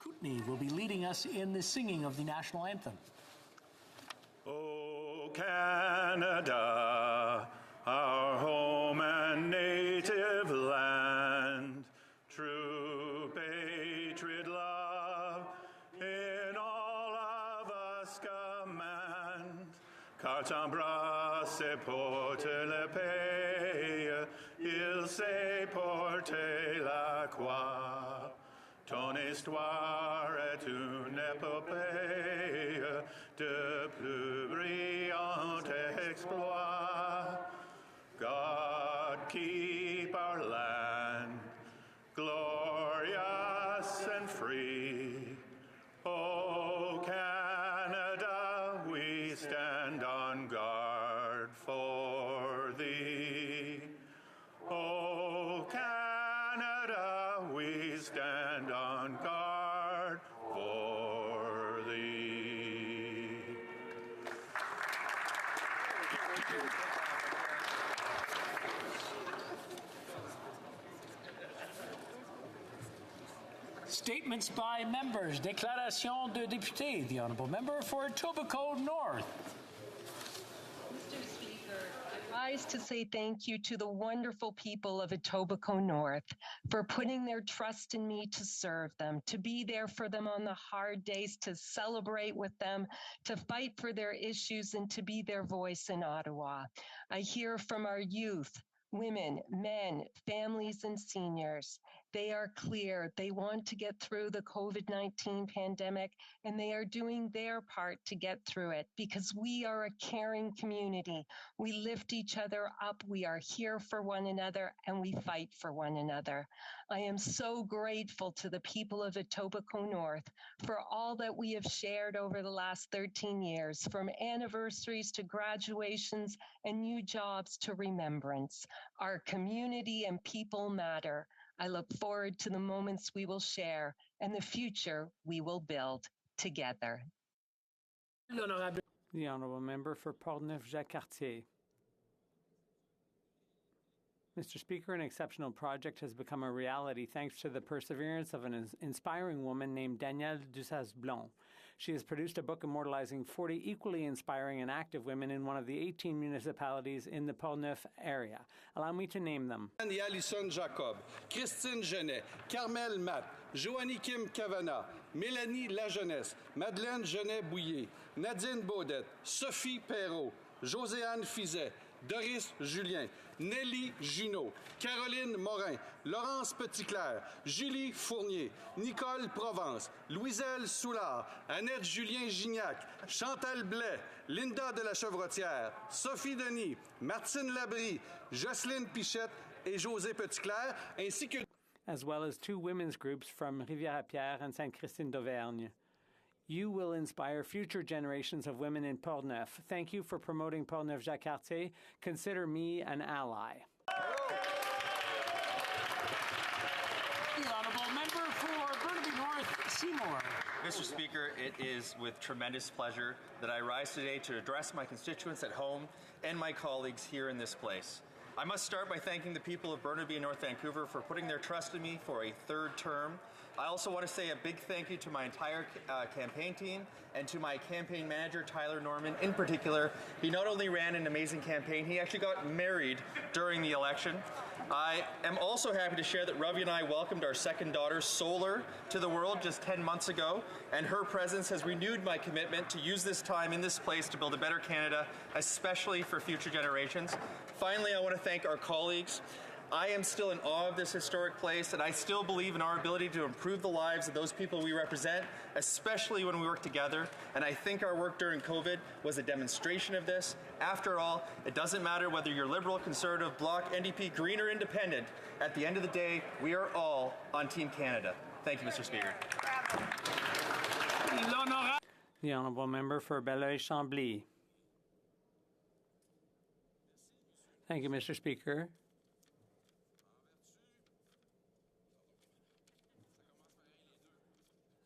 Kootenay will be leading us in the singing of the national anthem. O Canada, our home and native land, true patriot love in all of us command. Car ton bras c'est porter le pays, il sait porter la croix. Ton histoire est une épopée de plus brillants exploits. God keep our land glorious and free. O Canada, we stand on guard for thee. O Canada, we stand on guard for thee. Statements by members. Déclaration de député. The Honourable Member for Etobicoke North. Mr. Speaker, I rise to say thank you to the wonderful people of Etobicoke North for putting their trust in me to serve them, to be there for them on the hard days, to celebrate with them, to fight for their issues, and to be their voice in Ottawa. I hear from our youth, women, men, families, and seniors. They are clear. They want to get through the COVID-19 pandemic, and they are doing their part to get through it because we are a caring community. We lift each other up. We are here for one another, and we fight for one another. I am so grateful to the people of Etobicoke North for all that we have shared over the last 13 years, from anniversaries to graduations and new jobs to remembrance. Our community and people matter. I look forward to the moments we will share and the future we will build together. The Honourable Member for Portneuf-Jacques-Cartier. Mr. Speaker, an exceptional project has become a reality thanks to the perseverance of an inspiring woman named Danielle Dussas-Blon. She has produced a book immortalizing 40 equally inspiring and active women in one of the 18 municipalities in the Portneuf area. Allow me to name them. Alison Jacob, Christine Genet, Carmel Matt, Joanie Kim Cavana, Mélanie Lajeunesse, Madeleine Genet-Bouillet, Nadine Baudette, Sophie Perrault, Joséanne Fizet, Doris Julien, Nelly Junot, Caroline Morin, Laurence Petitclerc, Julie Fournier, Nicole Provence, Louiselle Soulard, Annette Julien Gignac, Chantal Blais, Linda de la Chevrotière, Sophie Denis, Martine Labrie, Jocelyne Pichette et José Petitclerc, ainsi que... as well as two women's groups from Rivière-à-Pierre and Sainte-Christine d'Auvergne. You will inspire future generations of women in Portneuf. Thank you for promoting Portneuf-Jacques-Cartier. Consider me an ally. The Honourable Member for Burnaby North, Seymour. Mr. Speaker, it is with tremendous pleasure that I rise today to address my constituents at home and my colleagues here in this place. I must start by thanking the people of Burnaby and North Vancouver for putting their trust in me for a third term. I also want to say a big thank you to my entire campaign team and to my campaign manager, Tyler Norman, in particular. He not only ran an amazing campaign, he actually got married during the election. I am also happy to share that Ravi and I welcomed our second daughter, Solar, to the world just 10 months ago, and her presence has renewed my commitment to use this time in this place to build a better Canada, especially for future generations. Finally, I want to thank our colleagues. I am still in awe of this historic place, and I still believe in our ability to improve the lives of those people we represent, especially when we work together. And I think our work during COVID was a demonstration of this. After all, it doesn't matter whether you're Liberal, Conservative, Bloc, NDP, Green, or Independent. At the end of the day, we are all on Team Canada. Thank you, Mr. Speaker. The Honourable Member for Belleuil-Chambly. Thank you, Mr. Speaker.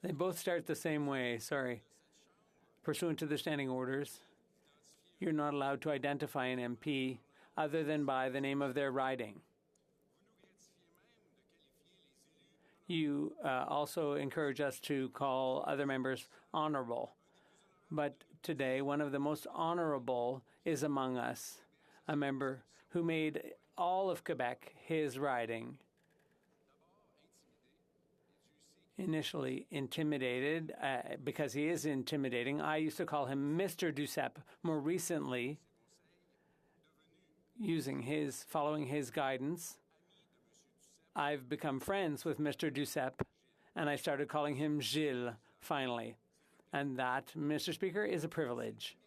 They both start the same way, sorry. Pursuant to the standing orders, you're not allowed to identify an MP other than by the name of their riding. You also encourage us to call other members honorable. But today, one of the most honorable is among us, a member who made all of Quebec his riding. Initially intimidated, because he is intimidating, I used to call him Mr. Duceppe. More recently, following his guidance, I've become friends with Mr. Duceppe, and I started calling him Gilles, finally. And that, Mr. Speaker, is a privilege.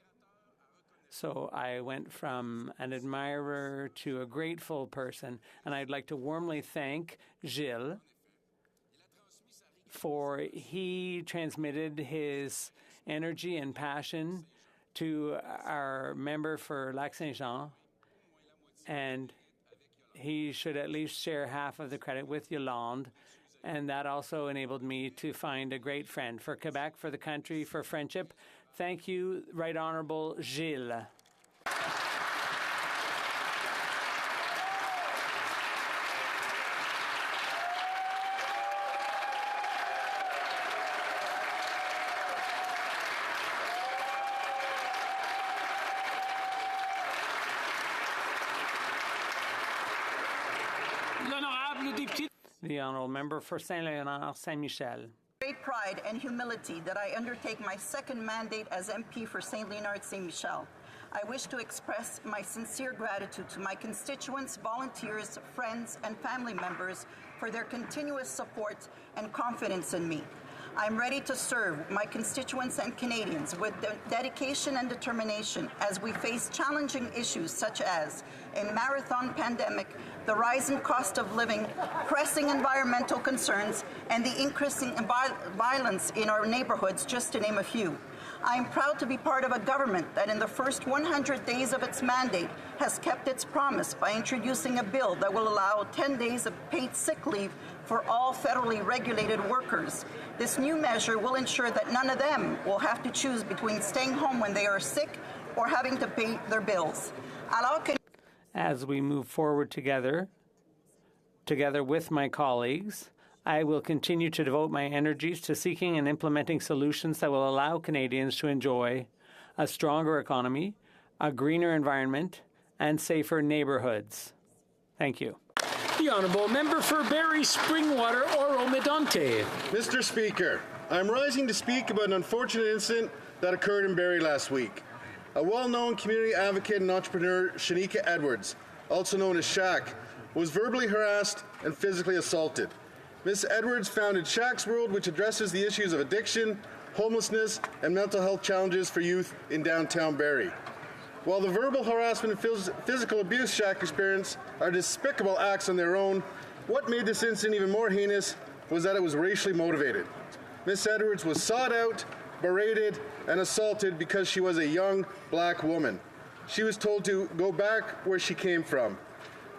So I went from an admirer to a grateful person, and I'd like to warmly thank Gilles for he transmitted his energy and passion to our member for Lac-Saint-Jean, and he should at least share half of the credit with Yolande, and that also enabled me to find a great friend for Quebec, for the country, for friendship. Thank you, Right Honourable Gilles. The Honourable Member for Saint-Léonard, Saint-Michel. Great pride and humility that I undertake my second mandate as MP for Saint-Léonard, Saint-Michel. I wish to express my sincere gratitude to my constituents, volunteers, friends, and family members for their continuous support and confidence in me. I'm ready to serve my constituents and Canadians with dedication and determination as we face challenging issues such as a marathon pandemic, the rising cost of living, pressing environmental concerns, and the increasing violence in our neighborhoods, just to name a few. I am proud to be part of a government that in the first 100 days of its mandate has kept its promise by introducing a bill that will allow 10 days of paid sick leave for all federally regulated workers. This new measure will ensure that none of them will have to choose between staying home when they are sick or having to pay their bills. As we move forward together with my colleagues, I will continue to devote my energies to seeking and implementing solutions that will allow Canadians to enjoy a stronger economy, a greener environment, and safer neighborhoods. Thank you. The Honourable Member for Barrie Springwater Oro-Medonte. Mr. Speaker, I'm rising to speak about an unfortunate incident that occurred in Barrie last week. A well-known community advocate and entrepreneur, Shanika Edwards, also known as Shaq, was verbally harassed and physically assaulted. Ms. Edwards founded Shaq's World, which addresses the issues of addiction, homelessness, and mental health challenges for youth in downtown Barrie. While the verbal harassment and physical abuse Shaq experienced are despicable acts on their own, what made this incident even more heinous was that it was racially motivated. Ms. Edwards was sought out, berated, and assaulted because she was a young black woman. She was told to go back where she came from.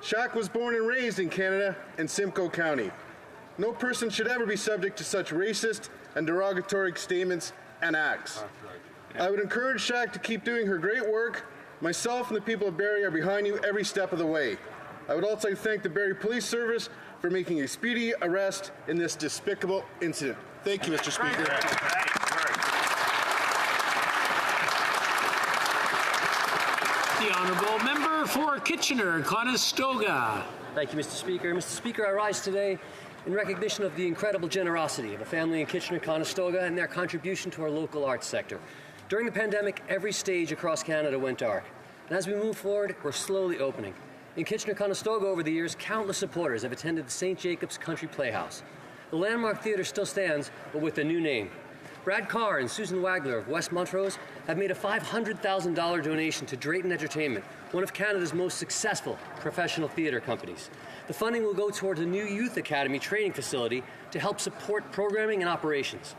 Shaq was born and raised in Canada in Simcoe County. No person should ever be subject to such racist and derogatory statements and acts. I would encourage Shaq to keep doing her great work. Myself and the people of Barrie are behind you every step of the way. I would also thank the Barrie Police Service for making a speedy arrest in this despicable incident. Thank you, Mr. Speaker. The Honourable Member for Kitchener-Conestoga. Thank you, Mr. Speaker. Mr. Speaker, I rise today in recognition of the incredible generosity of a family in Kitchener-Conestoga and their contribution to our local arts sector. During the pandemic, every stage across Canada went dark. And as we move forward, we're slowly opening. In Kitchener-Conestoga over the years, countless supporters have attended the St. Jacobs Country Playhouse. The landmark theatre still stands, but with a new name. Brad Carr and Susan Wagler of West Montrose have made a $500,000 donation to Drayton Entertainment, one of Canada's most successful professional theatre companies. The funding will go towards a new youth academy training facility to help support programming and operations.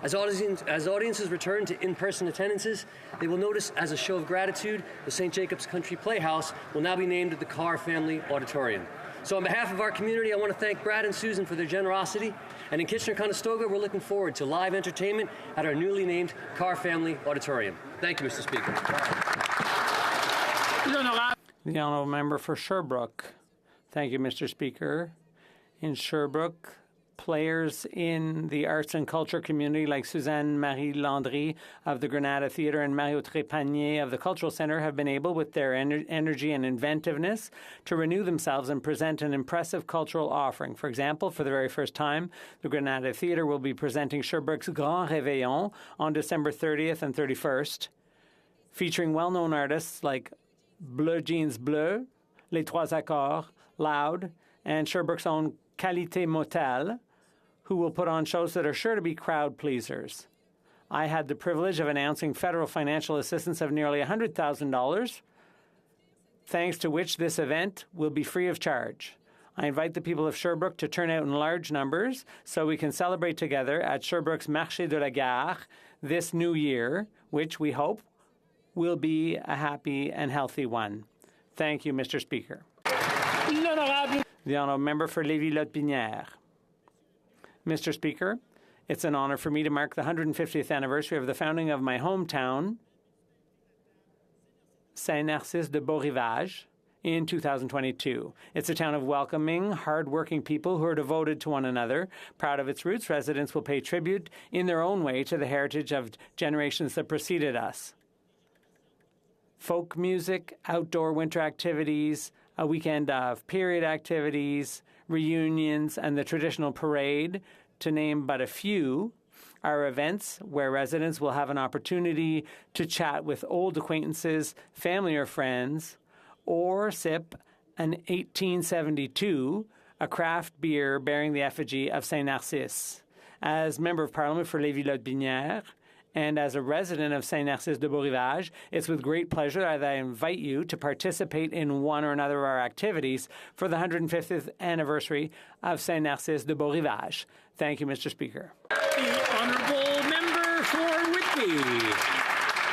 As audiences return to in-person attendances, they will notice as a show of gratitude, the St. Jacobs Country Playhouse will now be named the Carr Family Auditorium. So on behalf of our community, I want to thank Brad and Susan for their generosity. And in Kitchener-Conestoga, we're looking forward to live entertainment at our newly named Carr Family Auditorium. Thank you, Mr. Speaker. The Honourable Member for Sherbrooke. Thank you, Mr. Speaker. In Sherbrooke, players in the arts and culture community like Suzanne Marie Landry of the Granada Theatre and Mario Trépanier of the Cultural Centre have been able, with their energy and inventiveness, to renew themselves and present an impressive cultural offering. For example, for the very first time, the Granada Theatre will be presenting Sherbrooke's Grand Réveillon on December 30th and 31st, featuring well-known artists like Bleu Jeans Bleu, Les Trois Accords, Loud, and Sherbrooke's own Qualité Motel, who will put on shows that are sure to be crowd pleasers. I had the privilege of announcing federal financial assistance of nearly $100,000, thanks to which this event will be free of charge. I invite the people of Sherbrooke to turn out in large numbers so we can celebrate together at Sherbrooke's Marché de la Gare this new year, which we hope will be a happy and healthy one. Thank you, Mr. Speaker. The Honourable Member for Lévis-Lotbinière. Mr. Speaker, it's an honour for me to mark the 150th anniversary of the founding of my hometown, Saint-Narcisse de Beau-Rivage, in 2022. It's a town of welcoming, hard-working people who are devoted to one another. Proud of its roots, residents will pay tribute in their own way to the heritage of generations that preceded us. Folk music, outdoor winter activities, a weekend of period activities, reunions, and the traditional parade, to name but a few, are events where residents will have an opportunity to chat with old acquaintances, family or friends, or sip an 1872, a craft beer bearing the effigy of Saint Narcisse. As Member of Parliament for Lévis-Lotbinière, and as a resident of Saint-Narcisse de Beau-Rivage, it's with great pleasure that I invite you to participate in one or another of our activities for the 150th anniversary of Saint-Narcisse de Beau-Rivage. Thank you, Mr. Speaker. The Honourable Member for Whitby.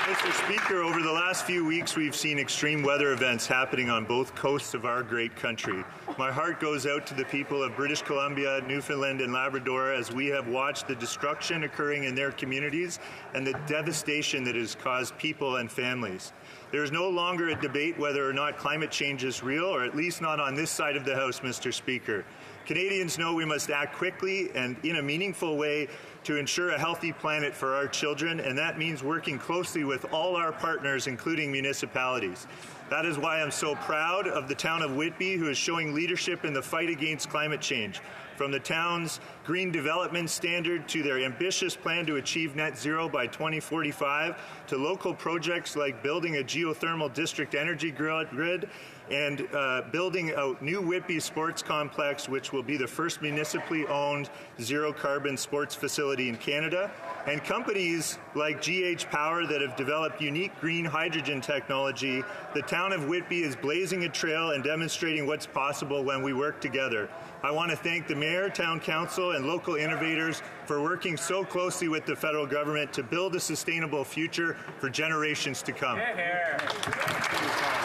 Mr. Speaker, over the last few weeks, we've seen extreme weather events happening on both coasts of our great country. My heart goes out to the people of British Columbia, Newfoundland, and Labrador as we have watched the destruction occurring in their communities and the devastation that has caused people and families. There is no longer a debate whether or not climate change is real, or at least not on this side of the House, Mr. Speaker. Canadians know we must act quickly and in a meaningful way to ensure a healthy planet for our children, and that means working closely with all our partners, including municipalities. That is why I'm so proud of the town of Whitby, who is showing leadership in the fight against climate change. From the town's green development standard to their ambitious plan to achieve net zero by 2045, to local projects like building a geothermal district energy grid and building a new Whitby Sports Complex, which will be the first municipally owned zero-carbon sports facility in Canada, and companies like GH Power that have developed unique green hydrogen technology. The town of Whitby is blazing a trail and demonstrating what's possible when we work together. I want to thank the Mayor, Town Council, and local innovators for working so closely with the federal government to build a sustainable future for generations to come.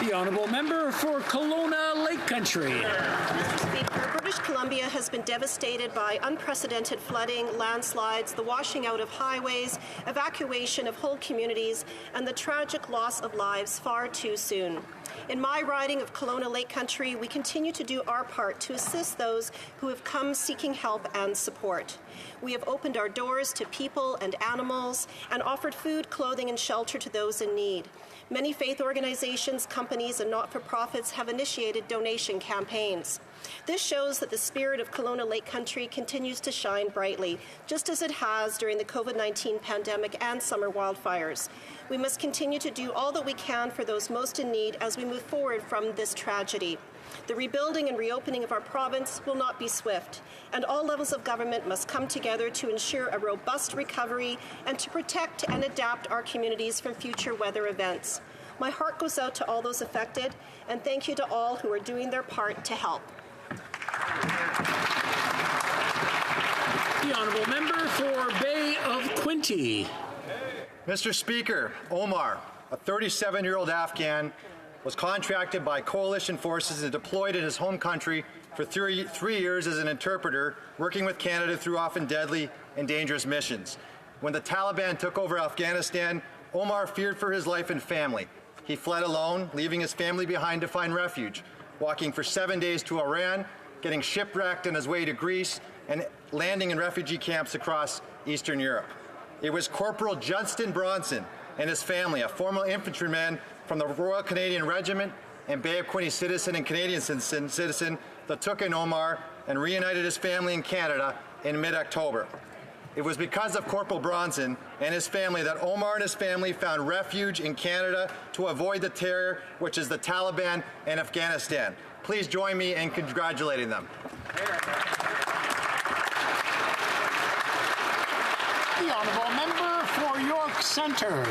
The Honourable Member for Kelowna Lake Country. Mr. Speaker, British Columbia has been devastated by unprecedented flooding, landslides, the washing out of highways, evacuation of whole communities, and the tragic loss of lives far too soon. In my riding of Kelowna Lake Country, we continue to do our part to assist those who have come seeking help and support. We have opened our doors to people and animals and offered food, clothing, and shelter to those in need. Many faith organizations, companies, and not-for-profits have initiated donation campaigns. This shows that the spirit of Kelowna Lake Country continues to shine brightly, just as it has during the COVID-19 pandemic and summer wildfires. We must continue to do all that we can for those most in need as we move forward from this tragedy. The rebuilding and reopening of our province will not be swift, and all levels of government must come together to ensure a robust recovery and to protect and adapt our communities from future weather events. My heart goes out to all those affected, and thank you to all who are doing their part to help. The Honourable Member for Bay of Quinte. Mr. Speaker, Omar, a 37-year-old Afghan, was contracted by coalition forces and deployed in his home country for three years as an interpreter, working with Canada through often deadly and dangerous missions. When the Taliban took over Afghanistan, Omar feared for his life and family. He fled alone, leaving his family behind to find refuge, walking for 7 days to Iran, getting shipwrecked on his way to Greece, and landing in refugee camps across Eastern Europe. It was Corporal Justin Bronson and his family, a former infantryman from the Royal Canadian Regiment and Bay of Quinte citizen and Canadian citizen, that took in Omar and reunited his family in Canada in mid-October. It was because of Corporal Bronson and his family that Omar and his family found refuge in Canada to avoid the terror, which is the Taliban in Afghanistan. Please join me in congratulating them. The Honourable Member for York Centre.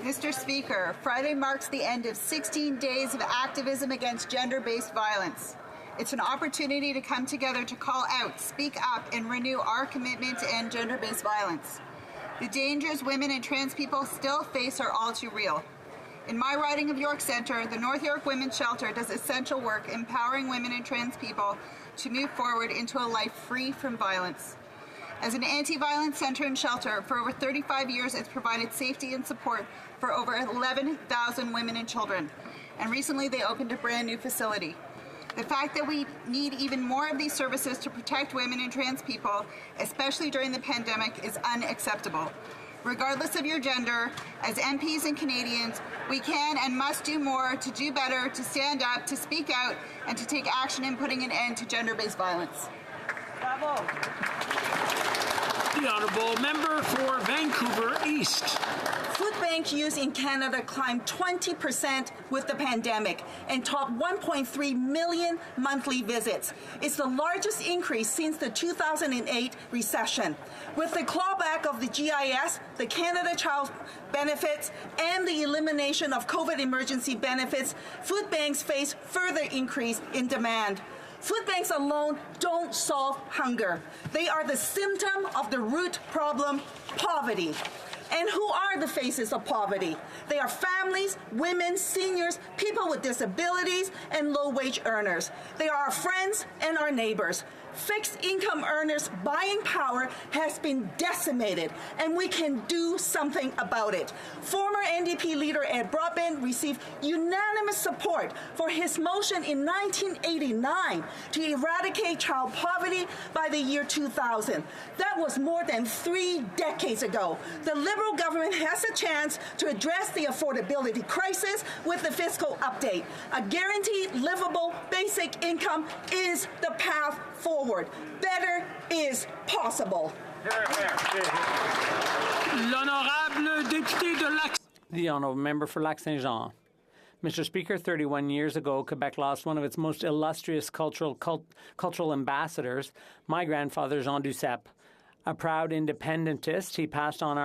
Mr. Speaker, Friday marks the end of 16 days of activism against gender-based violence. It's an opportunity to come together to call out, speak up, and renew our commitment to end gender-based violence. The dangers women and trans people still face are all too real. In my riding of York Centre, the North York Women's Shelter does essential work empowering women and trans people to move forward into a life free from violence. As an anti-violence centre and shelter, for over 35 years it's provided safety and support for over 11,000 women and children. And recently they opened a brand new facility. The fact that we need even more of these services to protect women and trans people, especially during the pandemic, is unacceptable. Regardless of your gender, as MPs and Canadians, we can and must do more to do better, to stand up, to speak out, and to take action in putting an end to gender-based violence. Bravo. The Honourable Member for Vancouver East. Food bank use in Canada climbed 20% with the pandemic and topped 1.3 million monthly visits. It's the largest increase since the 2008 recession. With the clawback of the GIS, the Canada Child Benefits, and the elimination of COVID emergency benefits, food banks face further increase in demand. Food banks alone don't solve hunger. They are the symptom of the root problem, poverty. And who are the faces of poverty? They are families, women, seniors, people with disabilities, and low-wage earners. They are our friends and our neighbors. Fixed income earners' buying power has been decimated, and we can do something about it. Former NDP leader Ed Broadbent received unanimous support for his motion in 1989 to eradicate child poverty by the year 2000. That was more than 3 decades ago. The Liberal government has a chance to address the affordability crisis with the fiscal update. A guaranteed livable basic income is the path forward. Better is possible. L'honorable député de Lac. The Honourable Member for Lac-Saint-Jean. Mr. Speaker, 31 years ago, Quebec lost one of its most illustrious cultural ambassadors, my grandfather, Jean Duceppe. A proud independentist, he passed on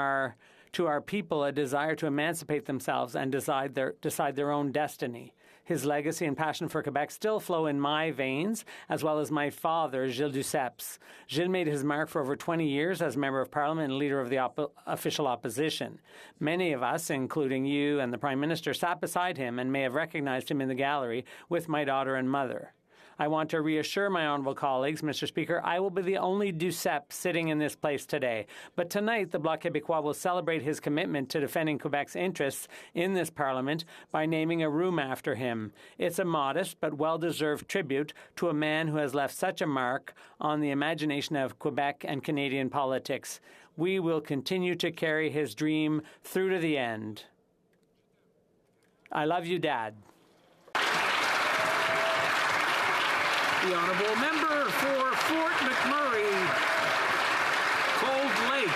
to our people a desire to emancipate themselves and decide their own destiny. His legacy and passion for Quebec still flow in my veins, as well as my father, Gilles Duceppe's. Gilles made his mark for over 20 years as Member of Parliament and leader of the official opposition. Many of us, including you and the Prime Minister, sat beside him and may have recognized him in the gallery with my daughter and mother. I want to reassure my honourable colleagues, Mr. Speaker, I will be the only Duceppe sitting in this place today. But tonight, the Bloc Québécois will celebrate his commitment to defending Quebec's interests in this Parliament by naming a room after him. It's a modest but well-deserved tribute to a man who has left such a mark on the imagination of Quebec and Canadian politics. We will continue to carry his dream through to the end. I love you, Dad. The Honourable Member for Fort McMurray, Cold Lake.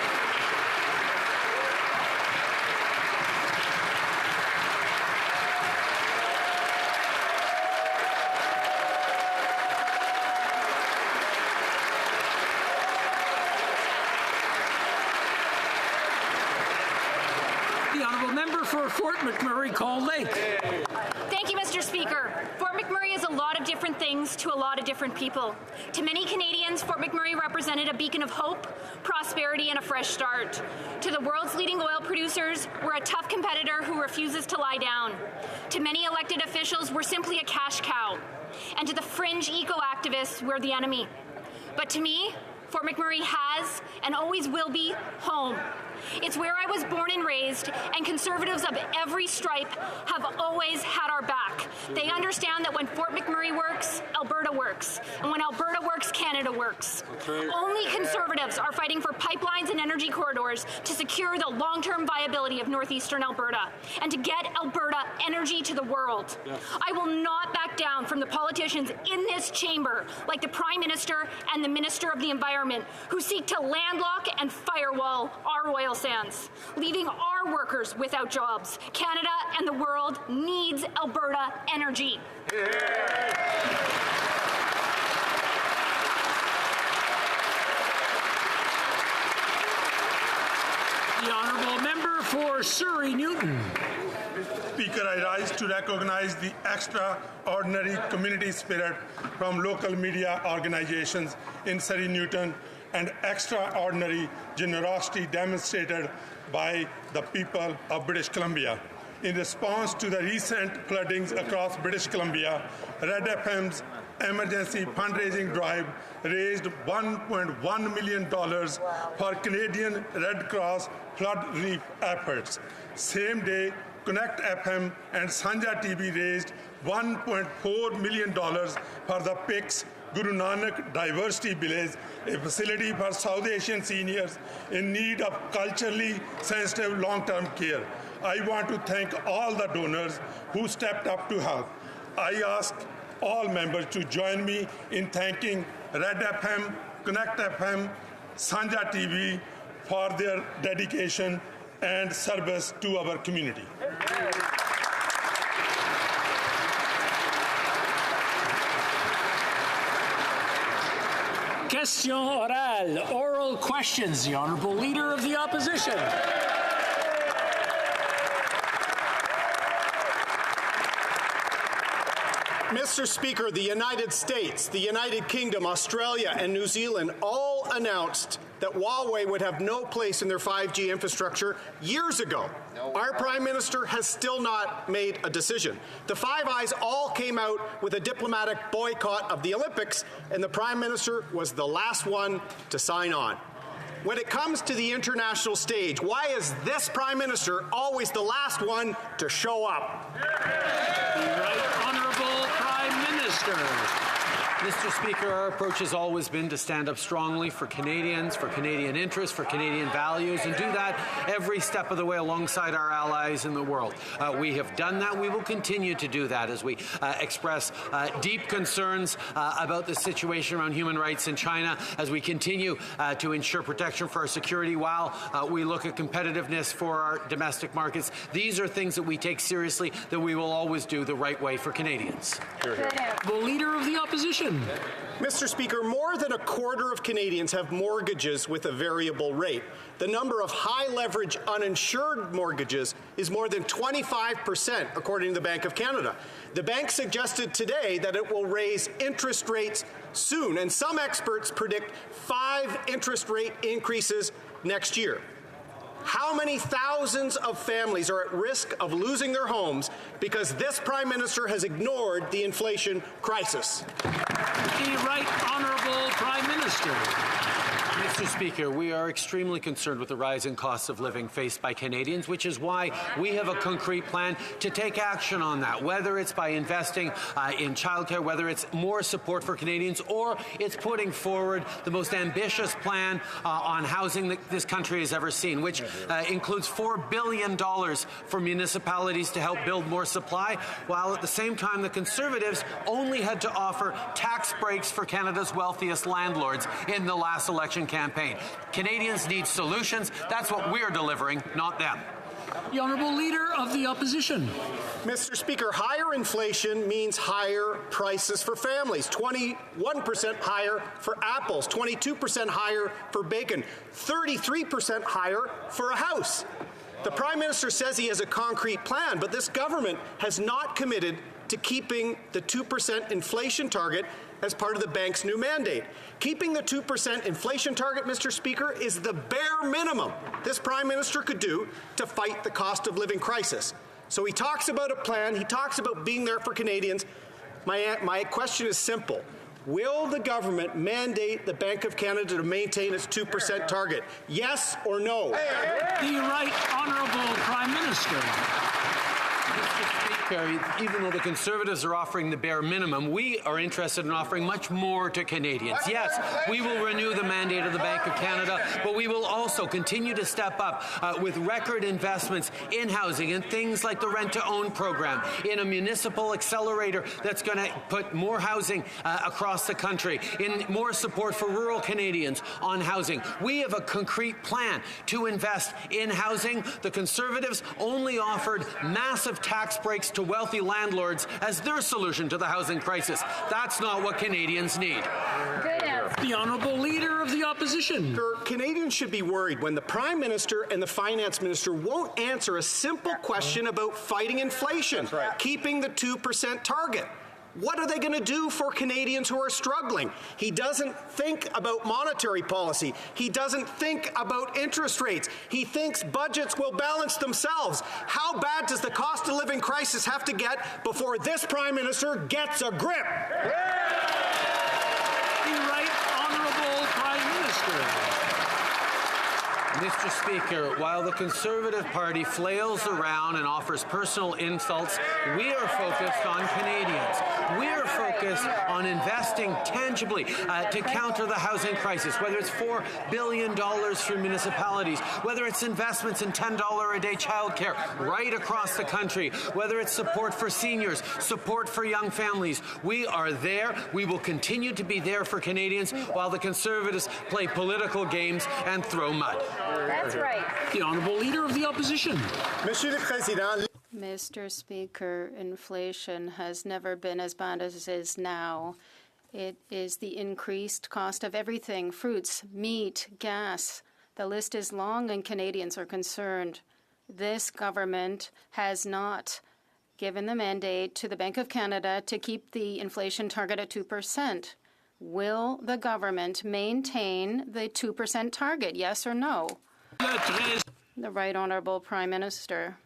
The Honourable Member for Fort McMurray, Cold Lake. Thank you, Mr. Speaker. Fort McMurray is a lot of different things to a lot of different people. To many Canadians, Fort McMurray represented a beacon of hope, prosperity, and a fresh start. To the world's leading oil producers, we're a tough competitor who refuses to lie down. To many elected officials, we're simply a cash cow. And to the fringe eco-activists, we're the enemy. But to me, Fort McMurray has and always will be home. It's where I was born and raised, and Conservatives of every stripe have always had our back. They understand that when Fort McMurray works, Alberta works. works. And when Alberta works, Canada works. Only Conservatives are fighting for pipelines and energy corridors to secure the long-term viability of northeastern Alberta and to get Alberta energy to the world. I will not back down from the politicians in this chamber, like the Prime Minister and the Minister of the Environment, who seek to landlock and firewall our oil sands, leaving our workers without jobs. Canada and the world needs Alberta energy. The honourable member for Surrey Newton. Speaker, I rise to recognize the extraordinary community spirit from local media organizations in Surrey Newton and extraordinary generosity demonstrated by the people of British Columbia. In response to the recent floodings across British Columbia, Red FM's emergency fundraising drive raised $1.1 million for Canadian Red Cross flood relief efforts. Same day, Connect FM and Sanja TV raised $1.4 million for the PICS Guru Nanak Diversity Village, a facility for South Asian seniors in need of culturally sensitive long-term care. I want to thank all the donors who stepped up to help. I ask all members to join me in thanking Red FM, Connect FM, Sanja TV for their dedication and service to our community. Question orale, oral questions. The Honourable Leader of the Opposition. Mr. Speaker, the United States, the United Kingdom, Australia, and New Zealand all announced that Huawei would have no place in their 5G infrastructure years ago. Our Prime Minister has still not made a decision. The Five Eyes all came out with a diplomatic boycott of the Olympics, and the Prime Minister was the last one to sign on. When it comes to the international stage, why is this Prime Minister always the last one to show up? The Right Honourable Prime Minister. Mr. Speaker, our approach has always been to stand up strongly for Canadians, for Canadian interests, for Canadian values, and do that every step of the way alongside our allies in the world. We have done that. We will continue to do that as we express deep concerns about the situation around human rights in China, as we continue to ensure protection for our security while we look at competitiveness for our domestic markets. These are things that we take seriously, that we will always do the right way for Canadians. The Leader of the Opposition. Mr. Speaker, more than a quarter of Canadians have mortgages with a variable rate. The number of high-leverage uninsured mortgages is more than 25%, according to the Bank of Canada. The bank suggested today that it will raise interest rates soon, and some experts predict 5 interest rate increases next year. How many thousands of families are at risk of losing their homes because this Prime Minister has ignored the inflation crisis? The Right Honourable Prime Minister. Mr. Speaker, we are extremely concerned with the rising costs of living faced by Canadians, which is why we have a concrete plan to take action on that, whether it's by investing in childcare, whether it's more support for Canadians, or it's putting forward the most ambitious plan on housing that this country has ever seen, which includes $4 billion for municipalities to help build more supply, while at the same time the Conservatives only had to offer tax breaks for Canada's wealthiest landlords in the last election campaign. Canadians need solutions. That's what we're delivering, not them. The Honourable Leader of the Opposition. Mr. Speaker, higher inflation means higher prices for families. 21% higher for apples, 22% higher for bacon, 33% higher for a house. The Prime Minister says he has a concrete plan, but this government has not committed to keeping the 2% inflation target as part of the bank's new mandate. Keeping the 2% inflation target, Mr. Speaker, is the bare minimum this Prime Minister could do to fight the cost of living crisis. So he talks about a plan, he talks about being there for Canadians. My question is simple. Will the government mandate the Bank of Canada to maintain its 2% target? Yes or no? The Right Honourable Prime Minister. Mr. Speaker, Speaker, even though the Conservatives are offering the bare minimum, we are interested in offering much more to Canadians. Yes, we will renew the mandate of the Bank of Canada, but we will also continue to step up with record investments in housing and things like the rent-to-own program, in a municipal accelerator that's going to put more housing across the country, in more support for rural Canadians on housing. We have a concrete plan to invest in housing. The Conservatives only offered massive tax breaks to wealthy landlords as their solution to the housing crisis. That's not what Canadians need. Good answer. The Honourable Leader of the Opposition. Canadians should be worried when the Prime Minister and the Finance Minister won't answer a simple question about fighting inflation, keeping the 2% target. What are they going to do for Canadians who are struggling? He doesn't think about monetary policy. He doesn't think about interest rates. He thinks budgets will balance themselves. How bad does the cost of living crisis have to get before this Prime Minister gets a grip? The Right Honourable Prime Minister. Mr. Speaker, while the Conservative Party flails around and offers personal insults, we are focused on Canadians. We are focused on investing tangibly to counter the housing crisis, whether it's $4 billion for municipalities, whether it's investments in $10 a day childcare right across the country, whether it's support for seniors, support for young families. We are there. We will continue to be there for Canadians while the Conservatives play political games and throw mud. That's right. The Honourable Leader of the Opposition. Monsieur le Président. Mr. Speaker, inflation has never been as bad as it is now. It is the increased cost of everything, fruits, meat, gas. The list is long and Canadians are concerned. This government has not given the mandate to the Bank of Canada to keep the inflation target at 2%. Will the government maintain the 2% target, yes or no? The Right Honourable Prime Minister.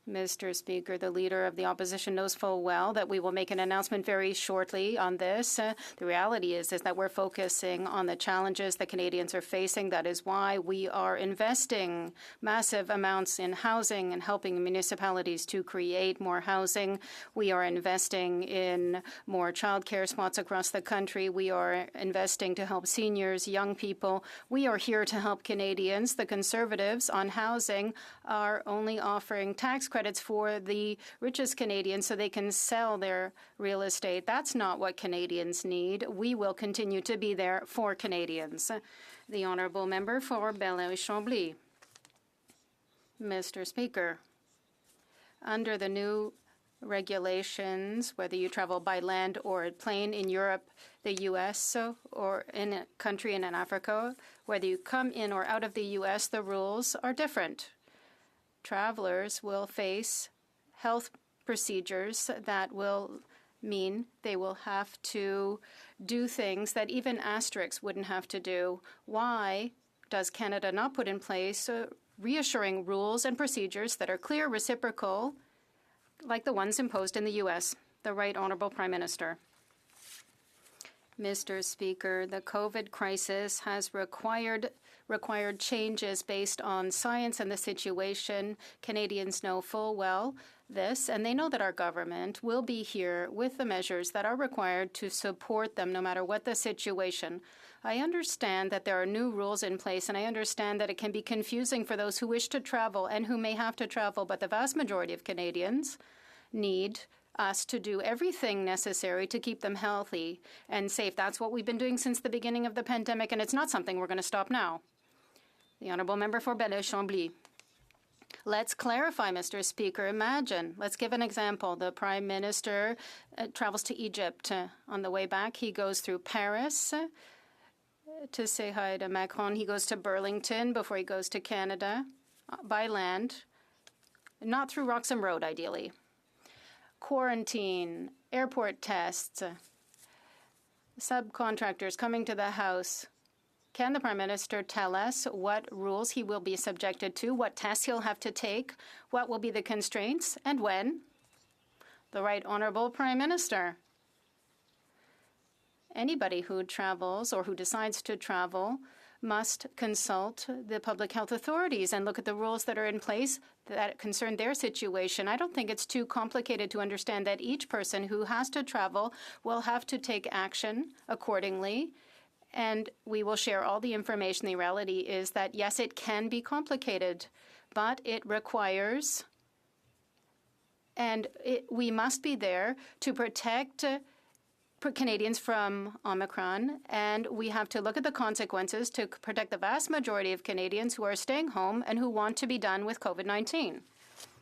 Mr. Speaker, the Leader of the Opposition knows full well that we will make an announcement very shortly on this. The reality is that we're focusing on the challenges that Canadians are facing. That is why we are investing massive amounts in housing and helping municipalities to create more housing. We are investing in more childcare spots across the country. We are investing to help seniors, young people. We are here to help Canadians. The Conservatives on housing are only offering tax credits for the richest Canadians so they can sell their real estate. That's not what Canadians need. We will continue to be there for Canadians. The Honourable Member for Bel-Air-Chambly. Mr. Speaker, under the new regulations, whether you travel by land or plane in Europe, the U.S., or in a country in Africa, whether you come in or out of the U.S., the rules are different. Travelers will face health procedures that will mean they will have to do things that even Asterix wouldn't have to do. Why does Canada not put in place reassuring rules and procedures that are clear, reciprocal, like the ones imposed in the U.S.? The Right Honourable Prime Minister. Mr. Speaker, the COVID crisis has required changes based on science and the situation. Canadians know full well this, and they know that our government will be here with the measures that are required to support them no matter what the situation. I understand that there are new rules in place, and I understand that it can be confusing for those who wish to travel and who may have to travel, but the vast majority of Canadians need us to do everything necessary to keep them healthy and safe. That's what we've been doing since the beginning of the pandemic, and it's not something we're going to stop now. The Honourable Member for Bel-Air-Chambly. Let's clarify, Mr. Speaker. Imagine, let's give an example. The Prime Minister travels to Egypt. On the way back, he goes through Paris to say hi to Macron. He goes to Burlington before he goes to Canada by land, not through Roxham Road, ideally. Quarantine, airport tests, subcontractors coming to the House. Can the Prime Minister tell us what rules he will be subjected to, what tests he'll have to take, what will be the constraints, and when? The Right Honourable Prime Minister. Anybody who travels or who decides to travel must consult the public health authorities and look at the rules that are in place that concern their situation. I don't think it's too complicated to understand that each person who has to travel will have to take action accordingly, and we will share all the information. The reality is that, yes, it can be complicated, but it requires, and we must be there to protect Canadians from Omicron, and we have to look at the consequences to protect the vast majority of Canadians who are staying home and who want to be done with COVID-19.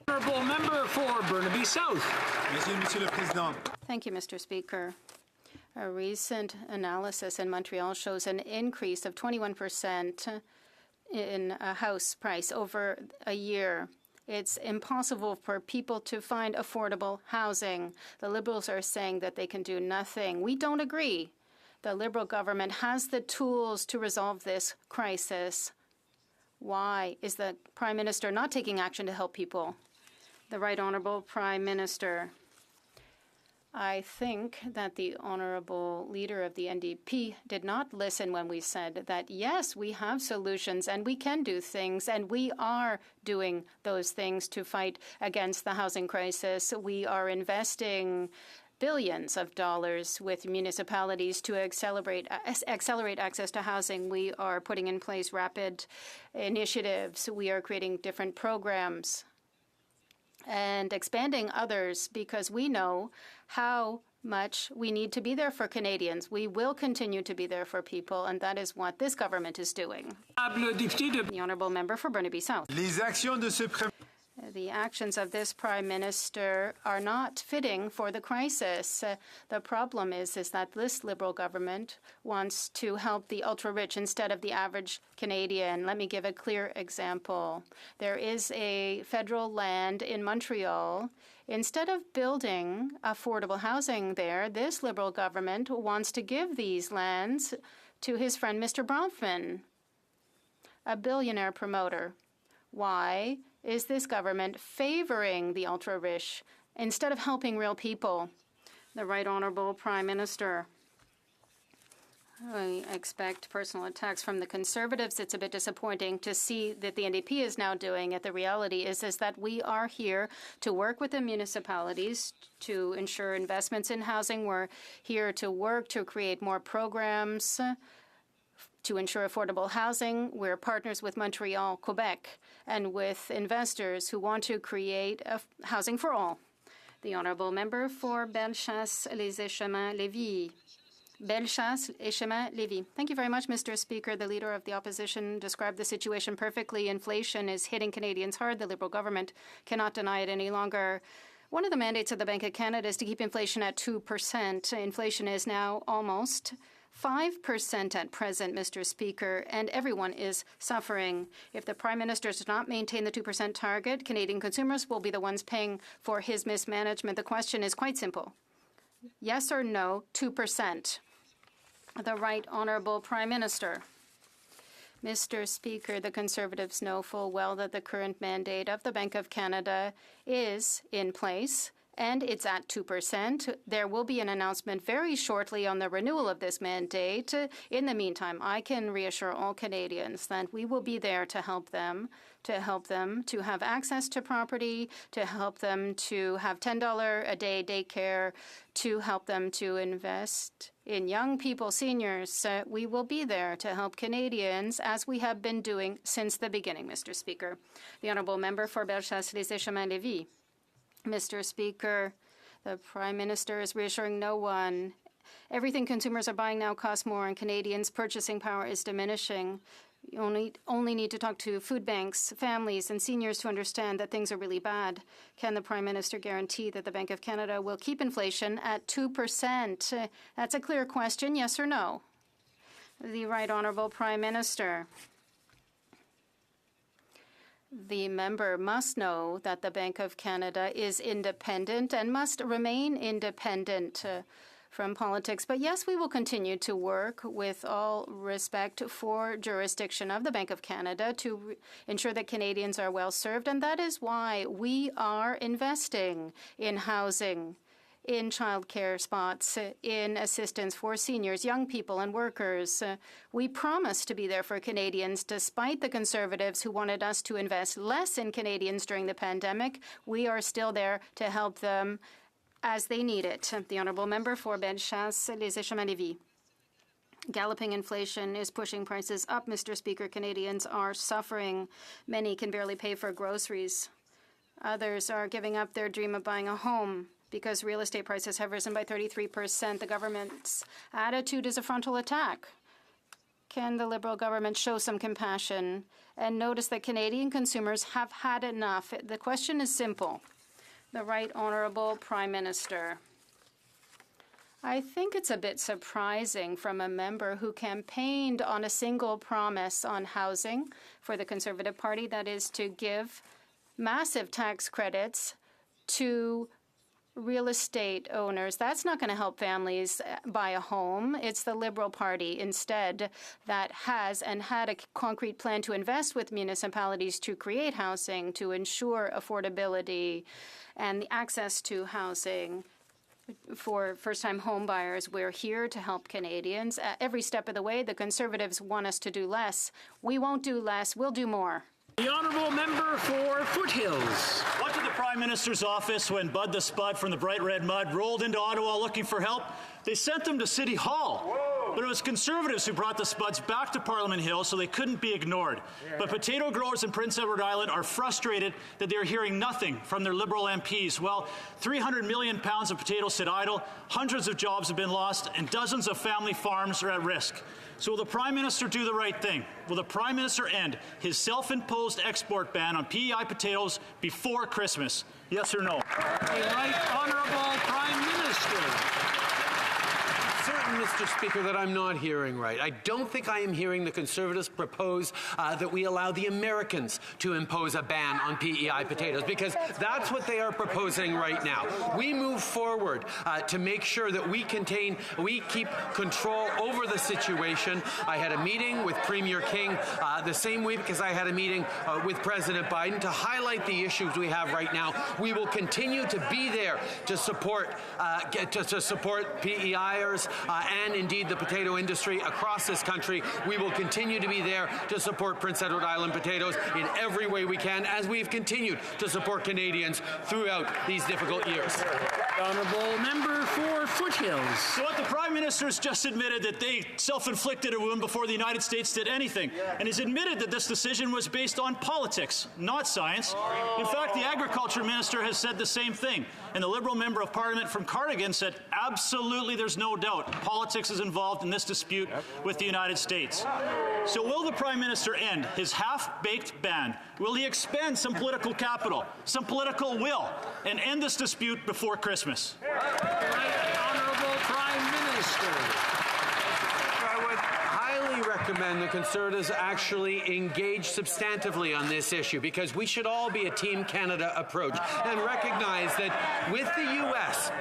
Honourable member for Burnaby South. Monsieur le Président. Thank you, Mr. Speaker. A recent analysis in Montreal shows an increase of 21% in a house price over a year. It's impossible for people to find affordable housing. The Liberals are saying that they can do nothing. We don't agree. The Liberal government has the tools to resolve this crisis. Why is the Prime Minister not taking action to help people? The Right Honourable Prime Minister. I think that the honourable leader of the NDP did not listen when we said that, yes, we have solutions and we can do things, and we are doing those things to fight against the housing crisis. We are investing billions of dollars with municipalities to accelerate access to housing. We are putting in place rapid initiatives. We are creating different programs and expanding others because we know how much we need to be there for Canadians. We will continue to be there for people, and that is what this government is doing. The Honourable Member for Burnaby South. The actions of this Prime Minister are not fitting for the crisis. The problem is that this Liberal government wants to help the ultra-rich instead of the average Canadian. Let me give a clear example. There is a federal land in Montreal. Instead of building affordable housing there, this Liberal government wants to give these lands to his friend Mr. Bronfman, a billionaire promoter. Why is this government favoring the ultra-rich instead of helping real people? The Right Honourable Prime Minister. I expect personal attacks from the Conservatives. It's a bit disappointing to see that the NDP is now doing it. The reality is that we are here to work with the municipalities to ensure investments in housing. We're here to work to create more programs to ensure affordable housing. We're partners with Montreal, Quebec, and with investors who want to create housing for all. The Honourable Member for Bellechasse-les-Échemins-Lévis. Bellechasse-les-Échemins-Lévis. Thank you very much, Mr. Speaker. The Leader of the Opposition described the situation perfectly. Inflation is hitting Canadians hard. The Liberal government cannot deny it any longer. One of the mandates of the Bank of Canada is to keep inflation at 2%. Inflation is now almost 5% at present, Mr. Speaker, and everyone is suffering. If the Prime Minister does not maintain the 2% target, Canadian consumers will be the ones paying for his mismanagement. The question is quite simple. Yes or no, 2%? The Right Honourable Prime Minister. Mr. Speaker, the Conservatives know full well that the current mandate of the Bank of Canada is in place, and it's at 2%. There will be an announcement very shortly on the renewal of this mandate. In the meantime, I can reassure all Canadians that we will be there to help them to have access to property, to help them to have $10 a day daycare, to help them to invest in young people, seniors. We will be there to help Canadians, as we have been doing since the beginning, Mr. Speaker. The Honourable Member for Bellechasse-les-Échemins-Lévis. Mr. Speaker, the Prime Minister is reassuring no one. Everything consumers are buying now costs more, and Canadians' purchasing power is diminishing. You only need to talk to food banks, families, and seniors to understand that things are really bad. Can the Prime Minister guarantee that the Bank of Canada will keep inflation at 2%? That's a clear question, yes or no? The Right Honourable Prime Minister. The member must know that the Bank of Canada is independent and must remain independent from politics. But yes, we will continue to work with all respect for jurisdiction of the Bank of Canada to ensure that Canadians are well served. And that is why we are investing in housing in childcare spots, in assistance for seniors, young people, and workers. We promised to be there for Canadians, despite the Conservatives who wanted us to invest less in Canadians during the pandemic. We are still there to help them as they need it. The Honourable Member for Bellechasse, Les Échemins-Lévis. Galloping inflation is pushing prices up, Mr. Speaker. Canadians are suffering. Many can barely pay for groceries. Others are giving up their dream of buying a home because real estate prices have risen by 33%. The government's attitude is a frontal attack. Can the Liberal government show some compassion and notice that Canadian consumers have had enough? The question is simple. The Right Honourable Prime Minister. I think it's a bit surprising from a member who campaigned on a single promise on housing for the Conservative Party, that is to give massive tax credits to real estate owners. That's not going to help families buy a home. It's the Liberal Party instead that has and had a concrete plan to invest with municipalities to create housing, to ensure affordability and the access to housing for first-time home buyers. We're here to help Canadians. Every step of the way, the Conservatives want us to do less. We won't do less. We'll do more. The Honourable Member for Foothills. What did the Prime Minister's office when Bud the Spud from the Bright Red Mud rolled into Ottawa looking for help? They sent them to City Hall. Whoa. But it was Conservatives who brought the Spuds back to Parliament Hill so they couldn't be ignored. Yeah. But potato growers in Prince Edward Island are frustrated that they're hearing nothing from their Liberal MPs. Well, 300 million pounds of potatoes sit idle, hundreds of jobs have been lost, and dozens of family farms are at risk. So will the Prime Minister do the right thing? Will the Prime Minister end his self-imposed export ban on PEI potatoes before Christmas? Yes or no? The Right Honourable Prime Minister. Certain, Mr. Speaker, that I'm not hearing right. I don't think I am hearing the Conservatives propose that we allow the Americans to impose a ban on PEI potatoes, because that's what they are proposing right now. We move forward to make sure that we keep control over the situation. I had a meeting with Premier King the same week as I had a meeting with President Biden to highlight the issues we have right now. We will continue to be there to support PEIers and indeed the potato industry across this country. We will continue to be there to support Prince Edward Island potatoes in every way we can, as we've continued to support Canadians throughout these difficult years. The Honourable Member for Foothills. So what the Prime Minister has just admitted that they self-inflicted a wound before the United States did anything, and has admitted that this decision was based on politics, not science. In fact, the Agriculture Minister has said the same thing, and the Liberal Member of Parliament from Cardigan said absolutely there's no doubt politics is involved in this dispute with the United States. So will the Prime Minister end his half-baked ban? Will he expend some political capital, some political will, and end this dispute before Christmas? Right Honourable Prime Minister. I would highly recommend the Conservatives actually engage substantively on this issue, because we should all be a Team Canada approach and recognize that with the U.S.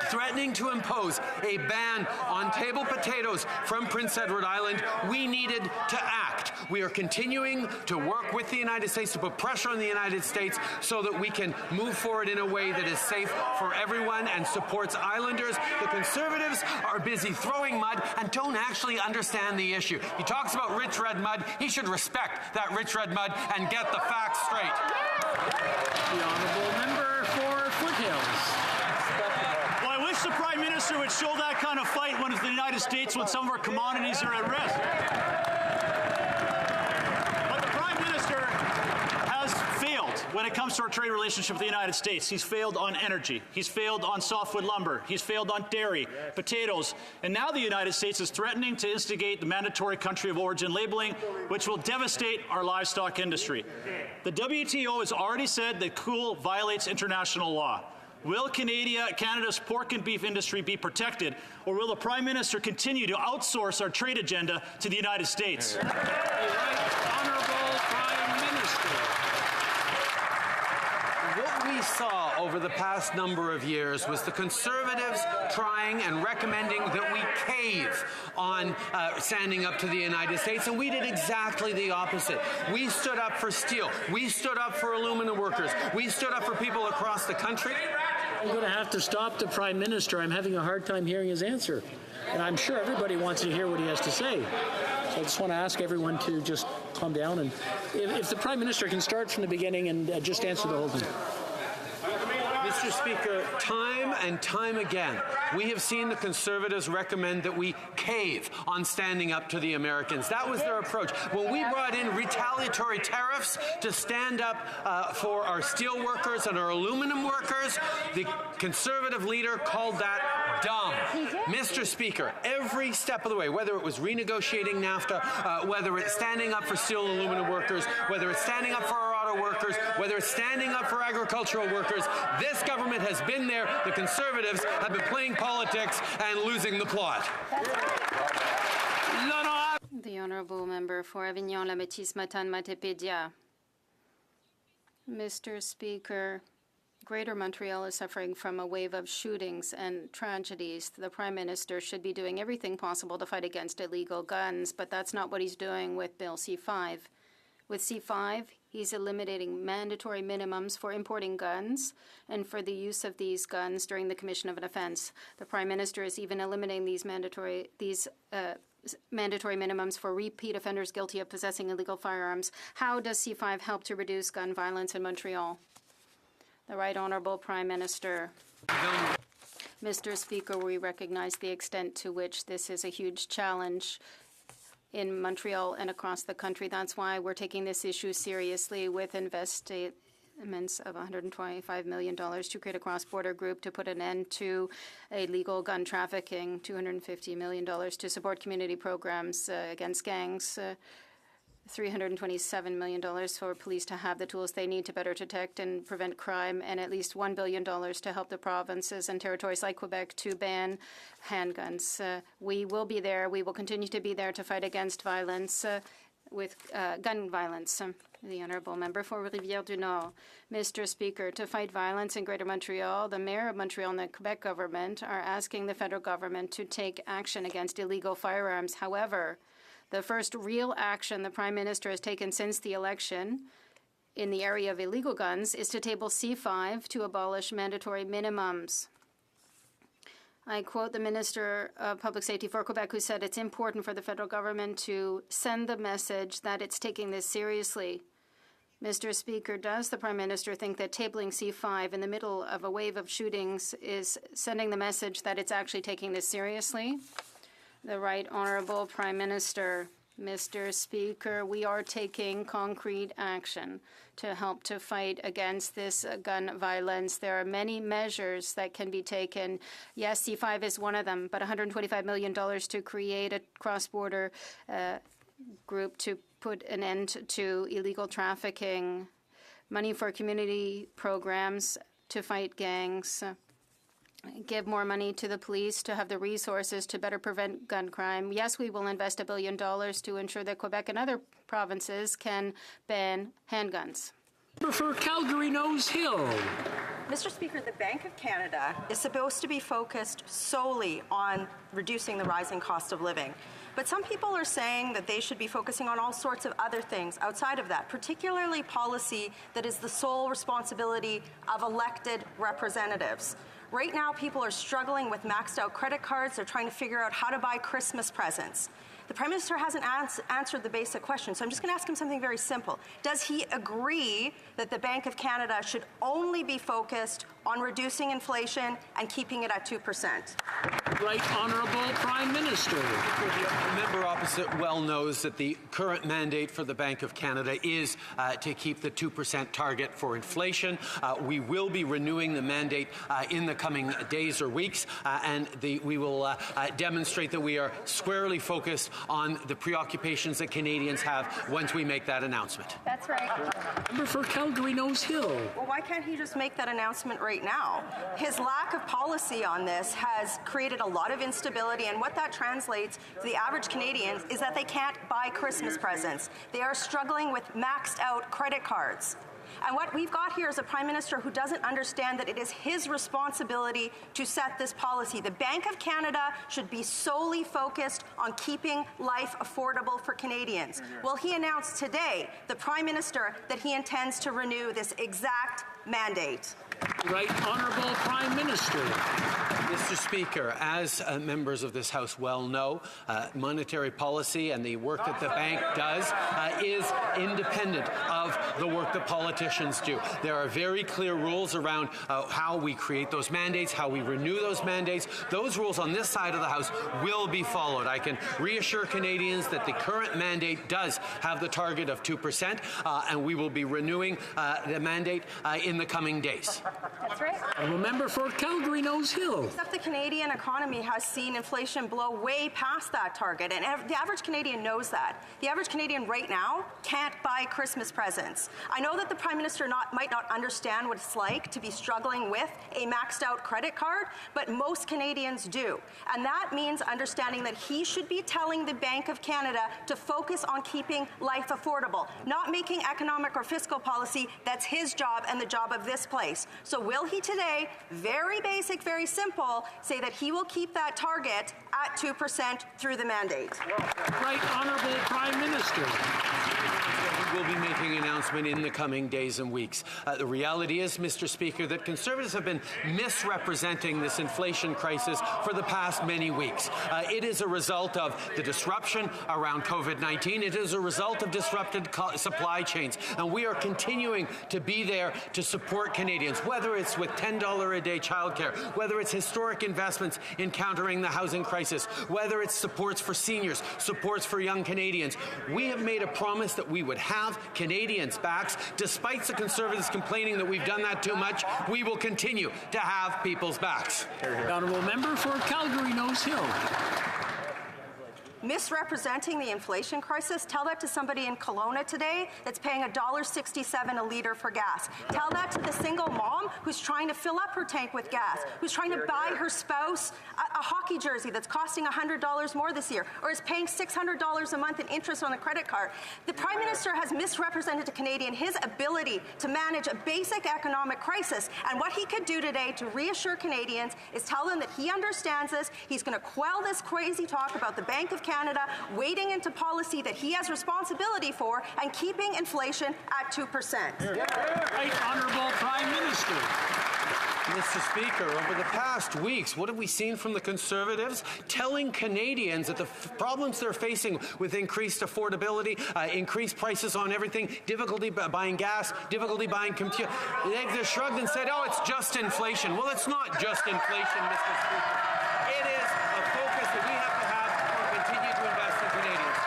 threatening to impose a ban on table potatoes from Prince Edward Island, we needed to act. We are continuing to work with the United States to put pressure on the United States so that we can move forward in a way that is safe for everyone and supports islanders. The Conservatives are busy throwing mud and don't actually understand the issue. He talks about rich red mud. He should respect that rich red mud and get the facts straight. The Honourable Member for Foothills. The Prime Minister would show that kind of fight when it's the United States, when some of our commodities are at risk. But the Prime Minister has failed when it comes to our trade relationship with the United States. He's failed on energy. He's failed on softwood lumber. He's failed on dairy, potatoes. And now the United States is threatening to instigate the mandatory country of origin labeling, which will devastate our livestock industry. The WTO has already said that cool violates international law. Will Canada's pork and beef industry be protected, or will the Prime Minister continue to outsource our trade agenda to the United States? The Right Honourable Prime Minister. What we saw over the past number of years was the Conservatives trying and recommending that we cave on standing up to the United States, and we did exactly the opposite. We stood up for steel. We stood up for aluminum workers. We stood up for people across the country. I'm going to have to stop the Prime Minister. I'm having a hard time hearing his answer. And I'm sure everybody wants to hear what he has to say. So I just want to ask everyone to just calm down. And if the Prime Minister can start from the beginning and just answer the whole thing. Mr. Speaker, time and time again, we have seen the Conservatives recommend that we cave on standing up to the Americans. That was their approach. When we brought in retaliatory tariffs to stand up for our steel workers and our aluminum workers, the Conservative leader called that dumb. Mr. Speaker, every step of the way, whether it was renegotiating NAFTA, whether it's standing up for steel and aluminum workers, whether it's standing up for our auto workers, whether it's standing up for agricultural workers, this government has been there. The Conservatives have been playing politics and losing the plot. The Honourable Member for Avignon, La Métis, Matane, Matapédia. Mr. Speaker, Greater Montreal is suffering from a wave of shootings and tragedies. The Prime Minister should be doing everything possible to fight against illegal guns, but that's not what he's doing with Bill C-5. With C-5, he's eliminating mandatory minimums for importing guns and for the use of these guns during the commission of an offense. The Prime Minister is even eliminating these mandatory minimums for repeat offenders guilty of possessing illegal firearms. How does C-5 help to reduce gun violence in Montreal? The Right Honourable Prime Minister. Mr. Speaker, we recognize the extent to which this is a huge challenge in Montreal and across the country. That's why we're taking this issue seriously with investments of $125 million to create a cross-border group to put an end to illegal gun trafficking, $250 million to support community programs against gangs, $327 million for police to have the tools they need to better detect and prevent crime, and at least $1 billion to help the provinces and territories like Quebec to ban handguns. We will be there. We will continue to be there to fight against violence, with gun violence. The Honourable Member for Rivière-du-Nord. Mr. Speaker, to fight violence in Greater Montreal, the Mayor of Montreal and the Quebec government are asking the federal government to take action against illegal firearms. However, the first real action the Prime Minister has taken since the election in the area of illegal guns is to table C-5 to abolish mandatory minimums. I quote the Minister of Public Safety for Quebec, who said it's important for the federal government to send the message that it's taking this seriously. Mr. Speaker, does the Prime Minister think that tabling C-5 in the middle of a wave of shootings is sending the message that it's actually taking this seriously? The Right Honourable Prime Minister. Mr. Speaker, we are taking concrete action to help to fight against this gun violence. There are many measures that can be taken. Yes, C-5 is one of them, but $125 million to create a cross-border group to put an end to illegal trafficking, money for community programs to fight gangs, give more money to the police to have the resources to better prevent gun crime. Yes, we will invest $1 billion to ensure that Quebec and other provinces can ban handguns. For Calgary Nose Hill. Mr. Speaker, the Bank of Canada is supposed to be focused solely on reducing the rising cost of living. But some people are saying that they should be focusing on all sorts of other things outside of that, particularly policy that is the sole responsibility of elected representatives. Right now, people are struggling with maxed out credit cards. They're trying to figure out how to buy Christmas presents. The Prime Minister hasn't answered the basic question, so I'm just going to ask him something very simple. Does he agree that the Bank of Canada should only be focused on reducing inflation and keeping it at 2%? Right Honourable Prime Minister. The member opposite well knows that the current mandate for the Bank of Canada is to keep the 2% target for inflation. We will be renewing the mandate in the coming days or weeks, and we will demonstrate that we are squarely focused on the preoccupations that Canadians have once we make that announcement. That's right. Member for Calgary Nose Hill. Well, why can't he just make that announcement right now? His lack of policy on this has created a lot of instability, and what that translates to the average Canadian is that they can't buy Christmas presents. They are struggling with maxed out credit cards. And what we've got here is a Prime Minister who doesn't understand that it is his responsibility to set this policy. The Bank of Canada should be solely focused on keeping life affordable for Canadians. Well, he announced today, the Prime Minister, that he intends to renew this exact mandate. Right Honourable Prime Minister. Mr. Speaker, as members of this House well know, monetary policy and the work that the bank does is independent of the work that politicians do. There are very clear rules around how we create those mandates, how we renew those mandates. Those rules on this side of the House will be followed. I can reassure Canadians that the current mandate does have the target of 2%, and we will be renewing the mandate in the coming days. That's right. Honourable Member for Calgary Nose Hill. Except the Canadian economy has seen inflation blow way past that target, and the average Canadian knows that. The average Canadian right now can't buy Christmas presents. I know that the Prime Minister might not understand what it's like to be struggling with a maxed out credit card, but most Canadians do. And that means understanding that he should be telling the Bank of Canada to focus on keeping life affordable, not making economic or fiscal policy that's his job and the job of this place. So will he today, very basic, very simple, say that he will keep that target at 2% through the mandate? Right Honourable Prime Minister. We'll be making an announcement in the coming days and weeks. The reality is, Mr. Speaker, that Conservatives have been misrepresenting this inflation crisis for the past many weeks. It is a result of the disruption around COVID-19. It is a result of disrupted supply chains. And we are continuing to be there to support Canadians, whether it's with $10 a day childcare, whether it's historic investments in countering the housing crisis, whether it's supports for seniors, supports for young Canadians. We have made a promise that we would have Canadians' backs. Despite the Conservatives complaining that we've done that too much, we will continue to have people's backs. The Honourable Member for Calgary Nose Hill. Misrepresenting the inflation crisis, tell that to somebody in Kelowna today that's paying $1.67 a litre for gas. Tell that to the single mom who's trying to fill up her tank with gas, who's trying to buy her spouse a hockey jersey that's costing $100 more this year, or is paying $600 a month in interest on a credit card. The Prime Minister has misrepresented to Canadian his ability to manage a basic economic crisis, and what he could do today to reassure Canadians is tell them that he understands this. He's going to quell this crazy talk about the Bank of Canada wading into policy that he has responsibility for and keeping inflation at 2%. Right Honourable Prime Minister. Mr. Speaker, over the past weeks, what have we seen from the Conservatives? Telling Canadians that the problems they're facing with increased affordability, increased prices on everything, difficulty buying gas, difficulty buying computer. They've just shrugged and said, oh, it's just inflation. Well, it's not just inflation, Mr. Speaker. It is a focus that we have to have to continue to invest in Canadians.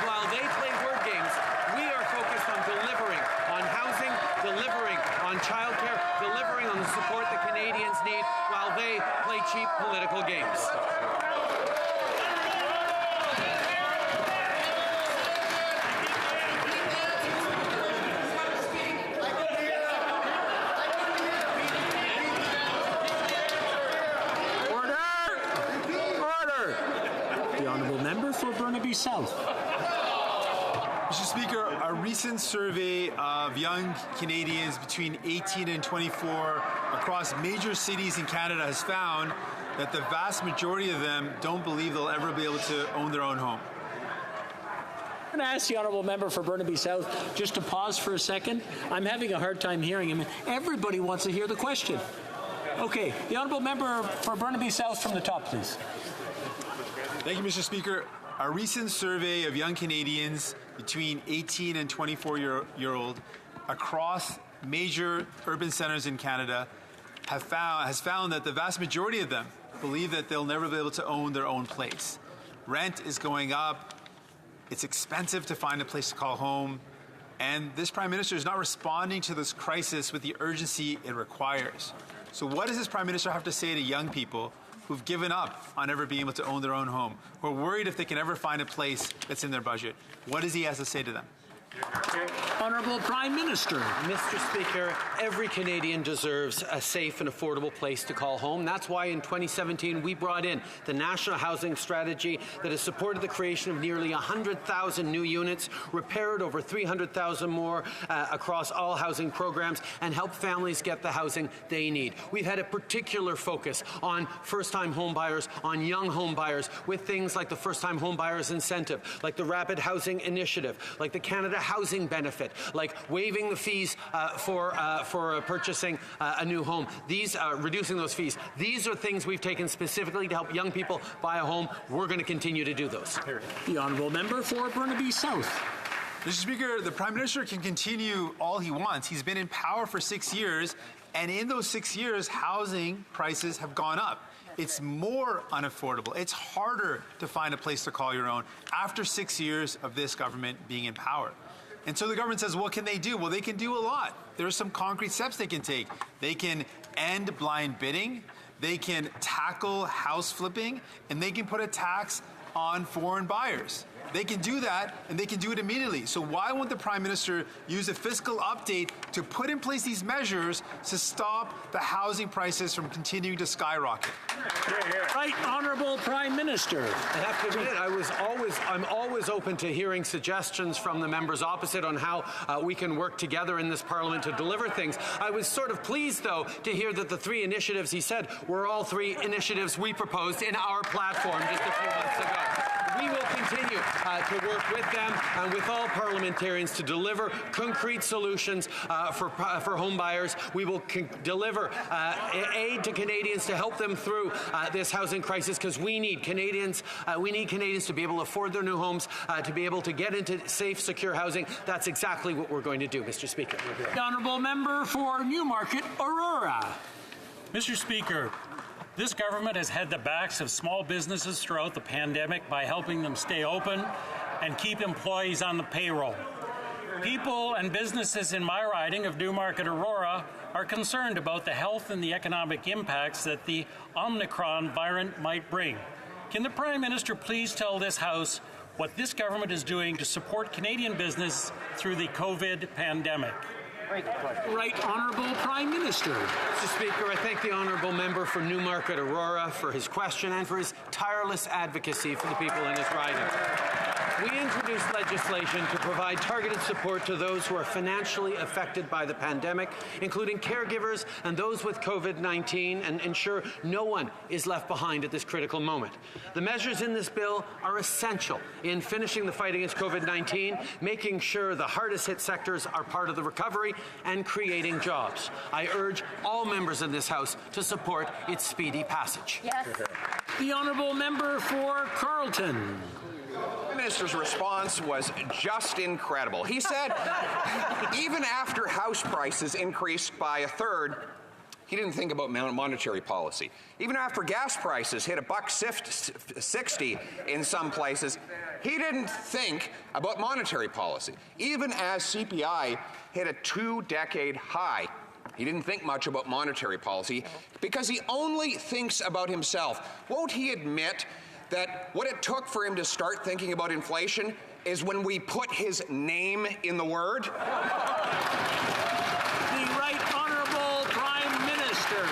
While they play word games, we are focused on delivering on housing, delivering on childcare, delivering on the support that Canadians need while they play cheap political games. Order! The Honourable Member for Burnaby South. Mr. Speaker, a recent survey of young Canadians between 18 and 24 across major cities in Canada has found that the vast majority of them don't believe they'll ever be able to own their own home. I'm going to ask the Honourable Member for Burnaby South just to pause for a second. I'm having a hard time hearing him. Everybody wants to hear the question. Okay, the Honourable Member for Burnaby South from the top, please. Thank you, Mr. Speaker. A recent survey of young Canadians between 18 and 24-year-old across major urban centres in Canada has found that the vast majority of them believe that they'll never be able to own their own place. Rent is going up. It's expensive to find a place to call home. And this Prime Minister is not responding to this crisis with the urgency it requires. So what does this Prime Minister have to say to young people who've given up on ever being able to own their own home, who are worried if they can ever find a place that's in their budget? What does he have to say to them? Honourable Prime Minister. Mr. Speaker, every Canadian deserves a safe and affordable place to call home. That's why in 2017 we brought in the National Housing Strategy that has supported the creation of nearly 100,000 new units, repaired over 300,000 more across all housing programs, and helped families get the housing they need. We've had a particular focus on first-time home buyers, on young home buyers, with things like the First-Time Home Buyers Incentive, like the Rapid Housing Initiative, like the Canada housing benefit, like waiving the fees for purchasing a new home. These reducing those fees. These are things we've taken specifically to help young people buy a home. We're going to continue to do those. The honourable member for Burnaby South. Mr. Speaker, the Prime Minister can continue all he wants. He's been in power for 6 years, and in those 6 years, housing prices have gone up. It's more unaffordable. It's harder to find a place to call your own after 6 years of this government being in power. And so the government says, what can they do? Well, they can do a lot. There are some concrete steps they can take. They can end blind bidding. They can tackle house flipping, and they can put a tax on foreign buyers. They can do that, and they can do it immediately. So why won't the Prime Minister use a fiscal update to put in place these measures to stop the housing prices from continuing to skyrocket? Right Honourable Prime Minister. I have to admit, I'm always open to hearing suggestions from the members opposite on how we can work together in this Parliament to deliver things. I was sort of pleased, though, to hear that the 3 initiatives he said were all 3 initiatives we proposed in our platform just a few months ago. We will continue to work with them and with all parliamentarians to deliver concrete solutions for home buyers. We will deliver aid to Canadians to help them through this housing crisis, because we need Canadians to be able to afford their new homes, to be able to get into safe, secure housing. That's exactly what we're going to do, Mr. Speaker. The honourable member for Newmarket, Aurora. Mr. Speaker, this government has had the backs of small businesses throughout the pandemic by helping them stay open and keep employees on the payroll. People and businesses in my riding of Newmarket, Aurora are concerned about the health and the economic impacts that the Omicron variant might bring. Can the Prime Minister please tell this House what this government is doing to support Canadian business through the COVID pandemic? Right Honourable Prime Minister. Mr. Speaker, I thank the honourable member for Newmarket, Aurora for his question and for his tireless advocacy for the people in his riding. We introduced legislation to provide targeted support to those who are financially affected by the pandemic, including caregivers and those with COVID-19, and ensure no one is left behind at this critical moment. The measures in this bill are essential in finishing the fight against COVID-19, making sure the hardest hit sectors are part of the recovery, and creating jobs. I urge all members in this House to support its speedy passage. Yes. The honourable member for Carleton. The Minister's response was just incredible. He said even after house prices increased by 1/3, he didn't think about monetary policy. Even after gas prices hit $1.60 in some places, he didn't think about monetary policy. Even as CPI hit a 2-decade high, he didn't think much about monetary policy because he only thinks about himself. Won't he admit that what it took for him to start thinking about inflation is when we put his name in the word? The Right Honourable Prime Minister.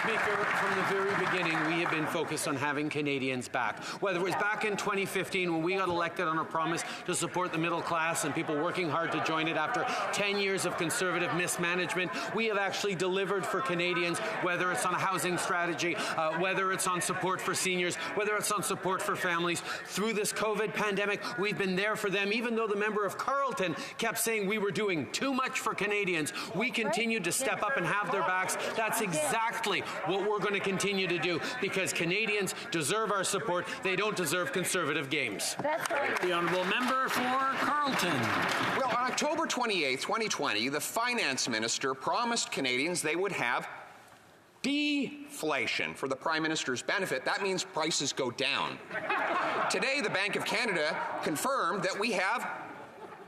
Speaker, from the very beginning, we have been focused on having Canadians back. Whether it was back in 2015 when we got elected on a promise to support the middle class and people working hard to join it after 10 years of Conservative mismanagement, we have actually delivered for Canadians, whether it's on a housing strategy, whether it's on support for seniors, whether it's on support for families. Through this COVID pandemic, we've been there for them. Even though the member of Carleton kept saying we were doing too much for Canadians, we continued to step up and have their backs. That's exactly what we're going to continue to do, because Canadians deserve our support. They don't deserve Conservative games. The honourable member for Carleton. Well, on October 28, 2020, the Finance Minister promised Canadians they would have deflation. For the Prime Minister's benefit, that means prices go down. Today, the Bank of Canada confirmed that we have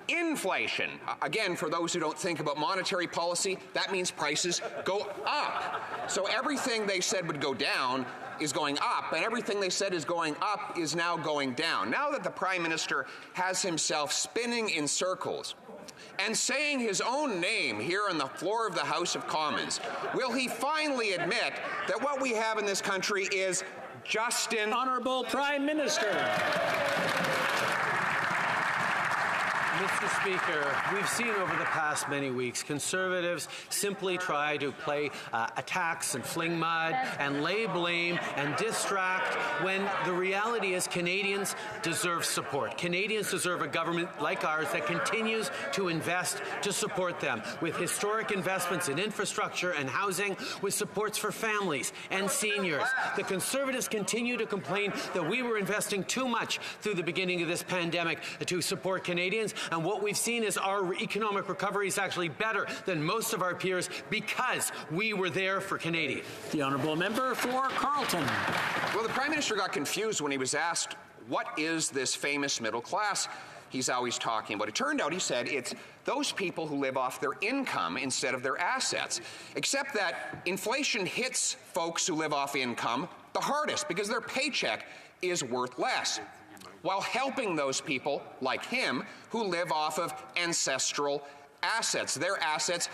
inflation. Again, for those who don't think about monetary policy, that means prices go up. So everything they said would go down is going up, and everything they said is going up is now going down. Now that the Prime Minister has himself spinning in circles and saying his own name here on the floor of the House of Commons, will he finally admit that what we have in this country is Justin... Honourable Prime Minister. Mr. Speaker, we've seen over the past many weeks Conservatives simply try to play attacks and fling mud and lay blame and distract when the reality is Canadians deserve support. Canadians deserve a government like ours that continues to invest to support them with historic investments in infrastructure and housing, with supports for families and seniors. The Conservatives continue to complain that we were investing too much through the beginning of this pandemic to support Canadians, and what we've seen is our economic recovery is actually better than most of our peers because we were there for Canadians. The honourable member for Carleton. Well, the Prime Minister got confused when he was asked, what is this famous middle class he's always talking about? It turned out, he said, it's those people who live off their income instead of their assets. Except that inflation hits folks who live off income the hardest because their paycheck is worth less, while helping those people, like him, who live off of ancestral assets. Their assets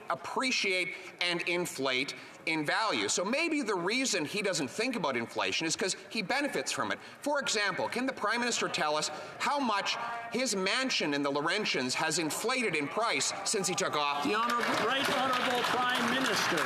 appreciate and inflate in value. So maybe the reason he doesn't think about inflation is because he benefits from it. For example, can the Prime Minister tell us how much his mansion in the Laurentians has inflated in price since he took office? The Right Honourable Prime Minister.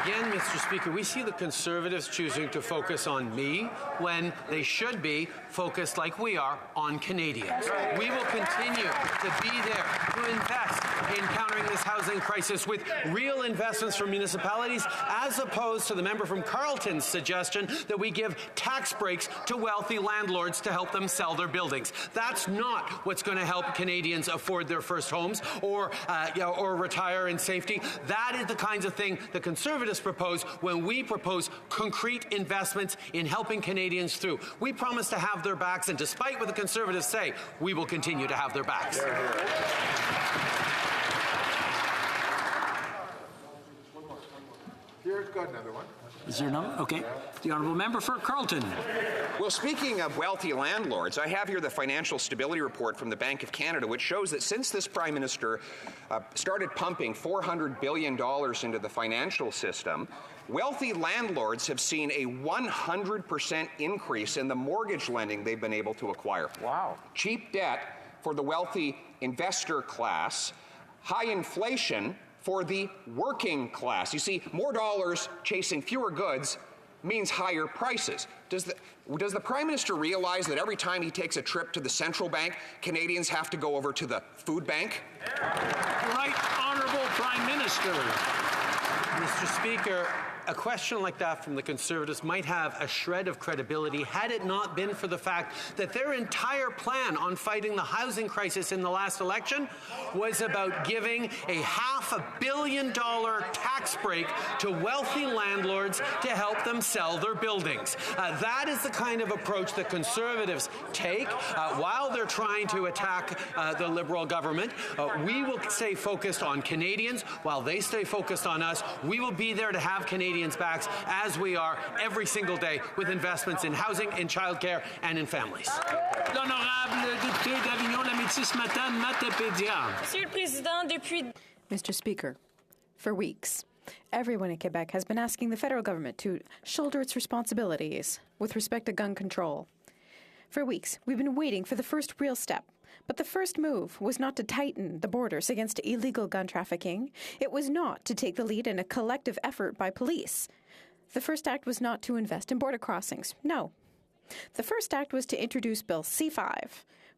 Again, Mr. Speaker, we see the Conservatives choosing to focus on me when they should be focused, like we are, on Canadians. We will continue to be there to invest in countering this housing crisis with real investments from municipalities, as opposed to the member from Carleton's suggestion that we give tax breaks to wealthy landlords to help them sell their buildings. That's not what's going to help Canadians afford their first homes or retire in safety. That is the kinds of thing the Conservatives propose when we propose concrete investments in helping Canadians through. We promise to have their backs, and despite what the Conservatives say, we will continue to have their backs. Here's got another one. Is there another? Okay. The honourable member for Carleton. Well, speaking of wealthy landlords, I have here the financial stability report from the Bank of Canada, which shows that since this Prime Minister started pumping $400 billion into the financial system, wealthy landlords have seen a 100% increase in the mortgage lending they've been able to acquire. Wow. Cheap debt for the wealthy investor class, high inflation for the working class. You see, more dollars chasing fewer goods means higher prices. Does the Prime Minister realize that every time he takes a trip to the central bank, Canadians have to go over to the food bank? Right Honourable Prime Minister. Mr. Speaker, a question like that from the Conservatives might have a shred of credibility had it not been for the fact that their entire plan on fighting the housing crisis in the last election was about giving a $500 million tax break to wealthy landlords to help them sell their buildings. That is the kind of approach that Conservatives take while they're trying to attack the Liberal government. We will stay focused on Canadians while they stay focused on us. We will be there to have Canadians' backs as we are every single day with investments in housing, in childcare, and in families. L'honorable député d'Avignon, la Métis Matane, Matapédia. Monsieur le Président, depuis... Mr. Speaker, for weeks, everyone in Quebec has been asking the federal government to shoulder its responsibilities with respect to gun control. For weeks, we've been waiting for the first real step. But the first move was not to tighten the borders against illegal gun trafficking. It was not to take the lead in a collective effort by police. The first act was not to invest in border crossings. No. The first act was to introduce Bill C-5,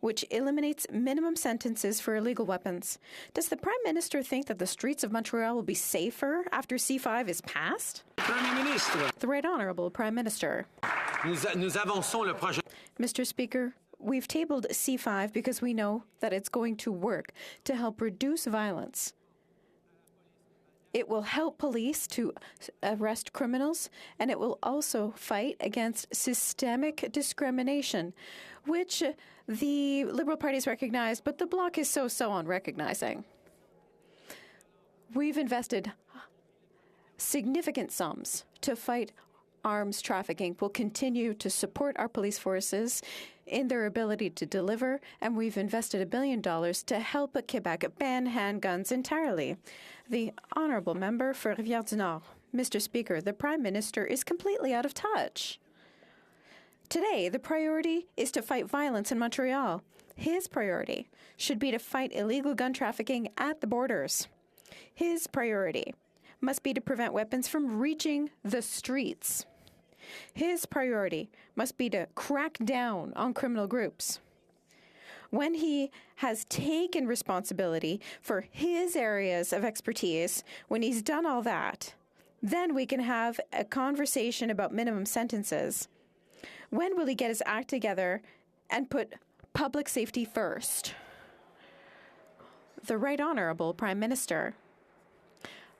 which eliminates minimum sentences for illegal weapons. Does the Prime Minister think that the streets of Montreal will be safer after C-5 is passed? Premier Minister. The Right Honourable Prime Minister. Nous avançons le projet. Mr. Speaker, we've tabled C-5 because we know that it's going to work to help reduce violence. It will help police to arrest criminals, and it will also fight against systemic discrimination, which the Liberal Party has recognized, but the Bloc is so-so on recognizing. We've invested significant sums to fight arms trafficking. We'll continue to support our police forces in their ability to deliver, and we've invested $1 billion to help Quebec ban handguns entirely. The honourable member for Rivière-du-Nord. Mr. Speaker, the Prime Minister is completely out of touch. Today, the priority is to fight violence in Montreal. His priority should be to fight illegal gun trafficking at the borders. His priority must be to prevent weapons from reaching the streets. His priority must be to crack down on criminal groups. When he has taken responsibility for his areas of expertise, when he's done all that, then we can have a conversation about minimum sentences. When will he get his act together and put public safety first? The Right Honourable Prime Minister.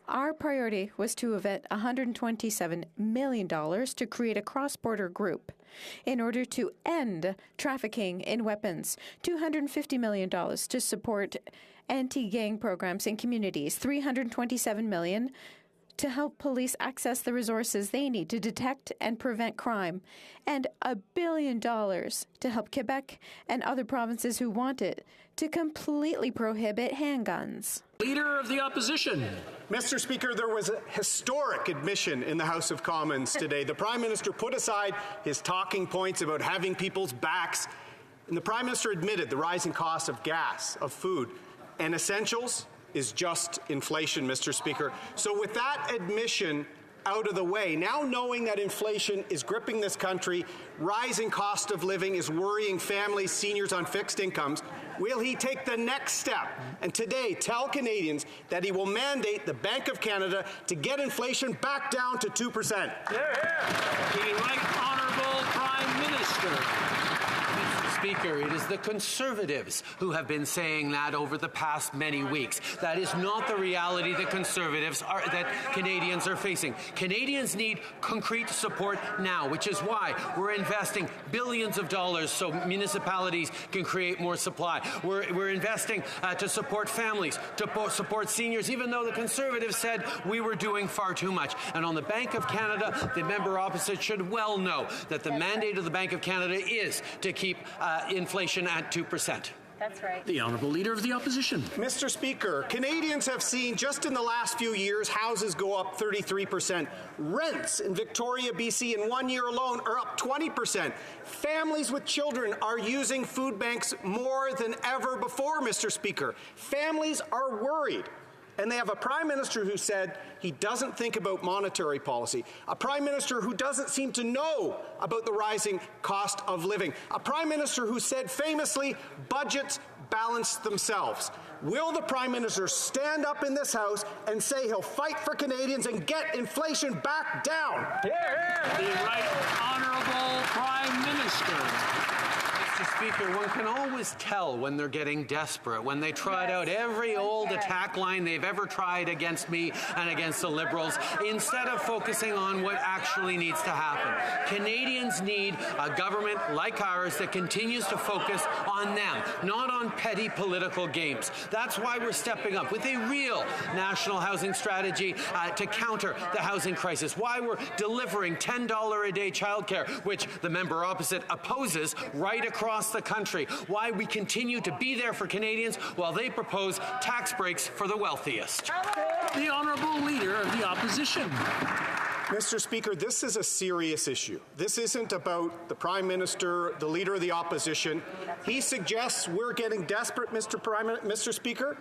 Our priority was to vet $127 million to create a cross-border group in order to end trafficking in weapons, $250 million to support anti-gang programs in communities, $327 million to help police access the resources they need to detect and prevent crime, and $1 billion to help Quebec and other provinces who want it to completely prohibit handguns. Leader of the Opposition. Mr. Speaker, there was a historic admission in the House of Commons today. The Prime Minister put aside his talking points about having people's backs, and the Prime Minister admitted the rising cost of gas, of food, and essentials is just inflation, Mr. Speaker. So with that admission out of the way, now knowing that inflation is gripping this country, rising cost of living is worrying families, seniors on fixed incomes, will he take the next step and today tell Canadians that he will mandate the Bank of Canada to get inflation back down to 2%? The Right Honourable Prime Minister. Speaker, it is the Conservatives who have been saying that over the past many weeks. That is not the reality that Canadians are facing. Canadians need concrete support now, which is why we're investing billions of dollars so municipalities can create more supply. We're investing to support families, to support seniors, even though the Conservatives said we were doing far too much. And on the Bank of Canada, the member opposite should well know that the mandate of the Bank of Canada is to keep inflation at 2%. That's right. The Honourable Leader of the Opposition. Mr. Speaker, Canadians have seen just in the last few years houses go up 33%. Rents in Victoria, BC in 1 year alone are up 20%. Families with children are using food banks more than ever before, Mr. Speaker. Families are worried. And they have a Prime Minister who said he doesn't think about monetary policy, a Prime Minister who doesn't seem to know about the rising cost of living, a Prime Minister who said famously, budgets balance themselves. Will the Prime Minister stand up in this House and say he'll fight for Canadians and get inflation back down? The Right Honourable Prime Minister. Mr. Speaker, one can always tell when they're getting desperate, when they trot out every old attack line they've ever tried against me and against the Liberals, instead of focusing on what actually needs to happen. Canadians need a government like ours that continues to focus on them, not on petty political games. That's why we're stepping up with a real national housing strategy to counter the housing crisis, why we're delivering $10 a day childcare, which the member opposite opposes right across the country, why we continue to be there for Canadians while they propose tax breaks for the wealthiest. The Honourable Leader of the Opposition. Mr. Speaker, this is a serious issue. This isn't about the Prime Minister, the Leader of the Opposition. He suggests we're getting desperate, Mr. Speaker.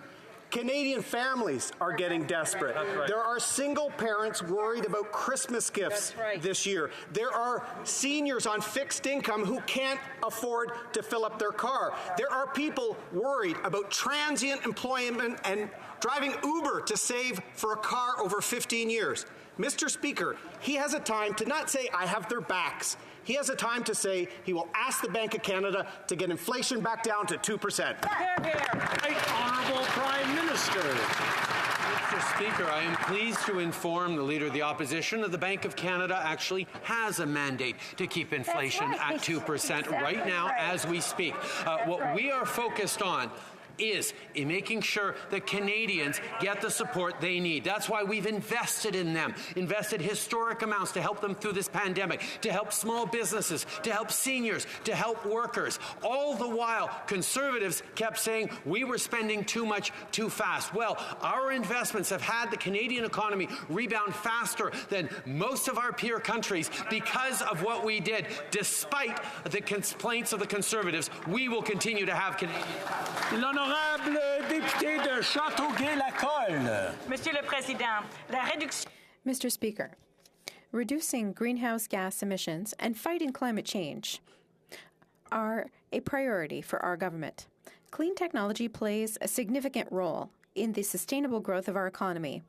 Canadian families are getting desperate. Right. There are single parents worried about Christmas gifts this year. There are seniors on fixed income who can't afford to fill up their car. There are people worried about transient employment and driving Uber to save for a car over 15 years. Mr. Speaker, he has a time to not say, I have their backs. He has a time to say he will ask the Bank of Canada to get inflation back down to 2%. Right Honourable Prime Minister. Mr. Speaker, I am pleased to inform the Leader of the Opposition that the Bank of Canada actually has a mandate to keep inflation at 2% right now as we speak. What we are focused on is in making sure that Canadians get the support they need. That's why we've invested in them, invested historic amounts to help them through this pandemic, to help small businesses, to help seniors, to help workers. All the while, Conservatives kept saying we were spending too much too fast. Well, our investments have had the Canadian economy rebound faster than most of our peer countries because of what we did. Despite the complaints of the Conservatives, we will continue to have Canadians. L'honorable député de Châteauguay-Lacolle. Monsieur le Président, la réduction. Mr. Speaker, reducing greenhouse gas emissions and fighting climate change are a priority for our government. Clean technology plays a significant role in the sustainable growth of our economy.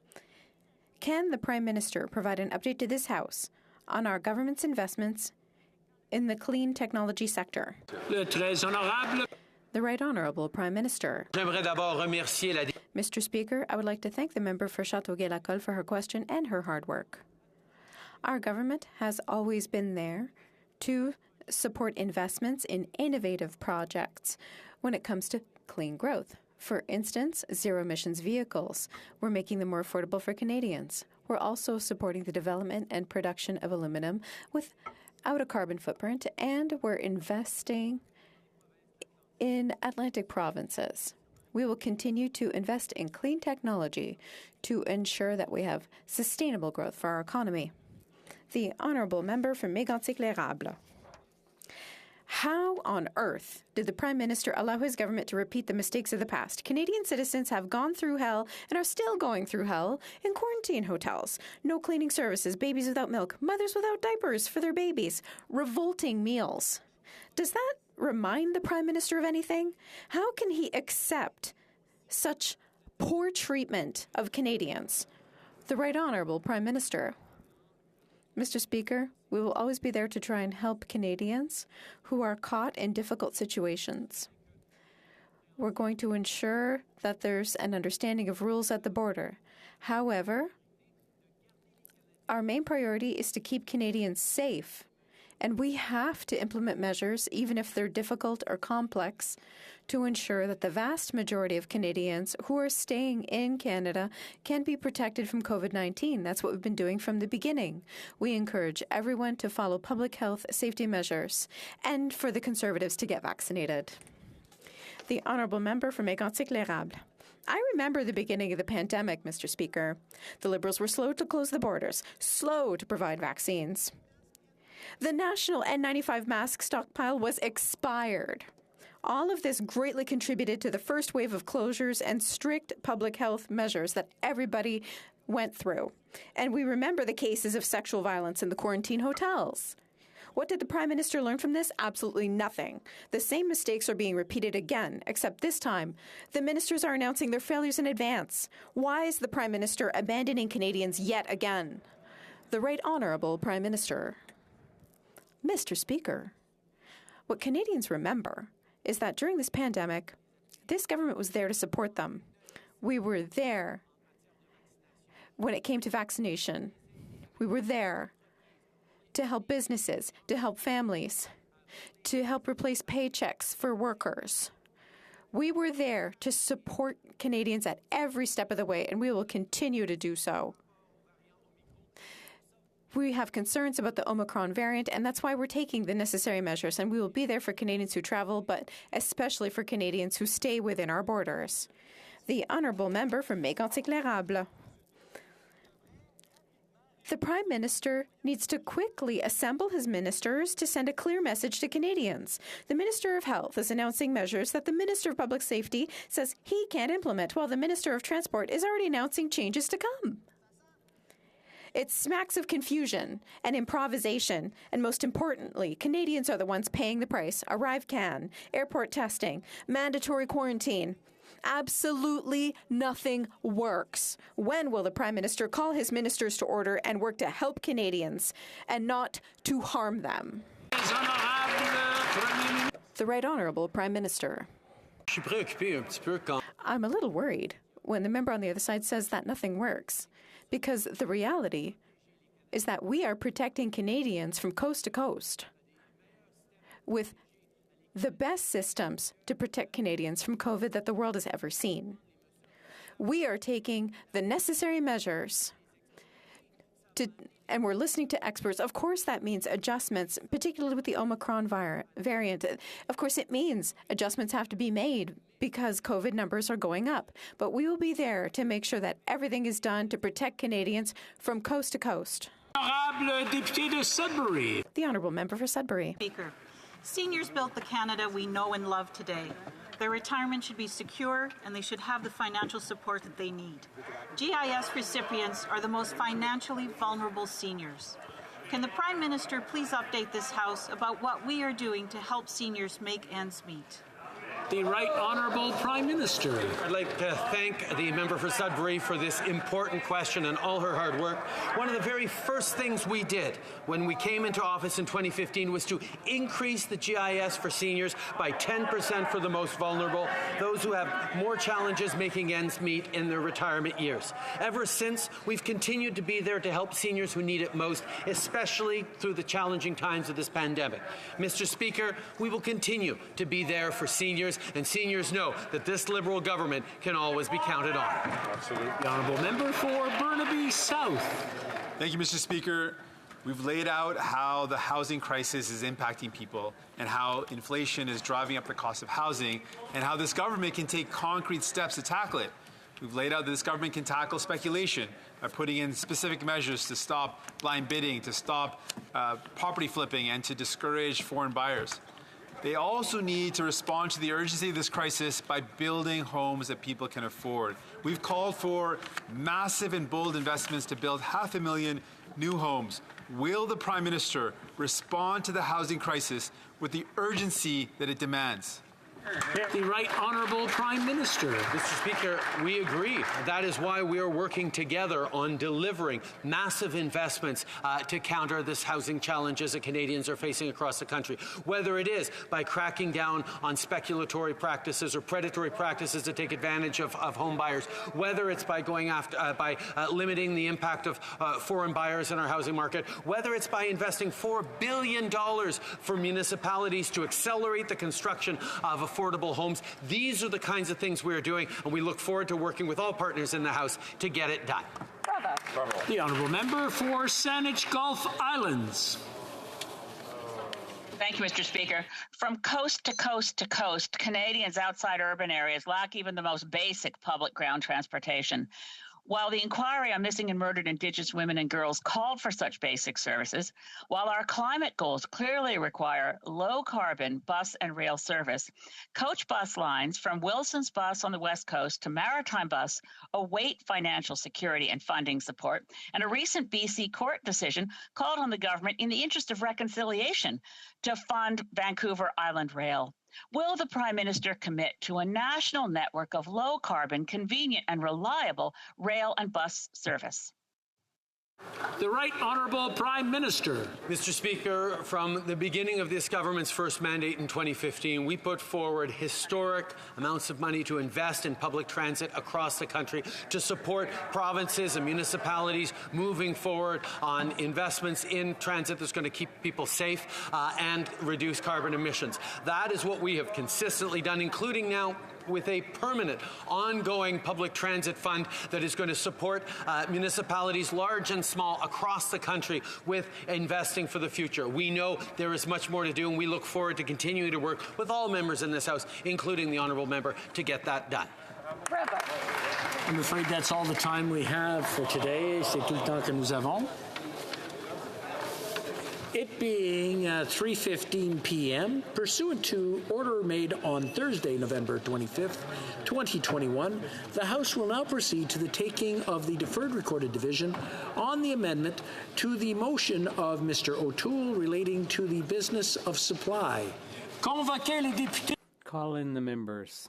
Can the Prime Minister provide an update to this House on our government's investments in the clean technology sector? The Right Honourable Prime Minister. Mr. Speaker, I would like to thank the member for Châteauguay-Lacolle for her question and her hard work. Our government has always been there to support investments in innovative projects when it comes to clean growth. For instance, zero-emissions vehicles. We're making them more affordable for Canadians. We're also supporting the development and production of aluminum without a carbon footprint, and we're investing in Atlantic provinces. We will continue to invest in clean technology to ensure that we have sustainable growth for our economy. The Honourable Member from Mégantic-l'Érable. How on earth did the Prime Minister allow his government to repeat the mistakes of the past? Canadian citizens have gone through hell and are still going through hell in quarantine hotels. No cleaning services, babies without milk, mothers without diapers for their babies, revolting meals. Does that remind the Prime Minister of anything? How can he accept such poor treatment of Canadians? The Right Honourable Prime Minister. Mr. Speaker, we will always be there to try and help Canadians who are caught in difficult situations. We're going to ensure that there's an understanding of rules at the border. However, our main priority is to keep Canadians safe, and we have to implement measures, even if they're difficult or complex, to ensure that the vast majority of Canadians who are staying in Canada can be protected from COVID-19. That's what we've been doing from the beginning. We encourage everyone to follow public health safety measures and for the Conservatives to get vaccinated. The Honourable Member from Mégantic-l'Érable. I remember the beginning of the pandemic, Mr. Speaker. The Liberals were slow to close the borders, slow to provide vaccines. The national N95 mask stockpile was expired. All of this greatly contributed to the first wave of closures and strict public health measures that everybody went through. And we remember the cases of sexual violence in the quarantine hotels. What did the Prime Minister learn from this? Absolutely nothing. The same mistakes are being repeated again, except this time, the ministers are announcing their failures in advance. Why is the Prime Minister abandoning Canadians yet again? The Right Honourable Prime Minister. Mr. Speaker, what Canadians remember is that during this pandemic, this government was there to support them. We were there when it came to vaccination. We were there to help businesses, to help families, to help replace paychecks for workers. We were there to support Canadians at every step of the way, and we will continue to do so. We have concerns about the Omicron variant, and that's why we're taking the necessary measures, and we will be there for Canadians who travel, but especially for Canadians who stay within our borders. The Honourable Member from Mégantic-l'Érable. The Prime Minister needs to quickly assemble his ministers to send a clear message to Canadians. The Minister of Health is announcing measures that the Minister of Public Safety says he can't implement, while the Minister of Transport is already announcing changes to come. It smacks of confusion and improvisation, and most importantly, Canadians are the ones paying the price. ArriveCAN, airport testing, mandatory quarantine. Absolutely nothing works. When will the Prime Minister call his ministers to order and work to help Canadians and not to harm them? The Right Honourable Prime Minister. I'm a little worried when the member on the other side says that nothing works, because the reality is that we are protecting Canadians from coast to coast with the best systems to protect Canadians from COVID that the world has ever seen. We are taking the necessary measures and we're listening to experts. Of course, that means adjustments, particularly with the Omicron variant. Of course, it means adjustments have to be made because COVID numbers are going up. But we will be there to make sure that everything is done to protect Canadians from coast to coast. Honorable Député de Sudbury. The Honourable Member for Sudbury. Speaker, seniors built the Canada we know and love today. Their retirement should be secure, and they should have the financial support that they need. GIS recipients are the most financially vulnerable seniors. Can the Prime Minister please update this House about what we are doing to help seniors make ends meet? The Right Honourable Prime Minister. I'd like to thank the member for Sudbury for this important question and all her hard work. One of the very first things we did when we came into office in 2015 was to increase the GIS for seniors by 10% for the most vulnerable, those who have more challenges making ends meet in their retirement years. Ever since, we've continued to be there to help seniors who need it most, especially through the challenging times of this pandemic. Mr. Speaker, we will continue to be there for seniors, and seniors know that this Liberal government can always be counted on. Absolutely. The Honourable Member for Burnaby South. Thank you, Mr. Speaker. We've laid out how the housing crisis is impacting people and how inflation is driving up the cost of housing and how this government can take concrete steps to tackle it. We've laid out that this government can tackle speculation by putting in specific measures to stop blind bidding, to stop property flipping, and to discourage foreign buyers. They also need to respond to the urgency of this crisis by building homes that people can afford. We've called for massive and bold investments to build 500,000 new homes. Will the Prime Minister respond to the housing crisis with the urgency that it demands? The Right Honourable Prime Minister. Mr. Speaker, we agree. That is why we are working together on delivering massive investments to counter this housing challenges that Canadians are facing across the country. Whether it is by cracking down on speculatory practices or predatory practices to take advantage of home buyers, whether it's by going after limiting the impact of foreign buyers in our housing market, whether it's by investing $4 billion for municipalities to accelerate the construction of affordable homes. These are the kinds of things we are doing, and we look forward to working with all partners in the House to get it done. Bravo. The Honourable Member for Saanich Gulf Islands. Thank you, Mr. Speaker. From coast to coast to coast, Canadians outside urban areas lack even the most basic public ground transportation. While the inquiry on missing and murdered Indigenous women and girls called for such basic services, while our climate goals clearly require low-carbon bus and rail service, coach bus lines from Wilson's Bus on the West Coast to Maritime Bus await financial security and funding support, and a recent BC court decision called on the government, in the interest of reconciliation, to fund Vancouver Island Rail. Will the Prime Minister commit to a national network of low-carbon, convenient and reliable rail and bus service? The Right Honourable Prime Minister. Mr. Speaker, from the beginning of this government's first mandate in 2015, we put forward historic amounts of money to invest in public transit across the country to support provinces and municipalities moving forward on investments in transit that's going to keep people safe and reduce carbon emissions. That is what we have consistently done, including now with a permanent, ongoing public transit fund that is going to support municipalities large and small across the country with investing for the future. We know there is much more to do, and we look forward to continuing to work with all members in this House, including the Honourable Member, to get that done. Bravo. I'm afraid that's all the time we have for today. C'est tout le temps que nous avons. It being 3:15 p.m., pursuant to order made on Thursday, November 25th, 2021, the House will now proceed to the taking of the deferred recorded division on the amendment to the motion of Mr. O'Toole relating to the business of supply. Convoquez les députés. Call in the members.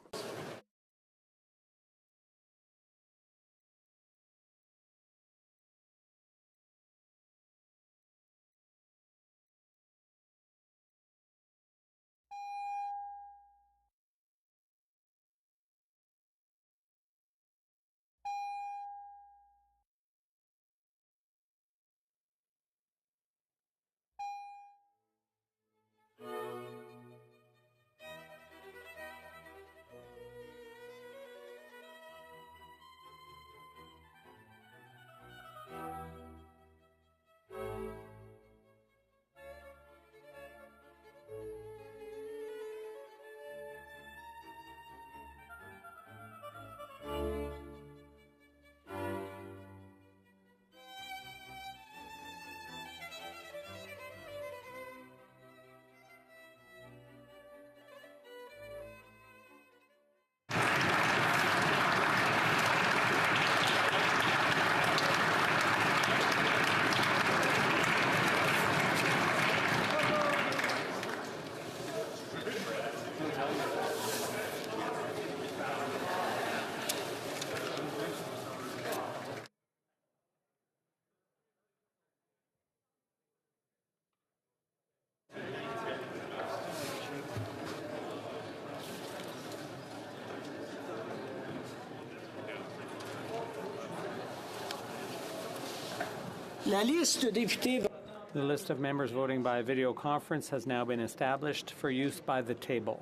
La liste de députés. The list of members voting by video conference has now been established for use by the table.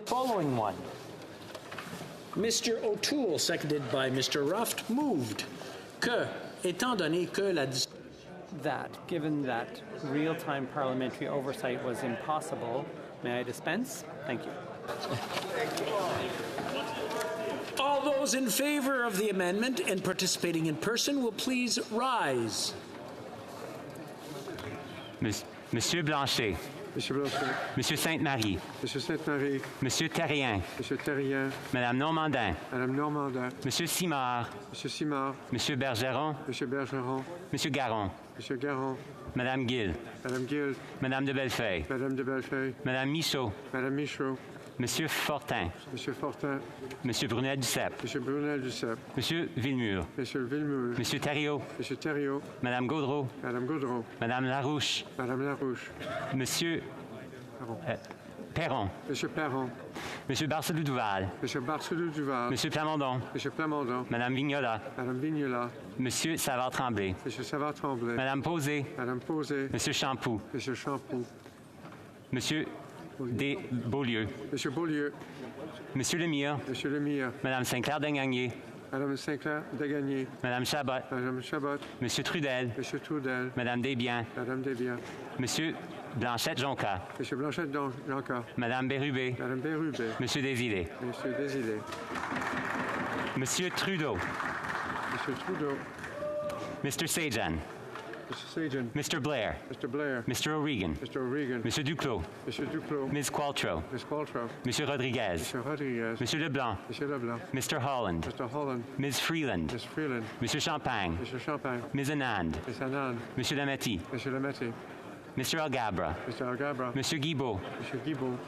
Following one. Mr. O'Toole, seconded by Mr. Ruft, moved que, étant donné que that, given that real-time parliamentary oversight was impossible, may I dispense? Thank you. All those in favor of the amendment and participating in person will please rise. Monsieur Blanchet. Monsieur Blanchet. Monsieur Sainte-Marie. Monsieur Sainte-Marie. Monsieur Terrien. Monsieur Terrien. Madame Normandin. Madame Normandin. Monsieur Simard. Monsieur Simard. Monsieur Bergeron. Monsieur Bergeron. Monsieur Garon. Monsieur Garon. Madame Gill. Madame Gill. Madame de Bellefeuille. Madame de Bellefeuille. Madame Michaud. Madame Michaud. Monsieur Fortin. Monsieur Fortin. Monsieur Brunel-Duceppe. Monsieur Brunel-Duceppe. Monsieur Villemur. Monsieur Villemur. Monsieur Thériault. Monsieur Thériault. Madame Gaudreau. Madame Gaudreau. Madame Larouche. Madame Larouche. Monsieur Perron. Monsieur Perron. Monsieur Barcelou-Duval. Monsieur Barcelou-Duval. Monsieur Plamondon. Monsieur Plamondon. Madame Vignola. Madame Vignola. Monsieur Savard-Tremblay. Monsieur Savard-Tremblay. Madame Posé. Madame Posé. Monsieur Champoux. Monsieur Champoux. Monsieur Beaulieu. Monsieur Beaulieu. Monsieur Lemire. Monsieur Lemire. Madame Sinclair-Degagné. Madame Sinclair-Degagné. Madame Chabot. Madame Chabot. Monsieur Trudel. Monsieur Trudel. Madame Desbiens. Madame Desbiens. Monsieur Blanchette-Jonca. Monsieur Blanchette-Jonca. Madame Bérubé. Madame Bérubé. Monsieur Désilé. Monsieur Désilé. Monsieur Trudeau. Monsieur Trudeau. Mr. Sajan. Mr. Sajan. Mr. Blair. Mr. Blair. Mr. O'Regan. Mr. O'Regan. Monsieur Duclos. Monsieur Duclos. Ms. Qualtrough. Ms. Qualtrough. Monsieur Rodriguez. Monsieur Rodriguez. Monsieur Leblanc. Monsieur Leblanc. Mr. Holland. Mr. Holland. Ms. Freeland. Ms. Freeland. Monsieur Champagne. Monsieur Champagne. Ms. Anand. Ms. Anand. Monsieur Lametti. Monsieur Lametti. Mr. Algabra. Mr. Algabra. Monsieur Guibault. Monsieur Guibault.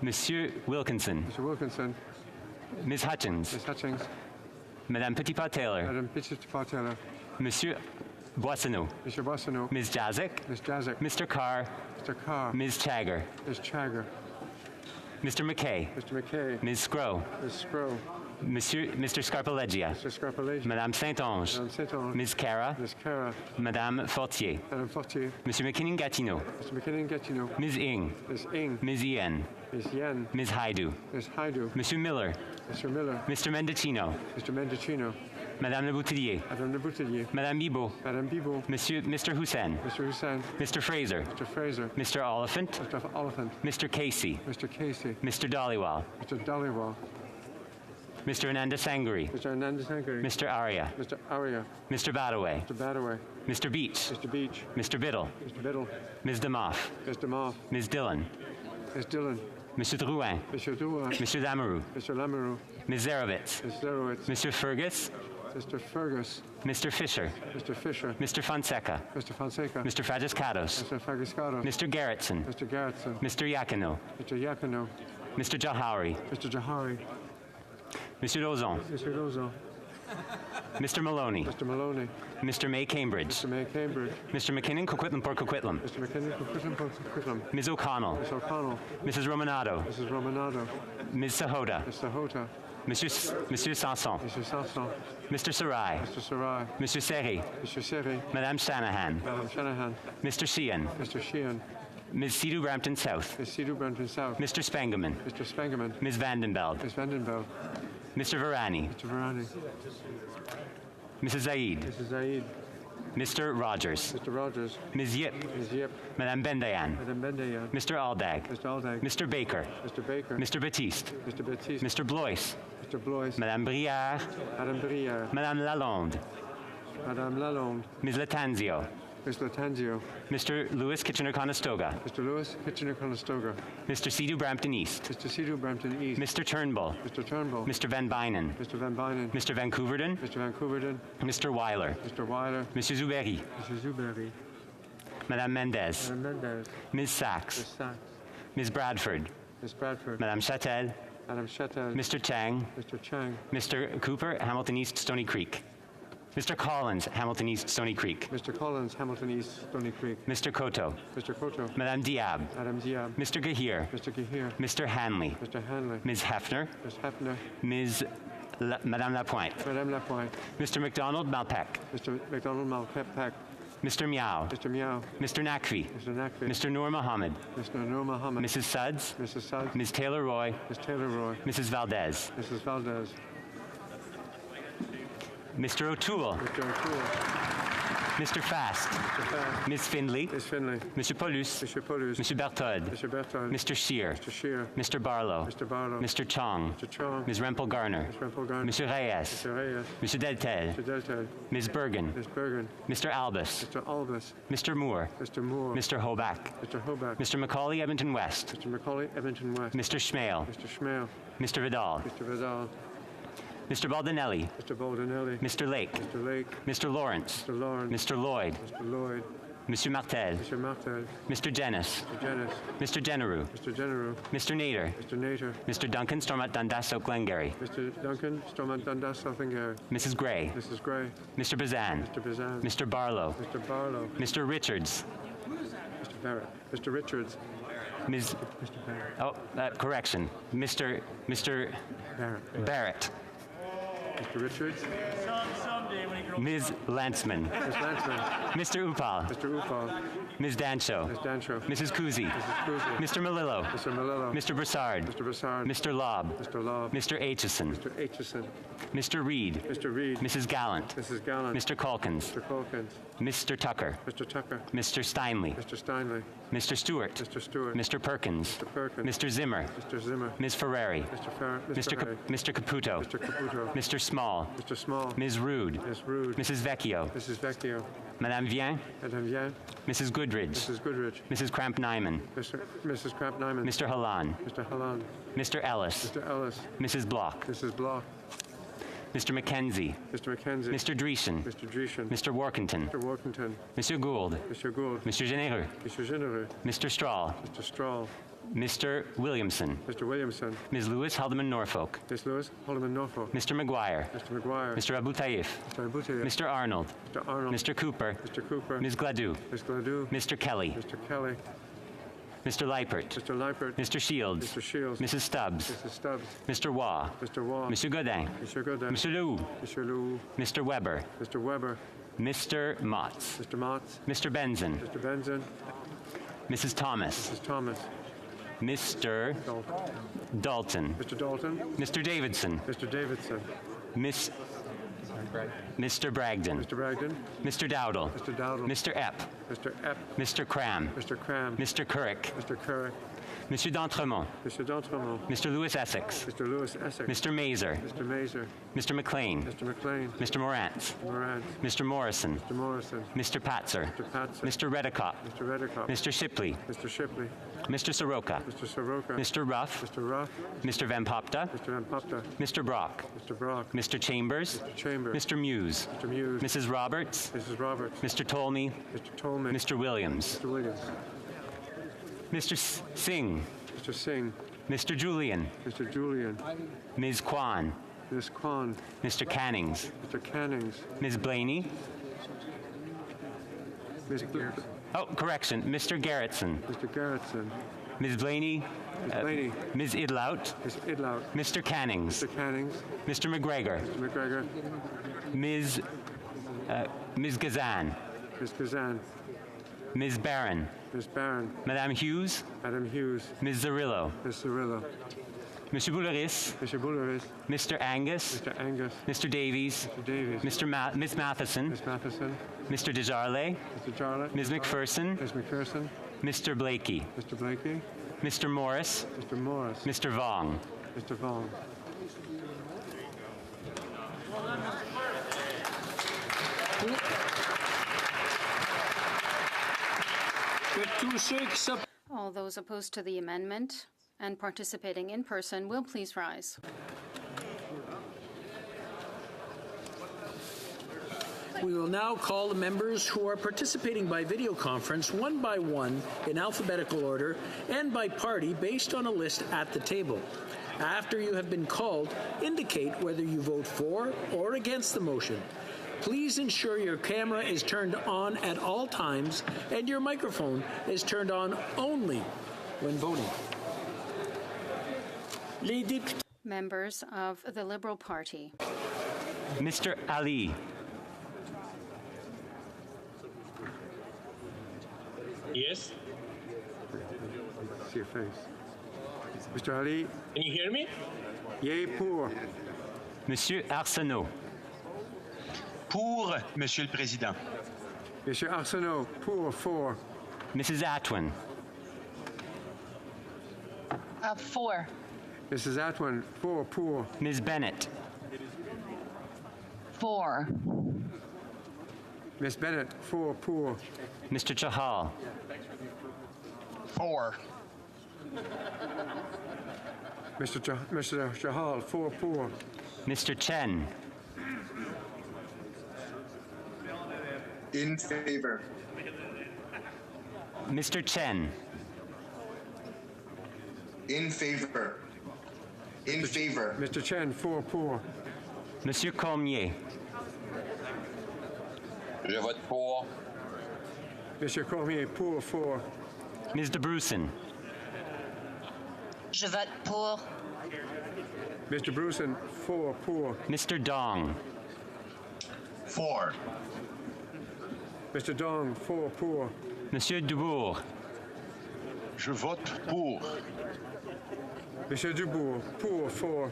Monsieur Wilkinson. Monsieur Wilkinson. Ms. Hutchins. Ms. Hutchins. Madame Petitpas-Taylor. Madame Petitpas-Taylor. Monsieur Boissonneau. Monsieur Boissonneau. Ms. Jazik. Ms. Jazik. Mr. Carr. Mr. Carr. Ms. Chagger. Ms. Chagger. Mr. McKay. Mr. McKay. Ms. Scrow. Ms. Scrow. Mr. Scarpaleggia. Mr. Scarpaleggia. Madame Saint-Onge. Madame Saint-Onge. Ms. Cara. Ms. Cara. Madame Fortier. Madame Fortier. Monsieur McKinnon-Gatineau. Mr. McKinnon-Gatineau. Ms. Ing. Ms. Ing. Ms. Yen. Ms. Yen. Ms. Haidu. Ms. Haidu. Monsieur Miller. Mr. Miller. Mr. Mendicino. Mr. Mendicino. Madame Le Boutillier. Madame Le Boutillier. Madame Bibeau. Madame Bibeau. Mr. Hussein. Mr. Hussein. Mr. Fraser. Mr. Fraser. Mr. Oliphant. Mr. Oliphant. Mr. Casey. Mr. Casey. Mr. Dhaliwal. Mr. Dhaliwal. Mr. Ananda Sangari. Mr. Ananda Sangari. Mr. Arya. Mr. Arya. Mr. Badaway. Mr. Badaway. Mr. Beach. Mr. Beach. Mr. Biddle. Mr. Biddle. Ms. DeMoff. Ms. DeMoff. Ms. Dillon. Ms. Dillon. Mr. Drouin. Mr. Drouin. Mr. Lamoureux. Mr. Lamoureux. Ms. Zarowitz. Ms. Zarowitz. Mr. Fergus. Mr. Fergus. Mr. Fisher. Mr. Fisher. Mr. Fonseca. Mr. Fonseca. Mr. Fragiscatos. Mr. Fragiscatos. Mr. Garrettson. Mr. Garrettson. Mr. Yakino. Mr. Yakino. Mr. Jahari. Mr. Jahari. Mr. Lozon. Mr. Lozon. Mr. Maloney. Mr. Maloney. Mr. May Cambridge. Mr. May Cambridge. Mr. McKinnon Coquitlam Port Coquitlam. Mr. McKinnon Coquitlam. Ms. O'Connell. Ms. O'Connell. Mrs. Romanado. Mrs. Romanado. Ms. Sahota. Ms. Sahota. Monsieur Sanson. Mr. Sanson. Mr. Sarai. Mr. Sarai. Monsieur Seri. Mr. Seri. Madame Shanahan. Madame Shanahan. Mr. Sheehan. Mr. Sheehan. Ms. Sidhu Brampton South. Ms. Sidhu Brampton South. Mr. Spengeman. Mr. Spengeman. Ms. Vandenbeld. Ms. Vandenbeld. Mr. Varani. Mr. Varani. Mrs. Zaid. Mrs. Zaid. Mr. Rogers. Mr. Rogers. Ms. Yip. Ms. Yip. Madame Bendayan. Madame Bendayan. Mr. Aldag. Mr. Aldag. Mr. Baker. Mr. Baker. Mr. Batiste. Mr. Batiste. Mr. Blois. Mr. Blois. Madame Briard. Madame Briard. Madame Lalonde. Madame Lalonde. Ms. Latanzio. Ms. Latanzio. Mr. Lewis Kitchener-Conestoga. Mr. Lewis Kitchener-Conestoga. Mr. Sidhu Brampton East. Mr. Sidhu Brampton East. Mr. Turnbull. Mr. Turnbull. Mr. Van Bynen. Mr. Van Bynen. Mr. Vancouverden. Mr. Vancouverden. Mr. Weiler. Mr. Weiler. Monsieur Zuberi. Mr. Zuberi. Madame Mendez. Madame Mendez. Ms. Sachs. Ms. Sachs. Ms. Bradford. Ms. Bradford. Madame Chatel. Madame Chatel. Mr. Chang. Mr. Chang. Mr. Cooper, Hamilton East, Stony Creek. Mr. Collins, Hamilton East, Stony Creek. Mr. Collins, Hamilton East, Stony Creek. Mr. Koto. Mr. Koto. Madame Diab. Madame Diab. Mr. Gahir. Mr. Gahir. Mr. Hanley. Mr. Hanley. Ms. Hefner. Ms. Hefner. Ms. Madame Lapointe. Madame Lapointe. Mr. McDonald Malpeck. Mr. McDonald Malpeck. Mr. Miao. Mr. Miao. Mr. Nakvi. Mr. Nakvi. Mr. Noor Mohammed. Mr. Noor Mohammed. Mrs. Suds. Mrs. Suds. Ms. Taylor Roy. Ms. Taylor Roy. Mrs. Valdez. Mrs. Valdez. Mr. O'Toole. Mr. O'Toole. Mr. Fast. Mr. Fast. Ms. Findley. Ms. Findlay. Mr. Paulus. Mr. Paulus. Mr. Berthold. Mr. Berthold. Mr. Scheer. Mr. Scheer. Mr. Barlow. Mr. Barlow. Mr. Chong. Mr. Chong. Ms. Rempel Garner. Ms. Rempel Garner. Mr. Reyes. Mr. Reyes. Mr. Deltel. Mr. Deltel. Ms. Bergen. Ms. Bergen. Mr. Albus. Mr. Albus. Mr. Moore. Mr. Moore. Mr. Hoback. Mr. Hoback. Mr. Macaulay Edmonton West. Mr. Macaulay Edmonton West. Mr. Schmale. Mr. Schmale. Mr. Vidal. Mr. Vidal. Mr. Baldinelli. Mr. Baldinelli. Mr. Lake. Mr. Lake. Mr. Lawrence. Mr. Lawrence. Mr. Lloyd. Mr. Lloyd. Mr. Martel. Mr. Martel. Mr. Jennis. Mr. Jennis. Mr. Generou. Mr. Generou. Mr. Nader. Mr. Nader. Mr. Duncan Stormont Dundas South Glengarry. Mr. Duncan Stormont Dundas South Glengarry. Mrs. Gray. Mrs. Gray. Mr. Bazan. Mr. Bazan. Mr. Barlow. Mr. Barlow. Mr. Richards. Mr. Barrett. Mr. Richards. Ms. Mr. Barrett. Oh, correction. Mr. Barrett. Barrett. Mr. Richards. Ms. Lantzman. Ms. Lantzman. Mr. Upal. Mr. Upal. Ms. Dancho. Ms. Dancho. Mrs. Kuzi. Mrs. Kuzi. Mr. Malillo. Mr. Malillo. Mr. Broussard. Mr. Broussard. Mr. Lobb. Mr. Lobb. Mr. Aitchison. Mr. Aitchison. Mr. Reed. Mr. Reed. Mrs. Gallant. Mrs. Gallant. Mr. Calkins. Mr. Calkins. Mr. Tucker. Mr. Tucker. Mr. Steinley. Mr. Steinley. Mr. Stewart. Mr. Stewart. Mr. Perkins. Mr. Perkins. Mr. Zimmer. Mr. Zimmer. Ms. Ferrari. Mr. Ferrari. Mr. Caputo. Mr. Caputo. Mr. Small. Mr. Small. Ms. Rude. Ms. Rude. Mrs. Vecchio. Mrs. Vecchio. Madame Vien. Madame Vien. Mrs. Goodridge. Mrs. Goodridge. Mrs. Cramp-Nyman. Mrs. Cramp-Nyman. Mr. Halan. Mr. Halan. Mr. Ellis. Mr. Ellis. Mrs. Block. Mrs. Block. Mr. McKenzie. Mr. McKenzie. Mr. Dreeshen. Mr. Dreeshen. Mr. Workington. Mr. Workington. Mr. Gould. Mr. Gould. Mr. Genereux. Mr. Genereux. Mr. Strahl. Mr. Strahl. Mr. Williamson. Mr. Williamson. Ms. Lewis Haldeman Norfolk. Ms. Lewis Haldeman Norfolk. Mr. McGuire. Mr. McGuire. Mr. Abu Taif. Mr. Abu Taif. Mr. Arnold. Mr. Arnold. Mr. Cooper. Mr. Cooper. Ms. Gladue. Ms. Gladue. Mr. Kelly. Mr. Kelly. Mr. Leipert. Mr. Leipert. Mr. Shields. Mr. Shields. Mrs. Stubbs. Mrs. Stubbs. Mr. Waugh. Mr. Waugh. Monsieur Godin. Mr. Godin. Monsieur Leroux. Mr. Leroux. Mr. Weber. Mr. Weber. Mr. Motz. Mr. Motz. Mr. Benson. Mr. Benson. Mrs. Thomas. Mrs. Thomas. Mr. Dalton. Mr. Dalton. Mr. Davidson. Mr. Davidson. Mr. Bragdon. Mr. Bragdon. Mr. Dowdle. Mr. Dowdle. Mr. Epp. Mr. Epp. Mr. Cram. Mr. Cram. Mr. Currick. Mr. Currick. Monsieur d'Entremont. Mr. D'Entremont. Mr. Lewis Essex. Mr. Lewis Essex. Mr. Mazer. Mr. Mazer. Mr. McLean. Mr. McLean. Mr. Morantz. Morant. Mr. Morrison. Mr. Morrison. Mr. Patzer. Mr. Patzer. Mr. Redicott. Mr. Redicott. Mr. Shipley. Mr. Shipley. Mr. Soroka. Mr. Soroka. Mr. Ruff. Mr. Ruff. Mr. Van Popta. Mr. Van Popta. Mr. Brock. Mr. Brock. Mr. Chambers. Mr. Chambers. Mr. Muse. Mr. Muse. Mrs. Roberts. Mrs. Roberts. Mr. Tolmie. Mr. Tolman. Mr. Williams. Mr. Williams. Mr. Singh. Mr. Singh. Mr. Julian. Mr. Julian. Ms. Kwan. Ms. Kwan. Mr. Cannings. Mr. Cannings. Ms. Blaney. Ms. Oh, correction. Mr. Garrettson. Mr. Garrettson. Ms. Blaney. Ms. Blaney. Ms. Idlout. Ms. Idlout. Mr. Cannings. Mr. Cannings. Mr. McGregor. Mr. McGregor. Ms. Gazan. Ms. Kazan. Ms. Barron. Ms. Barron. Madame Hughes. Madam Hughes. Ms. Zarillo. Ms. Zarillo. Monsieur Bouleris. Mr. Bouleris. Mr. Angus. Mr. Angus. Mr. Davies. Mr. Davies. Miss Matheson. Ms. Matheson. Mr. Desjarlais. Mr. Jarlett. Ms. McPherson. Ms. McPherson. Mr. Blakey. Mr. Blakey. Mr. Morris. Mr. Morris. Mr. Vong. Mr. Vong. All those opposed to the amendment and participating in person will please rise. We will now call the members who are participating by video conference one by one in alphabetical order and by party based on a list at the table. After you have been called, indicate whether you vote for or against the motion. Please ensure your camera is turned on at all times and your microphone is turned on only when voting. Members of the Liberal Party. Mr. Ali. Yes. See your face. Mr. Ali. Can you hear me? Yay, pour. Monsieur Arsenault. Pour, Monsieur le Président. Monsieur Arsenault, for. Mrs. Atwin. For. Mrs. Atwin, pour. Ms. Bennett. For. Miss Bennett, pour. Mr. Chahal. For. Mr. Chahal, pour. Mr. Chen. In favor. Mr. Chen. In favor. In favor. Mr. Chen, pour. Monsieur Cormier. Je vote pour. Monsieur Cormier, pour. Ms. de Brusen. Je vote pour. Mr. Brusen, pour. Mr. Dong. For. Mr. Dong, pour. Monsieur Dubourg. Je vote pour. Monsieur Dubourg, pour.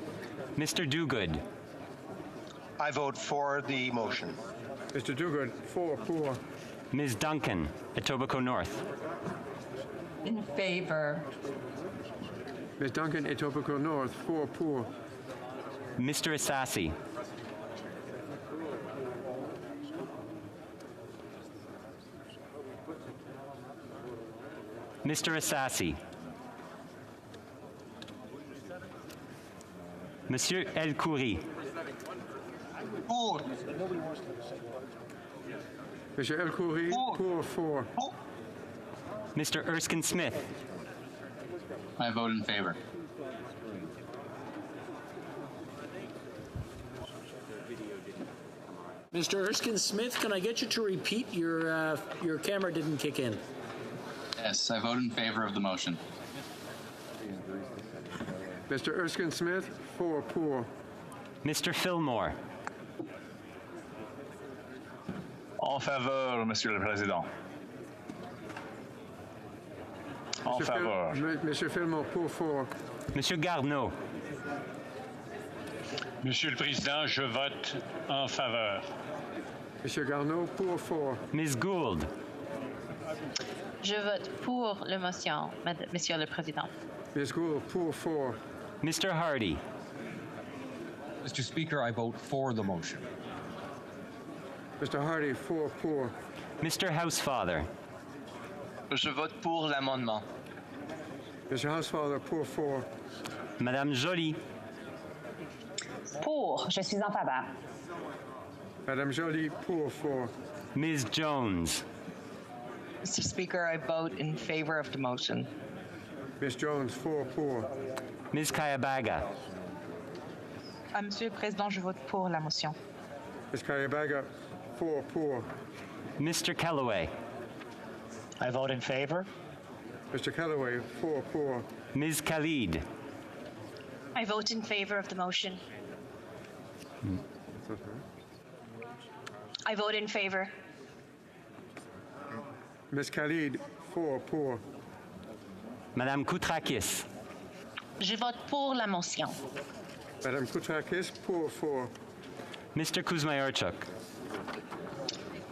Mr. Dogood. I vote for the motion. Mr. Dogood, pour. Ms. Duncan, Etobicoke North. In favor. Ms. Duncan, Etobicoke North, pour. Mr. Assassi. Mr. Assassi. Monsieur El Khoury. Pour. Monsieur El Khoury, pour. Mr. Erskine Smith. I vote in favor. Mr. Erskine Smith, can I get you to repeat? Your camera didn't kick in. Yes, I vote in favor of the motion. Mr. Erskine Smith, pour. Mr. Fillmore. En faveur, Monsieur le Président. En faveur. Monsieur Fillmore, pour. Monsieur Garneau. Monsieur le Président, je vote en faveur. Monsieur Garneau, pour. Ms. Gould. Je vote pour la motion, Monsieur le Président. Ms. Gould, pour. Mr. Hardy. Mr. Speaker, I vote for the motion. Mr. Hardy, pour. Mr. Housefather. Je vote pour l'amendement. Mr. Housefather, pour. Madame Joly. Pour. Je suis en faveur. Madame Joly, pour. Ms. Jones. Mr. Speaker, I vote in favor of the motion. Ms. Jones, pour. Ms. Kayabaga. Monsieur le Président, je vote pour la motion. Ms. Kayabaga, pour. Mr. Kellaway. I vote in favor. Mr. Kellaway, pour. Ms. Khalid. I vote in favor of the motion. I vote in favor. Ms. Khalid, pour. Madame Koutrakis. Je vote pour la motion. Madame Koutrakis, pour. Mr. Kuzmayarchuk.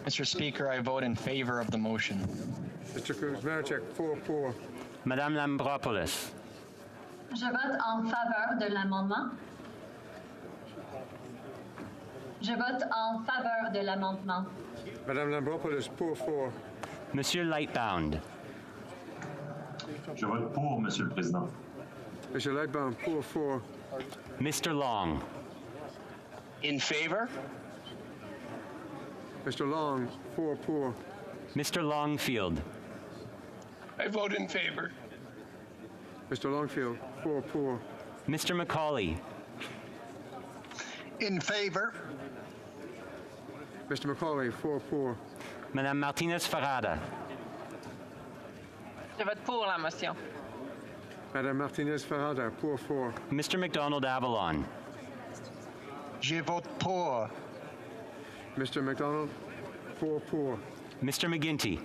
Mr. Speaker, I vote in favor of the motion. Mr. Kuzmarchuk, pour. Madame Lambropoulos. Je vote en faveur de l'amendement. Je vote en faveur de l'amendement. Madame Lambropoulos, pour. Monsieur Lightbound. Je vote pour, Monsieur le Président. Monsieur Lightbound, pour. Mr. Long. In favor? Mr. Long, pour. Mr. Longfield. I vote in favor. Mr. Longfield, pour. Mr. Macaulay. In favor? Mr. Macaulay, pour. Madame Martinez Farada. Je vote pour la motion. Madame Martinez-Farada, pour 4. Mr. McDonald Avalon. Je vote pour. Mr. McDonald, 4 pour. Mr. McGuinty.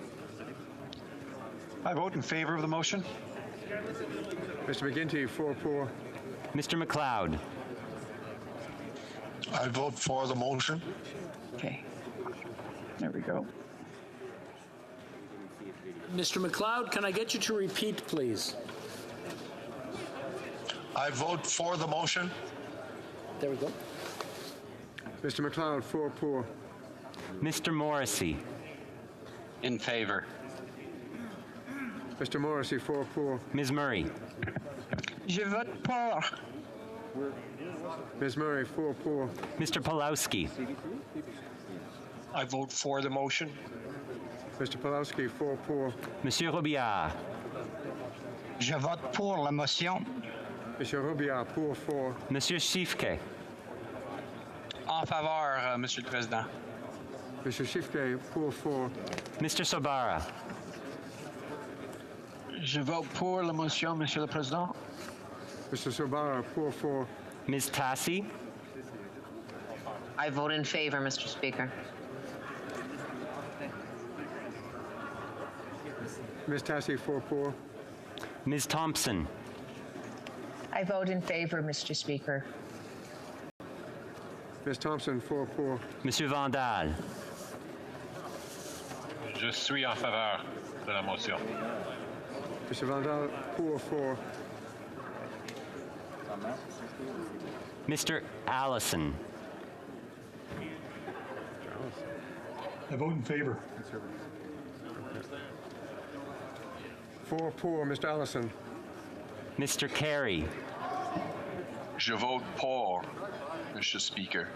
I vote in favor of the motion. Mr. McGuinty, 4 pour. Mr. McLeod. I vote for the motion. Okay. There we go. Mr. McLeod, can I get you to repeat, please? I vote for the motion. There we go. Mr. McLeod, 4 pour. Mr. Morrissey. In favor. Mr. Morrissey, 4 pour. Ms. Murray. Je vote pour. Ms. Murray, 4 pour. Mr. Pulowski. I vote for the motion. Mr. Pulowski, 4 pour. Monsieur Robillard. Je vote pour la motion. Monsieur Robillard, pour 4. Monsieur Schiffke. En faveur, Monsieur le Président. Monsieur Schiffke, pour 4. Mr. Sobara. Je vote pour la motion, Monsieur le Président. Mr. Sobara, pour 4. Ms. Tassi. I vote in favor, Mr. Speaker. Ms. Tassi, 4 pour. Ms. Thompson. I vote in favor, Mr. Speaker. Ms. Thompson, 4 pour. Monsieur Vandal. Je suis en faveur de la motion. Mr. Vandal, pour 4. Mr. Allison. I vote in favor. 4 pour, Mr. Allison. Mr. Carey. Je vote pour, Mr. Speaker.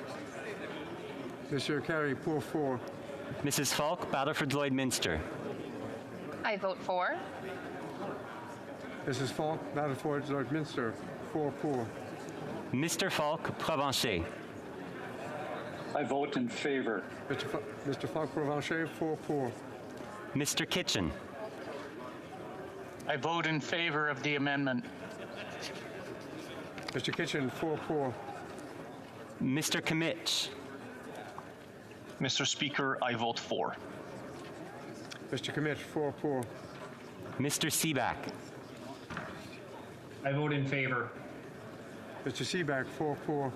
Monsieur Carey, pour 4. Mrs. Falk, Battleford Lloydminster. I vote for. Mrs. Falk, Battleford Lloydminster, 4 pour. Mr. Falk, Provencher. I vote in favor. Mr. Falk, Provencher, 4 pour. Mr. Kitchen. I vote in favor of the amendment. Mr. Kitchen, 4 pour. Mr. Kimmich. Mr. Speaker, I vote for. Mr. Kimmich, 4 pour. Mr. Seaback. I vote in favor. Mr. Seaback, 4 pour.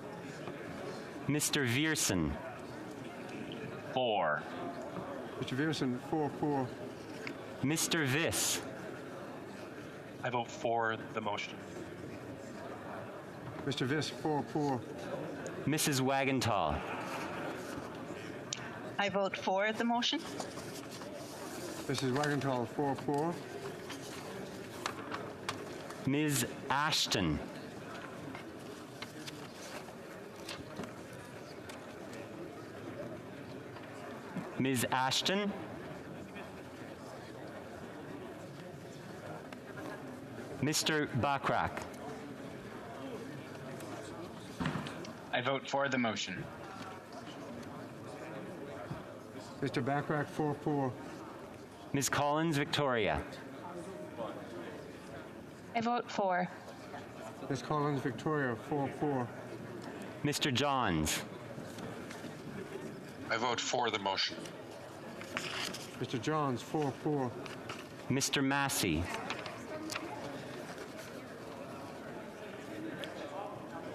Mr. Viersen. For. Mr. Viersen, 4 pour. Mr. Viss. I vote for the motion. Mr. Viss, 4 pour. Mrs. Wagenthal. I vote for the motion. Mrs. Wagenthal, 4 pour. Ms. Ashton. Ms. Ashton. Mr. Bachrach. I vote for the motion. Mr. Bachrach, 4 pour. Ms. Collins Victoria. I vote for. Ms. Collins Victoria, 4 pour. Mr. Johns. I vote for the motion. Mr. Johns, 4 pour. Mr. Massey.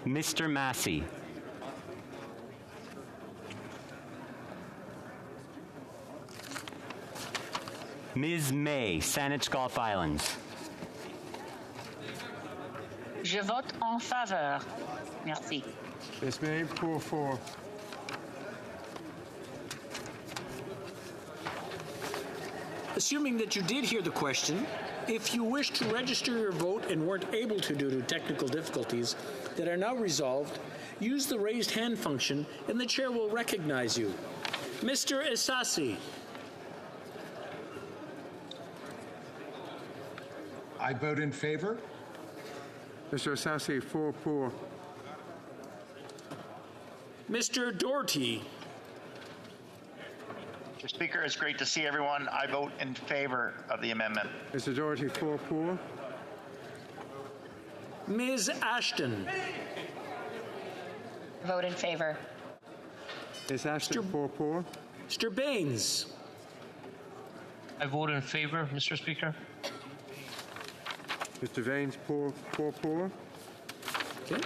Mr. Massey. Ms. May, Saanich Gulf Islands. Je vote en faveur. Merci. Ms. May, 4 pour. Assuming that you did hear the question, if you wish to register your vote and weren't able to due to technical difficulties that are now resolved, use the raised hand function and the chair will recognize you. Mr. Isasi. I vote in favor. Mr. Isasi, 4 pour. Mr. Doherty. Mr. Speaker, it's great to see everyone. I vote in favor of the amendment. Mr. Doherty, 4 pour. Ms. Ashton. Vote in favor. Ms. Ashton, 4-4. Mr. Baines. I vote in favor, Mr. Speaker. Mr. Baines, 4-4. Okay.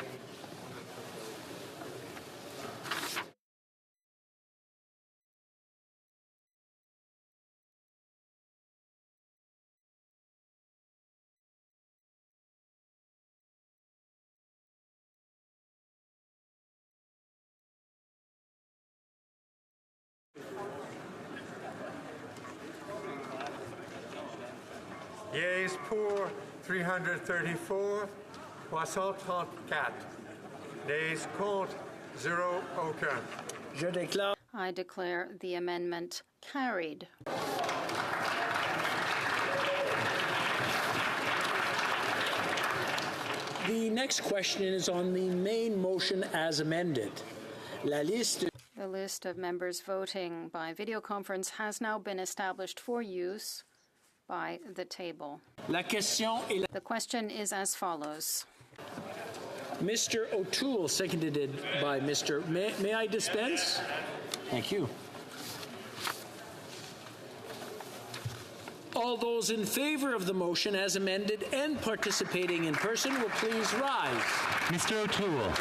Yeas pour 334, 334. Nays contre, 0 aucun. Je déclare. I declare the amendment carried. The next question is on the main motion as amended. The list of members voting by video conference has now been established for use by the table. The question is as follows. Mr. O'Toole, seconded by Mr. May I dispense? Thank you. All those in favor of the motion as amended and participating in person will please rise. Mr. O'Toole.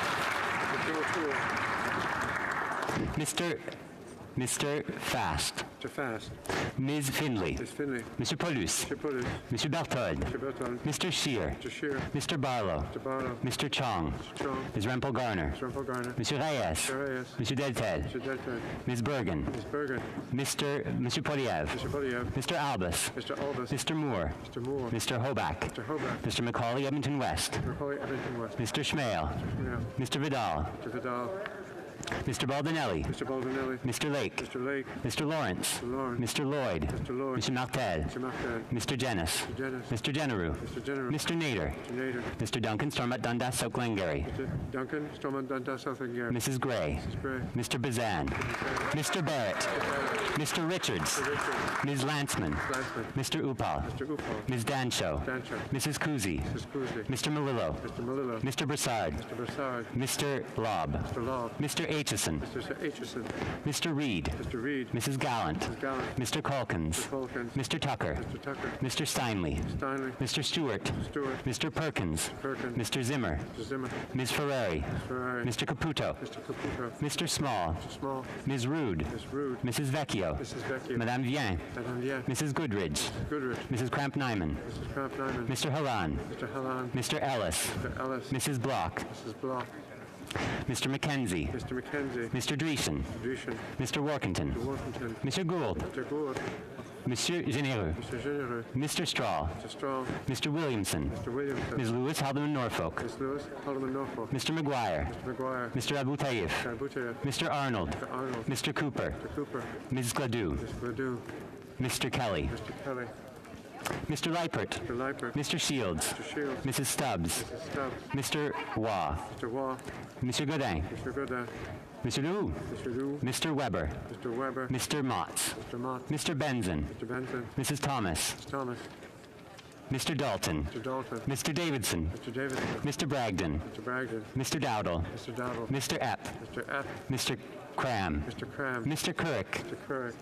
Mr. Fast. Mr. Fast. Ms. Finley. Ms. Finley. Mr. Paulus. Mr. Paulus. Mr. Berthold. Mr. Berthold. Mr. Scheer. Mr. Scheer. Mr. Barlow. Mr. Barlow. Mr. Chong. Mr. Chong. Ms. Rempel-Garner. Mr. Rempel-Garner. Mr. Reyes. Mr. Reyes. Mr. Deltel. Mr. Deltel. Ms. Bergen. Ms. Bergen. Mr. Poliev. Mr. Poliev. Mr. Albus. Mr. Albus. Mr. Moore. Mr. Moore. Mr. Hoback. Mr. Hoback. Mr. Macaulay Edmonton West. Mr. Macaulay Edmonton West. Mr. Schmale. Mr. Mr. Vidal. Mr. Vidal. Mr. Baldinelli. Mr. Baldinelli. Mr. Lake. Mr. Lake. Mr. Lawrence. Mr. Lawrence. Mr. Lloyd. Mr. Lloyd. Mr. Martel. Mr. Martel. Mr. Jennis. Mr. Jennis. Mr. Generou. Mr. General. Mr. Nader. Mr. Nader. Mr. Duncan Stormont Dundas South Glengarry. Mr. Duncan Stormont Dundas South Glengarry. Mrs. Gray. Mrs. Gray. Mr. Bazan. Mr. Barrett. Mr. Richards. Mr. Richards. Ms. Landsman. Landsman. Mr. Upal. Mr. Upal. Ms. Dancho. Dancho. Mrs. Kuzi. Mrs. Kuzi. Mr. Malillo. Mr. Malillo. Mr. Broussard. Mr. Broussard. Mr. Lobb. Mr. Lobb. Mr. Aitchison. Mr. Aitchison. Mr. Reed. Mr. Reed. Mrs. Gallant. Mrs. Gallant. Mr. Calkins. Mr. Calkins. Mr. Tucker. Mr. Tucker. Mr. Steinley. Steinley. Mr. Stewart. Stewart. Mr. Perkins. Perkins. Mr. Zimmer. Mr. Zimmer. Ms. Ferrari. Ferrari. Mr. Caputo. Mr. Caputo. Mr. Small. Mr. Small. Ms. Rude. Ms. Rude. Mrs. Vecchio. Mrs. Vecchio. Madame Vien. Madame Vien. Mrs. Goodridge. Goodrich. Mrs. Cramp-Nyman. Mrs. Cramp-Nyman. Mr. Halan. Mr. Halan. Mr. Ellis. Mr. Ellis. Mrs. Block. Mrs. Block. Mr. McKenzie. Mr. McKenzie. Mr. Dreesen. Mr. Dreesen. Mr. Workington. Mr. Workington. Mr. Gould. Mr. Gould. Monsieur Généreux. Mr. Généreux. Mr. Straw. Mr. Strong. Mr. Williamson. Mr. Williamson. Ms. Lewis Haldeman Norfolk. Ms. Lewis Haldeman Norfolk. Mr. McGuire. Mr. McGuire. Mr. Abu Tayyif. Mr. Abu Tayyip. Mr. Arnold. Mr. Arnold. Mr. Cooper. Mr. Cooper. Ms. Gladue. Mr. Gladue. Mr. Kelly. Mr. Kelly. Mr. Liepert. Mr. Liepert. Mr. Shields. Mr. Shields. Mrs. Stubbs. Mrs. Stubbs. Mr. Waugh. Mr. Waugh. Monsieur Godin. Mr. Godin. Mr. Leroux. Mr. Leroux. Mr. Weber. Mr. Weber. Mr. Motts. Mr. Mott. Mr. Benson. Mr. Benson. Mrs. Thomas. Mr. Thomas. Mr. Dalton. Mr. Dalton. Mr. Davidson. Mr. Davidson. Mr. Bragdon. Mr. Bragdon. Mr. Dowdle. Mr. Dowdle. Mr. Epp. Mr. Epp. Mr. Cram. Mr. Cram. Mr. Kirk. Mr. Kirk.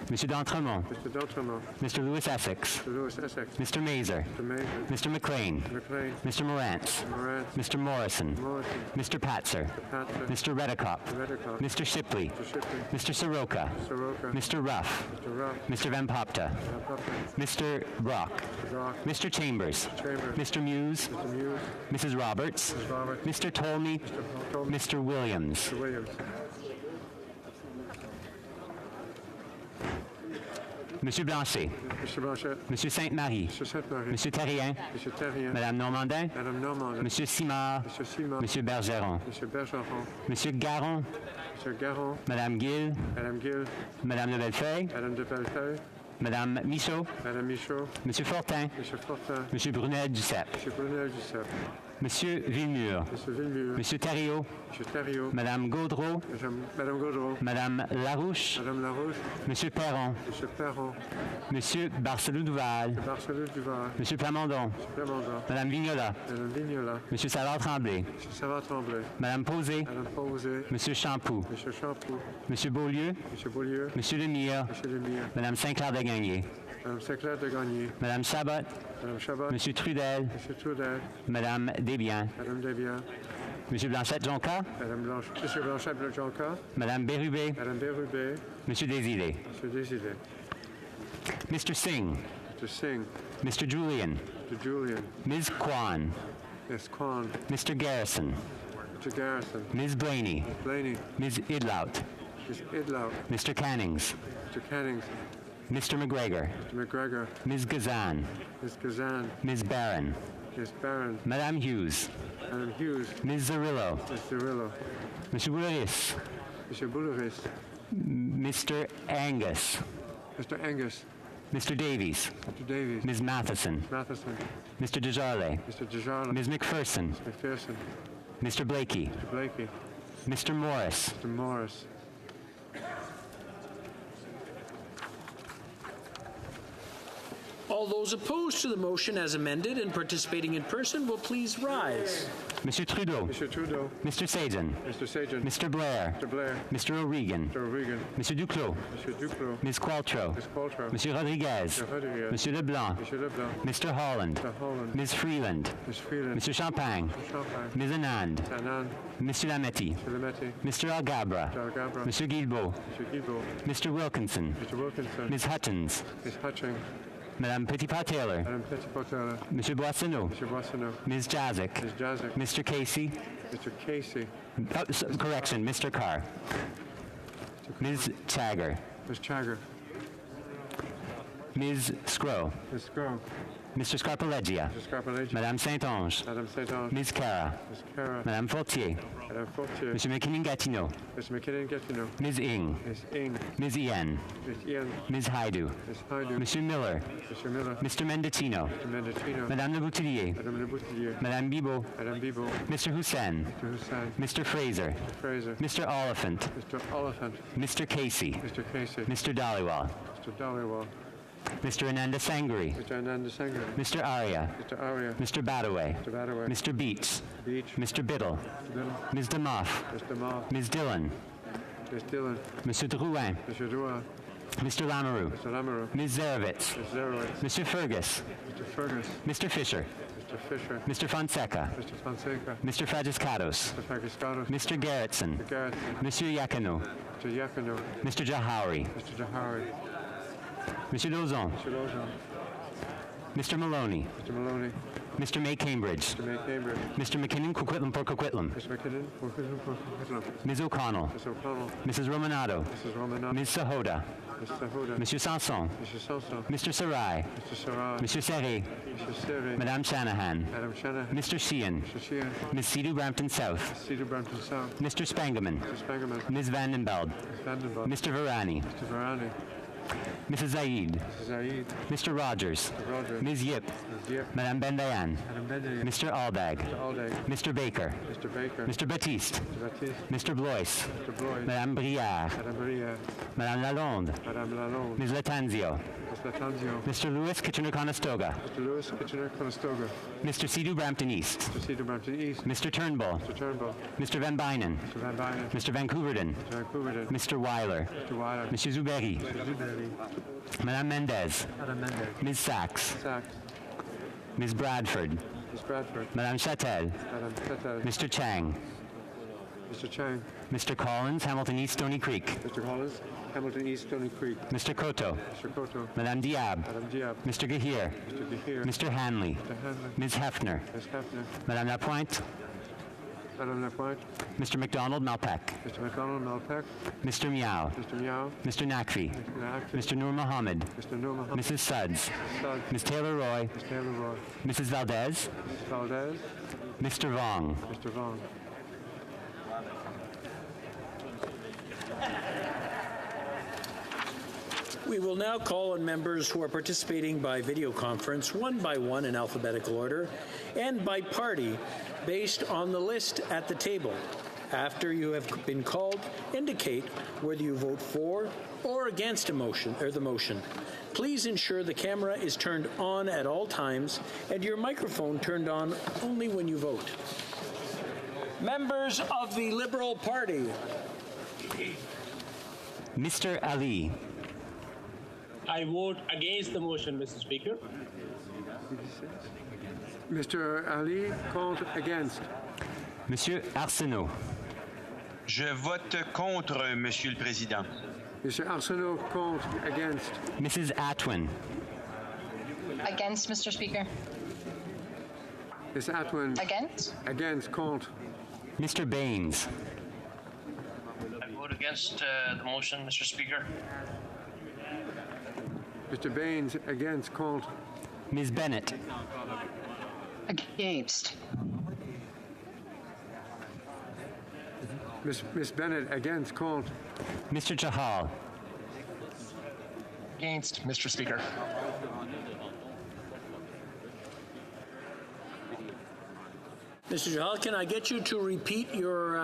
Mr. D'Entremont. Mr. D'Entremont. Mr. Lewis Essex. Mr. Lewis Essex. Mr. Mazer. Mr. Mason. Mr. McLean. Mr. McLean. Mr. Morantz. Mr. Morant. Mr. Morrison. Morrison. Mr. Patzer. Mr. Patzer. Mr. Redekop. Mr. Redekop. Mr. Shipley. Mr. Shipley. Mr. Soroka. Mr. Roca. Mr. Ruff. Mr. Ruff. Mr. Van Popta. Mr. Pupper. Mr. Brock. Mr. Brock. Mr. Chambers. Chambers. Mr. Muse. Mr. Muse. Mrs. Roberts. Mrs. Roberts. Mr. Tolney. Mr. Tolney. Mr. Williams. Mr. Williams. Monsieur Blanchet. Mr. Blanchet. Monsieur Sainte-Marie. Mr. Sainte-Marie. Monsieur Terrien. Mr. Terrien. Madame Normandin. Madame Normandin. Monsieur Simard. Monsieur Simard. Monsieur Bergeron. Monsieur Bergeron. Monsieur Garon. Monsieur Garon. Madame Gill. Madame Gill. Madame de Bellefeuille. Madame de Bellefeuille. Madame Michaud. Madame Michaud. Monsieur Fortin. Monsieur Fortin. Monsieur Brunel Duceppe. Monsieur Brunel Duceppe. Monsieur Villemur. Monsieur Villemur. Monsieur Thériault. Monsieur Thériault. Madame Gaudreau. Madame Gaudreau. Madame Larouche. Madame Larouche. Monsieur Perron. Monsieur Perron. Monsieur Barcelou-Duval. Barcelou-Duval. Monsieur Plamondon. Monsieur Plamondon. Madame Vignola. Madame Vignola. Monsieur Savard-Tremblay. Monsieur Savard-Tremblay. Madame Posé. Madame Posé. Monsieur Champoux. Monsieur Champoux. Monsieur Beaulieu. Monsieur Beaulieu. Monsieur Lemire. Monsieur Lemire. Madame Saint-Clair de Gagné. Madame Saint-Clair de Gagné. Madame Chabot. Madame Chabot. Monsieur Trudel. Monsieur Trudel. Madame Desbiens. Madame Desbiens. Monsieur Blanchette-Jonca. Monsieur Blanchette-Jonca. Madame Bérubé. Madame Bérubé. Monsieur Desilets. Monsieur Desilets. Mr. Singh. Mr. Singh. Mr. Julian. Mr. Julian. Ms. Kwan. Ms. Kwan. Mr. Garrison. Mr. Garrison. Ms. Blaney. Ms. Blaney. Ms. Idlout. Ms. Idlout. Mr. Cannings. Mr. Cannings. Mr. McGregor. Mr. McGregor. Ms. Gazan. Ms. Gazan. Ms. Barron. Ms. Barron. Madame Hughes. Madame Hughes. Ms. Zarillo. Ms. Zarillo. Monsieur Bouleris. Monsieur Bouleris. Mr. Angus. Mr. Angus. Mr. Davies. Mr. Davies. Ms. Matheson. Matheson. Mr. Desjardins. Mr. Desjardins. Ms. McPherson. McPherson. Mr. Blakey. Mr. Blakey. Mr. Morris. Mr. Morris. All those opposed to the motion as amended and participating in person will please rise. Monsieur Trudeau. Monsieur Trudeau. Mr. Sajan. Mr. Sajan. Mr. Blair. Mr. Blair. Mr. O'Regan. Mr. O'Regan. Monsieur Duclos. Monsieur Duclos. Ms. Qualtrough. Ms. Qualtrough. Monsieur Rodriguez. Mr. Rodriguez. Monsieur Leblanc. Monsieur Leblanc. Mr. Holland. Mr. Holland. Ms. Freeland. Ms. Freeland. Monsieur Champagne. Mr. Champagne. Ms. Anand. Mr. Anand. Monsieur Lametti. Mr. Lametti. Mr. Algabra. Mr. Algabra. Monsieur Guilbeault. Monsieur Guilbeault. Mr. Wilkinson. Mr. Wilkinson. Ms. Hutchins. Ms. Hutchins. Madame Petitpas-Taylor. Madame Petitpas-Taylor. Monsieur Boissonneau. Monsieur Boissonneau. Ms. Jazik. Ms. Jazik. Mr. Casey. Mr. Casey. Correction, Mr. Carr. Ms. Chagger. Ms. Chagger. Ms. Scrow. Ms. Scrow. Mr. Scarpaleggia. Mr. Scarpaleggia. Madame Saint-Onge. Madame Saint-Onge. Ms. Cara. Ms. Cara. Madame Fortier. Madame Fortier. Monsieur McKinnon-Gatineau. Mr. McKinnon-Gatineau. Ms. Ing. Ms. Ing. Ms. Ian. Ms. Ian. Ms. Haidu. Ms. Haidu. Monsieur Miller. Mr. Miller. Mr. Mendocino. Mr. Mendocino. Madame Le Boutillier. Madame Le Boutillier. Madame Bibeau. Madame Bibeau. Mr. Hussein. Mr. Hussein. Mr. Fraser. Mr. Fraser. Mr. Oliphant. Mr. Oliphant. Mr. Casey. Mr. Casey. Mr. Dhaliwal. Mr. Dhaliwal. Mr. Ananda Sangri. Mr. Ananda Sangri. Mr. Arya. Mr. Arya. Mr. Badaway. Mr. Badaway. Mr. Beach. Beach. Mr. Biddle. Mr. Biddle. Ms. DeMoff. Mr. Moff. Ms. Dillon. Ms. Dillon. Monsieur Drouin. Mr. Drouin. Mr. Lamoureux. Mr. Lamoureux. Ms. Zarevitz. Ms. Zarowitz. Monsieur Fergus. Mr. Fergus. Mr. Fisher. Mr. Fisher. Mr. Fonseca. Mr. Fonseca. Mr. Fragiscatos. Mr. Fagiscatos. Mr. Garrettson. Mr. Garrettson. Monsieur Yakano. Mr. Yakano. Mr. Jahauri. Mr. Jahari. Monsieur Lozon. Mr. Lozon. Mr. Maloney. Mr. Maloney. Mr. May Cambridge. Mr. May Cambridge. Mr. McKinnon Coquitlam for Coquitlam. Mr. McKinnon. Ms. O'Connell. Ms. O'Connell. Mrs. Romanado. Mrs. Romanado. Ms. Sahoda. Ms. Sahoda. Monsieur Sanson. Mr. Sanson. Mr. Sarai. Mr. Sarai. Monsieur Serret. Mr. Serret. Madame Shanahan. Madam Shanahan. Mr. Sheehan. Mr. Sheehan. Ms. Cedar Brampton South. Cedar Brampton South. Mr. Spangeman. Mr. Spangeman. Ms. Vandenbeld. Ms. Vandenberg. Mr. Varani. Mr. Varani. Mrs. Zaid. Mrs. Zaid. Mr. Rogers. Mr. Rogers. Ms. Yip. Ms. Yip. Madame Bendayan. Madam Bendayan. Mr. Aldag. Mr. Aldag. Mr. Baker. Mr. Baker. Mr. Baptiste. Mr. Baptiste. Mr. Blois. Mr. Blois. Madame Briard. Madame Brière. Madame Lalonde. Madame Lalonde. Ms. Latanzio. Ms. Latanzio. Mr. Lewis Kitchener-Conestoga. Mr. Lewis Kitchener-Conestoga. Mr. Cedar Brampton East. Mr. Cedar Brampton East. Mr. Turnbull. Mr. Turnbull. Mr. Van Bynen. Mr. Van Bynen. Mr. Vancouverden. Mr. Vancouverden. Mr. Weiler. Mr. Weiler. Monsieur Zuberi. Mr. Zuberi. Madame Mendez. Madame Mendez. Ms. Sachs. Sachs. Ms. Bradford. Ms. Bradford. Madame Chatel. Madame Chatel. Mr. Chang. Mr. Chang. Mr. Collins, Hamilton East Stony Creek. Mr. Collins, Hamilton East Stony Creek. Mr. Koto. Mr. Koto. Madame Diab. Madame Diab. Mr. Gahir. Mr. Gahir. Mr. Hanley. Mr. Hanley. Ms. Hefner. Ms. Hefner. Madame Lapointe. Madame Lapointe. Mr. McDonald Malpeck. Mr. McDonald Malpeck. Mr. Meow. Mr. Meow. Mr. Nakfi. Mr. Nakfi. Mr. Nur Mohammed. Mr. Nur Mohammed. Mrs. Suds. Suds. Ms. Taylor Roy. Ms. Taylor Roy. Mrs. Valdez. Mrs. Valdez. Mr. Vong. Mr. Vong. We will now call on members who are participating by video conference one by one in alphabetical order and by party based on the list at the table. After you have been called, indicate whether you vote for or against a motion or the motion. Please ensure the camera is turned on at all times and your microphone turned on only when you vote. Members of the Liberal Party. Mr. Ali. I vote against the motion, Mr. Speaker. Mr. Ali, contre, against. Monsieur Arsenault. Je vote contre, Monsieur le Président. Mr. Arsenault, contre, against. Mrs. Atwin. Against, Mr. Speaker. Ms. Atwin. Against. Against, contre. Mr. Baines. I vote against the motion, Mr. Speaker. Mr. Baines, against, contre. Ms. Bennett. Against. Miss Bennett, against, contre. Mr. Chahal. Against, Mr. Speaker. Mr. Chahal, can I get you to repeat your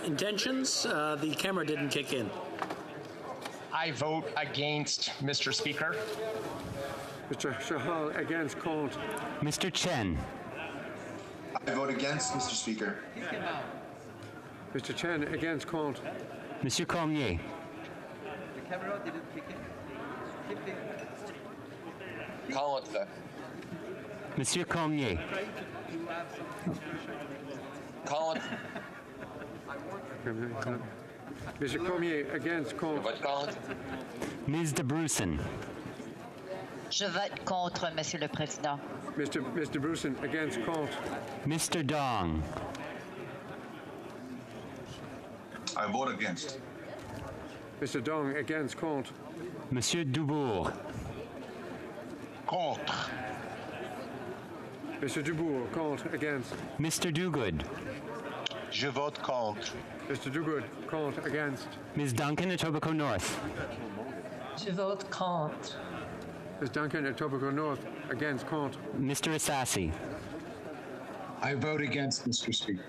intentions? The camera didn't kick in. I vote against, Mr. Speaker. Mr. Chahal, against, contre. Mr. Chen. I vote against, Mr. Speaker. Mr. Chen, against, contre. Monsieur Cormier. Contre. Monsieur Cormier. Contre. Mr. Cormier, against, contre. Ms. de Brussen. Je vote contre, Monsieur le Président. Mr. Brussen, against, contre. Mr. Dong. I vote against. Mr. Dong, against, contre. Monsieur Dubourg. Contre. Mr. Dubourg, contre, against. Mr. Dogood. Je vote contre. Mr. Dogood, contre, against. Ms. Duncan, Etobicoke North. Je vote contre. Ms. Duncan, Etobicoke North, against, contre. Mr. Assassi. I vote against, Mr. Speaker.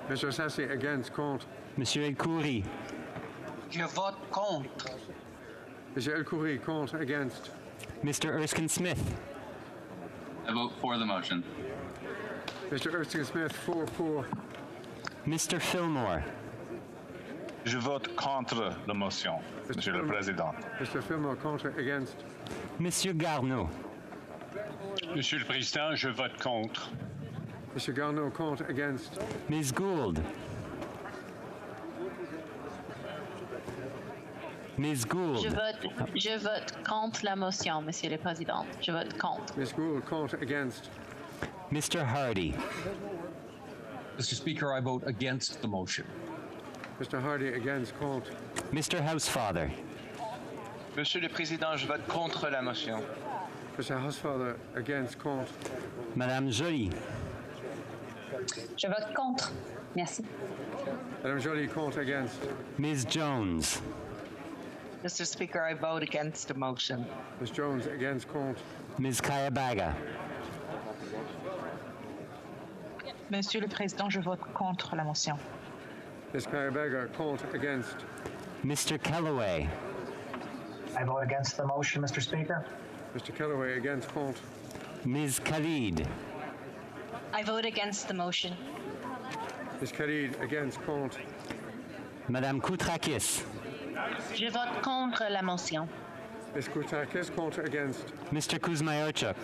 Mr. Assassi, against, contre. Monsieur El Khoury. Je vote contre. Mr. El Khoury, contre, against. Mr. Erskine Smith. I vote for the motion. Mr. Erskine Smith, for. Mr. Fillmore. Je vote contre la motion, Monsieur le Président. Mr. Fillmore, contre, against. Monsieur Garneau. Monsieur le Président, je vote contre. Mr. Garneau, contre, against. Ms. Gould. Ms. Gould. Je vote contre la motion, Monsieur le Président. Je vote contre. Ms. Gould, contre, against. Mr. Hardy. Mr. Speaker, I vote against the motion. Mr. Hardy, against, contre. Mr. Housefather. Monsieur le Président, je vote contre la motion. Mr. Housefather, against, contre. Madame Joly. Je vote contre. Merci. Madame Joly, contre, against. Ms. Jones. Mr. Speaker, I vote against the motion. Ms. Jones, against, contre. Ms. Kayabaga. Monsieur le Président, je vote contre la motion. Ms. Kayabaga, contre, against. Mr. Kellaway. I vote against the motion, Mr. Speaker. Mr. Kellaway, against, contre. Ms. Khalid. I vote against the motion. Ms. Khalid, against, contre. Madame Koutrakis. Je vote contre la motion. Ms. Koutrakis, contre, against. Mr. Kuzmayarchuk.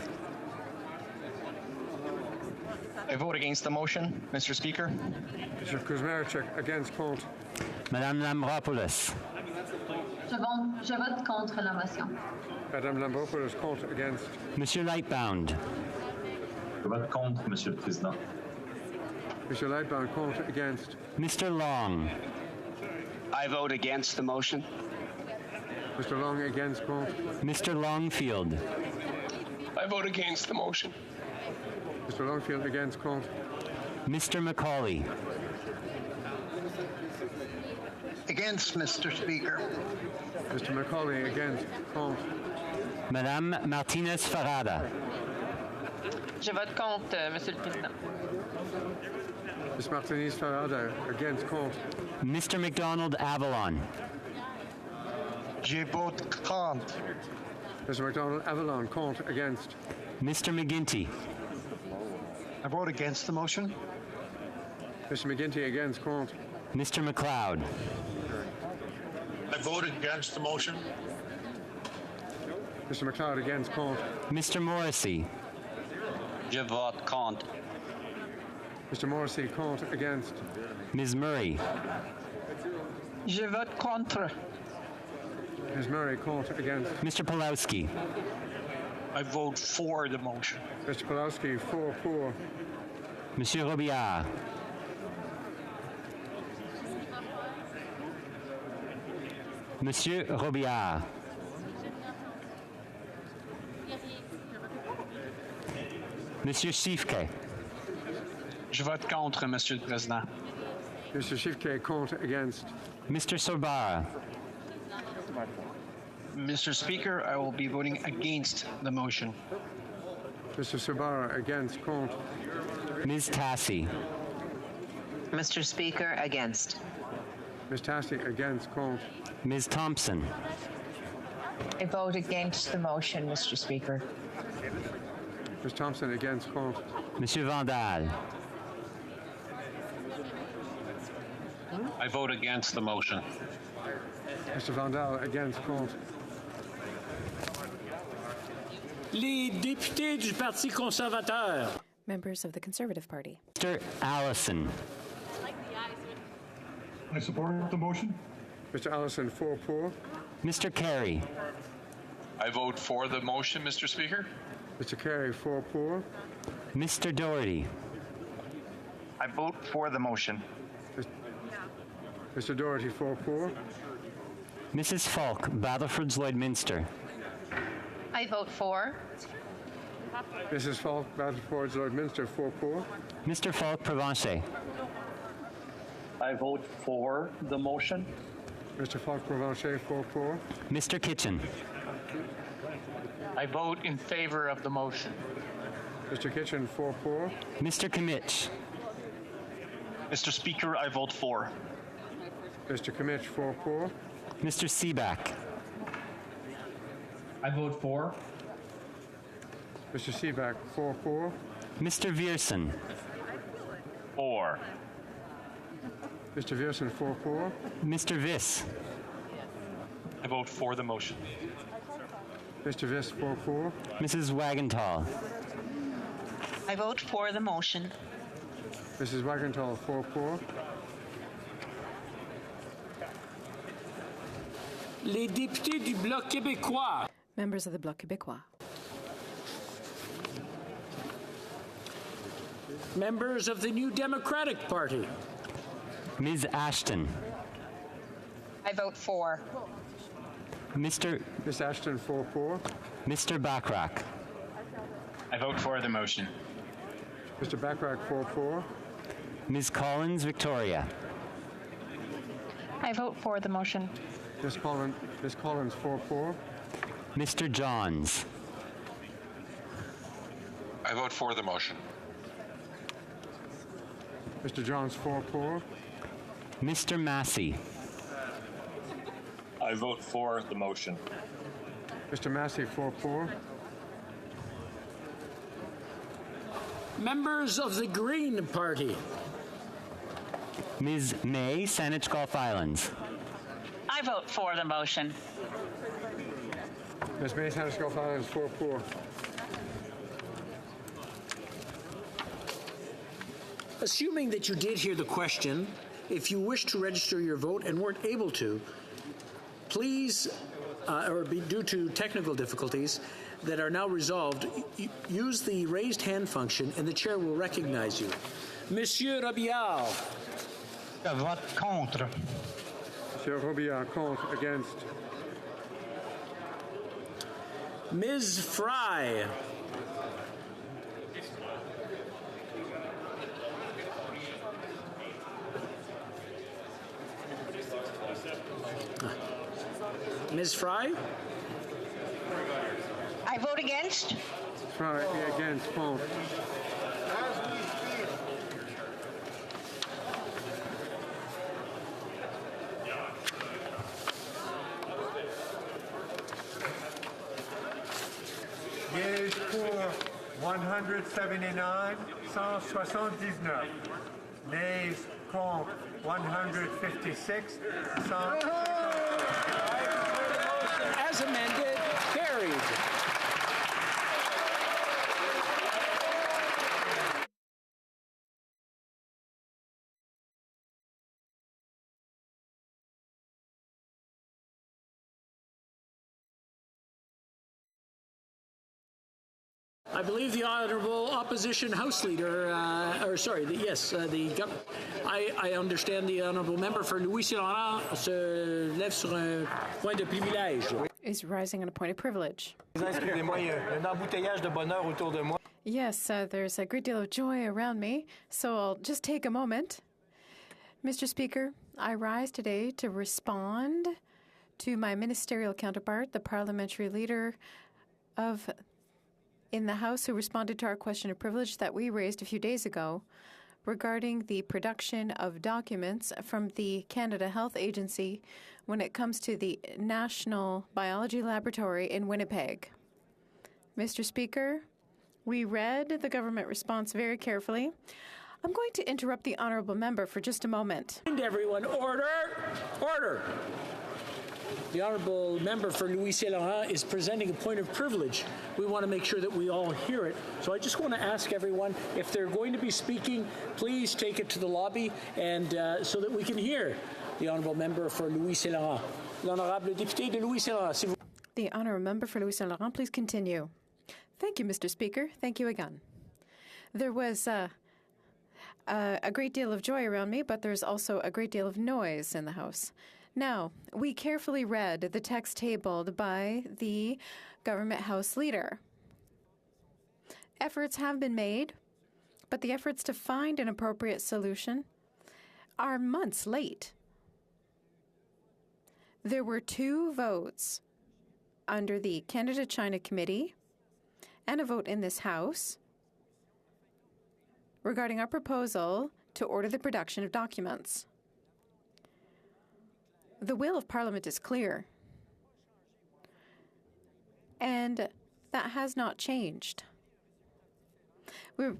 I vote against the motion, Mr. Speaker. Mr. Kuzmarchuk, against, contre. Madame Lambropoulos. Je vote contre la motion. Madame Lambropoulos, contre, against. Monsieur Lightbound. Je vote contre, Monsieur le Président. Mr. Lightbound, contre, against. Mr. Long. I vote against the motion. Mr. Long, against, contre. Mr. Longfield. I vote against the motion. Mr. Longfield, against, contre. Mr. Macaulay. against, Mr. Speaker. Mr. Macaulay against. Contre. Madame Martinez-Farada. Je vote contre, Monsieur le Président. Ms. Martinez-Farada against. Contre. Mr. McDonald-Avalon. Je vote contre. Mr. McDonald-Avalon. Contre. Against. Mr. McGuinty. I vote against the motion. Mr. McGuinty against. Contre. Mr. McLeod. I vote against the motion. Mr. McLeod against. Contre. Mr. Morrissey. Je vote contre. Mr. Morrissey. Contre. Against. Ms. Murray. Je vote contre. Ms. Murray. Contre. Against. Mr. Pulowski. I vote for the motion. Mr. Pulowski. 4-4. Monsieur Robillard. Monsieur Robillard. Monsieur Schiefke. Je vote contre, Monsieur le Président. Mr. Schiefke. Contre. Against. Mr. Sorbara. Mr. Speaker, I will be voting against the motion. Mr. Sabara against. Contre. Ms. Tassi. Mr. Speaker, against. Ms. Tassi against. Contre. Ms. Thompson. I vote against the motion, Mr. Speaker. Ms. Thompson against. Contre. Monsieur Vandal. I vote against the motion. Mr. Vandal against. Contre. Les députés du Parti conservateur. Members of the Conservative Party. Mr. Allison. I support the motion. Mr. Allison. 4-4. Mr. Carey. I vote for the motion, Mr. Speaker. Mr. Carey. 4-4. Mr. Doherty. I vote for the motion. Mr. Doherty. 4-4. Mrs. Falk, Battleford's Lloydminster. I vote for. Mrs. Falk, Battleford's Lloydminster. 4-4. Mr. Falk, Provencher. I vote for the motion. Mr. Falk, Provencher. 4-4. Mr. Kitchen. I vote in favor of the motion. Mr. Kitchen. 4-4. Mr. Kimmich. Mr. Speaker, I vote for. Mr. Kimmich. 4-4. Mr. Seaback. I vote for. Mr. Seaback. 4-4. Mr. Viersen. For. Mr. Viersen. 4-4. Mr. Viss. I vote for the motion. Mr. Viss. 4-4. Mrs. Wagenthal. I vote for the motion. Mrs. Wagenthal. 4-4. Les députés du Bloc québécois. Members of the Bloc Québécois. Members of the New Democratic Party. Ms. Ashton. I vote for. Mr. Ms. Ashton. 4-4. Mr. Bachrach. I vote for the motion. Mr. Bachrach. 4-4. Ms. Collins, Victoria. I vote for the motion. Ms. Collins. 4-4. Mr. Johns. I vote for the motion. Mr. Johns. 4-4. Mr. Massey. I vote for the motion. Mr. Massey. 4-4. Members of the Green Party. Ms. May, Saanich Gulf Islands. I vote for the motion. Ms. May, Saanich Gulf Islands. 4-4. Assuming that you did hear the question, if you wish to register your vote and weren't able to, please, due to technical difficulties that are now resolved, use the raised hand function and the chair will recognize you. Monsieur Robillard. Je vote contre. Monsieur Robillard. Contre. Against. Ms. Fry. Ms. Fry? I vote against. Fry, against, contre. Yeas pour 179, 179. Nays contre 156, As amended, carried. I believe the Honourable Opposition House Leader, I understand the Honourable Member for Louis-Saint-Laurent se lève sur un point de privilège. Is rising on a point of privilege. Yes, there's a great deal of joy around me, so I'll just take a moment. Mr. Speaker, I rise today to respond to my ministerial counterpart, the parliamentary leader in the House, who responded to our question of privilege that we raised a few days ago regarding the production of documents from the Canada Health Agency when it comes to the National Biology Laboratory in Winnipeg. Mr. Speaker, we read the government response very carefully. I'm going to interrupt the honourable member for just a moment. Everyone, order! Order! The Honourable Member for Louis-Saint-Laurent is presenting a point of privilege. We want to make sure that we all hear it. So I just want to ask everyone, if they're going to be speaking, please take it to the lobby and so that we can hear the Honourable Member for Louis-Saint-Laurent. L'Honourable Député de Louis-Saint-Laurent. The Honourable Member for Louis-Saint-Laurent, please continue. Thank you, Mr. Speaker. Thank you again. There was a great deal of joy around me, but there's also a great deal of noise in the House. Now, we carefully read the text tabled by the government House Leader. Efforts have been made, but the efforts to find an appropriate solution are months late. There were 2 votes under the Canada-China Committee and a vote in this House regarding our proposal to order the production of documents. The will of Parliament is clear, and that has not changed. And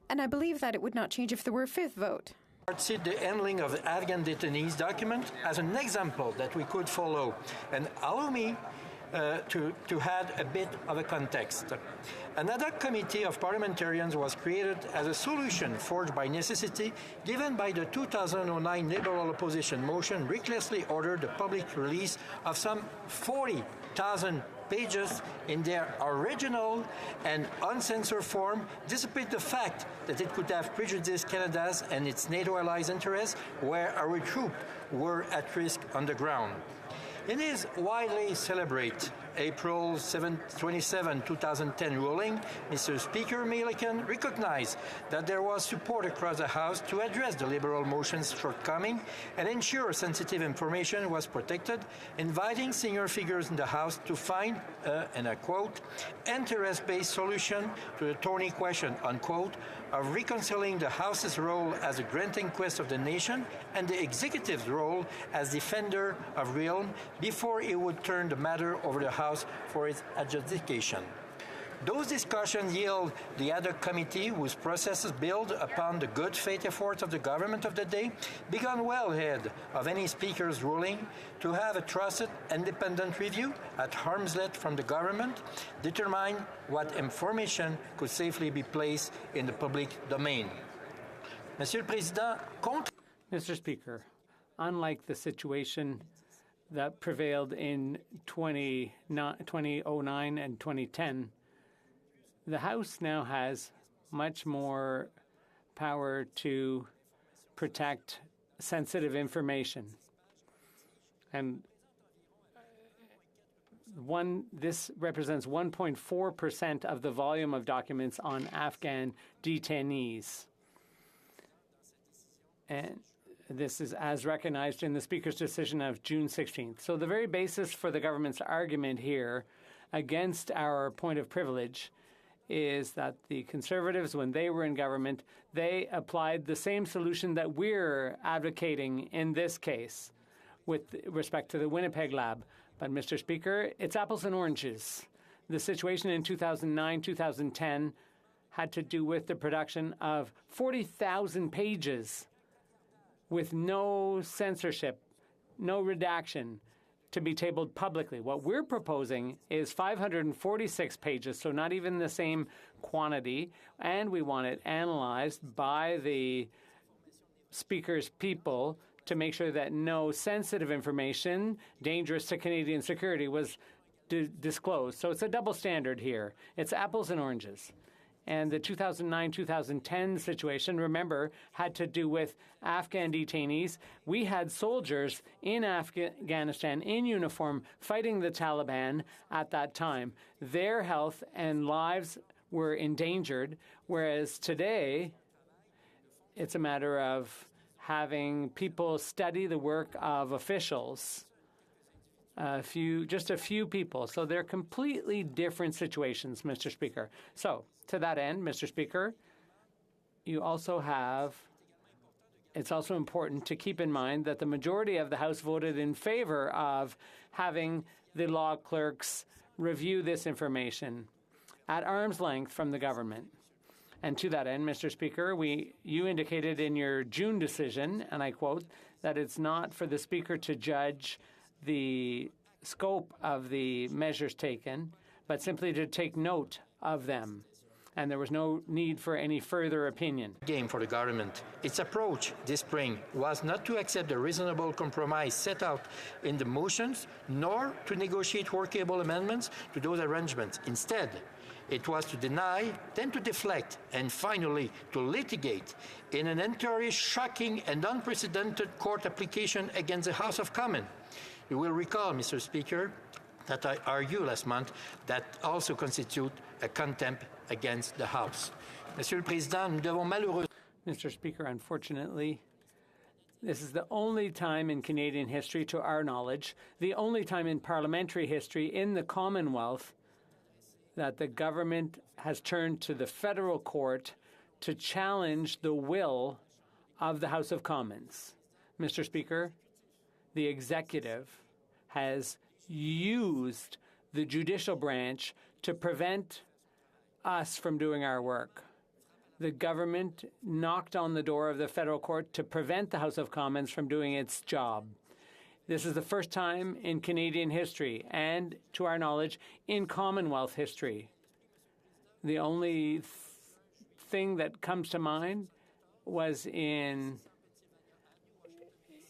I believe that it would not change if there were a 5th vote. See the handling of the Afghan detainees document as an example that we could follow. And allow me to add a bit of a context. Another committee of parliamentarians was created as a solution forged by necessity, given by the 2009 Liberal opposition motion recklessly ordered the public release of some 40,000 pages in their original and uncensored form, despite the fact that it could have prejudiced Canada's and its NATO allies' interests, where our troops were at risk on the ground. In his widely celebrated April 27, 2010 ruling, Mr. Speaker Milliken recognized that there was support across the House to address the Liberal motion's shortcoming and ensure sensitive information was protected, inviting senior figures in the House to find and I quote, interest-based solution to the thorny question, unquote, of reconciling the House's role as a grand inquest of the nation and the executive's role as defender of realm before it would turn the matter over the House for its adjudication. Those discussions yield the other committee, whose processes build upon the good faith efforts of the government of the day, began well ahead of any speaker's ruling to have a trusted, independent review at arm's length from the government, determine what information could safely be placed in the public domain. Monsieur le Président, Mr. Speaker, unlike the situation that prevailed in 2009 and 2010, the House now has much more power to protect sensitive information. And this represents 1.4% of the volume of documents on Afghan detainees. And This is as recognized in the Speaker's decision of June 16th. So the very basis for the government's argument here against our point of privilege is that the Conservatives, when they were in government, they applied the same solution that we're advocating in this case with respect to the Winnipeg lab. But, Mr. Speaker, it's apples and oranges. The situation in 2009-2010 had to do with the production of 40,000 pages with no censorship, no redaction, to be tabled publicly. What we're proposing is 546 pages, so not even the same quantity, and we want it analyzed by the Speaker's people to make sure that no sensitive information dangerous to Canadian security was disclosed. So it's a double standard here. It's apples and oranges. And the 2009-2010 situation, remember, had to do with Afghan detainees. We had soldiers in Afghanistan in uniform fighting the Taliban at that time. Their health and lives were endangered, whereas today it's a matter of having people study the work of officials, just a few people. So they're completely different situations, Mr. Speaker. So to that end, Mr. Speaker, you also have, it's also important to keep in mind that the majority of the House voted in favor of having the law clerks review this information at arm's length from the government. And to that end, Mr. Speaker, you indicated in your June decision, and I quote, that it's not for the Speaker to judge the scope of the measures taken, but simply to take note of them. And there was no need for any further opinion. Game for the government. Its approach this spring was not to accept the reasonable compromise set out in the motions, nor to negotiate workable amendments to those arrangements. Instead, it was to deny, then to deflect, and finally to litigate in an entirely shocking and unprecedented court application against the House of Commons. You will recall, Mr. Speaker, that I argued last month that also constitute a contempt against the House. Monsieur le Président, nous devons malheureusement... Mr. Speaker, unfortunately, this is the only time in Canadian history, to our knowledge, the only time in parliamentary history in the Commonwealth that the government has turned to the federal court to challenge the will of the House of Commons. Mr. Speaker, the executive has used the judicial branch to prevent us from doing our work. The government knocked on the door of the federal court to prevent the House of Commons from doing its job. This is the first time in Canadian history and, to our knowledge, in Commonwealth history. The only thing that comes to mind was in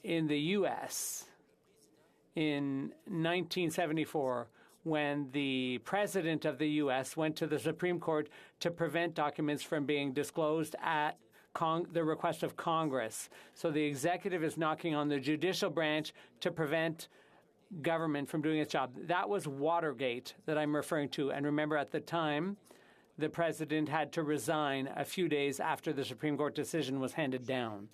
the U.S. in 1974, when the president of the U.S. went to the Supreme Court to prevent documents from being disclosed at the request of Congress. So the executive is knocking on the judicial branch to prevent government from doing its job. That was Watergate that I'm referring to. And remember, at the time, the president had to resign a few days after the Supreme Court decision was handed down.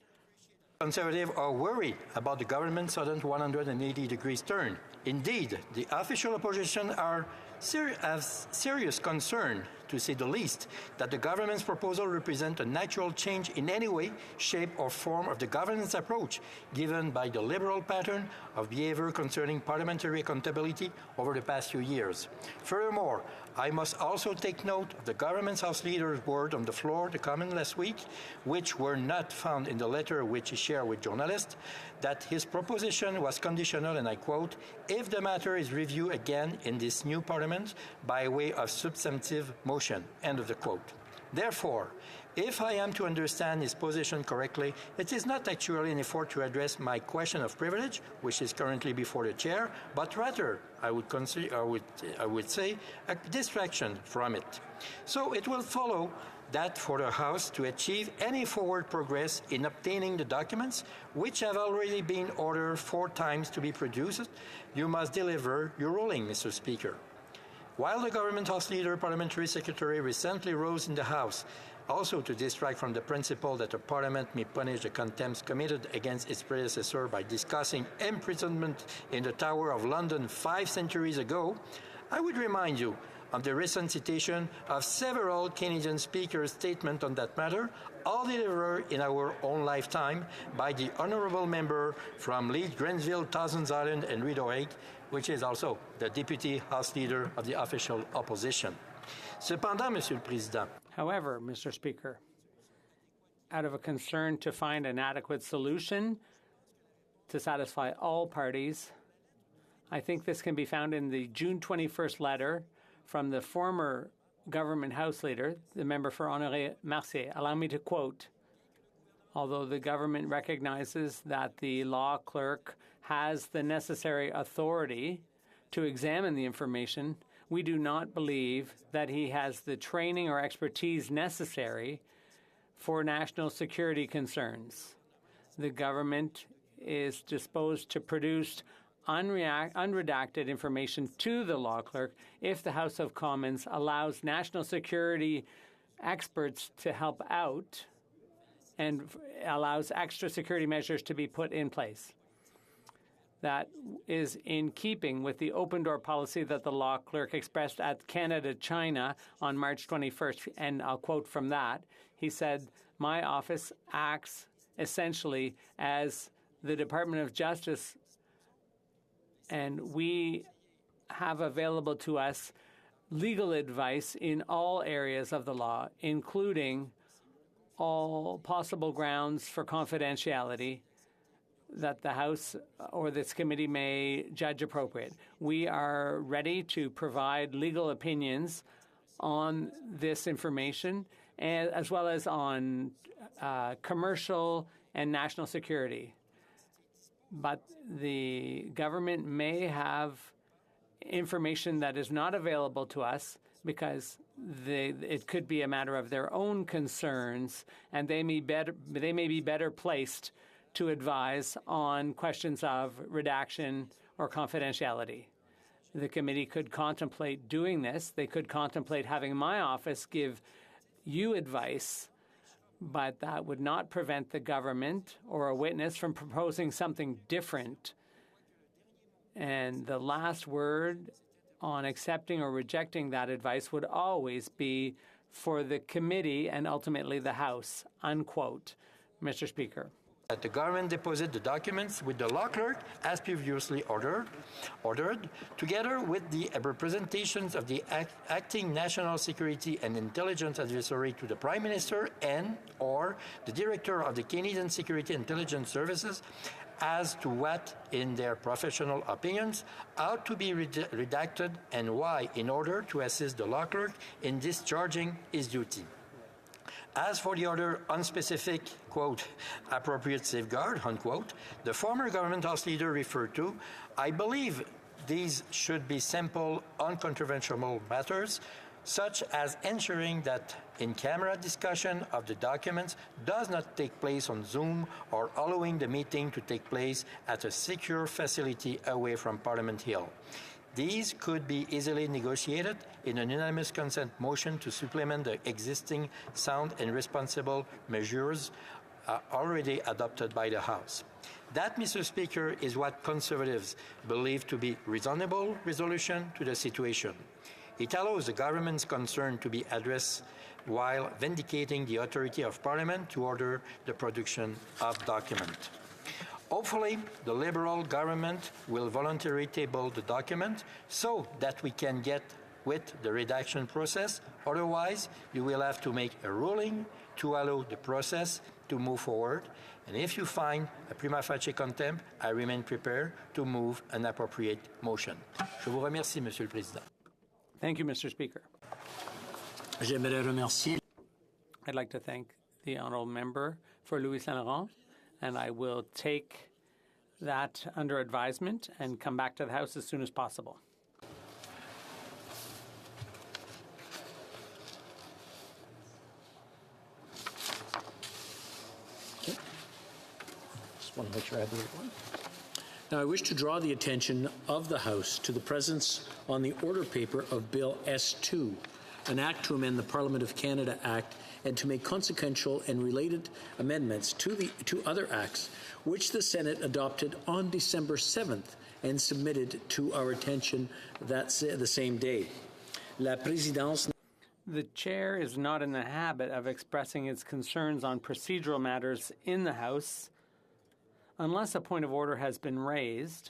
Conservatives are worried about the government's sudden 180-degree turn. Indeed, the official opposition have serious concern, to say the least, that the government's proposal represent a natural change in any way, shape, or form of the governance approach given by the liberal pattern of behavior concerning parliamentary accountability over the past few years. Furthermore, I must also take note of the government's House Leader's word on the floor of the Commons last week, which were not found in the letter which he shared with journalists, that his proposition was conditional, and I quote, if the matter is reviewed again in this new Parliament by way of substantive motion, end of the quote. Therefore, if I am to understand his position correctly, it is not actually an effort to address my question of privilege, which is currently before the chair, but rather, I would say, a distraction from it. So it will follow that for the House to achieve any forward progress in obtaining the documents, which have already been ordered 4 times to be produced, you must deliver your ruling, Mr. Speaker. While the government House Leader Parliamentary Secretary recently rose in the House also to distract from the principle that a parliament may punish the contempts committed against its predecessor by discussing imprisonment in the Tower of London 5 centuries ago, I would remind you of the recent citation of several Canadian speakers' statements on that matter, all delivered in our own lifetime by the honourable member from Leeds, Grenville, Thousands Island and Rideau Lake, which is also the Deputy House Leader of the official opposition. Cependant, Monsieur le Président. However, Mr. Speaker, out of a concern to find an adequate solution to satisfy all parties, I think this can be found in the June 21st letter from the former government House Leader, the member for Honoré Mercier. Allow me to quote, although the government recognizes that the law clerk has the necessary authority to examine the information, we do not believe that he has the training or expertise necessary for national security concerns. The government is disposed to produce unredacted information to the law clerk if the House of Commons allows national security experts to help out and allows extra security measures to be put in place. That is in keeping with the open door policy that the law clerk expressed at Canada-China on March 21st. And I'll quote from that. He said, "My office acts essentially as the Department of Justice, and we have available to us legal advice in all areas of the law, including all possible grounds for confidentiality that the House or this committee may judge appropriate. We are ready to provide legal opinions on this information, as well as on commercial and national security. But the government may have information that is not available to us because it could be a matter of their own concerns, and they may be better placed to advise on questions of redaction or confidentiality. The committee could contemplate doing this. They could contemplate having my office give you advice, but that would not prevent the government or a witness from proposing something different. And the last word on accepting or rejecting that advice would always be for the committee and ultimately the House," unquote. Mr. Speaker. That the government deposit the documents with the law clerk as previously ordered, together with the representations of the acting National Security and Intelligence Advisory to the Prime Minister and or the Director of the Canadian Security Intelligence Services as to what, in their professional opinions, ought to be redacted and why, in order to assist the law clerk in discharging his duty. As for the other unspecific, quote, appropriate safeguard, unquote, the former government House Leader referred to, I believe these should be simple, uncontroversial matters, such as ensuring that in-camera discussion of the documents does not take place on Zoom or allowing the meeting to take place at a secure facility away from Parliament Hill. These could be easily negotiated in an unanimous consent motion to supplement the existing sound and responsible measures already adopted by the House. That, Mr. Speaker, is what Conservatives believe to be reasonable resolution to the situation. It allows the government's concern to be addressed while vindicating the authority of Parliament to order the production of documents. Hopefully, the Liberal government will voluntarily table the document so that we can get with the redaction process. Otherwise, you will have to make a ruling to allow the process to move forward. And if you find a prima facie contempt, I remain prepared to move an appropriate motion. Je vous remercie, Monsieur le Président. Thank you, Mr. Speaker. J'aimerais remercier. I'd like to thank the honourable member for Louis Saint Laurent, and I will take that under advisement and come back to the House as soon as possible. Okay. Just want to make sure I have the right one. Now, I wish to draw the attention of the House to the presence on the order paper of Bill S2, an act to amend the Parliament of Canada Act and to make consequential and related amendments to other acts, which the Senate adopted on December 7th and submitted to our attention the same day. La Présidence. The chair is not in the habit of expressing its concerns on procedural matters in the House unless a point of order has been raised,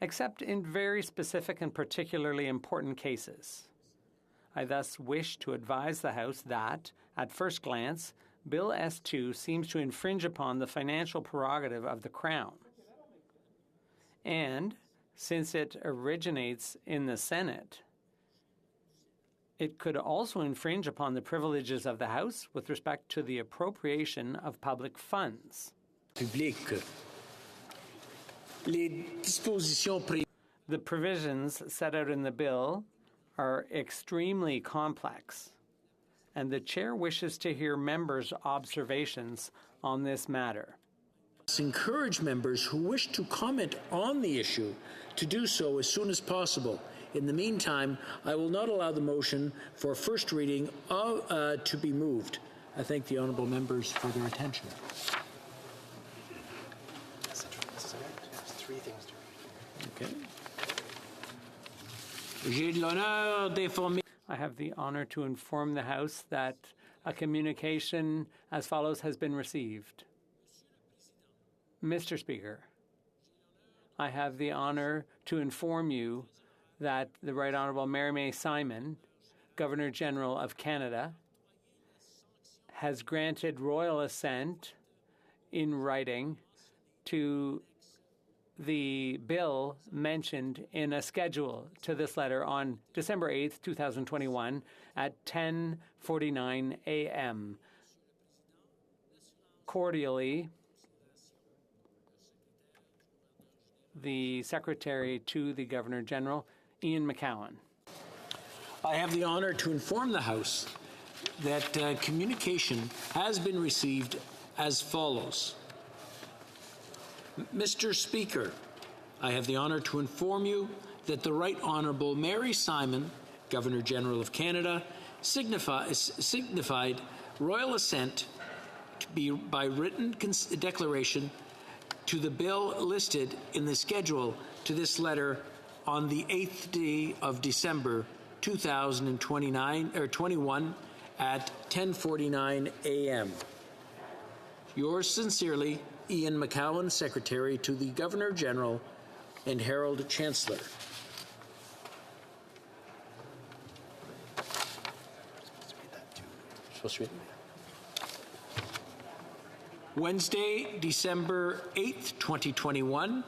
except in very specific and particularly important cases. I thus wish to advise the House that, at first glance, Bill S2 seems to infringe upon the financial prerogative of the Crown. And, since it originates in the Senate, it could also infringe upon the privileges of the House with respect to the appropriation of public funds. The provisions set out in the bill are extremely complex, and the chair wishes to hear members' observations on this matter. Encourage members who wish to comment on the issue to do so as soon as possible. In the meantime, I will not allow the motion for first reading to be moved. I thank the honourable members for their attention. Okay. I have the honor to inform the House that a communication as follows has been received. Mr. Speaker, I have the honor to inform you that the Right Honourable Mary-May Simon, Governor-General of Canada, has granted royal assent in writing to the bill mentioned in a schedule to this letter on December 8th, 2021 at 10:49 a.m. Cordially, the Secretary to the Governor-General, Ian McCowan. I have the honour to inform the House that communication has been received as follows. Mr. Speaker, I have the honour to inform you that the Right Honourable Mary Simon, Governor-General of Canada, signified royal assent to be by written declaration to the bill listed in the schedule to this letter on the 8th day of December 2021 at 10:49 a.m. Yours sincerely, Ian McCowan, Secretary to the Governor-General and Herald Chancellor. Wednesday, December 8th, 2021,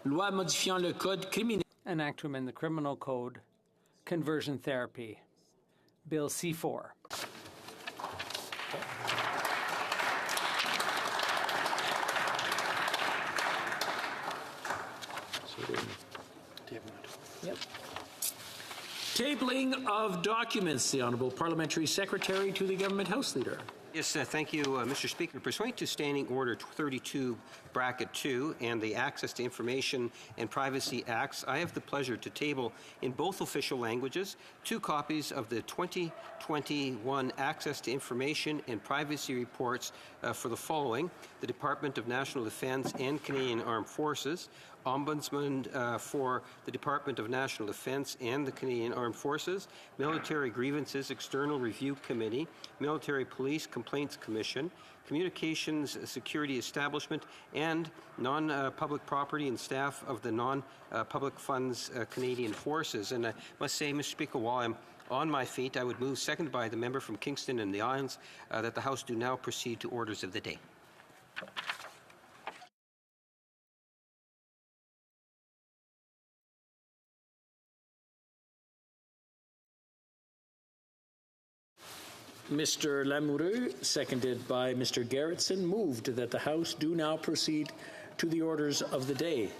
Loi modifiant le code criminel. An act to amend the Criminal Code, Conversion Therapy, Bill C4. Yep. Tabling of documents. The Honourable Parliamentary Secretary to the Government House Leader. Yes, thank you, Mr. Speaker. Pursuant to Standing Order 32(2) and the Access to Information and Privacy Acts, I have the pleasure to table in both official languages 2 copies of the 2021 Access to Information and Privacy Reports for the following: the Department of National Defence and Canadian Armed Forces, Ombudsman for the Department of National Defence and the Canadian Armed Forces, Military Grievances External Review Committee, Military Police Complaints Commission, Communications Security Establishment, and non-public property and staff of the non-public funds Canadian Forces. And I must say, Mr. Speaker, while I'm on my feet, I would move, seconded by the member from Kingston and the Islands, that the House do now proceed to orders of the day. Mr. Lamoureux, seconded by Mr. Gerritsen, moved that the House do now proceed to the orders of the day.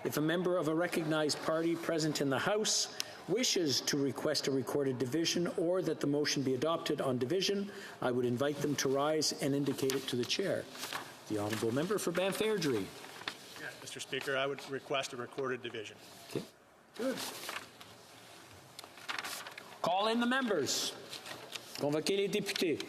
If a member of a recognized party present in the House wishes to request a recorded division or that the motion be adopted on division, I would invite them to rise and indicate it to the Chair. The Honourable Member for Banff Airdrie. Yeah, Mr. Speaker, I would request a recorded division. Okay, good. Call Call in the members. Convoquez les députés.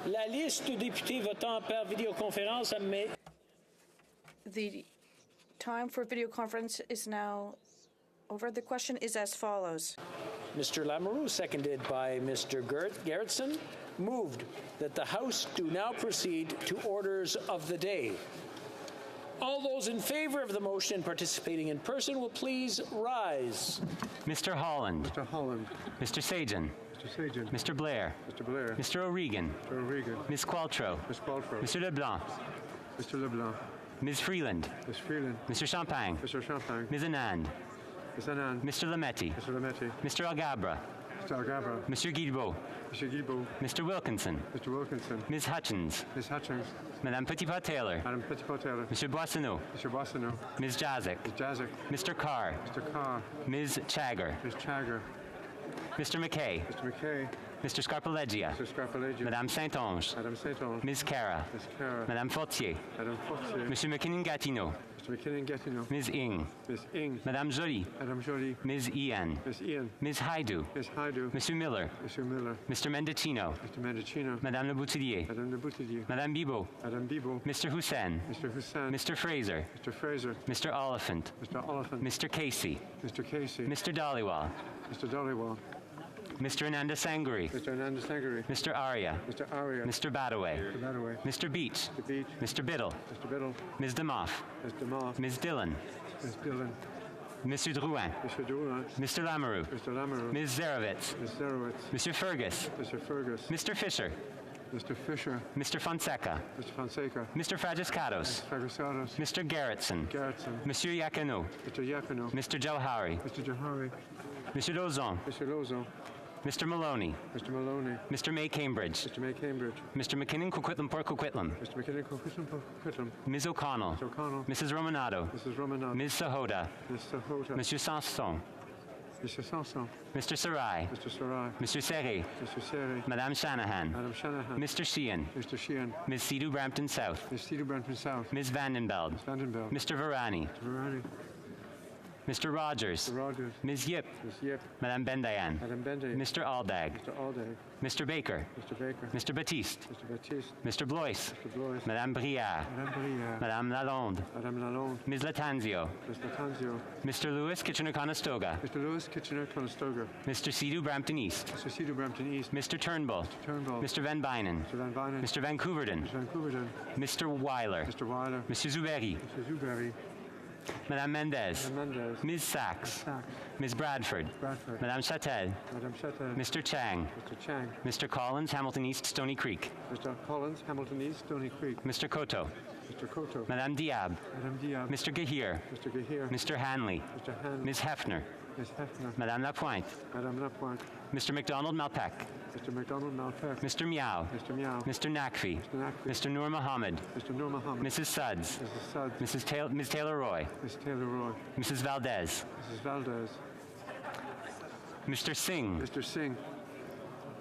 La liste de députés votant par vidéoconférence admet. The time for video conference is now over. The question is as follows. Mr. Lamoureux, seconded by Mr. Gerritsen, moved that the House do now proceed to orders of the day. All those in favor of the motion participating in person will please rise. Mr. Holland. Mr. Holland. Mr. Sajan. Mr. Sajan. Mr. Blair. Mr. Blair. Mr. O'Regan. Mr. O'Regan. Ms. Qualtrough. Ms. Qualtrough. Mr. LeBlanc. Mr. LeBlanc. Ms. Freeland. Ms. Freeland. Mr. Champagne. Mr. Champagne. Ms. Anand. Ms. Anand. Mr. Lametti. Mr. Lametti. Mr. Algabra. Mr. Algabra. Monsieur Guilbeault. Mr. Guilbeault. Mr. Wilkinson. Mr. Wilkinson. Ms. Hutchins. Ms. Hutchins. Madame Petitpas-Taylor. Madame Petitpas-Taylor. Monsieur Boissonneau. Mr. Boissonneau. Ms. Jazik. Ms. Jazik. Mr. Carr. Mr. Carr. Ms. Chagger. Ms. Chagger. Mr. McKay. Mr. McKay. Mr. Scarpaleggia. Mr. Scarpaleggia. Madame Saint-Onge. Madame Saint-Onge. Ms. Cara. Ms. Cara. Madame Fortier. Madame Fortier. Monsieur McKinnon-Gatineau. Mr. McKinnon-Gatineau. Ms. Ing. Ms. Ing. Madame Joly. Madame Joly. Ms. Ian. Ms. Ian. Ms. Haidu. Ms. Haidu. Monsieur Miller. Monsieur Miller. Mr. Mendicino. Mr. Mendicino. Madame Le Boutillier. Madame Le Boutillier. Madame Bibeau. Madame Bibeau. Mr. Hussein. Mr. Hussein. Mr. Fraser. Mr. Fraser. Mr. Oliphant. Mr. Oliphant. Mr. Casey. Mr. Casey. Mr. Dhaliwal. Mr. Dhaliwal. Mr. Ananda Sanguri. Mr. Ananda Sanguri. Mr. Arya. Mr. Arya. Mr. Badaway. Mr. Badaway. Mr. Beach. Mr. Beach. Mr. Biddle. Mr. Biddle. Ms. DeMoff. Ms. DeMoff. Ms. Dillon. Ms. Dillon. Monsieur Drouin. Mr. Drouin. Mr. Lamoureux. Mr. Lamoureux. Ms. Zarowitz. Ms. Zarowitz. Monsieur Fergus. Mr. Fergus. Mr. Fisher. Mr. Fisher. Mr. Fonseca. Mr. Fonseca. Mr. Fragiscatos. Fragisatos. Mr. Gerritsen. Gerritsen. Monsieur Yacono. Mr. Yacono. Mr. Jauhari. Mr. Johari. Monsieur Lozon. Mr. Lozon. Mr. Maloney. Mr. Maloney. Mr. May Cambridge. Mr. May Cambridge. Mr. McKinnon Coquitlam Port Coquitlam. Mr. McKinnon Coquitlam. Ms. O'Connell. Mr. O'Connell. Mrs. Romanado. Mrs. Romanado. Ms. Sahota. Ms. Sahota. Monsieur Sanson. Mr. Sanson. Mr. Sarai. Mr. Sarai. Mr. Serre. Mr. Serre. Madame Shanahan. Madame Shanahan. Mr. Sheehan. Mr. Sheehan. Ms. Sidhu Brampton South. Ms. Sidhu Brampton South. Ms. Vandenbeld. Ms. Vandenbeld. Mr. Varani. Mr. Varani. Mr. Rogers. Mr. Rogers. Ms. Yip. Ms. Yip. Madame Bendayan. Madame Bendayan. Mr. Aldag. Mr. Aldag. Mr. Baker. Mr. Baker. Mr. Baptiste. Mr. Baptiste. Mr. Blois. Mr. Blois. Madame Briard. Madame Briard. Madame Lalonde. Madame Lalonde. Ms. Latanzio. Ms. Latanzio. Mr. Lewis, Kitchener-Conestoga. Mr. Lewis, Kitchener-Conestoga. Mr. Sidhu Brampton East. Mr. Sidhu Brampton East. Mr. Turnbull. Mr. Turnbull. Mr. Van Bynen. Mr. Van Bynen. Mr. Vancouverden. Mr. Vancouverden. Mr. Weiler. Mr. Weiler. Mr. Zuberi. Mr. Zuberi. Madame Mendez. Madame Mendez. Ms. Sachs. Sachs. Ms. Bradford. Bradford. Madame Chatel. Madame Chatel. Mr. Chang. Mr. Chang. Mr. Collins, Hamilton East, Stony Creek. Mr. Collins, Hamilton East, Stony Creek. Mr. Koto. Mr. Koto. Madame Diab. Madame Diab. Mr. Gahir. Mr. Gahir. Mr. Hanley. Mr. Hanley. Ms. Hefner. Ms. Hefner. Madame Lapointe. Madame Lapointe. Mr. McDonald Malpeck. Mr. McDonald Malpeck. Mr. Meow. Mr. Meow. Mr. Nakfi. Mr. Nakfi. Mr. Noor Mohammed. Mr. Noor Mohammed. Mrs. Suds. Mrs. Suds. Ms. Taylor Roy. Ms. Taylor Roy. Mrs. Valdez. Mrs. Valdez. Mr. Singh. Mr. Singh.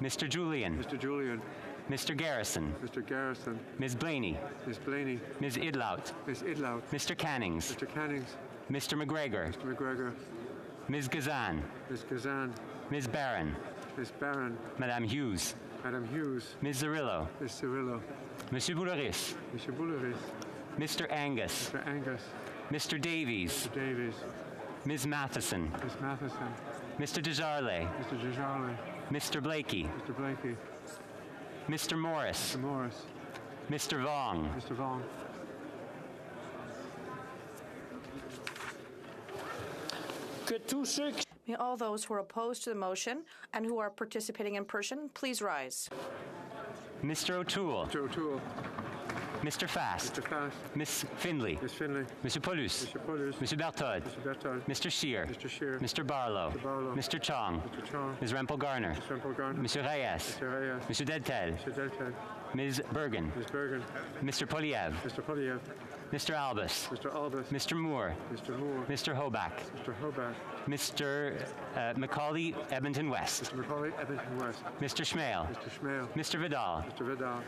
Mr. Julian. Mr. Julian. Mr. Garrison. Mr. Garrison. Ms. Blaney. Ms. Blaney. Ms. Idlout. Ms. Idlout. Mr. Cannings. Mr. Cannings. Mr. McGregor. Mr. McGregor. Ms. Gazan. Ms. Gazan. Ms. Barron. Ms. Barron. Madame Hughes. Madame Hughes. Ms. Zarillo. Ms. Cirillo. Monsieur Bouleris. Mr. Bouleris. Mr. Angus. Mr. Angus. Mr. Davies. Mr. Davies. Ms. Matheson. Ms. Matheson. Mr. Desjardins. Mr. Desjardins. Mr. Blakey. Mr. Blakey. Mr. Morris. Mr. Morris. Mr. Vong. Mr. Vong. May all those who are opposed to the motion and who are participating in person please rise. Mr. O'Toole. Mr. O'Toole. Mr. Fast. Mr. Fast. Miss Findlay. Miss Findlay. Mr. Paulus. Mr. Paulus. Mr. Berthold. Mr. Berthold. Mr. Scheer. Mr. Scheer. Mr. Barlow. Mr. Barlow. Mr. Chong. Mr. Chong. Ms. Rempel Garner. Mr. Rempel Garner. Mr. Reyes. Mr. Reyes. Mr. Deltel. Mr. Deltel. Ms. Bergen. Ms. Bergen. Mr. Poliev. Mr. Poliev. Mr. Albus. Mr. Albus. Mr. Moore. Mr. Moore. Mr. Hoback. Mr. Hoback. Mr. Macaulay Edmonton West. Mr. Macaulay Edmonton West. Mr. Schmale. Mr. Schmale. Mr. Vidal. Mr. Vidal.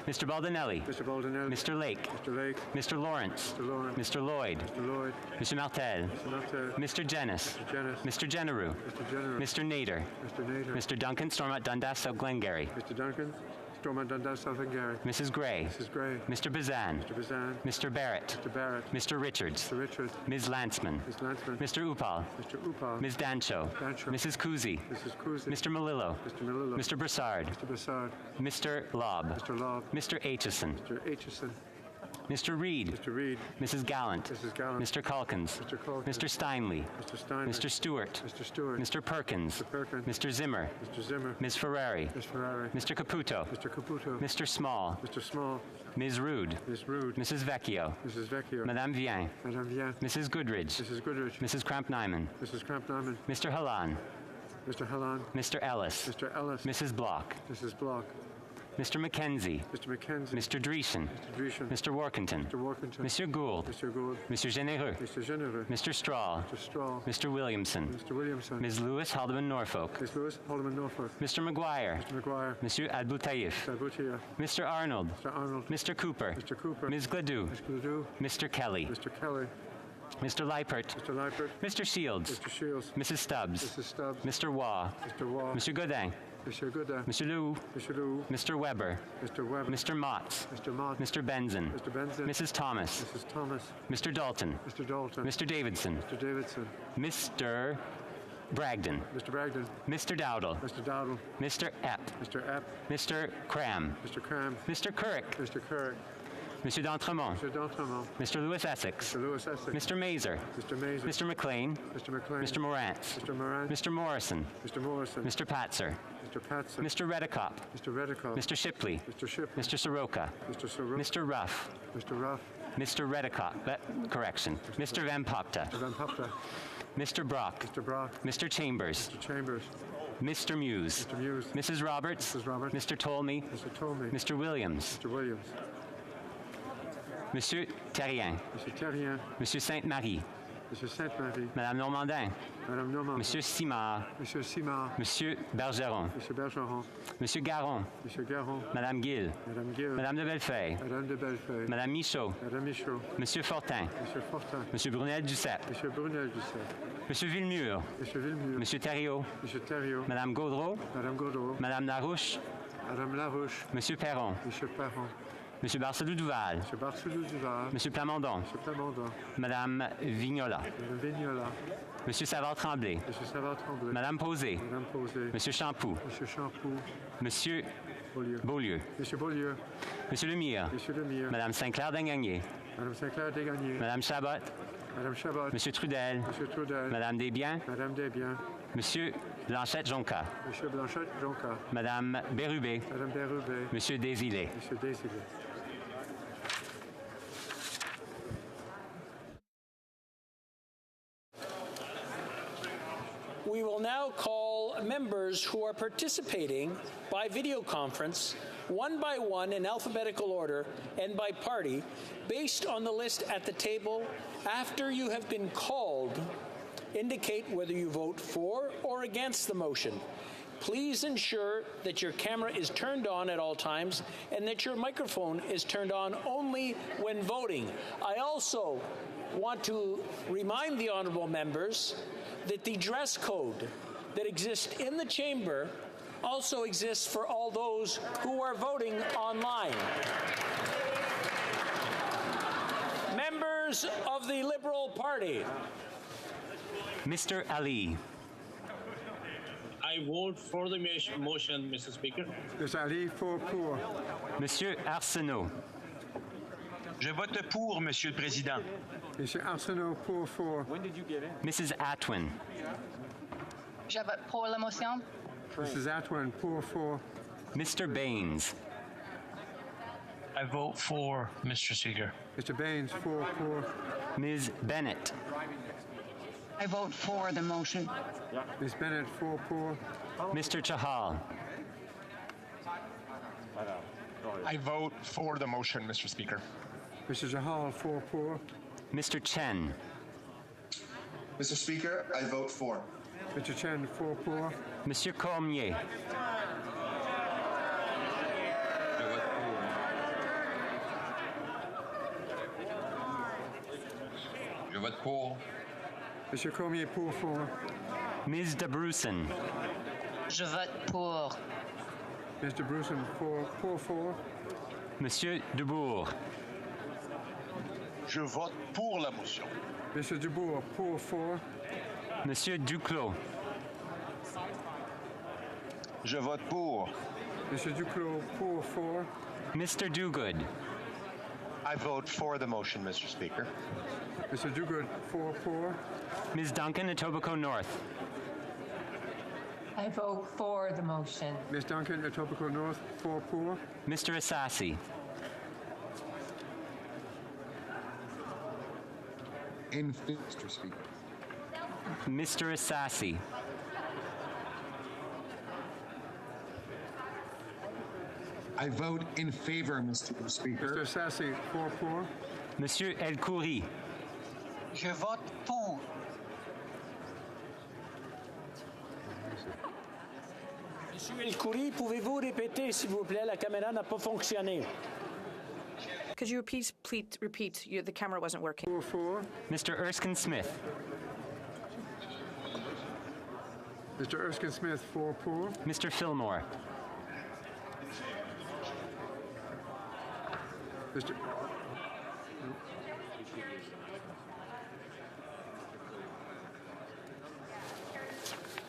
Mr. Baldinelli. Mr. Baldinelli. Mr. Lake. Mr. Lake. Mr. Lawrence. Mr. Lawrence. Mr. Lloyd. Mr. Lloyd. Mr. Martel. Mr. Martel. Mr. Jennis. Mr. Jennis. Mr. Generou. Mr. General. Mr. Nader. Mr. Nader. Mr. Duncan, Stormont Dundas, South Glengarry. Mr. Duncan. Stormont Dundas, Southern Gary. Mrs. Gray. Mrs. Gray. Mr. Bazan. Mr. Bazan. Mr. Barrett. Mr. Barrett. Mr. Richards. Mr. Richards. Ms. Landsman. Ms. Landsman. Mr. Upal. Mr. Upal. Ms. Dancho. Dancho. Mrs. Kuzi. Mrs. Kuzi. Mr. Malillo. Mr. Malillo. Mr. Broussard. Mr. Broussard. Mr. Lobb. Mr. Lobb. Mr. Aitchison. Mr. Aitchison. Mr. Reed. Mr. Reed. Mrs. Gallant. Mrs. Gallant. Mr. Calkins. Mr. Calkins. Mr. Steinley. Mr. Steinley. Mr. Stewart. Mr. Stewart. Mr. Perkins. Mr. Perkins. Mr. Zimmer. Mr. Zimmer. Ms. Ferrari. Ms. Ferrari. Mr. Caputo. Mr. Caputo. Mr. Small. Mr. Small. Ms. Rude. Ms. Rude. Mrs. Vecchio. Mrs. Vecchio. Madame Vien. Madame Vien. Mrs. Goodridge. Mrs. Goodrich. Mrs. Cramp-Nyman. Mrs. Cramp-Nyman. Mr. Halan. Mr. Halan. Mr. Ellis. Mr. Ellis. Mrs. Block. Mrs. Block. Mr. McKenzie. Mr. McKenzie. Mr. Dreeshen. Mr. Dreeshen. Mr. Workington. Mr. Workington. Monsieur Gould. Mr. Gould. Monsieur Généreux. Mr. Généreux. Mr. Straw. Mr. Straw. Mr. Williamson. Mr. Williamson. Ms. Lewis Haldeman Norfolk. Ms. Lewis Haldeman Norfolk. Mr. McGuire. Mr. McGuire. Monsieur Adboutaïf. Mr. Aboutia. Mr. Arnold. Mr. Arnold. Mr. Cooper. Mr. Cooper. Ms. Gladue. Ms. Gladue. Mr. Kelly. Mr. Kelly. Mr. Leipert. Mr. Leipert. Mr. Shields. Mr. Shields. Mrs. Stubbs. Mrs. Stubbs. Mr. Waugh. Mr. Waugh. Monsieur Godin. Mr. Godin. Monsieur Leroux. Mr. Leroux. Mr. Weber. Mr. Weber. Mr. Motts. Mr. Mott. Mr. Benson. Mr. Benson. Mrs. Thomas. Mrs. Thomas. Mr. Dalton. Mr. Dalton. Mr. Davidson. Mr. Davidson. Mr. Bragdon. Mr. Bragdon. Mr. Dowdle. Mr. Dowdle. Mr. Epp. Mr. Epp. Mr. Cram. Mr. Cram. Mr. Couric. Mr. Couric. Monsieur d'Entremont. Mr. D'Entremont. Mr. Lewis Essex. Mr. Lewis Essex. Mr. Mazer. Mr. Mazer. Mr. McLean. Mr. McLean. Mr. Morantz. Mr. Morant. Mr. Morrison. Mr. Morrison. Mr. Patzer. Mr. Patson. Mr. Redicop. Mr. Redicott. Mr. Shipley. Mr. Shipley. Mr. Soroka. Mr. Soroka. Mr. Ruff. Mr. Ruff. Mr. Redicott. Correction. Mr. Van Popta. Mr. Van Popta. Mr. Brock. Mr. Brock. Mr. Chambers. Mr. Chambers. Mr. Muse. Mr. Muse. Mrs. Roberts. Mrs. Roberts. Mr. Tolmie. Mr. Tolmie. Mr. Williams. Mr. Williams. Monsieur Terrien. Monsieur Terrien. Monsieur Sainte-Marie. Monsieur Sainte-Marie. Madame Normandin. Madame Normand. Monsieur Simard. Monsieur Simard. Monsieur Bergeron. Monsieur Bergeron. Monsieur Garon. Monsieur Garon. Madame Gill. Madame Gill. Madame de Bellefeuille. Madame de Bellefeuille. Madame Michaud. Madame Michaud. Monsieur Fortin. Monsieur Fortin. Monsieur Brunel-Duceppe. Monsieur Brunel-Duceppe. Monsieur Villemur. Monsieur Villemur. Monsieur Thériault. Monsieur Thériault. Madame Gaudreau. Madame Gaudreau. Madame Larouche. Madame Larouche. Monsieur Perron. Monsieur Perron. Monsieur Barcelou-Duval. Monsieur Barcelou-Duval. Monsieur Plamondon. Monsieur Plamondon. Madame Vignola. Madame Vignola. Monsieur Savard-Tremblay. Monsieur Savard-Tremblay. Madame Posé. Madame Posé. Monsieur Champoux. Monsieur Champoux. Monsieur Beaulieu. Beaulieu. Monsieur Beaulieu. Monsieur Lemire. Monsieur Lemire. Madame Saint-Clair-Degagné. Madame Saint-Clair-Degagné. Madame Chabot. Madame Chabot. Monsieur Trudel. Monsieur Trudel. Madame Desbiens. Madame Desbiens. Monsieur Blanchette-Jonca. Monsieur Blanchette-Jonca. Madame Bérubé. Madame Bérubé. Monsieur Désilé. Monsieur Désilé. We will now call members who are participating by video conference, one by one in alphabetical order and by party, based on the list at the table. After you have been called, indicate whether you vote for or against the motion. Please ensure that your camera is turned on at all times and that your microphone is turned on only when voting. I also want to remind the honourable members that the dress code that exists in the chamber also exists for all those who are voting online. Members of the Liberal Party. Mr. Ali. I vote for the motion, Mr. Speaker. Mr. Ali, pour. Monsieur Arsenault. Je vote pour, Monsieur le Président. Monsieur Arsenault, pour. When did you get in? Mrs. Atwin. Je vote pour la motion. Mrs. Atwin, pour. Mr. Baines. I vote for, Mr. Speaker. Mr. Baines, pour. Ms. Bennett. I vote for the motion. Ms. Bennett, pour. Mr. Chahal. I vote for the motion, Mr. Speaker. Mr. Chahal, pour. Mr. Chen. Mr. Speaker, I vote for. Mr. Chen, pour. Monsieur Cormier. Je vote pour. Monsieur Cormier, pour. Ms. de Brusen. Je vote pour. Mr. Bruson, pour. Monsieur Dubourg. Je vote pour la motion. Mr. Dubourg, pour. Monsieur Duclos. Je vote pour. Mr. Duclos, pour. Mr. Duguid. I vote for the motion, Mr. Speaker. Mr. Duguid, pour. Ms. Duncan, Etobicoke North. I vote for the motion. Ms. Duncan, Etobicoke North, pour. Mr. Assassi. Mr. Speaker. Mr. Assassi. I vote in favor, Mr. Speaker. Mr. Assassi, pour. Monsieur El Khoury. Je vote pour. Monsieur El Khoury, pouvez-vous répéter, s'il vous plaît? La caméra n'a pas fonctionné. Could you please repeat? The camera wasn't working. Pour. Mr. Erskine Smith. Mr. Erskine Smith, pour. Mr. Fillmore.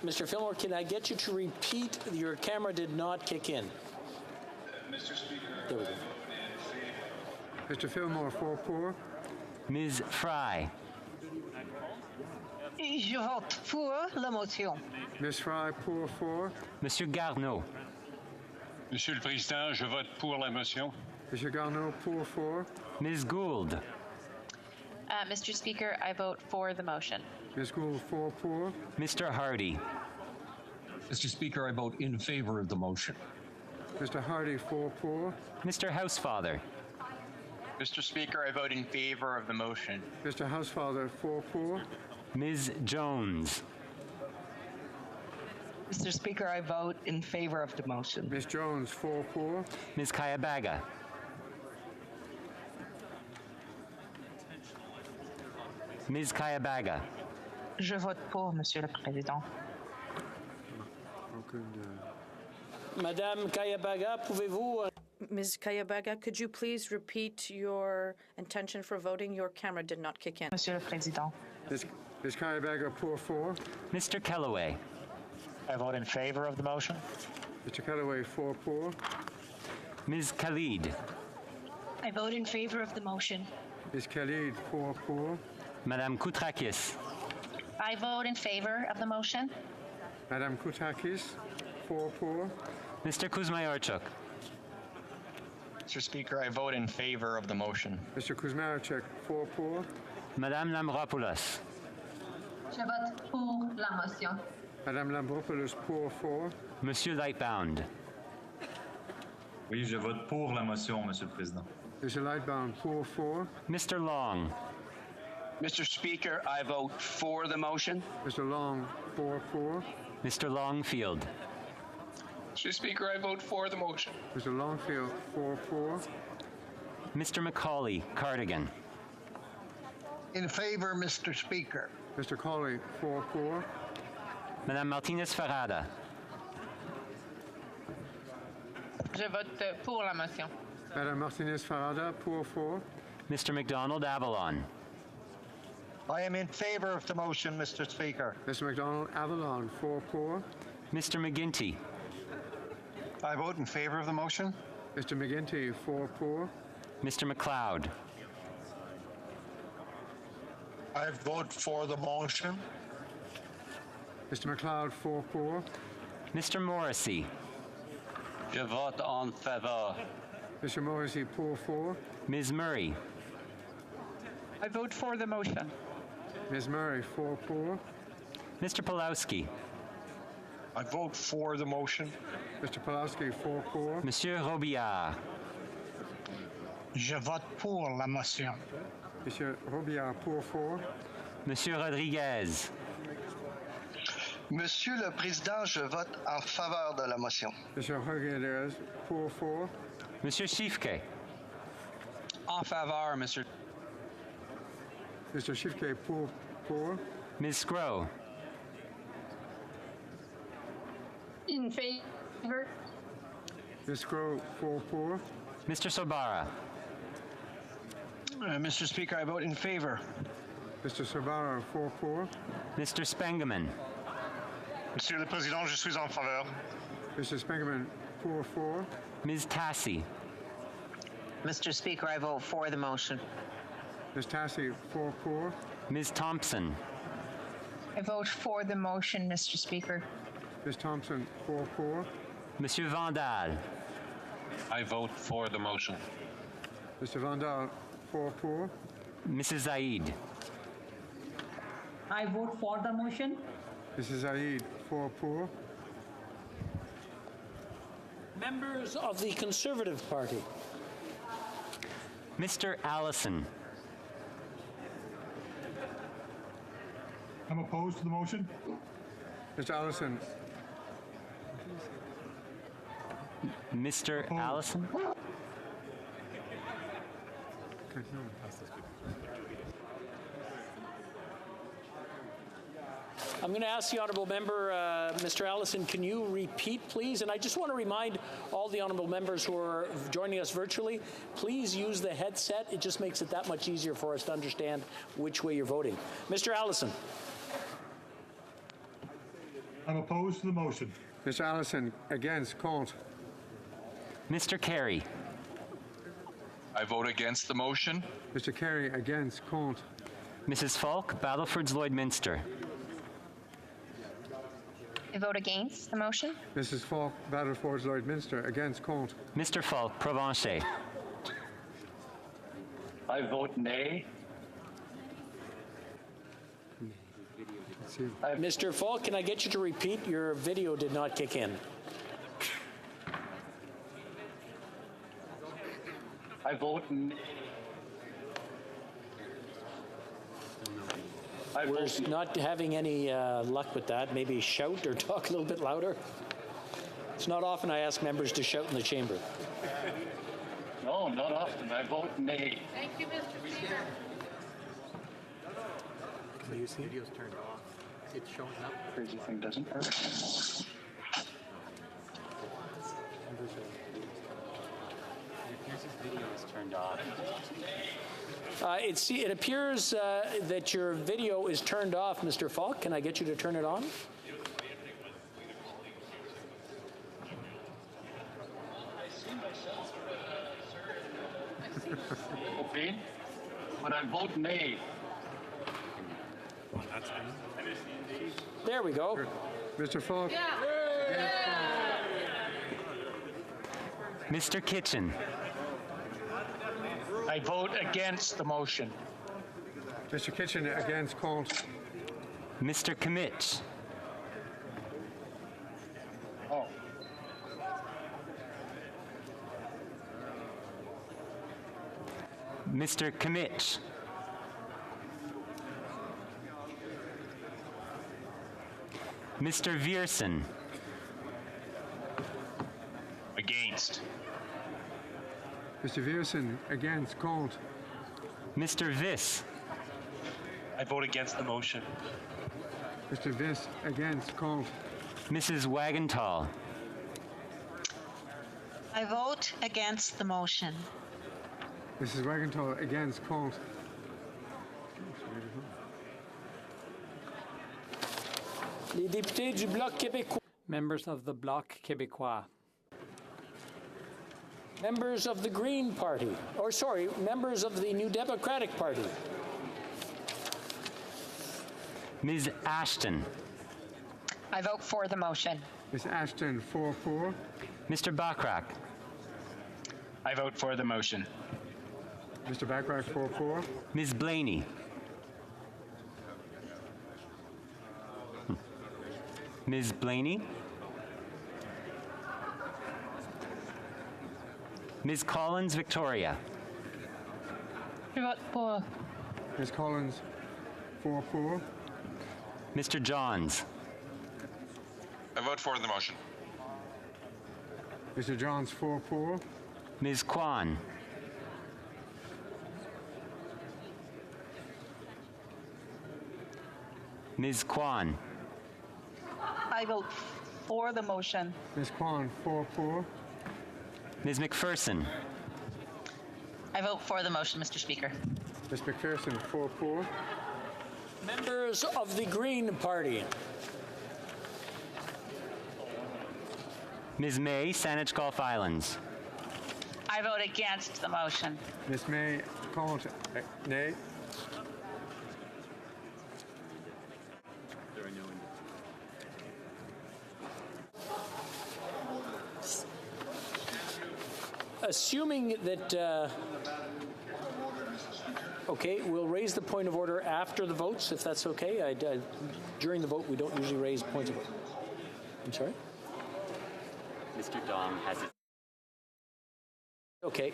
Mr. Fillmore, can I get you to repeat? Your camera did not kick in. Mr. Speaker. There we go. Mr. Fillmore, pour. Ms. Fry. Je vote pour la motion. Ms. Fry, pour. Monsieur Garneau. Monsieur le Président, je vote pour la motion. Monsieur Garneau, pour. Ms. Gould. Mr. Speaker, I vote for the motion. Ms. Gould, pour. Mr. Hardy. Mr. Speaker, I vote in favor of the motion. Mr. Hardy, pour. Mr. Housefather. Mr. Speaker, I vote in favor of the motion. Mr. Housefather, pour. Ms. Jones. Mr. Speaker, I vote in favor of the motion. Ms. Jones, pour. Ms. Kayabaga. Ms. Kayabaga. Je vote pour, Monsieur le Président. Madame Kayabaga, pouvez-vous... Ms. Kayabaga, could you please repeat your intention for voting? Your camera did not kick in. Monsieur le Président. Ms. Kayabaga, pour. Mr. Kellaway. I vote in favor of the motion. Mr. Kellaway, pour. Ms. Khalid. I vote in favor of the motion. Ms. Khalid, pour. Madame Koutrakis. I vote in favor of the motion. Madame Koutrakis, pour. Mr. Kuzmayorchuk. Mr. Speaker, I vote in favor of the motion. Mr. Kuzmarchuk, pour. Madame Lambropoulos. Je vote pour la motion. Madame Lambropoulos, pour. Monsieur Lightbound. Oui, je vote pour la motion, Monsieur le Président. Mr. Lightbound, pour. Mr. Long. Mr. Speaker, I vote for the motion. Mr. Long, pour. Mr. Longfield. Mr. Speaker, I vote for the motion. Mr. Longfield, pour. Mr. Macaulay, Cardigan. In favor, Mr. Speaker. Mr. Cawley, pour. Madame Martinez Farada. Je vote pour la motion. Madame Martinez Farada, pour. Mr. McDonald Avalon. I am in favor of the motion, Mr. Speaker. Mr. McDonald Avalon, pour. Mr. McGuinty. I vote in favor of the motion. Mr. McGuinty, pour. Mr. McLeod. I vote for the motion. Mr. McLeod, pour. Mr. Morrissey. Je vote en faveur. Mr. Morrissey, pour. Ms. Murray. I vote for the motion. Ms. Murray, pour. Mr. Pulowski. I vote for the motion. Mr. Pulowski, pour. Monsieur Robillard. Je vote pour la motion. Monsieur Robillard, pour. Monsieur Rodriguez. Monsieur le Président, je vote en faveur de la motion. Monsieur Rodriguez, pour. Monsieur Schiefke. En faveur, Monsieur. Mr. Schiefke, pour. Ms. Scrow. In favor. Ms. Groh, 4-4. Mr. Sobara. Mr. Speaker, I vote in favor. Mr. Sobara, 4-4. Mr. Spengeman. Monsieur le Président, je suis en faveur. Mr. Spengeman, 4-4. Ms. Tassi. Mr. Speaker, I vote for the motion. Ms. Tassi, 4-4. Ms. Thompson. I vote for the motion, Mr. Speaker. Ms. Thompson, 4-4. Monsieur Vandal. I vote for the motion. Mr. Vandal, 4-4. Mrs. Zaid. I vote for the motion. Mrs. Zaid, 4-4. Members of the Conservative Party. Mr. Allison. I'm opposed to the motion. Mr. Allison, Mr. Allison. I'm going to ask the honourable member, Mr. Allison, can you repeat, please? And I just want to remind all the honourable members who are joining us virtually, please use the headset. It just makes it that much easier for us to understand which way you're voting. Mr. Allison. I'm opposed to the motion. Mr. Allison, against, contre. Mr. Carey. I vote against the motion. Mr. Carey, against, contre. Mrs. Falk, Battlefords Lloydminster. I vote against the motion. Mrs. Falk, Battlefords Lloydminster, against, contre. Mr. Falk, Provencher. I vote nay. Mr. Falk, can I get you to repeat? Your video did not kick in. I vote nay. We're not having any luck with that. Maybe shout or talk a little bit louder. It's not often I ask members to shout in the chamber. No, not often. I vote nay. Thank you, Mr. Speaker. Video's turned off. It's showing up. Crazy thing doesn't work. Video is turned off. It appears that your video is turned off, Mr. Falk. Can I get you to turn it on? Okay, but I vote nay. There we go. Mr. Falk. Mr. Kitchen. I vote against the motion. Mr. Kitchen, against, contre. Mr. Kimmich. Oh. Mr. Kimmich. Mr. Viersen. Against. Mr. Viersen, against, contre. Mr. Viss. I vote against the motion. Mr. Viss, against, contre. Mrs. Wagenthal. I vote against the motion. Mrs. Wagenthal, against, contre. Les députés du Bloc québécois. Members of the Bloc Québécois. Members of the Green Party. Or sorry, members of the New Democratic Party. Ms. Ashton. I vote for the motion. Ms. Ashton, 4-4. Mr. Bachrach. I vote for the motion. Mr. Bachrach, 4-4. Ms. Blaney. Ms. Blaney. Ms. Collins Victoria. Je vote pour. Ms. Collins, 4-4. Mr. Johns. I vote for the motion. Mr. Johns, 4-4. Ms. Kwan. Ms. Kwan. I vote for the motion. Ms. Kwan, 4-4. Ms. McPherson. I vote for the motion, Mr. Speaker. Ms. McPherson, 4. Members of the Green Party. Ms. May, Saanich Gulf Islands. I vote against the motion. Ms. May, contre, nay. Assuming that, okay, we'll raise the point of order after the votes, if that's okay. During the vote, we don't usually raise points of order. I'm sorry? Mr. Dong has it. Okay.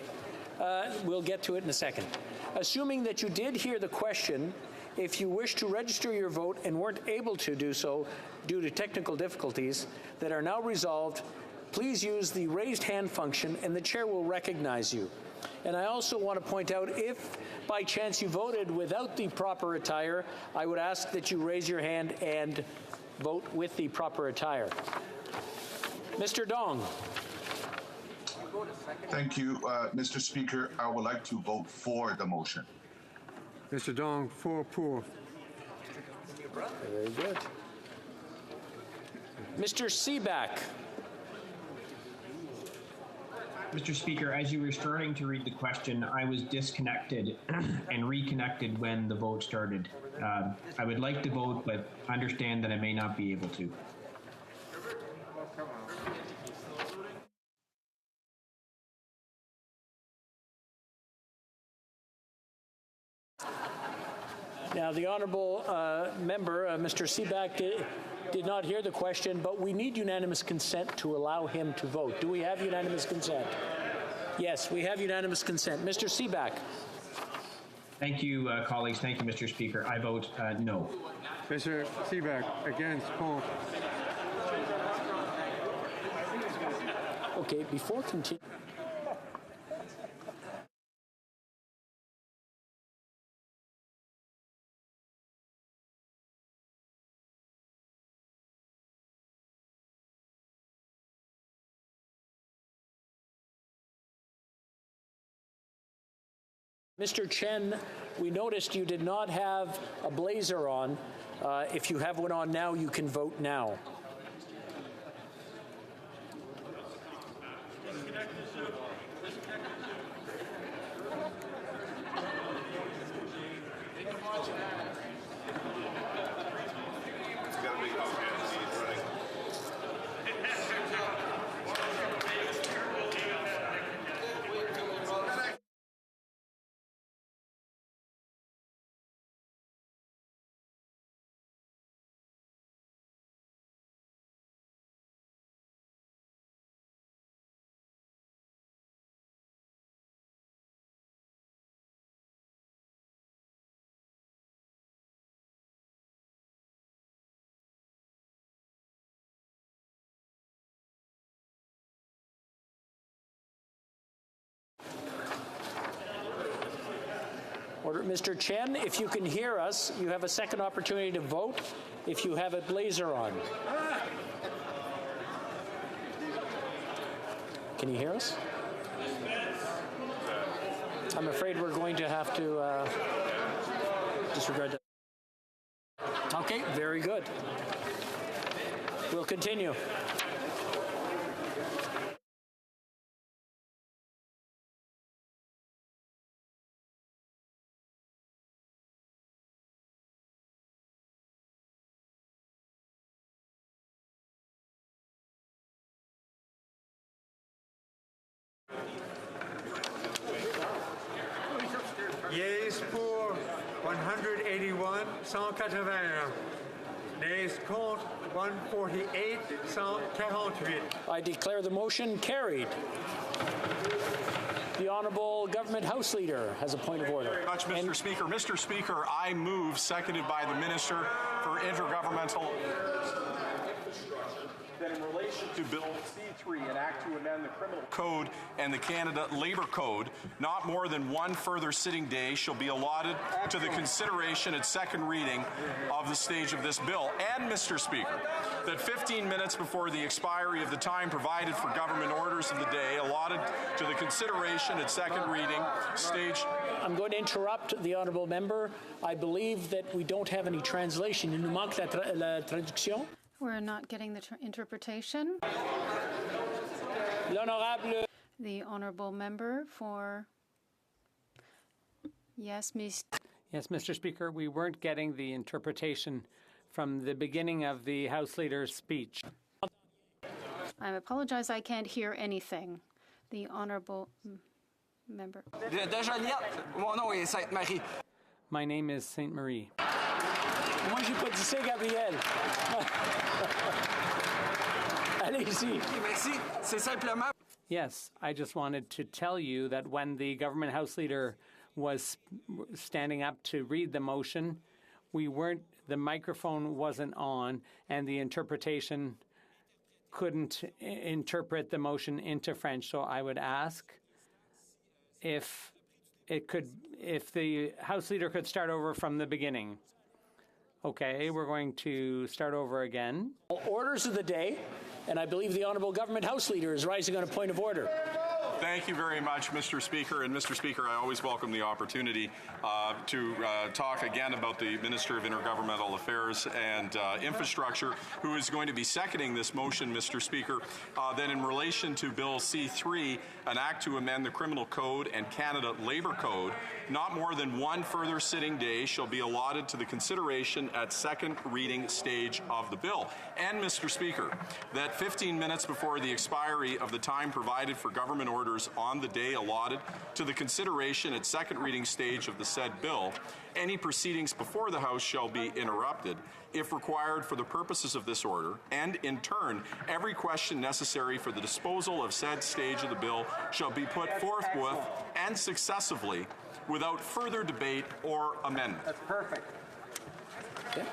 We'll get to it in a second. Assuming that you did hear the question, if you wish to register your vote and weren't able to do so due to technical difficulties that are now resolved, please use the raised hand function and the chair will recognize you. And I also want to point out, if by chance you voted without the proper attire, I would ask that you raise your hand and vote with the proper attire. Mr. Dong. Thank you, Mr. Speaker. I would like to vote for the motion. Mr. Dong, 4 pour. Very good. Mr. Seaback. Mr. Speaker, as you were starting to read the question, I was disconnected and reconnected when the vote started. I would like to vote, but understand that I may not be able to. Now, the honourable member, Mr. Seaback, did not hear the question, but we need unanimous consent to allow him to vote. Do we have unanimous consent? Yes, we have unanimous consent. Mr. Seaback. Thank you, colleagues. Thank you, Mr. Speaker. I vote no. Mr. Seaback, against, contre. Okay, before continuing. Mr. Chen, we noticed you did not have a blazer on. If you have one on now, you can vote now. Order. Mr. Chen, if you can hear us, you have a second opportunity to vote if you have a blazer on. Can you hear us? I'm afraid we're going to have to disregard that. Okay, very good. We'll continue. Yeas pour 181, 181. Nays contre 148, 148. I declare the motion carried. The Honourable Government House Leader has a point of order. Thank you very much, Mr. Speaker. Mr. Speaker, I move, seconded by the Minister for Intergovernmental, that in relation to Bill C3, an act to amend the Criminal Code and the Canada Labour Code. Not more than one further sitting day shall be allotted to the consideration at second reading of the stage of this bill. And, Mr. Speaker, that 15 minutes before the expiry of the time provided for government orders of the day allotted to the consideration at second reading stage. I'm going to interrupt the honourable member. I believe that we don't have any translation. Il nous manque la traduction. We're not getting the interpretation. L'honorable. The honourable member for. Yes, Ms. Yes, Mr. Speaker, we weren't getting the interpretation from the beginning of the House Leader's speech. I apologize, I can't hear anything. The honourable member. My name is Sainte Marie. Moi, j'ai pas dit ça, Gabriel. Allez-y. Merci. C'est simplement. Yes, I just wanted to tell you that when the government House Leader was standing up to read the motion, the microphone wasn't on, and the interpretation couldn't interpret the motion into French. So I would ask if the House Leader could start over from the beginning. Okay, we're going to start over again. Orders of the day, and I believe the Honourable Government House Leader is rising on a point of order. Thank you very much, Mr. Speaker. And Mr. Speaker, I always welcome the opportunity to talk again about the Minister of Intergovernmental Affairs and Infrastructure, who is going to be seconding this motion, Mr. Speaker, that in relation to Bill C3, an act to amend the Criminal Code and Canada Labour Code, not more than one further sitting day shall be allotted to the consideration at second reading stage of the bill. And, Mr. Speaker, that 15 minutes before the expiry of the time provided for government orders on the day allotted to the consideration at second reading stage of the said bill, any proceedings before the House shall be interrupted if required for the purposes of this order, and in turn, every question necessary for the disposal of said stage of the bill shall be put forthwith and successively without further debate or amendment. That's perfect. Okay.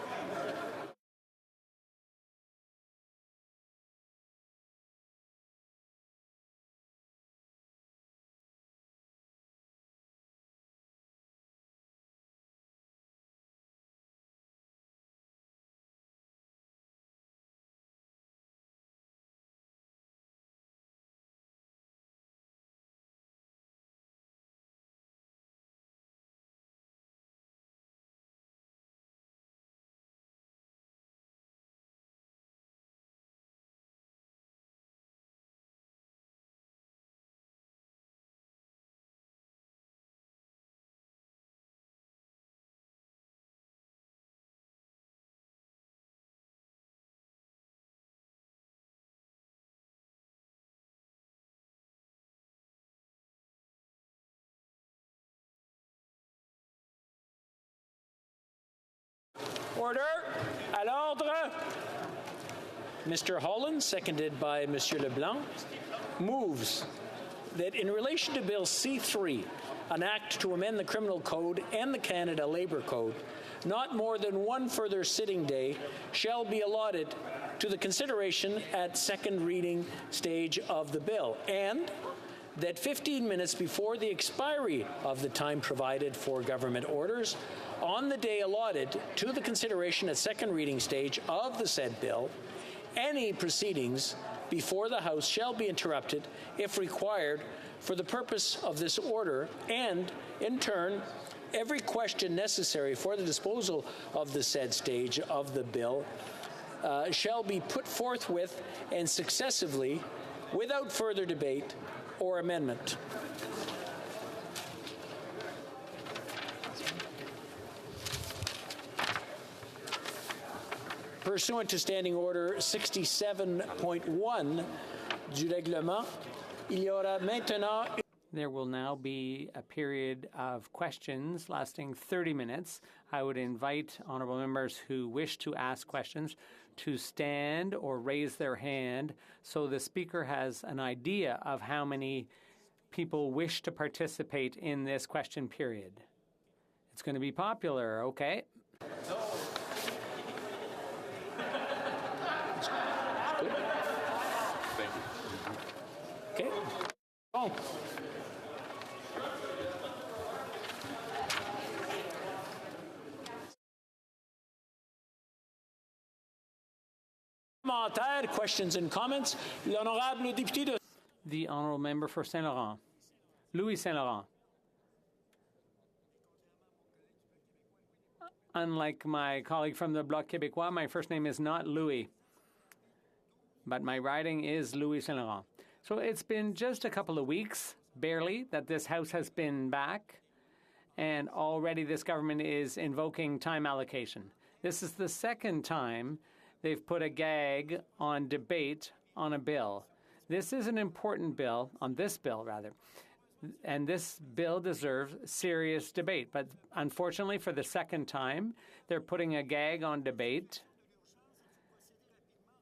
Order. À l'ordre. Mr. Holland, seconded by Monsieur Leblanc, moves that in relation to Bill C3, an act to amend the Criminal Code and the Canada Labour Code, not more than one further sitting day shall be allotted to the consideration at second reading stage of the bill, and that 15 minutes before the expiry of the time provided for government orders on the day allotted to the consideration at second reading stage of the said bill, any proceedings before the House shall be interrupted if required for the purpose of this order, and in turn, every question necessary for the disposal of the said stage of the bill shall be put forthwith and successively without further debate or amendment. Pursuant to Standing Order 67.1 du règlement, il y aura maintenant. There will now be a period of questions lasting 30 minutes. I would invite honourable members who wish to ask questions to stand or raise their hand so the Speaker has an idea of how many people wish to participate in this question period. It's going to be popular, okay? Okay. Oh. Questions and comments. L'honorable député de... The honourable member for Saint Laurent. Louis Saint Laurent. Unlike my colleague from the Bloc Québécois, my first name is not Louis, but my riding is Louis Saint Laurent. So it's been just a couple of weeks, barely, that this House has been back, and already this government is invoking time allocation. This is the second time they've put a gag on debate on a bill. This is an important bill, on this bill, rather. And this bill deserves serious debate. But unfortunately, for the second time, they're putting a gag on debate.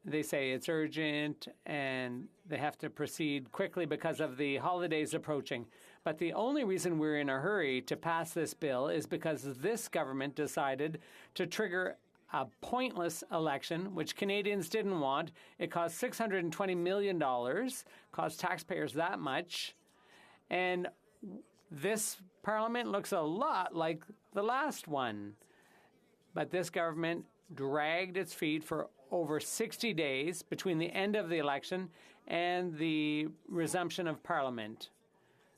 They say it's urgent and they have to proceed quickly because of the holidays approaching. But the only reason we're in a hurry to pass this bill is because this government decided to trigger a pointless election, which Canadians didn't want. It cost $620 million, cost taxpayers that much. And this parliament looks a lot like the last one. But this government dragged its feet for over 60 days between the end of the election and the resumption of parliament.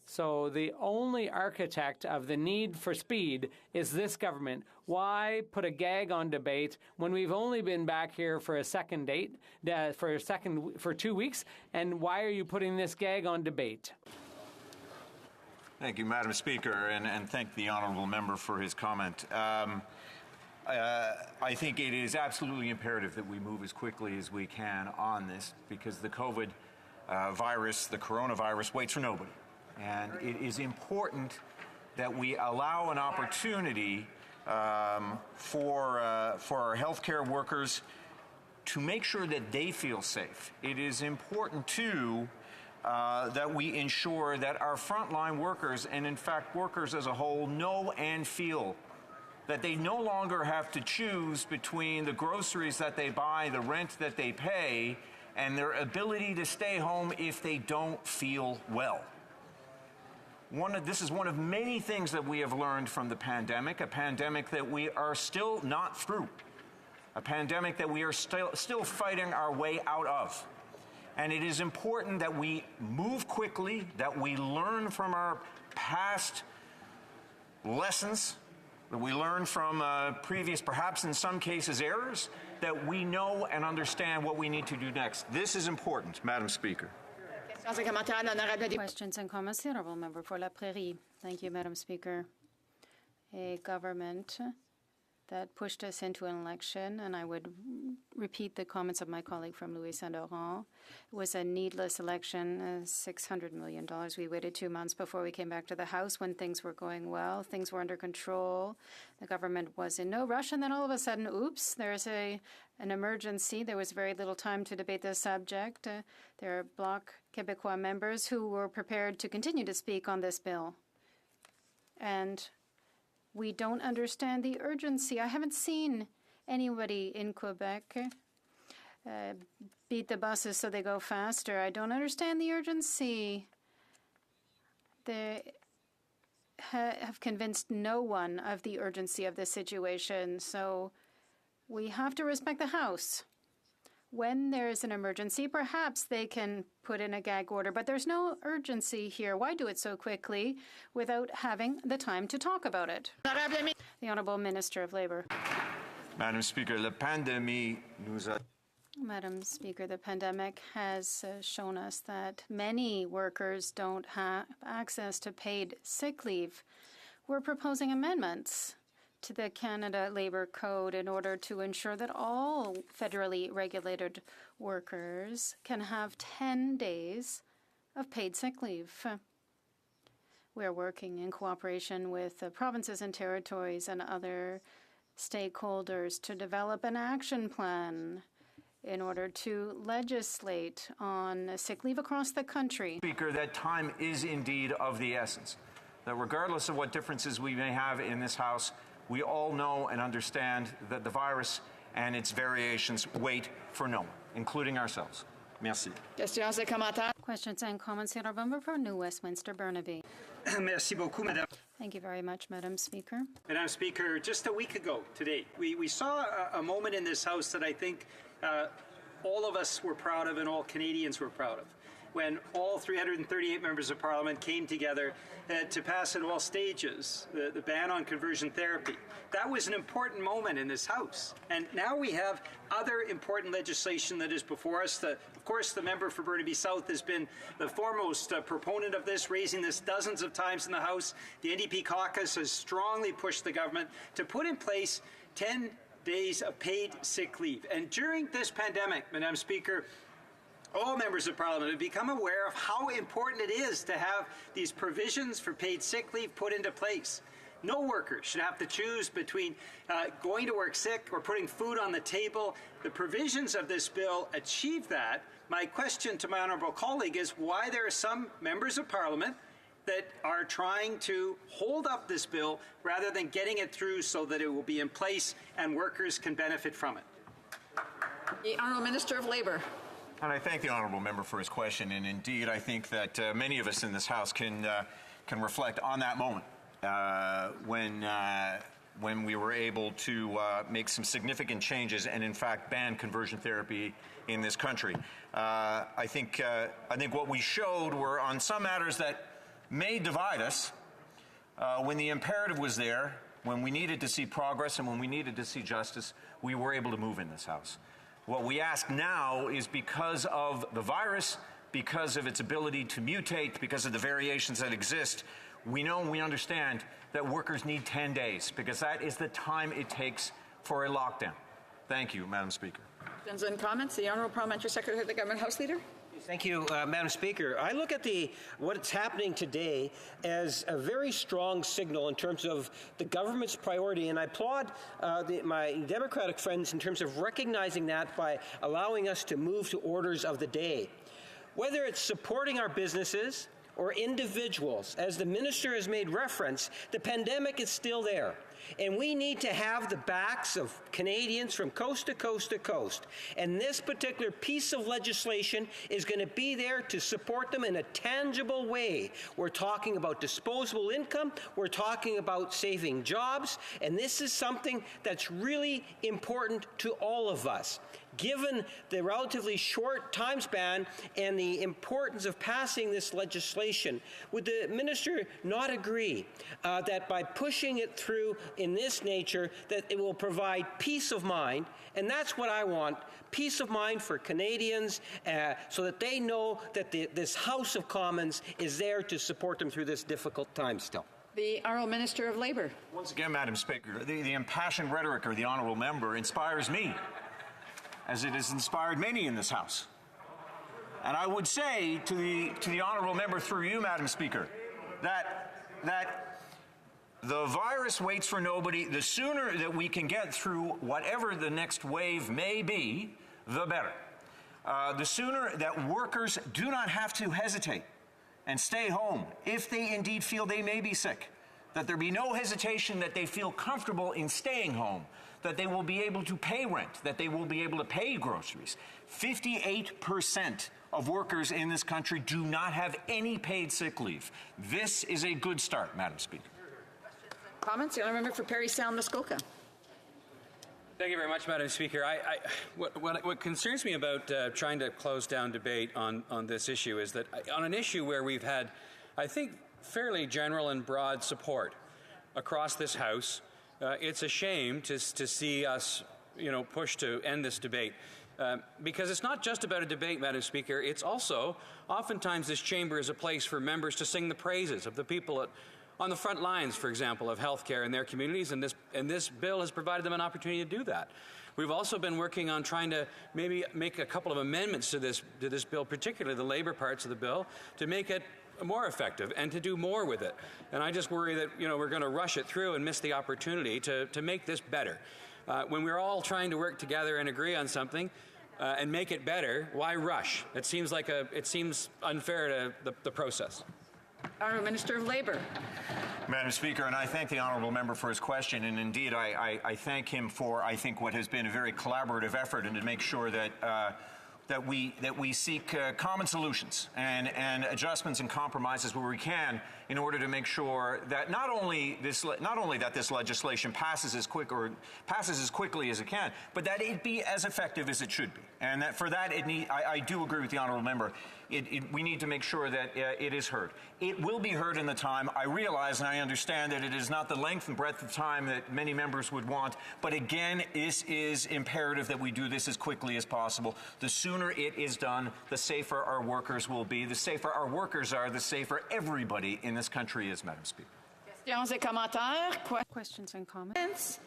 So the only architect of the need for speed is this government. Why put a gag on debate when we've only been back here for a second date, for 2 weeks? And why are you putting this gag on debate? Thank you, Madam Speaker, and thank the honourable member for his comment. I think it is absolutely imperative that we move as quickly as we can on this because the COVID virus, the coronavirus, waits for nobody. And it is important that we allow an opportunity for our healthcare workers to make sure that they feel safe. It is important, too, that we ensure that our frontline workers, and in fact workers as a whole, know and feel that they no longer have to choose between the groceries that they buy, the rent that they pay, and their ability to stay home if they don't feel well. This is one of many things that we have learned from the pandemic, a pandemic that we are still not through, a pandemic that we are still fighting our way out of. And it is important that we move quickly, that we learn from our past lessons, that we learn from previous, perhaps in some cases, errors, that we know and understand what we need to do next. This is important, Madam Speaker. Questions and comments. The honourable member for La Prairie. Thank you, Madam Speaker. A government that pushed us into an election, and I would repeat the comments of my colleague from Louis Saint Laurent. It was a needless election, $600 million. We waited 2 months before we came back to the House when things were going well. Things were under control. The government was in no rush, and then all of a sudden, oops, there's an emergency. There was very little time to debate this subject. There are Bloc Québécois members who were prepared to continue to speak on this bill. And we don't understand the urgency. I haven't seen anybody in Quebec beat the buses so they go faster. I don't understand the urgency. They have convinced no one of the urgency of this situation. So we have to respect the House. When there is an emergency, perhaps they can put in a gag order, but there's no urgency here. Why do it so quickly without having the time to talk about it? The Honourable Minister of Labour. Madam Speaker, la pandémie nous a... Madam Speaker, the pandemic has shown us that many workers don't have access to paid sick leave. We're proposing amendments to the Canada Labour Code in order to ensure that all federally regulated workers can have 10 days of paid sick leave. We are working in cooperation with the provinces and territories and other stakeholders to develop an action plan in order to legislate on sick leave across the country. Speaker, that time is indeed of the essence. That regardless of what differences we may have in this House, we all know and understand that the virus and its variations wait for no one, including ourselves. Merci. Questions et commentaires? Questions and comments, the honourable member for New Westminster Burnaby. Merci beaucoup, Madame. Thank you very much, Madam Speaker. Madam Speaker, just a week ago today, we saw a moment in this House that I think all of us were proud of and all Canadians were proud of, when all 338 members of Parliament came together to pass at all stages the ban on conversion therapy. That was an important moment in this House. And now we have other important legislation that is before us. Of course, the member for Burnaby South has been the foremost proponent of this, raising this dozens of times in the House. The NDP caucus has strongly pushed the government to put in place 10 days of paid sick leave. And during this pandemic, Madam Speaker, all members of Parliament have become aware of how important it is to have these provisions for paid sick leave put into place. No worker should have to choose between going to work sick or putting food on the table. The provisions of this bill achieve that. My question to my honourable colleague is why there are some members of Parliament that are trying to hold up this bill rather than getting it through so that it will be in place and workers can benefit from it. The Honourable Minister of Labour. And I thank the honourable member for his question. And indeed, I think that many of us in this House can reflect on that moment when we were able to make some significant changes and, in fact, ban conversion therapy in this country. I think what we showed were on some matters that may divide us. When the imperative was there, when we needed to see progress and when we needed to see justice, we were able to move in this House. What we ask now is because of the virus, because of its ability to mutate, because of the variations that exist, we know and we understand that workers need 10 days because that is the time it takes for a lockdown. Thank you, Madam Speaker. Questions and comments. The Honourable Parliamentary Secretary of the Government House Leader. Thank you, Madam Speaker. I look at what's happening today as a very strong signal in terms of the government's priority, and I applaud my Democratic friends in terms of recognizing that by allowing us to move to orders of the day. Whether it's supporting our businesses or individuals, as the minister has made reference, the pandemic is still there. And we need to have the backs of Canadians from coast to coast to coast. And this particular piece of legislation is going to be there to support them in a tangible way. We're talking about disposable income. We're talking about saving jobs. And this is something that's really important to all of us. Given the relatively short time span and the importance of passing this legislation, would the minister not agree that by pushing it through in this nature, that it will provide peace of mind? And that's what I want, peace of mind for Canadians, so that they know that this House of Commons is there to support them through this difficult time still. The Honourable Minister of Labour. Once again, Madam Speaker, the impassioned rhetoric of the honourable member inspires me, as it has inspired many in this House. And I would say to the honourable member through you, Madam Speaker, that the virus waits for nobody. The sooner that we can get through whatever the next wave may be, the better. The sooner that workers do not have to hesitate and stay home if they indeed feel they may be sick, that there be no hesitation, that they feel comfortable in staying home, that they will be able to pay rent, that they will be able to pay groceries. 58% of workers in this country do not have any paid sick leave. This is a good start, Madam Speaker. Comments? The Honourable Member for Parry Sound, Muskoka. Thank you very much, Madam Speaker. What concerns me about trying to close down debate on this issue is that on an issue where we've had, I think, fairly general and broad support across this House, it's a shame to see us, push to end this debate. Because it's not just about a debate, Madam Speaker. It's also, oftentimes this chamber is a place for members to sing the praises of the people on the front lines, for example, of healthcare in their communities, and this bill has provided them an opportunity to do that. We've also been working on trying to maybe make a couple of amendments to this bill, particularly the labor parts of the bill, to make it more effective and to do more with it. And I just worry that we're going to rush it through and miss the opportunity to make this better. When we're all trying to work together and agree on something and make it better, why rush? It seems unfair to the process. Honourable Minister of Labour. Madam Speaker, and I thank the honourable member for his question, and indeed I thank him for, I think, what has been a very collaborative effort and to make sure that that we seek common solutions and adjustments and compromises where we can in order to make sure that not only that this legislation passes as quickly as it can, but that it be as effective as it should be. And that for that, I do agree with the honourable member. We need to make sure that it is heard. It will be heard in the time. I realize and I understand that it is not the length and breadth of time that many members would want, but again, this is imperative that we do this as quickly as possible. The sooner it is done, the safer our workers will be. The safer our workers are, the safer everybody in this country is, Madam Speaker. Questions et commentaires? Questions and comments?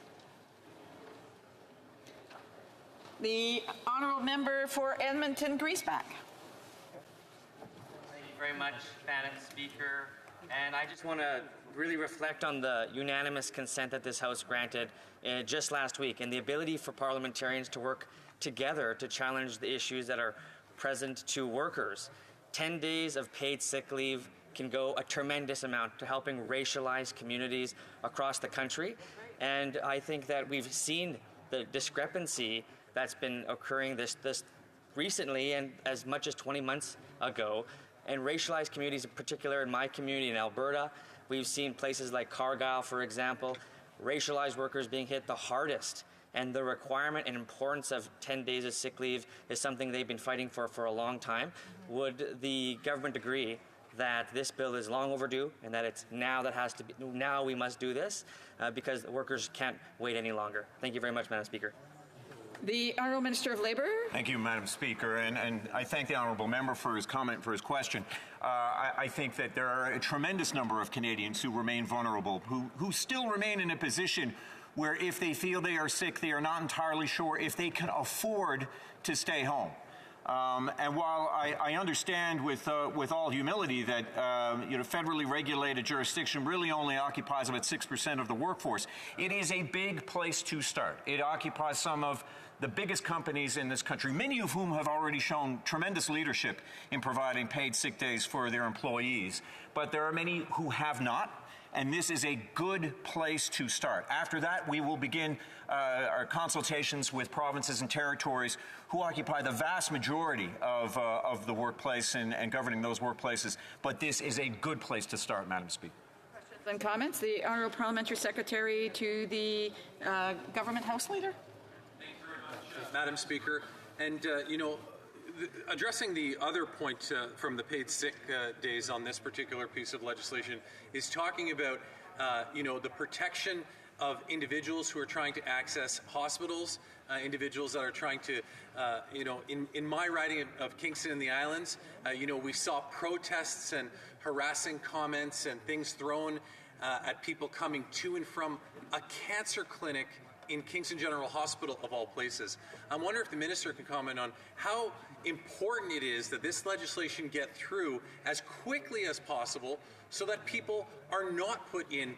The honourable member for Edmonton Griesbach. Thank you very much, Madam Speaker. And I just want to really reflect on the unanimous consent that this House granted just last week and the ability for parliamentarians to work together to challenge the issues that are present to workers. 10 days of paid sick leave can go a tremendous amount to helping racialized communities across the country. And I think that we've seen the discrepancy that's been occurring this recently and as much as 20 months ago. And racialized communities, in particular in my community in Alberta, we've seen places like Cargyle, for example, racialized workers being hit the hardest. And the requirement and importance of 10 days of sick leave is something they've been fighting for a long time. Would the government agree that this bill is long overdue and that it's now now we must do this because the workers can't wait any longer? Thank you very much, Madam Speaker. The Honourable Minister of Labour. Thank you, Madam Speaker, and I thank the honourable member for his comment, for his question. I think that there are a tremendous number of Canadians who remain vulnerable, who still remain in a position where if they feel they are sick, they are not entirely sure if they can afford to stay home. And while I understand with all humility that federally regulated jurisdiction really only occupies about 6% of the workforce, it is a big place to start. It occupies some of the biggest companies in this country, many of whom have already shown tremendous leadership in providing paid sick days for their employees. But there are many who have not. And this is a good place to start. After that, we will begin our consultations with provinces and territories who occupy the vast majority of the workplace and governing those workplaces. But this is a good place to start, Madam Speaker. Questions and comments? The Honourable Parliamentary Secretary to the Government House Leader. Thank you very much, Madam Speaker. And, addressing the other point from the paid sick days on this particular piece of legislation is talking about, the protection of individuals who are trying to access hospitals, individuals that are trying to, in my riding of Kingston and the Islands, we saw protests and harassing comments and things thrown at people coming to and from a cancer clinic in Kingston General Hospital, of all places. I wonder if the minister can comment on how important it is that this legislation get through as quickly as possible so that people are not put in,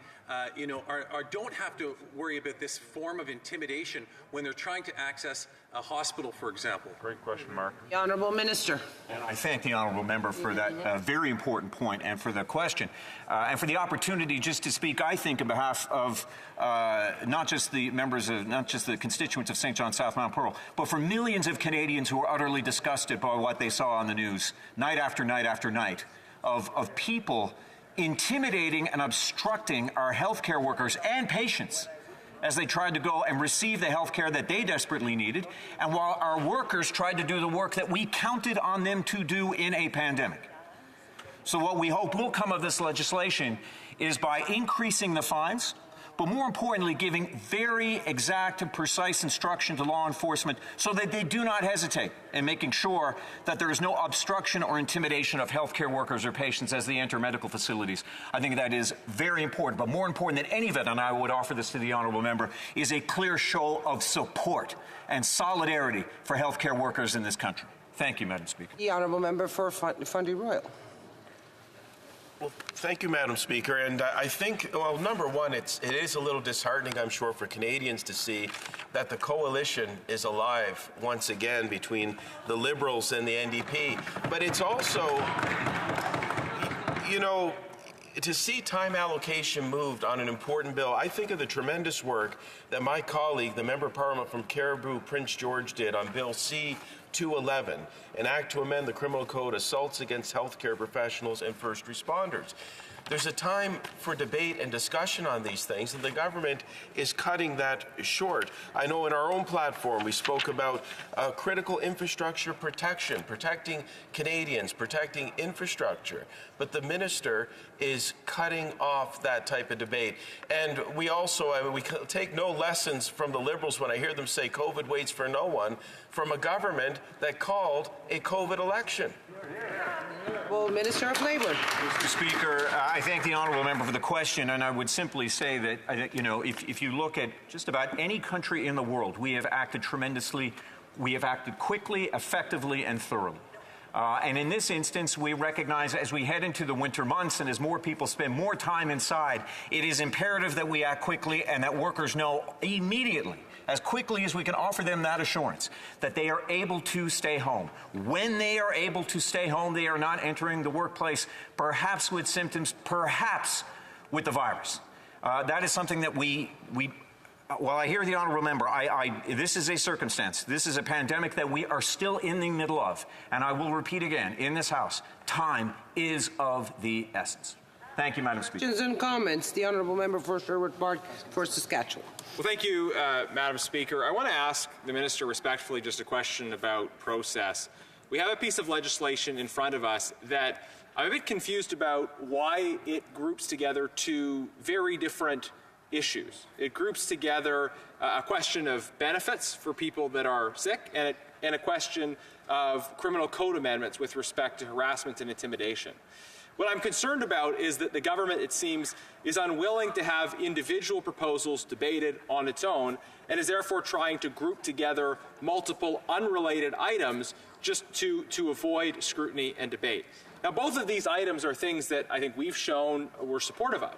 don't have to worry about this form of intimidation when they're trying to access a hospital, for example. Great question, Mark. The Honourable Minister. And I thank the honourable member for that very important point and for the question and for the opportunity just to speak, I think, on behalf of not just the constituents of St. John South Mount Pearl, but for millions of Canadians who are utterly disgusted by what they saw on the news night after night after night of people intimidating and obstructing our healthcare workers and patients as they tried to go and receive the health care that they desperately needed, and while our workers tried to do the work that we counted on them to do in a pandemic. So what we hope will come of this legislation is by increasing the fines, but more importantly, giving very exact and precise instruction to law enforcement so that they do not hesitate in making sure that there is no obstruction or intimidation of healthcare workers or patients as they enter medical facilities. I think that is very important, but more important than any of it, and I would offer this to the honourable member, is a clear show of support and solidarity for healthcare workers in this country. Thank you, Madam Speaker. The honourable member for Fundy Royal. Well, thank you, Madam Speaker. And I think, well, number one, it is a little disheartening, I'm sure, for Canadians to see that the coalition is alive once again between the Liberals and the NDP. But it's also, to see time allocation moved on an important bill, I think of the tremendous work that my colleague, the Member of Parliament from Caribou, Prince George, did on Bill C. 211, an act to amend the Criminal Code, assaults against healthcare professionals and first responders. There's a time for debate and discussion on these things, and the government is cutting that short. I know in our own platform we spoke about critical infrastructure protection, protecting Canadians, protecting infrastructure, but the minister is cutting off that type of debate. And we also, we take no lessons from the Liberals when I hear them say COVID waits for no one, from a government that called a COVID election. Well, Minister of Labour. Mr. Speaker, I thank the honourable member for the question, and I would simply say that, you know, if you look at just about any country in the world, we have acted tremendously, we have acted quickly, effectively, and thoroughly. And in this instance, we recognize as we head into the winter months and as more people spend more time inside, it is imperative that we act quickly and that workers know immediately, as quickly as we can offer them that assurance, that they are able to stay home. When they are able to stay home, they are not entering the workplace, perhaps with symptoms, perhaps with the virus. That is something that while I hear the honourable member, this is a circumstance. This is a pandemic that we are still in the middle of. And I will repeat again, in this House, time is of the essence. Thank you, Madam Speaker. Questions and comments. The honourable member for Sherwood Park for Saskatchewan. Well, thank you, Madam Speaker. I want to ask the minister respectfully just a question about process. We have a piece of legislation in front of us that I'm a bit confused about why it groups together two very different issues. It groups together a question of benefits for people that are sick and a question of criminal code amendments with respect to harassment and intimidation. What I'm concerned about is that the government, it seems, is unwilling to have individual proposals debated on its own and is therefore trying to group together multiple unrelated items just to avoid scrutiny and debate. Now, both of these items are things that I think we've shown we're supportive of.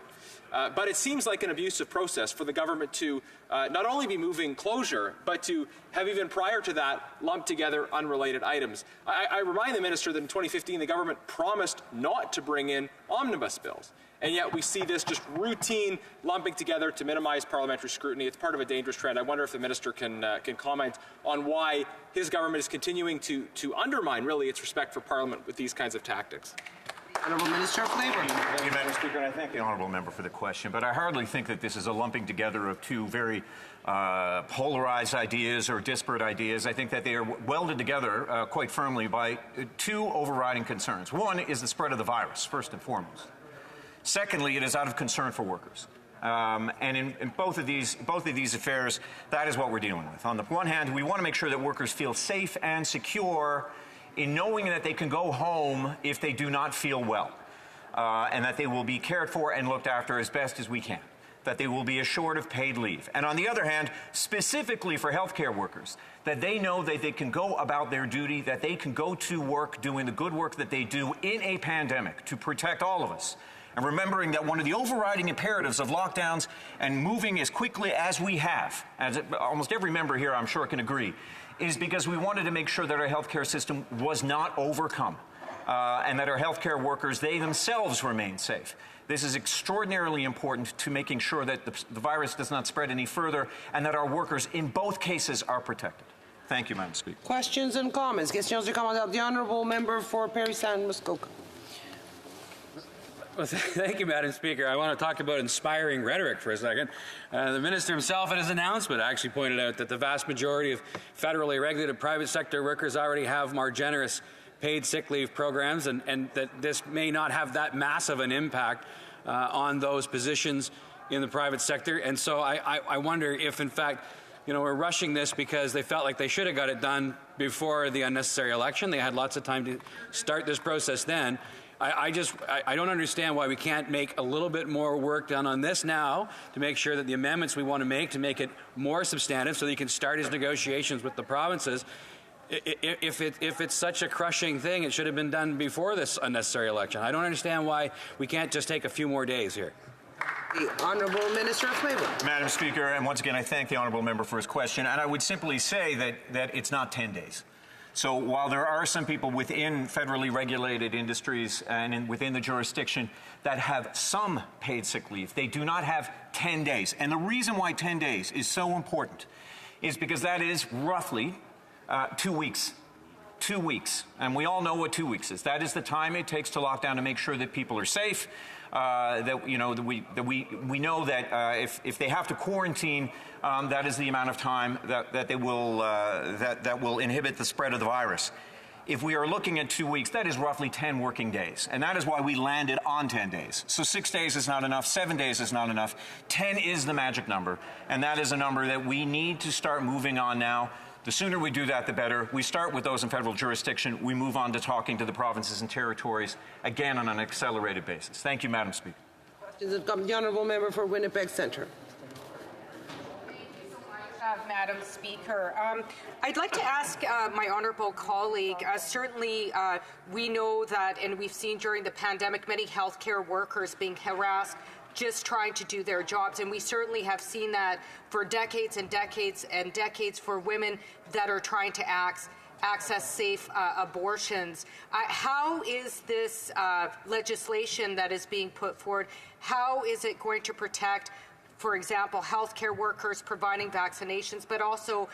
But it seems like an abusive process for the government to not only be moving closure, but to have even prior to that lumped together unrelated items. I remind the minister that in 2015 the government promised not to bring in omnibus bills. And yet we see this just routine lumping together to minimize parliamentary scrutiny. It's part of a dangerous trend. I wonder if the minister can comment on why his government is continuing to undermine, really, its respect for Parliament with these kinds of tactics. Honourable Minister of Labour. Thank you, Madam Speaker, and I thank the honourable member for the question, but I hardly think that this is a lumping together of two very polarized ideas or disparate ideas. I think that they are welded together quite firmly by two overriding concerns. One is the spread of the virus, first and foremost. Secondly, it is out of concern for workers. And in both of these affairs, that is what we're dealing with. On the one hand, we want to make sure that workers feel safe and secure in knowing that they can go home if they do not feel well, and that they will be cared for and looked after as best as we can, that they will be assured of paid leave. And on the other hand, specifically for healthcare workers, that they know that they can go about their duty, that they can go to work doing the good work that they do in a pandemic to protect all of us. And remembering that one of the overriding imperatives of lockdowns and moving as quickly as we have, as almost every member here I'm sure can agree, is because we wanted to make sure that our healthcare system was not overcome and that our healthcare workers, they themselves remain safe. This is extraordinarily important to making sure that the virus does not spread any further and that our workers in both cases are protected. Thank you, Madam Speaker. Questions and comments. Questions et commentaires. The honourable member for Parry Sound, Muskoka. Well, thank you, Madam Speaker. I want to talk about inspiring rhetoric for a second. The minister himself in his announcement actually pointed out that the vast majority of federally regulated private sector workers already have more generous paid sick leave programs, and that this may not have that massive an impact on those positions in the private sector. And so I wonder if, in fact, we're rushing this because they felt like they should have got it done before the unnecessary election. They had lots of time to start this process then. I don't understand why we can't make a little bit more work done on this now to make sure that the amendments we want to make it more substantive so that you can start his negotiations with the provinces. If it's such a crushing thing, it should have been done before this unnecessary election. I don't understand why we can't just take a few more days here. The Honourable Minister of Labour. Madam Speaker, and once again I thank the honourable member for his question, and I would simply say that it's not 10 days. So while there are some people within federally regulated industries and within the jurisdiction that have some paid sick leave, they do not have 10 days. And the reason why 10 days is so important is because that is roughly 2 weeks 2 weeks. And we all know what 2 weeks is. That is the time it takes to lock down to make sure that people are safe. That we know that if they have to quarantine, that is the amount of time that they will that will inhibit the spread of the virus. If we are looking at 2 weeks, that is roughly 10 working days. And that is why we landed on 10 days. So 6 days is not enough, 7 days is not enough. 10 is the magic number. And that is a number that we need to start moving on now. The sooner we do that, the better. We start with those in federal jurisdiction. We move on to talking to the provinces and territories, again, on an accelerated basis. Thank you, Madam Speaker. Questions of the honourable member for Winnipeg Centre. Madam Speaker. I'd like to ask my honourable colleague, certainly we know that, and we've seen during the pandemic, many healthcare workers being harassed just trying to do their jobs, and we certainly have seen that for decades and decades and decades for women that are trying to access safe abortions. How is this legislation that is being put forward, how is it going to protect, for example, healthcare workers providing vaccinations, but also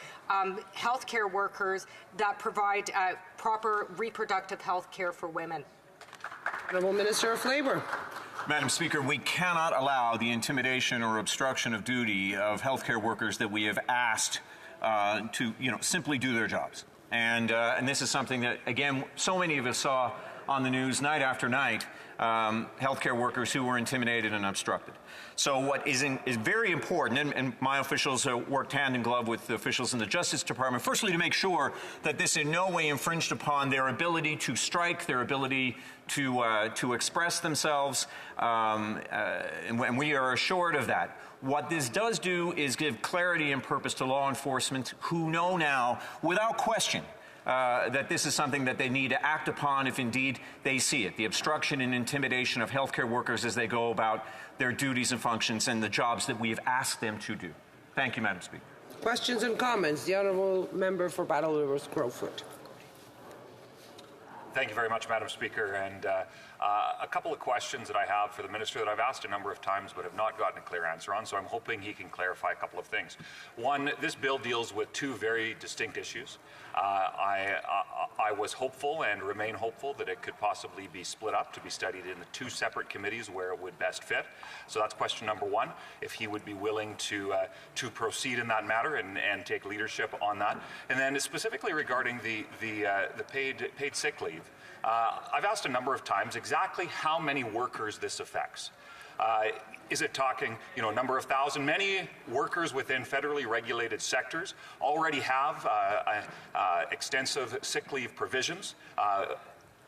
healthcare workers that provide proper reproductive health care for women? Honourable Minister of Labour. Madam Speaker, we cannot allow the intimidation or obstruction of duty of healthcare workers that we have asked to, simply do their jobs. And this is something that, again, so many of us saw on the news night after night, healthcare workers who were intimidated and obstructed. So what is very important, and my officials worked hand in glove with the officials in the Justice Department, firstly to make sure that this in no way infringed upon their ability to strike, their ability to express themselves, and we are assured of that. What this does do is give clarity and purpose to law enforcement who know now, without question, that this is something that they need to act upon if indeed they see it. The obstruction and intimidation of healthcare workers as they go about their duties and functions and the jobs that we have asked them to do. Thank you, Madam Speaker. Questions and comments. The honourable member for Battle Rivers Crowfoot. Thank you very much, Madam Speaker. And a couple of questions that I have for the Minister that I've asked a number of times but have not gotten a clear answer on, so I'm hoping he can clarify a couple of things. One, this bill deals with two very distinct issues. I was hopeful and remain hopeful that it could possibly be split up to be studied in the two separate committees where it would best fit. So that's question number one, if he would be willing to proceed in that matter and take leadership on that. And then specifically regarding the paid sick leave, I've asked a number of times exactly how many workers this affects. Is it talking, a number of thousand? Many workers within federally regulated sectors already have extensive sick leave provisions,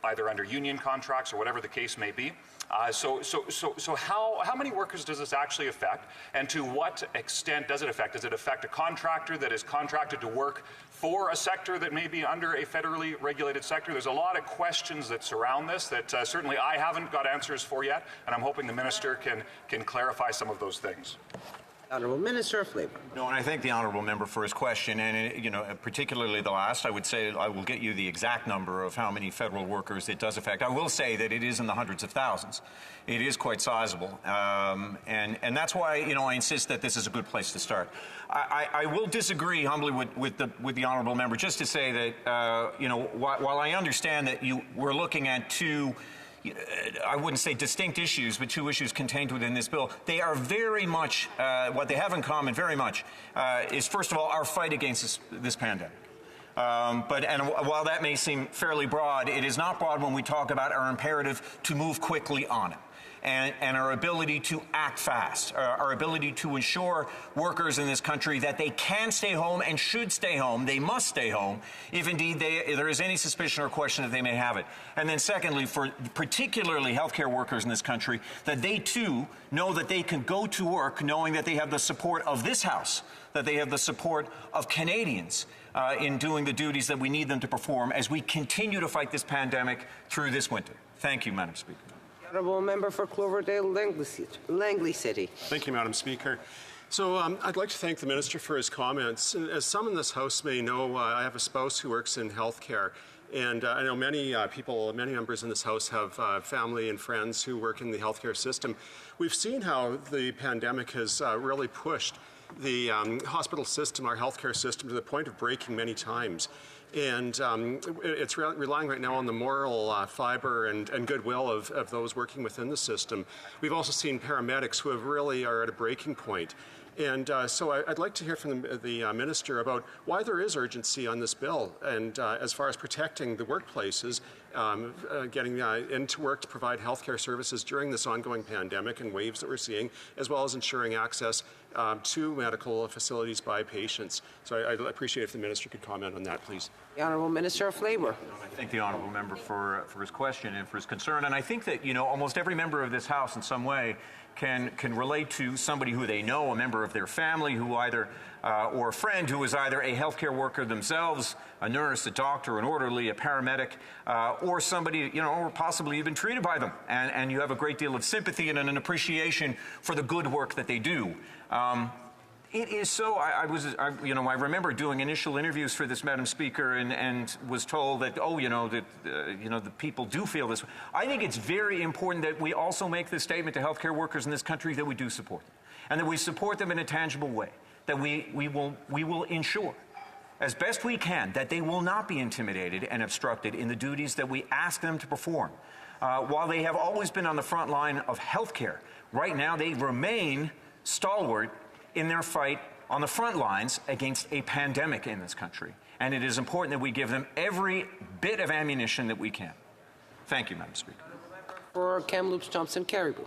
either under union contracts or whatever the case may be. So how many workers does this actually affect, and to what extent does it affect? Does it affect a contractor that is contracted to work for a sector that may be under a federally regulated sector? There's a lot of questions that surround this that certainly I haven't got answers for yet, and I'm hoping the Minister can clarify some of those things. Honourable Minister of Labour. No, and I thank the honourable member for his question, and particularly the last. I would say I will get you the exact number of how many federal workers it does affect. I will say that it is in the hundreds of thousands. It is quite sizable, and that's why I insist that this is a good place to start. I will disagree humbly with the honourable member, just to say that while I understand that we're looking at two, I wouldn't say distinct issues, but two issues contained within this bill. They are very much, what they have in common very much, is first of all our fight against this pandemic. And while that may seem fairly broad, it is not broad when we talk about our imperative to move quickly on it. And our ability to act fast, our ability to ensure workers in this country that they can stay home and should stay home, they must stay home, if indeed there is any suspicion or question that they may have it. And then secondly, for particularly healthcare workers in this country, that they too know that they can go to work knowing that they have the support of this House, that they have the support of Canadians in doing the duties that we need them to perform as we continue to fight this pandemic through this winter. Thank you, Madam Speaker. Honourable member for Cloverdale, Langley City. Thank you, Madam Speaker. So I'd like to thank the Minister for his comments. As some in this House may know, I have a spouse who works in healthcare. And I know many members in this House have family and friends who work in the healthcare system. We've seen how the pandemic has really pushed the hospital system, our healthcare system, to the point of breaking many times. And it's relying right now on the moral fiber and goodwill of those working within the system. We've also seen paramedics who really are at a breaking point. And so I'd like to hear from the minister about why there is urgency on this bill, and as far as protecting the workplaces, getting into work to provide healthcare services during this ongoing pandemic and waves that we're seeing, as well as ensuring access to medical facilities by patients. So I'd appreciate if the minister could comment on that, please. The Honourable Minister of Labour. I thank the honourable member for his question and for his concern. And I think that, almost every member of this House in some way can relate to somebody who they know, a member of their family who either, or a friend who is either a healthcare worker themselves, a nurse, a doctor, an orderly, a paramedic, or somebody, or possibly even treated by them. And you have a great deal of sympathy and an appreciation for the good work that they do. It is so. I remember doing initial interviews for this, Madam Speaker, and was told that, the people do feel this way. I think it's very important that we also make this statement to healthcare workers in this country that we do support them, and that we support them in a tangible way. That we will ensure, as best we can, that they will not be intimidated and obstructed in the duties that we ask them to perform. While they have always been on the front line of healthcare, right now they remain stalwart in their fight on the front lines against a pandemic in this country. And it is important that we give them every bit of ammunition that we can. Thank you, Madam Speaker. For Kamloops, Thompson, Caribou.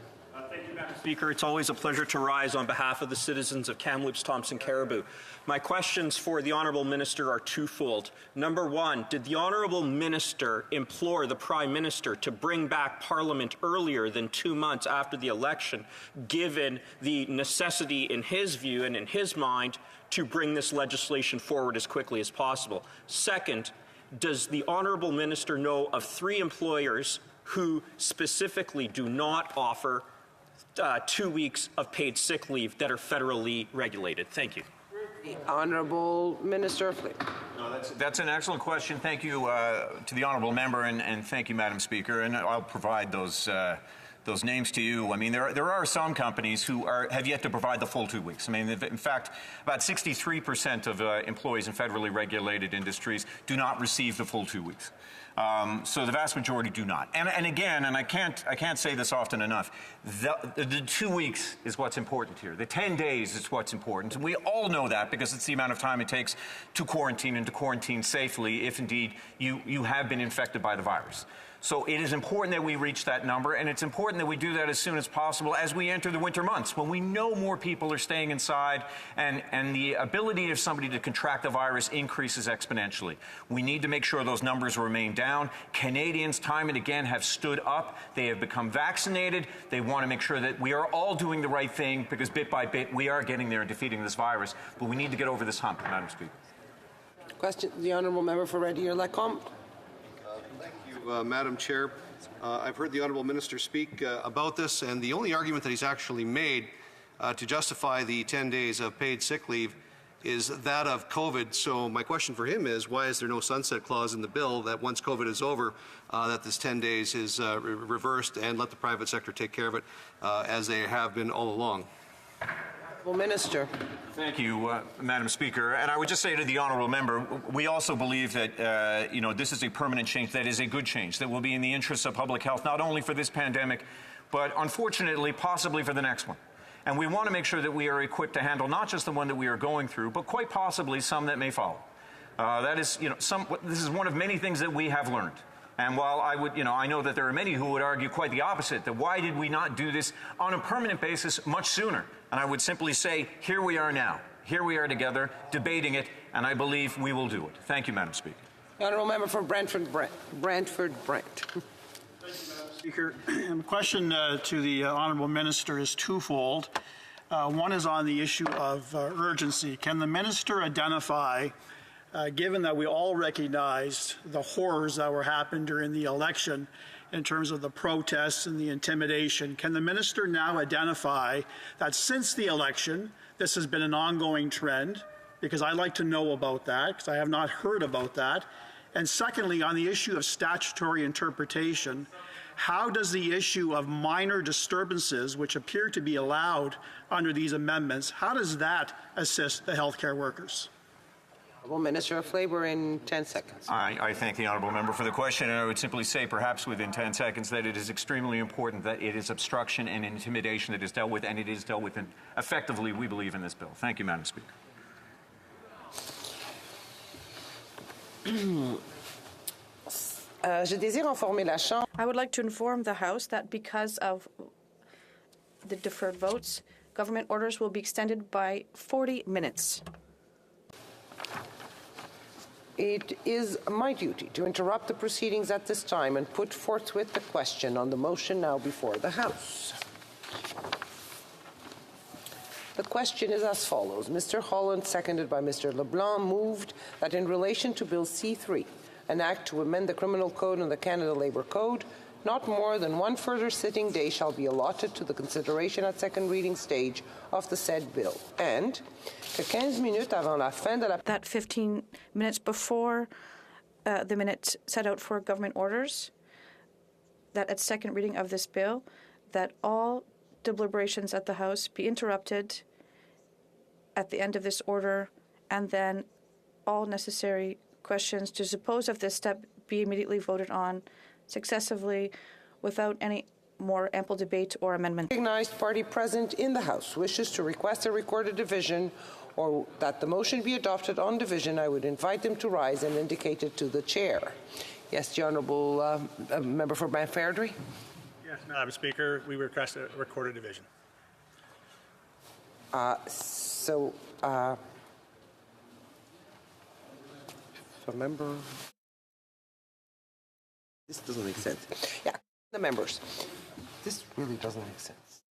Thank you, Madam Speaker. It's always a pleasure to rise on behalf of the citizens of Kamloops, Thompson, Caribou. My questions for the Honourable Minister are twofold. Number one, did the Honourable Minister implore the Prime Minister to bring back Parliament earlier than 2 months after the election, given the necessity in his view and in his mind to bring this legislation forward as quickly as possible? Second, does the Honourable Minister know of 3 employers who specifically do not offer 2 weeks of paid sick leave that are federally regulated? Thank you. The Honourable Minister of Labour. No, that's an excellent question. Thank you to the honourable member, and thank you, Madam Speaker. And I'll provide those names to you. I mean, there are some companies who have yet to provide the full 2 weeks. I mean, in fact, about 63% of employees in federally regulated industries do not receive the full 2 weeks. So the vast majority do not. And again, and I can't say this often enough, the 2 weeks is what's important here. The 10 days is what's important. And we all know that because it's the amount of time it takes to quarantine and to quarantine safely if indeed you have been infected by the virus. So it is important that we reach that number, and it's important that we do that as soon as possible as we enter the winter months, when we know more people are staying inside and the ability of somebody to contract the virus increases exponentially. We need to make sure those numbers remain down. Canadians, time and again, have stood up. They have become vaccinated. They want to make sure that we are all doing the right thing, because bit by bit we are getting there and defeating this virus. But we need to get over this hump, Madam Speaker. Question, the Honourable Member for Red Deer Lacombe. Madam Chair. I've heard the Honourable Minister speak about this, and the only argument that he's actually made to justify the 10 days of paid sick leave is that of COVID. So my question for him is, why is there no sunset clause in the bill that once COVID is over, that this 10 days is reversed and let the private sector take care of it as they have been all along? Minister. Thank you, Madam Speaker. And I would just say to the honourable member, we also believe that this is a permanent change that is a good change, that will be in the interests of public health, not only for this pandemic, but unfortunately, possibly for the next one. And we want to make sure that we are equipped to handle not just the one that we are going through, but quite possibly some that may follow. That is, this is one of many things that we have learned. And while I know that there are many who would argue quite the opposite, that why did we not do this on a permanent basis much sooner? And I would simply say, here we are now. Here we are together, debating it, and I believe we will do it. Thank you, Madam Speaker. The Honourable Member for Brantford Brent. Thank you, Madam Speaker. The question to the Honourable Minister is twofold. One is on the issue of urgency. Can the Minister identify, given that we all recognized the horrors that were happening during the election in terms of the protests and the intimidation, can the Minister now identify that since the election, this has been an ongoing trend? Because I'd like to know about that, because I have not heard about that. And secondly, on the issue of statutory interpretation, how does the issue of minor disturbances, which appear to be allowed under these amendments, how does that assist the healthcare workers? Honourable Minister of Labour in 10 seconds. I thank the honourable member for the question, and I would simply say, perhaps within 10 seconds, that it is extremely important that it is obstruction and intimidation that is dealt with, and it is dealt with effectively, we believe, in this bill. Thank you, Madam Speaker. I would like to inform the House that because of the deferred votes, government orders will be extended by 40 minutes. It is my duty to interrupt the proceedings at this time and put forthwith the question on the motion now before the House. The question is as follows. Mr. Holland, seconded by Mr. LeBlanc, moved that in relation to Bill C-3, an act to amend the Criminal Code and the Canada Labour Code, not more than one further sitting day shall be allotted to the consideration at second reading stage of the said bill, and que 15 minutes avant la fin de la... That 15 minutes before the minutes set out for government orders, that at second reading of this bill, that all deliberations at the House be interrupted at the end of this order, and then all necessary questions to dispose of this step be immediately voted on successively without any more ample debate or amendment. Recognized party present in the House wishes to request a recorded division or that the motion be adopted on division, I would invite them to rise and indicate it to the chair. Yes, the Honourable Member for Banff-Airdrie. Yes, Madam Speaker, we request a recorded division. Member... This doesn't make sense. Yeah, the members. This really doesn't make sense.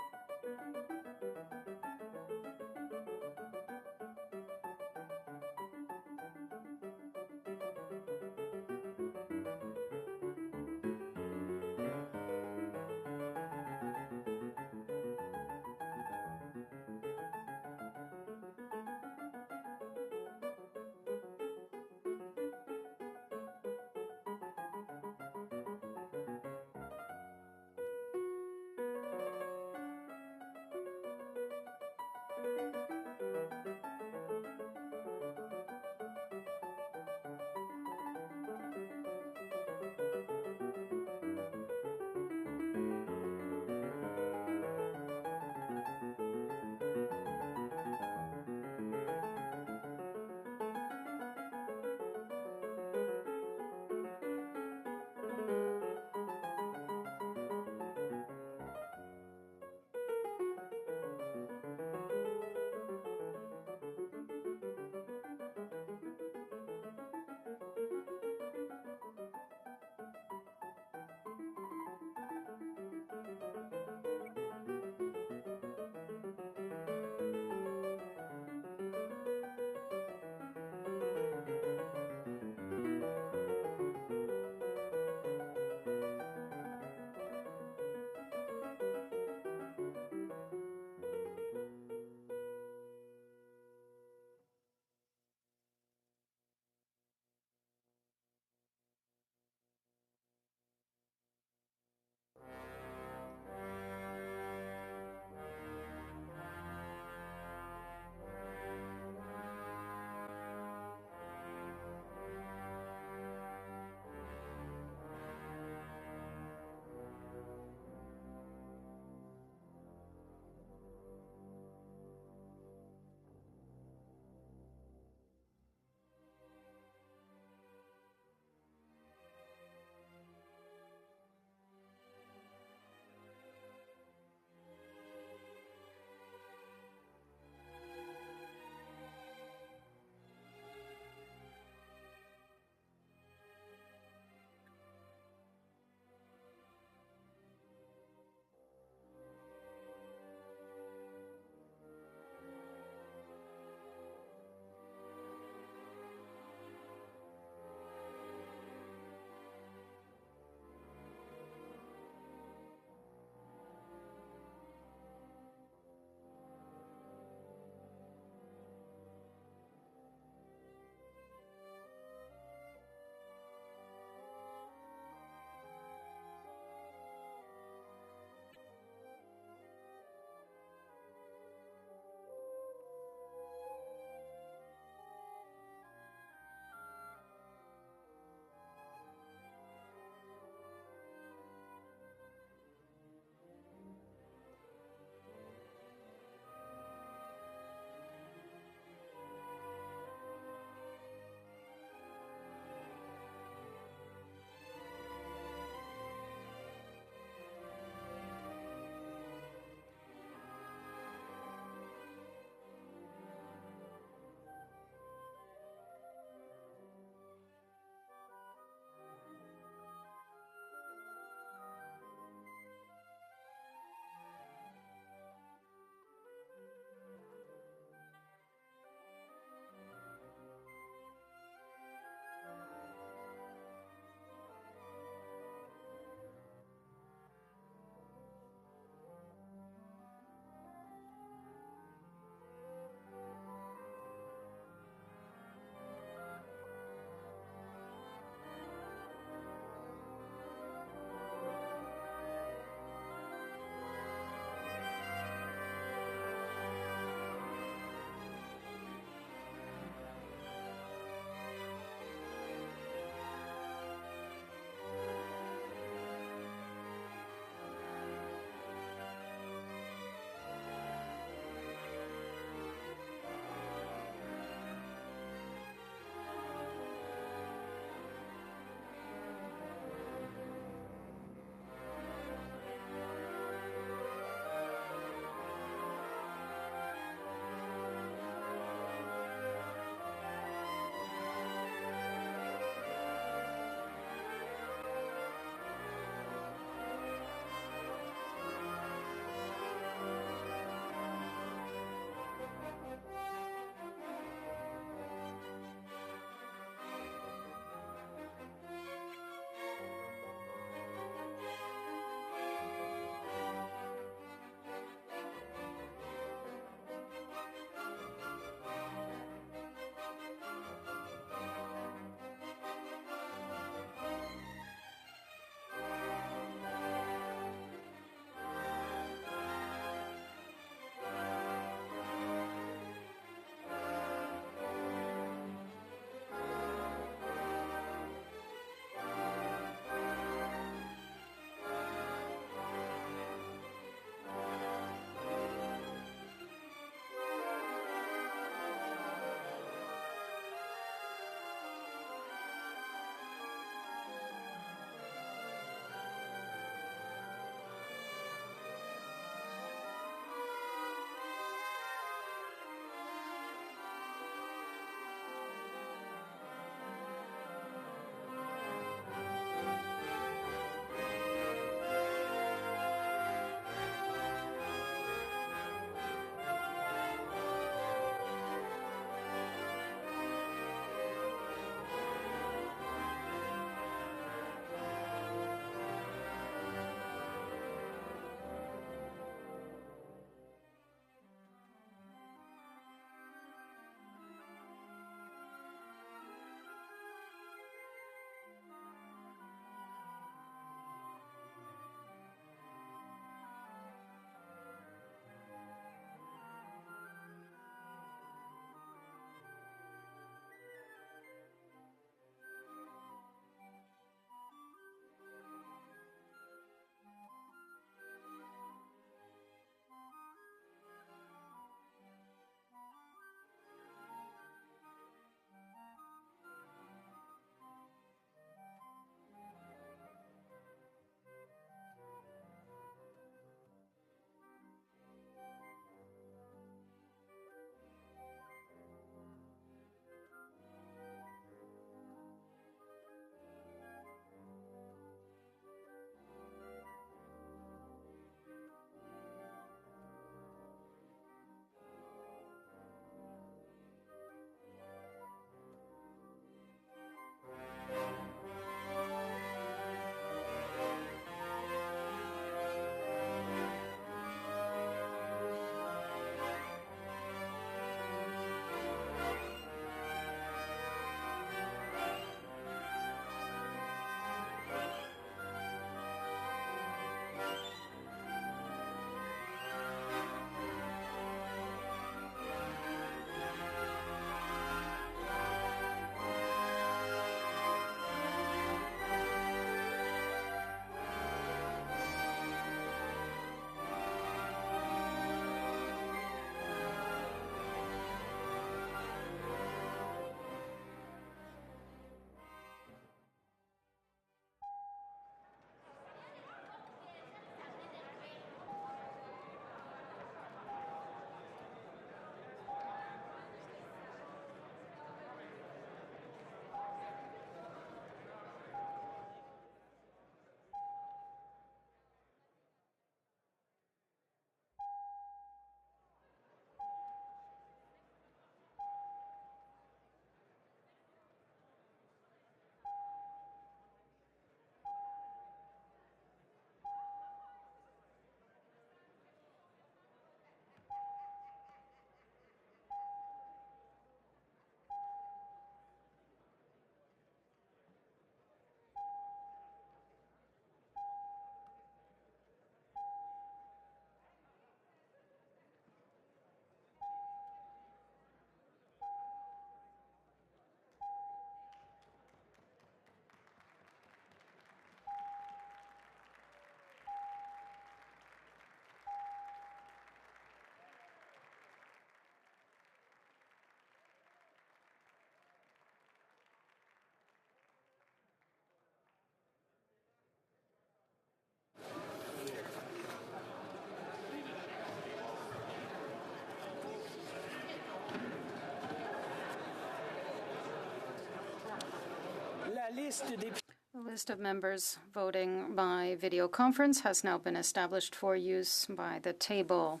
The list of members voting by video conference has now been established for use by the table.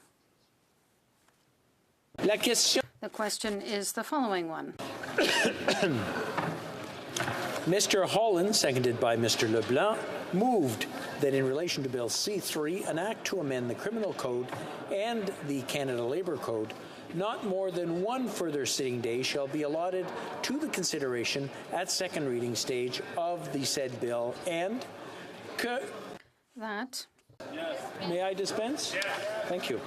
The question is the following one. Mr. Holland, seconded by Mr. LeBlanc, moved that in relation to Bill C-3, an act to amend the Criminal Code and the Canada Labour Code, not more than one further sitting day shall be allotted to the consideration at second reading stage of the said bill, and that. Yes. May I dispense? Yes. Thank you.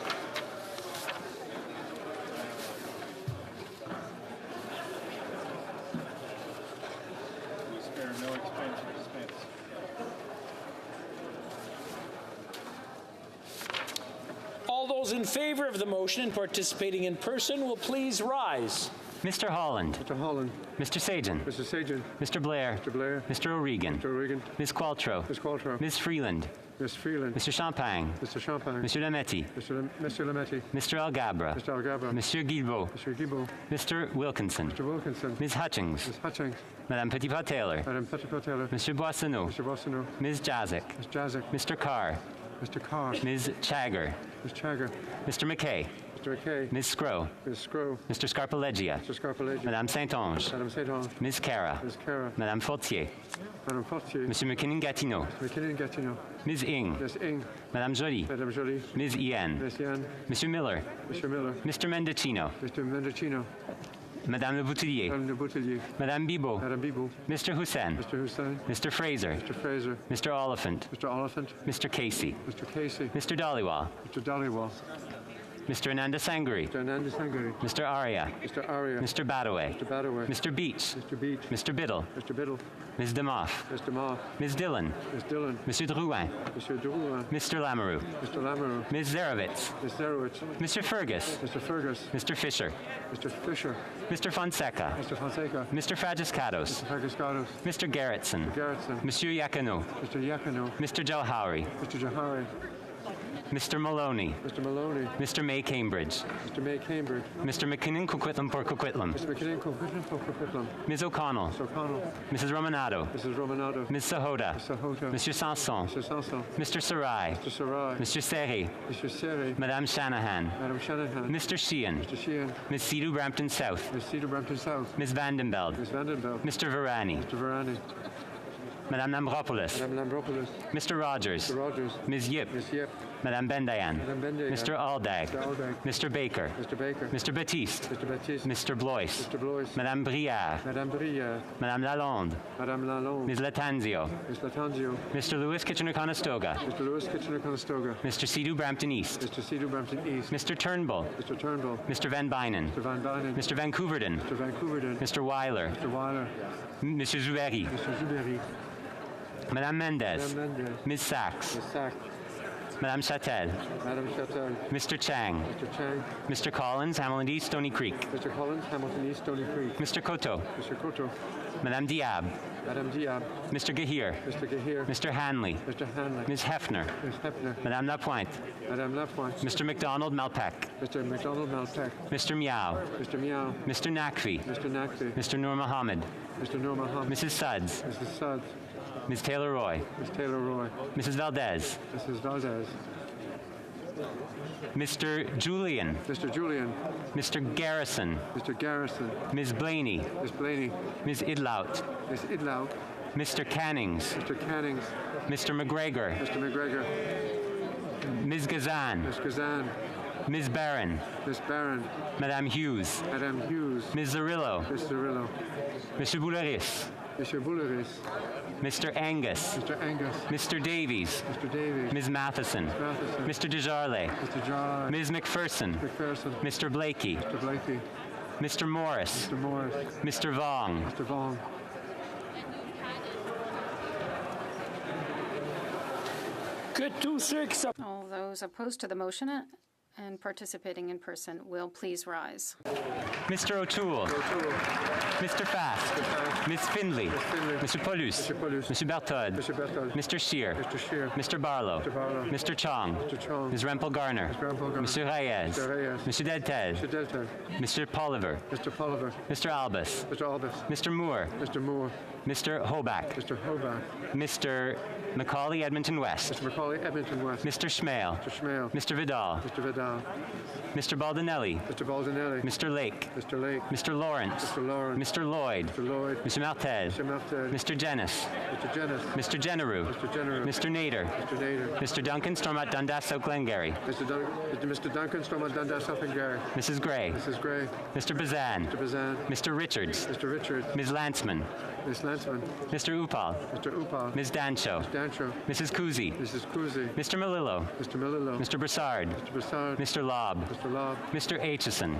All those in favor of the motion and participating in person will please rise. Mr. Holland. Mr. Holland. Mr. Sajan. Mr. Sajan. Mr. Blair. Mr. Blair. Mr. O'Regan. Mr. O'Regan. Ms. Qualtrough. Ms. Qualtrough. Ms. Freeland. Ms. Freeland. Mr. Champagne. Mr. Champagne. Mr. Lametti. Mr. Lametti. Mr. Algabra. Mr. Algabra. Monsieur Guilbeault. Mr. Guilbeault. Mr. Wilkinson. Mr. Wilkinson. Ms. Hutchings. Ms. Hutchings. Madame Petitpas-Taylor. Madame Petitpas-Taylor. Monsieur Boissonneau. Mr. Boissonneau. Ms. Jazik. Ms. Jazik. Mr. Carr. Mr. Carr. Ms. Chagger. Ms. Chagger. Mr. McKay. Mr. McKay. Ms. Scrow. Ms. Scrow. Mr. Scarpaleggia. Mr. Scarpaleggia. Madame Saint-Onge. Madame Saint-Onge. Ms. Cara. Ms. Cara. Madame Fortier. Madame Fortier. Monsieur McKinnon-Gatineau. Mr. McKinnon-Gatineau. Ms. Ing. Ms. Ing. Madame Joly. Madame Joly. Ms. Ian. Ms. Ian. Monsieur Miller. Mr. Miller. Mr. Mendocino. Mr. Mendocino. Madame Le Boutillier. Madame Le Boutillier. Madame Bibeau. Madame Bibeau. Mr. Hussein. Mr. Hussein. Mr. Fraser. Mr. Fraser. Mr. Oliphant. Mr. Oliphant. Mr. Casey. Mr. Casey. Mr. Dhaliwal. Mr. Dhaliwal. Mr. Ananda Sanguri. Mr. Ananda Sanguri. Mr. Arya. Mr. Arya. Mr. Badaway. Mr. Badaway. Mr. Beach. Mr. Beach. Mr. Biddle. Mr. Biddle. Ms. Demoff. Mr. Moff. Ms. Dillon. Ms. Dillon. Monsieur Drouin. Mr. Drouin. Mr. Lamoureux. Mr. Lamoureux. Ms. Zarowitz. Ms. Zarowitz. Mr. Fergus. Mr. Fergus. Mr. Fisher. Mr. Fisher. Mr. Fonseca. Mr. Fonseca. Mr. Fragiscatos. Mr. Fragiscatos. Mr. Garrettson. Mr. Garrettson. Monsieur Yakano. Mr. Yakano. Mr. Jauhari. Mr. Jahari. Mr. Maloney. Mr. Maloney. Mr. May Cambridge. Mr. May Cambridge. Mr. McKinnon Coquitlam for Coquitlam. Mr. McKinnon for Coquitlam. Ms. O'Connell. Ms. O'Connell. Mrs. Romanado. Mrs. Romanado. Ms. Sahota. Ms. Sahota. Monsieur Sanson. Mr. Sanson. Mr. Sarai. Mr. Sarai. Mr. Serry. Mr. Serry. Madame Shanahan. Madame Shanahan. Mr. Sheehan. Mr. Sheehan. Ms. Cedar Brampton South. Ms. Cedar Brampton South. Ms. Vandenbeld. Ms. Vandenbeld. Mr. Varani. Mr. Varani. Madame Lambropoulos. Madame Lambropoulos. Mr. Rogers. Mr. Rogers. Ms. Yip. Ms. Yip. Madame Bendayan. Madame Bendayan. Mr. Aldag. Mr. Aldag. Mr. Baker. Mr. Baker. Mr. Baptiste. Mr. Baptiste. Mr. Blois. Mr. Blois. Madame Briard. Madame Briard. Madame Lalonde. Madame Lalonde. Ms. Latanzio. Ms. Latanzio. Mr. Lewis Kitchener-Conestoga. Mr. Lewis Kitchener-Conestoga. Mr. Sidhu Brampton East. Mr. Sidhu Brampton East. Mr. Turnbull. Mr. Turnbull. Mr. Van Bynen. Mr. Van Bynen. Mr. Vancouverden. Mr. Vancouverden. Mr. Weiler. Mr. Weiler. Monsieur Zuberi. Mr. Zuberi. Madame Mendez. Madame Mendez. Ms. Sachs. Ms. Sachs. Madame Chatel. Madame Chatel. Mr. Chang. Mr. Chang. Mr. Collins, Hamilton East, Stony Creek. Mr. Collins, Hamilton East, Stony Creek. Mr. Koto. Mr. Koto. Madame Diab. Madame Diab. Mr. Gahir. Mr. Gahir. Mr. Hanley. Mr. Hanley. Ms. Hefner. Ms. Hefner. Madame Lapointe. Madame Lapointe. Mr. McDonald Malpeck. Mr. McDonald Malpeck. Mr. Meow. Mr. Meow. Mr. Nakvi. Mr. Nakvi. Mr. Nur Mohammed. Mr. Nur Mohammed. Mrs. Suds. Mrs. Suds. Ms. Taylor Roy. Ms. Taylor Roy. Mrs. Valdez. Mrs. Valdez. Mr. Julian. Mr. Julian. Mr. Garrison. Mr. Garrison. Ms. Blaney. Ms. Blaney. Ms. Idlout. Ms. Idlout. Mr. Cannings. Mr. Cannings. Mr. McGregor. Mr. McGregor. Ms. Gazan. Ms. Gazan. Ms. Barron. Ms. Barron. Madame Hughes. Madame Hughes. Ms. Zarillo. Ms. Zarillo. Monsieur Bouleris. Monsieur Bouleris. Mr. Angus. Mr. Angus. Mr. Davies. Mr. Davies. Ms. Matheson. Matheson. Mr. Desjardins. Mr. Jarley. Ms. McPherson. McPherson. Mr. Blakey. Mr. Blakey. Mr. Morris. Mr. Morris. Mr. Vong. Mr. Vong. All those opposed to the motion and participating in person will please rise. Mr. O'Toole. Mr. Fast. Ms. Findlay. Mr. Paulus. Mr. Berthold. Mr. Scheer. Mr. Barlow. Mr. Chong. Ms. Rempel-Garner. Mr. Reyes. Mr. Deltel. Mr. Poliver. Mr. Albus. Mr. Moore. Mr. Hoback. Mr. Macaulay Edmonton West. Mr. Schmale. Mr. Vidal. Mr. Baldinelli. Mr. Lake. Mr. Lawrence. Mr. Lloyd. Mr. Martel. Mr. Jennis. Mr. Generou. Mr. Nader. Mr. Duncan, Stormont Dundas, South Glengarry. Mr. Duncan, Stormont Dundas, South Glengarry. Mrs. Gray. Mr. Bazan. Mr. Richards. Ms. Lantzman. Mr. Upal. Ms. Dancho. Mrs. Kuzi. Mr. Melillo. Mr. Broussard. Mr. Lobb. Mr. Aitchison.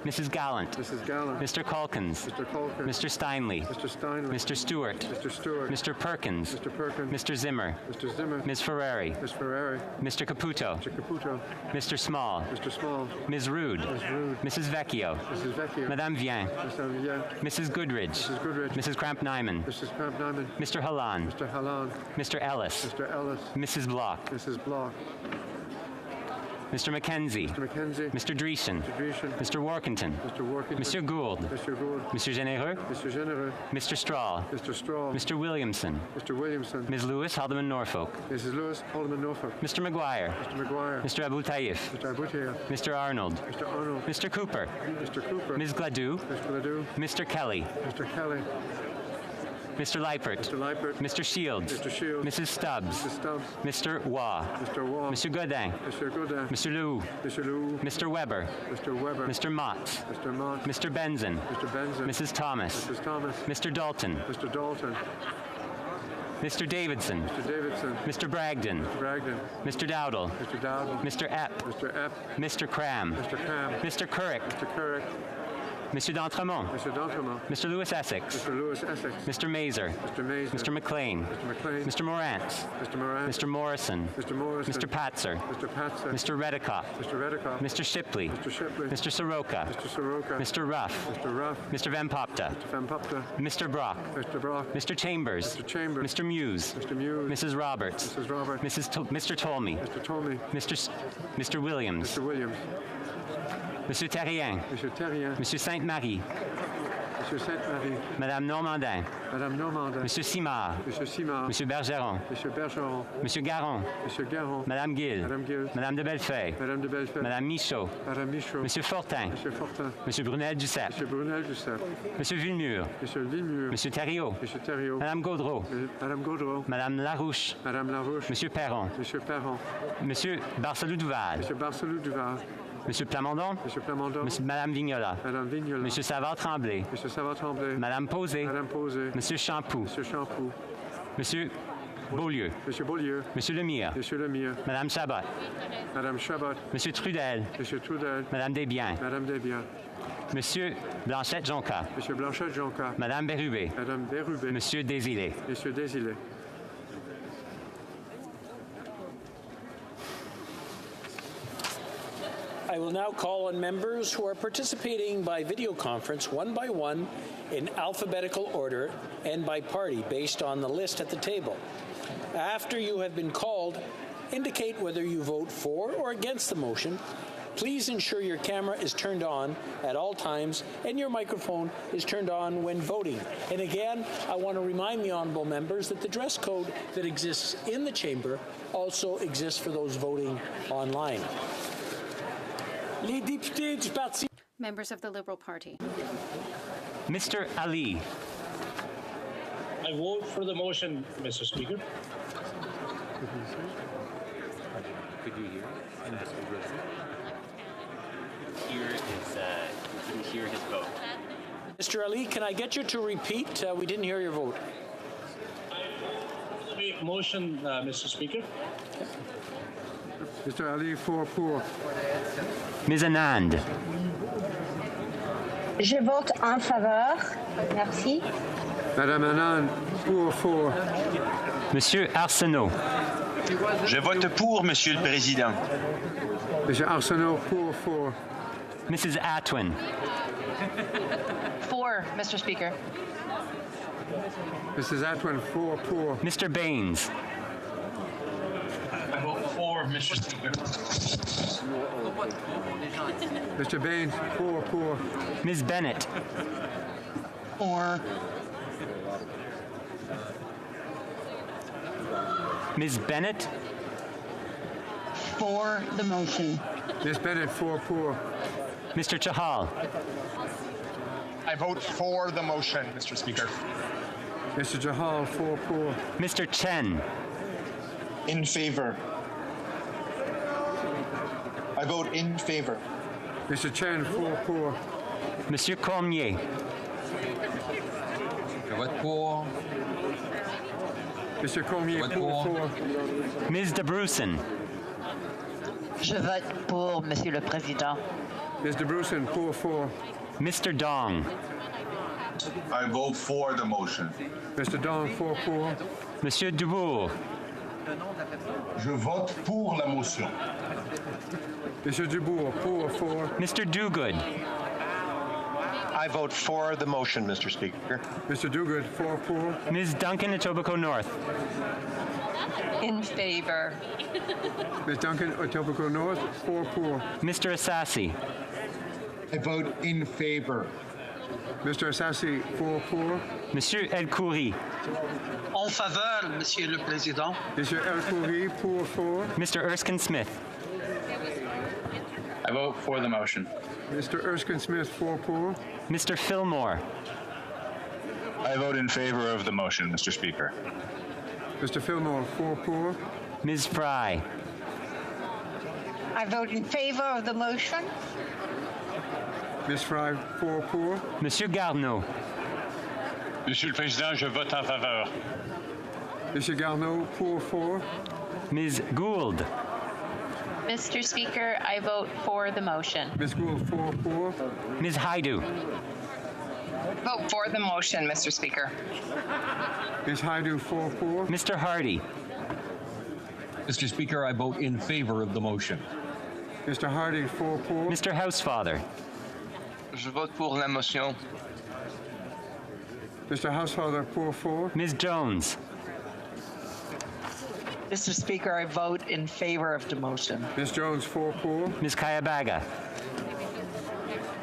Mrs. Gallant. Mr. Calkins. Mr. Steinley. Mr. Stewart. Mr. Perkins. Mr. Zimmer. Ms. Ferrari. Mr. Caputo. Mr. Small. Ms. Rude. Mrs. Vecchio. Madame Vien. Mrs. Goodridge. Mrs. Cramp-Nyman. Mr. Halan. Mr. Ellis. Mrs. Block. Mr. McKenzie. Mr. Dreesen. Mr. Workington. Mr. Gould. Mr. Généreux. Mr. Straw. Mr. Williamson. Ms. Lewis, Haldeman Norfolk. Mr. McGuire. Mr. Abu Taif. Mr. Arnold. Mr. Cooper. Ms. Gladue. Mr. Kelly. Mr. Leipert. Mr. Shields. Mrs. Stubbs. Mr. Waugh. Mr. Godin. Mr. Leroux. Mr. Weber. Mr. Mott. Mr. Benson. Mrs. Thomas. Mr. Dalton. Mr. Davidson. Mr. Bragdon. Mr. Dowdle. Mr. Epp. Mr. Cram. Mr. Currick. Mr. D'Entremont. Mr. Lewis Essex. Mr. Mazer. Mr. McLean. Mr. Morantz. Mr. Morrison. Mr. Patzer. Mr. Redikoff. Mr. Shipley. Mr. Soroka. Mr. Ruff. Mr. Van Popta. Mr. Brock. Mr. Chambers. Mr. Muse. Mrs. Roberts. Mr. Tolmie. Mr. Williams. Monsieur Terrien. Monsieur Sainte-Marie. Madame Normandin. Monsieur Simard. Monsieur Bergeron. Monsieur Garon. Madame Gill. Madame de Bellefeuille. Madame Michaud. Monsieur Fortin. Monsieur Brunel-Duceppe. Monsieur Villemur. Monsieur Thériault. Madame Gaudreau. Madame Larouche. Monsieur Perron. Monsieur Barcelou-Duval. Monsieur Plamondon. Madame Vignola. Monsieur Savard-Tremblay. Madame Posé. Monsieur Champoux. Monsieur Beaulieu. Monsieur Lemire. Madame Chabot. Monsieur Trudel. Madame Desbiens. Monsieur Blanchette-Jonca. Madame Bérubé. Monsieur Désilé. I will now call on members who are participating by video conference one by one in alphabetical order and by party based on the list at the table. After you have been called, indicate whether you vote for or against the motion. Please ensure your camera is turned on at all times and your microphone is turned on when voting. And again, I want to remind the honourable members that the dress code that exists in the chamber also exists for those voting online. Members of the Liberal Party. Mr. Ali. I vote for the motion, Mr. Speaker. Could you hear? Couldn't hear his vote. Mr. Ali, can I get you to repeat? We didn't hear your vote. Motion, Mr. Speaker. Mr. Ali, pour. Ms. Anand. Je vote en faveur. Merci. Madame Anand, pour. Monsieur Arsenault. Je vote pour, Monsieur le Président. Monsieur Arsenault, pour. Mrs. Atwin. For, Mr. Speaker. Mrs. Atwin, for. Mr. Baines. I vote for, Mr. Speaker. Mr. Baines, for. Ms. Bennett. For. Ms. Bennett. For the motion. Ms. Bennett, for. Mr. Chahal. I vote for the motion, Mr. Speaker. Mr. Chahal, for. Mr. Chen. In favor. I vote in favor. Mr. Chen, for. Monsieur Cormier. Je vote pour. Mr. Cormier, pour. Ms. DeBrusen. Je vote pour, Monsieur le Président. Ms. DeBrusen, for. Mr. Dong. I vote for the motion. Mr. Dong, for. Monsieur Dubourg. Je vote pour la motion. Monsieur Dubourg, for. Mr. Duguid. I vote for the motion, Mr. Speaker. Mr. Duguid, for. Ms. Duncan, Etobicoke North. In favor. Ms. Duncan, Etobicoke North, for. Mr. Assassi. I vote in favor. Mr. Assassi, for. Monsieur El Khoury. En faveur, Monsieur le Président. Monsieur El Khoury, for. Mr. Erskine Smith. I vote for the motion. Mr. Erskine Smith, for. Mr. Fillmore. I vote in favor of the motion, Mr. Speaker. Mr. Fillmore, for. Ms. Fry. I vote in favor of the motion. Ms. Fry, for. Monsieur Garneau. Monsieur le Président, je vote en faveur. Monsieur Garneau, for. Ms. Gould. Mr. Speaker, I vote for the motion. Ms. Gould, for. Ms. Haidu. Vote for the motion, Mr. Speaker. Ms. Haidu, for. Mr. Hardy. Mr. Speaker, I vote in favor of the motion. Mr. Hardy, for. Mr. Housefather. Je vote pour la motion. Mr. Housefather, for. Ms. Jones. Mr. Speaker, I vote in favor of the motion. Ms. Jones, for. Ms. Kayabaga.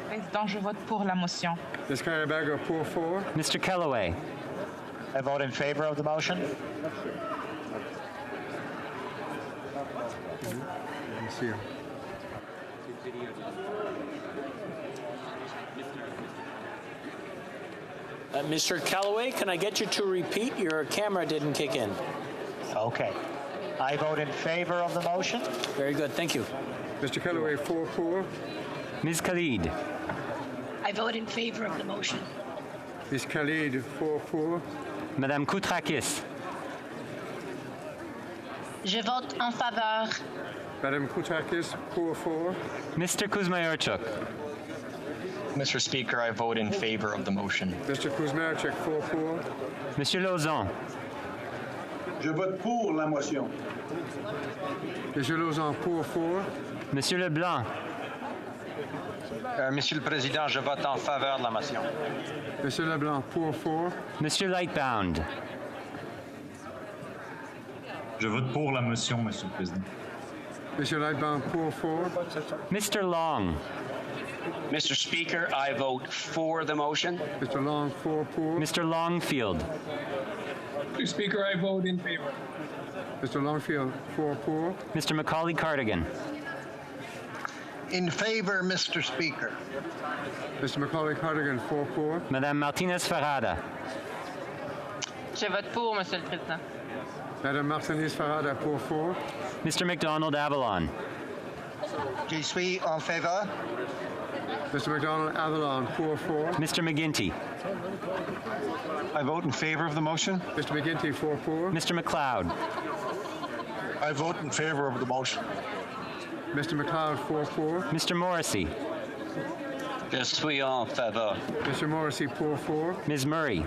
Président, je vote pour la motion. Ms. Kayabaga, for. Mr. Kellaway. I vote in favor of the motion. Let me see. Mr. Callaway, can I get you to repeat? Your camera didn't kick in. Okay. I vote in favor of the motion. Very good. Thank you. Mr. Callaway, for. Ms. Khalid. I vote in favor of the motion. Ms. Khalid, for. Madame Koutrakis. Je vote en faveur. Madame Koutrakis, for. Mr. Kuzmayurchuk. Mr. Speaker, I vote in favor of the motion. Mr. Kuzmayurchuk, for. Monsieur Lauzon. Je vote pour la motion. Monsieur Lauzon, for. Monsieur Leblanc. Monsieur le Président, je vote en faveur de la motion. Monsieur Leblanc, for. Monsieur Lightbound. Je vote pour la motion, Monsieur le Président. Monsieur Lightbound, for. Mr. Long. Mr. Speaker, I vote for the motion. Mr. Long, for. Mr. Longfield. Mr. Speaker, I vote in favor. Mr. Longfield, for. Mr. Macaulay Cardigan. In favor, Mr. Speaker. Mr. Macaulay Cardigan, for. Madame Martinez Farada. Je vote pour, Monsieur le Président. Madame Martinez Farada, for. Mr. McDonald Avalon. Je suis en faveur. Mr. McDonald Avalon, for. Mr. McGinty. I vote in favor of the motion. Mr. McGinty, for. Mr. McLeod. I vote in favor of the motion. Mr. McLeod, for. Mr. Morrissey. Je suis en faveur. Mr. Morrissey, for. Ms. Murray.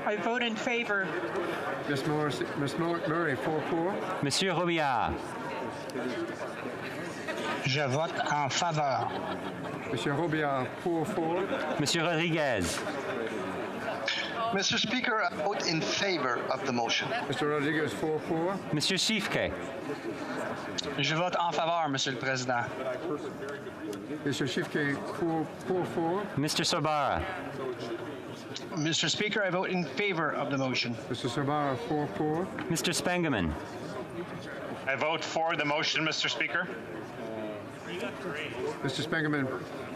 I vote in favor. Ms. Murray, 4-4. Monsieur Robillard. Je vote en faveur. Monsieur Robillard, 4-4. Monsieur Rodriguez. Mr. Speaker, I vote in favor of the motion. Mr. Rodriguez, 4-4. Monsieur Chiefke. Je vote en faveur, Monsieur le Président. Mr. Chiefke, 4-4. Mr. Sobara. Mr. Speaker, I vote in favor of the motion. Mr. Sobara, 4-4. Mr. Spengeman. I vote for the motion, Mr. Speaker. Mr. Spengeman,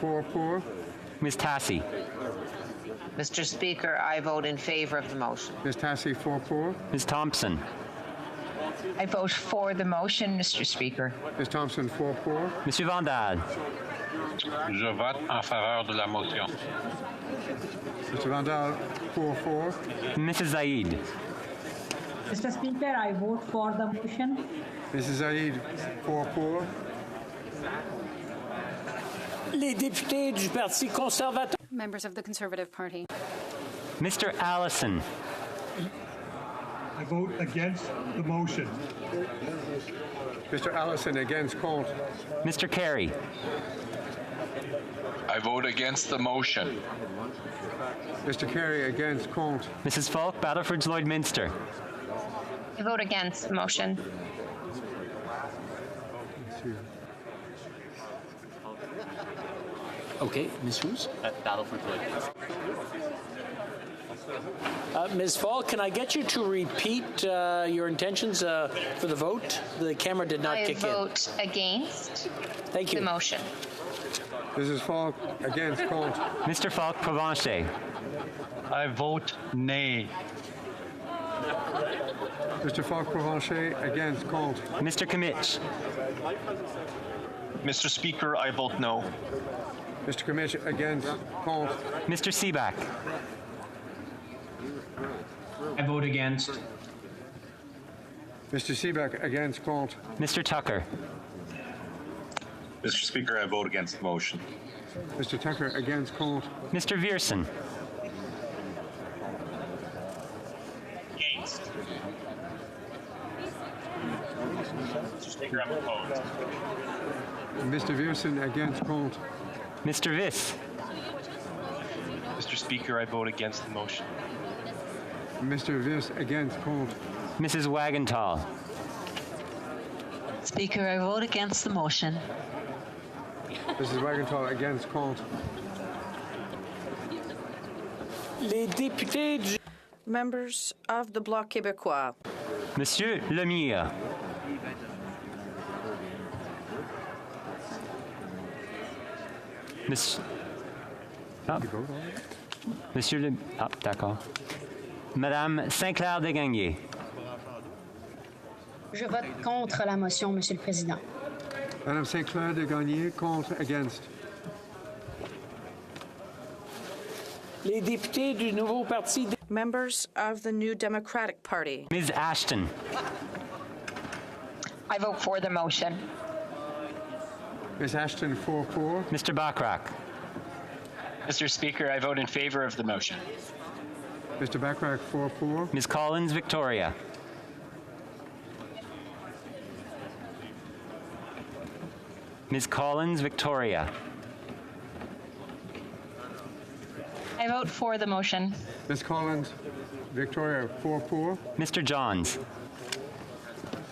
4-4. Ms. Tassi. Mr. Speaker, I vote in favor of the motion. Ms. Tassi, 4-4. Ms. Thompson. I vote for the motion, Mr. Speaker. Ms. Thompson, 4-4. Monsieur Vandal. Je vote en faveur de la motion. Mr. Vandal, 4-4. Mrs. Zaid. Mr. Speaker, I vote for the motion. Mrs. Zaid, 4-4. Les députés du Parti conservateur. Members of the Conservative Party. Mr. Allison. I vote against the motion. Mr. Allison, against Comte. Mr. Carey. I vote against the motion. Mr. Carey, against Comte. Mrs. Falk, Battleford Lloydminster. I vote against the motion. Okay, Ms. Hughes? Battleford Lloydminster. Ms. Falk, can I get you to repeat your intentions for the vote? The camera did not kick in. I vote against Thank you. the motion. Mrs. Falk, against Comte. Mr. Falk, Provencher. I vote nay. Mr. Falk, Provencher, against Comte. Mr. Kimmich. Mr. Speaker, I vote no. Mr. Kimmich, against Comte. Mr. Seaback. I vote against. Mr. Seaback, against Comte. Mr. Tucker. Mr. Speaker, I vote against the motion. Mr. Tucker, against Comte. Mr. Viersen. Against. Mr. Speaker, I'm opposed. Mr. Viersen, against Comte. Mr. Viss. Mr. Speaker, I vote against the motion. Mr. Viss, against Comte. Mrs. Wagenthal. Speaker, I vote against the motion. Mrs. Wagenthal, against Comte. Les députés du... Members of the Bloc Québécois. Monsieur Lemire. Monsieur Le... Ah, d'accord. Madame Sinclair-Desgagnés. Je vote contre la motion, Monsieur le Président. Madame Sinclair-Desgagnés, contre, against. Les députés du nouveau parti... Members of the New Democratic Party. Ms. Ashton. I vote for the motion. Ms. Ashton, 4-4. Mr. Bachrach. Mr. Speaker, I vote in favor of the motion. Mr. Bachrach, 4-4. Ms. Collins Victoria. Ms. Collins Victoria. I vote for the motion. Ms. Collins Victoria, 4-4. Mr. Johns.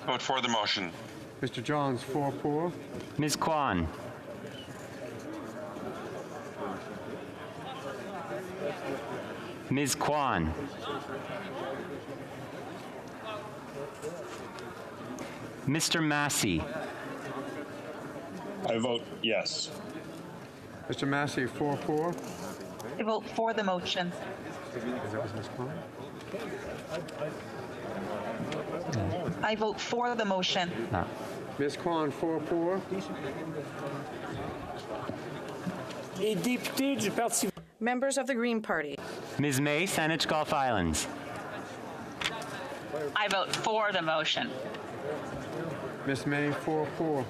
Vote for the motion. Mr. Johns, 4-4. Ms. Kwan. Ms. Kwan. Mr. Massey. I vote yes. Mr. Massey, 4-4. I vote for the motion. That was Ms. Kwan? I vote for the motion. No. Ms. Kwan, 4-4. Les députés du Parti... Members of the Green Party. Ms. May, Saanich Gulf Islands. I vote for the motion. Ms. May, 4-4.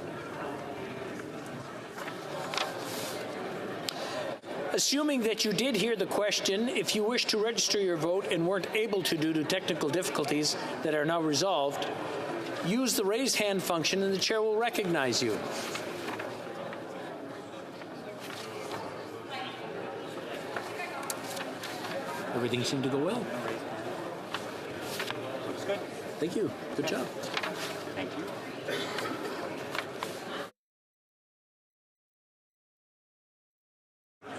Assuming that you did hear the question, if you wish to register your vote and weren't able to due to technical difficulties that are now resolved, use the raise hand function and the chair will recognize you. Everything seemed to go well. Looks good. Thank you. Good job. Thank you.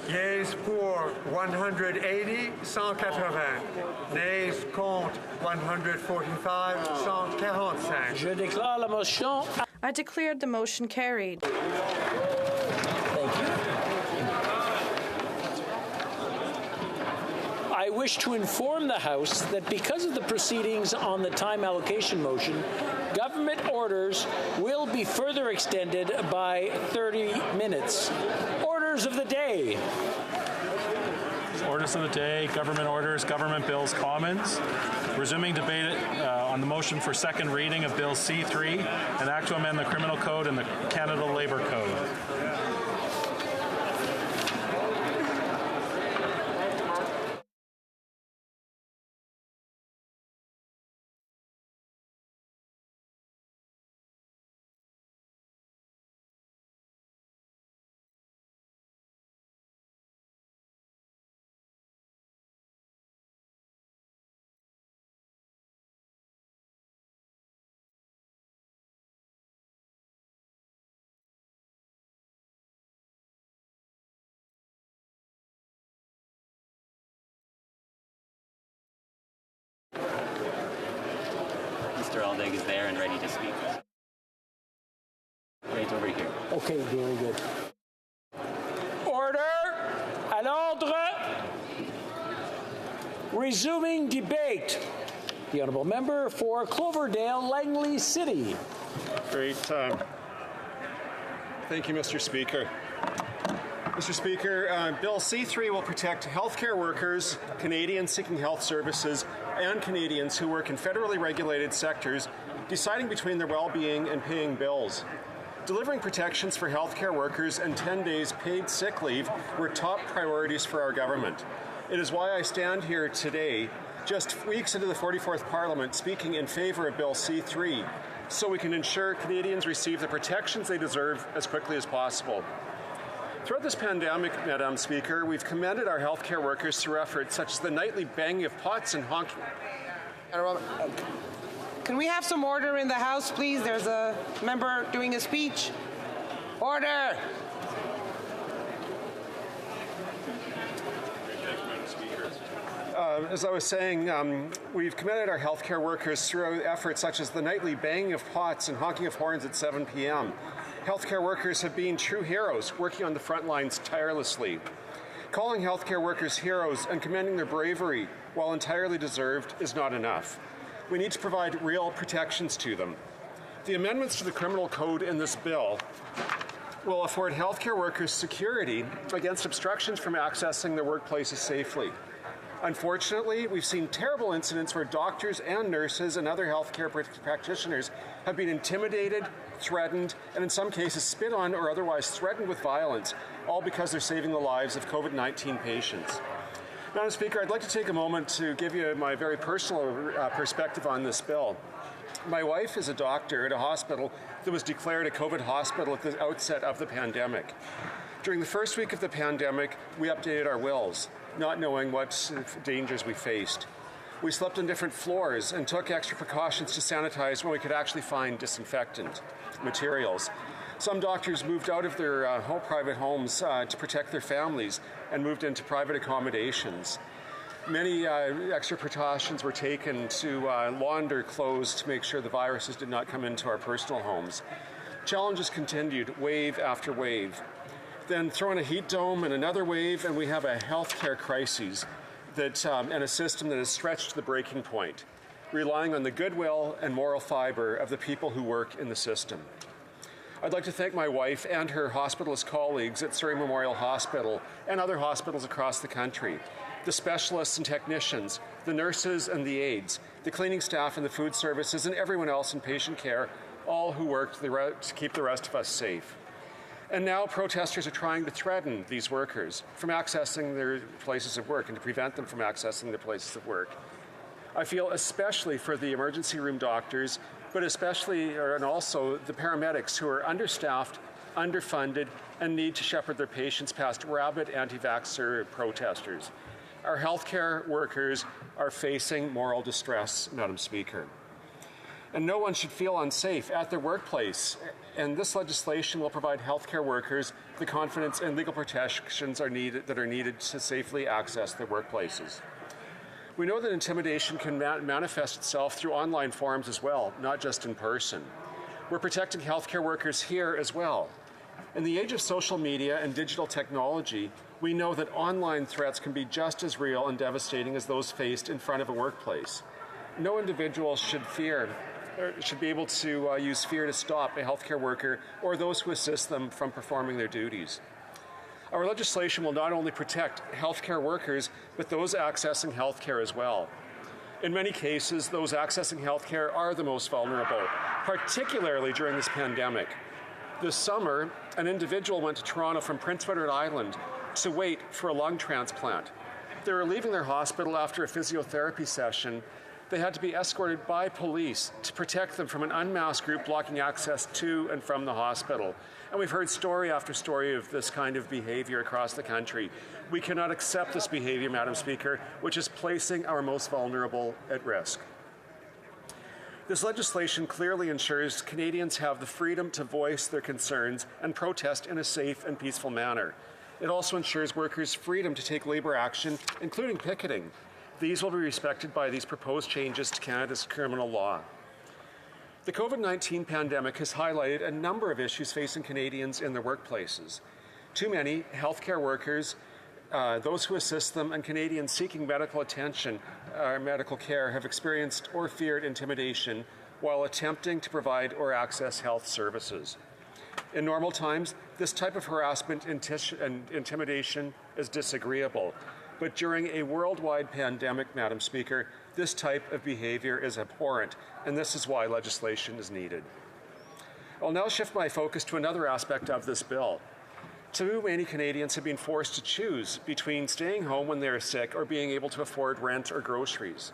Yeas pour 180, 180. Nays contre 145, 145. Je déclare la motion. I declared the motion carried. Thank you. I wish to inform the House that because of the proceedings on the time allocation motion, government orders will be further extended by 30 minutes. Orders of the day. Orders of the day, government orders, government bills, commons. Resuming debate on the motion for second reading of Bill C3, an act to amend the Criminal Code and the Canada Labour Code. Mr. Aldag is there and ready to speak. Right over here. Okay, very good. Order. À l'ordre. Resuming debate. The honourable member for Cloverdale, Langley City. Great. Thank you, Mr. Speaker. Mr. Speaker, Bill C3 will protect healthcare workers, Canadians seeking health services, and Canadians who work in federally regulated sectors, deciding between their well-being and paying bills. Delivering protections for healthcare workers and 10 days paid sick leave were top priorities for our government. It is why I stand here today, just weeks into the 44th Parliament, speaking in favour of Bill C3, so we can ensure Canadians receive the protections they deserve as quickly as possible. Throughout this pandemic, Madam Speaker, we've commended our healthcare workers through efforts such as the nightly banging of pots and honking. Can we have some order in the House, please? There's a member doing a speech. Order! As I was saying, we've commended our healthcare workers through efforts such as the nightly banging of pots and honking of horns at 7 p.m. Healthcare workers have been true heroes, working on the front lines tirelessly. Calling healthcare workers heroes and commending their bravery, while entirely deserved, is not enough. We need to provide real protections to them. The amendments to the Criminal Code in this bill will afford healthcare workers security against obstructions from accessing their workplaces safely. Unfortunately, we've seen terrible incidents where doctors and nurses and other healthcare practitioners have been intimidated, threatened, and in some cases spit on or otherwise threatened with violence, all because they're saving the lives of COVID-19 patients. Madam Speaker, I'd like to take a moment to give you my very personal perspective on this bill. My wife is a doctor at a hospital that was declared a COVID hospital at the outset of the pandemic. During the first week of the pandemic, we updated our wills, not knowing what dangers we faced. We slept on different floors and took extra precautions to sanitize when we could actually find disinfectant materials. Some doctors moved out of their private homes to protect their families and moved into private accommodations. Many extra precautions were taken to launder clothes to make sure the viruses did not come into our personal homes. Challenges continued, wave after wave. Then throw in a heat dome and another wave, and we have a healthcare crisis and a system that is stretched to the breaking point, relying on the goodwill and moral fiber of the people who work in the system. I'd like to thank my wife and her hospitalist colleagues at Surrey Memorial Hospital and other hospitals across the country, the specialists and technicians, the nurses and the aides, the cleaning staff and the food services, and everyone else in patient care, all who worked to keep the rest of us safe. And now protesters are trying to threaten these workers from accessing their places of work and to prevent them from accessing their places of work. I feel especially for the emergency room doctors, but and also the paramedics who are understaffed, underfunded, and need to shepherd their patients past rabid anti-vaxxer protesters. Our healthcare workers are facing moral distress, Madam Speaker. And no one should feel unsafe at their workplace. And this legislation will provide healthcare workers the confidence and legal protections that are needed to safely access their workplaces. We know that intimidation can manifest itself through online forums as well, not just in person. We're protecting healthcare workers here as well. In the age of social media and digital technology, we know that online threats can be just as real and devastating as those faced in front of a workplace. No individual should be able to use fear to stop a healthcare worker or those who assist them from performing their duties. Our legislation will not only protect healthcare workers, but those accessing healthcare as well. In many cases, those accessing healthcare are the most vulnerable, particularly during this pandemic. This summer, an individual went to Toronto from Prince Edward Island to wait for a lung transplant. They were leaving their hospital after a physiotherapy session. They had to be escorted by police to protect them from an unmasked group blocking access to and from the hospital. And we've heard story after story of this kind of behavior across the country. We cannot accept this behavior, Madam Speaker, which is placing our most vulnerable at risk. This legislation clearly ensures Canadians have the freedom to voice their concerns and protest in a safe and peaceful manner. It also ensures workers' freedom to take labour action, including picketing. These will be respected by these proposed changes to Canada's criminal law. The COVID-19 pandemic has highlighted a number of issues facing Canadians in their workplaces. Too many healthcare workers, those who assist them, and Canadians seeking medical attention or medical care have experienced or feared intimidation while attempting to provide or access health services. In normal times, this type of harassment and intimidation is disagreeable. But during a worldwide pandemic, Madam Speaker, this type of behavior is abhorrent, and this is why legislation is needed. I'll now shift my focus to another aspect of this bill. Too many Canadians have been forced to choose between staying home when they are sick or being able to afford rent or groceries.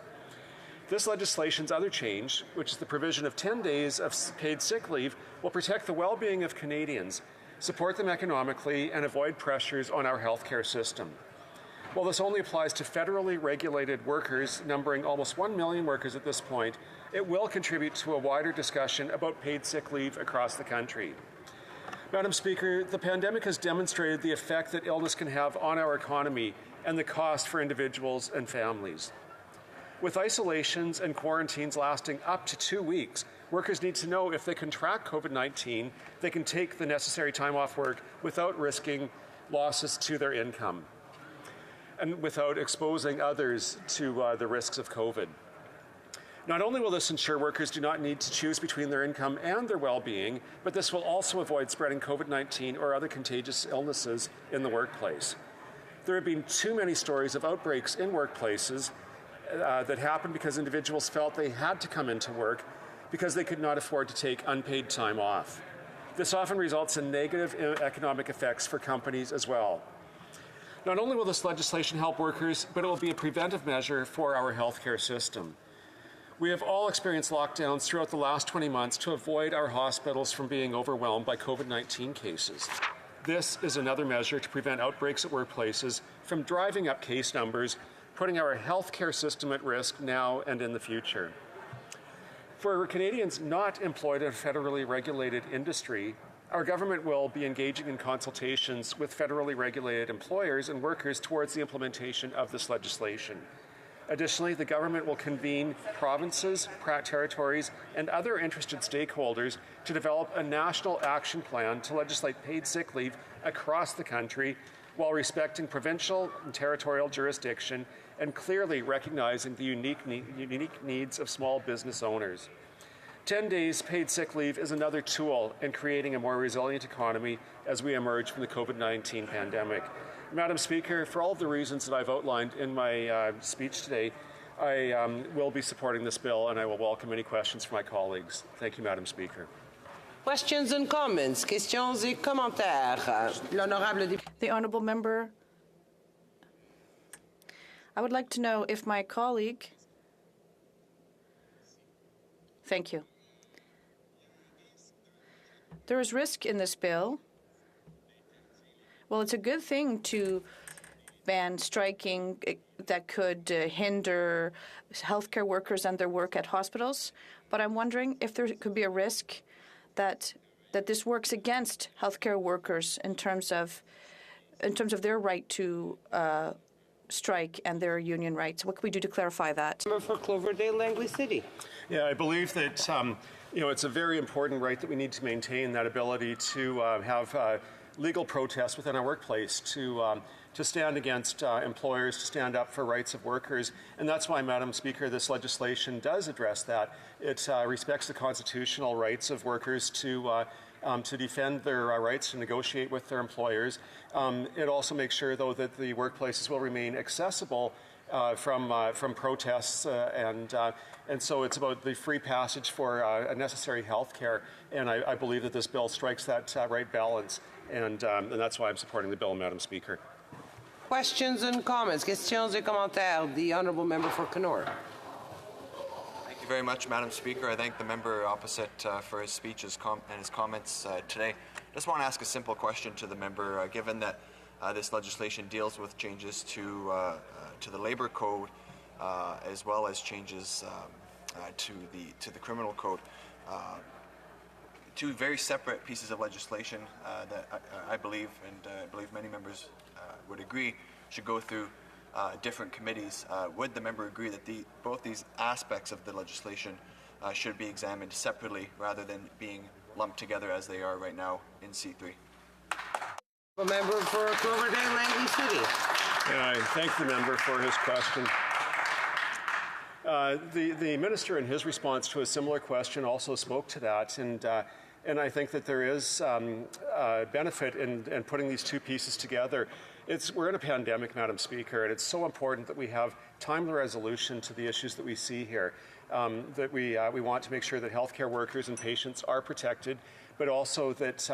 This legislation's other change, which is the provision of 10 days of paid sick leave, will protect the well-being of Canadians, support them economically, and avoid pressures on our healthcare system. While this only applies to federally regulated workers, numbering almost 1 million workers at this point, it will contribute to a wider discussion about paid sick leave across the country. Madam Speaker, the pandemic has demonstrated the effect that illness can have on our economy and the cost for individuals and families. With isolations and quarantines lasting up to 2 weeks, workers need to know if they contract COVID-19, they can take the necessary time off work without risking losses to their income and without exposing others to the risks of COVID. Not only will this ensure workers do not need to choose between their income and their well-being, but this will also avoid spreading COVID-19 or other contagious illnesses in the workplace. There have been too many stories of outbreaks in workplaces that happened because individuals felt they had to come into work because they could not afford to take unpaid time off. This often results in negative economic effects for companies as well. Not only will this legislation help workers, but it will be a preventive measure for our healthcare system. We have all experienced lockdowns throughout the last 20 months to avoid our hospitals from being overwhelmed by COVID-19 cases. This is another measure to prevent outbreaks at workplaces from driving up case numbers, putting our healthcare system at risk now and in the future. For Canadians not employed in a federally regulated industry, our government will be engaging in consultations with federally regulated employers and workers towards the implementation of this legislation. Additionally, the government will convene provinces, territories, and other interested stakeholders to develop a national action plan to legislate paid sick leave across the country while respecting provincial and territorial jurisdiction and clearly recognizing the unique needs of small business owners. 10 days paid sick leave is another tool in creating a more resilient economy as we emerge from the COVID-19 pandemic. Madam Speaker, for all of the reasons that I've outlined in my speech today, I will be supporting this bill and I will welcome any questions from my colleagues. Thank you, Madam Speaker. Questions and comments? Questions et commentaires. L'honorable député. The honourable member. I would like to know if my colleague. Thank you. There is risk in this bill. Well, it's a good thing to ban striking that could hinder healthcare workers and their work at hospitals. But I'm wondering if there could be a risk that this works against healthcare workers in terms of their right to strike and their union rights. What can we do to clarify that? Member for Cloverdale, Langley City. Yeah, I believe that it's a very important right that we need to maintain, that ability to have legal protests within our workplace, to stand against employers, to stand up for rights of workers. And that's why, Madam Speaker, this legislation does address that. It respects the constitutional rights of workers to defend their rights to negotiate with their employers. It also makes sure, though, that the workplaces will remain accessible from protests, and so it's about the free passage for necessary health care. And I believe that this bill strikes that right balance, and that's why I'm supporting the bill, Madam Speaker. Questions and comments? Questions et commentaires. The honourable member for Kenora. Thank you very much, Madam Speaker. I thank the member opposite for his speech and his comments today. Just want to ask a simple question to the member, given that this legislation deals with changes to the Labour Code as well as changes to the Criminal Code. Two very separate pieces of legislation that I believe, and I believe many members would agree, should go through different committees. Would the member agree that both these aspects of the legislation should be examined separately rather than being lumped together as they are right now in C3? A member for Cloverdale, Langley City. Yeah, I thank the member for his question. The minister, in his response to a similar question, also spoke to that, and I think that there is benefit in putting these two pieces together. We're in a pandemic, Madam Speaker, and it's so important that we have timely resolution to the issues that we see here. That we want to make sure that healthcare workers and patients are protected, but also that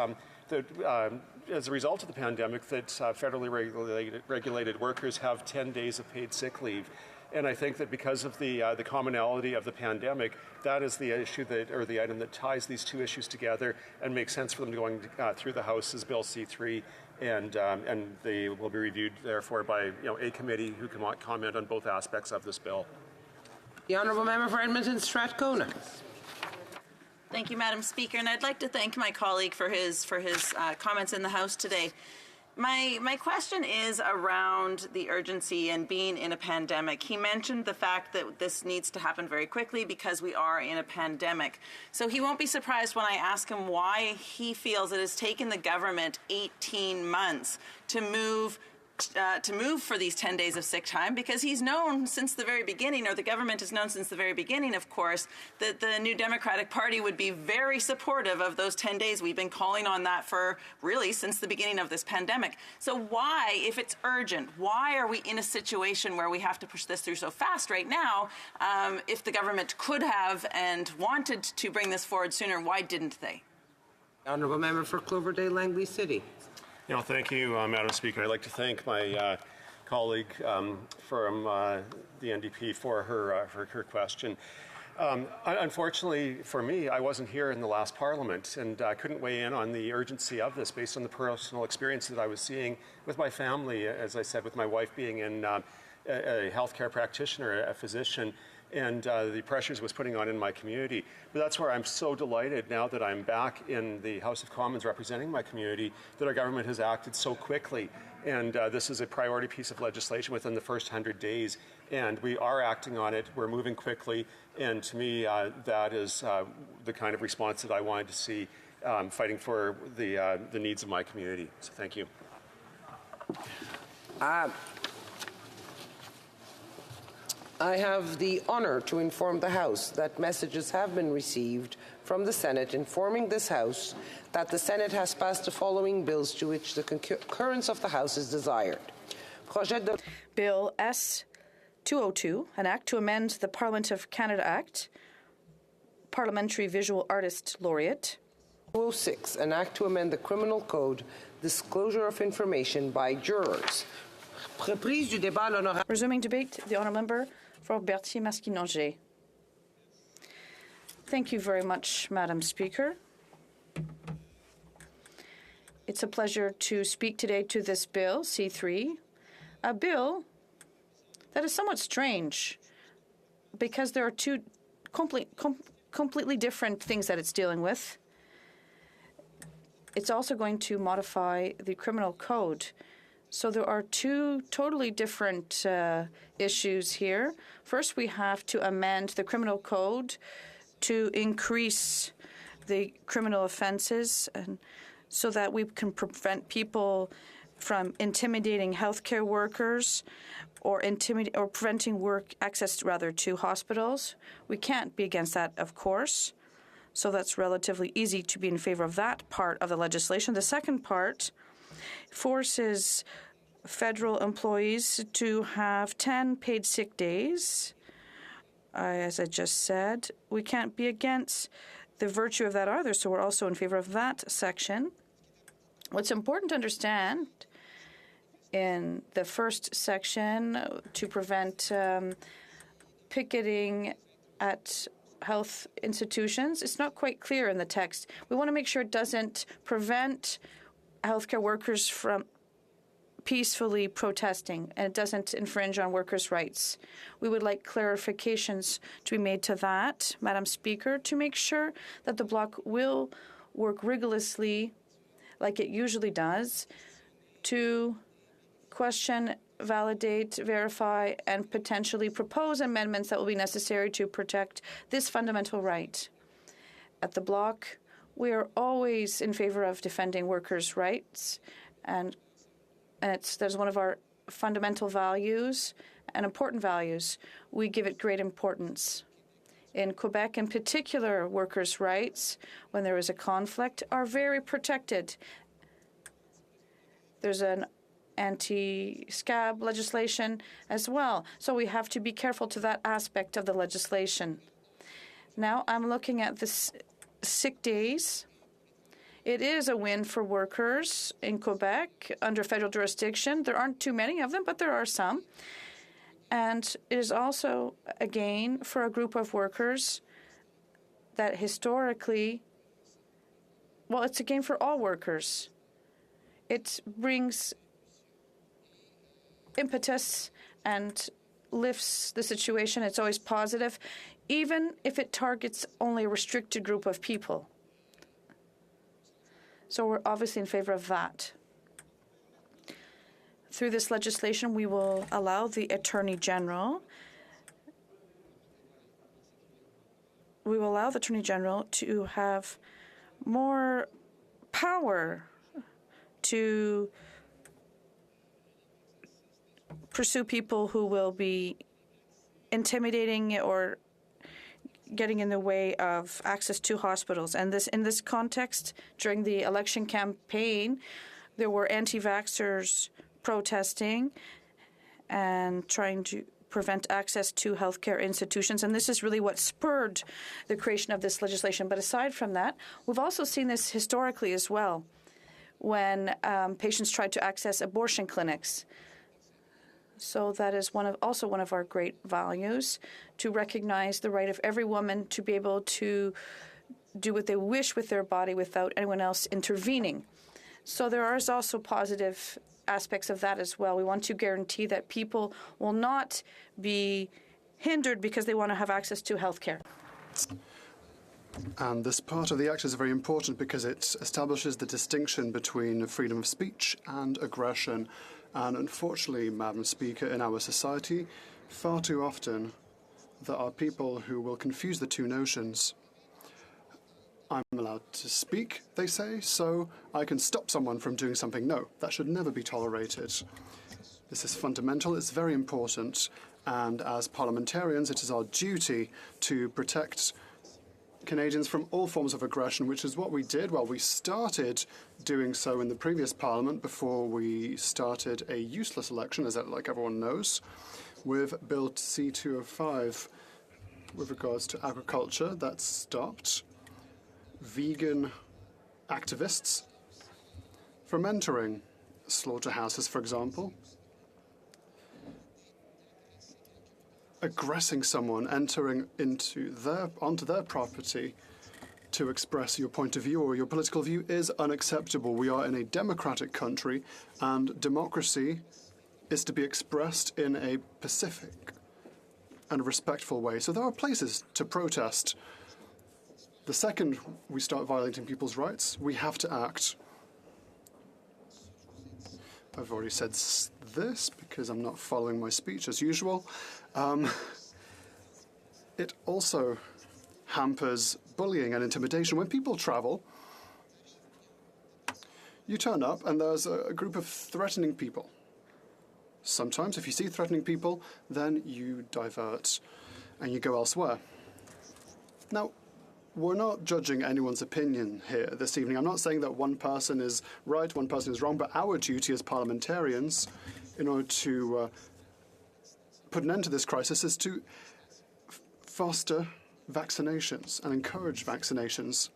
as a result of the pandemic, that federally regulated workers have 10 days of paid sick leave. And I think that because of the commonality of the pandemic, that is the issue or the item that ties these two issues together and makes sense for them going through the House as Bill C3, and they will be reviewed therefore by a committee who can comment on both aspects of this bill. The honourable member for Edmonton Strathcona. Thank you, Madam Speaker, and I'd like to thank my colleague for his comments in the House today. My question is around the urgency and being in a pandemic. He mentioned the fact that this needs to happen very quickly because we are in a pandemic. So he won't be surprised when I ask him why he feels it has taken the government 18 months to move for these 10 days of sick time, because he's known since the very beginning, or the government has known since the very beginning, of course, that the New Democratic Party would be very supportive of those 10 days. We've been calling on that for really since the beginning of this pandemic. So why, if it's urgent, why are we in a situation where we have to push this through so fast right now? If the government could have and wanted to bring this forward sooner, why didn't they? Honourable member for Cloverdale, Langley City. Thank you, Madam Speaker. I'd like to thank my colleague from the NDP for her question. Unfortunately for me, I wasn't here in the last Parliament and couldn't weigh in on the urgency of this based on the personal experience that I was seeing with my family, as I said, with my wife being a healthcare practitioner, a physician, and the pressures it was putting on in my community. But that's where I'm so delighted now that I'm back in the House of Commons representing my community, that our government has acted so quickly. And this is a priority piece of legislation within the first 100 days. And we are acting on it. We're moving quickly. And to me, that is the kind of response that I wanted to see, fighting for the needs of my community. So thank you. I have the honour to inform the House that messages have been received from the Senate informing this House that the Senate has passed the following bills to which the concurrence of the House is desired. Bill S-202, an act to amend the Parliament of Canada Act, Parliamentary Visual Artist Laureate. 206, an act to amend the Criminal Code, disclosure of information by jurors. Reprise du débat, l'honorable. Resuming debate, the honourable member for Berthier-Masquinongé. Thank you very much, Madam Speaker. It's a pleasure to speak today to this bill, C3, a bill that is somewhat strange because there are two completely different things that it's dealing with. It's also going to modify the criminal code. So there are two totally different issues here. First, we have to amend the criminal code to increase the criminal offenses and so that we can prevent people from intimidating healthcare workers or preventing work access to hospitals. We can't be against that, of course. So that's relatively easy to be in favor of that part of the legislation. The second part forces federal employees to have 10 paid sick days. As I just said, we can't be against the virtue of that either, so we're also in favor of that section. What's important to understand in the first section to prevent picketing at health institutions, it's not quite clear in the text. We want to make sure it doesn't prevent healthcare workers from peacefully protesting and it doesn't infringe on workers' rights. We would like clarifications to be made to that, Madam Speaker, to make sure that the bloc will work rigorously like it usually does, to question, validate, verify, and potentially propose amendments that will be necessary to protect this fundamental right. At the bloc, we are always in favor of defending workers' rights, and there's one of our fundamental values and important values. We give it great importance. In Quebec, in particular, workers' rights, when there is a conflict, are very protected. There's an anti-scab legislation as well. So we have to be careful to that aspect of the legislation. Now I'm looking at the sick days. It is a win for workers in Quebec under federal jurisdiction. There aren't too many of them, but there are some. And it is also a gain for a group of workers that historically, well, it's a gain for all workers. It brings impetus and lifts the situation. It's always positive, even if it targets only a restricted group of people. So we're obviously in favor of that. Through this legislation, we will allow the Attorney General to have more power to pursue people who will be intimidating or getting in the way of access to hospitals. And in this context, during the election campaign, there were anti-vaxxers protesting and trying to prevent access to healthcare institutions. And this is really what spurred the creation of this legislation. But aside from that, we've also seen this historically as well, when patients tried to access abortion clinics. So that is also one of our great values, to recognize the right of every woman to be able to do what they wish with their body without anyone else intervening. So there is also positive aspects of that as well. We want to guarantee that people will not be hindered because they want to have access to health care. And this part of the Act is very important because it establishes the distinction between freedom of speech and aggression. And unfortunately, Madam Speaker, in our society, far too often there are people who will confuse the two notions. I'm allowed to speak, they say, so I can stop someone from doing something. No, that should never be tolerated. This is fundamental, it's very important, and as parliamentarians, it is our duty to protect Canadians from all forms of aggression, which is what we did. Well, we started doing so in the previous parliament before we started a useless election, as like everyone knows, with Bill C-205 with regards to agriculture. That stopped. Vegan activists from entering slaughterhouses, for example, aggressing someone, entering onto their property to express your point of view or your political view is unacceptable. We are in a democratic country, and democracy is to be expressed in a pacific and respectful way. So there are places to protest. The second we start violating people's rights, we have to act. I've already said this because I'm not following my speech as usual. It also hampers bullying and intimidation. When people travel, you turn up and there's a group of threatening people. Sometimes, if you see threatening people, then you divert and you go elsewhere. Now, we're not judging anyone's opinion here this evening. I'm not saying that one person is right, one person is wrong, but our duty as parliamentarians, in order to put an end to this crisis, is to foster vaccinations and encourage vaccinations.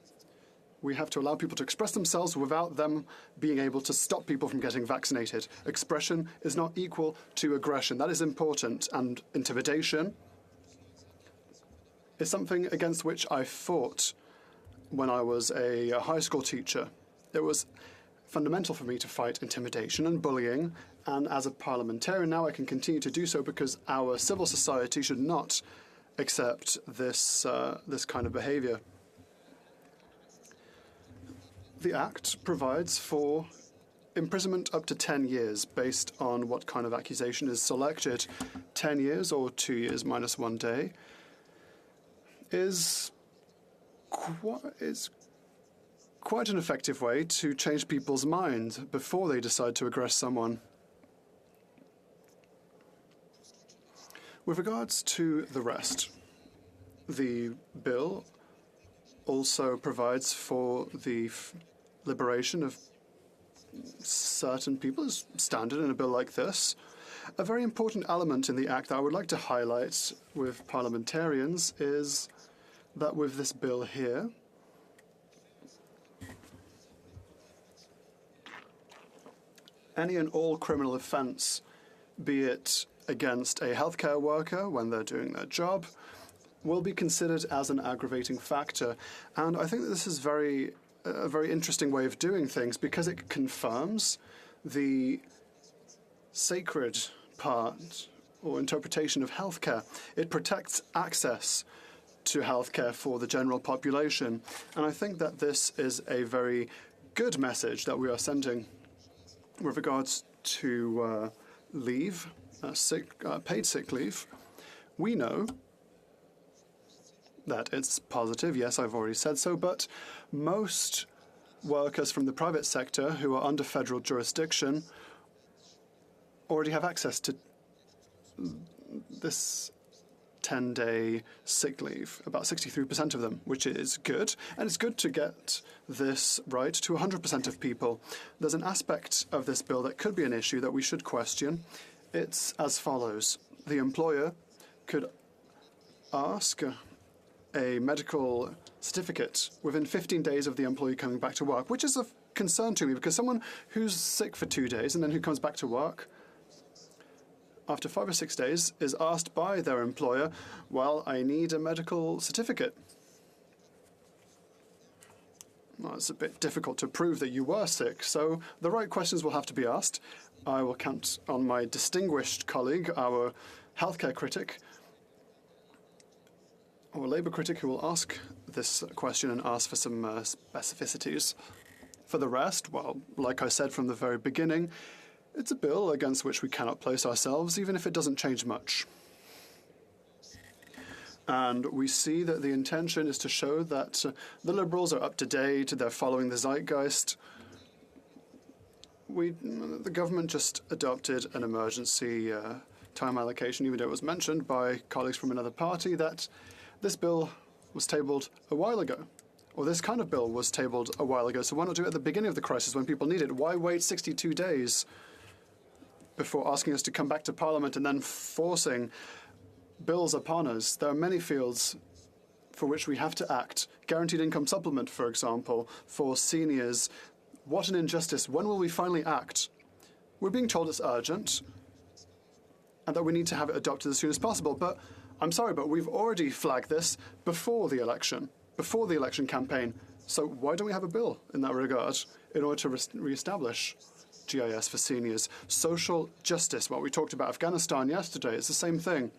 We have to allow people to express themselves without them being able to stop people from getting vaccinated. Expression is not equal to aggression. That is important. And intimidation is something against which I fought when I was a high school teacher. It was fundamental for me to fight intimidation and bullying. And as a parliamentarian now, I can continue to do so because our civil society should not accept this kind of behavior. The Act provides for imprisonment up to 10 years based on what kind of accusation is selected. 10 years or 2 years minus 1 day is quite an effective way to change people's minds before they decide to aggress someone. With regards to the rest, the bill also provides for the liberation of certain people, as standard in a bill like this. A very important element in the Act that I would like to highlight with parliamentarians is that with this bill here, any and all criminal offence, be it against a healthcare worker when they're doing their job, will be considered as an aggravating factor. And I think that this is a very interesting way of doing things because it confirms the sacred part or interpretation of healthcare. It protects access to healthcare for the general population. And I think that this is a very good message that we are sending with regards to leave, paid sick leave. We know that it's positive. Yes, I've already said so, but most workers from the private sector who are under federal jurisdiction already have access to this 10-day sick leave, about 63% of them, which is good. And it's good to get this right to 100% of people. There's an aspect of this bill that could be an issue that we should question. It's as follows. The employer could ask a medical certificate within 15 days of the employee coming back to work, which is of concern to me because someone who's sick for 2 days and then who comes back to work after 5 or 6 days is asked by their employer, well, I need a medical certificate. Well, it's a bit difficult to prove that you were sick, so the right questions will have to be asked. I will count on my distinguished colleague, our healthcare critic, or Labour critic, who will ask this question and ask for some specificities. For the rest, well, like I said from the very beginning, it's a bill against which we cannot place ourselves, even if it doesn't change much. And we see that the intention is to show that the Liberals are up to date, they're following the zeitgeist. The government just adopted an emergency time allocation, even though it was mentioned by colleagues from another party that this bill was tabled a while ago, or this kind of bill was tabled a while ago. So why not do it at the beginning of the crisis when people need it? Why wait 62 days before asking us to come back to Parliament and then forcing bills upon us? There are many fields for which we have to act. Guaranteed income supplement, for example, for seniors. What an injustice. When will we finally act? We're being told it's urgent and that we need to have it adopted as soon as possible. But I'm sorry, but we've already flagged this before the election campaign. So why don't we have a bill in that regard in order to re-establish GIS for seniors? Social justice, what we talked about Afghanistan yesterday, it's the same thing.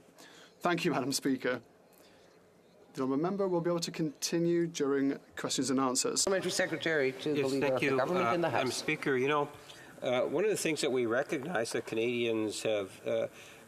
Thank you, Madam Speaker. The honourable member will be able to continue during questions and answers. Parliamentary Secretary to the Leader of the Government in the House. Madam Speaker, you know, one of the things that we recognize that Canadians have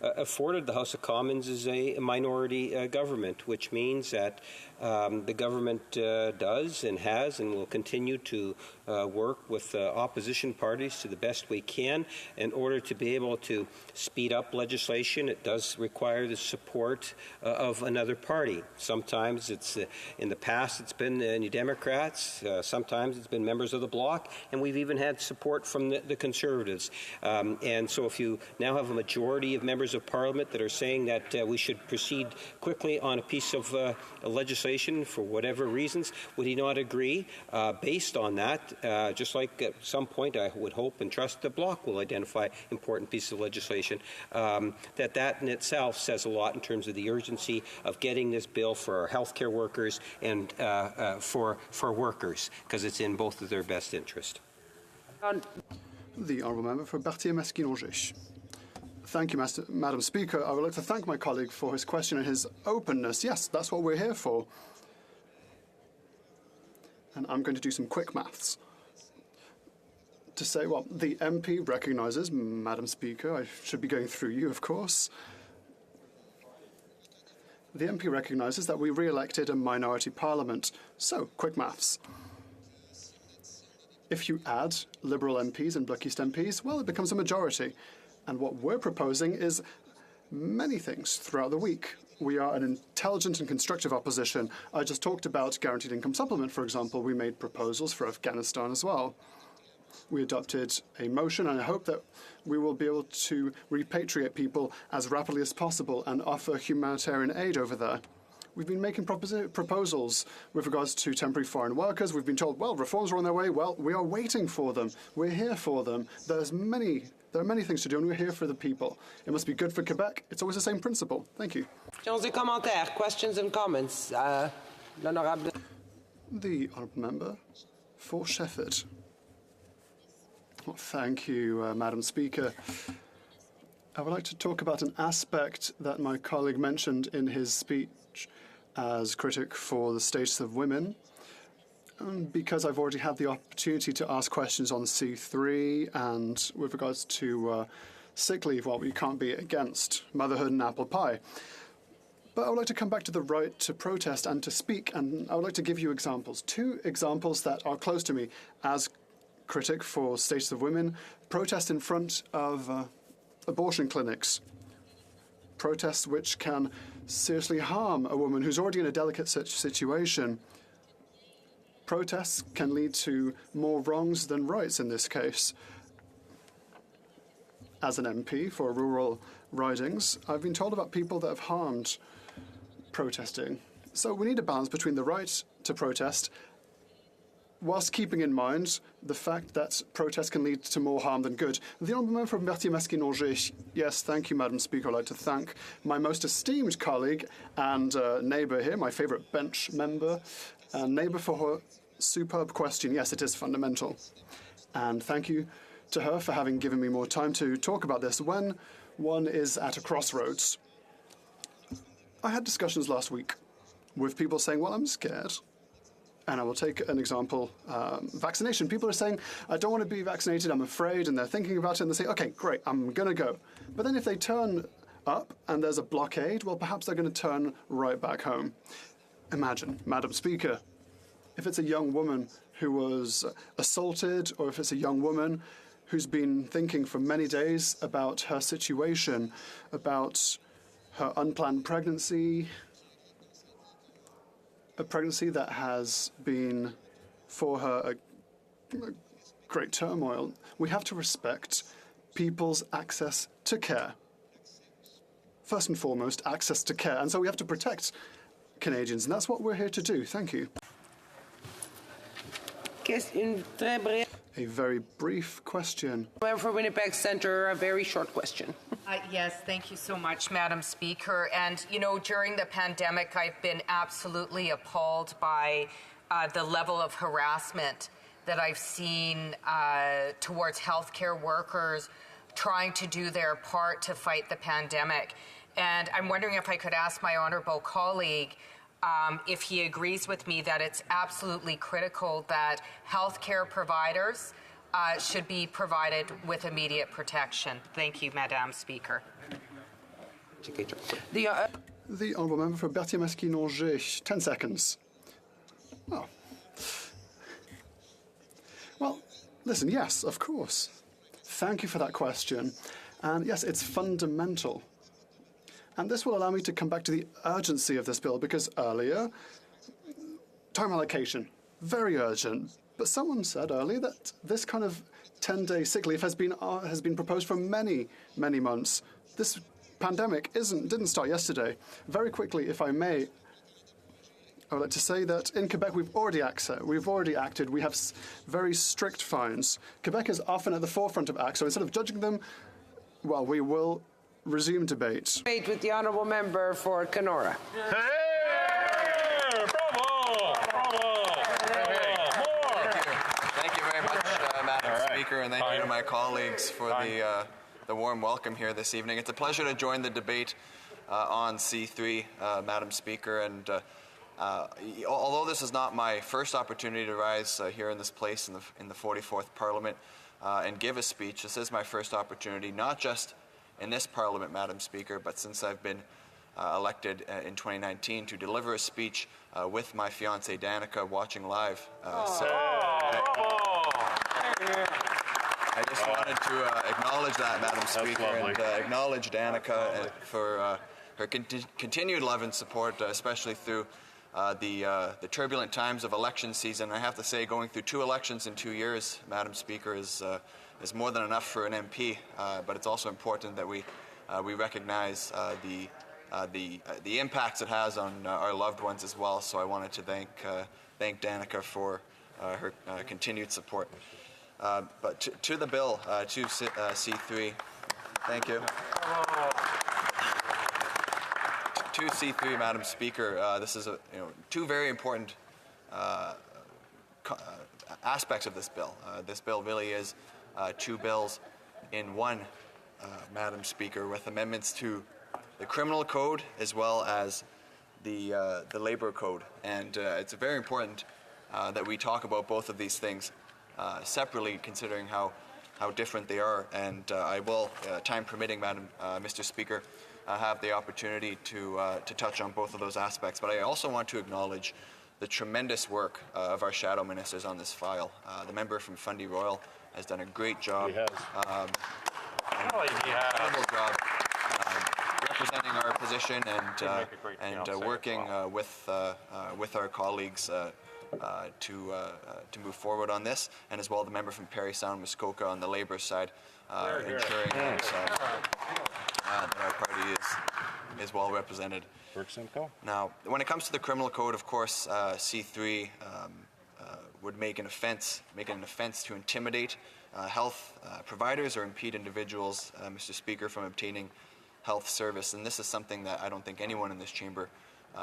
afforded the House of Commons is a minority government, which means that the government does and has and will continue to work with opposition parties to the best we can in order to be able to speed up legislation. It does require the support of another party. Sometimes it's, in the past, it's been New Democrats. Sometimes it's been members of the Bloc, and we've even had support from the Conservatives. And so if you now have a majority of members of Parliament that are saying that we should proceed quickly on a piece of legislation for whatever reasons, would he not agree? Based on that, just like at some point I would hope and trust the Bloc will identify important pieces of legislation, that in itself says a lot in terms of the urgency of getting this bill for our healthcare workers and for workers, because it's in both of their best interest. The honourable member for Berthier-Masquinongé. Thank you, Madam Speaker. I would like to thank my colleague for his question and his openness. Yes, that's what we're here for. And I'm going to do some quick maths. To say, well, the MP recognises, Madam Speaker, I should be going through you, of course. The MP recognises that we re-elected a minority parliament. So, quick maths. If you add Liberal MPs and Blockist MPs, well, it becomes a majority. And what we're proposing is many things throughout the week. We are an intelligent and constructive opposition. I just talked about guaranteed income supplement, for example. We made proposals for Afghanistan as well. We adopted a motion, and I hope that we will be able to repatriate people as rapidly as possible and offer humanitarian aid over there. We've been making proposals with regards to temporary foreign workers. We've been told, well, reforms are on their way. Well, we are waiting for them. We're here for them. There are many things to do, and we're here for the people. It must be good for Quebec. It's always the same principle. Thank you. Questions and comments. The honourable member for Shefford. Well, thank you, Madam Speaker. I would like to talk about an aspect that my colleague mentioned in his speech as critic for the status of women. Because I've already had the opportunity to ask questions on C3 and with regards to sick leave, well, we can't be against motherhood and apple pie. But I would like to come back to the right to protest and to speak, and I would like to give you examples. 2 examples that are close to me as critic for status of women. Protest in front of abortion clinics. Protests which can seriously harm a woman who's already in a delicate situation. Protests can lead to more wrongs than rights in this case. As an MP for rural ridings, I've been told about people that have harmed protesting. So we need a balance between the right to protest whilst keeping in mind the fact that protests can lead to more harm than good. The honourable member from Berthier-Masquinongé. Yes, thank you, Madam Speaker. I'd like to thank my most esteemed colleague and neighbour here, my favourite bench member, and neighbour for her superb question. Yes, it is fundamental. And thank you to her for having given me more time to talk about this. When one is at a crossroads, I had discussions last week with people saying, well, I'm scared. And I will take an example, vaccination. People are saying, I don't want to be vaccinated, I'm afraid, and they're thinking about it, and they say, okay, great, I'm going to go. But then if they turn up and there's a blockade, well, perhaps they're going to turn right back home. Imagine, Madam Speaker, if it's a young woman who was assaulted, or if it's a young woman who's been thinking for many days about her situation, about her unplanned pregnancy, a pregnancy that has been for her a great turmoil. We have to respect people's access to care. First and foremost, access to care. And so we have to protect Canadians, and that's what we're here to do. Thank you. A very brief question. Member for Winnipeg Centre, a very short question. Yes, thank you so much, Madam Speaker. And, you know, during the pandemic, I've been absolutely appalled by the level of harassment that I've seen towards healthcare workers trying to do their part to fight the pandemic. And I'm wondering if I could ask my honourable colleague if he agrees with me that it's absolutely critical that healthcare providers should be provided with immediate protection. Thank you, Madam Speaker. The Honourable Member for Berthier-Masquis-Nongé, 10 seconds. Oh. Well, listen, yes, of course. Thank you for that question. And yes, it's fundamental. And this will allow me to come back to the urgency of this bill, because earlier, time allocation, very urgent. But someone said earlier that this kind of 10-day sick leave has been proposed for many, many months. This pandemic didn't start yesterday. Very quickly, if I may, I would like to say that in Quebec we've already acted. We have very strict fines. Quebec is often at the forefront of acts, so instead of judging them, well, we will resume debate. Debate with the Honourable Member for Kenora. Thank you very much, Madam Speaker, and thank you to my colleagues for the warm welcome here this evening. It's a pleasure to join the debate on C3, Madam Speaker, and although this is not my first opportunity to rise here in this place in the 44th Parliament and give a speech, this is my first opportunity, not just in this Parliament, Madam Speaker, but since I've been elected in 2019 to deliver a speech with my fiancée Danica watching live. I just wanted to acknowledge that, Madam Speaker, and acknowledge Danica for her continued love and support, especially through the turbulent times of election season. I have to say, going through 2 elections in 2 years, Madam Speaker, is more than enough for an MP. But it's also important that we recognize the impacts it has on our loved ones as well. So I wanted to thank Danica for her continued support. But to the bill, to C3, thank you. To C3, Madam Speaker, this is 2 very important aspects of this bill. This bill really is 2 bills in one, Madam Speaker, with amendments to the criminal code as well as the labor code. And it's very important that we talk about both of these things separately, considering how different they are. And I will, time permitting, Mr. Speaker, have the opportunity to touch on both of those aspects. But I also want to acknowledge the tremendous work of our shadow ministers on this file. The member from Fundy Royal has done a great job. He has. Incredible job representing our position and working with our colleagues to move forward on this, and as well the member from Parry Sound Muskoka on the Labour side, ensuring that our party is well represented. Now, when it comes to the criminal code, of course, C3 would make it an offence to intimidate health providers or impede individuals, Mr. Speaker, from obtaining health service. And this is something that I don't think anyone in this chamber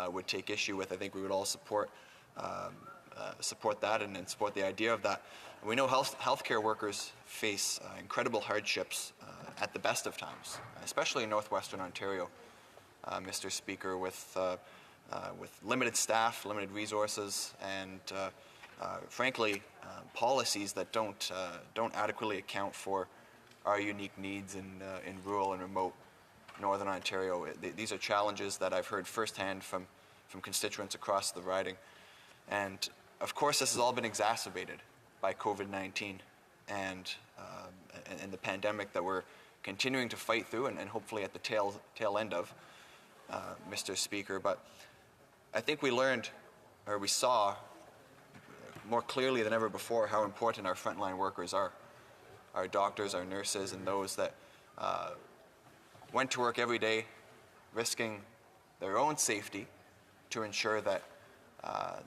would take issue with. I think we would all support that and support the idea of that. And we know healthcare workers face incredible hardships at the best of times, especially in northwestern Ontario, Mr. Speaker, with limited staff, limited resources, and frankly, policies that don't adequately account for our unique needs in rural and remote Northern Ontario. These are challenges that I've heard firsthand from constituents across the riding. And of course, this has all been exacerbated by COVID-19 and the pandemic that we're continuing to fight through and hopefully at the tail end of, Mr. Speaker. But I think we saw more clearly than ever before how important our frontline workers are. Our doctors, our nurses, and those that went to work every day risking their own safety to to ensure that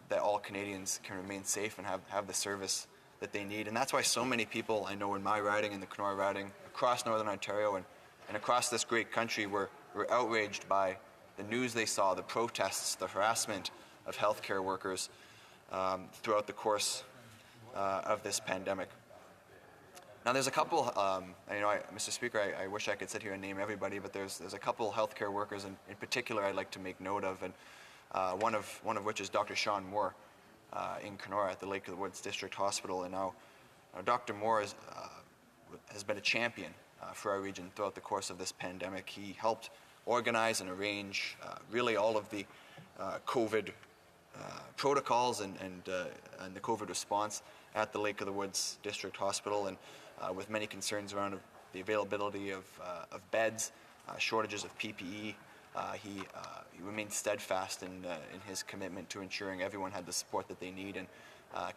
that all Canadians can remain safe and have the service that they need. And that's why so many people I know in my riding, in the Kenora riding, across Northern Ontario and across this great country were outraged by the news they saw, the protests, the harassment of healthcare workers throughout the course of this pandemic. Now, there's a couple, Mr. Speaker, I wish I could sit here and name everybody, but there's a couple healthcare workers in particular I'd like to make note of, and one of which is Dr. Sean Moore in Kenora at the Lake of the Woods District Hospital. And now Dr. Moore has been a champion for our region throughout the course of this pandemic. He helped organize and arrange really all of the COVID protocols and the COVID response at the Lake of the Woods District Hospital, and with many concerns around the availability of beds, shortages of PPE. He remained steadfast in his commitment to ensuring everyone had the support that they need, and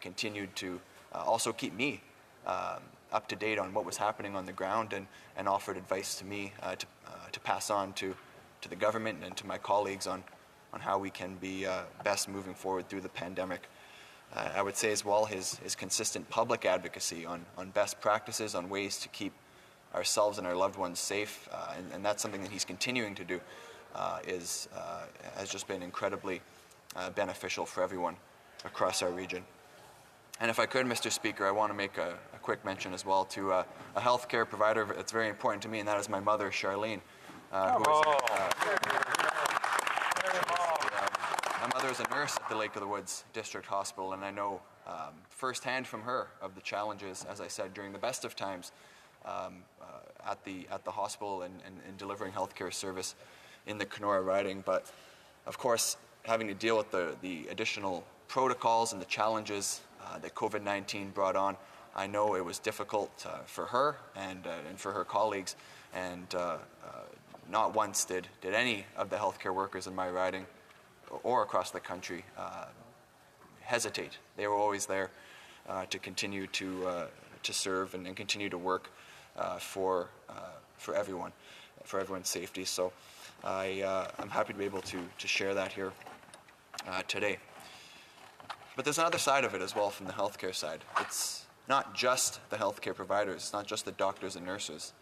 continued to also keep me up to date on what was happening on the ground, and offered advice to me to pass on to the government and to my colleagues on how we can be best moving forward through the pandemic. I would say as well his consistent public advocacy on best practices, on ways to keep ourselves and our loved ones safe, and that's something that he's continuing to do, has just been incredibly beneficial for everyone across our region. And if I could, Mr. Speaker, I want to make a quick mention as well to a healthcare provider that's very important to me, and that is my mother, Charlene. My mother is a nurse at the Lake of the Woods District Hospital, and I know firsthand from her of the challenges, as I said, during the best of times at the hospital and delivering healthcare service in the Kenora riding. But of course, having to deal with the additional protocols and the challenges that COVID-19 brought on, I know it was difficult for her and for her colleagues, and not once did any of the healthcare workers in my riding or across the country hesitate. They were always there to continue to serve and continue to work for everyone, for everyone's safety. So I'm happy to be able to share that here today. But there's another side of it as well from the healthcare side. It's not just the healthcare providers, it's not just the doctors and nurses.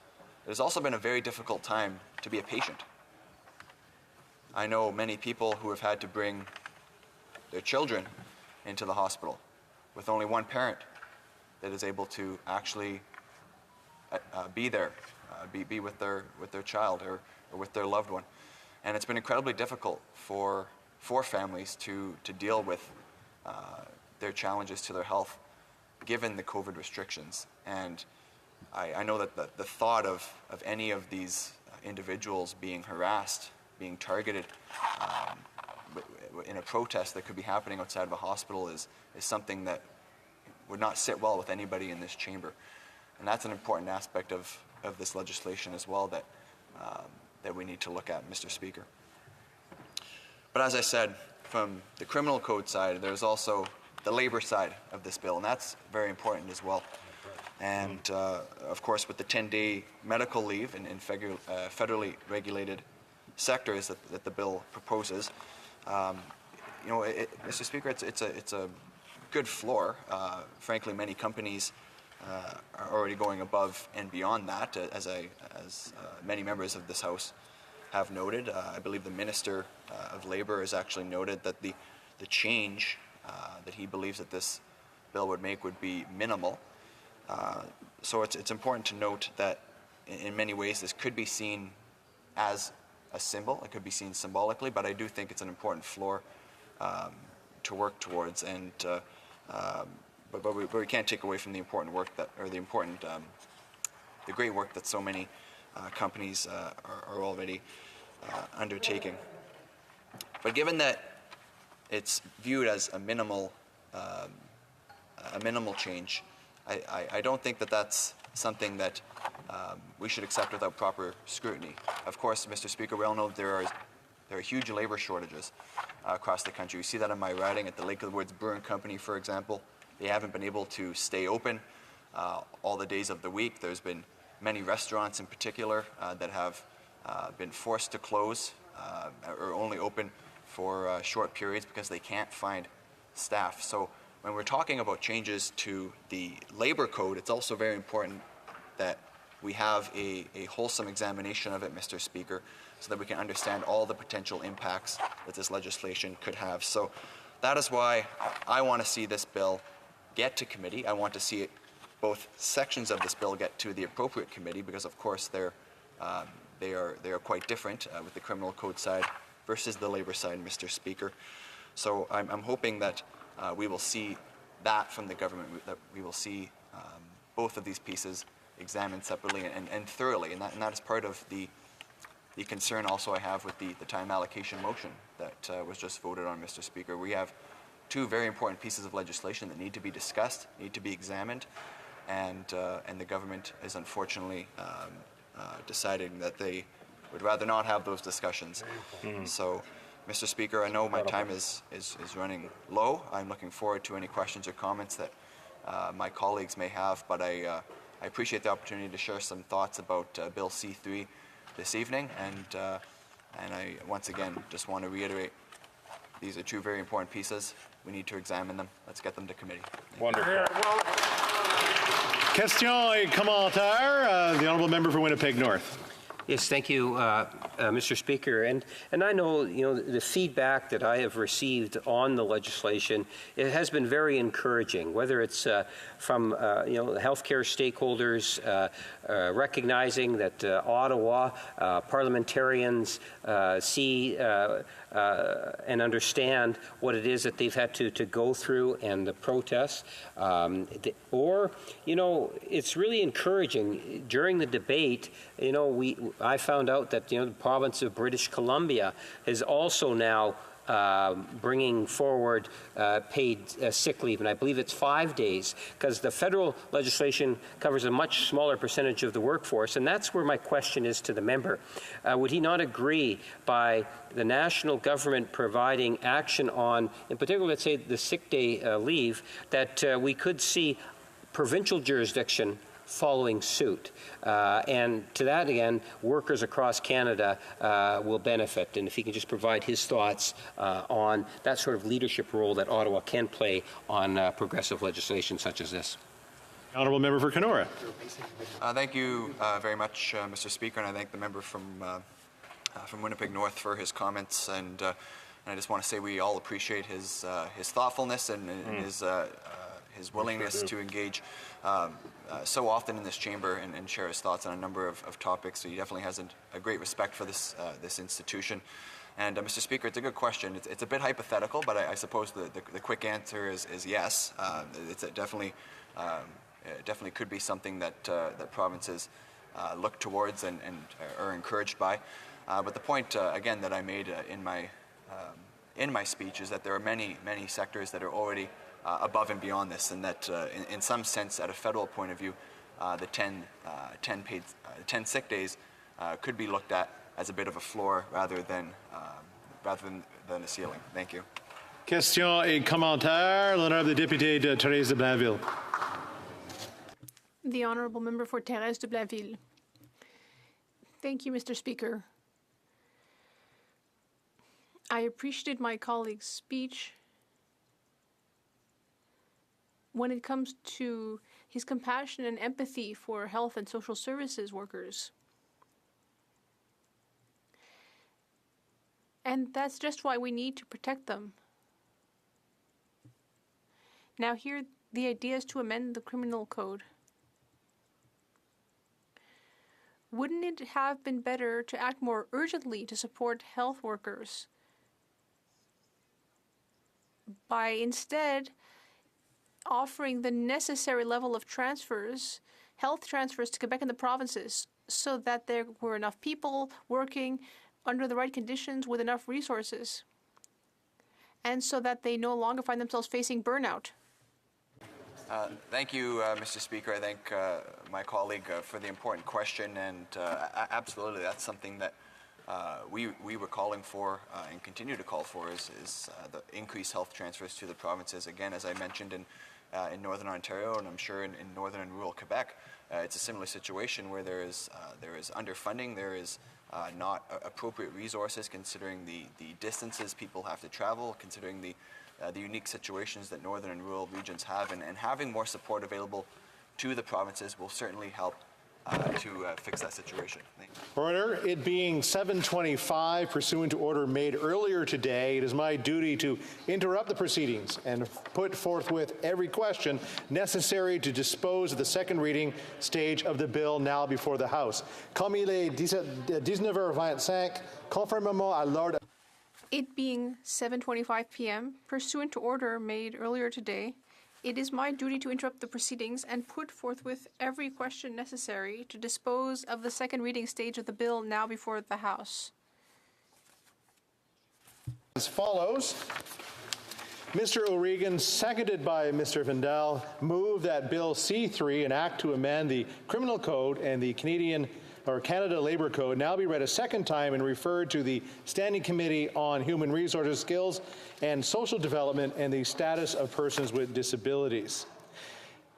It has also been a very difficult time to be a patient. I know many people who have had to bring their children into the hospital with only one parent that is able to actually be there, be with their child or with their loved one. And it's been incredibly difficult for families to deal with their challenges to their health given the COVID restrictions. And I know that the thought of any of these individuals being harassed, being targeted in a protest that could be happening outside of a hospital is something that would not sit well with anybody in this chamber. And that's an important aspect of this legislation as well that we need to look at, Mr. Speaker. But as I said, from the criminal code side, there's also the labor side of this bill, and that's very important as well. And of course, with the 10-day medical leave in federally regulated sectors that the bill proposes, Mr. Speaker, it's a good floor. Frankly, many companies are already going above and beyond that, as many members of this House have noted. I believe the Minister of Labour has actually noted that the change that he believes that this bill would make would be minimal. So it's important to note that in many ways this could be seen as a symbol. It could be seen symbolically, but I do think it's an important floor to work towards. And but we can't take away from the important work the great work that so many companies are already undertaking. But given that it's viewed as a minimal change, I don't think that that's something that we should accept without proper scrutiny. Of course, Mr. Speaker, we all know that there are huge labor shortages across the country. We see that in my riding at the Lake of the Woods Brewing Company, for example. They haven't been able to stay open all the days of the week. There's been many restaurants in particular that have been forced to close or only open for short periods because they can't find staff. So when we're talking about changes to the labor code, it's also very important that we have a wholesome examination of it, Mr. Speaker, so that we can understand all the potential impacts that this legislation could have. So that is why I want to see this bill get to committee. I want to see it, both sections of this bill get to the appropriate committee, because of course they are quite different with the criminal code side versus the labor side, Mr. Speaker. So I'm hoping that we will see that from the government, that we will see both of these pieces examined separately and thoroughly, and that is part of the concern also I have with the time allocation motion that was just voted on, Mr. Speaker. We have two very important pieces of legislation that need to be discussed, need to be examined, and the government is unfortunately deciding that they would rather not have those discussions. So, Mr. Speaker, I know my time is running low. I'm looking forward to any questions or comments that my colleagues may have, but I appreciate the opportunity to share some thoughts about Bill C-3 this evening, and I once again just want to reiterate, these are two very important pieces. We need to examine them. Let's get them to committee. Wonderful. Question et commentaire. The honourable member for Winnipeg North. Yes, thank you, Mr. Speaker. And I know, the feedback that I have received on the legislation, it has been very encouraging, whether it's from, healthcare stakeholders recognizing that Ottawa parliamentarians see and understand what it is that they've had to go through and the protests. It's really encouraging. During the debate, I found out that the province of British Columbia is also now bringing forward paid sick leave, and I believe it's 5 days, because the federal legislation covers a much smaller percentage of the workforce, and that's where my question is to the member. Would he not agree by the national government providing action on, in particular, let's say the sick day leave, that we could see provincial jurisdiction following suit? And to that, again, workers across Canada will benefit. And if he can just provide his thoughts on that sort of leadership role that Ottawa can play on progressive legislation such as this. Honourable member for Kenora. Thank you very much, Mr. Speaker, and I thank the member from Winnipeg North for his comments. And I just want to say we all appreciate his thoughtfulness and his willingness to engage so often in this chamber and share his thoughts on a number of topics. So he definitely has a great respect for this institution. And Mr. Speaker, it's a good question. It's a bit hypothetical, but I suppose the quick answer is yes. It's definitely could be something that provinces look towards and are encouraged by. But the point again that I made in my speech is that there are many sectors that are already above and beyond this, and that in some sense, at a federal point of view, the 10 sick days could be looked at as a bit of a floor rather than a ceiling. Thank you. Question et commentaire. L'honorable député de Thérèse de Blainville. The honourable member for Thérèse de Blainville. Thank you, Mr. Speaker. I appreciated my colleague's speech when it comes to his compassion and empathy for health and social services workers. And that's just why we need to protect them. Now here, the idea is to amend the criminal code. Wouldn't it have been better to act more urgently to support health workers by instead offering the necessary level of transfers, health transfers to Quebec and the provinces, so that there were enough people working under the right conditions with enough resources, and so that they no longer find themselves facing burnout? Thank you, Mr. Speaker. I thank my colleague for the important question, and absolutely, that's something that we were calling for and continue to call for is the increased health transfers to the provinces. Again, as I mentioned in Northern Ontario, and I'm sure in northern and rural Quebec, it's a similar situation where there is underfunding, there is not appropriate resources, considering the distances people have to travel, considering the unique situations that northern and rural regions have, and having more support available to the provinces will certainly help to fix that situation. Order. It being 7:25, pursuant to order made earlier today, it is my duty to interrupt the proceedings and put forthwith every question necessary to dispose of the second reading stage of the bill now before the House. Comme il est 19h25, conformément à l'ordre. It being 7:25 p.m., pursuant to order made earlier today, it is my duty to interrupt the proceedings and put forthwith every question necessary to dispose of the second reading stage of the bill now before the House. As follows. Mr. O'Regan, seconded by Mr. Vendel, move that Bill C3, an act to amend the Criminal Code and the Canada Labour Code, now be read a second time and referred to the Standing Committee on Human Resources, Skills and Social Development and the Status of Persons with Disabilities.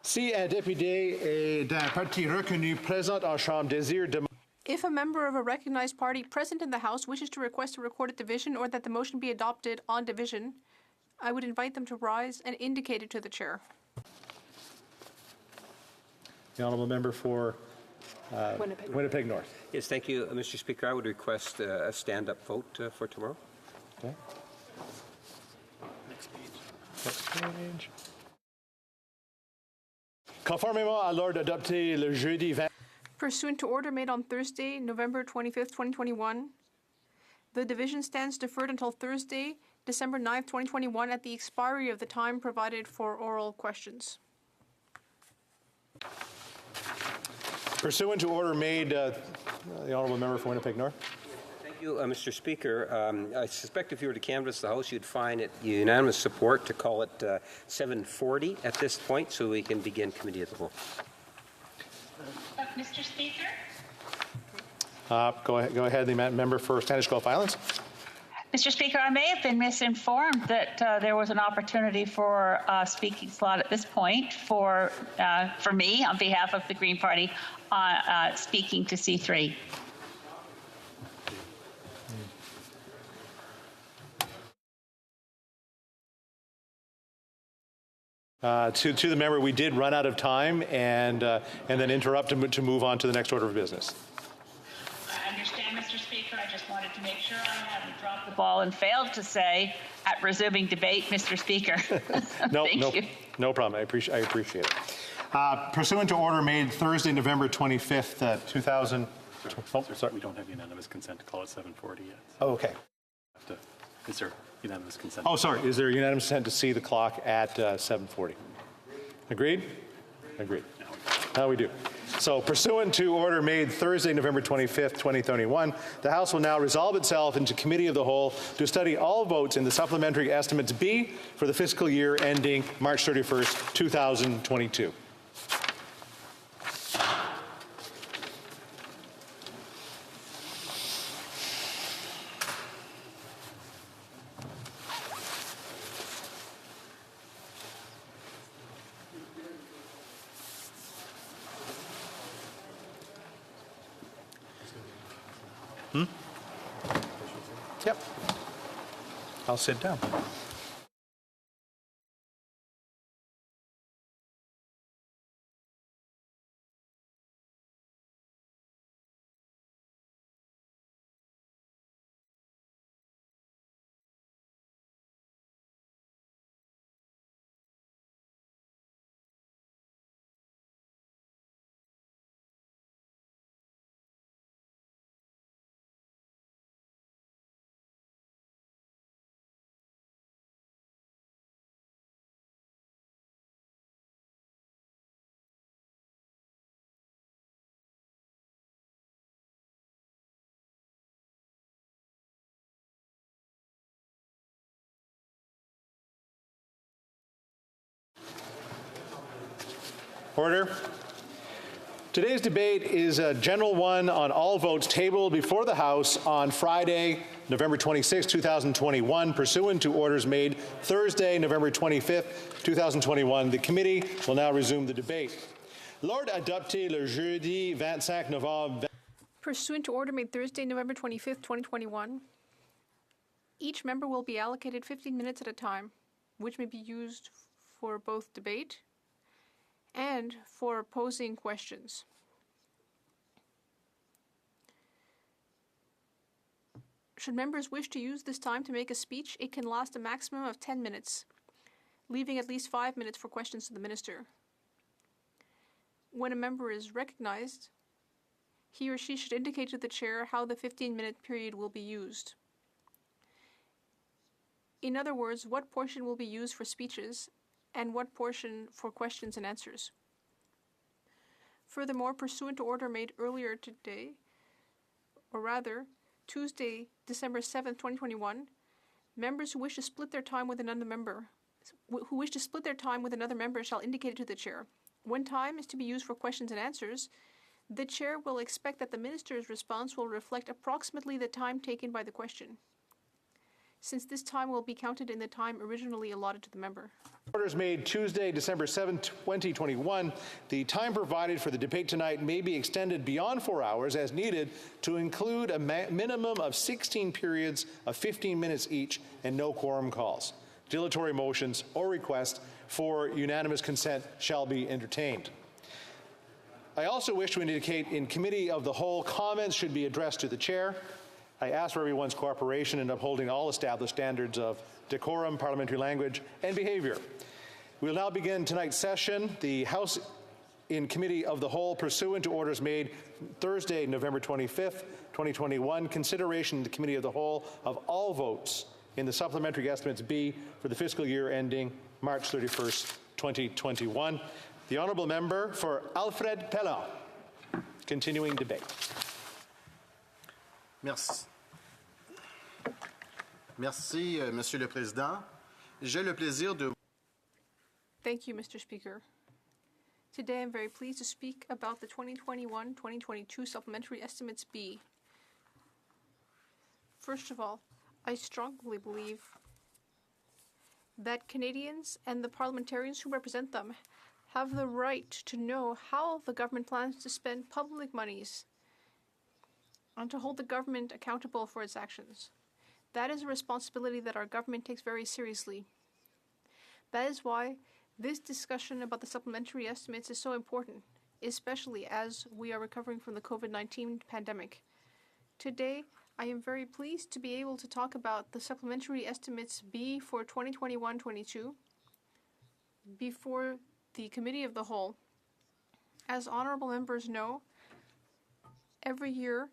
Si un député d'un parti reconnu présent en chambre désire de... If a member of a recognized party present in the House wishes to request a recorded division or that the motion be adopted on division, I would invite them to rise and indicate it to the chair. The honourable member for Winnipeg North. Yes, thank you, Mr. Speaker. I would request a stand-up vote for tomorrow. Okay. Next page. Conformément à l'ordre adopté le jeudi 20... Pursuant to order made on Thursday, November 25th, 2021, the division stands deferred until Thursday, December 9th, 2021, at the expiry of the time provided for oral questions. Pursuant to order made, the honourable member for Winnipeg North. Thank you, Mr. Speaker. I suspect if you were to canvass the House, you'd find it unanimous support to call it 7:40 at this point, so we can begin committee of the whole. Mr. Speaker? Go ahead, the member for Standish Gulf Islands. Mr. Speaker, I may have been misinformed that there was an opportunity for a speaking slot at this point for me, on behalf of the Green Party, speaking to C3. To the member, we did run out of time and then interrupt to move on to the next order of business. I understand, Mr. Speaker. I just wanted to make sure I hadn't dropped the ball and failed to say at resuming debate, Mr. Speaker. No problem. I appreciate it. Pursuant to order made Thursday, November 25th, 2000. Sorry, we don't have unanimous consent to call it 7:40 yet. Oh, okay. Is there unanimous consent? Oh, sorry. Is there unanimous consent to see the clock at 7:40? Agreed? Agreed. Now we do. So, pursuant to order made Thursday, November 25th, 2021, the House will now resolve itself into Committee of the Whole to study all votes in the Supplementary Estimates B for the fiscal year ending March 31st, 2022. Yep. I'll sit down. Order. Today's debate is a general one on all votes tabled before the House on Friday, November 26, 2021, pursuant to orders made Thursday, November 25, 2021. The committee will now resume the debate. L'ordre adopté le jeudi 25 novembre. Pursuant to order made Thursday, November 25th, 2021, each member will be allocated 15 minutes at a time, which may be used for both debate and for posing questions. Should members wish to use this time to make a speech, it can last a maximum of 10 minutes, leaving at least 5 minutes for questions to the minister. When a member is recognized, he or she should indicate to the chair how the 15-minute period will be used. In other words, what portion will be used for speeches and what portion for questions and answers. Furthermore, pursuant to order made earlier today, or rather, Tuesday, December 7th, 2021, members who wish to split their time with another member shall indicate it to the chair. When time is to be used for questions and answers, the chair will expect that the minister's response will reflect approximately the time taken by the question, since this time will be counted in the time originally allotted to the member. Orders made Tuesday, December 7, 2021. The time provided for the debate tonight may be extended beyond 4 hours as needed to include a minimum of 16 periods of 15 minutes each and no quorum calls. Dilatory motions or requests for unanimous consent shall be entertained. I also wish to indicate in committee of the whole, comments should be addressed to the chair. I ask for everyone's cooperation in upholding all established standards of decorum, parliamentary language, and behavior. We will now begin tonight's session. The House in committee of the whole, pursuant to orders made Thursday, November 25th, 2021, consideration in the committee of the whole of all votes in the supplementary estimates B for the fiscal year ending March 31st, 2021. The honourable member for Alfred Pellan. Continuing debate. Merci. Merci, Monsieur le Président. J'ai le plaisir de... Thank you, Mr. Speaker. Today I'm very pleased to speak about the 2021-2022 Supplementary Estimates B. First of all, I strongly believe that Canadians and the parliamentarians who represent them have the right to know how the government plans to spend public monies and to hold the government accountable for its actions. That is a responsibility that our government takes very seriously. That is why this discussion about the supplementary estimates is so important, especially as we are recovering from the COVID-19 pandemic. Today, I am very pleased to be able to talk about the supplementary estimates B for 2021-22 before the Committee of the Whole. As honourable members know, every year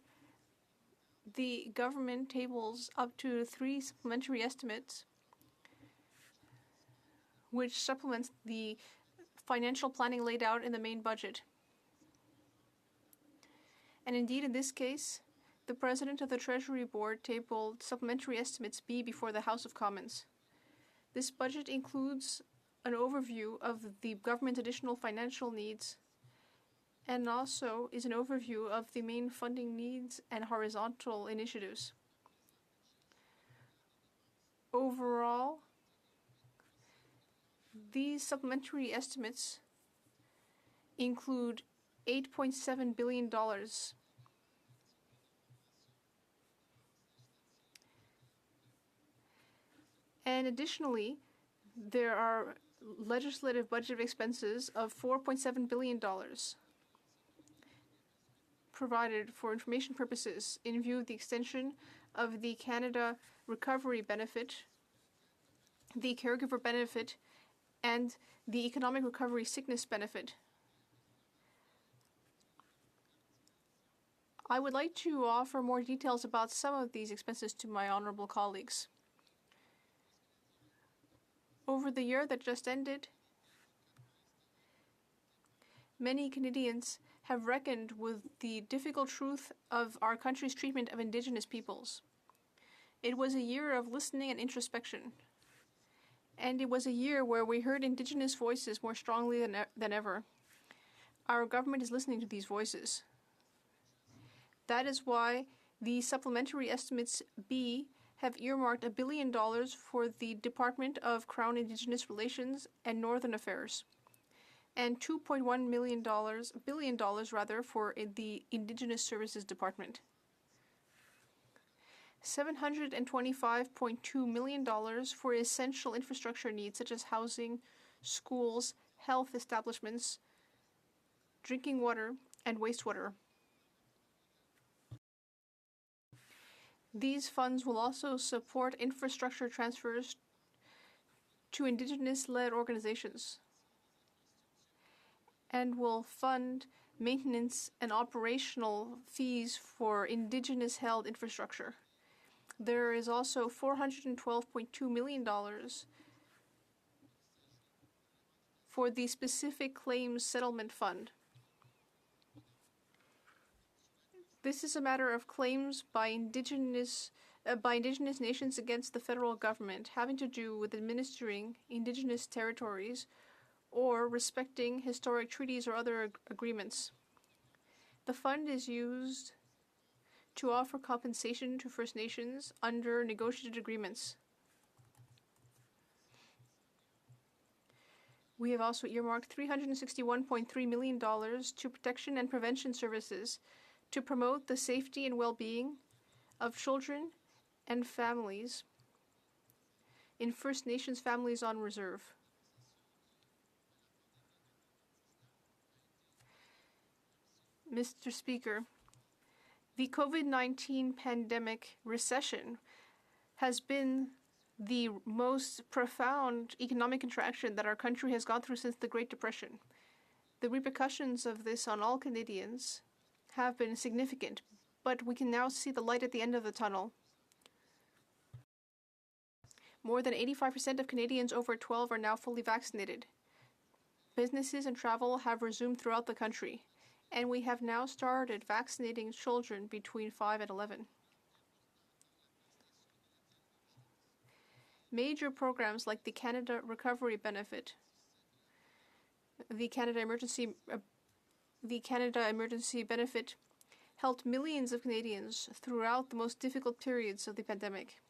the government tables up to 3 supplementary estimates which supplements the financial planning laid out in the main budget. And indeed, in this case, the President of the Treasury Board tabled supplementary estimates B before the House of Commons. This budget includes an overview of the government's additional financial needs and also is an overview of the main funding needs and horizontal initiatives. Overall, these supplementary estimates include $8.7 billion. And additionally, there are legislative budget expenses of $4.7 billion provided for information purposes in view of the extension of the Canada Recovery Benefit, the Caregiver Benefit, and the Economic Recovery Sickness Benefit. I would like to offer more details about some of these expenses to my honourable colleagues. Over the year that just ended, many Canadians have reckoned with the difficult truth of our country's treatment of Indigenous peoples. It was a year of listening and introspection, and it was a year where we heard Indigenous voices more strongly than ever. Our government is listening to these voices. That is why the supplementary estimates B have earmarked $1 billion for the Department of Crown Indigenous Relations and Northern Affairs. and $2.1 billion for the Indigenous Services Department. $725.2 million for essential infrastructure needs such as housing, schools, health establishments, drinking water, and wastewater. These funds will also support infrastructure transfers to Indigenous-led organizations and will fund maintenance and operational fees for Indigenous-held infrastructure. There is also $412.2 million for the Specific Claims Settlement Fund. This is a matter of claims by indigenous nations against the federal government having to do with administering Indigenous territories or respecting historic treaties or other agreements. The fund is used to offer compensation to First Nations under negotiated agreements. We have also earmarked $361.3 million to protection and prevention services to promote the safety and well-being of children and families in First Nations families on reserve. Mr. Speaker, the COVID-19 pandemic recession has been the most profound economic contraction that our country has gone through since the Great Depression. The repercussions of this on all Canadians have been significant, but we can now see the light at the end of the tunnel. More than 85% of Canadians over 12 are now fully vaccinated. Businesses and travel have resumed throughout the country, and we have now started vaccinating children between 5 and 11. Major programs like the Canada Recovery Benefit, the Canada Emergency Benefit helped millions of Canadians throughout the most difficult periods of the pandemic.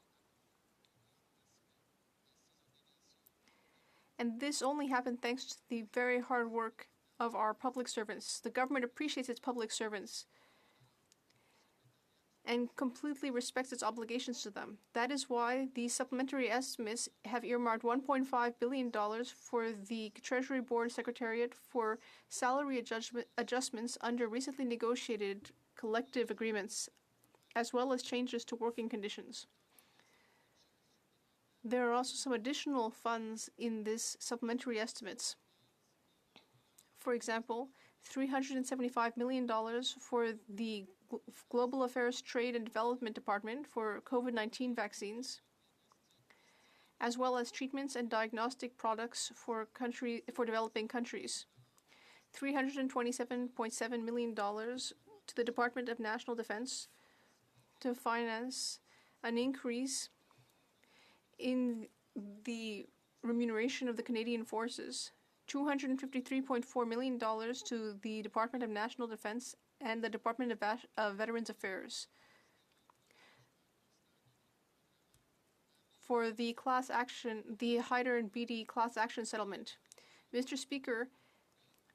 And this only happened thanks to the very hard work of our public servants. The government appreciates its public servants and completely respects its obligations to them. That is why the supplementary estimates have earmarked $1.5 billion for the Treasury Board Secretariat for salary adjustments under recently negotiated collective agreements, as well as changes to working conditions. There are also some additional funds in this supplementary estimates. For example, $375 million for the Global Affairs Trade and Development Department for COVID-19 vaccines, as well as treatments and diagnostic products for developing countries. $327.7 million to the Department of National Defense to finance an increase in the remuneration of the Canadian Forces. $253.4 million to the Department of National Defense and the Department of Veterans Affairs for the Hyder and Beatty class action settlement. Mr. Speaker,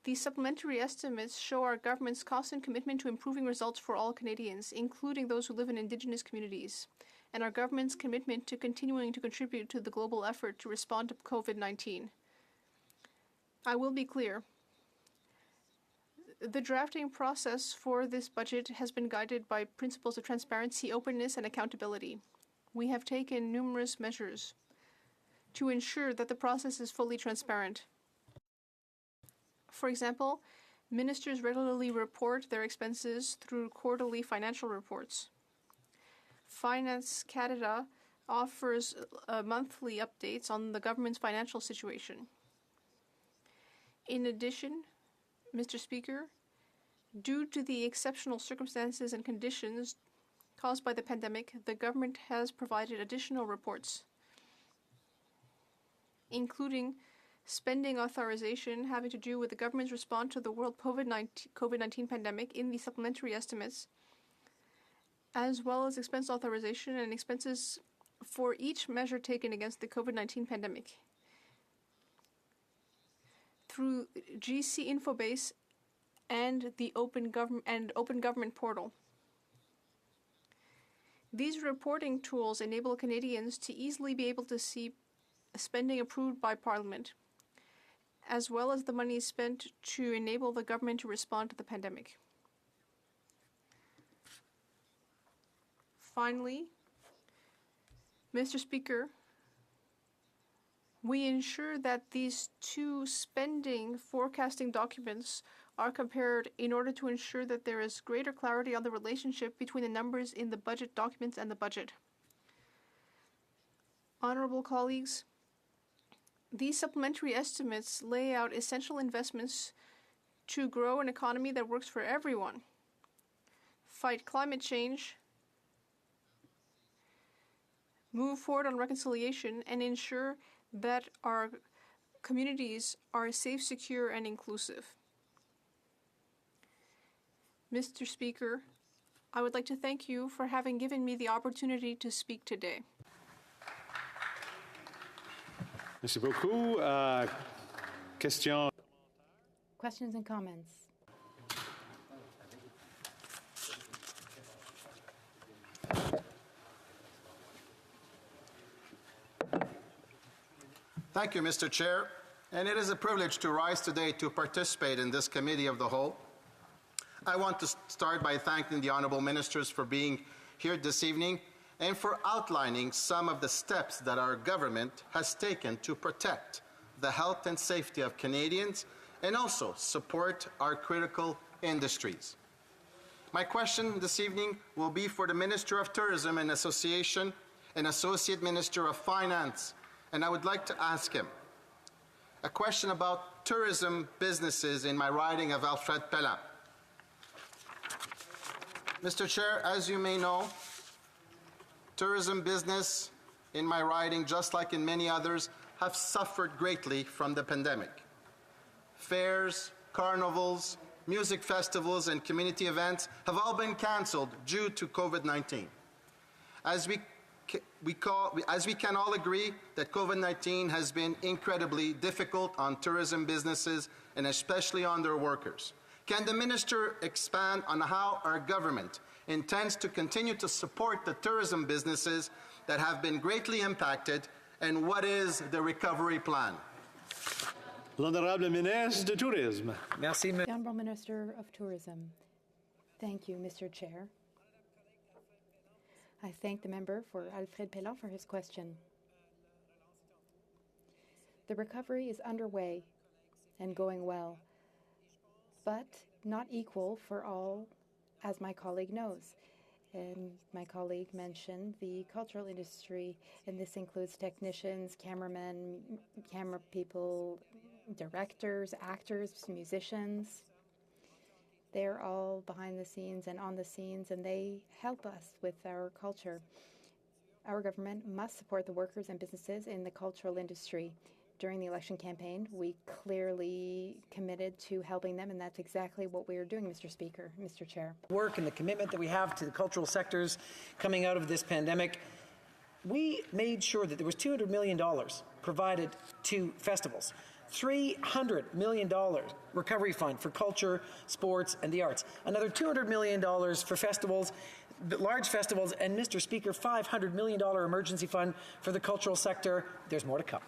these supplementary estimates show our government's constant commitment to improving results for all Canadians, including those who live in Indigenous communities, and our government's commitment to continuing to contribute to the global effort to respond to COVID-19. I will be clear. The drafting process for this budget has been guided by principles of transparency, openness, and accountability. We have taken numerous measures to ensure that the process is fully transparent. For example, ministers regularly report their expenses through quarterly financial reports. Finance Canada offers monthly updates on the government's financial situation. In addition, Mr. Speaker, due to the exceptional circumstances and conditions caused by the pandemic, the government has provided additional reports, including spending authorization having to do with the government's response to the world COVID-19 pandemic in the supplementary estimates, as well as expense authorization and expenses for each measure taken against the COVID-19 pandemic. through GC Infobase and the Open Government portal. These reporting tools enable Canadians to easily be able to see spending approved by Parliament, as well as the money spent to enable the government to respond to the pandemic. Finally, Mr. Speaker, we ensure that these two spending forecasting documents are compared in order to ensure that there is greater clarity on the relationship between the numbers in the budget documents and the budget. Honorable colleagues, these supplementary estimates lay out essential investments to grow an economy that works for everyone, fight climate change, move forward on reconciliation, and ensure that our communities are safe, secure, and inclusive. Mr. Speaker, I would like to thank you for having given me the opportunity to speak today. Merci beaucoup. Question. Questions and comments? Thank you, Mr. Chair. And it is a privilege to rise today to participate in this Committee of the Whole. I want to start by thanking the Honourable Ministers for being here this evening and for outlining some of the steps that our government has taken to protect the health and safety of Canadians and also support our critical industries. My question this evening will be for the Minister of Tourism and Associate Minister of Finance, and I would like to ask him a question about tourism businesses in my riding of Alfred-Pellan. Mr. Chair, as you may know, tourism business in my riding, just like in many others, have suffered greatly from the pandemic. Fairs, carnivals, music festivals, and community events have all been cancelled due to COVID-19. As we can all agree that COVID-19 has been incredibly difficult on tourism businesses and especially on their workers. Can the Minister expand on how our government intends to continue to support the tourism businesses that have been greatly impacted, and what is the recovery plan? L'Honorable Ministre de Tourisme. Merci. The Honourable Minister of Tourism. Thank you, Mr. Chair. I thank the member for Alfred-Pellan for his question. The recovery is underway and going well, but not equal for all, as my colleague knows. And my colleague mentioned the cultural industry, and this includes technicians, cameramen, camera people, directors, actors, musicians. They're all behind the scenes and on the scenes, and they help us with our culture. Our government must support the workers and businesses in the cultural industry. During the election campaign, we clearly committed to helping them, and that's exactly what we are doing, Mr. Speaker, Mr. Chair. Work and the commitment that we have to the cultural sectors coming out of this pandemic, we made sure that there was $200 million provided to festivals. $300 million recovery fund for culture, sports, and the arts. Another $200 million for festivals, large festivals, and Mr. Speaker, $500 million emergency fund for the cultural sector. There's more to come.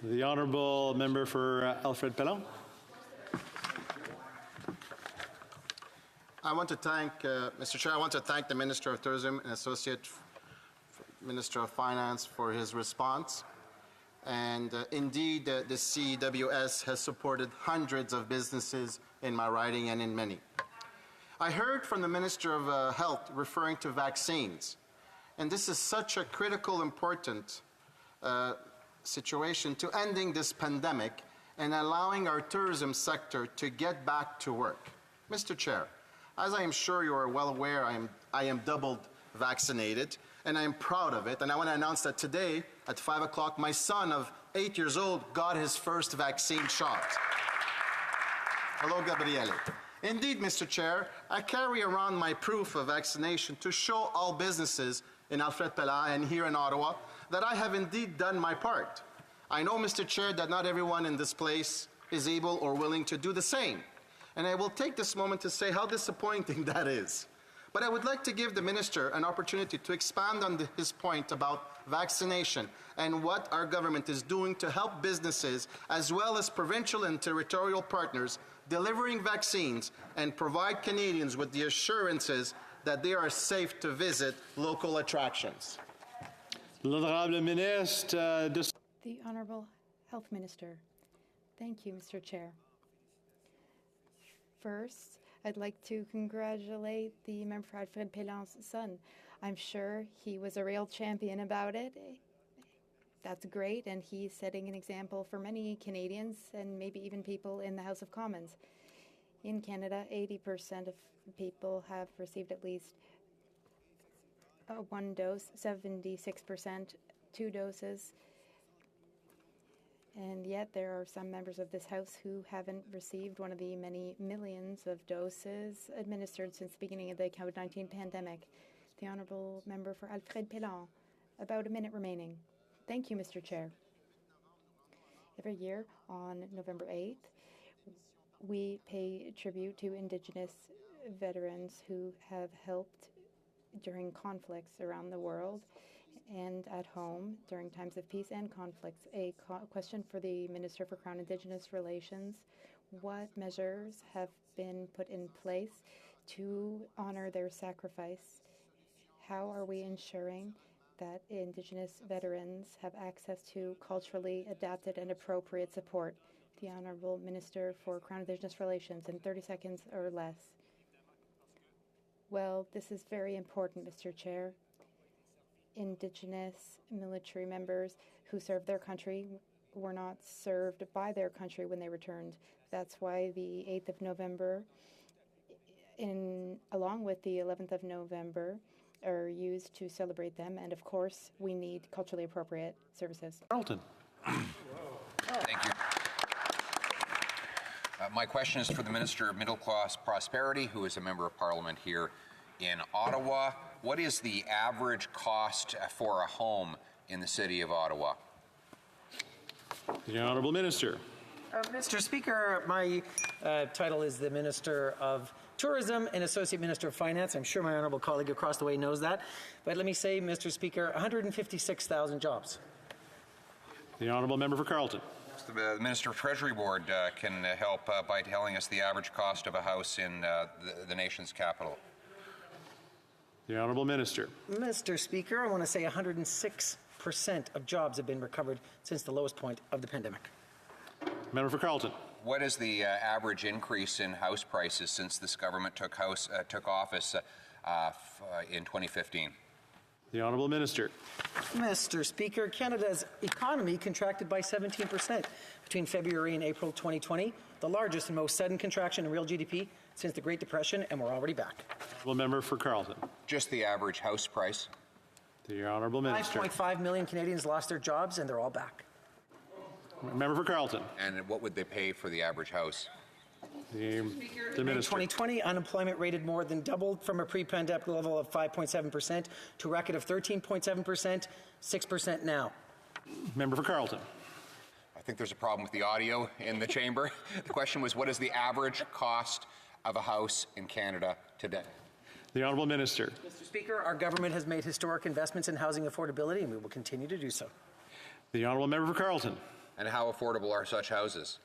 The Honourable Member for Alfred-Pellan. I want to thank, Mr. Chair, I want to thank the Minister of Tourism and Associate Minister of Finance for his response. And indeed, the CEWS has supported hundreds of businesses in my riding and in many. I heard from the Minister of Health referring to vaccines. And this is such a critical, important situation to ending this pandemic and allowing our tourism sector to get back to work. Mr. Chair, as I am sure you are well aware, I am double vaccinated, and I am proud of it. And I want to announce that today at 5 o'clock, my son of 8 years old got his first vaccine shot. Hello, Gabriele. Indeed, Mr. Chair, I carry around my proof of vaccination to show all businesses in Alfred-Pellan and here in Ottawa that I have indeed done my part. I know, Mr. Chair, that not everyone in this place is able or willing to do the same. And I will take this moment to say how disappointing that is. But I would like to give the Minister an opportunity to expand on his point about vaccination and what our government is doing to help businesses as well as provincial and territorial partners delivering vaccines and provide Canadians with the assurances that they are safe to visit local attractions. L'honorable ministre de... The Honourable Health Minister. Thank you, Mr. Chair. First, I'd like to congratulate the member for Alfred Pellan's son. I'm sure he was a real champion about it. That's great, and he's setting an example for many Canadians and maybe even people in the House of Commons. In Canada, 80% of people have received at least one dose, 76% 2 doses. And yet there are some members of this House who haven't received one of the many millions of doses administered since the beginning of the COVID-19 pandemic. The Honourable Member for Alfred Pellan. About a minute remaining. Thank you, Mr. Chair. Every year on November 8th, we pay tribute to Indigenous veterans who have helped during conflicts around the world and at home during times of peace and conflicts. A question for the Minister for Crown Indigenous Relations. What measures have been put in place to honor their sacrifice? How are we ensuring that Indigenous veterans have access to culturally adapted and appropriate support? The Honourable Minister for Crown Indigenous Relations in 30 seconds or less. Well, this is very important, Mr. Chair. Indigenous military members who served their country were not served by their country when they returned. That's why the 8th of November, along with the 11th of November, are used to celebrate them. And of course, we need culturally appropriate services. Carleton. Thank you. My question is for the Minister of Middle Class Prosperity, who is a member of Parliament here in Ottawa. What is the average cost for a home in the city of Ottawa? The Honourable Minister. Mr. Speaker, my title is the Minister of Tourism and Associate Minister of Finance. I'm sure my honourable colleague across the way knows that. But let me say, Mr. Speaker, 156,000 jobs. The Honourable Member for Carleton. The Minister of Treasury Board can help by telling us the average cost of a house in the nation's capital. The Honourable Minister. Mr. Speaker, I want to say 106% of jobs have been recovered since the lowest point of the pandemic. Member for Carleton. What is the average increase in house prices since this government took office in 2015? The Honourable Minister. Mr. Speaker, Canada's economy contracted by 17% between February and April 2020, the largest and most sudden contraction in real GDP since the Great Depression, and we're already back. Honourable Member for Carleton. Just the average house price. The Honourable Minister. 5.5 million Canadians lost their jobs, and they're all back. Member for Carleton. And what would they pay for the average house? The In Minister. 2020, unemployment rated more than doubled from a pre-pandemic level of 5.7% to a record of 13.7%, 6% now. Member for Carleton. I think there's a problem with the audio in the chamber. The question was, what is the average cost of a house in Canada today? The Honourable Minister. Mr. Speaker, our government has made historic investments in housing affordability, and we will continue to do so. The Honourable Member for Carleton. And how affordable are such houses?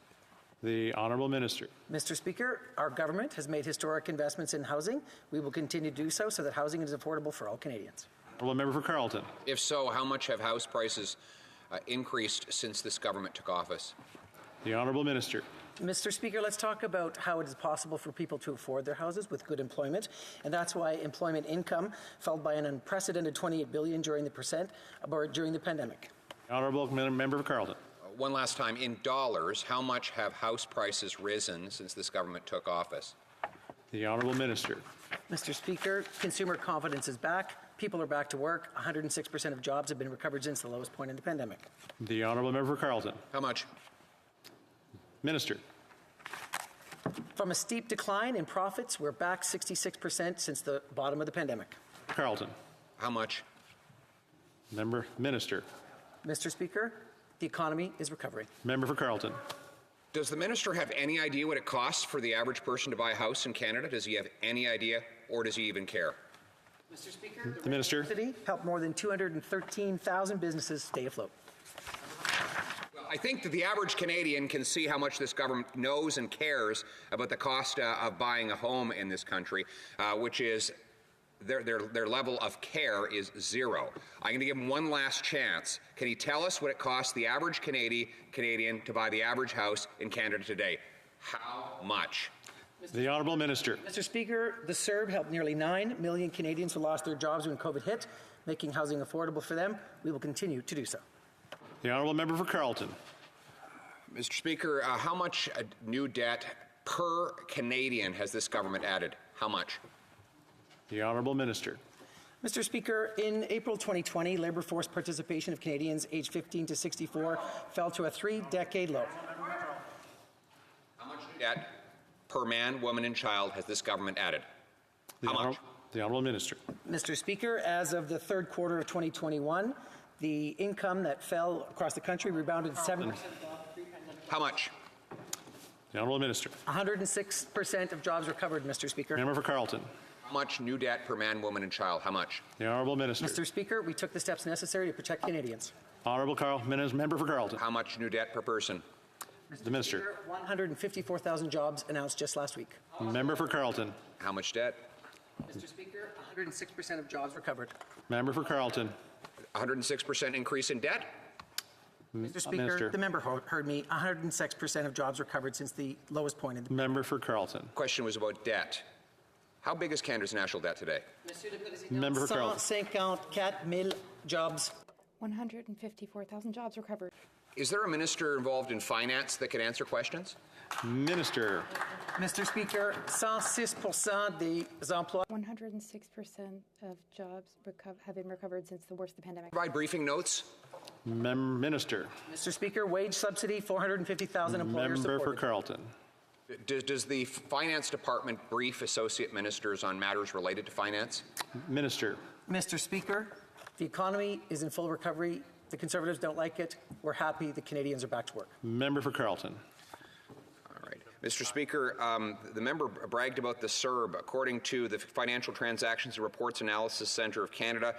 The Honourable Minister. Mr. Speaker, our government has made historic investments in housing. We will continue to do so that housing is affordable for all Canadians. Honourable Member for Carleton. If so, how much have house prices increased since this government took office? The Honourable Minister. Mr. Speaker, let's talk about how it is possible for people to afford their houses with good employment, and that's why employment income fell by an unprecedented $28 billion during the pandemic. Honourable Member for Carleton. One last time, in dollars, how much have house prices risen since this government took office? The Honourable Minister. Mr. Speaker, consumer confidence is back. People are back to work. 106% of jobs have been recovered since the lowest point in the pandemic. The Honourable Member for Carleton. How much? Minister. From a steep decline in profits, we're back 66% since the bottom of the pandemic. Carleton. How much? Minister. Mr. Speaker, the economy is recovering. Member for Carleton. Does the minister have any idea what it costs for the average person to buy a house in Canada? Does he have any idea, or does he even care? Mr. Speaker, the Minister. City helped more than 213,000 businesses stay afloat. Well, I think that the average Canadian can see how much this government knows and cares about the cost of buying a home in this country, which is their level of care is zero. I'm going to give him one last chance. Can he tell us what it costs the average Canadian to buy the average house in Canada today? How much? The Honourable Minister. Mr. Speaker, the CERB helped nearly 9 million Canadians who lost their jobs when COVID hit, making housing affordable for them. We will continue to do so. The Honourable Member for Carleton. Mr. Speaker, how much new debt per Canadian has this government added? How much? The Honourable Minister. Mr. Speaker, in April 2020, labour force participation of Canadians aged 15 to 64 fell to a 3-decade low. How much debt per man, woman, and child has this government added? How much? The Honourable Minister. Mr. Speaker, as of the third quarter of 2021, the income that fell across the country rebounded 7%. How much? The Honourable Minister. 106% of jobs recovered, Mr. Speaker. Member for Carleton. How much new debt per man, woman, and child? How much? The Honourable Minister. Mr. Speaker, we took the steps necessary to protect Canadians. Honourable Member for Carleton. How much new debt per person? The Minister. Speaker, 154,000 jobs announced just last week. Member for Carleton. How much debt? Mr. Speaker, 106% of jobs recovered. Member for Carleton. 106% increase in debt? Mr. Speaker, Minister. the member heard me. 106% of jobs recovered since the lowest point in the Member for Carleton. Question was about debt. How big is Canada's national debt today? Member for Carleton. 154,000 jobs. 154,000 jobs recovered. Is there a minister involved in finance that can answer questions? Minister. Mr. Speaker, 106% des emplois. 106% of jobs have been recovered since the worst of the pandemic. Provide briefing notes. Minister. Mr. Speaker, wage subsidy, 450,000 employers Member for supported. Carleton. Does the finance department brief associate ministers on matters related to finance? Minister. Mr. Speaker, the economy is in full recovery. The Conservatives don't like it. We're happy the Canadians are back to work. Member for Carleton. All right. Mr. Speaker, the member bragged about the CERB. According to the Financial Transactions and Reports Analysis Centre of Canada,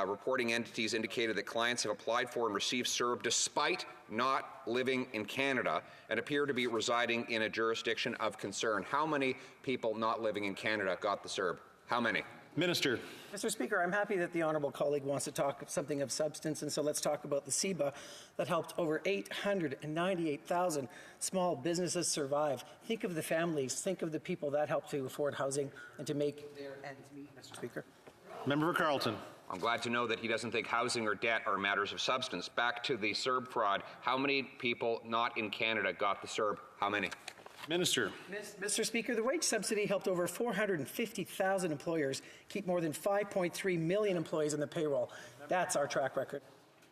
reporting entities indicated that clients have applied for and received CERB despite not living in Canada and appear to be residing in a jurisdiction of concern. How many people not living in Canada got the CERB? How many? Minister. Mr. Speaker, I'm happy that the honourable colleague wants to talk something of substance, and so let's talk about the CEBA that helped over 898,000 small businesses survive. Think of the families, think of the people that helped to afford housing and to make their ends meet, Mr. Speaker. Member for Carleton. I'm glad to know that he doesn't think housing or debt are matters of substance. Back to the CERB fraud. How many people not in Canada got the CERB? How many? Minister. Mr. Speaker, the wage subsidy helped over 450,000 employers keep more than 5.3 million employees on the payroll. That's our track record.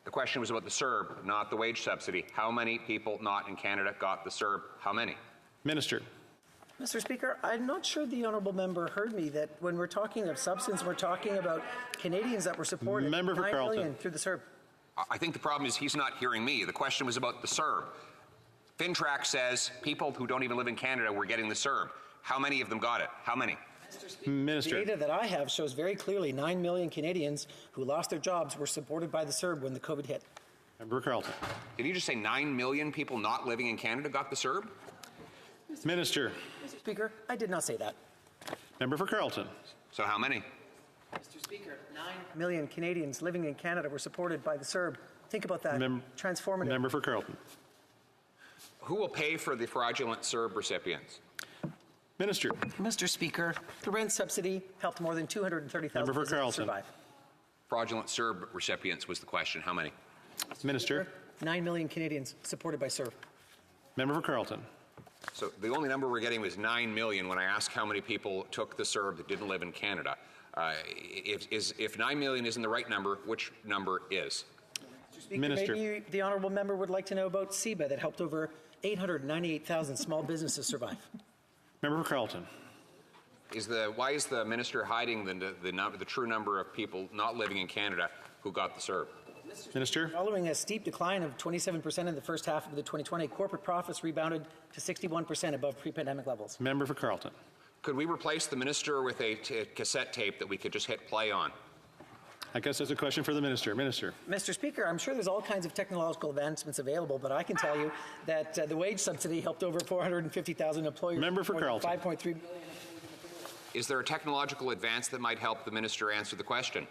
The question was about the CERB, not the wage subsidy. How many people not in Canada got the CERB? How many? Minister. Mr. Speaker, I'm not sure the honourable member heard me that when we're talking of substance, we're talking about Canadians that were supported. Member for 9 Carleton. million through the CERB. I think the problem is he's not hearing me. The question was about the CERB. FinTrack says people who don't even live in Canada were getting the CERB. How many of them got it? How many? Minister. The data that I have shows very clearly 9 million Canadians who lost their jobs were supported by the CERB when the COVID hit. Member for Carleton. Did you just say 9 million people not living in Canada got the CERB? Minister. Mr. Speaker, I did not say that. Member for Carleton. So how many? Mr. Speaker, 9 million Canadians living in Canada were supported by the CERB. Think about that. Transformative. Member for Carleton. Who will pay for the fraudulent CERB recipients? Minister. Mr. Speaker, the rent subsidy helped more than 230,000 Member for businesses Carleton. survive. Fraudulent CERB recipients was the question. How many? Minister. 9 million Canadians supported by CERB. Member for Carleton. So the only number we're getting was 9 million when I asked how many people took the CERB that didn't live in Canada. If 9 million isn't the right number, which number is? Speaker, Minister. maybe the honourable member would like to know about CEBA that helped over 898,000 small businesses survive. Member for Carleton. Why is the minister hiding the true number of people not living in Canada who got the CERB? Minister. Following a steep decline of 27% in the first half of the 2020, corporate profits rebounded to 61% above pre-pandemic levels. Member for Carleton. Could we replace the minister with a cassette tape that we could just hit play on? I guess that's a question for the Minister. Minister. Mr. Speaker, I'm sure there's all kinds of technological advancements available, but I can tell you that the wage subsidy helped over 450,000 employers. Member for Carleton. 5.3 billion. Is there a technological advance that might help the minister answer the question?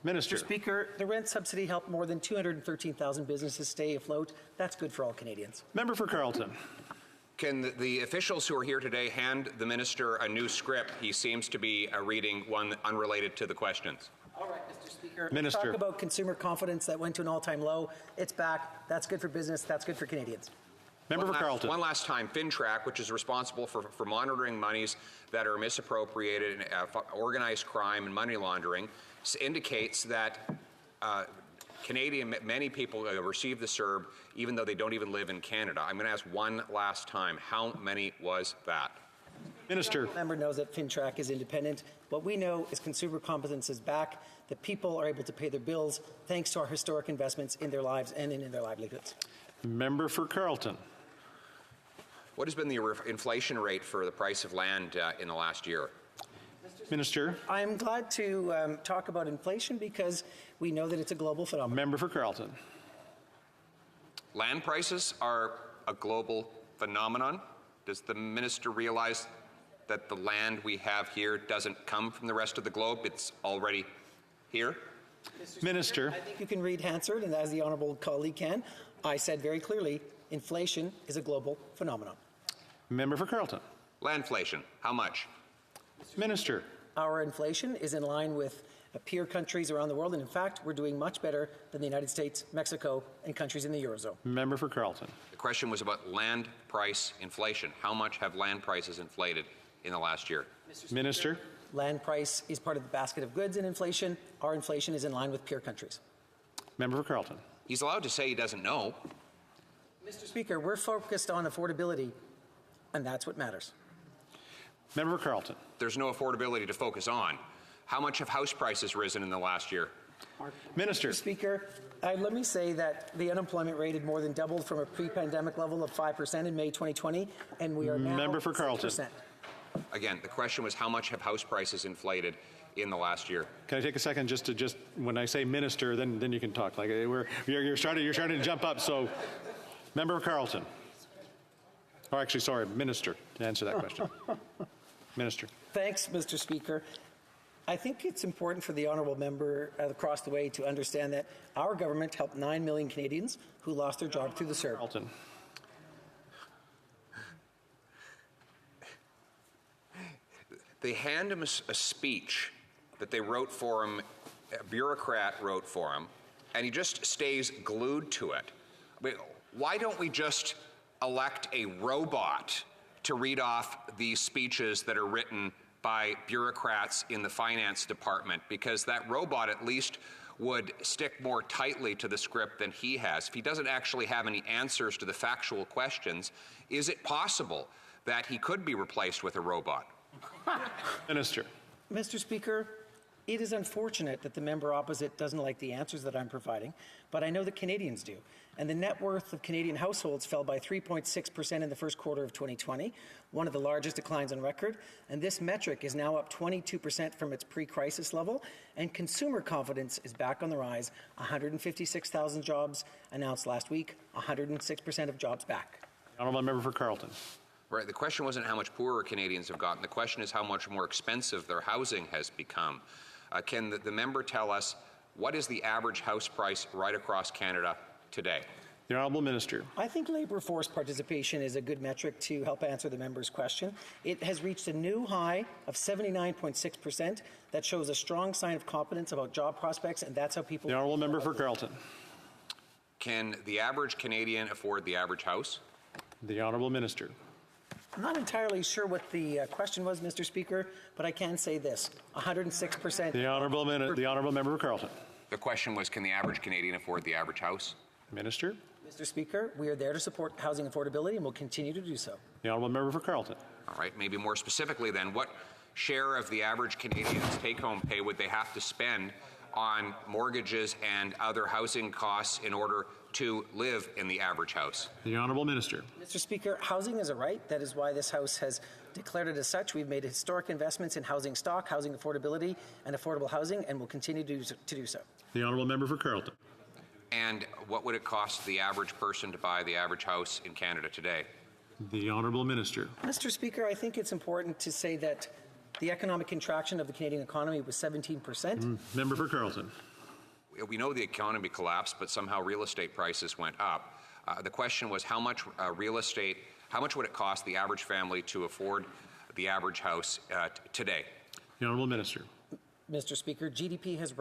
Minister. Mr. Speaker, the rent subsidy helped more than 213,000 businesses stay afloat. That's good for all Canadians. Member for Carleton. Can the officials who are here today hand the minister a new script? He seems to be reading one unrelated to the questions. All right, Mr. Speaker. Minister. Talk about consumer confidence that went to an all-time low. It's back. That's good for business. That's good for Canadians. Member for Carleton. One last time, FinTrack, which is responsible for monitoring monies that are misappropriated in organized crime and money laundering, indicates that many people receive the CERB even though they don't even live in Canada. I'm going to ask one last time, how many was that? Minister. The member knows that FinTrack is independent. What we know is consumer confidence is back, that people are able to pay their bills thanks to our historic investments in their lives and in their livelihoods. Member for Carleton. What has been the inflation rate for the price of land in the last year? Minister. I'm glad to talk about inflation because we know that it's a global phenomenon. Member for Carleton. Land prices are a global phenomenon. Does the minister realize that the land we have here doesn't come from the rest of the globe? It's already here? Minister. I think you can read Hansard, and as the honourable colleague can, I said very clearly, inflation is a global phenomenon. Member for Carleton. Landflation, how much? Minister. Our inflation is in line with peer countries around the world, and in fact, we're doing much better than the United States, Mexico, and countries in the Eurozone. Member for Carleton. The question was about land price inflation. How much have land prices inflated in the last year? Minister. Land price is part of the basket of goods in inflation. Our inflation is in line with peer countries. Member for Carleton. He's allowed to say he doesn't know. Mr. Speaker, we're focused on affordability, and that's what matters. Member for Carleton. There's no affordability to focus on. How much have house prices risen in the last year? Minister. Mr. Speaker, let me say that the unemployment rate had more than doubled from a pre-pandemic level of 5% in May 2020, and we are now Member for Carleton. 6%. Again, the question was how much have house prices inflated in the last year? Can I take a second just when I say minister, then you can talk. Like you're starting to jump up. So, Member for Carleton. Or actually, sorry, Minister, to answer that question. Minister. Thanks, Mr. Speaker. I think it's important for the honourable member across the way to understand that our government helped 9 million Canadians who lost their job through the CERB. Carleton. They hand him a speech that they wrote for him, a bureaucrat wrote for him, and he just stays glued to it. I mean, why don't we just elect a robot to read off these speeches that are written by bureaucrats in the finance department? Because that robot at least would stick more tightly to the script than he has. If he doesn't actually have any answers to the factual questions, is it possible that he could be replaced with a robot? Minister. Mr. Speaker, it is unfortunate that the member opposite doesn't like the answers that I'm providing, but I know that Canadians do. And the net worth of Canadian households fell by 3.6% in the first quarter of 2020, one of the largest declines on record. And this metric is now up 22% from its pre-crisis level. And consumer confidence is back on the rise. 156,000 jobs announced last week, 106% of jobs back. Honourable member for Carleton. Right. The question wasn't how much poorer Canadians have gotten. The question is how much more expensive their housing has become. Can the member tell us what is the average house price right across Canada today? The Honourable Minister. I think labour force participation is a good metric to help answer the member's question. It has reached a new high of 79.6%. That shows a strong sign of confidence about job prospects, and that's how people... The Honourable member for Carleton. Can the average Canadian afford the average house? The Honourable Minister. I'm not entirely sure what the question was, Mr. Speaker, but I can say this: 106%. The Honourable member for Carleton. The question was, can the average Canadian afford the average house? Minister. Mr. Speaker, we are there to support housing affordability and will continue to do so. The Honourable member for Carleton. All right. Maybe more specifically, then, what share of the average Canadian's take-home pay would they have to spend on mortgages and other housing costs in order to live in the average house? The Honourable Minister. Mr. Speaker, housing is a right. That is why this House has declared it as such. We've made historic investments in housing stock, housing affordability, and affordable housing, and will continue to do so. The Honourable Member for Carleton. And what would it cost the average person to buy the average house in Canada today? The Honourable Minister. Mr. Speaker, I think it's important to say that the economic contraction of the Canadian economy was 17%. Member for Carleton. We know the economy collapsed, but somehow real estate prices went up. The question was how much how much would it cost the average family to afford the average house today? The Honourable Minister. Mr. Speaker, GDP has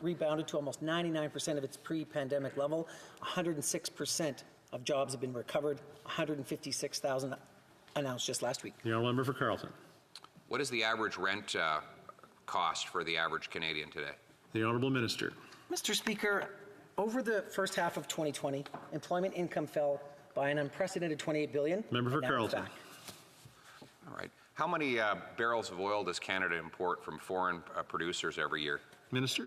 rebounded to almost 99% of its pre-pandemic level. 106% of jobs have been recovered. 156,000 announced just last week. The Honourable Member for Carleton. What is the average rent cost for the average Canadian today? The Honourable Minister. Mr. Speaker, over the first half of 2020, employment income fell by an unprecedented $28 billion. Member for Carleton. All right. How many barrels of oil does Canada import from foreign producers every year? Minister.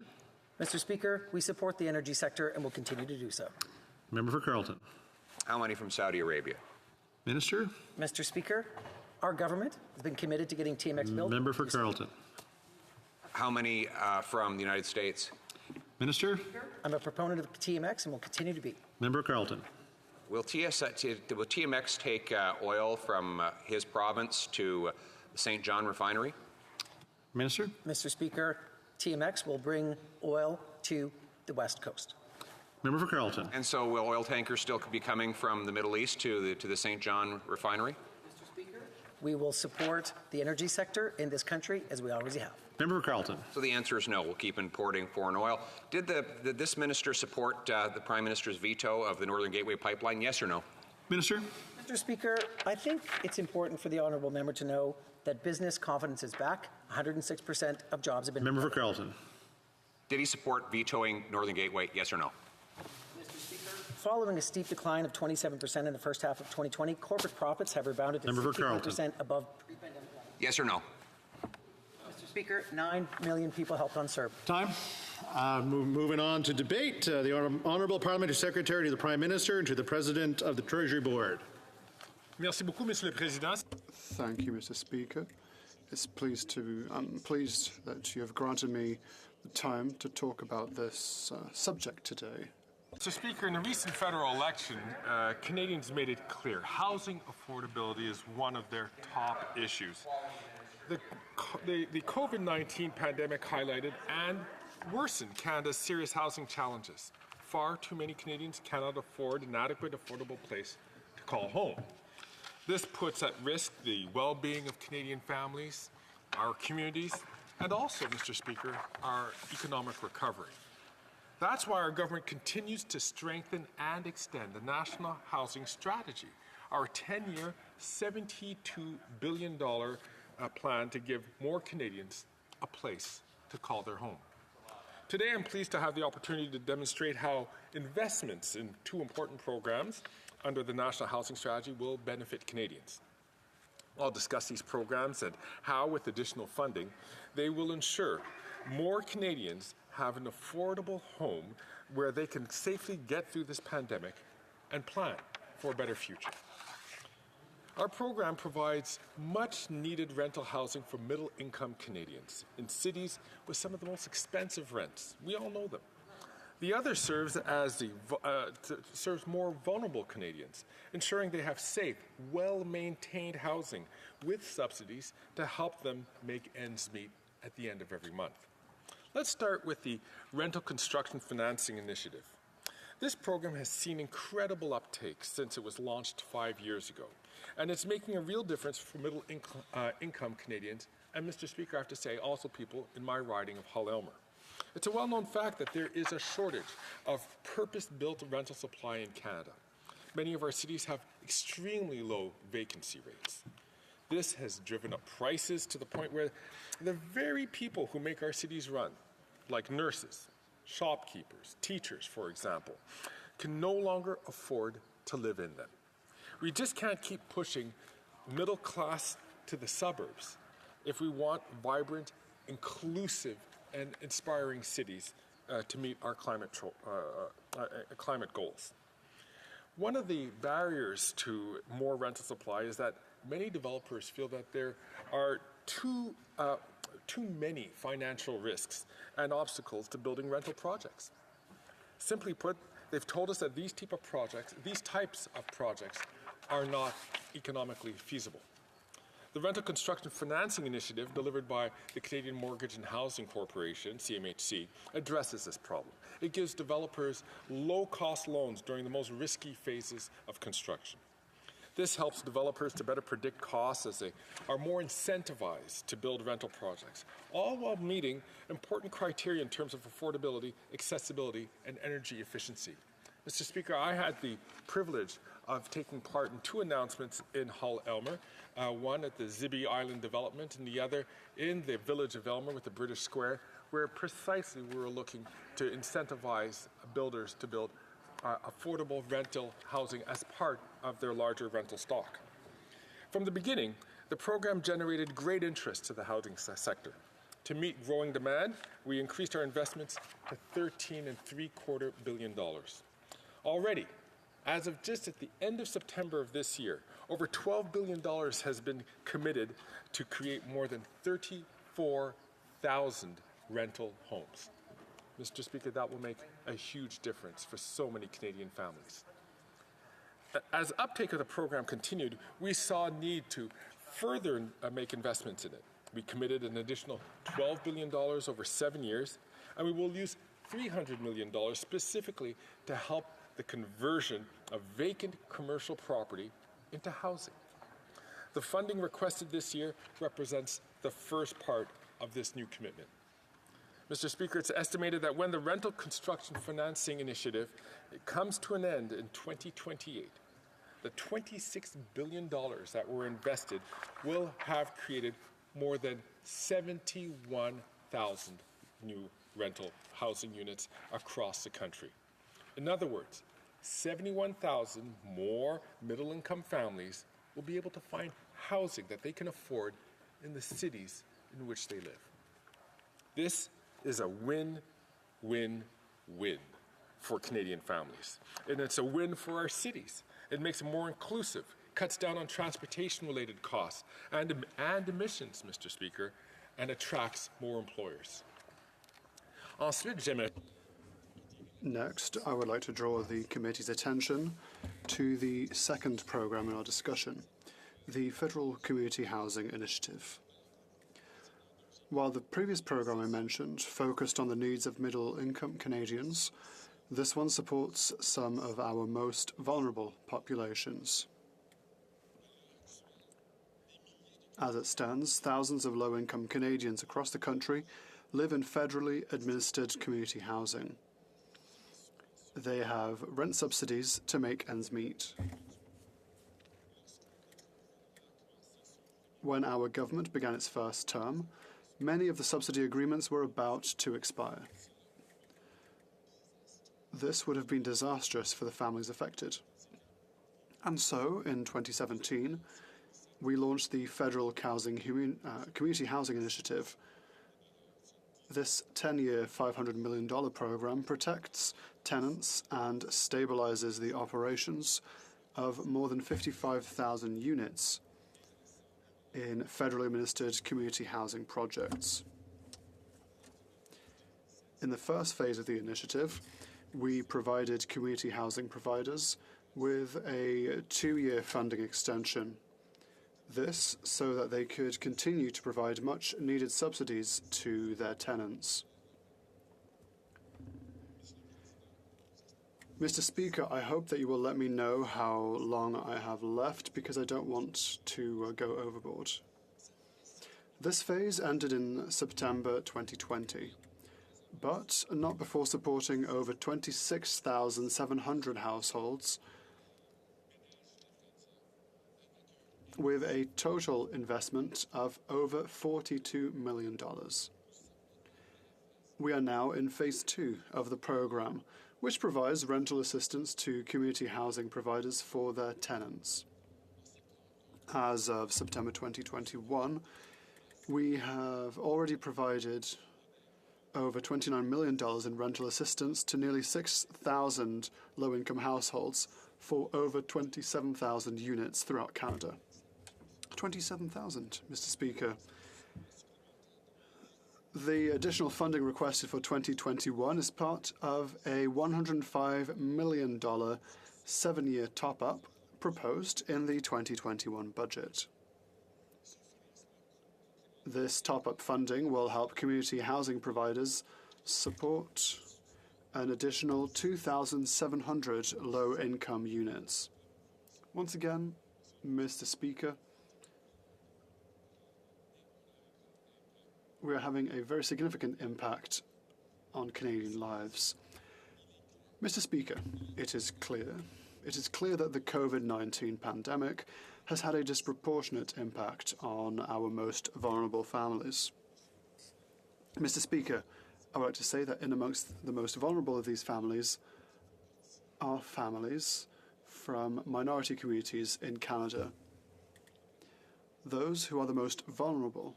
Mr. Speaker, we support the energy sector and will continue to do so. Member for Carleton. How many from Saudi Arabia? Minister. Mr. Speaker, our government has been committed to getting TMX built. Member for Carleton. How many from the United States? Minister. I'm a proponent of TMX and will continue to be. Member Carleton. Will TMX take oil from his province to the St. John refinery? Minister. Mr. Speaker, TMX will bring oil to the West Coast. Member for Carleton. And so will oil tankers still be coming from the Middle East to the St. John refinery? Mr. Speaker, we will support the energy sector in this country as we always have. Member for Carleton. So the answer is no. We'll keep importing foreign oil. Did this minister support the Prime Minister's veto of the Northern Gateway pipeline? Yes or no? Minister. Mr. Speaker, I think it's important for the honourable member to know that business confidence is back. 106% of jobs have been. Member for Carleton. Did he support vetoing Northern Gateway? Yes or no? Following a steep decline of 27% in the first half of 2020, corporate profits have rebounded to 61% above pre-pandemic levels. Yes or no? Mr. Speaker, 9 million people helped on CERB. Time. Moving on to debate, the Honourable Parliamentary Secretary to the Prime Minister and to the President of the Treasury Board. Merci beaucoup, Monsieur le Président. Thank you, Mr. Speaker. I'm pleased that you have granted me the time to talk about this subject today. Mr. Speaker, in the recent federal election, Canadians made it clear housing affordability is one of their top issues. The COVID-19 pandemic highlighted and worsened Canada's serious housing challenges. Far too many Canadians cannot afford an adequate, affordable place to call home. This puts at risk the well-being of Canadian families, our communities, and also, Mr. Speaker, our economic recovery. That's why our government continues to strengthen and extend the National Housing Strategy, our 10-year, $72 billion plan to give more Canadians a place to call their home. Today, I'm pleased to have the opportunity to demonstrate how investments in two important programs under the National Housing Strategy will benefit Canadians. I'll discuss these programs and how, with additional funding, they will ensure more Canadians have an affordable home where they can safely get through this pandemic and plan for a better future. Our program provides much-needed rental housing for middle-income Canadians in cities with some of the most expensive rents. We all know them. The other serves more vulnerable Canadians, ensuring they have safe, well-maintained housing with subsidies to help them make ends meet at the end of every month. Let's start with the Rental Construction Financing Initiative. This program has seen incredible uptake since it was launched 5 years ago, and it's making a real difference for middle-income Canadians, and Mr. Speaker, I have to say, also people in my riding of Hull-Elmer. It's a well-known fact that there is a shortage of purpose-built rental supply in Canada. Many of our cities have extremely low vacancy rates. This has driven up prices to the point where the very people who make our cities run, like nurses, shopkeepers, teachers, for example, can no longer afford to live in them. We just can't keep pushing middle class to the suburbs if we want vibrant, inclusive, and inspiring cities to meet our climate goals. One of the barriers to more rental supply is that many developers feel that there are too many financial risks and obstacles to building rental projects. Simply put, they've told us that these types of projects are not economically feasible. The Rental Construction Financing Initiative, delivered by the Canadian Mortgage and Housing Corporation, CMHC, addresses this problem. It gives developers low-cost loans during the most risky phases of construction. This helps developers to better predict costs as they are more incentivized to build rental projects, all while meeting important criteria in terms of affordability, accessibility, and energy efficiency. Mr. Speaker, I had the privilege of taking part in two announcements in Hull Elmer, one at the Zibi Island development and the other in the village of Elmer with the British Square, where precisely we were looking to incentivize builders to build affordable rental housing as part of their larger rental stock. From the beginning, the program generated great interest to the housing sector. To meet growing demand, we increased our investments to $13.75 billion. Already, as of just at the end of September of this year, over $12 billion has been committed to create more than 34,000 rental homes. Mr. Speaker, that will make a huge difference for so many Canadian families. As uptake of the program continued, we saw a need to further make investments in it. We committed an additional $12 billion over 7 years, and we will use $300 million specifically to help the conversion of vacant commercial property into housing. The funding requested this year represents the first part of this new commitment. Mr. Speaker, it's estimated that when the Rental Construction Financing Initiative comes to an end in 2028, the $26 billion that were invested will have created more than 71,000 new rental housing units across the country. In other words, 71,000 more middle-income families will be able to find housing that they can afford in the cities in which they live. This is a win-win-win for Canadian families. And it's a win for our cities. It makes them more inclusive, cuts down on transportation-related costs and emissions, Mr. Speaker, and attracts more employers. Next, I would like to draw the committee's attention to the second program in our discussion, the Federal Community Housing Initiative. While the previous program I mentioned focused on the needs of middle-income Canadians, this one supports some of our most vulnerable populations. As it stands, thousands of low-income Canadians across the country live in federally administered community housing. They have rent subsidies to make ends meet. When our government began its first term, many of the subsidy agreements were about to expire. This would have been disastrous for the families affected. And so, in 2017, we launched the Federal Community Housing Initiative. This 10-year, $500 million program protects tenants and stabilizes the operations of more than 55,000 units in federally administered community housing projects. In the first phase of the initiative, we provided community housing providers with a 2-year funding extension. This so that they could continue to provide much-needed subsidies to their tenants. Mr. Speaker, I hope that you will let me know how long I have left because I don't want to go overboard. This phase ended in September 2020, but not before supporting over 26,700 households with a total investment of over $42 million. We are now in phase 2 of the program, which provides rental assistance to community housing providers for their tenants. As of September 2021, we have already provided over $29 million in rental assistance to nearly 6,000 low-income households for over 27,000 units throughout Canada. 27,000, Mr. Speaker. The additional funding requested for 2021 is part of a $105 million 7-year top-up proposed in the 2021 budget. This top-up funding will help community housing providers support an additional 2,700 low-income units. Once again, Mr. Speaker, we are having a very significant impact on Canadian lives. Mr. Speaker, it is clear that the COVID-19 pandemic has had a disproportionate impact on our most vulnerable families. Mr. Speaker, I would like to say that in amongst the most vulnerable of these families are families from minority communities in Canada. Those who are the most vulnerable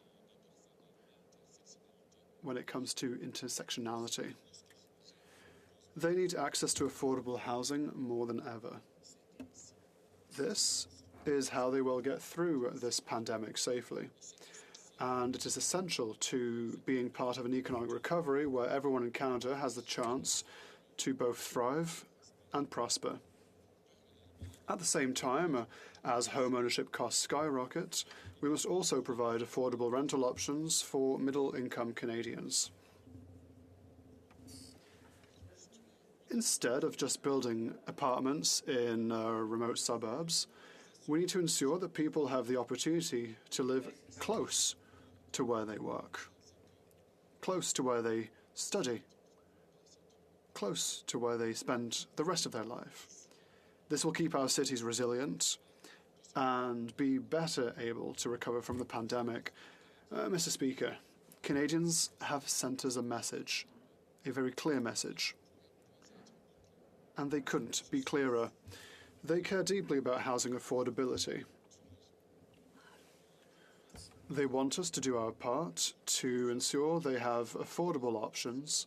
when it comes to intersectionality. They need access to affordable housing more than ever. This is how they will get through this pandemic safely. And it is essential to being part of an economic recovery where everyone in Canada has the chance to both thrive and prosper. At the same time, as home ownership costs skyrocket, we must also provide affordable rental options for middle-income Canadians. Instead of just building apartments in remote suburbs, we need to ensure that people have the opportunity to live close to where they work, close to where they study, close to where they spend the rest of their life. This will keep our cities resilient and be better able to recover from the pandemic. Mr. Speaker, Canadians have sent us a message, a very clear message, and they couldn't be clearer. They care deeply about housing affordability. They want us to do our part to ensure they have affordable options,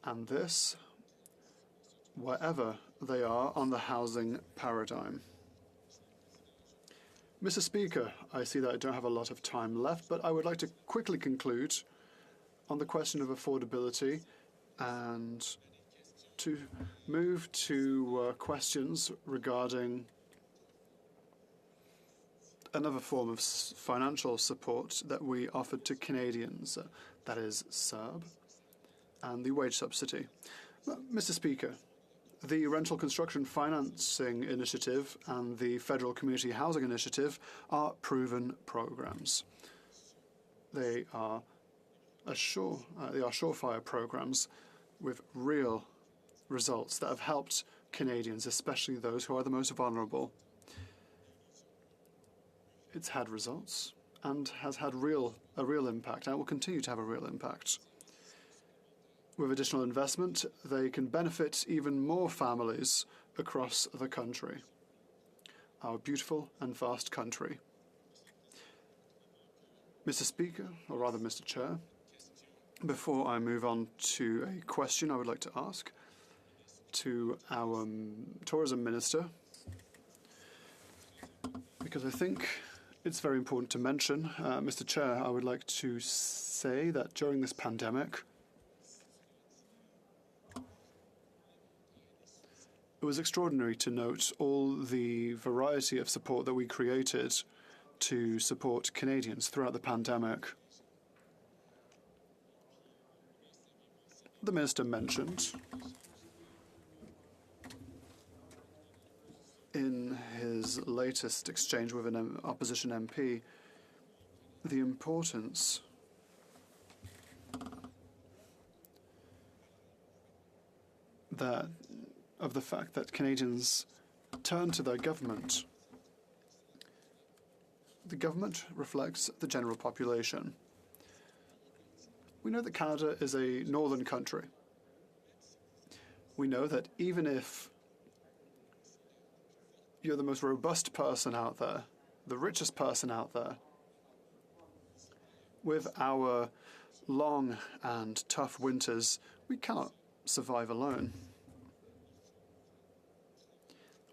and this, wherever they are on the housing paradigm. Mr. Speaker, I see that I don't have a lot of time left, but I would like to quickly conclude on the question of affordability and to move to questions regarding another form of financial support that we offered to Canadians, that is CERB, and the wage subsidy. Mr. Speaker, the Rental Construction Financing Initiative and the Federal Community Housing Initiative are proven programs. They are surefire programs with real results that have helped Canadians, especially those who are the most vulnerable. It's had results and has had a real impact, and it will continue to have a real impact. With additional investment, they can benefit even more families across the country, our beautiful and vast country. Mr. Speaker, or rather Mr. Chair, before I move on to a question I would like to ask to our Tourism Minister, because I think it's very important to mention, Mr. Chair, I would like to say that during this pandemic, it was extraordinary to note all the variety of support that we created to support Canadians throughout the pandemic. The Minister mentioned in his latest exchange with an opposition MP the importance of the fact that Canadians turn to their government. The government reflects the general population. We know that Canada is a northern country. We know that even if you're the most robust person out there, the richest person out there, with our long and tough winters, we cannot survive alone.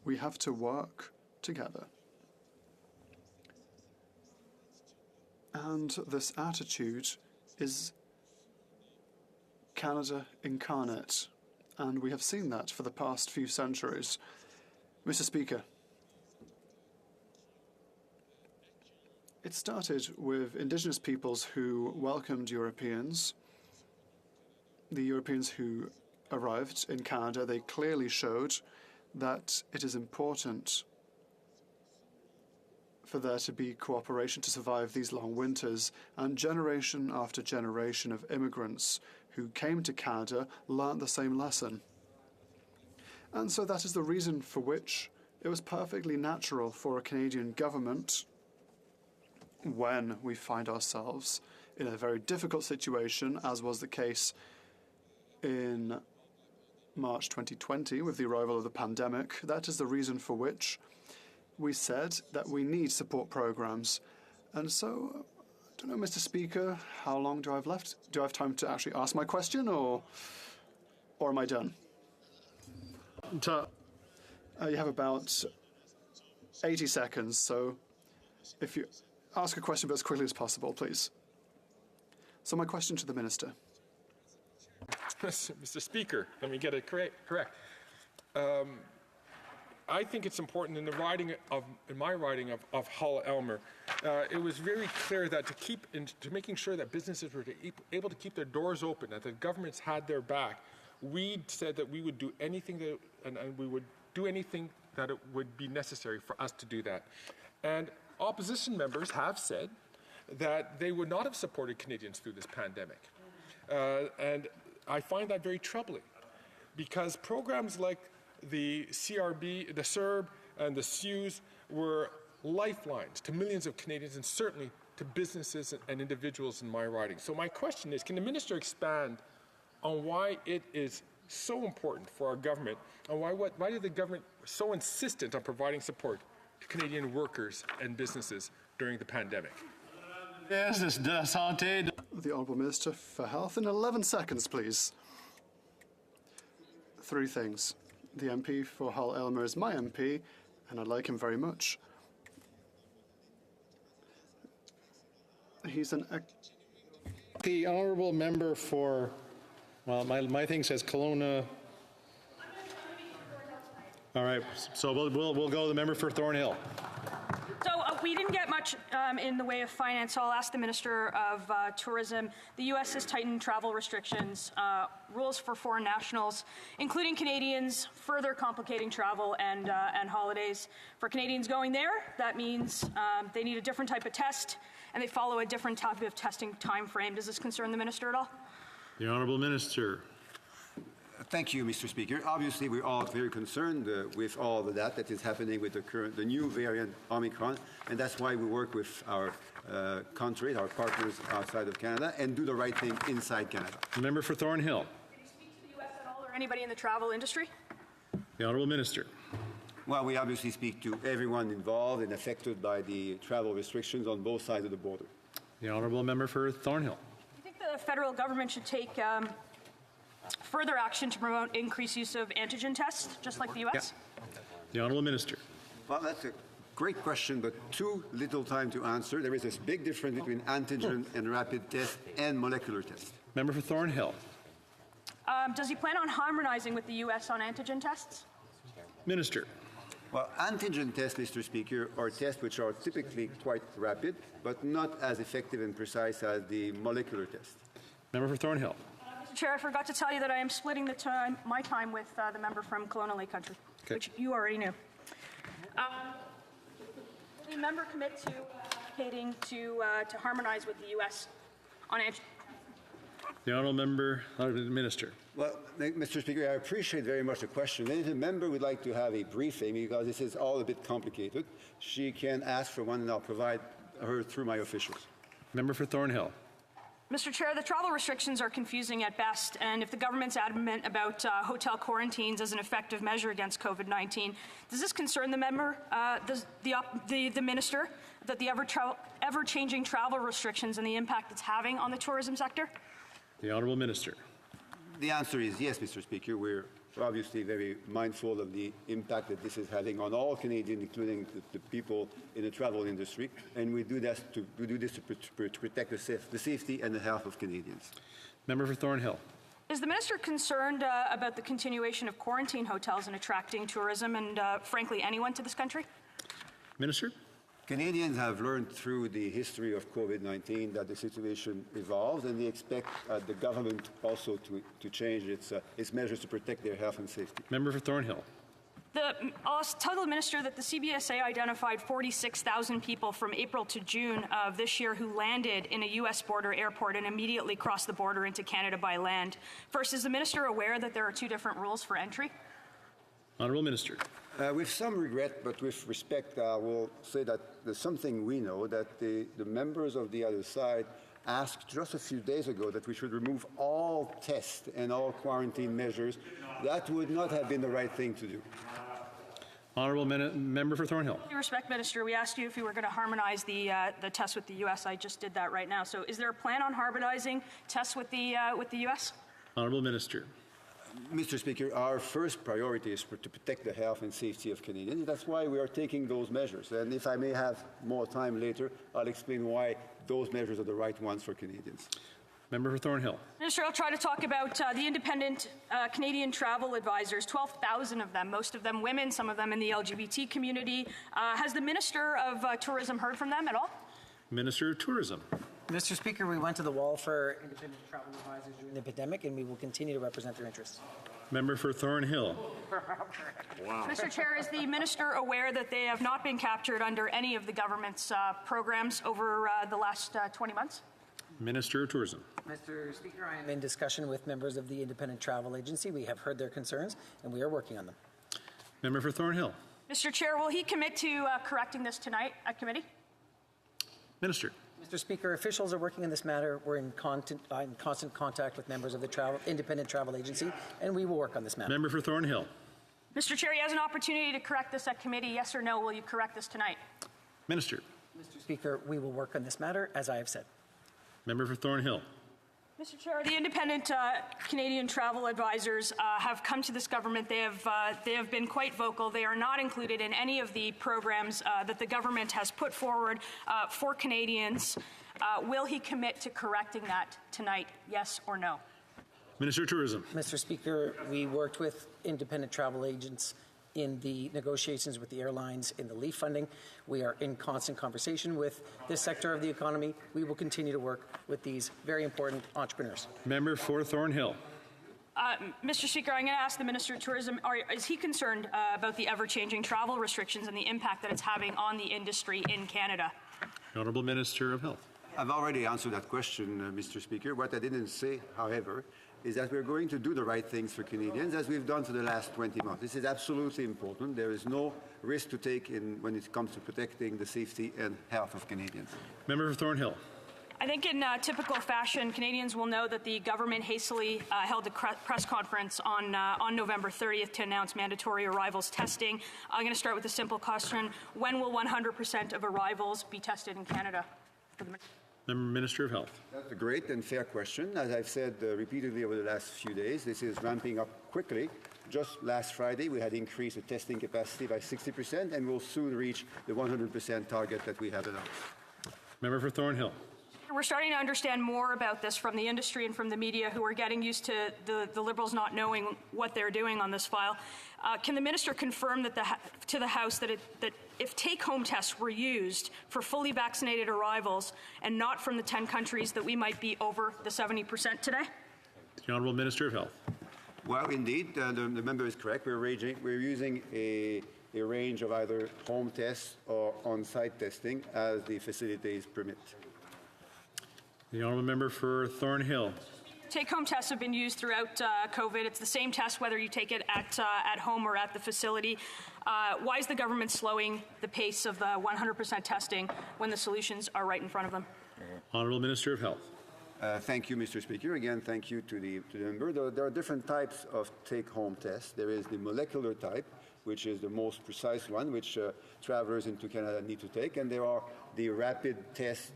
We have to work together. And this attitude is Canada incarnate, and we have seen that for the past few centuries. Mr. Speaker, it started with Indigenous peoples who welcomed Europeans. The Europeans who arrived in Canada, they clearly showed that it is important for there to be cooperation to survive these long winters, and generation after generation of immigrants who came to Canada learnt the same lesson. And so that is the reason for which it was perfectly natural for a Canadian government, when we find ourselves in a very difficult situation, as was the case in March 2020 with the arrival of the pandemic, that is the reason for which we said that we need support programs. And so, I don't know, Mr. Speaker, how long do I have left? Do I have time to actually ask my question, or am I done? You have about 80 seconds, so if you ask a question but as quickly as possible, please. So my question to the Minister. Mr. Speaker, let me get it correct. I think it's important in my riding of Hull-Aylmer, it was very clear that to making sure that businesses were able to keep their doors open, that the governments had their back, we said that we would do anything and we would do anything that it would be necessary for us to do that. And opposition members have said that they would not have supported Canadians through this pandemic. And I find that very troubling, because programs like the CRB, the CERB, and the CEWS were lifelines to millions of Canadians, and certainly to businesses and individuals in my riding. So my question is, can the Minister expand on why it is so important for our government, and why did the government so insistent on providing support to Canadian workers and businesses during the pandemic? The Honourable Minister for Health in 11 seconds, please. 3 things. The MP for Hull-Aylmer is my MP, and I like him very much. He's an... The honourable member for, well, my thing says Kelowna. All right, so we'll go to the member for Thornhill. So we didn't get much in the way of finance, so I'll ask the Minister of Tourism. The U.S. has tightened travel restrictions, rules for foreign nationals, including Canadians, further complicating travel and holidays. For Canadians going there, that means they need a different type of test, and they follow a different type of testing time frame. Does this concern the Minister at all? The Honourable Minister. Thank you, Mr. Speaker. Obviously, we're all very concerned with all of that is happening with the new variant Omicron, and that's why we work with our countries, our partners outside of Canada, and do the right thing inside Canada. The member for Thornhill. Can you speak to the U.S. at all, or anybody in the travel industry? The Honourable Minister. Well, we obviously speak to everyone involved and affected by the travel restrictions on both sides of the border. The Honourable Member for Thornhill. Do you think the federal government should take further action to promote increased use of antigen tests, just like the U.S.? Yeah. The Honourable Minister. Well, that's a great question, but too little time to answer. There is this big difference between antigen and rapid test and molecular test. Member for Thornhill. Does he plan on harmonizing with the U.S. on antigen tests? Minister. Well, antigen tests, Mr. Speaker, are tests which are typically quite rapid, but not as effective and precise as the molecular test. Member for Thornhill. Mr. Chair, I forgot to tell you that I am splitting my time with the member from Kelowna Lake Country, which you already knew. Will the member commit to advocating to harmonize with the U.S. on antigen? The Honourable Member, Minister. Well, Mr. Speaker, I appreciate very much the question. If a member would like to have a briefing, because this is all a bit complicated, she can ask for one and I'll provide her through my officials. Member for Thornhill. Mr. Chair, the travel restrictions are confusing at best, and if the government's adamant about hotel quarantines as an effective measure against COVID-19, does this concern the member, the Minister, that the ever-changing travel restrictions and the impact it's having on the tourism sector? The Honourable Minister. The answer is yes, Mr. Speaker. We're obviously very mindful of the impact that this is having on all Canadians, including the people in the travel industry, and we do this to protect the safety and the health of Canadians. Member for Thornhill. Is the minister concerned about the continuation of quarantine hotels and attracting tourism and, frankly, anyone to this country? Minister. Canadians have learned through the history of COVID-19 that the situation evolves, and they expect the government also to change its measures to protect their health and safety. Member for Thornhill. I'll tell the minister that the CBSA identified 46,000 people from April to June of this year who landed in a U.S. border airport and immediately crossed the border into Canada by land. First, is the minister aware that there are two different rules for entry? Honourable Minister. With some regret, but with respect, I will say that there's something we know, that the members of the other side asked just a few days ago that we should remove all tests and all quarantine measures. That would not have been the right thing to do. Honourable Member for Thornhill. With due respect, Minister, we asked you if you were going to harmonize the tests with the U.S. I just did that right now. So is there a plan on harmonizing tests with the U.S.? Honourable Minister. Mr. Speaker, our first priority is to protect the health and safety of Canadians. That's why we are taking those measures. And if I may have more time later, I'll explain why those measures are the right ones for Canadians. Member for Thornhill. Minister, I'll try to talk about the independent Canadian travel advisors, 12,000 of them, most of them women, some of them in the LGBT community. Has the Minister of Tourism heard from them at all? Minister of Tourism. Mr. Speaker, we went to the wall for independent travel advisors during the pandemic, and we will continue to represent their interests. Member for Thornhill. Wow. Mr. Chair, is the minister aware that they have not been captured under any of the government's programs over the last 20 months? Minister of Tourism. Mr. Speaker, I am in discussion with members of the Independent Travel Agency. We have heard their concerns, and we are working on them. Member for Thornhill. Mr. Chair, will he commit to correcting this tonight at committee? Minister. Mr. Speaker, officials are working on this matter. We're in constant contact with members of the Independent Travel Agency, and we will work on this matter. Member for Thornhill. Mr. Chair, he has an opportunity to correct this at committee. Yes or no, will you correct this tonight? Minister. Mr. Speaker, we will work on this matter, as I have said. Member for Thornhill. Mr. Chair, the independent Canadian travel advisors have come to this government. They have been quite vocal. They are not included in any of the programs that the government has put forward for Canadians. Will he commit to correcting that tonight, yes or no? Minister of Tourism. Mr. Speaker, we worked with independent travel agents in the negotiations with the airlines in the LEAF funding. We are in constant conversation with this sector of the economy. We will continue to work with these very important entrepreneurs. Member for Thornhill. Mr. Speaker, I'm going to ask the Minister of Tourism, is he concerned about the ever-changing travel restrictions and the impact that it's having on the industry in Canada? Honourable Minister of Health. I've already answered that question, Mr. Speaker. What I didn't say, however, is that we're going to do the right things for Canadians, as we've done for the last 20 months. This is absolutely important. There is no risk to take when it comes to protecting the safety and health of Canadians. Member for Thornhill. I think in typical fashion, Canadians will know that the government hastily held a press conference on November 30th to announce mandatory arrivals testing. I'm going to start with a simple question. When will 100% of arrivals be tested in Canada? The Minister of Health. That's a great and fair question. As I've said repeatedly over the last few days, this is ramping up quickly. Just last Friday, we had increased the testing capacity by 60%, and we'll soon reach the 100% target that we have announced. Member for Thornhill. We're starting to understand more about this from the industry and from the media, who are getting used to the Liberals not knowing what they're doing on this file. Can the minister confirm that to the House that if take-home tests were used for fully vaccinated arrivals and not from the 10 countries, that we might be over the 70% today? The Honourable Minister of Health. Well, indeed, the member is correct. We're using a range of either home tests or on-site testing as the facilities permit. The Honourable Member for Thornhill. Take-home tests have been used throughout COVID. It's the same test whether you take it at home or at the facility. Why is the government slowing the pace of 100% testing when the solutions are right in front of them? Honourable Minister of Health. Thank you, Mr. Speaker. Again, thank you to the member. There are different types of take-home tests. There is the molecular type, which is the most precise one, which travelers into Canada need to take, and there are the rapid test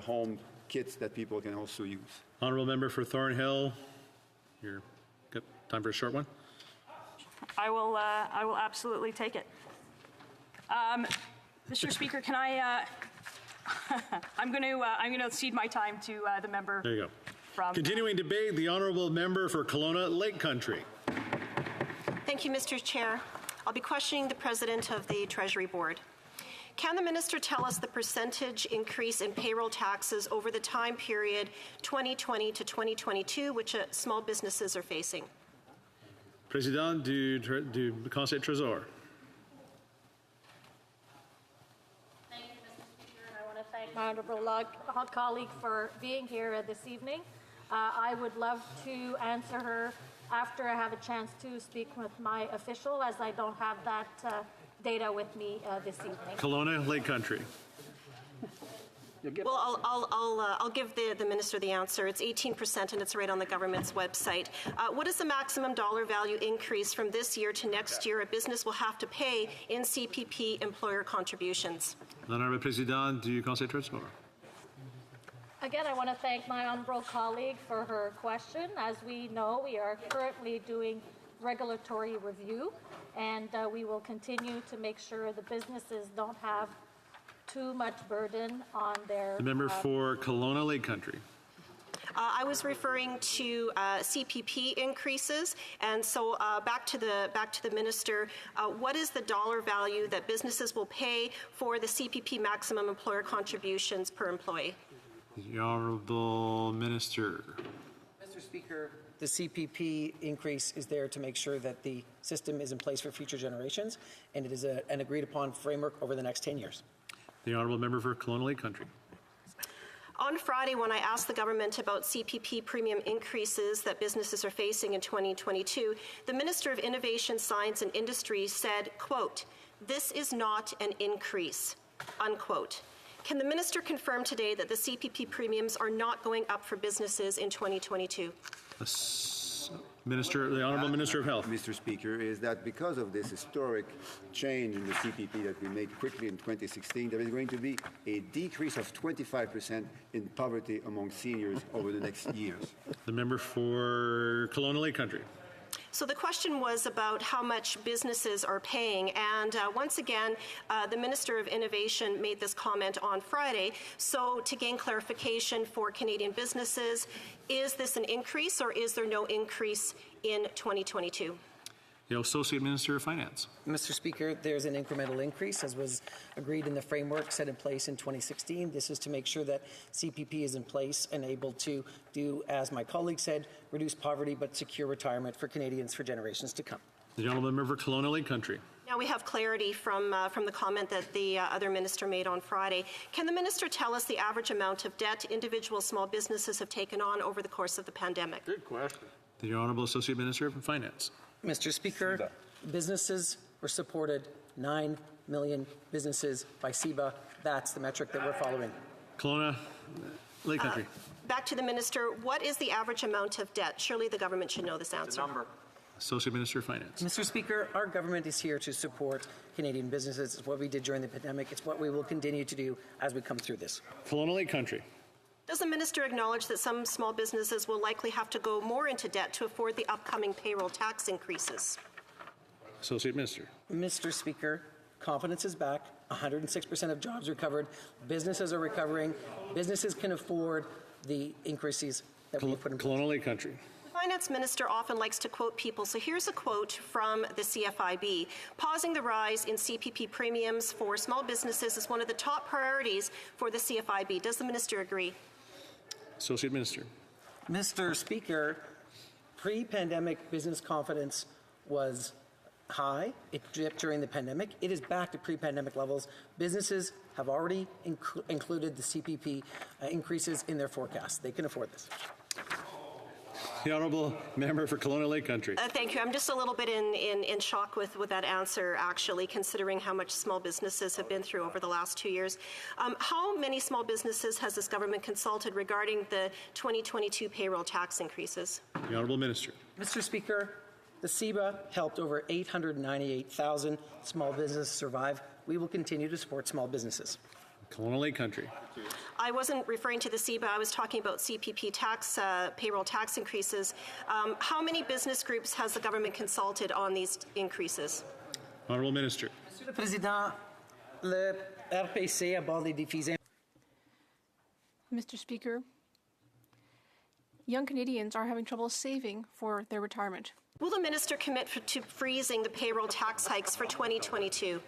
home kits that people can also use. Honourable member for Thornhill, you're got time for a short one. I will absolutely take it. Mr. Speaker, can I? I'm going to cede my time to the member. There you go. From continuing debate, the honourable member for Kelowna Lake Country. Thank you, Mr. Chair. I'll be questioning the President of the Treasury Board. Can the Minister tell us the percentage increase in payroll taxes over the time period 2020 to 2022, which small businesses are facing? Président du Conseil Trésor. Thank you, Mr. Speaker, and I want to thank my honourable colleague for being here this evening. I would love to answer her after I have a chance to speak with my official, as I don't have that data with me this evening. Kelowna Lake Country. Well, I'll give the minister the answer. It's 18%, and it's right on the government's website. What is the maximum dollar value increase from this year to next year a business will have to pay in CPP employer contributions? L'honorable président du Conseil Trésor. Again, I want to thank my honourable colleague for her question. As we know, we are currently doing regulatory review, and we will continue to make sure the businesses don't have too much burden on their... The member for Kelowna Lake Country. I was referring to CPP increases, and so back to the minister. What is the dollar value that businesses will pay for the CPP maximum employer contributions per employee? The honourable minister. Mr. Speaker, the CPP increase is there to make sure that the system is in place for future generations, and it is an agreed upon framework over the next 10 years. The honourable member for Kelowna Lake Country. On Friday, when I asked the government about CPP premium increases that businesses are facing in 2022, the Minister of Innovation, Science and Industry said, quote, "This is not an increase," unquote. Can the minister confirm today that the CPP premiums are not going up for businesses in 2022? Minister, the Honourable Minister of Health. Mr. Speaker, is that because of this historic change in the CPP that we made quickly in 2016, there is going to be a decrease of 25% in poverty among seniors over the next years. The member for Kelowna Lake Country. So the question was about how much businesses are paying, and once again, the Minister of Innovation made this comment on Friday. So to gain clarification for Canadian businesses, is this an increase or is there no increase in 2022? The Associate Minister of Finance. Mr. Speaker, there's an incremental increase, as was agreed in the framework set in place in 2016. This is to make sure that CPP is in place and able to do, as my colleague said, reduce poverty but secure retirement for Canadians for generations to come. The Honourable Member for Kelowna Lake Country. Now we have clarity from the comment that the other minister made on Friday. Can the minister tell us the average amount of debt individual small businesses have taken on over the course of the pandemic? Good question. The Honourable Associate Minister of Finance. Mr. Speaker, businesses were supported, 9 million businesses by CEBA. That's the metric that we're following. Kelowna Lake Country. Back to the minister. What is the average amount of debt? Surely the government should know this answer. Associate Minister of Finance. Mr. Speaker, our government is here to support Canadian businesses. It's what we did during the pandemic. It's what we will continue to do as we come through this. Kelowna Lake Country. Does the minister acknowledge that some small businesses will likely have to go more into debt to afford the upcoming payroll tax increases? Associate Minister. Mr. Speaker, confidence is back. 106% of jobs recovered. Businesses are recovering. Businesses can afford the increases that we put in place. Kelowna Lake Country. The finance minister often likes to quote people, so here's a quote from the CFIB. Pausing the rise in CPP premiums for small businesses is one of the top priorities for the CFIB. Does the minister agree? Associate Minister. Mr. Speaker, pre-pandemic business confidence was high. It dipped during the pandemic. It is back to pre-pandemic levels. Businesses have already included the CPP increases in their forecast. They can afford this. The Honourable Member for Kelowna Lake Country. Thank you. I'm just a little bit in shock with that answer, actually, considering how much small businesses have been through over the last 2 years. How many small businesses has this government consulted regarding the 2022 payroll tax increases? The Honourable Minister. Mr. Speaker, The CEBA helped over 898,000 small businesses survive. We will continue to support small businesses. Kelowna Lake Country. I wasn't referring to the CEBA. I was talking about CPP tax, payroll tax increases. How many business groups has the government consulted on these increases? Honourable Minister. Monsieur le Président, le RPC aborde les défis. Mr. Speaker, young Canadians are having trouble saving for their retirement. Will the minister commit to freezing the payroll tax hikes for 2022?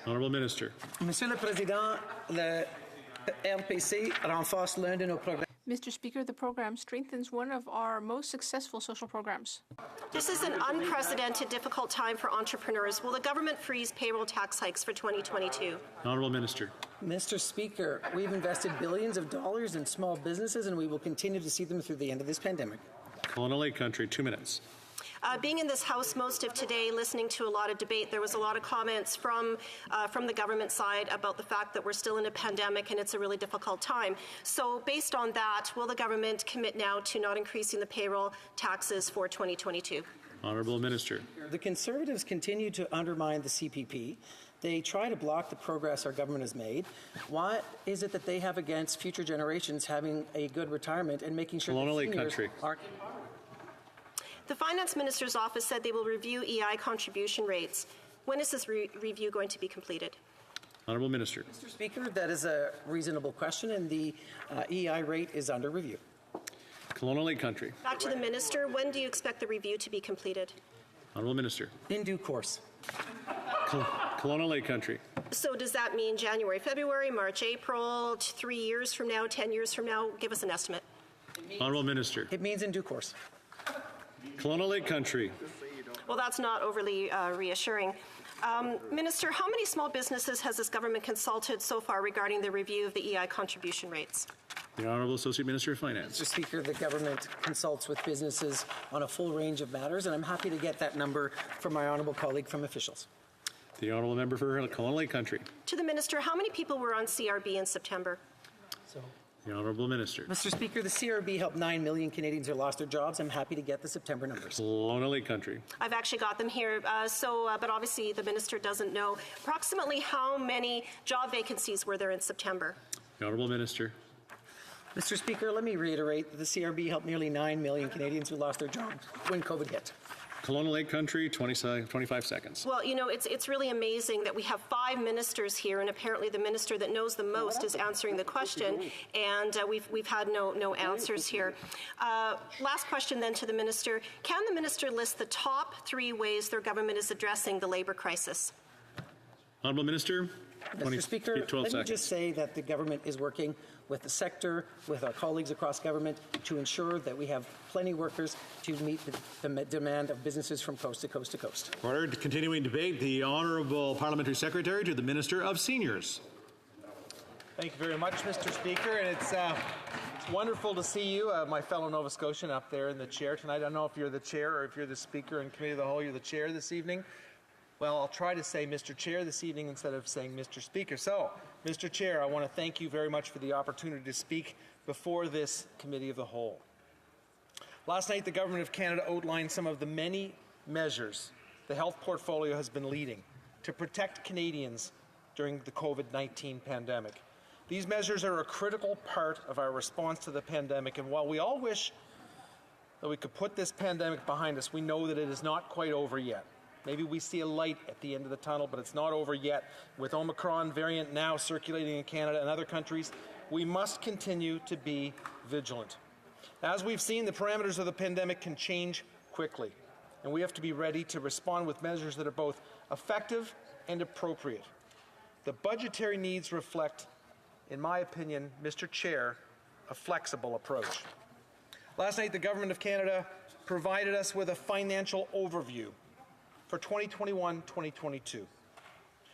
Honourable Minister. Monsieur le Président, le RPC renforce l'un de nos programmes. Mr. Speaker, the program strengthens one of our most successful social programs. This is an unprecedented, difficult time for entrepreneurs. Will the government freeze payroll tax hikes for 2022? Honourable Minister. Mr. Speaker, we've invested billions of dollars in small businesses, and we will continue to see them through the end of this pandemic. Kelowna Lake Country, 2 minutes. Being in this House most of today, listening to a lot of debate, there was a lot of comments from the government side about the fact that we're still in a pandemic and it's a really difficult time. So based on that, will the government commit now to not increasing the payroll taxes for 2022? Honourable Minister. The Conservatives continue to undermine the CPP. They try to block the progress our government has made. What is it that they have against future generations having a good retirement and making sure Kelowna that Lake seniors Country. aren't... The Finance Minister's office said they will review EI contribution rates. When is this review going to be completed? Honourable Minister. Mr. Speaker, that is a reasonable question, and the EI rate is under review. Kelowna Lake Country. Back to the Minister. When do you expect the review to be completed? Honourable Minister. In due course. Kelowna Lake Country. So does that mean January, February, March, April, 3 years from now, 10 years from now? Give us an estimate. Honourable Minister. It means in due course. Kelowna Lake Country. Well, that's not overly reassuring. Minister, how many small businesses has this government consulted so far regarding the review of the EI contribution rates? The Honourable Associate Minister of Finance. Mr. Speaker, the government consults with businesses on a full range of matters, and I'm happy to get that number from my honourable colleague from officials. The Honourable Member for Kelowna Lake Country. To the Minister, how many people were on CRB in September? The Honourable Minister. Mr. Speaker, the CRB helped 9 million Canadians who lost their jobs. I'm happy to get the September numbers. Kelowna Lake Country. I've actually got them here, but obviously the Minister doesn't know. Approximately how many job vacancies were there in September? The Honourable Minister. Mr. Speaker, let me reiterate that the CRB helped nearly 9 million Canadians who lost their jobs when COVID hit. Kelowna Lake Country, 25 seconds. Well, you know, it's really amazing that we have 5 ministers here, and apparently the minister that knows the most is answering the question, and we've had no answers here. Last question then to the minister. Can the minister list the top 3 ways their government is addressing the labour crisis? Honourable Minister. Mr. Speaker, let me just say that the government is working with the sector, with our colleagues across government, to ensure that we have plenty of workers to meet the demand of businesses from coast to coast to coast. Order. Continuing debate, the Honourable Parliamentary Secretary to the Minister of Seniors. Thank you very much, Mr. Speaker, and it's wonderful to see you, my fellow Nova Scotian, up there in the chair tonight. I don't know if you're the chair or if you're the Speaker in Committee of the Whole, you're the chair this evening. Well, I'll try to say Mr. Chair this evening instead of saying Mr. Speaker. So, Mr. Chair, I want to thank you very much for the opportunity to speak before this Committee of the Whole. Last night, the Government of Canada outlined some of the many measures the health portfolio has been leading to protect Canadians during the COVID-19 pandemic. These measures are a critical part of our response to the pandemic, and while we all wish that we could put this pandemic behind us, we know that it is not quite over yet. Maybe we see a light at the end of the tunnel, but it's not over yet. With Omicron variant now circulating in Canada and other countries, we must continue to be vigilant. As we've seen, the parameters of the pandemic can change quickly, and we have to be ready to respond with measures that are both effective and appropriate. The budgetary needs reflect, in my opinion, Mr. Chair, a flexible approach. Last night, the Government of Canada provided us with a financial overview for 2021-2022.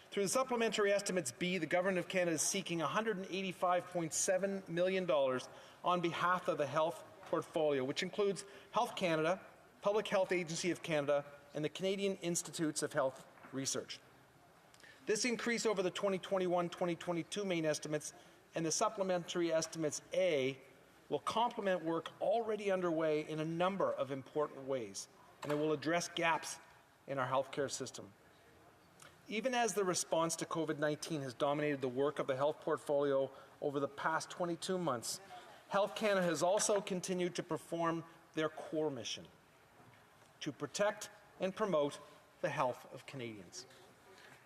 Through the Supplementary Estimates B, the Government of Canada is seeking $185.7 million on behalf of the health portfolio, which includes Health Canada, Public Health Agency of Canada, and the Canadian Institutes of Health Research. This increase over the 2021-2022 main estimates and the Supplementary Estimates A will complement work already underway in a number of important ways, and it will address gaps in our healthcare system. Even as the response to COVID-19 has dominated the work of the health portfolio over the past 22 months, Health Canada has also continued to perform their core mission: to protect and promote the health of Canadians.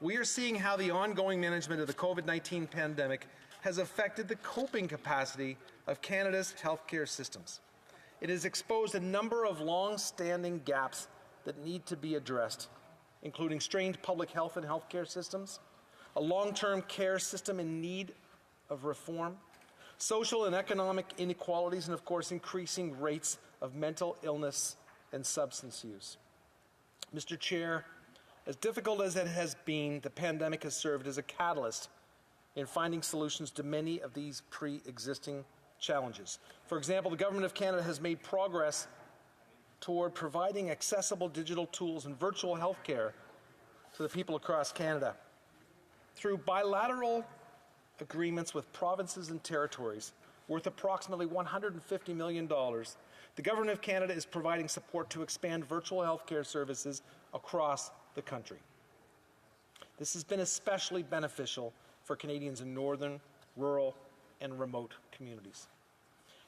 We are seeing how the ongoing management of the COVID-19 pandemic has affected the coping capacity of Canada's healthcare systems. It has exposed a number of long-standing gaps that need to be addressed, including strained public health and healthcare systems, a long-term care system in need of reform, social and economic inequalities, and of course increasing rates of mental illness and substance use. Mr. Chair, as difficult as it has been, the pandemic has served as a catalyst in finding solutions to many of these pre-existing challenges. For example, the Government of Canada has made progress toward providing accessible digital tools and virtual health care to the people across Canada. Through bilateral agreements with provinces and territories worth approximately $150 million, the Government of Canada is providing support to expand virtual health care services across the country. This has been especially beneficial for Canadians in northern, rural, and remote communities.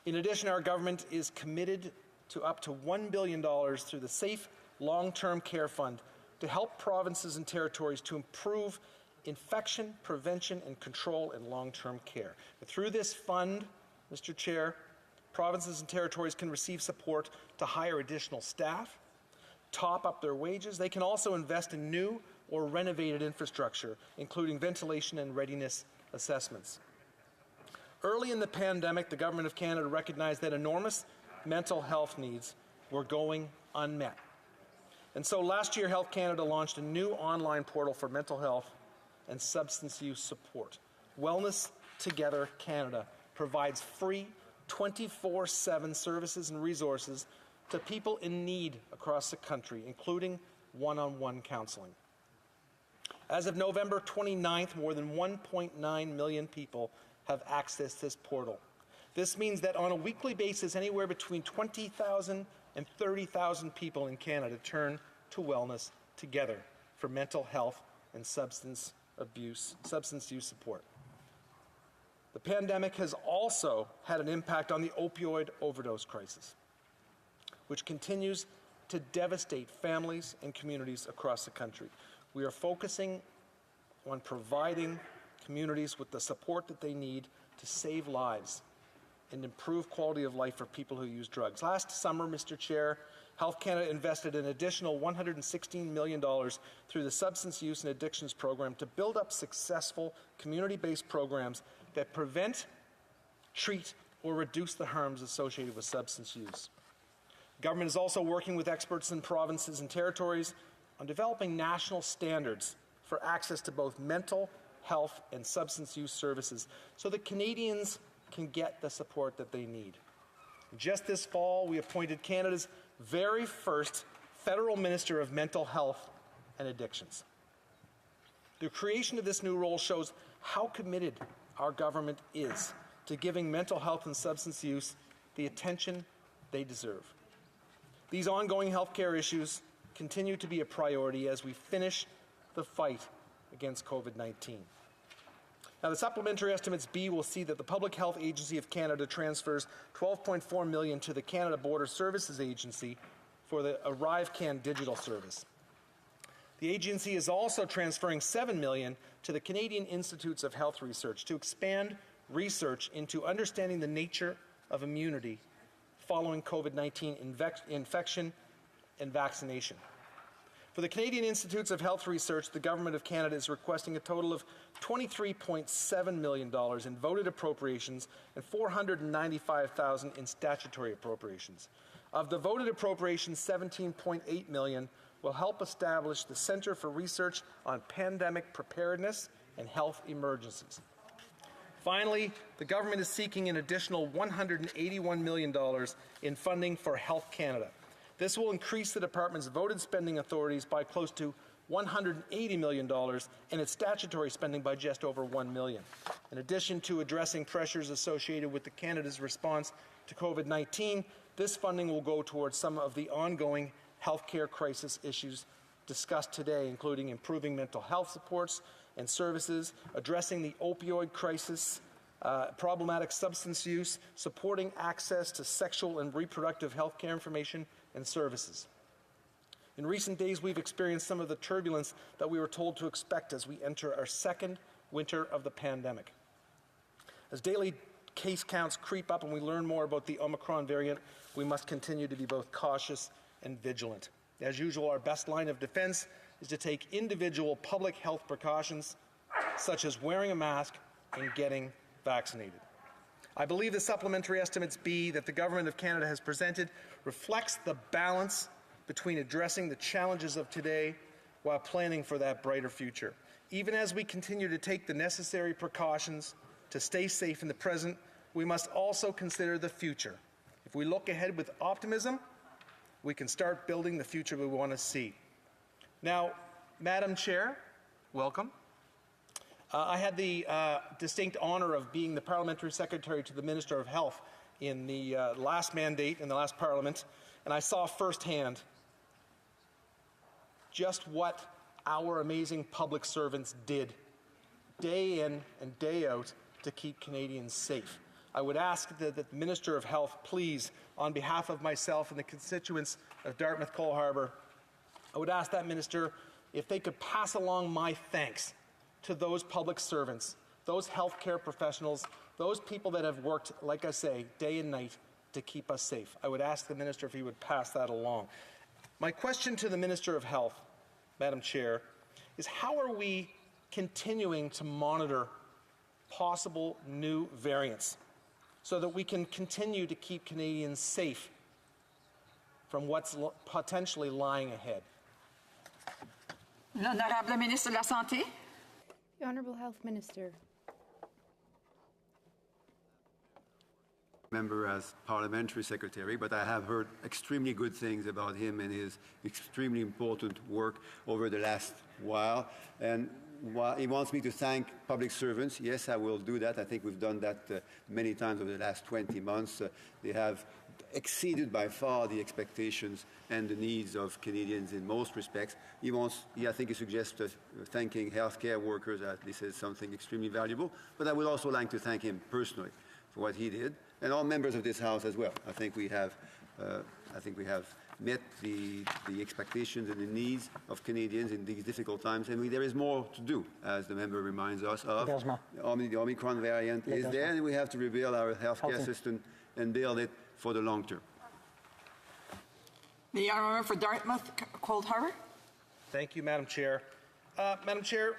In addition, our government is committed to up to $1 billion through the Safe Long-Term Care Fund to help provinces and territories to improve infection prevention and control in long-term care. But through this fund, Mr. Chair, provinces and territories can receive support to hire additional staff, top up their wages. They can also invest in new or renovated infrastructure, including ventilation and readiness assessments. Early in the pandemic, the Government of Canada recognized that enormous mental health needs were going unmet. And so last year, Health Canada launched a new online portal for mental health and substance use support. Wellness Together Canada provides free 24/7 services and resources to people in need across the country, including one-on-one counseling. As of November 29th, more than 1.9 million people have accessed this portal. This means that on a weekly basis, anywhere between 20,000 and 30,000 people in Canada turn to Wellness Together for mental health and substance use support. The pandemic has also had an impact on the opioid overdose crisis, which continues to devastate families and communities across the country. We are focusing on providing communities with the support that they need to save lives and improve quality of life for people who use drugs. Last summer, Mr. Chair, Health Canada invested an additional $116 million through the Substance Use and Addictions Program to build up successful community-based programs that prevent, treat, or reduce the harms associated with substance use. Government is also working with experts in provinces and territories on developing national standards for access to both mental health and substance use services so that Canadians can get the support that they need. Just this fall, we appointed Canada's very first Federal Minister of Mental Health and Addictions. The creation of this new role shows how committed our government is to giving mental health and substance use the attention they deserve. These ongoing healthcare issues continue to be a priority as we finish the fight against COVID-19. Now, the supplementary estimates B will see that the Public Health Agency of Canada transfers $12.4 million to the Canada Border Services Agency for the ArriveCan digital service. The agency is also transferring $7 million to the Canadian Institutes of Health Research to expand research into understanding the nature of immunity following COVID-19 infection and vaccination. For the Canadian Institutes of Health Research, the Government of Canada is requesting a total of $23.7 million in voted appropriations and $495,000 in statutory appropriations. Of the voted appropriations, $17.8 million will help establish the Centre for Research on Pandemic Preparedness and Health Emergencies. Finally, the government is seeking an additional $181 million in funding for Health Canada. This will increase the department's voted spending authorities by close to $180 million and its statutory spending by just over $1 million. In addition to addressing pressures associated with Canada's response to COVID-19, this funding will go towards some of the ongoing healthcare crisis issues discussed today, including improving mental health supports and services, addressing the opioid crisis, problematic substance use, supporting access to sexual and reproductive health care information and services. In recent days, we've experienced some of the turbulence that we were told to expect as we enter our second winter of the pandemic. As daily case counts creep up and we learn more about the Omicron variant, we must continue to be both cautious and vigilant. As usual, our best line of defense is to take individual public health precautions, such as wearing a mask and getting vaccinated. I believe the supplementary estimates B that the Government of Canada has presented reflects the balance between addressing the challenges of today while planning for that brighter future. Even as we continue to take the necessary precautions to stay safe in the present, we must also consider the future. If we look ahead with optimism, we can start building the future we want to see. Now, Madam Chair, welcome. I had the distinct honor of being the Parliamentary Secretary to the Minister of Health in the last mandate in the last Parliament, and I saw firsthand just what our amazing public servants did day in and day out to keep Canadians safe. I would ask that the Minister of Health please, on behalf of myself and the constituents of Dartmouth Cole Harbour, I would ask that Minister if they could pass along my thanks to those public servants, those healthcare professionals, those people that have worked, like I say, day and night to keep us safe. I would ask the Minister if he would pass that along. My question to the Minister of Health, Madam Chair, is how are we continuing to monitor possible new variants so that we can continue to keep Canadians safe from what's potentially lying ahead? L'Honorable Ministre de la Santé. The Honourable Health Minister. Member as parliamentary secretary, but I have heard extremely good things about him and his extremely important work over the last while. And while he wants me to thank public servants, yes, I will do that. I think we've done that many times over the last 20 months. They have exceeded by far the expectations and the needs of Canadians in most respects. I think he suggests thanking healthcare workers. This is something extremely valuable. But I would also like to thank him personally for what he did, and all members of this House as well. I think we have met the expectations and the needs of Canadians in these difficult times, and there is more to do, as the member reminds us of. The Omicron variant is there, and we have to rebuild our healthcare system and build it for the long term. The honour for Dartmouth Cold Harbour. Thank you, Madam Chair. Madam Chair,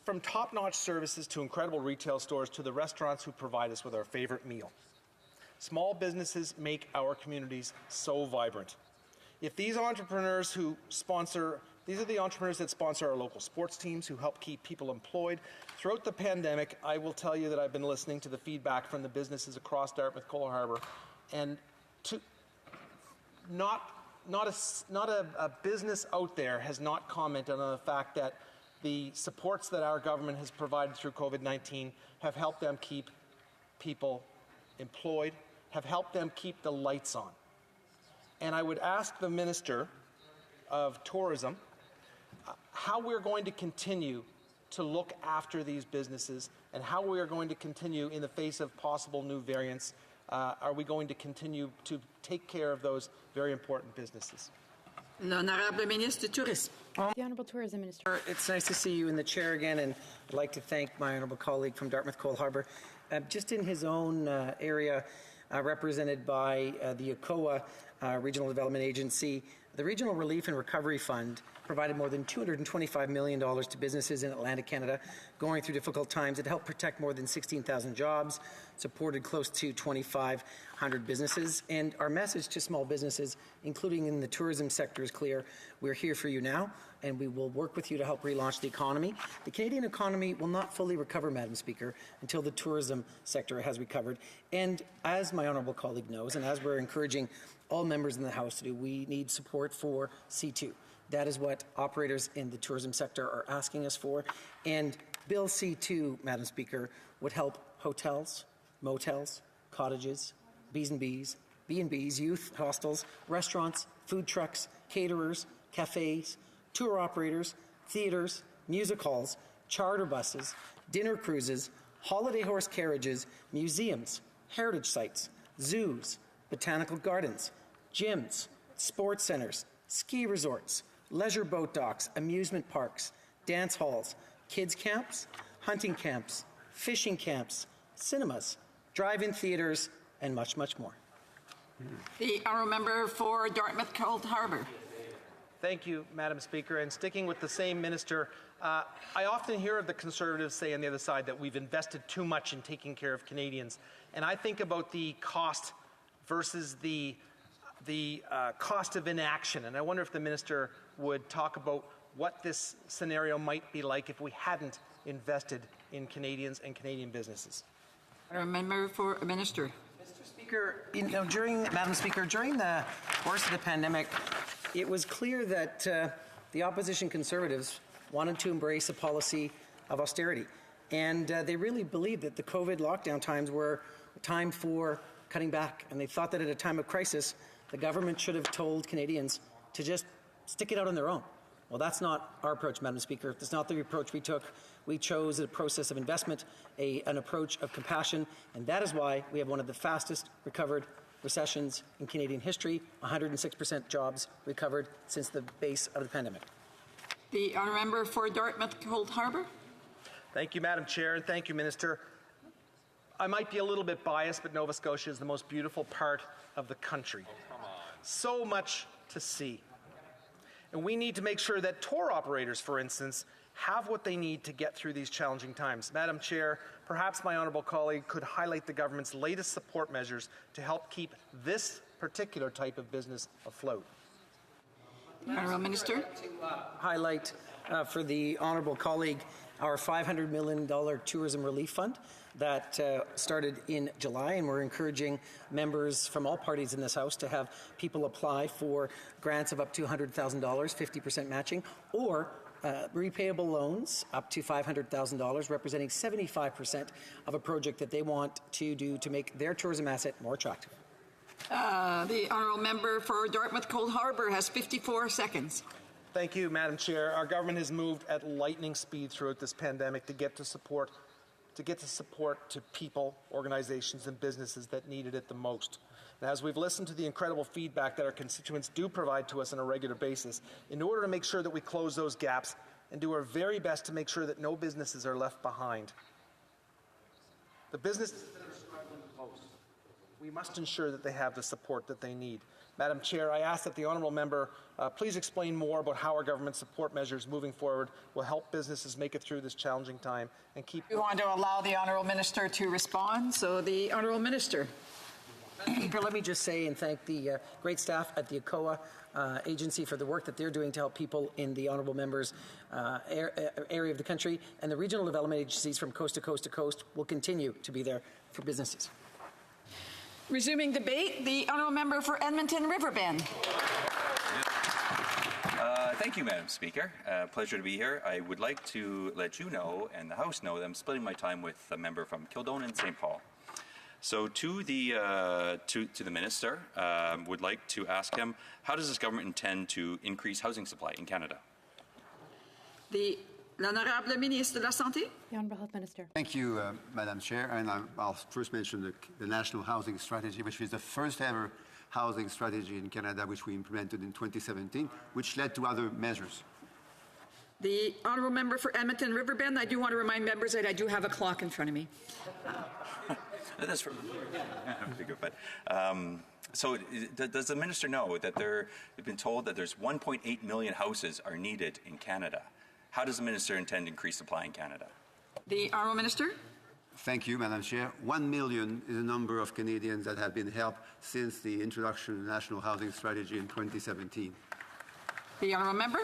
from top-notch services to incredible retail stores to the restaurants who provide us with our favorite meal, small businesses make our communities so vibrant. If these entrepreneurs who sponsor, these are the entrepreneurs that sponsor our local sports teams, who help keep people employed. Throughout the pandemic, I will tell you that I've been listening to the feedback from the businesses across Dartmouth Cole Harbour, and not a business out there has not commented on the fact that the supports that our government has provided through COVID-19 have helped them keep people employed, have helped them keep the lights on. And I would ask the Minister of Tourism how we're going to continue to look after these businesses and how we are going to continue in the face of possible new variants. Are we going to continue to take care of those very important businesses? L'Honorable Ministre du Tourisme. The Honourable Tourism Minister. It's nice to see you in the chair again, and I'd like to thank my honourable colleague from Dartmouth Cole Harbour. Just in his own area, represented by the ACOA Regional Development Agency, the Regional Relief and Recovery Fund provided more than $225 million to businesses in Atlantic Canada going through difficult times. It helped protect more than 16,000 jobs, supported close to 2,500 businesses. And our message to small businesses, including in the tourism sector, is clear. We're here for you now, and we will work with you to help relaunch the economy. The Canadian economy will not fully recover, Madam Speaker, until the tourism sector has recovered. And as my honourable colleague knows, and as we're encouraging all members in the House to do, we need support for C2. That is what operators in the tourism sector are asking us for. And Bill C2, Madam Speaker, would help hotels, motels, cottages, B&Bs, youth hostels, restaurants, food trucks, caterers, cafes, tour operators, theaters, music halls, charter buses, dinner cruises, holiday horse carriages, museums, heritage sites, zoos, botanical gardens, gyms, sports centers, ski resorts, leisure boat docks, amusement parks, dance halls, kids camps, hunting camps, fishing camps, cinemas, drive-in theaters, and much, much more. The honourable member for Dartmouth Cold Harbour. Thank you, Madam Speaker. And sticking with the same minister, I often hear of the Conservatives say on the other side that we've invested too much in taking care of Canadians. And I think about the cost versus the cost of inaction. And I wonder if the minister would talk about what this scenario might be like if we hadn't invested in Canadians and Canadian businesses. Member for Minister. Mr. Speaker, Madam Speaker, during the course of the pandemic, it was clear that the opposition Conservatives wanted to embrace a policy of austerity. And they really believed that the COVID lockdown times were a time for cutting back. And they thought that at a time of crisis, the government should have told Canadians to just stick it out on their own. Well, that's not our approach, Madam Speaker. That's not the approach we took. We chose a process of investment, an approach of compassion, and that is why we have one of the fastest recovered recessions in Canadian history, 106% jobs recovered since the base of the pandemic. The honourable member for Dartmouth Cold Harbour. Thank you, Madam Chair, and thank you, Minister. I might be a little bit biased, but Nova Scotia is the most beautiful part of the country. So much to see. And we need to make sure that tour operators, for instance, have what they need to get through these challenging times. Madam Chair, perhaps my honourable colleague could highlight the government's latest support measures to help keep this particular type of business afloat. Honourable Minister. To highlight for the honourable colleague our $500 million tourism relief fund that started in July, and we're encouraging members from all parties in this House to have people apply for grants of up to $100,000, 50% matching, or repayable loans up to $500,000, representing 75% of a project that they want to do to make their tourism asset more attractive. The honourable member for Dartmouth Cold Harbour has 54 seconds. Thank you, Madam Chair. Our government has moved at lightning speed throughout this pandemic to get support to people, organizations, and businesses that needed it the most. And as we've listened to the incredible feedback that our constituents do provide to us on a regular basis, in order to make sure that we close those gaps and do our very best to make sure that no businesses are left behind. The businesses that are struggling the most, we must ensure that they have the support that they need. Madam Chair, I ask that the honourable member please explain more about how our government support measures moving forward will help businesses make it through this challenging time and keep... We want to allow the honourable minister to respond, so the honourable minister. Speaker, let me just say and thank the great staff at the ACOA agency for the work that they're doing to help people in the honourable member's area of the country, and the regional development agencies from coast to coast to coast will continue to be there for businesses. Resuming debate, the honourable member for Edmonton Riverbend. Thank you, Madam Speaker. Pleasure to be here. I would like to let you know and the House know that I'm splitting my time with a member from Kildonan and St. Paul. So to the Minister, would like to ask him, how does this government intend to increase housing supply in Canada? L'Honorable Ministre de la Santé. The Honourable Health Minister. Thank you, Madam Chair. And I'll first mention the National Housing Strategy, which is the first ever housing strategy in Canada, which we implemented in 2017, which led to other measures. The honourable member for Edmonton Riverbend. I do want to remind members that I do have a clock in front of me. That's for but so does the minister know that they've been told that there's 1.8 million houses are needed in Canada? How does the minister intend to increase supply in Canada? The honourable minister. Thank you, Madam Chair. 1 million is the number of Canadians that have been helped since the introduction of the National Housing Strategy in 2017. The honourable member.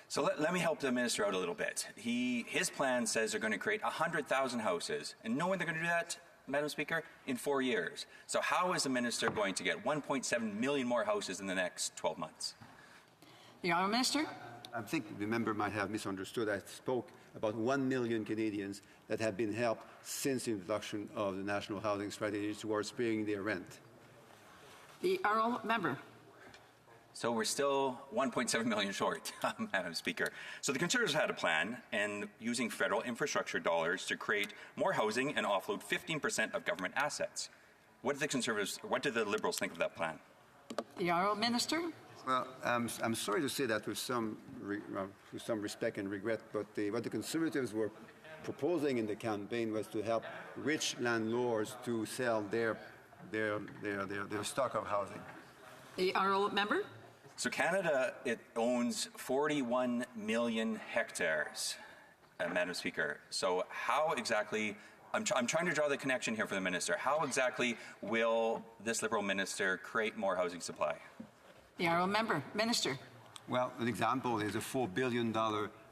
So let me help the minister out a little bit. His plan says they're going to create 100,000 houses, and know when they're going to do that, Madam Speaker? In 4 years. So how is the minister going to get 1.7 million more houses in the next 12 months? The honourable minister. I think the member might have misunderstood. I spoke about 1 million Canadians that have been helped since the introduction of the National Housing Strategy towards paying their rent. The honourable member. So we're still 1.7 million short, Madam Speaker. So the Conservatives had a plan and using federal infrastructure dollars to create more housing and offload 15% of government assets. What did the Liberals think of that plan? The Honourable Minister. Well, I'm sorry to say that with some respect and regret, but what the Conservatives were proposing in the campaign was to help rich landlords to sell their stock of housing. The Honourable Member. So Canada, it owns 41 million hectares, Madam Speaker. So how exactly, I'm trying to draw the connection here for the Minister, how exactly will this Liberal Minister create more housing supply? The Honourable Member. Minister. Well, an example is a $4 billion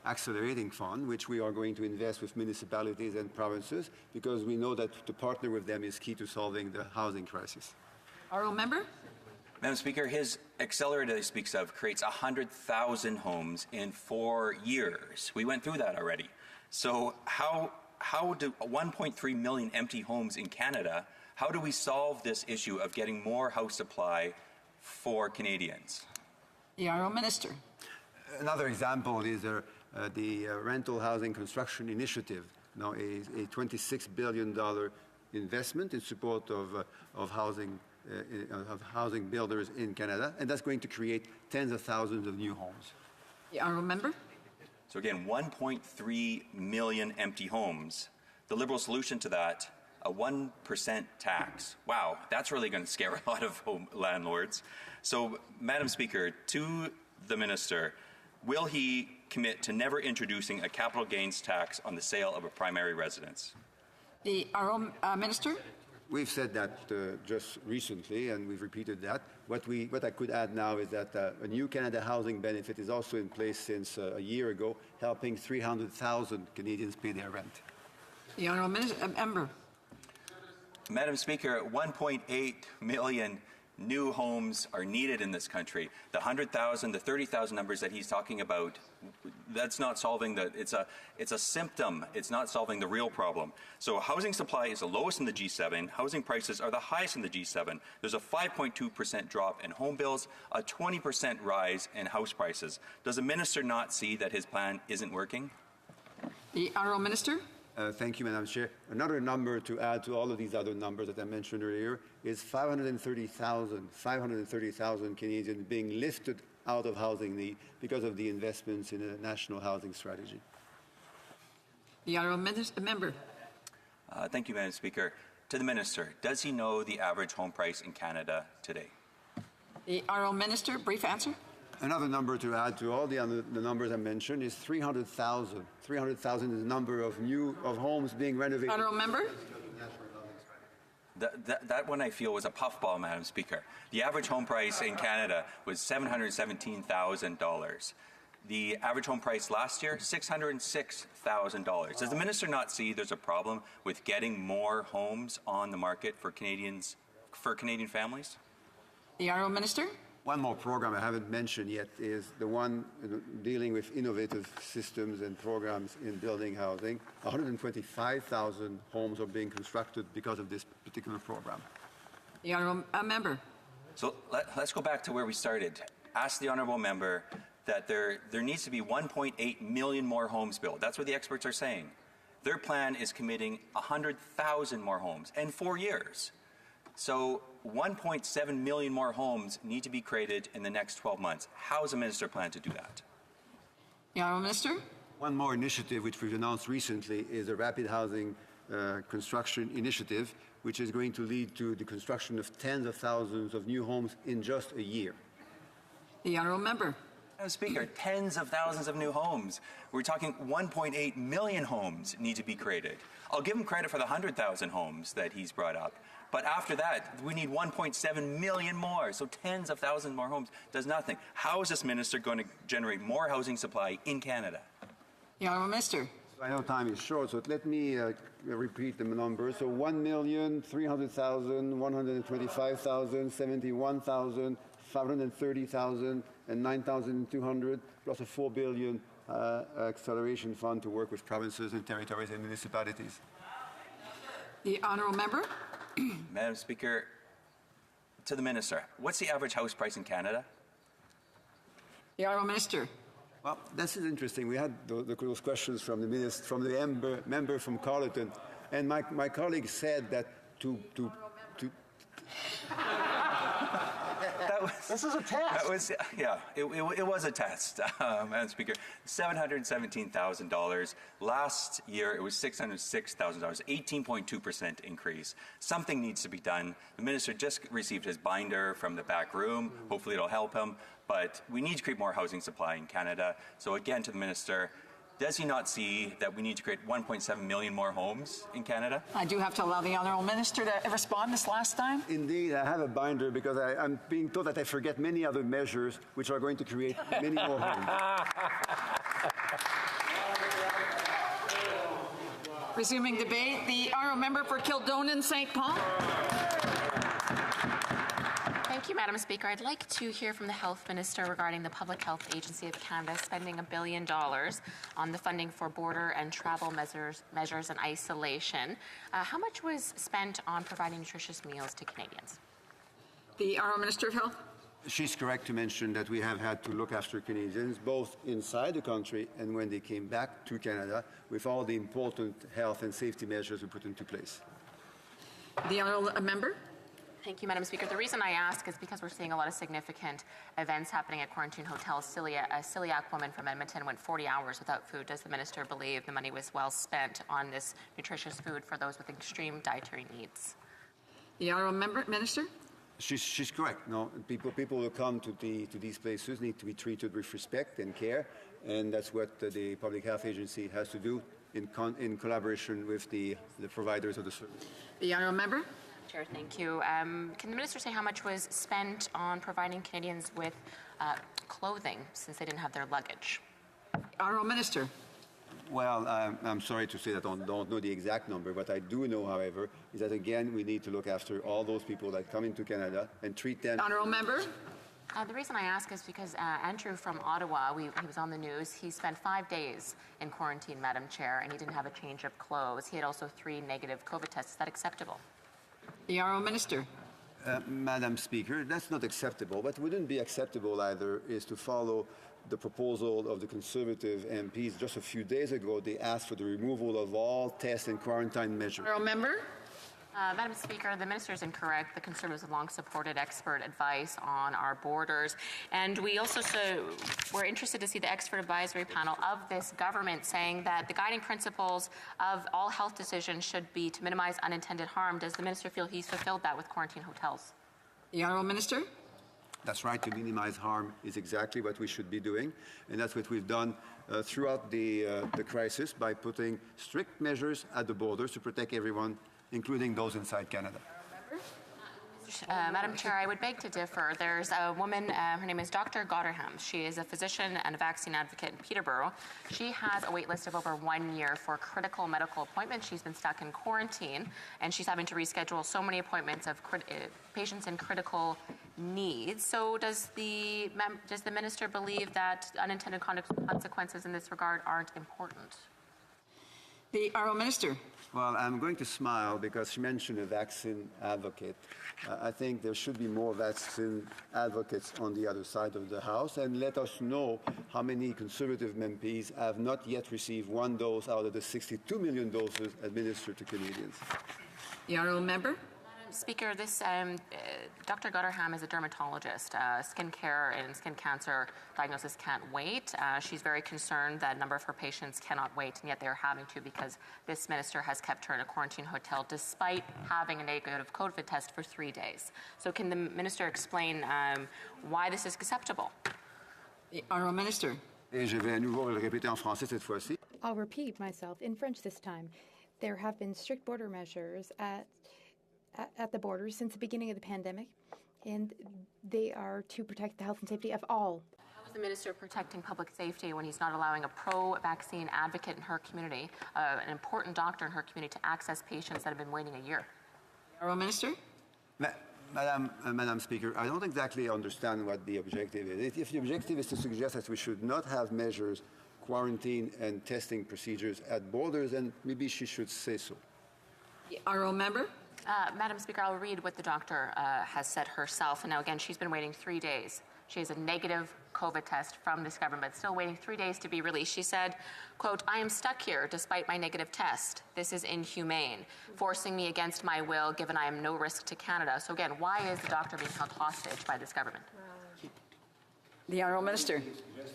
accelerating fund, which we are going to invest with municipalities and provinces, because we know that to partner with them is key to solving the housing crisis. Honourable Member. Madam Speaker, his accelerator that he speaks of creates 100,000 homes in 4 years. We went through that already. So how do 1.3 million empty homes in Canada, how do we solve this issue of getting more house supply for Canadians? The Honourable Minister. Another example is the Rental Housing Construction Initiative, now a $26 billion investment in support of housing builders in Canada, and that's going to create tens of thousands of new homes. The Honourable Member. So again, 1.3 million empty homes. The Liberal solution to that, a 1% tax. Wow, that's really going to scare a lot of landlords. So, Madam Speaker, to the Minister, will he commit to never introducing a capital gains tax on the sale of a primary residence? The Honourable Minister. We've said that just recently, and we've repeated that. What I could add now is that a new Canada housing benefit is also in place since a year ago, helping 300,000 Canadians pay their rent. The Honourable Member. Madam Speaker, 1.8 million new homes are needed in this country. The 100,000, the 30,000 numbers that he's talking about, that's not solving it's a symptom. It's not solving the real problem. So housing supply is the lowest in the G7. Housing prices are the highest in the G7. There's a 5.2% drop in home bills, a 20% rise in house prices. Does the Minister not see that his plan isn't working? The Honourable Minister. Thank you, Madam Chair. Another number to add to all of these other numbers that I mentioned earlier is 530,000 Canadians being lifted out of housing need because of the investments in a national housing strategy. The Honourable Member. Thank you, Madam Speaker. To the Minister, does he know the average home price in Canada today? The Honourable Minister, brief answer. Another number to add to all the numbers I mentioned is 300,000. 300,000 is the number of homes being renovated. Honourable Member. That one I feel was a puffball, Madam Speaker. The average home price in Canada was $717,000. The average home price last year, $606,000. Does the Minister not see there's a problem with getting more homes on the market for Canadian families? The Honourable Minister. One more program I haven't mentioned yet is the one dealing with innovative systems and programs in building housing. 125,000 homes are being constructed because of this particular program. The Honourable Member. So let's go back to where we started. Ask the Honourable Member that there needs to be 1.8 million more homes built. That's what the experts are saying. Their plan is committing 100,000 more homes in 4 years. So 1.7 million more homes need to be created in the next 12 months. How does the Minister plan to do that? The Honourable Minister. One more initiative which we've announced recently is a rapid housing construction initiative, which is going to lead to the construction of tens of thousands of new homes in just a year. The Honourable Member. Madam Speaker, tens of thousands of new homes. We're talking 1.8 million homes need to be created. I'll give him credit for the 100,000 homes that he's brought up. But after that, we need 1.7 million more. So tens of thousands more homes does nothing. How is this Minister going to generate more housing supply in Canada? The Honourable Minister. I know time is short, so let me repeat the numbers. So 1,300,000, 125,000, 71,000, 530,000, and 9,200, plus a $4 billion acceleration fund to work with provinces and territories and municipalities. The Honourable Member. Madam Speaker, to the Minister, what's the average house price in Canada? The Honourable Minister. Well, this is interesting. We had those questions from the minister, from the member from Carleton, and my colleague said that to This is a test. It was a test, Madam Speaker. $717,000. Last year, it was $606,000, 18.2% increase. Something needs to be done. The minister just received his binder from the back room. Hopefully it'll help him. But we need to create more housing supply in Canada. So again, to the minister, does he not see that we need to create 1.7 million more homes in Canada? I do have to allow the Honourable Minister to respond this last time. Indeed, I have a binder because I'm being told that I forget many other measures which are going to create many more homes. Resuming debate, the Honourable Member for Kildonan St. Paul. Thank you, Madam Speaker. I'd like to hear from the Health Minister regarding the Public Health Agency of Canada spending $1 billion on the funding for border and travel measures and isolation. How much was spent on providing nutritious meals to Canadians? The Honourable Minister of Health. She's correct to mention that we have had to look after Canadians both inside the country and when they came back to Canada with all the important health and safety measures we put into place. The Honourable Member. Thank you, Madam Speaker. The reason I ask is because we're seeing a lot of significant events happening at quarantine hotels. A celiac woman from Edmonton went 40 hours without food. Does the minister believe the money was well spent on this nutritious food for those with extreme dietary needs? The Honourable Minister. She's correct. No, people who come to these places need to be treated with respect and care, and that's what the Public Health Agency has to do in collaboration with the providers of the service. The Honourable Member. Chair, thank you. Can the minister say how much was spent on providing Canadians with clothing since they didn't have their luggage? Honourable Minister. Well, I'm sorry to say that I don't know the exact number. What I do know, however, is that again we need to look after all those people that come into Canada and treat them. Honourable Member. The reason I ask is because Andrew from Ottawa, he was on the news. He spent 5 days in quarantine, Madam Chair, and he didn't have a change of clothes. He had also 3 negative COVID tests. Is that acceptable? The Honourable Minister. Madam Speaker, that's not acceptable. What wouldn't be acceptable either is to follow the proposal of the Conservative MPs. Just a few days ago, they asked for the removal of all test and quarantine measures. Honourable Member. Madam Speaker, the minister is incorrect. The Conservatives have long supported expert advice on our borders. And we also we're interested to see the expert advisory panel of this government saying that the guiding principles of all health decisions should be to minimize unintended harm. Does the minister feel he's fulfilled that with quarantine hotels? The Honourable Minister. That's right, to minimize harm is exactly what we should be doing. And that's what we've done throughout the crisis by putting strict measures at the borders to protect everyone, including those inside Canada. Madam Chair, I would beg to differ. There's a woman, her name is Dr. Gotterham. She is a physician and a vaccine advocate in Peterborough. She has a wait list of over 1 year for critical medical appointments. She's been stuck in quarantine, and she's having to reschedule so many appointments of patients in critical needs. So does the minister believe that unintended consequences in this regard aren't important? The Honourable Minister. Well, I'm going to smile because she mentioned a vaccine advocate. I think there should be more vaccine advocates on the other side of the House, and let us know how many Conservative MPs have not yet received 1 dose out of the 62 million doses administered to Canadians. The Honourable Member. Speaker, Dr. Gotterham is a dermatologist. Skin care and skin cancer diagnosis can't wait. She's very concerned that a number of her patients cannot wait, and yet they're having to because this minister has kept her in a quarantine hotel despite having a negative COVID test for 3 days. So can the minister explain why this is acceptable? The Honourable Minister. Et je vais à nouveau le répéter en français cette fois-ci. I'll repeat myself in French this time. There have been strict border measures at the borders since the beginning of the pandemic, and they are to protect the health and safety of all. How is the minister protecting public safety when he's not allowing a pro-vaccine advocate in her community, an important doctor in her community, to access patients that have been waiting a year? Honourable Minister. Madam Speaker, I don't exactly understand what the objective is. If the objective is to suggest that we should not have measures, quarantine and testing procedures at borders, then maybe she should say so. The Honourable Member. Madam Speaker, I'll read what the doctor has said herself. And now, again, she's been waiting 3 days. She has a negative COVID test from this government, still waiting 3 days to be released. She said, quote, "I am stuck here despite my negative test. This is inhumane, forcing me against my will given I am no risk to Canada." So again, why is the doctor being held hostage by this government? The Honourable Minister.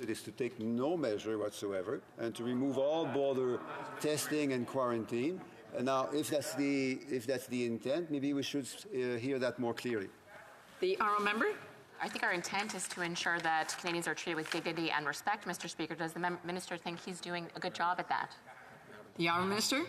It is to take no measure whatsoever and to remove all border testing and quarantine. And now, if that's the intent, maybe we should hear that more clearly. The Honourable Member. I think our intent is to ensure that Canadians are treated with dignity and respect, Mr. Speaker. Does the Minister think he's doing a good job at that? The Honourable Minister.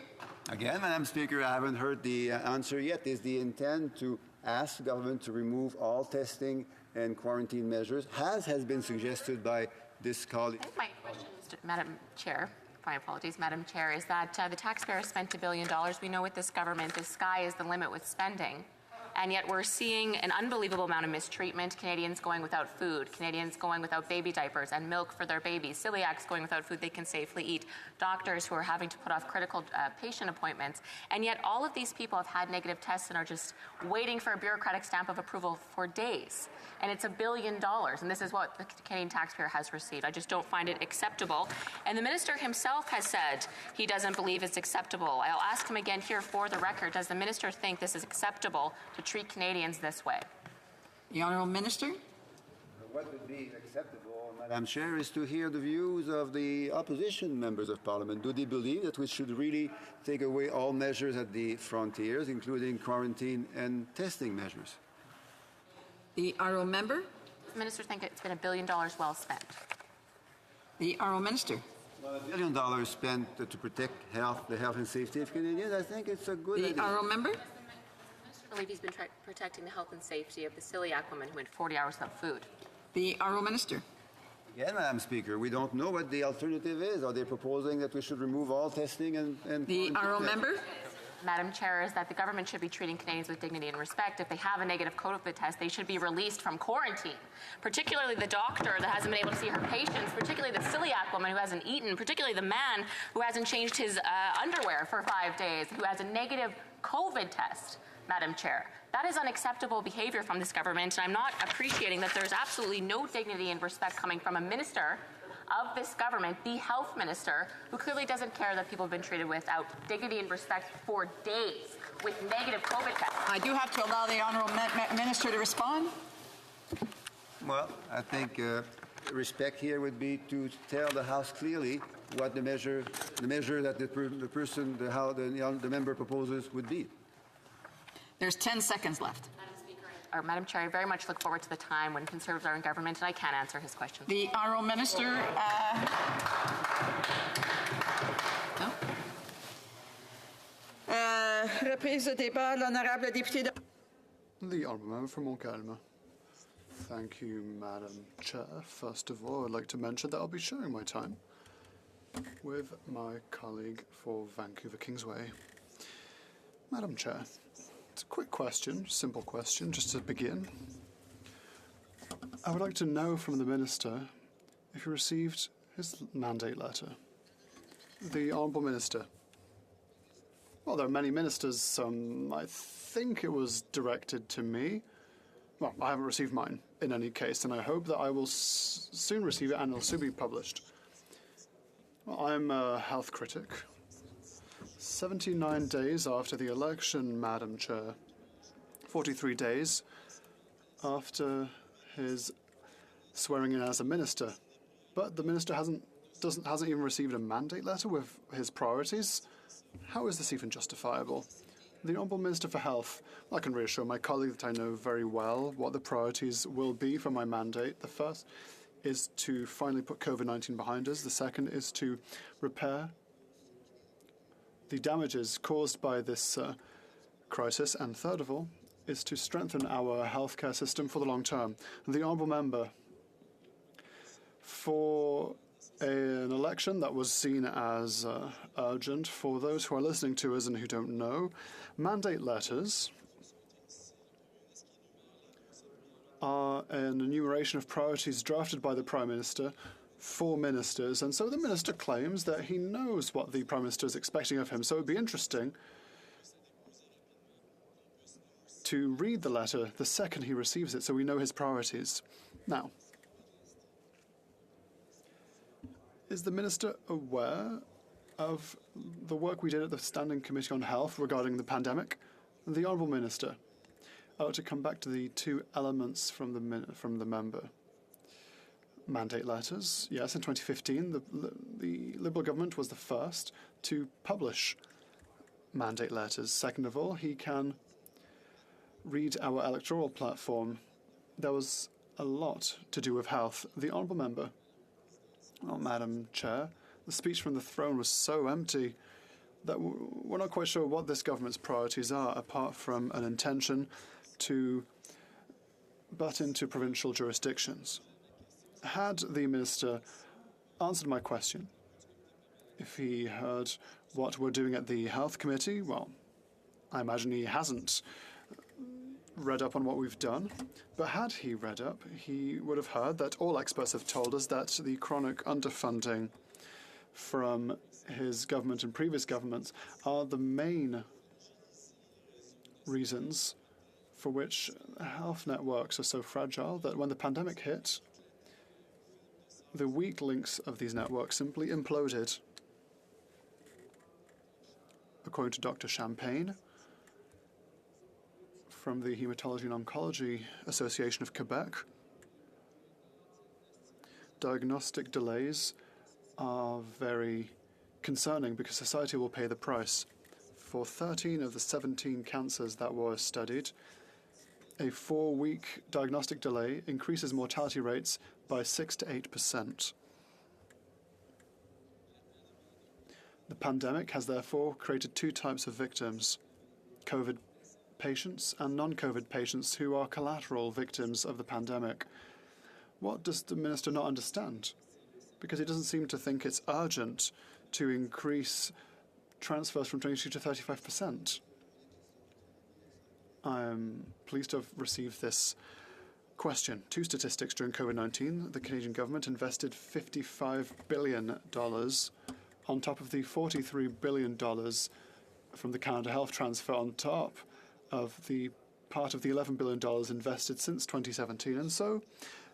Again, Madam Speaker, I haven't heard the answer yet. Is the intent to ask the government to remove all testing and quarantine measures, as has been suggested by this colleague? My question, Madam Chair, my apologies, Madam Chair, is that the taxpayer spent $1 billion. We know with this government, the sky is the limit with spending. And yet we're seeing an unbelievable amount of mistreatment. Canadians going without food, Canadians going without baby diapers and milk for their babies, celiacs going without food they can safely eat, doctors who are having to put off critical patient appointments. And yet all of these people have had negative tests and are just waiting for a bureaucratic stamp of approval for days. And it's $1 billion, and this is what the Canadian taxpayer has received. I just don't find it acceptable. And the Minister himself has said he doesn't believe it's acceptable. I'll ask him again here for the record, does the Minister think this is acceptable to treat Canadians this way? The Honourable Minister. What would be acceptable, Madam Chair, is to hear the views of the opposition members of Parliament. Do they believe that we should really take away all measures at the frontiers, including quarantine and testing measures? The Honourable Member. Does the Minister think it's been $1 billion well spent? The Honourable Minister. Well, $1 billion spent to protect the health and safety of Canadians, I think it's a good idea. The Honourable Member. I believe he's been protecting the health and safety of the celiac woman who went 40 hours without food. The Honourable Minister. Again, Madam Speaker, we don't know what the alternative is. Are they proposing that we should remove all testing and the Honourable Member? Madam Chair, is that the government should be treating Canadians with dignity and respect. If they have a negative COVID test, they should be released from quarantine. Particularly the doctor that hasn't been able to see her patients, particularly the celiac woman who hasn't eaten, particularly the man who hasn't changed his underwear for 5 days, who has a negative COVID test. Madam Chair, that is unacceptable behavior from this government, and I'm not appreciating that there's absolutely no dignity and respect coming from a minister of this government, the health minister, who clearly doesn't care that people have been treated without dignity and respect for days with negative COVID tests. I do have to allow the Honourable Minister to respond. Well, I think respect here would be to tell the House clearly what the measure that the member proposes would be. There's 10 seconds left. Madam Chair, I very much look forward to the time when Conservatives are in government and I can answer his questions. The Honourable Minister. No? Reprise de débat, l'honorable député de... The Honourable Member from Montcalm. Thank you, Madam Chair. First of all, I'd like to mention that I'll be sharing my time with my colleague for Vancouver Kingsway. Madam Chair, it's a quick question, simple question, just to begin. I would like to know from the Minister if he received his mandate letter. The Honourable Minister. Well, there are many ministers. I think it was directed to me. Well, I haven't received mine in any case, and I hope that I will soon receive it and it'll soon be published. Well, I'm a health critic. 79 days after the election, Madam Chair. 43 days after his swearing in as a minister. But the minister hasn't even received a mandate letter with his priorities. How is this even justifiable? The Honourable Minister for Health. I can reassure my colleague that I know very well what the priorities will be for my mandate. The first is to finally put COVID-19 behind us. The second is to repair the damages caused by this crisis. And third of all is to strengthen our healthcare system for the long term. And the Honourable Member, for an election that was seen as urgent, for those who are listening to us and who don't know, mandate letters are an enumeration of priorities drafted by the Prime Minister for ministers, and so the Minister claims that he knows what the Prime Minister is expecting of him, so it would be interesting to read the letter the second he receives it so we know his priorities. Now, Is the Minister aware of the work we did at the Standing Committee on Health regarding the pandemic? The Honourable Minister, I want to come back to the two elements from the member. Mandate letters. Yes, in 2015, the Liberal government was the first to publish mandate letters. Second of all, he can read our electoral platform. There was a lot to do with health. The Honourable Member, Madam Chair, the speech from the throne was so empty that we're not quite sure what this government's priorities are, apart from an intention to butt into provincial jurisdictions. Had the Minister answered my question, if he heard what we're doing at the Health Committee, well, I imagine he hasn't read up on what we've done, but had he read up, he would have heard that all experts have told us that the chronic underfunding from his government and previous governments are the main reasons for which health networks are so fragile that when the pandemic hit, the weak links of these networks simply imploded. According to Dr. Champagne, from the Hematology and Oncology Association of Quebec, diagnostic delays are very concerning because society will pay the price. For 13 of the 17 cancers that were studied, a 4-week diagnostic delay increases mortality rates by 6 to 8%. The pandemic has therefore created two types of victims: COVID patients and non-COVID patients who are collateral victims of the pandemic. What does the Minister not understand? Because he doesn't seem to think it's urgent to increase transfers from 22 to 35%. I'm pleased to have received this question. Two statistics during COVID-19. The Canadian government invested $55 billion on top of the $43 billion from the Canada Health Transfer on top of the part of the $11 billion invested since 2017, and so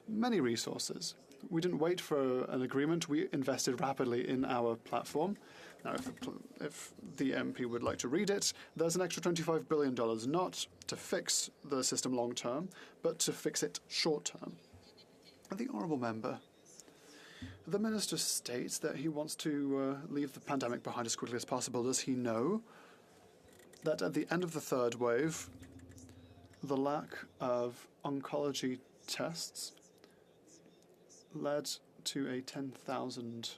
many resources. We didn't wait for an agreement. We invested rapidly in our platform. Now, if the MP would like to read it, there's an extra $25 billion, not to fix the system long term, but to fix it short term. The Honourable Member, the Minister states that he wants to leave the pandemic behind as quickly as possible. Does he know that at the end of the third wave, the lack of oncology tests led to a 10,000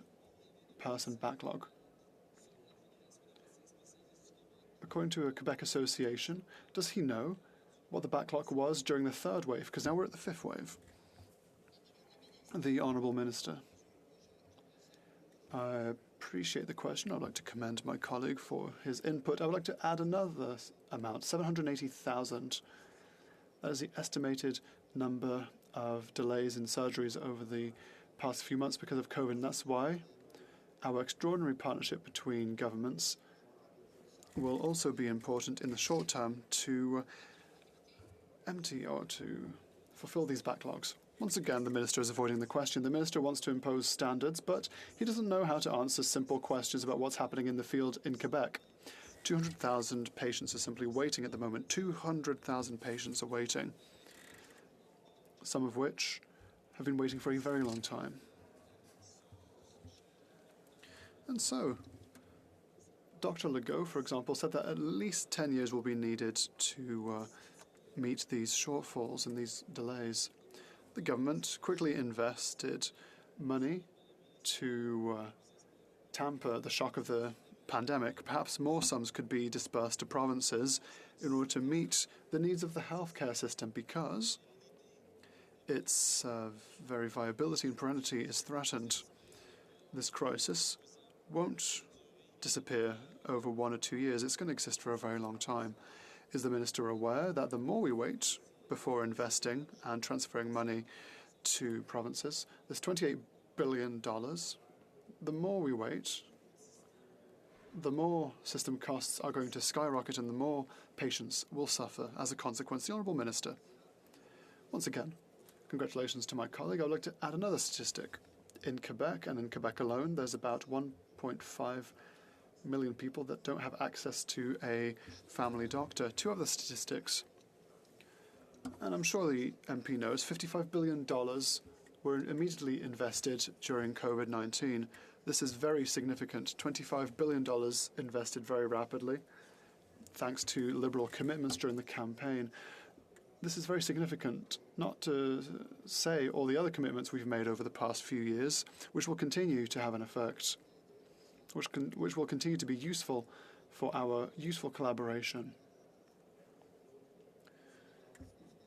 person backlog? According to a Quebec association, does he know what the backlog was during the third wave? Because now we're at the fifth wave. The Honourable Minister. I appreciate the question. I'd like to commend my colleague for his input. I would like to add another amount, 780,000. That is the estimated number of delays in surgeries over the past few months because of COVID. And that's why our extraordinary partnership between governments will also be important in the short term to empty or to fulfill these backlogs. Once again, the Minister is avoiding the question. The Minister wants to impose standards, but he doesn't know how to answer simple questions about what's happening in the field in Quebec. 200,000 patients are simply waiting at the moment. 200,000 patients are waiting, some of which have been waiting for a very long time. And so, Dr. Legault, for example, said that at least 10 years will be needed to meet these shortfalls and these delays. The government quickly invested money to tamper the shock of the pandemic. Perhaps more sums could be dispersed to provinces in order to meet the needs of the healthcare system, because its very viability and perennity is threatened. This crisis won't disappear over 1 or 2 years. It's going to exist for a very long time. Is the Minister aware that the more we wait before investing and transferring money to provinces, there's $28 billion, the more we wait, the more system costs are going to skyrocket and the more patients will suffer as a consequence. The Honourable Minister. Once again, congratulations to my colleague. I would like to add another statistic. In Quebec, and in Quebec alone, there's about 1.5 million people that don't have access to a family doctor. Two other statistics, and I'm sure the MP knows, $55 billion were immediately invested during COVID-19. This is very significant. $25 billion invested very rapidly, thanks to Liberal commitments during the campaign. This is very significant, not to say all the other commitments we've made over the past few years, which will continue to have an effect, which will continue to be useful for our useful collaboration.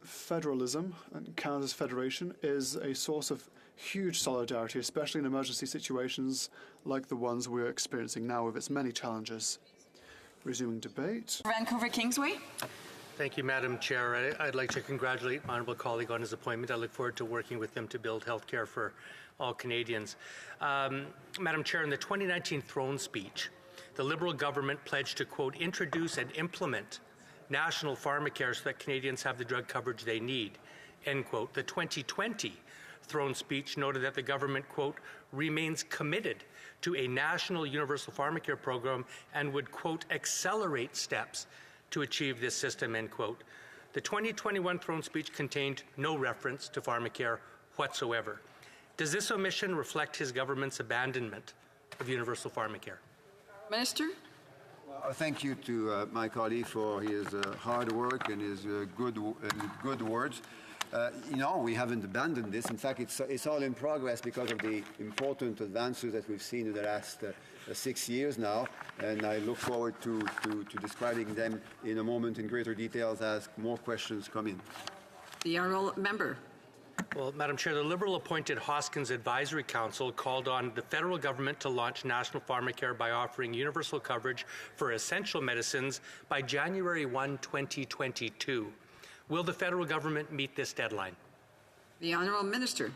Federalism, and Canada's federation, is a source of huge solidarity, especially in emergency situations like the ones we're experiencing now with its many challenges. Resuming debate. Vancouver Kingsway. Thank you, Madam Chair. I'd like to congratulate my honourable colleague on his appointment. I look forward to working with him to build healthcare for all Canadians. Madam Chair, in the 2019 throne speech, the Liberal government pledged to, quote, introduce and implement national pharmacare so that Canadians have the drug coverage they need, end quote. The 2020 throne speech noted that the government, quote, remains committed to a national universal pharmacare program and would, quote, accelerate steps to achieve this system, end quote. The 2021 throne speech contained no reference to pharmacare whatsoever. Does this omission reflect his government's abandonment of universal pharmacare? Minister? Well, thank you to my colleague for his hard work and his good words. We haven't abandoned this. In fact, it's all in progress because of the important advances that we've seen in the last 6 years now, and I look forward to describing them in a moment in greater details as more questions come in. The honourable member. Well, Madam Chair, the Liberal-appointed Hoskins Advisory Council called on the federal government to launch national pharmacare by offering universal coverage for essential medicines by January 1, 2022. Will the federal government meet this deadline? The honourable minister.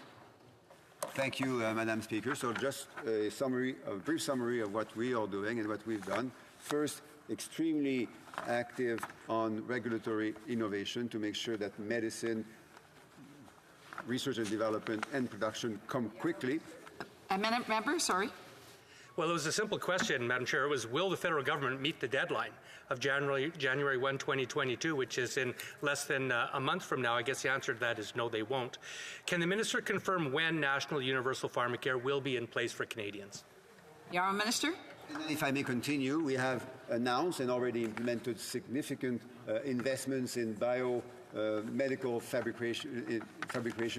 Thank you, Madam Speaker. So just a brief summary of what we are doing and what we've done. First, extremely active on regulatory innovation to make sure that medicine, research and development, and production come quickly. Madam Member, sorry. Well, it was a simple question, Madam Chair. It was, will the federal government meet the deadline of January 1, 2022, which is in less than a month from now? I guess the answer to that is no, they won't. Can the minister confirm when national universal pharmacare will be in place for Canadians? The honourable minister. And if I may continue, we have announced and already implemented significant investments in medical fabrication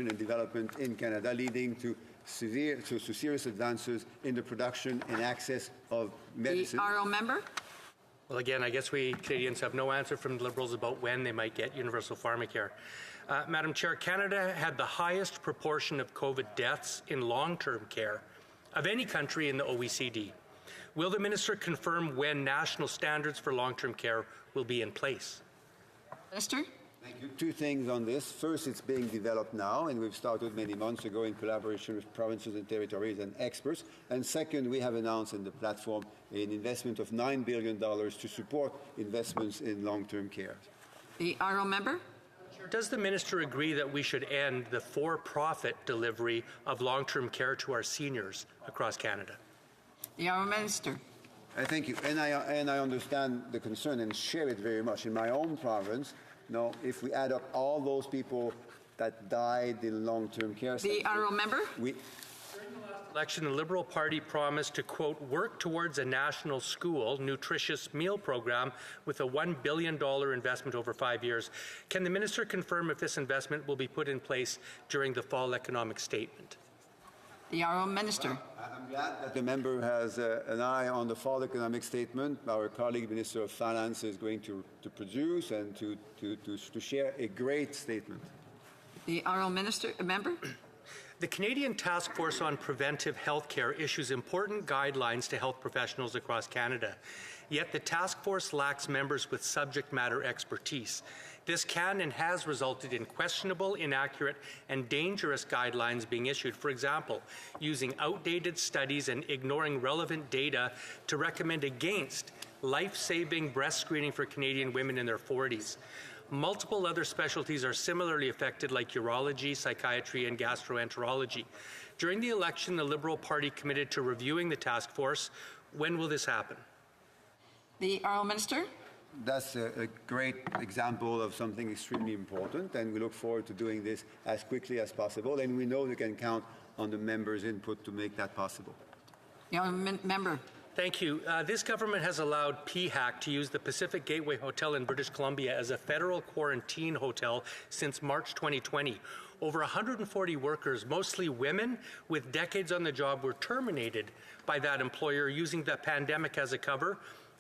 and development in Canada, leading to serious advances in the production and access of medicine. The honourable member. Well, again, I guess we Canadians have no answer from the Liberals about when they might get universal pharmacare. Madam Chair, Canada had the highest proportion of COVID deaths in long-term care of any country in the OECD. Will the minister confirm when national standards for long-term care will be in place? Minister. Thank you. Two things on this. First, it's being developed now, and we've started many months ago in collaboration with provinces and territories and experts. And second, we have announced in the platform an investment of $9 billion to support investments in long-term care. The honourable member. Does the minister agree that we should end the for-profit delivery of long-term care to our seniors across Canada? The honourable minister. Thank you. And I understand the concern and share it very much. In my own province, if we add up all those people that died in long-term care centers... The honourable member. During the last election, the Liberal Party promised to, quote, work towards a national school nutritious meal program with a $1 billion investment over 5 years. Can the minister confirm if this investment will be put in place during the fall economic statement? The honourable minister. I'm glad that the member has an eye on the fall economic statement. Our colleague, Minister of Finance, is going to produce and to share a great statement. The honourable minister, member. The Canadian Task Force on Preventive Healthcare issues important guidelines to health professionals across Canada. Yet the task force lacks members with subject matter expertise. This can and has resulted in questionable, inaccurate, and dangerous guidelines being issued. For example, using outdated studies and ignoring relevant data to recommend against life-saving breast screening for Canadian women in their 40s. Multiple other specialties are similarly affected, like urology, psychiatry, and gastroenterology. During the election, the Liberal Party committed to reviewing the task force. When will this happen? The Honourable Minister. That's a great example of something extremely important, and we look forward to doing this as quickly as possible, and we know we can count on the members' input to make that possible. The Honourable Member. Thank you. This government has allowed PHAC to use the Pacific Gateway Hotel in British Columbia as a federal quarantine hotel since March 2020. Over 140 workers, mostly women with decades on the job, were terminated by that employer using the pandemic as a cover.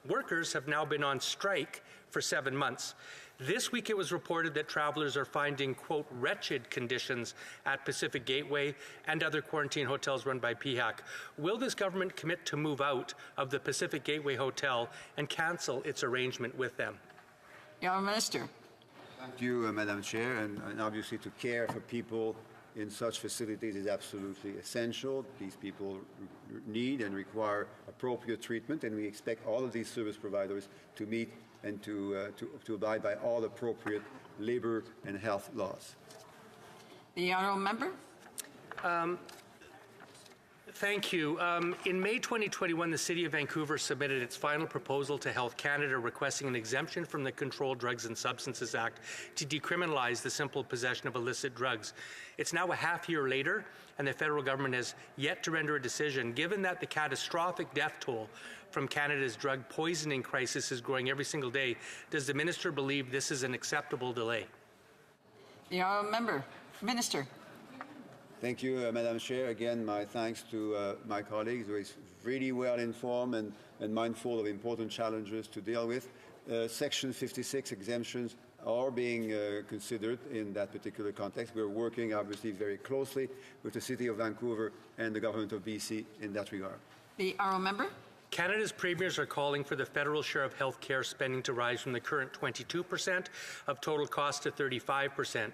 Workers have now been on strike for 7 months. This week it was reported that travelers are finding, quote, wretched conditions at Pacific Gateway and other quarantine hotels run by PHAC. Will this government commit to move out of the Pacific Gateway Hotel and cancel its arrangement with them? Young Minister. Thank you, Madam Chair, and obviously to care for people in such facilities is absolutely essential. These people need and require appropriate treatment, and we expect all of these service providers to meet and to abide by all appropriate labor and health laws. The Honourable Member. Thank you. In May 2021, the City of Vancouver submitted its final proposal to Health Canada requesting an exemption from the Controlled Drugs and Substances Act to decriminalize the simple possession of illicit drugs. It's now a half year later, and the federal government has yet to render a decision. Given that the catastrophic death toll from Canada's drug poisoning crisis is growing every single day, does the Minister believe this is an acceptable delay? The Honourable Member. Minister. Thank you, Madam Chair. Again, my thanks to my colleagues who is really well informed and mindful of important challenges to deal with. Section 56 exemptions are being considered in that particular context. We're working obviously very closely with the City of Vancouver and the Government of BC in that regard. The Honourable Member. Canada's premiers are calling for the federal share of health care spending to rise from the current 22% of total cost to 35%.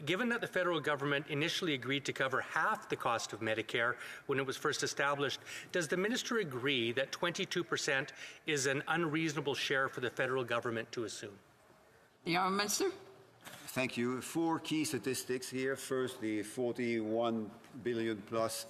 Given that the federal government initially agreed to cover half the cost of Medicare when it was first established, does the Minister agree that 22% is an unreasonable share for the federal government to assume? The Honourable Minister. Thank you. 4 key statistics here. First, the 41 billion plus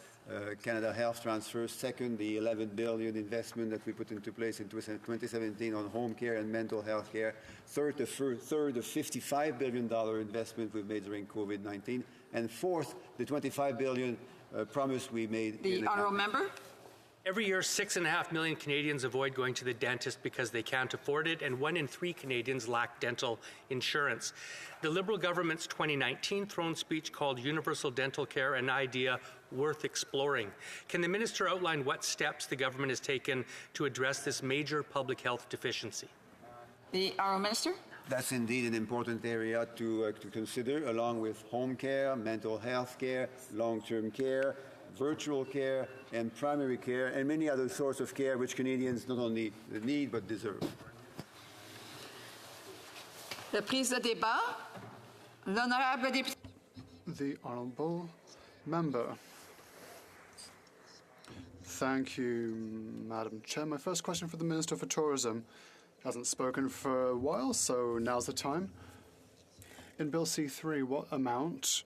Canada Health transfers. Second, the 11 billion investment that we put into place in 2017 on home care and mental health care. Third, the $55 billion investment we've made during COVID-19. And fourth, the $25 billion promise we made. The Honourable Member. Every year, 6.5 million Canadians avoid going to the dentist because they can't afford it, and 1 in 3 Canadians lack dental insurance. The Liberal government's 2019 throne speech called universal dental care an idea worth exploring. Can the Minister outline what steps the government has taken to address this major public health deficiency? The Honourable Minister. That's indeed an important area to consider, along with home care, mental health care, long-term care, virtual care, and primary care, and many other sorts of care which Canadians not only need but deserve. Reprise de débat. L'honorable député. The Honourable Member. Thank you, Madam Chair. My first question for the Minister for Tourism. Hasn't spoken for a while, so now's the time. In Bill C3, what amount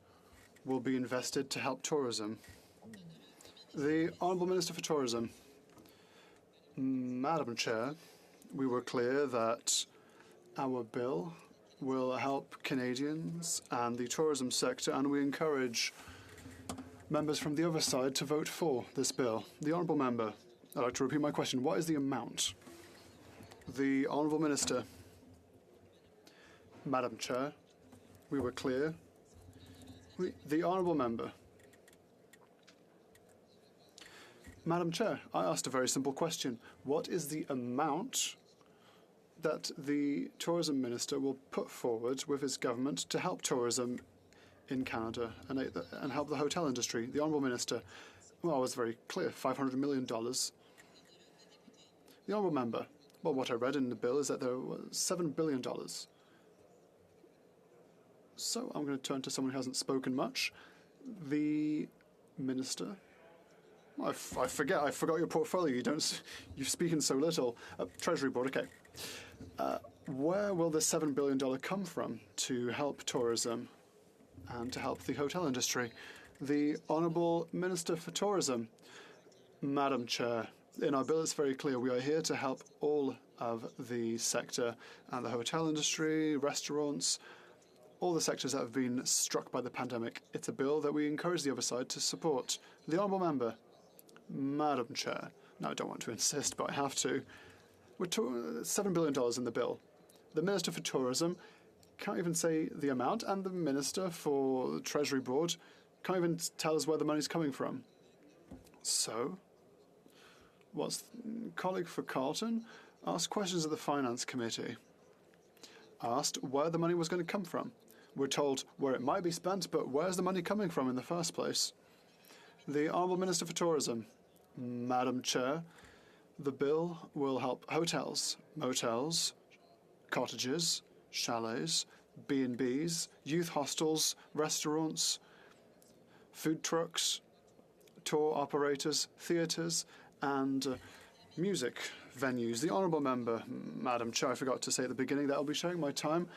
will be invested to help tourism? The Honourable Minister for Tourism. Madam Chair, we were clear that our bill will help Canadians and the tourism sector, and we encourage members from the other side to vote for this bill. The Honourable Member, I'd like to repeat my question. What is the amount? The Honourable Minister. Madam Chair, we were clear. The Honourable Member. Madam Chair, I asked a very simple question. What is the amount that the Tourism Minister will put forward with his government to help tourism in Canada and help the hotel industry? The Honourable Minister, well, I was very clear, $500 million. The Honourable Member, well, what I read in the bill is that there was $7 billion. So I'm going to turn to someone who hasn't spoken much. The Minister. I forgot your portfolio. You're speaking so little. Treasury Board, okay. Where will the $7 billion come from to help tourism and to help the hotel industry? The Honourable Minister for Tourism. Madam Chair, in our bill it's very clear we are here to help all of the sector and the hotel industry, restaurants, all the sectors that have been struck by the pandemic. It's a bill that we encourage the other side to support. The Honourable Member. Madam Chair. Now, I don't want to insist, but I have to. We're $7 billion in the bill. The Minister for Tourism can't even say the amount, and the Minister for the Treasury Board can't even tell us where the money's coming from. So, what's colleague for Carlton asked questions at the Finance Committee, asked where the money was going to come from. We're told where it might be spent, but where's the money coming from in the first place? The Honourable Minister for Tourism. Madam Chair, the bill will help hotels, motels, cottages, chalets, B&Bs, youth hostels, restaurants, food trucks, tour operators, theatres, and music venues. The Honourable Member, Madam Chair, I forgot to say at the beginning that I'll be sharing my time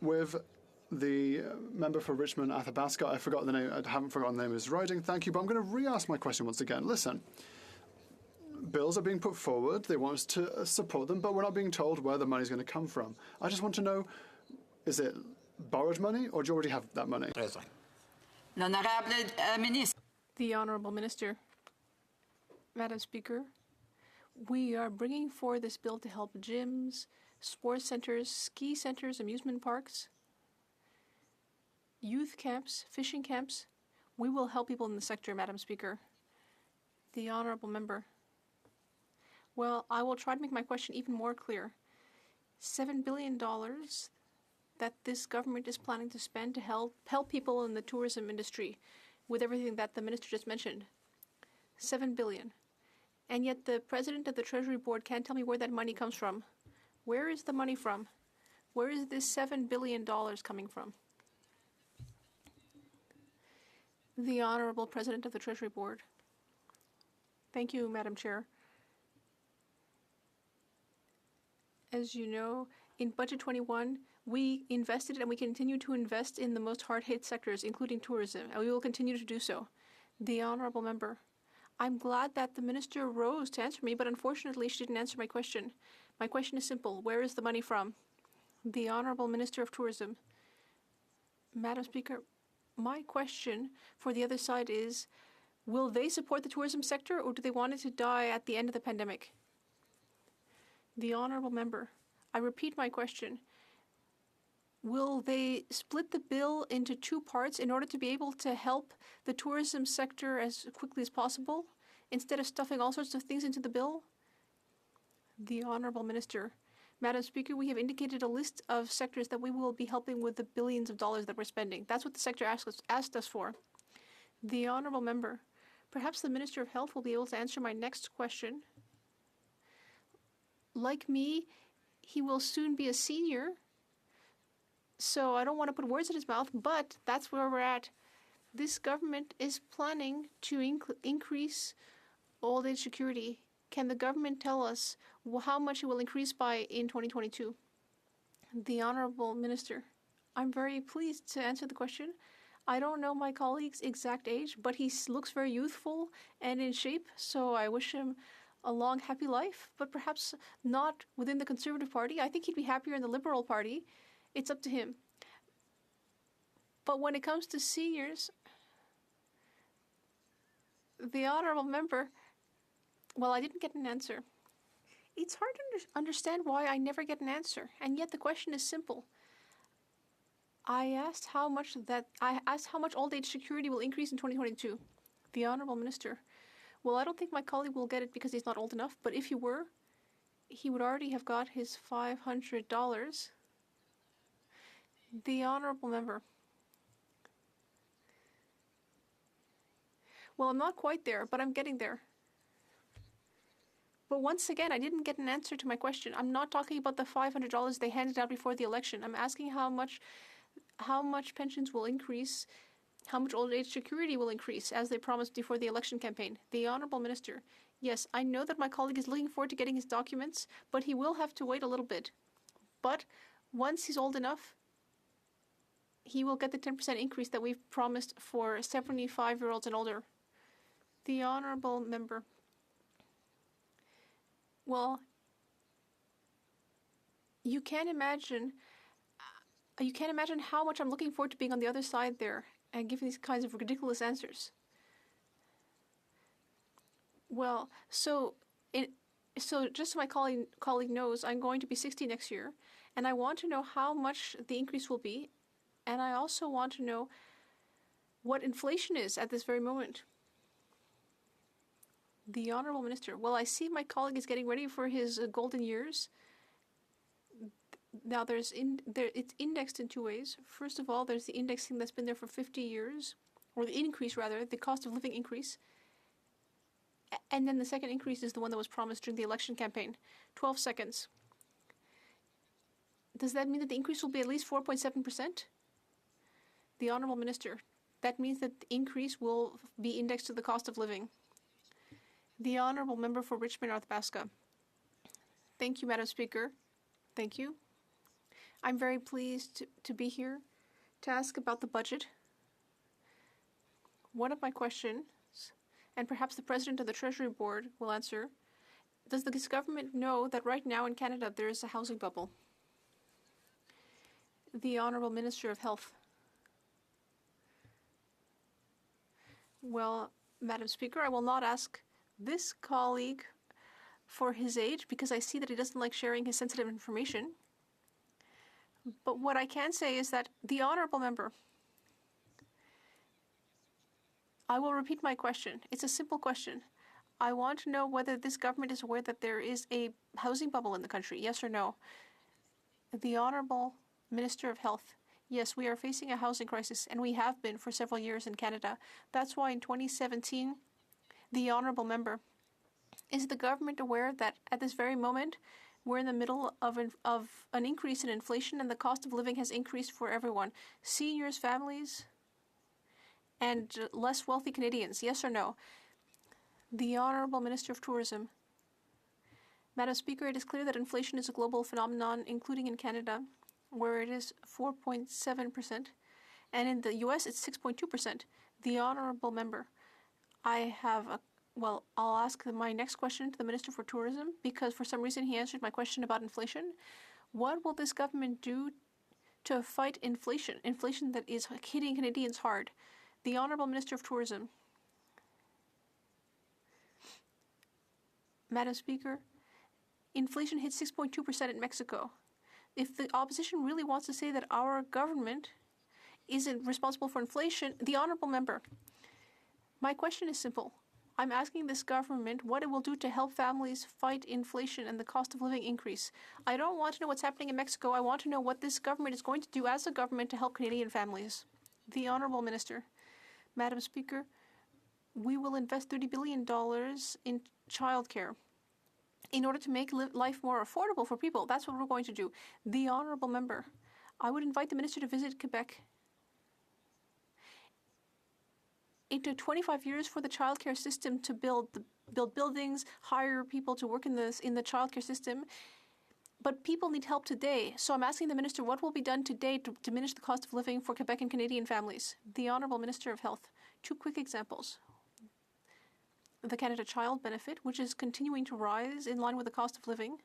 with the member for Richmond Athabasca. I forgot the name. I haven't forgotten the name of his riding. Thank you, but I'm going to re-ask my question once again. Listen. Bills are being put forward. They want us to support them, but we're not being told where the money's going to come from. I just want to know, is it borrowed money, or do you already have that money? The Honourable Minister. Madam Speaker, we are bringing forward this bill to help gyms, sports centres, ski centres, amusement parks, youth camps, fishing camps. We will help people in the sector, Madam Speaker. The Honourable Member. Well, I will try to make my question even more clear. $7 billion that this government is planning to spend to help people in the tourism industry with everything that the Minister just mentioned. $7 billion. And yet the President of the Treasury Board can't tell me where that money comes from. Where is the money from? Where is this $7 billion coming from? The Honourable President of the Treasury Board. Thank you, Madam Chair. As you know, in Budget 21, we invested and we continue to invest in the most hard-hit sectors, including tourism, and we will continue to do so. The Honourable Member. I'm glad that the Minister rose to answer me, but unfortunately she didn't answer my question. My question is simple. Where is the money from? The Honourable Minister of Tourism. Madam Speaker, my question for the other side is, will they support the tourism sector, or do they want it to die at the end of the pandemic? The Honourable Member, I repeat my question. Will they split the bill into two parts in order to be able to help the tourism sector as quickly as possible, instead of stuffing all sorts of things into the bill? The Honourable Minister. Madam Speaker, we have indicated a list of sectors that we will be helping with the billions of dollars that we're spending. That's what the sector asked us for. The Honourable Member. Perhaps the Minister of Health will be able to answer my next question. Like me, he will soon be a senior, so I don't want to put words in his mouth, but that's where we're at. This government is planning to increase old age security. Can the government tell us how much it will increase by in 2022? The Honourable Minister. I'm very pleased to answer the question. I don't know my colleague's exact age, but he looks very youthful and in shape, so I wish him a long, happy life, but perhaps not within the Conservative Party. I think he'd be happier in the Liberal Party. It's up to him. But when it comes to seniors, the Honourable Member, well, I didn't get an answer. It's hard to understand why I never get an answer, and yet the question is simple. I asked how much old age security will increase in 2022. The Honourable Minister. Well, I don't think my colleague will get it because he's not old enough, but if he were, he would already have got his $500. The Honourable Member. Well, I'm not quite there, but I'm getting there. But once again, I didn't get an answer to my question. I'm not talking about the $500 they handed out before the election. I'm asking how much pensions will increase, how much old age security will increase, as they promised before the election campaign. The Honourable Minister, Yes, I know that my colleague is looking forward to getting his documents, but he will have to wait a little bit. But once he's old enough, he will get the 10% increase that we've promised for 75-year-olds and older. The honourable member. Well, you can't imagine how much I'm looking forward to being on the other side there and giving these kinds of ridiculous answers. Well, so just so my colleague knows, I'm going to be 60 next year, and I want to know how much the increase will be, and I also want to know what inflation is at this very moment. The Honourable Minister. Well, I see my colleague is getting ready for his golden years. Now, it's indexed in two ways. First of all, there's the indexing that's been there for 50 years, or the increase, rather, the cost of living increase. And then the second increase is the one that was promised during the election campaign. 12 seconds. Does that mean that the increase will be at least 4.7%? The Honourable Minister. That means that the increase will be indexed to the cost of living. The Honourable Member for Richmond North Basca. Thank you, Madam Speaker. Thank you. I'm very pleased to be here to ask about the budget. One of my questions, and perhaps the President of the Treasury Board will answer, does this government know that right now in Canada there is a housing bubble? The Honourable Minister of Health. Well, Madam Speaker, I will not ask this colleague for his age because I see that he doesn't like sharing his sensitive information. But what I can say is that the Honourable Member, I will repeat my question. It's a simple question. I want to know whether this government is aware that there is a housing bubble in the country, yes or no. The Honourable Minister of Health. Yes, we are facing a housing crisis, and we have been for several years in Canada. That's why in 2017, the Honourable Member, is the government aware that at this very moment, we're in the middle of an increase in inflation and the cost of living has increased for everyone? Seniors, families, and less wealthy Canadians, yes or no? The Honourable Minister of Tourism. Madam Speaker, it is clear that inflation is a global phenomenon, including in Canada, where it is 4.7%, and in the US it's 6.2%. The Honourable Member, I'll ask my next question to the Minister for Tourism, because for some reason he answered my question about inflation. What will this government do to fight inflation that is hitting Canadians hard? The Honourable Minister of Tourism. Madam Speaker, inflation hit 6.2% in Mexico. If the opposition really wants to say that our government isn't responsible for inflation, the Honourable Member, my question is simple. I'm asking this government what it will do to help families fight inflation and the cost of living increase. I don't want to know what's happening in Mexico. I want to know what this government is going to do as a government to help Canadian families. The Honourable Minister. Madam Speaker, we will invest $30 billion in childcare in order to make life more affordable for people. That's what we're going to do. The Honourable Member, I would invite the Minister to visit Quebec. It took 25 years for the childcare system to build buildings, hire people to work in the childcare system. But people need help today. So I'm asking the Minister what will be done today to diminish the cost of living for Quebec and Canadian families. The Honourable Minister of Health. Two quick examples. The Canada Child Benefit, which is continuing to rise in line with the cost of living,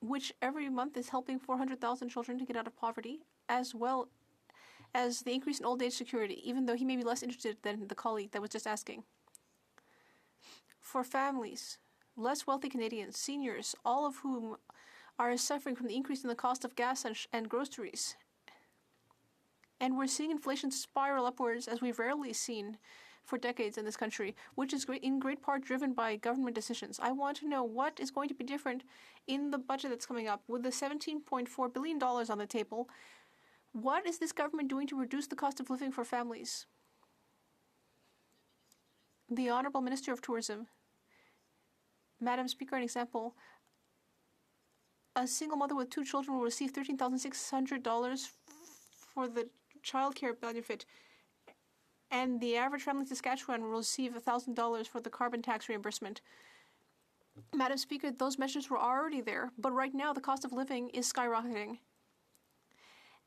which every month is helping 400,000 children to get out of poverty, as well as the increase in old age security, even though he may be less interested than the colleague that was just asking. For families, less wealthy Canadians, seniors, all of whom are suffering from the increase in the cost of gas and groceries. And we're seeing inflation spiral upwards as we've rarely seen for decades in this country, which is in great part driven by government decisions. I want to know what is going to be different in the budget that's coming up. With the $17.4 billion on the table, what is this government doing to reduce the cost of living for families? The Honourable Minister of Tourism. Madam Speaker, an example. A single mother with 2 children will receive $13,600 for the childcare benefit. And the average family in Saskatchewan will receive $1,000 for the carbon tax reimbursement. Madam Speaker, those measures were already there, but right now the cost of living is skyrocketing.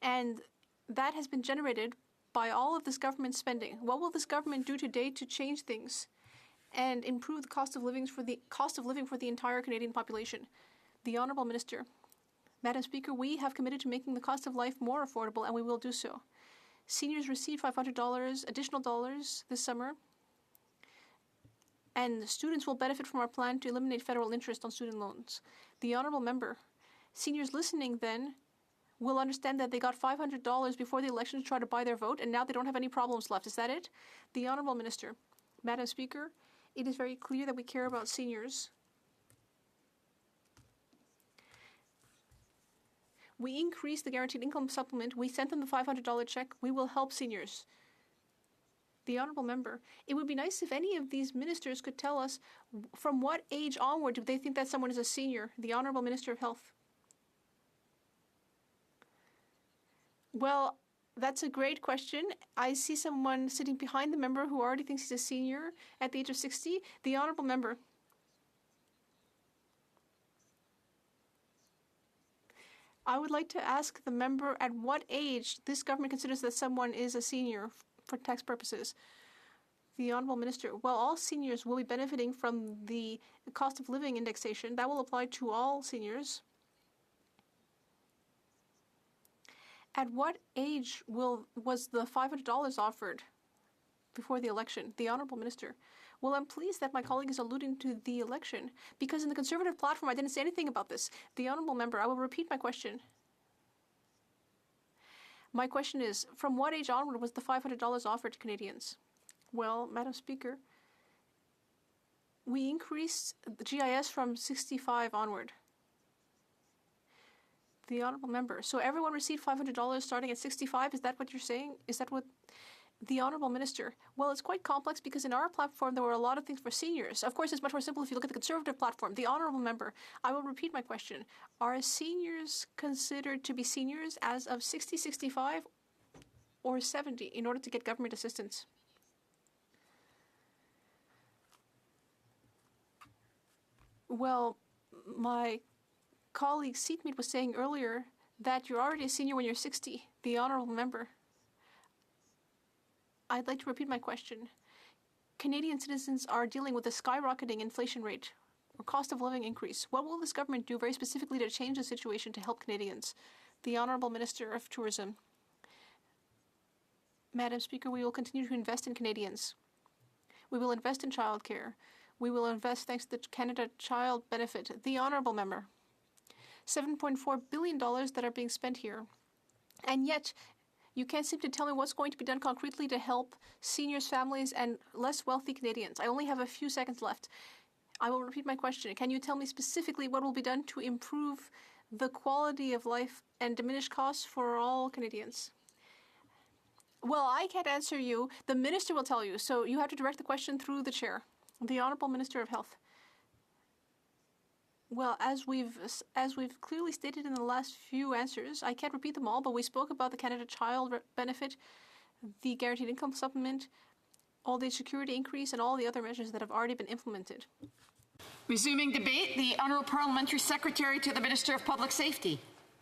And that has been generated by all of this government spending. What will this government do today to change things and improve the cost of living for the entire Canadian population? The Honourable Minister, Madam Speaker, we have committed to making the cost of life more affordable, and we will do so. Seniors receive $500 additional dollars this summer, and students will benefit from our plan to eliminate federal interest on student loans. The Honourable Member, seniors listening then will understand that they got $500 before the election to try to buy their vote, and now they don't have any problems left. Is that it? The Honourable Minister, Madam Speaker, it is very clear that we care about seniors. We increased the guaranteed income supplement. We sent them the $500 check. We will help seniors. The Honourable Member, it would be nice if any of these ministers could tell us from what age onward do they think that someone is a senior. The Honourable Minister of Health. Well, that's a great question. I see someone sitting behind the member who already thinks he's a senior at the age of 60. The Honourable Member. I would like to ask the member at what age this government considers that someone is a senior for tax purposes. The Honourable Minister, well, all seniors will be benefiting from the cost of living indexation. That will apply to all seniors. At what age was the $500 offered before the election? The Honourable Minister. Well, I'm pleased that my colleague is alluding to the election, because in the Conservative platform I didn't say anything about this. The Honourable Member, I will repeat my question. My question is, from what age onward was the $500 offered to Canadians? Well, Madam Speaker, we increased the GIS from 65 onward. The Honourable Member, so everyone received $500 starting at 65? Is that what you're saying? Is that what... The Honourable Minister, well, it's quite complex because in our platform there were a lot of things for seniors. Of course, it's much more simple if you look at the Conservative platform. The Honourable Member, I will repeat my question. Are seniors considered to be seniors as of 60, 65, or 70 in order to get government assistance? Well, my colleague Seatmeat was saying earlier that you're already a senior when you're 60. The Honourable Member, I'd like to repeat my question. Canadian citizens are dealing with a skyrocketing inflation rate or cost of living increase. What will this government do very specifically to change the situation to help Canadians? The Honourable Minister of Tourism. Madam Speaker, we will continue to invest in Canadians. We will invest in childcare. We will invest thanks to the Canada Child Benefit. The Honourable Member. $7.4 billion that are being spent here. And yet, you can't seem to tell me what's going to be done concretely to help seniors, families, and less wealthy Canadians. I only have a few seconds left. I will repeat my question. Can you tell me specifically what will be done to improve the quality of life and diminish costs for all Canadians? Well, I can't answer you. The Minister will tell you, so you have to direct the question through the Chair. The Honourable Minister of Health. Well, as we've clearly stated in the last few answers, I can't repeat them all, but we spoke about the Canada Child Benefit, the Guaranteed Income Supplement, old age security increase, and all the other measures that have already been implemented. Resuming debate, the Honourable Parliamentary Secretary to the Minister of Public Safety.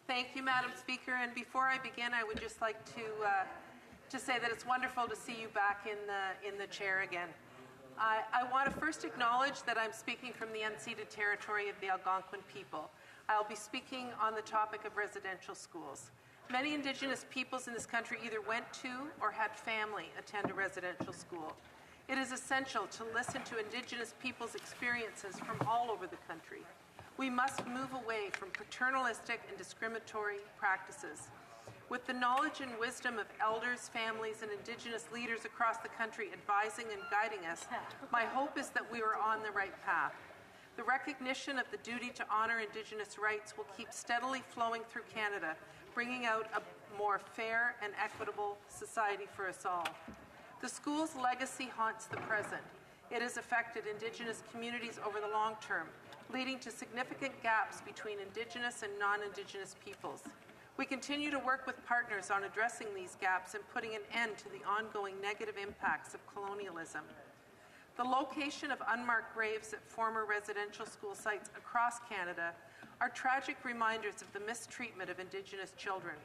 Thank you, Madam Speaker. And before I begin, I would just like to say that it's wonderful to see you back in the chair again. I want to first acknowledge that I'm speaking from the unceded territory of the Algonquin people. I'll be speaking on the topic of residential schools. Many Indigenous peoples in this country either went to or had family attend a residential school. It is essential to listen to Indigenous peoples' experiences from all over the country. We must move away from paternalistic and discriminatory practices. With the knowledge and wisdom of elders, families, and Indigenous leaders across the country advising and guiding us, my hope is that we are on the right path. The recognition of the duty to honour Indigenous rights will keep steadily flowing through Canada, bringing out a more fair and equitable society for us all. The school's legacy haunts the present. It has affected Indigenous communities over the long term, leading to significant gaps between Indigenous and non-Indigenous peoples. We continue to work with partners on addressing these gaps and putting an end to the ongoing negative impacts of colonialism. The location of unmarked graves at former residential school sites across Canada are tragic reminders of the mistreatment of Indigenous children.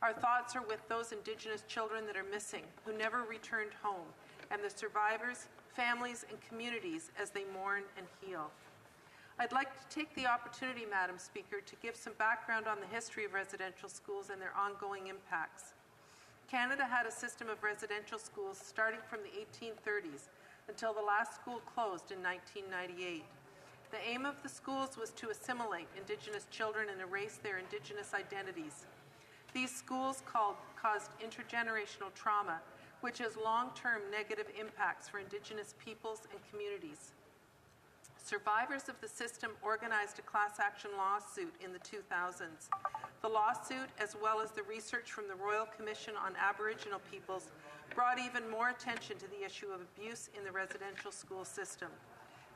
Our thoughts are with those Indigenous children that are missing, who never returned home, and the survivors, families, and communities as they mourn and heal. I'd like to take the opportunity, Madam Speaker, to give some background on the history of residential schools and their ongoing impacts. Canada had a system of residential schools starting from the 1830s until the last school closed in 1998. The aim of the schools was to assimilate Indigenous children and erase their Indigenous identities. These schools caused intergenerational trauma, which has long-term negative impacts for Indigenous peoples and communities. Survivors of the system organized a class action lawsuit in the 2000s. The lawsuit, as well as the research from the Royal Commission on Aboriginal Peoples, brought even more attention to the issue of abuse in the residential school system.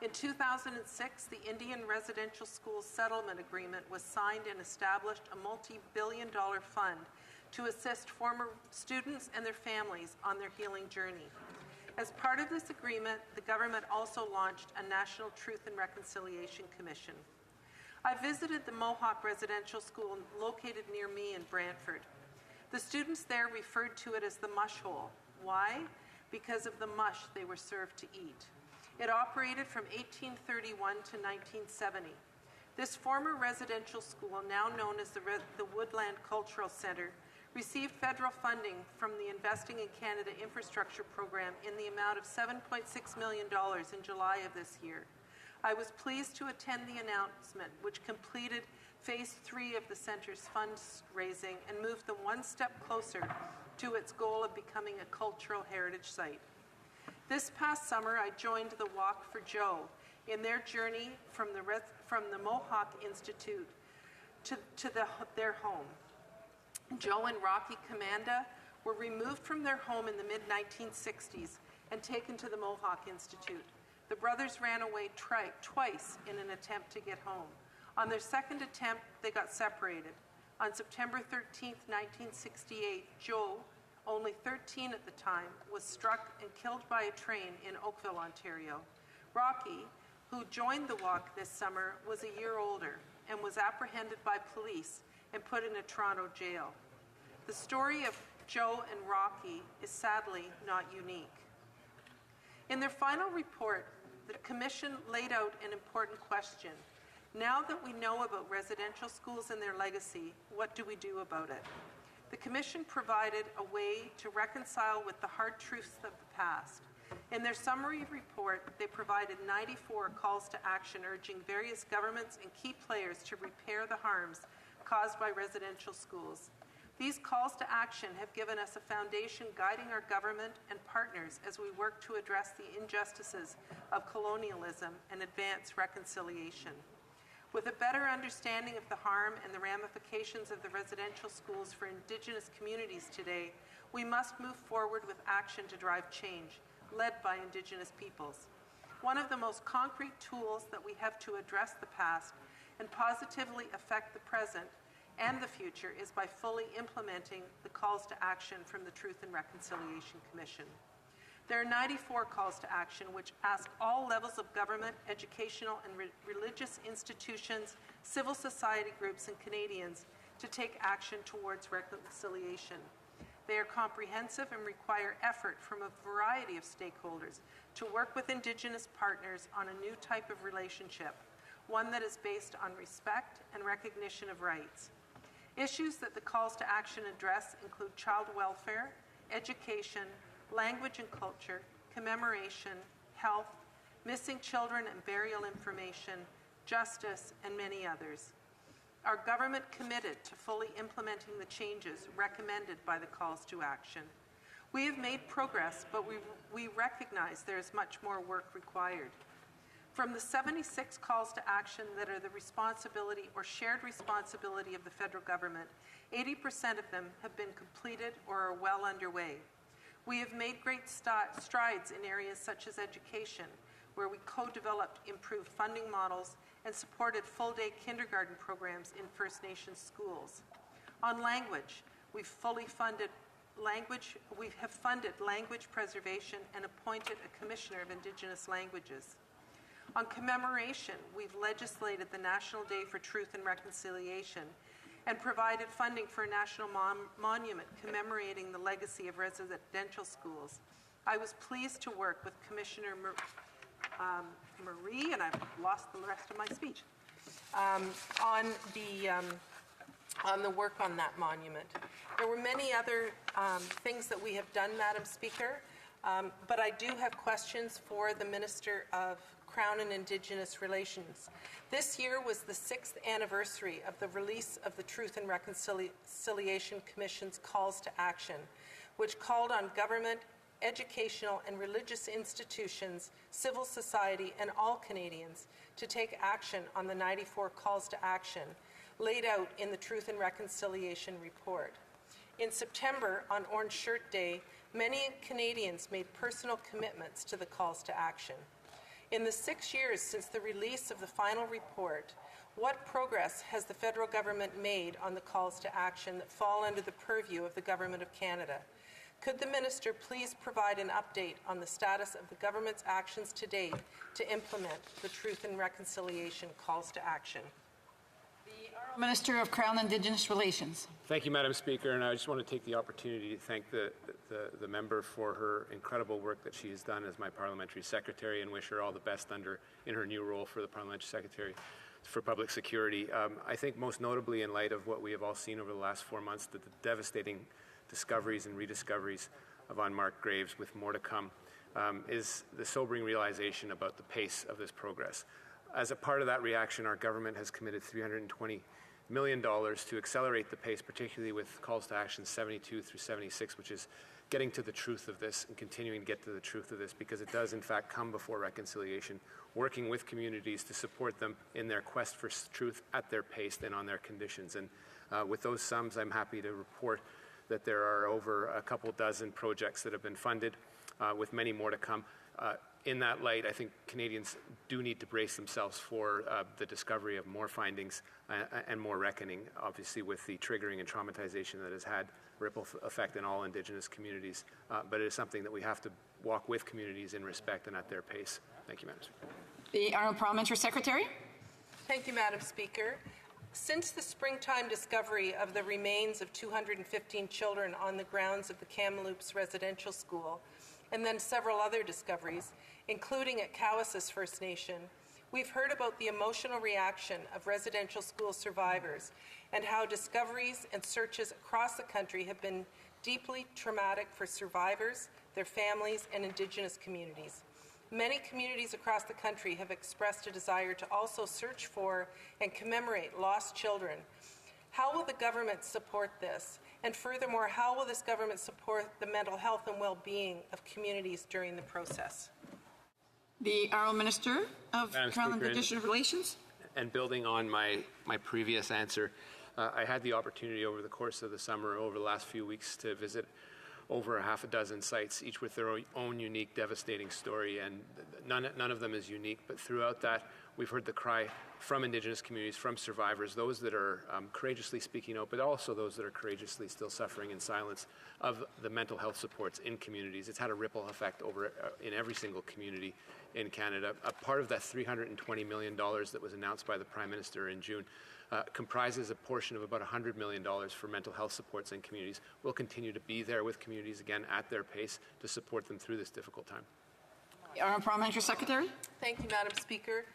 In 2006, the Indian Residential Schools Settlement Agreement was signed and established a multi-billion-dollar fund to assist former students and their families on their healing journey. As part of this agreement, the government also launched a National Truth and Reconciliation Commission. I visited the Mohawk Residential School located near me in Brantford. The students there referred to it as the mush hole. Why? Because of the mush they were served to eat. It operated from 1831 to 1970. This former residential school, now known as the Woodland Cultural Centre, received federal funding from the Investing in Canada Infrastructure Program in the amount of $7.6 million in July of this year. I was pleased to attend the announcement, which completed Phase 3 of the centre's fundraising and moved them one step closer to its goal of becoming a cultural heritage site. This past summer, I joined the Walk for Joe in their journey from the Mohawk Institute to their home. Joe and Rocky Commanda were removed from their home in the mid-1960s and taken to the Mohawk Institute. The brothers ran away twice in an attempt to get home. On their second attempt, they got separated. On September 13, 1968, Joe, only 13 at the time, was struck and killed by a train in Oakville, Ontario. Rocky, who joined the walk this summer, was a year older and was apprehended by police and put in a Toronto jail. The story of Joe and Rocky is sadly not unique. In their final report, the Commission laid out an important question. Now that we know about residential schools and their legacy, what do we do about it? The Commission provided a way to reconcile with the hard truths of the past. In their summary report, they provided 94 calls to action urging various governments and key players to repair the harms caused by residential schools. These calls to action have given us a foundation guiding our government and partners as we work to address the injustices of colonialism and advance reconciliation. With a better understanding of the harm and the ramifications of the residential schools for Indigenous communities today, we must move forward with action to drive change, led by Indigenous peoples. One of the most concrete tools that we have to address the past and positively affect the present and the future is by fully implementing the calls to action from the Truth and Reconciliation Commission. There are 94 calls to action which ask all levels of government, educational and religious institutions, civil society groups and Canadians to take action towards reconciliation. They are comprehensive and require effort from a variety of stakeholders to work with Indigenous partners on a new type of relationship, one that is based on respect and recognition of rights. Issues that the calls to action address include child welfare, education, language and culture, commemoration, health, missing children and burial information, justice, and many others. Our government committed to fully implementing the changes recommended by the calls to action. We have made progress, but we recognize there is much more work required. From the 76 calls to action that are the responsibility or shared responsibility of the federal government, 80% of them have been completed or are well underway. We have made great strides in areas such as education, where we co-developed improved funding models and supported full-day kindergarten programs in First Nations schools. On language, we have funded language preservation and appointed a Commissioner of Indigenous Languages. On commemoration, we've legislated the National Day for Truth and Reconciliation and provided funding for a national monument commemorating the legacy of residential schools. I was pleased to work with Commissioner Marie, and I've lost the rest of my speech, on the work on that monument. There were many other things that we have done, Madam Speaker, but I do have questions for the Minister of Crown and Indigenous Relations. This year was the 6th anniversary of the release of the Truth and Reconciliation Commission's calls to action, which called on government, educational and religious institutions, civil society, and all Canadians to take action on the 94 calls to action laid out in the Truth and Reconciliation report. In September, on Orange Shirt Day, many Canadians made personal commitments to the calls to action. In the 6 years since the release of the final report, what progress has the federal government made on the calls to action that fall under the purview of the Government of Canada? Could the Minister please provide an update on the status of the government's actions to date to implement the Truth and Reconciliation calls to action? Minister of Crown and Indigenous Relations. Thank you, Madam Speaker, and I just want to take the opportunity to thank the member for her incredible work that she has done as my parliamentary secretary and wish her all the best in her new role for the parliamentary secretary for public security. I think most notably in light of what we have all seen over the last 4 months, the devastating discoveries and rediscoveries of unmarked graves with more to come, is the sobering realization about the pace of this progress. As a part of that reaction, our government has committed $320 million to accelerate the pace, particularly with calls to action 72 through 76, which is getting to the truth of this and continuing to get to the truth of this, because it does in fact come before reconciliation, working with communities to support them in their quest for truth at their pace and on their conditions. And with those sums, I'm happy to report that there are over a couple dozen projects that have been funded, with many more to come. In that light, I think Canadians do need to brace themselves for the discovery of more findings and more reckoning, obviously with the triggering and traumatization that has had ripple effect in all Indigenous communities. But it is something that we have to walk with communities in respect and at their pace. Thank you, Madam Speaker. The Honourable Parliamentary Secretary. Thank you, Madam Speaker. Since the springtime discovery of the remains of 215 children on the grounds of the Kamloops Residential School, and then several other discoveries, including at Cowessess First Nation, we've heard about the emotional reaction of residential school survivors and how discoveries and searches across the country have been deeply traumatic for survivors, their families, and Indigenous communities. Many communities across the country have expressed a desire to also search for and commemorate lost children. How will the government support this? And furthermore, how will this government support the mental health and well-being of communities during the process? The Honourable Minister of Crown and Indigenous Relations. And building on my previous answer, I had the opportunity over the course of the summer, over the last few weeks, to visit over a half a dozen sites, each with their own unique, devastating story, and none of them is unique. But throughout that, we've heard the cry from Indigenous communities, from survivors, those that are courageously speaking out, but also those that are courageously still suffering in silence, of the mental health supports in communities. It's had a ripple effect over in every single community in Canada. A part of that $320 million that was announced by the Prime Minister in June comprises a portion of about $100 million for mental health supports in communities. We'll continue to be there with communities, again, at their pace to support them through this difficult time. Honourable Parliamentary Secretary. Thank you, Madam Speaker.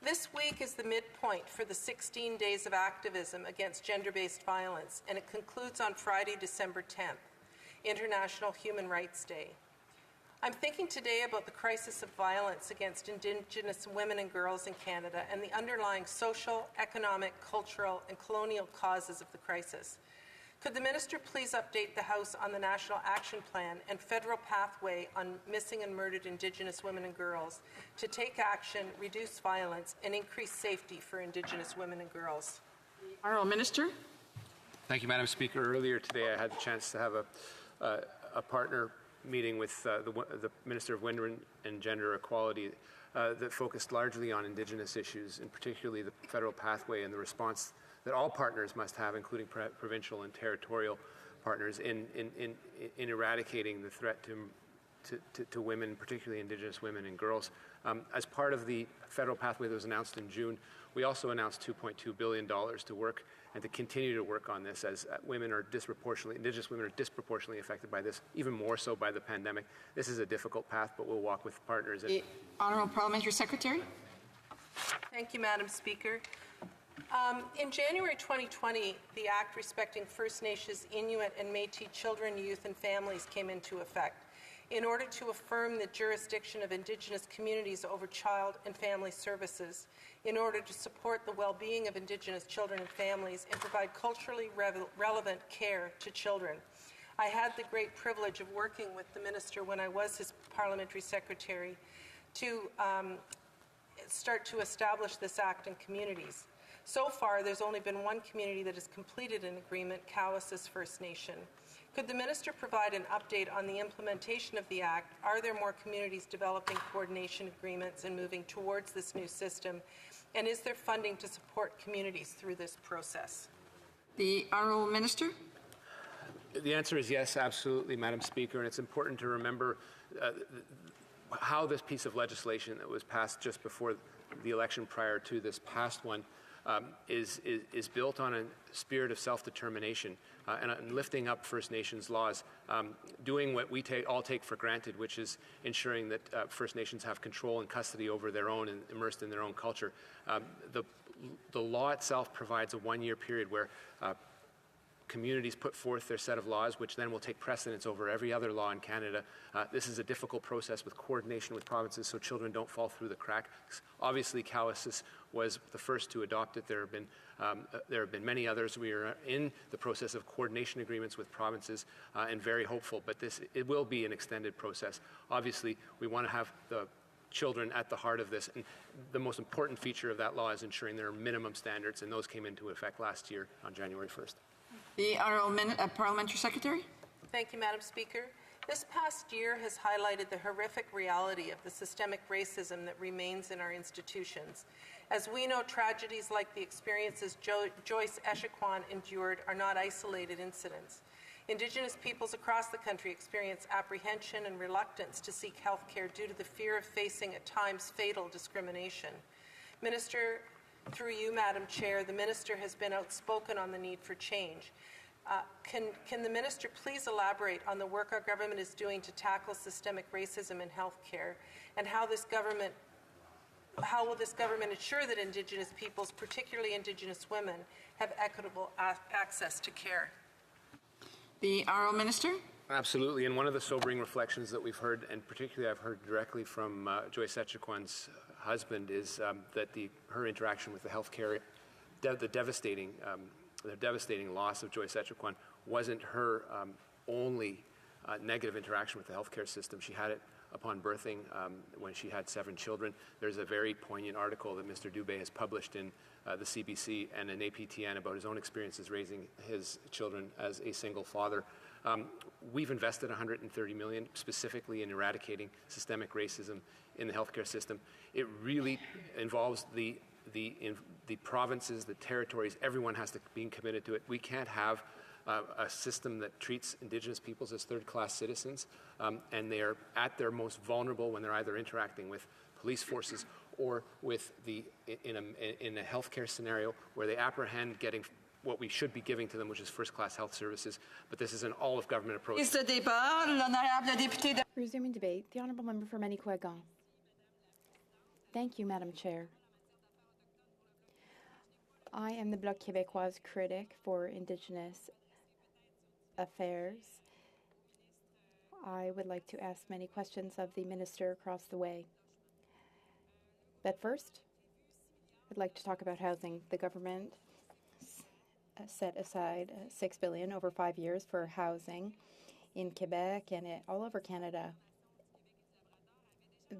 This week is the midpoint for the 16 days of activism against gender-based violence, and it concludes on Friday, December 10th, International Human Rights Day. I'm thinking today about the crisis of violence against Indigenous women and girls in Canada and the underlying social, economic, cultural, and colonial causes of the crisis. Could the Minister please update the House on the National Action Plan and federal pathway on missing and murdered Indigenous women and girls to take action, reduce violence, and increase safety for Indigenous women and girls? Honourable Minister. Thank you, Madam Speaker. Earlier today, I had the chance to have a partner meeting with the Minister of Women and Gender Equality that focused largely on Indigenous issues, and particularly the federal pathway and the response that all partners must have, including provincial and territorial partners, in eradicating the threat to women, particularly Indigenous women and girls. As part of the federal pathway that was announced in June, we also announced $2.2 billion to work and to continue to work on this, as Indigenous women are disproportionately affected by this, even more so by the pandemic. This is a difficult path, but we'll walk with partners. The Honourable Parliamentary Secretary. Thank you, Madam Speaker. In January 2020, the Act respecting First Nations, Inuit, and Métis children, youth, and families came into effect in order to affirm the jurisdiction of Indigenous communities over child and family services, in order to support the well-being of Indigenous children and families, and provide culturally relevant care to children. I had the great privilege of working with the Minister when I was his Parliamentary Secretary to start to establish this Act in communities. So far, there's only been one community that has completed an agreement, Cowessess First Nation. Could the Minister provide an update on the implementation of the Act? Are there more communities developing coordination agreements and moving towards this new system? And is there funding to support communities through this process? The Honourable Minister. The answer is yes, absolutely, Madam Speaker, and it's important to remember how this piece of legislation that was passed just before the election prior to this past one is built on a spirit of self-determination and lifting up First Nations laws, doing what we all take for granted, which is ensuring that First Nations have control and custody over their own and immersed in their own culture. The law itself provides a one-year period where communities put forth their set of laws, which then will take precedence over every other law in Canada. This is a difficult process with coordination with provinces so children don't fall through the cracks. Obviously, Cowessess was the first to adopt it. There have been many others. We are in the process of coordination agreements with provinces and very hopeful, but it will be an extended process. Obviously, we want to have the children at the heart of this, and the most important feature of that law is ensuring there are minimum standards, and those came into effect last year on January 1st. The Honourable Parliamentary Secretary. Thank you, Madam Speaker. This past year has highlighted the horrific reality of the systemic racism that remains in our institutions. As we know, tragedies like the experiences Joyce Echaquan endured are not isolated incidents. Indigenous peoples across the country experience apprehension and reluctance to seek health care due to the fear of facing at times fatal discrimination. Minister, through you, Madam Chair, the Minister has been outspoken on the need for change. Can the Minister please elaborate on the work our government is doing to tackle systemic racism in healthcare, and how will this government ensure that Indigenous peoples, particularly Indigenous women, have equitable access to care? The Honourable Minister. Absolutely, and one of the sobering reflections that we've heard, and particularly I've heard directly from Joyce Echaquan's husband, is that her interaction with the healthcare, the devastating loss of Joyce Echaquan wasn't her only negative interaction with the healthcare system. She had it upon birthing when she had 7 children. There's a very poignant article that Mr. Dubé has published in the CBC and in APTN about his own experiences raising his children as a single father. We've invested $130 million specifically in eradicating systemic racism in the healthcare system. It really involves the provinces, the territories. Everyone has to be committed to it. We can't have a system that treats Indigenous peoples as third-class citizens, and they are at their most vulnerable when they're either interacting with police forces or with in a healthcare scenario where they apprehend getting what we should be giving to them, which is first-class health services. But this is an all-of-government approach. Resuming debate, the Honourable Member for Manicouagan. Thank you, Madam Chair. I am the Bloc Québécois critic for Indigenous affairs. I would like to ask many questions of the Minister across the way. But first, I'd like to talk about housing. The government set aside $6 billion over 5 years for housing in Quebec and all over Canada.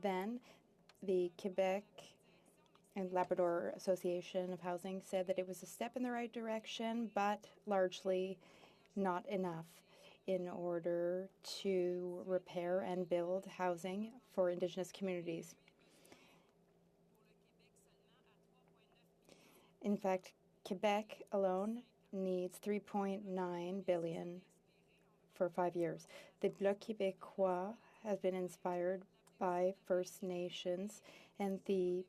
Then the Quebec and Labrador Association of Housing said that it was a step in the right direction, but largely not enough in order to repair and build housing for Indigenous communities. In fact, Quebec alone needs $3.9 billion for 5 years. The Bloc Québécois has been inspired by First Nations, and the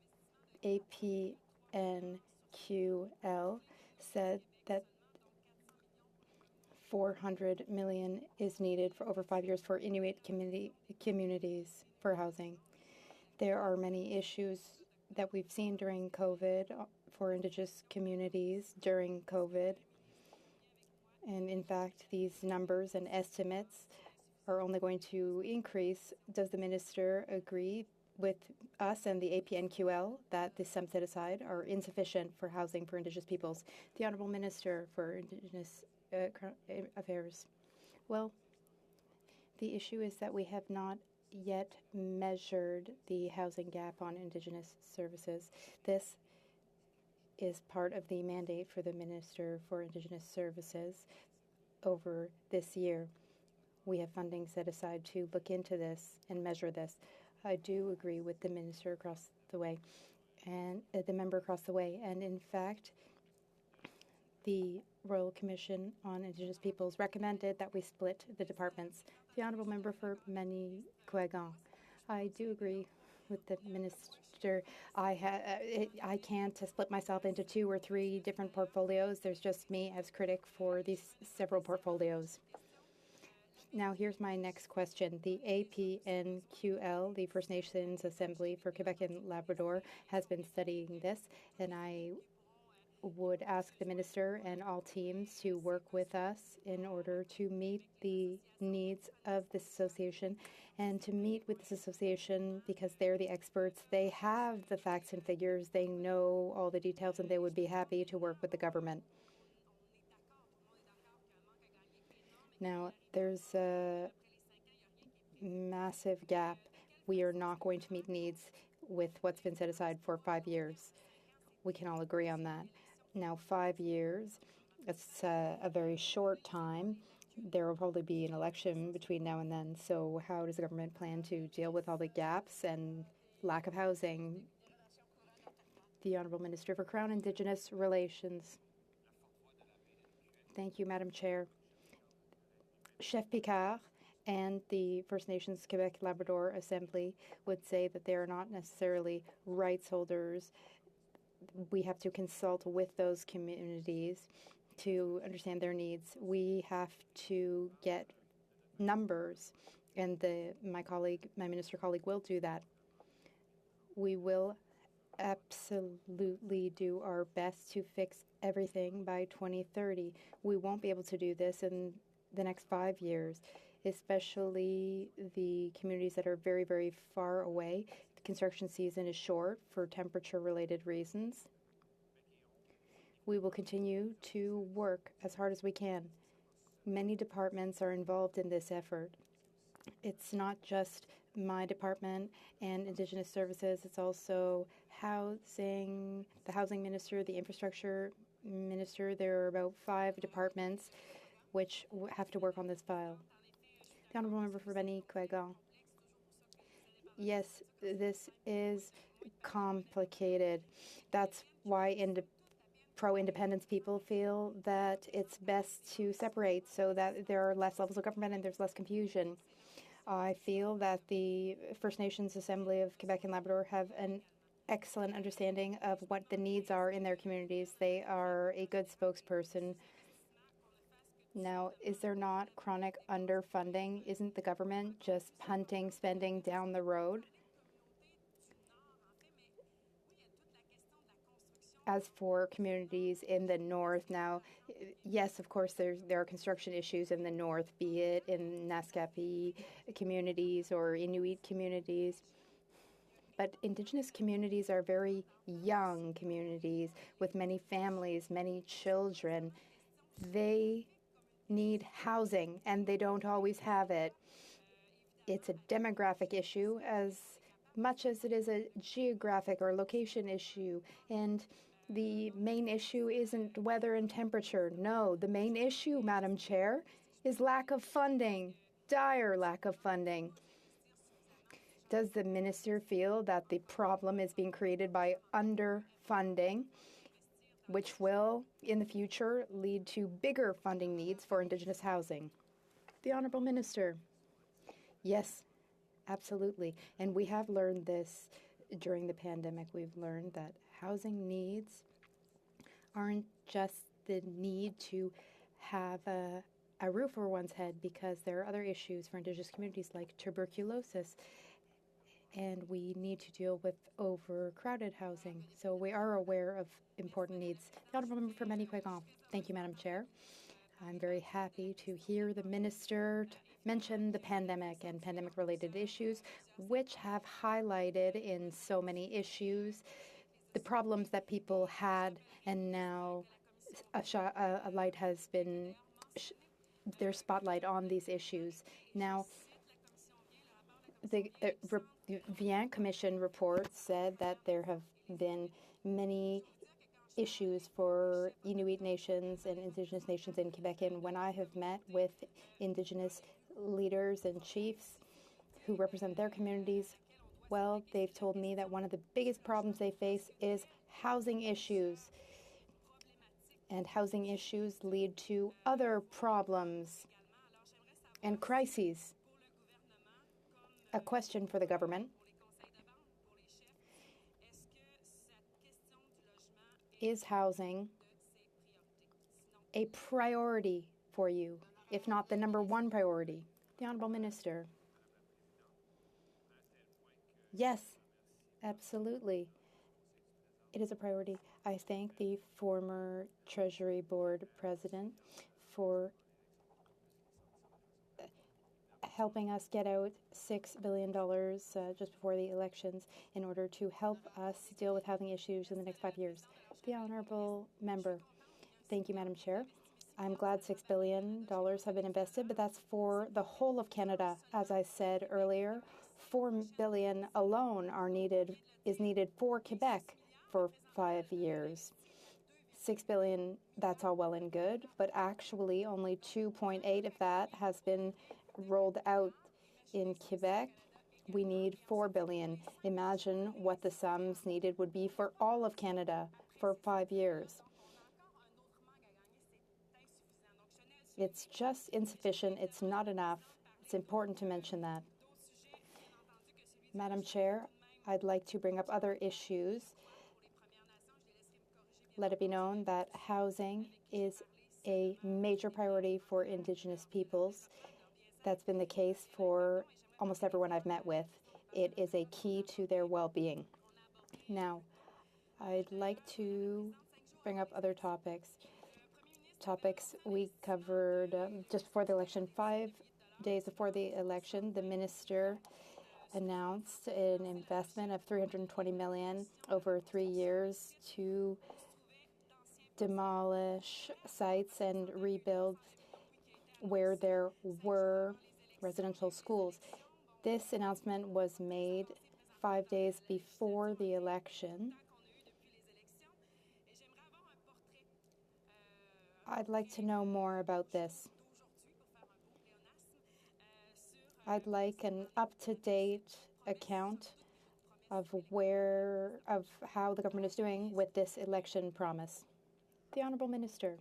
APNQL said that $400 million is needed for over 5 years for Inuit communities for housing. There are many issues that we've seen during COVID for Indigenous communities during COVID. And in fact, these numbers and estimates are only going to increase. Does the minister agree with us and the APNQL that the sums set aside are insufficient for housing for Indigenous peoples? The Honourable Minister for Indigenous Affairs. Well, the issue is that we have not yet measured the housing gap on Indigenous services. This is part of the mandate for the Minister for Indigenous Services over this year. We have funding set aside to look into this and measure this. I do agree with the minister across the way and the member across the way. And in fact, the Royal Commission on Indigenous Peoples recommended that we split the departments. The Honourable Member for Manicouagan. I do agree with the minister. I can't split myself into 2 or 3 different portfolios. There's just me as critic for these several portfolios. Now, here's my next question. The APNQL, the First Nations Assembly for Quebec and Labrador, has been studying this, and I would ask the minister and all teams to work with us in order to meet the needs of this association and to meet with this association because they're the experts. They have the facts and figures. They know all the details, and they would be happy to work with the government. Now, there's a massive gap. We are not going to meet needs with what's been set aside for 5 years. We can all agree on that. Now, 5 years, it's a very short time. There will probably be an election between now and then. So how does the government plan to deal with all the gaps and lack of housing? The Honourable Minister for Crown Indigenous Relations. Thank you, Madam Chair. Chef Picard and the First Nations Quebec Labrador Assembly would say that they are not necessarily rights holders. We have to consult with those communities to understand their needs. We have to get numbers, and my minister colleague will do that. We will absolutely do our best to fix everything by 2030. We won't be able to do this in the next 5 years, especially the communities that are very, very far away. The construction season is short for temperature-related reasons. We will continue to work as hard as we can. Many departments are involved in this effort. It's not just my department and Indigenous Services, it's also housing, the housing minister, the infrastructure minister. There are about 5 departments which have to work on this file. The Honourable Member for Manicouagan. Yes, this is complicated. That's why pro-independence people feel that it's best to separate so that there are less levels of government and there's less confusion. I feel that the First Nations Assembly of Quebec and Labrador have an excellent understanding of what the needs are in their communities. They are a good spokesperson. Now, is there not chronic underfunding? Isn't the government just punting spending down the road? As for communities in the north, now, yes, of course, there are construction issues in the north, be it in Naskapi communities or Inuit communities. But Indigenous communities are very young communities with many families, many children. They need housing, and they don't always have it. It's a demographic issue as much as it is a geographic or location issue. And the main issue isn't weather and temperature. No, the main issue, Madam Chair, is lack of funding, dire lack of funding. Does the minister feel that the problem is being created by underfunding? which will, in the future, lead to bigger funding needs for Indigenous housing. The Honourable Minister. Yes, absolutely. And we have learned this during the pandemic. We've learned that housing needs aren't just the need to have a roof over one's head, because there are other issues for Indigenous communities like tuberculosis, and we need to deal with overcrowded housing. So we are aware of important needs. The Honourable Member for Manicouagan. Thank you, Madam Chair. I'm very happy to hear the Minister mention the pandemic and pandemic-related issues, which have highlighted in so many issues the problems that people had, and now a light has been, their spotlight on these issues. Now, the Vian Commission report said that there have been many issues for Inuit nations and Indigenous nations in Quebec, and when I have met with Indigenous leaders and chiefs who represent their communities, well, they've told me that one of the biggest problems they face is housing issues. And housing issues lead to other problems and crises. A question for the government. Is housing a priority for you, if not the number one priority? The Honourable Minister. Yes, absolutely. It is a priority. I thank the former Treasury Board President for helping us get out $6 billion just before the elections in order to help us deal with housing issues in the next 5 years. The Honourable Member. Thank you, Madam Chair. I'm glad $6 billion have been invested, but that's for the whole of Canada. As I said earlier, $4 billion alone is needed for Quebec for 5 years. $6 billion, that's all well and good, but actually only 2.8 of that has been rolled out in Quebec. We need $4 billion. Imagine what the sums needed would be for all of Canada for 5 years. It's just insufficient. It's not enough. It's important to mention that. Madam Chair, I'd like to bring up other issues. Let it be known that housing is a major priority for Indigenous peoples. That's been the case for almost everyone I've met with. It is a key to their well-being. Now, I'd like to bring up other topics. Topics we covered just before the election. 5 days before the election, the minister announced an investment of $320 million over 3 years to demolish sites and rebuild where there were residential schools. This announcement was made 5 days before the election. I'd like to know more about this. I'd like an up-to-date account of how the government is doing with this election promise. The Honourable Minister.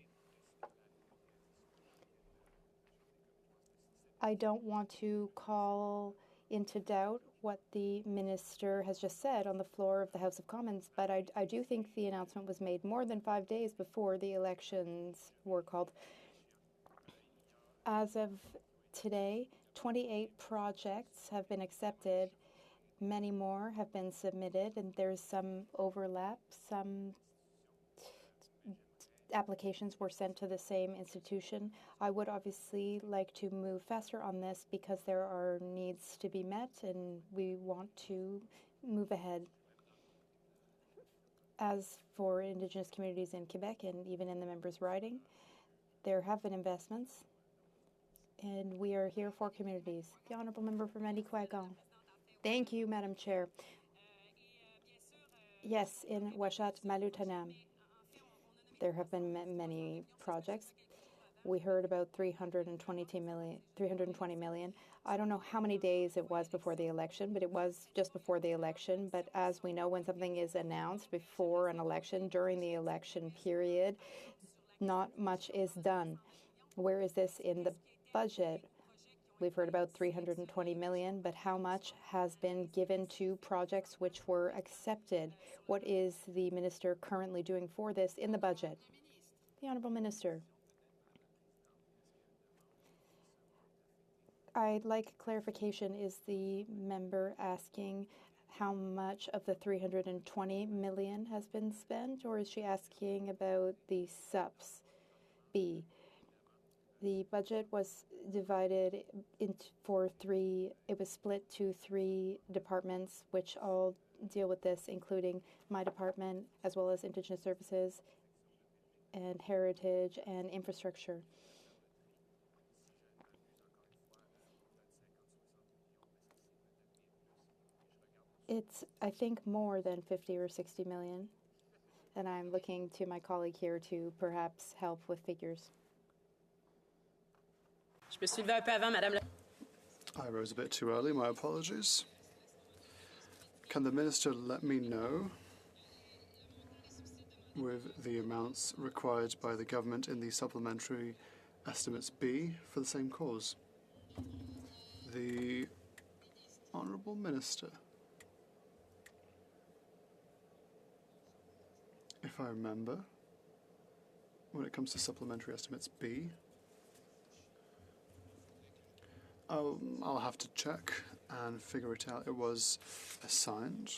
I don't want to call into doubt what the minister has just said on the floor of the House of Commons, but I do think the announcement was made more than 5 days before the elections were called. As of today, 28 projects have been accepted. Many more have been submitted, and there's some overlap. Some applications were sent to the same institution. I would obviously like to move faster on this because there are needs to be met and we want to move ahead. As for Indigenous communities in Quebec and even in the members' riding, there have been investments and we are here for communities. The Honourable Member for Manicouagan. Thank you, Madam Chair. Yes, in Uashat Malutanam. There have been many projects. We heard about 320 million. I don't know how many days it was before the election, but it was just before the election. But as we know, when something is announced before an election, during the election period, not much is done. Where is this in the budget? We've heard about 320 million, but how much has been given to projects which were accepted? What is the minister currently doing for this in the budget? The Honourable Minister. I'd like clarification. Is the member asking how much of the 320 million has been spent, or is she asking about the SUPS B? The budget was divided for three, it was split to three departments which all deal with this, including my department, as well as Indigenous Services and Heritage and Infrastructure. It's, I think, more than 50 or 60 million, and I'm looking to my colleague here to perhaps help with figures. I rose a bit too early, my apologies. Can the minister let me know with the amounts required by the government in the supplementary estimates B for the same cause? The Honourable Minister. If I remember, when it comes to supplementary estimates B, I'll have to check and figure it out. It was assigned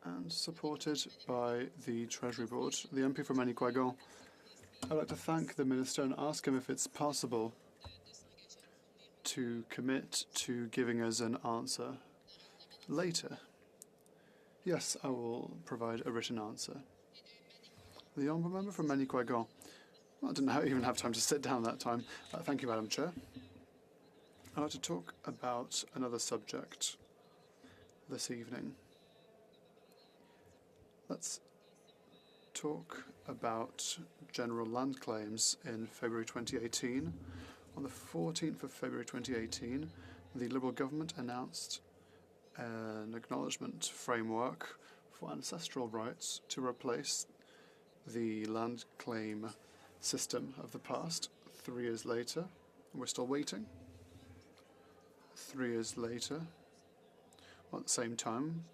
and supported by the Treasury Board, the MP from Manicouagan. I'd like to thank the Minister and ask him if it's possible to commit to giving us an answer later. Yes, I will provide a written answer. The Honourable Member from Manicouagan. I didn't even have time to sit down that time. Thank you, Madam Chair. I'd like to talk about another subject this evening. Let's talk about general land claims in February 2018. On the 14th of February 2018, the Liberal government announced an acknowledgement framework for ancestral rights to replace the land claim system of the past. 3 years later, we're still waiting. 3 years later, at the same time,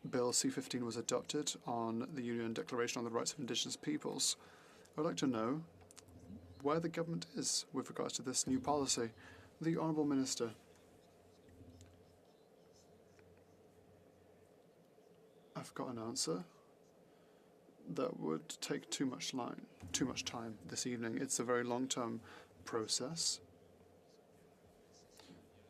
Bill C-15 was adopted on the Union Declaration on the Rights of Indigenous Peoples. I'd like to know where the government is with regards to this new policy. The Honourable Minister. I've got an answer that would take too much time this evening. It's a very long-term process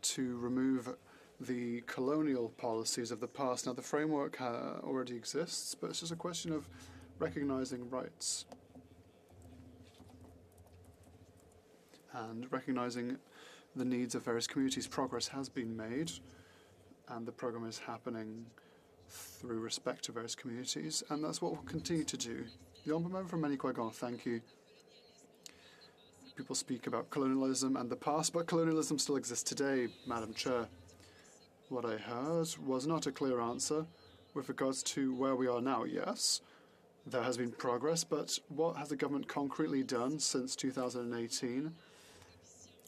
to remove the colonial policies of the past. Now, the framework already exists, but it's just a question of recognizing rights and recognizing the needs of various communities. Progress has been made, and the program is happening through respect to various communities, and that's what we'll continue to do. The Honourable Member from Manicouagan, thank you. People speak about colonialism and the past, but colonialism still exists today, Madam Chair. What I heard was not a clear answer with regards to where we are now. Yes, there has been progress, but what has the government concretely done since 2018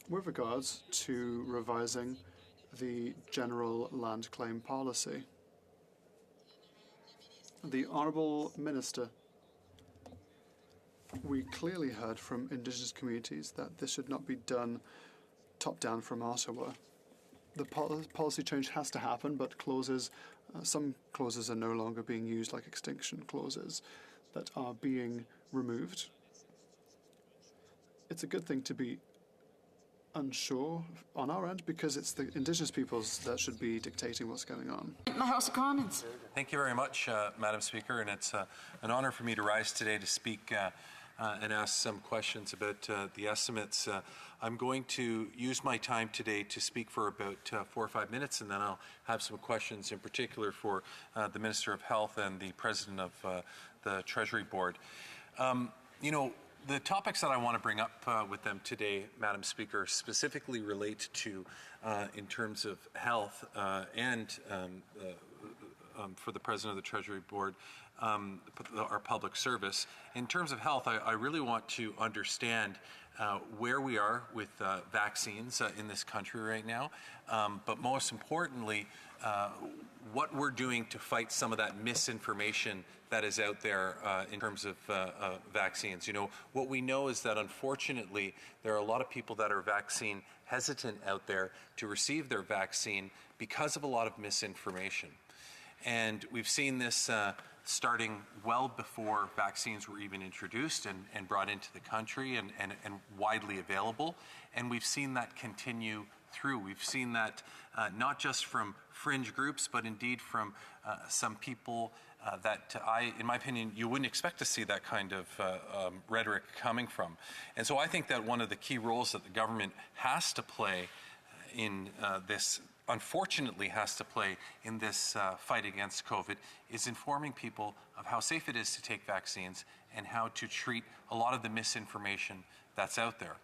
with regards to revising the general land claim policy? The Honourable Minister. We clearly heard from Indigenous communities that this should not be done top-down from Ottawa. The policy change has to happen, but some clauses are no longer being used, like extinction clauses, that are being removed. It's a good thing to be unsure on our end, because it's the Indigenous peoples that should be dictating what's going on. The House of Commons. Thank you very much, Madam Speaker, and it's an honour for me to rise today to speak and ask some questions about the estimates. I'm going to use my time today to speak for about 4 or 5 minutes, and then I'll have some questions in particular for the Minister of Health and the President of the Treasury Board. You know, The topics that I want to bring up with them today, Madam Speaker, specifically relate to, in terms of health and for the President of the Treasury Board, our public service. In terms of health, I really want to understand where we are with vaccines in this country right now, but most importantly, what we're doing to fight some of that misinformation that is out there in terms of vaccines. You know, what we know is that unfortunately there are a lot of people that are vaccine hesitant out there to receive their vaccine because of a lot of misinformation. And we've seen this starting well before vaccines were even introduced and brought into the country and widely available. And we've seen that continue through. We've seen that not just from fringe groups, but indeed from some people that in my opinion, you wouldn't expect to see that kind of rhetoric coming from. And so I think that one of the key roles that the government has to play in this unfortunately has to play in this fight against COVID is informing people of how safe it is to take vaccines and how to treat a lot of the misinformation that's out there.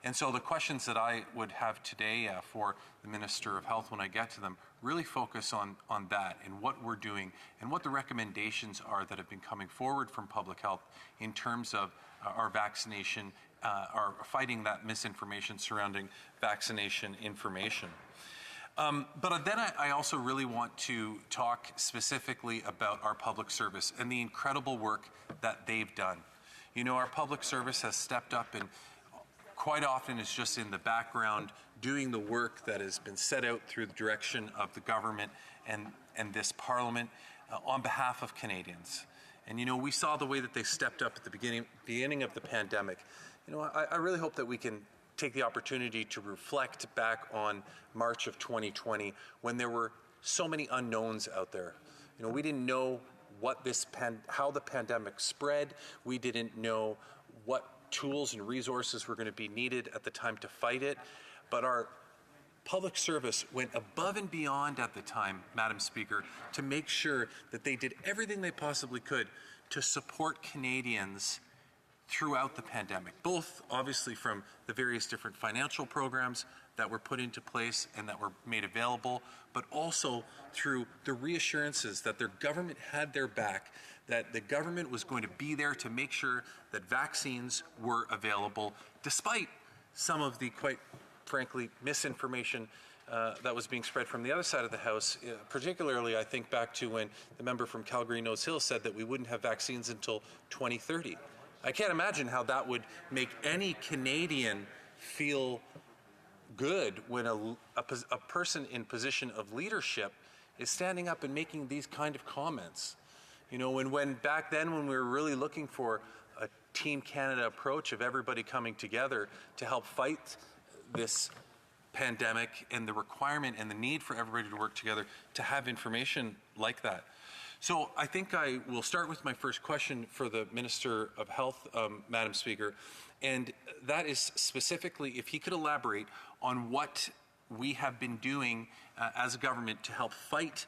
And so the questions that I would have today for the Minister of Health when I get to them really focus on that and what we're doing and what the recommendations are that have been coming forward from public health in terms of our vaccination, our fighting that misinformation surrounding vaccination information. But then I also really want to talk specifically about our public service and the incredible work that they've done. You know, our public service has stepped up and quite often is just in the background doing the work that has been set out through the direction of the government and this Parliament on behalf of Canadians. And, you know, we saw the way that they stepped up at the beginning of the pandemic. You know, I really hope that we can take the opportunity to reflect back on March of 2020 when there were so many unknowns out there. You know, we didn't know what how the pandemic spread. We didn't know what tools and resources were going to be needed at the time to fight it. But our public service went above and beyond at the time, Madam Speaker, to make sure that they did everything they possibly could to support Canadians throughout the pandemic, both obviously from the various different financial programs that were put into place and that were made available, but also through the reassurances that their government had their back, that the government was going to be there to make sure that vaccines were available, despite some of the, quite frankly, misinformation that was being spread from the other side of the House. Particularly, I think back to when the member from Calgary-Nose Hill said that we wouldn't have vaccines until 2030. I can't imagine how that would make any Canadian feel good when a person in position of leadership is standing up and making these kind of comments. You know, when back then when we were really looking for a Team Canada approach of everybody coming together to help fight this pandemic and the requirement and the need for everybody to work together to have information like that. So I think I will start with my first question for the Minister of Health, Madam Speaker, and that is specifically if he could elaborate on what we have been doing as a government to help fight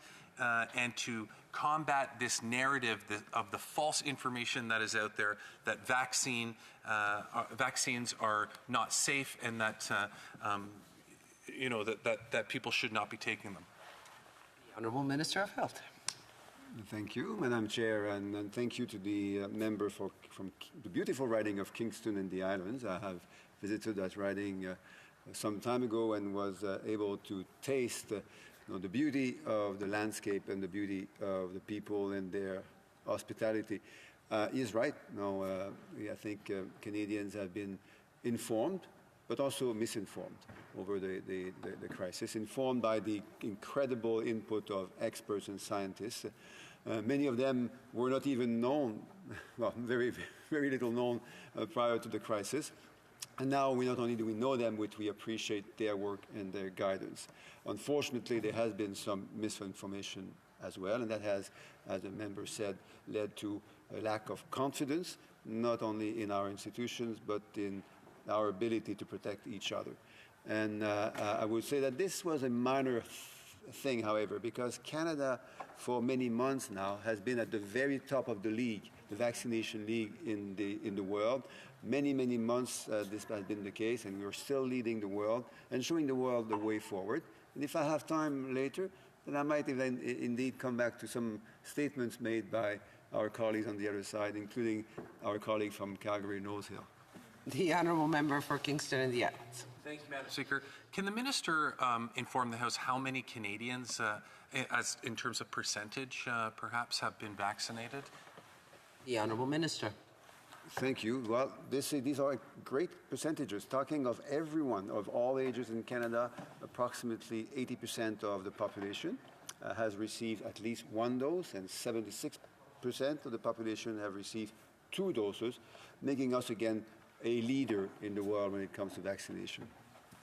and to combat this narrative of the false information that is out there, that vaccines are not safe and that you know that people should not be taking them. The Honourable Minister of Health. Thank you, Madam Chair, and thank you to the member from the beautiful riding of Kingston and the Islands. I have visited that riding some time ago and was able to taste the beauty of the landscape and the beauty of the people and their hospitality. He is right. No, I think Canadians have been informed, but also misinformed over the crisis, informed by the incredible input of experts and scientists. Many of them were not even known, well, very, very little known prior to the crisis. And now not only do we know them, but we appreciate their work and their guidance. Unfortunately, there has been some misinformation as well, and that has, as the member said, led to a lack of confidence, not only in our institutions, but in our ability to protect each other. And I would say that this was a minor thing, however, because Canada, for many months now, has been at the very top of the league, the vaccination league in the world. Many months this has been the case, and we're still leading the world and showing the world the way forward. And if I have time later, then I might even indeed come back to some statements made by our colleagues on the other side, including our colleague from Calgary, Nose Hill. The honourable member for Kingston and the Islands. Thank you, Madam Speaker. Can the minister inform the House how many Canadians, as in terms of percentage, perhaps, have been vaccinated? The honourable minister. Thank you. Well, these are great percentages. Talking of everyone of all ages in Canada, approximately 80% of the population has received at least one dose, and 76% of the population have received 2 doses, making us again a leader in the world when it comes to vaccination.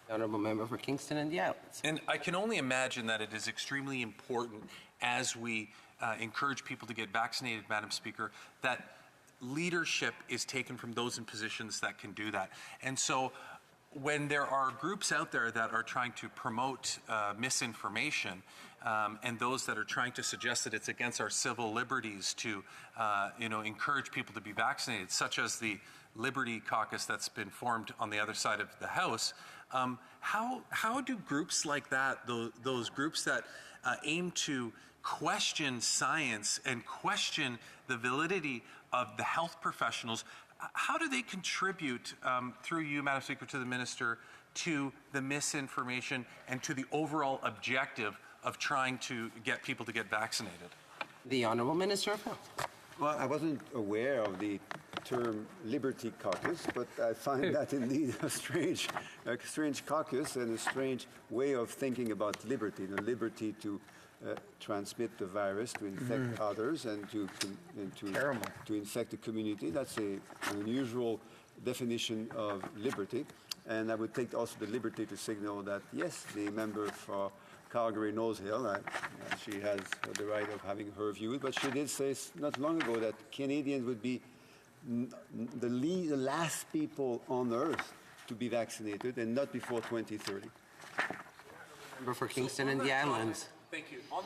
The honourable member for Kingston and the Islands. And I can only imagine that it is extremely important as we encourage people to get vaccinated, Madam Speaker, that leadership is taken from those in positions that can do that. And so when there are groups out there that are trying to promote misinformation, and those that are trying to suggest that it's against our civil liberties to encourage people to be vaccinated, such as the Liberty Caucus that's been formed on the other side of the House, how do groups like that, those groups that aim to question science and question the validity of the health professionals, how do they contribute, through you, Madam Speaker, to the Minister, to the misinformation and to the overall objective of trying to get people to get vaccinated? The Honourable Minister of Health. Well, I wasn't aware of the term Liberty Caucus, but I find that indeed a strange caucus and a strange way of thinking about liberty, the liberty to transmit the virus, to infect others, and to infect the community. That's an unusual definition of liberty. And I would take also the liberty to signal that, yes, the member for Calgary Nose Hill, she has the right of having her views, but she did say not long ago that Canadians would be the last people on earth to be vaccinated, and not before 2030. Member for Kingston and the Islands. Thank you. On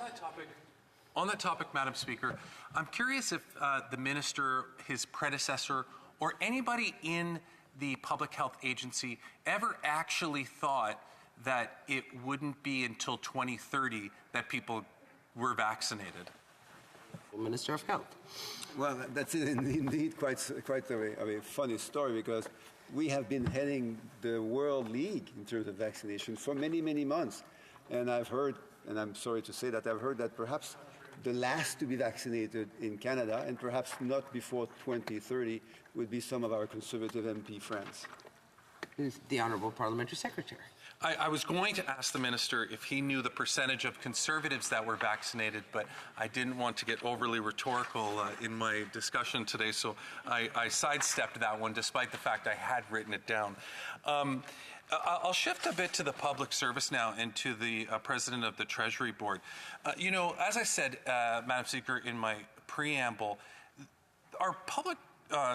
that topic, Madam Speaker, I'm curious if the minister, his predecessor, or anybody in the Public Health Agency ever actually thought that it wouldn't be until 2030 that people were vaccinated. Minister of Health. Well, that's indeed quite a funny story, because we have been heading the world league in terms of vaccination for many months. And I've heard, and I'm sorry to say that, I've heard that perhaps the last to be vaccinated in Canada, and perhaps not before 2030, would be some of our Conservative MP friends. The Honourable Parliamentary Secretary. I was going to ask the minister if he knew the percentage of Conservatives that were vaccinated, but I didn't want to get overly rhetorical in my discussion today, so I sidestepped that one, despite the fact I had written it down. I'll shift a bit to the public service now and to the President of the Treasury Board. As I said, Madam Speaker, in my preamble, our public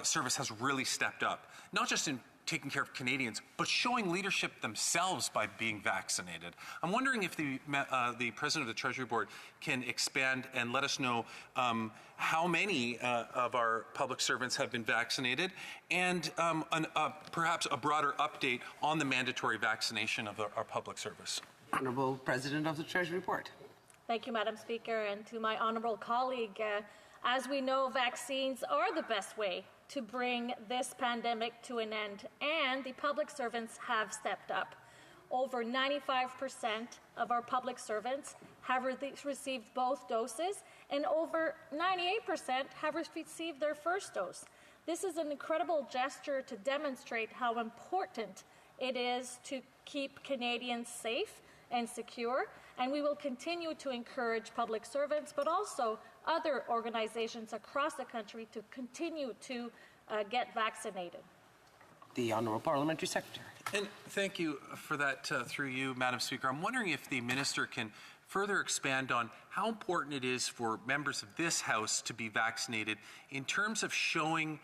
service has really stepped up, not just in taking care of Canadians, but showing leadership themselves by being vaccinated. I'm wondering if the President of the Treasury Board can expand and let us know how many of our public servants have been vaccinated, and perhaps a broader update on the mandatory vaccination of our public service. Honourable President of the Treasury Board. Thank you, Madam Speaker, and to my honourable colleague. As we know, vaccines are the best way to bring this pandemic to an end, and the public servants have stepped up. Over 95% of our public servants have received both doses, and over 98% have received their first dose. This is an incredible gesture to demonstrate how important it is to keep Canadians safe and secure, and we will continue to encourage public servants, but also other organizations across the country to continue to get vaccinated. The Honourable Parliamentary Secretary. And thank you for that through you, Madam Speaker. I'm wondering if the Minister can further expand on how important it is for members of this House to be vaccinated in terms of showing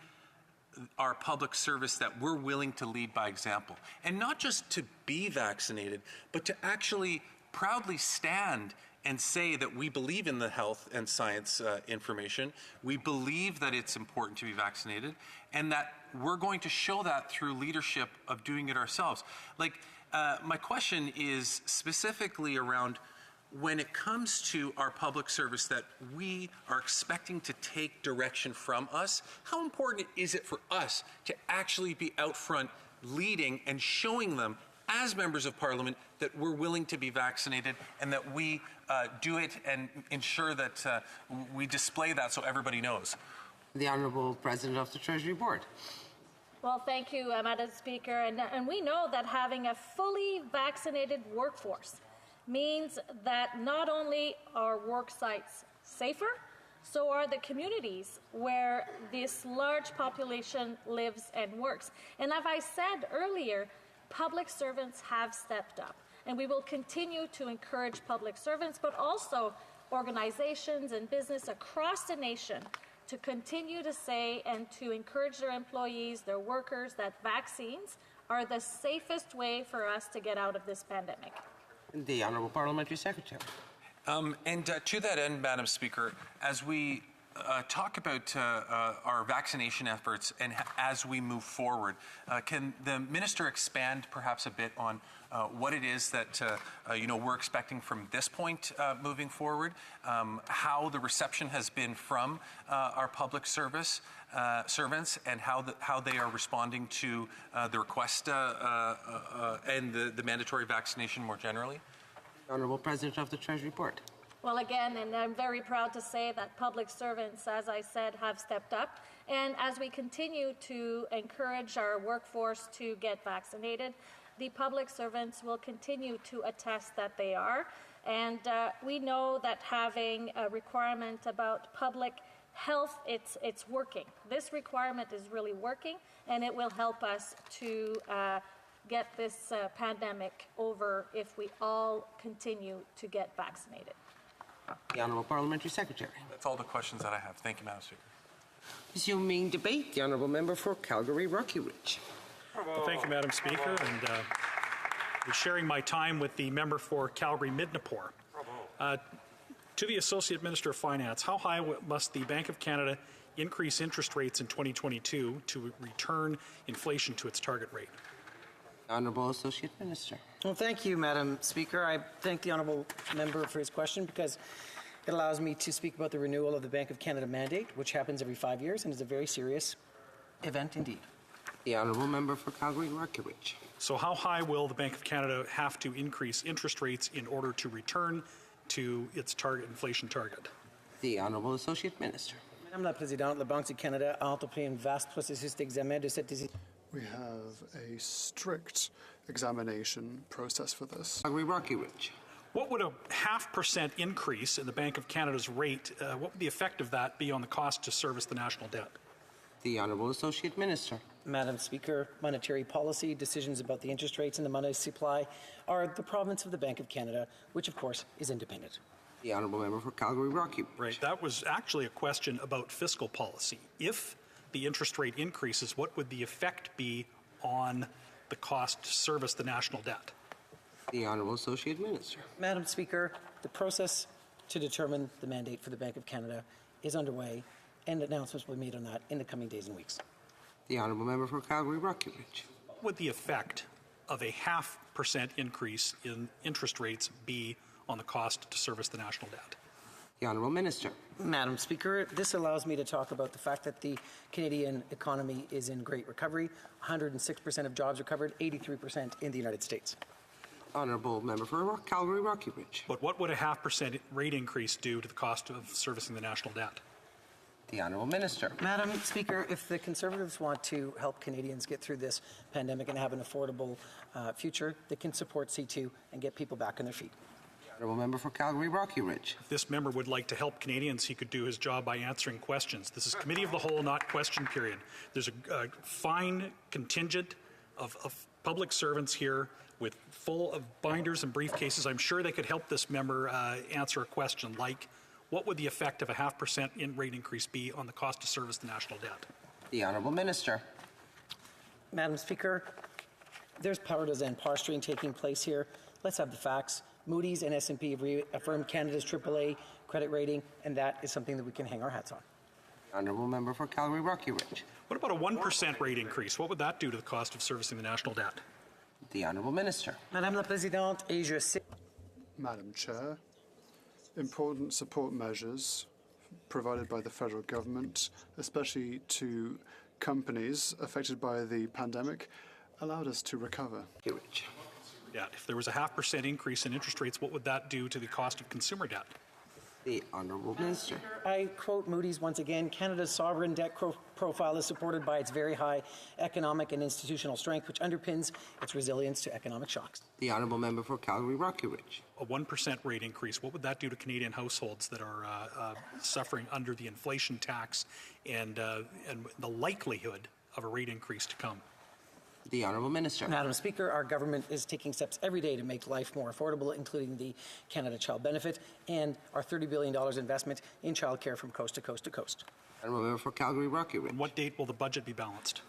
our public service that we're willing to lead by example. And not just to be vaccinated, but to actually proudly stand and say that we believe in the health and science information. We believe that it's important to be vaccinated, and that we're going to show that through leadership of doing it ourselves. Like, my question is specifically around when it comes to our public service that we are expecting to take direction from us, how important is it for us to actually be out front leading and showing them as members of Parliament that we're willing to be vaccinated and that we do it and ensure that we display that so everybody knows? The Honourable President of the Treasury Board. Well, thank you, Madam Speaker. And we know that having a fully vaccinated workforce means that not only are work sites safer, so are the communities where this large population lives and works. And as I said earlier, public servants have stepped up, and we will continue to encourage public servants, but also organizations and business across the nation to continue to say and to encourage their employees, their workers, that vaccines are the safest way for us to get out of this pandemic. The Honourable Parliamentary Secretary. And to that end, Madam Speaker, as we talk about our vaccination efforts and as we move forward, can the Minister expand perhaps a bit on what it is that we're expecting from this point moving forward, how the reception has been from our public service servants, and how they are responding to the request and the mandatory vaccination more generally? Honourable President of the Treasury Board. Well, again, and I'm very proud to say that public servants, as I said, have stepped up. And as we continue to encourage our workforce to get vaccinated, the public servants will continue to attest that they are. And we know that having a requirement about public health, it's working. This requirement is really working, and it will help us to get this pandemic over if we all continue to get vaccinated. The Honourable Parliamentary Secretary. That's all the questions that I have. Thank you, Madam Speaker. Resuming debate, the Honourable Member for Calgary Rocky Ridge. Well, thank you, Madam Speaker, and sharing my time with the member for Calgary Midnapore. To the Associate Minister of Finance, how high must the Bank of Canada increase interest rates in 2022 to return inflation to its target rate? Honourable Associate Minister. Well, thank you, Madam Speaker. I thank the Honourable Member for his question because it allows me to speak about the renewal of the Bank of Canada mandate, which happens every 5 years and is a very serious event indeed. The Honourable Member for Calgary Rocky Ridge. So how high will the Bank of Canada have to increase interest rates in order to return to its target inflation target? The Honourable Associate Minister. Madame la Présidente, la Banque du Canada a entrepris un vaste processus d'examen de cette décision. We have a strict examination process for this. Calgary Rocky Ridge. What would a 0.5% increase in the Bank of Canada's rate, what would the effect of that be on the cost to service the national debt? The Honourable Associate Minister. Madam Speaker, monetary policy decisions about the interest rates and the money supply are the province of the Bank of Canada, which of course is independent. The Honourable Member for Calgary Rocky Ridge. Right, that was actually a question about fiscal policy. If the interest rate increases, what would the effect be on the cost to service the national debt? The Honourable Associate Minister. Madam Speaker, the process to determine the mandate for the Bank of Canada is underway, and announcements will be made on that in the coming days and weeks. The Honourable Member for Calgary Rocky Ridge. What would the effect of a 0.5% increase in interest rates be on the cost to service the national debt? The Honourable Minister. Madam Speaker, this allows me to talk about the fact that the Canadian economy is in great recovery. 106% of jobs recovered, 83% in the United States. Honourable Member for Calgary Rocky Ridge. But what would a 0.5% rate increase do to the cost of servicing the national debt? The Honourable Minister. Madam Speaker, if the Conservatives want to help Canadians get through this pandemic and have an affordable future, they can support C2 and get people back on their feet. Honourable Member for Calgary Rocky Ridge. If this member would like to help Canadians, he could do his job by answering questions. This is Committee of the Whole, not question period. There's a fine contingent of public servants here with full of binders and briefcases. I'm sure they could help this member answer a question like, what would the effect of a 0.5% rate increase be on the cost to service the national debt? The Honourable Minister. Madam Speaker, there's partisan posturing taking place here. Let's have the facts. Moody's and S&P have reaffirmed Canada's AAA credit rating, and that is something that we can hang our hats on. Honourable member for Calgary Rocky Ridge. What about a 1% rate increase? What would that do to the cost of servicing the national debt? The Honourable Minister. Madame la Présidente, et je sais. Madam Chair, important support measures provided by the federal government, especially to companies affected by the pandemic, allowed us to recover. Yeah, if there was a 0.5% increase in interest rates, what would that do to the cost of consumer debt? The Honourable Minister. I quote Moody's once again, Canada's sovereign debt profile is supported by its very high economic and institutional strength, which underpins its resilience to economic shocks. The Honourable Member for Calgary Rocky Ridge. A 1% rate increase, what would that do to Canadian households that are suffering under the inflation tax and the likelihood of a rate increase to come? The Honourable Minister. Madam Speaker, our government is taking steps every day to make life more affordable, including the Canada Child Benefit and our $30 billion investment in childcare from coast to coast to coast. Honourable Member for Calgary Rocky Ridge. On what date will the budget be balanced?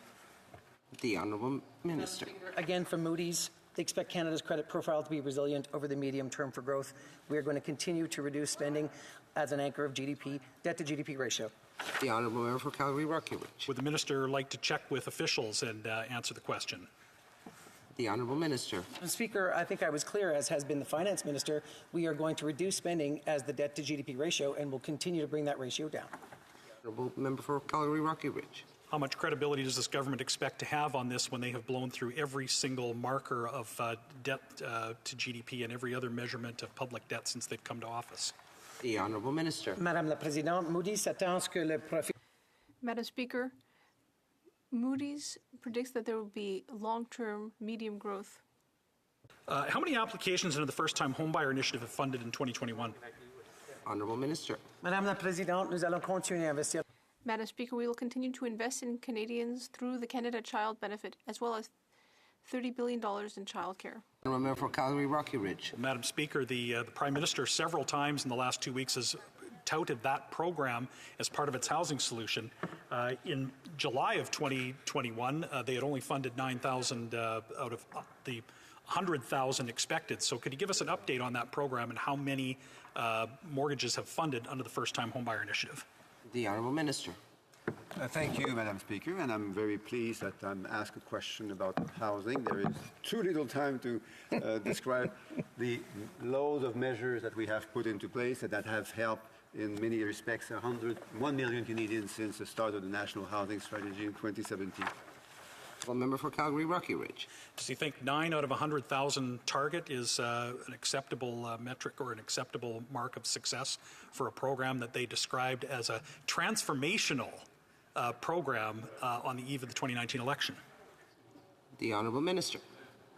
The Honourable Minister. Again, from Moody's, they expect Canada's credit profile to be resilient over the medium term for growth. We are going to continue to reduce spending as an anchor of GDP, debt to GDP ratio. The Honourable Member for Calgary Rocky Ridge. Would the Minister like to check with officials and answer the question? The Honourable Minister. Madam Speaker, I think I was clear, as has been the Finance Minister. We are going to reduce spending as the debt to GDP ratio and will continue to bring that ratio down. Honourable Member for Calgary Rocky Ridge. How much credibility does this government expect to have on this when they have blown through every single marker of debt to GDP and every other measurement of public debt since they've come to office? The Honourable Minister. Madame la Présidente, Moody's s'attend que le profit. Madam Speaker, Moody's predicts that there will be long-term medium growth. How many applications into the first-time homebuyer initiative have funded in 2021? Honourable Minister. Madame la Présidente, nous allons continuer à investir. Madam Speaker, we will continue to invest in Canadians through the Canada Child Benefit, as well as $30 billion in childcare. Honourable Member for Calgary Rocky Ridge. Madam Speaker, the Prime Minister several times in the last 2 weeks has touted that program as part of its housing solution. In July of 2021, they had only funded 9,000 out of the 100,000 expected. So could you give us an update on that program and how many mortgages have funded under the first-time homebuyer initiative? The Honourable Minister. Thank you, Madam Speaker, and I'm very pleased that I'm asked a question about housing. There is too little time to describe the loads of measures that we have put into place that have helped in many respects 1 million Canadians since the start of the National Housing Strategy in 2017. One member for Calgary Rocky Ridge. Does he think 9 out of 100,000 target is an acceptable metric or an acceptable mark of success for a program that they described as a transformational program on the eve of the 2019 election? The Honourable Minister.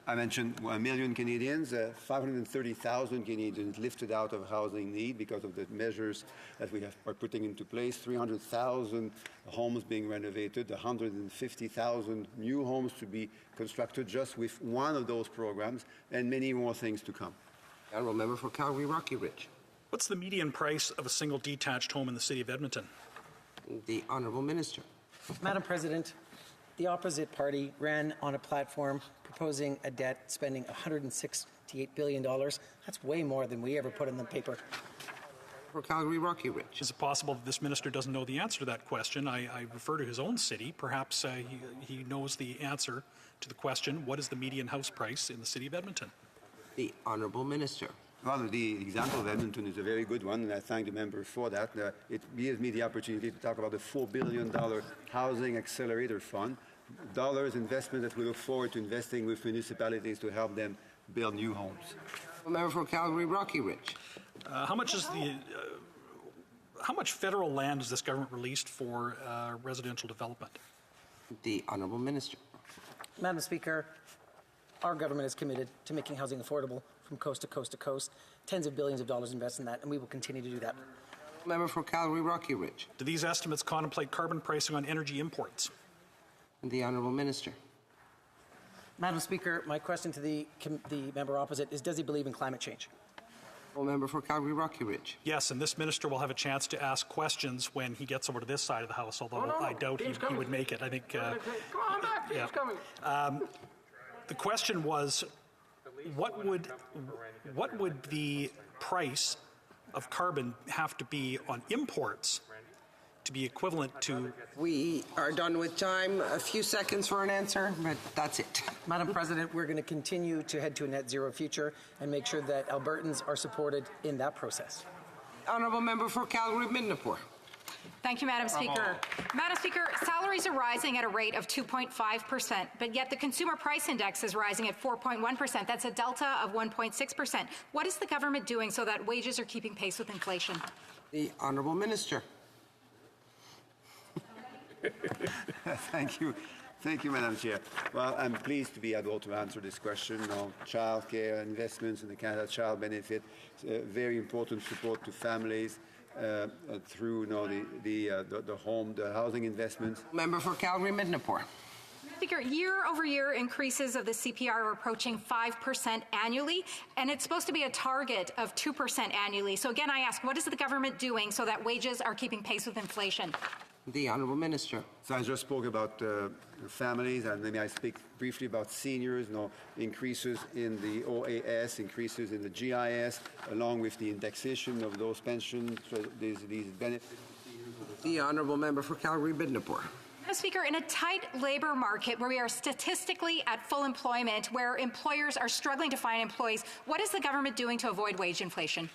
I mentioned 1 million Canadians, 530,000 Canadians lifted out of housing need because of the measures that we are putting into place, 300,000 homes being renovated, 150,000 new homes to be constructed just with one of those programs, and many more things to come. Honourable Member for Calgary Rocky Ridge. What's the median price of a single detached home in the city of Edmonton? The Honourable Minister. Madam President, the opposite party ran on a platform proposing a debt spending $168 billion. That's way more than we ever put in the paper. For Calgary Rocky Ridge. Is it possible that this minister doesn't know the answer to that question? I refer to his own city. Perhaps he knows the answer to the question, what is the median house price in the city of Edmonton? The Honourable Minister. Well, the example of Edmonton is a very good one, and I thank the member for that. It gives me the opportunity to talk about the $4 billion Housing Accelerator Fund, dollars investment that we look forward to investing with municipalities to help them build new homes. Member for Calgary Rocky Ridge. How much federal land has this government released for residential development? The Honourable Minister. Madam Speaker, our government is committed to making housing affordable from coast to coast to coast. Tens of billions of dollars invested in that, and we will continue to do that. Member for Calgary Rocky Ridge. Do these estimates contemplate carbon pricing on energy imports? The Honourable Minister. Madam Speaker, my question to the member opposite is, does he believe in climate change? Member for Calgary Rocky Ridge. Yes, and this minister will have a chance to ask questions when he gets over to this side of the House, although I doubt he would make it. I think. Come on back, Dave's coming. The question was, what would the price of carbon have to be on imports to be equivalent to? We are done with time. A few seconds for an answer, but that's it. Madam President, we're going to continue to head to a net zero future and make sure that Albertans are supported in that process. Honourable Member for Calgary-Midnapore. Thank you, Madam Speaker. Madam Speaker, salaries are rising at a rate of 2.5%, but yet the Consumer Price Index is rising at 4.1%. That's a delta of 1.6%. What is the government doing so that wages are keeping pace with inflation? The Honourable Minister. Thank you. Thank you, Madam Chair. Well, I'm pleased to be able to answer this question on childcare investments in the Canada Child Benefit. Very important support to families through the housing investments. Member for Calgary-Midnapore. Speaker, year-over-year increases of the CPI are approaching 5% annually, and it's supposed to be a target of 2% annually. So again, I ask, what is the government doing so that wages are keeping pace with inflation? The Honourable Minister. So I just spoke about families, and maybe I speak briefly about seniors. Increases in the OAS, increases in the GIS, along with the indexation of those pensions, these benefits. The Honourable Member for Calgary-Midnapore. Madam Speaker, in a tight labour market where we are statistically at full employment, where employers are struggling to find employees, what is the government doing to avoid wage inflation?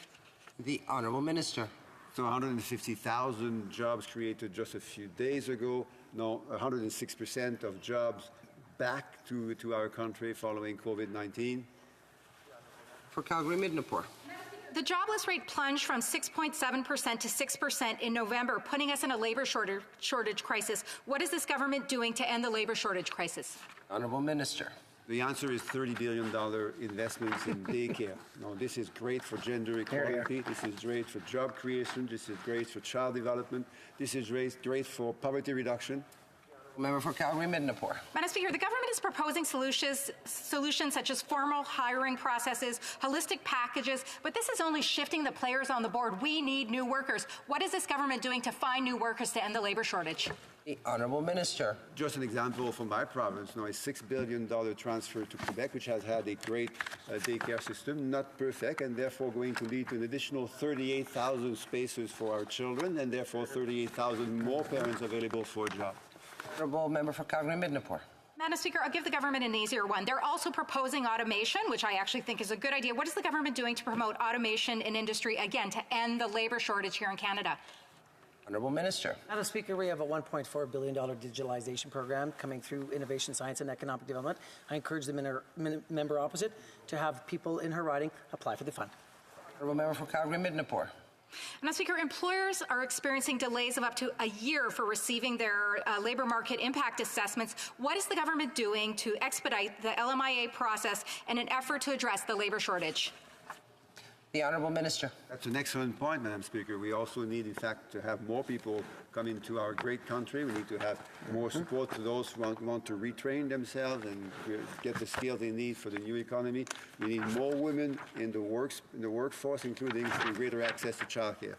The Honourable Minister. So 150,000 jobs created just a few days ago. Now 106% of jobs back to our country following COVID-19. For Calgary-Midnapore. The jobless rate plunged from 6.7% to 6% in November, putting us in a labour shortage crisis. What is this government doing to end the labour shortage crisis? Honourable Minister. The answer is $30 billion investments in daycare. Now, this is great for gender equality. This is great for job creation. This is great for child development. This is great for poverty reduction. Member for Calgary-Midnapore. Madam Speaker, the government is proposing solutions such as formal hiring processes, holistic packages, but this is only shifting the players on the board. We need new workers. What is this government doing to find new workers to end the labour shortage? The Honourable Minister. Just an example from my province, a $6 billion transfer to Quebec, which has had a great daycare system, not perfect, and therefore going to lead to an additional 38,000 spaces for our children, and therefore 38,000 more parents available for a job. Honourable Member for Calgary-Midnapore. Madam Speaker, I'll give the government an easier one. They're also proposing automation, which I actually think is a good idea. What is the government doing to promote automation in industry, again, to end the labour shortage here in Canada? Honourable Minister. Madam Speaker, we have a $1.4 billion digitalization program coming through Innovation, Science and Economic Development. I encourage the member opposite to have people in her riding apply for the fund. Honourable Member for Calgary-Midnapore. Madam Speaker, employers are experiencing delays of up to a year for receiving their labour market impact assessments. What is the government doing to expedite the LMIA process in an effort to address the labour shortage? The Honourable Minister. That's an excellent point, Madam Speaker. We also need, in fact, to have more people come into our great country. We need to have more support to those who want to retrain themselves and get the skills they need for the new economy. We need more women in the workforce, including greater access to childcare.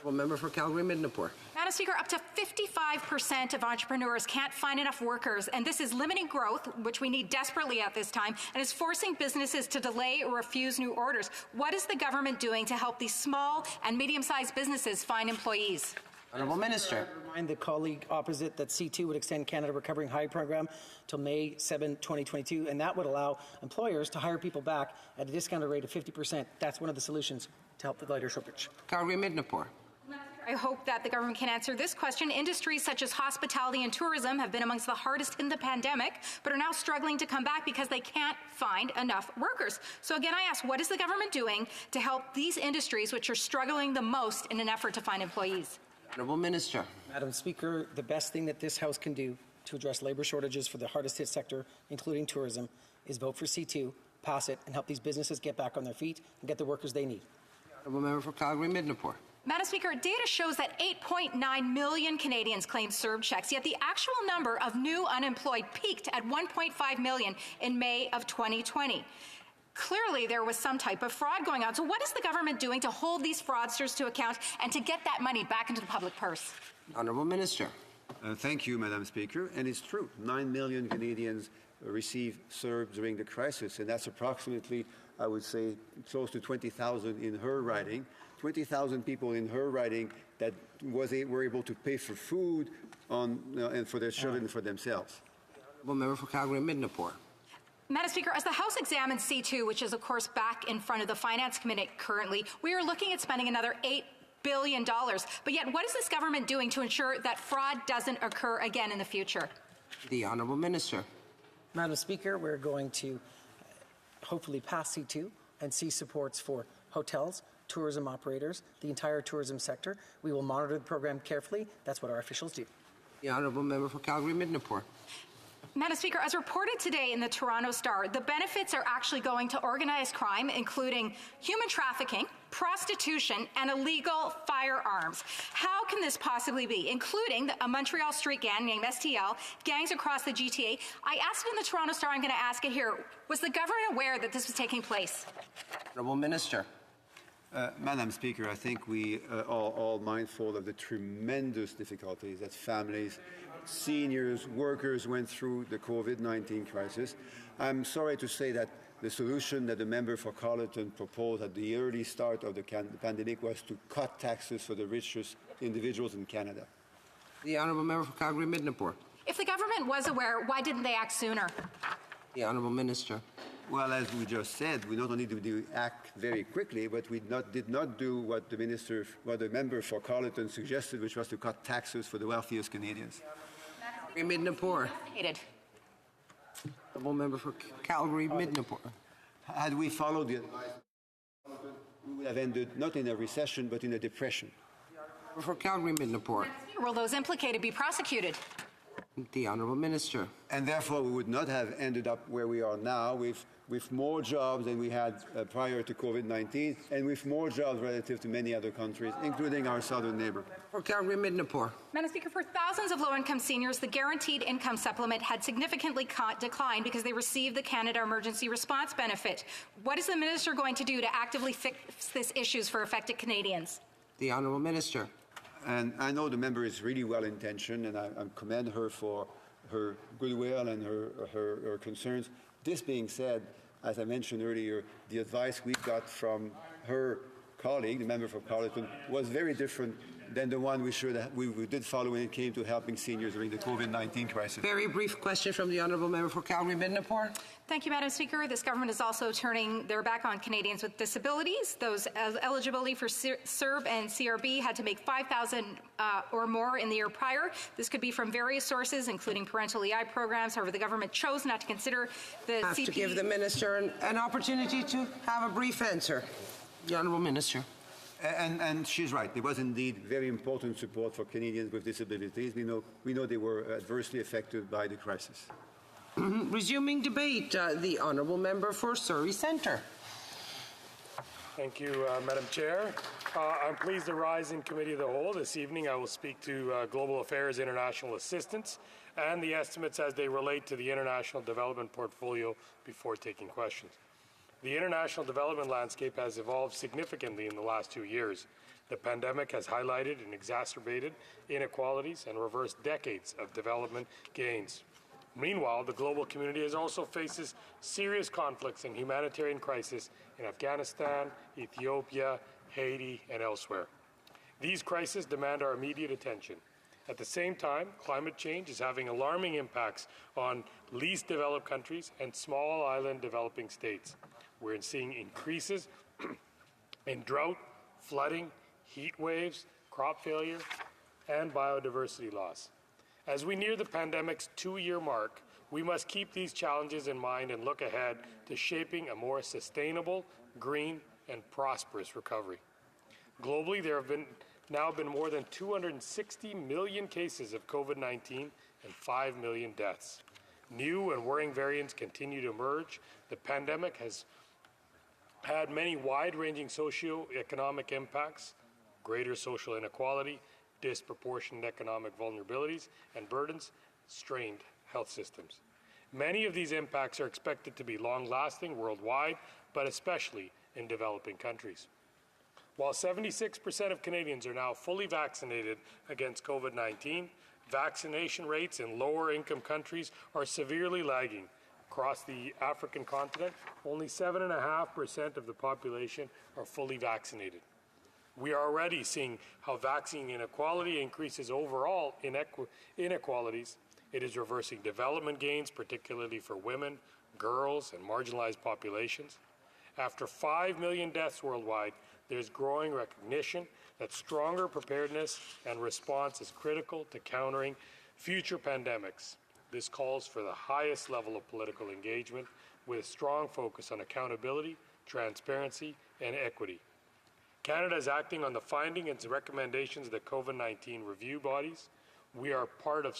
Member for Calgary-Midnapore. Madam Speaker, up to 55% of entrepreneurs can't find enough workers, and this is limiting growth, which we need desperately at this time, and is forcing businesses to delay or refuse new orders. What is the government doing to help these small and medium-sized businesses find employees? Honourable Minister. I remind the colleague opposite that C2 would extend Canada Recovering Hire Program till May 7, 2022, and that would allow employers to hire people back at a discounted rate of 50%. That's one of the solutions to help the labour shortage. Calgary-Midnapore. I hope that the government can answer this question. Industries such as hospitality and tourism have been amongst the hardest in the pandemic, but are now struggling to come back because they can't find enough workers. So again, I ask, what is the government doing to help these industries which are struggling the most in an effort to find employees? Honourable Minister. Madam Speaker, the best thing that this House can do to address labour shortages for the hardest hit sector, including tourism, is vote for C2, pass it, and help these businesses get back on their feet and get the workers they need. Honourable Member for Calgary-Midnapore. Madam Speaker, data shows that 8.9 million Canadians claimed CERB checks, yet the actual number of new unemployed peaked at 1.5 million in May of 2020. Clearly, there was some type of fraud going on. So what is the government doing to hold these fraudsters to account and to get that money back into the public purse? Honourable Minister. Thank you, Madam Speaker. And it's true, 9 million Canadians receive CERB during the crisis, and that's approximately, I would say, close to 20,000 in her riding. 20,000 people in her riding that were able to pay for food and for their children and for themselves. Honourable Member for Calgary-Midnapore. Madam Speaker, as the House examines C2, which is, of course, back in front of the Finance Committee currently, we are looking at spending another $8 billion. But yet, what is this government doing to ensure that fraud doesn't occur again in the future? The Honourable Minister. Madam Speaker, we're going to hopefully pass C2 and see supports for hotels, tourism operators, the entire tourism sector. We will monitor the program carefully. That's what our officials do. The Honourable Member for Calgary-Midnapore. Madam Speaker, as reported today in the Toronto Star, the benefits are actually going to organized crime, including human trafficking, prostitution, and illegal firearms. How can this possibly be, including a Montreal street gang named STL, gangs across the GTA? I asked it in the Toronto Star, I'm going to ask it here. Was the government aware that this was taking place? Honourable Minister. Madam Speaker, I think we are all mindful of the tremendous difficulties that families, seniors, workers went through the COVID-19 crisis. I'm sorry to say that the solution that the member for Carleton proposed at the early start of the pandemic was to cut taxes for the richest individuals in Canada. The Honourable Member for Calgary-Midnapore. If the government was aware, why didn't they act sooner? The Honourable Minister. Well, as we just said, we not only did we act very quickly, but we did not do what the member for Carleton suggested, which was to cut taxes for the wealthiest Canadians. Midnapore. Honourable Member for Calgary-Midnapore. Had we followed the advice, we would have ended not in a recession, but in a depression. For Calgary-Midnapore. Will those implicated be prosecuted? The Honourable Minister. And therefore, we would not have ended up where we are now with more jobs than we had prior to COVID-19 and with more jobs relative to many other countries, including our southern neighbour. For Calgary-Midnapore. Madam Speaker, for thousands of low-income seniors, the guaranteed income supplement had significantly declined because they received the Canada Emergency Response Benefit. What is the Minister going to do to actively fix these issues for affected Canadians? The Honourable Minister. And I know the member is really well-intentioned, and I commend her for her goodwill and her concerns. This being said, as I mentioned earlier, the advice we got from her colleague, the member from Carleton, was very different than the one we did follow when it came to helping seniors during the COVID-19 crisis. Very brief question from the Honourable Member for Calgary-Midnapore. Thank you, Madam Speaker. This government is also turning their back on Canadians with disabilities. Those eligibility for CERB and CRB had to make $5,000 or more in the year prior. This could be from various sources, including parental EI programs. However, the government chose not to consider the CP. To give the Minister an opportunity to have a brief answer. The Honourable Minister. And she's right. There was indeed very important support for Canadians with disabilities. We know they were adversely affected by the crisis. Resuming debate, the Honourable Member for Surrey Centre. Thank you, Madam Chair. I'm pleased to rise in Committee of the Whole. This evening I will speak to Global Affairs International Assistance and the estimates as they relate to the international development portfolio before taking questions. The international development landscape has evolved significantly in the last 2 years. The pandemic has highlighted and exacerbated inequalities and reversed decades of development gains. Meanwhile, the global community has also faces serious conflicts and humanitarian crises in Afghanistan, Ethiopia, Haiti, and elsewhere. These crises demand our immediate attention. At the same time, climate change is having alarming impacts on least developed countries and small island developing states. We're seeing increases in drought, flooding, heat waves, crop failure, and biodiversity loss. As we near the pandemic's 2-year mark, we must keep these challenges in mind and look ahead to shaping a more sustainable, green, and prosperous recovery. Globally, there have now been more than 260 million cases of COVID-19 and 5 million deaths. New and worrying variants continue to emerge. The pandemic has had many wide-ranging socio-economic impacts, greater social inequality, disproportionate economic vulnerabilities, and burdens, strained health systems. Many of these impacts are expected to be long-lasting worldwide, but especially in developing countries. While 76% of Canadians are now fully vaccinated against COVID-19, vaccination rates in lower-income countries are severely lagging, Across the African continent, only 7.5% of the population are fully vaccinated. We are already seeing how vaccine inequality increases overall inequalities. It is reversing development gains, particularly for women, girls, and marginalized populations. After 5 million deaths worldwide, there's growing recognition that stronger preparedness and response is critical to countering future pandemics. This calls for the highest level of political engagement with a strong focus on accountability, transparency, and equity. Canada is acting on the findings and recommendations of the COVID-19 review bodies. We are part of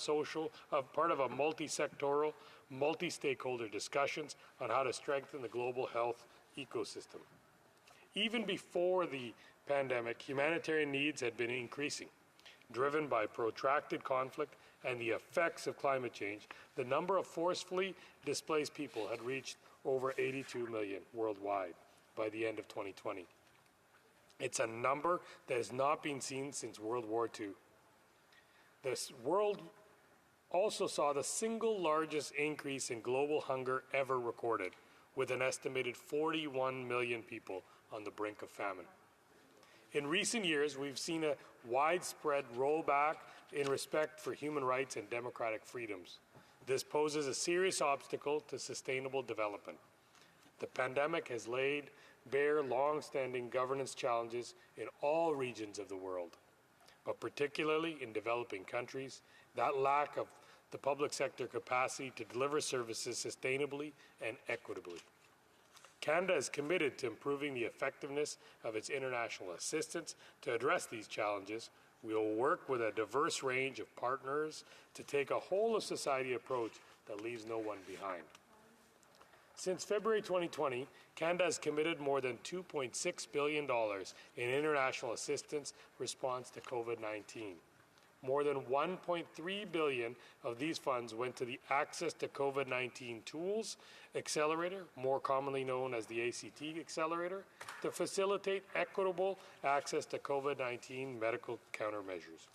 a multi-sectoral, multi-stakeholder discussions on how to strengthen the global health ecosystem. Even before the pandemic, humanitarian needs had been increasing. Driven by protracted conflict and the effects of climate change, the number of forcefully displaced people had reached over 82 million worldwide by the end of 2020. It's a number that has not been seen since World War II. This world also saw the single largest increase in global hunger ever recorded, with an estimated 41 million people on the brink of famine. In recent years, we've seen a widespread rollback in respect for human rights and democratic freedoms. This poses a serious obstacle to sustainable development. The pandemic has laid bare long-standing governance challenges in all regions of the world, but particularly in developing countries, that lack of the public sector capacity to deliver services sustainably and equitably. Canada is committed to improving the effectiveness of its international assistance to address these challenges. We will work with a diverse range of partners to take a whole-of-society approach that leaves no one behind. Since February 2020, Canada has committed more than $2.6 billion in international assistance response to COVID-19. More than $1.3 billion of these funds went to the Access to COVID-19 Tools Accelerator, more commonly known as the ACT Accelerator, to facilitate equitable access to COVID-19 medical countermeasures.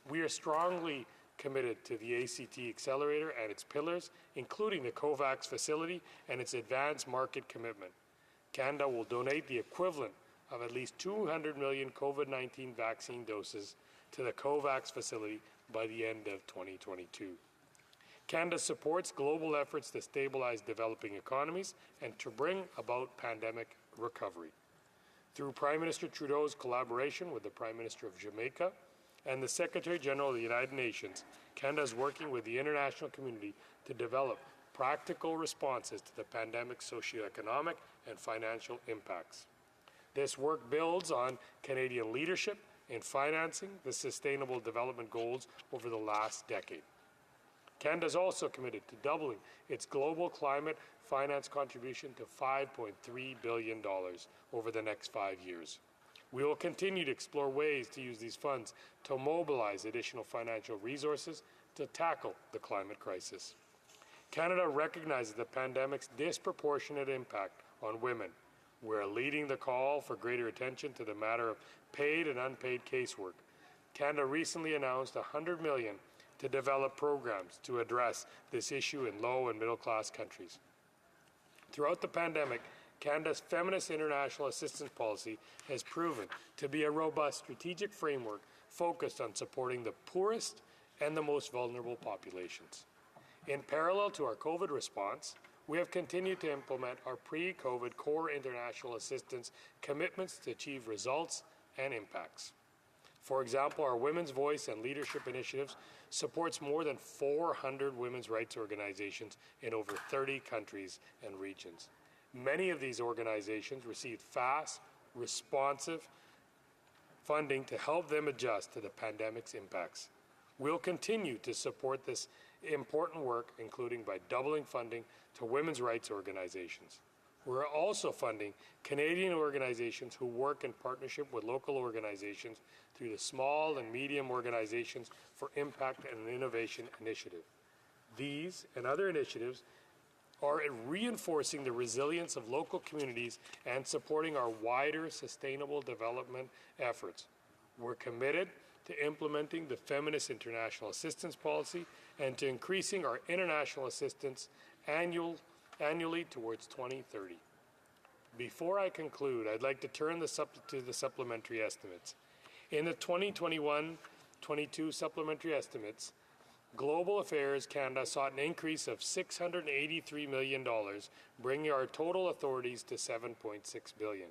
We are strongly committed to the ACT Accelerator and its pillars, including the COVAX facility and its advanced market commitment. Canada will donate the equivalent of at least 200 million COVID-19 vaccine doses to the COVAX facility by the end of 2022. Canada supports global efforts to stabilize developing economies and to bring about pandemic recovery. Through Prime Minister Trudeau's collaboration with the Prime Minister of Jamaica and the Secretary General of the United Nations, Canada is working with the international community to develop practical responses to the pandemic's socioeconomic and financial impacts. This work builds on Canadian leadership in financing the Sustainable Development Goals over the last decade. Canada is also committed to doubling its global climate finance contribution to $5.3 billion over the next 5 years. We will continue to explore ways to use these funds to mobilize additional financial resources to tackle the climate crisis. Canada recognizes the pandemic's disproportionate impact on women. We're leading the call for greater attention to the matter of paid and unpaid casework. Canada recently announced $100 million to develop programs to address this issue in low and middle class countries. Throughout the pandemic, Canada's feminist international assistance policy has proven to be a robust strategic framework focused on supporting the poorest and the most vulnerable populations. In parallel to our COVID response, we have continued to implement our pre-COVID core international assistance commitments to achieve results and impacts. For example, our Women's Voice and Leadership Initiatives supports more than 400 women's rights organizations in over 30 countries and regions. Many of these organizations received fast, responsive funding to help them adjust to the pandemic's impacts. We'll continue to support this important work, including by doubling funding to women's rights organizations. We're also funding Canadian organizations who work in partnership with local organizations through the Small and Medium Organizations for Impact and Innovation Initiative. These and other initiatives are reinforcing the resilience of local communities and supporting our wider sustainable development efforts. We're committed to implementing the Feminist International Assistance Policy and to increasing our international assistance annually towards 2030. Before I conclude, I'd like to turn to the supplementary estimates. In the 2021-22 supplementary estimates, Global Affairs Canada sought an increase of $683 million, bringing our total authorities to $7.6 billion.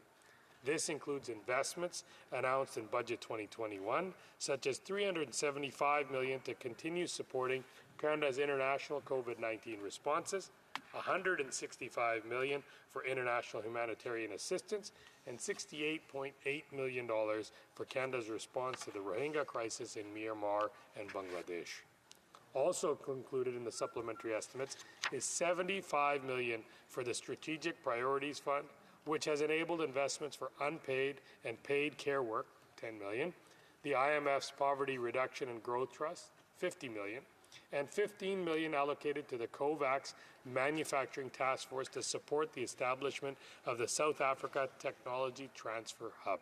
This includes investments announced in Budget 2021, such as $375 million to continue supporting Canada's international COVID-19 responses, $165 million for international humanitarian assistance, and $68.8 million for Canada's response to the Rohingya crisis in Myanmar and Bangladesh. Also included in the supplementary estimates is $75 million for the Strategic Priorities Fund, which has enabled investments for unpaid and paid care work, $10 million, the IMF's Poverty Reduction and Growth Trust, $50 million, and $15 million allocated to the COVAX Manufacturing Task Force to support the establishment of the South Africa Technology Transfer Hub.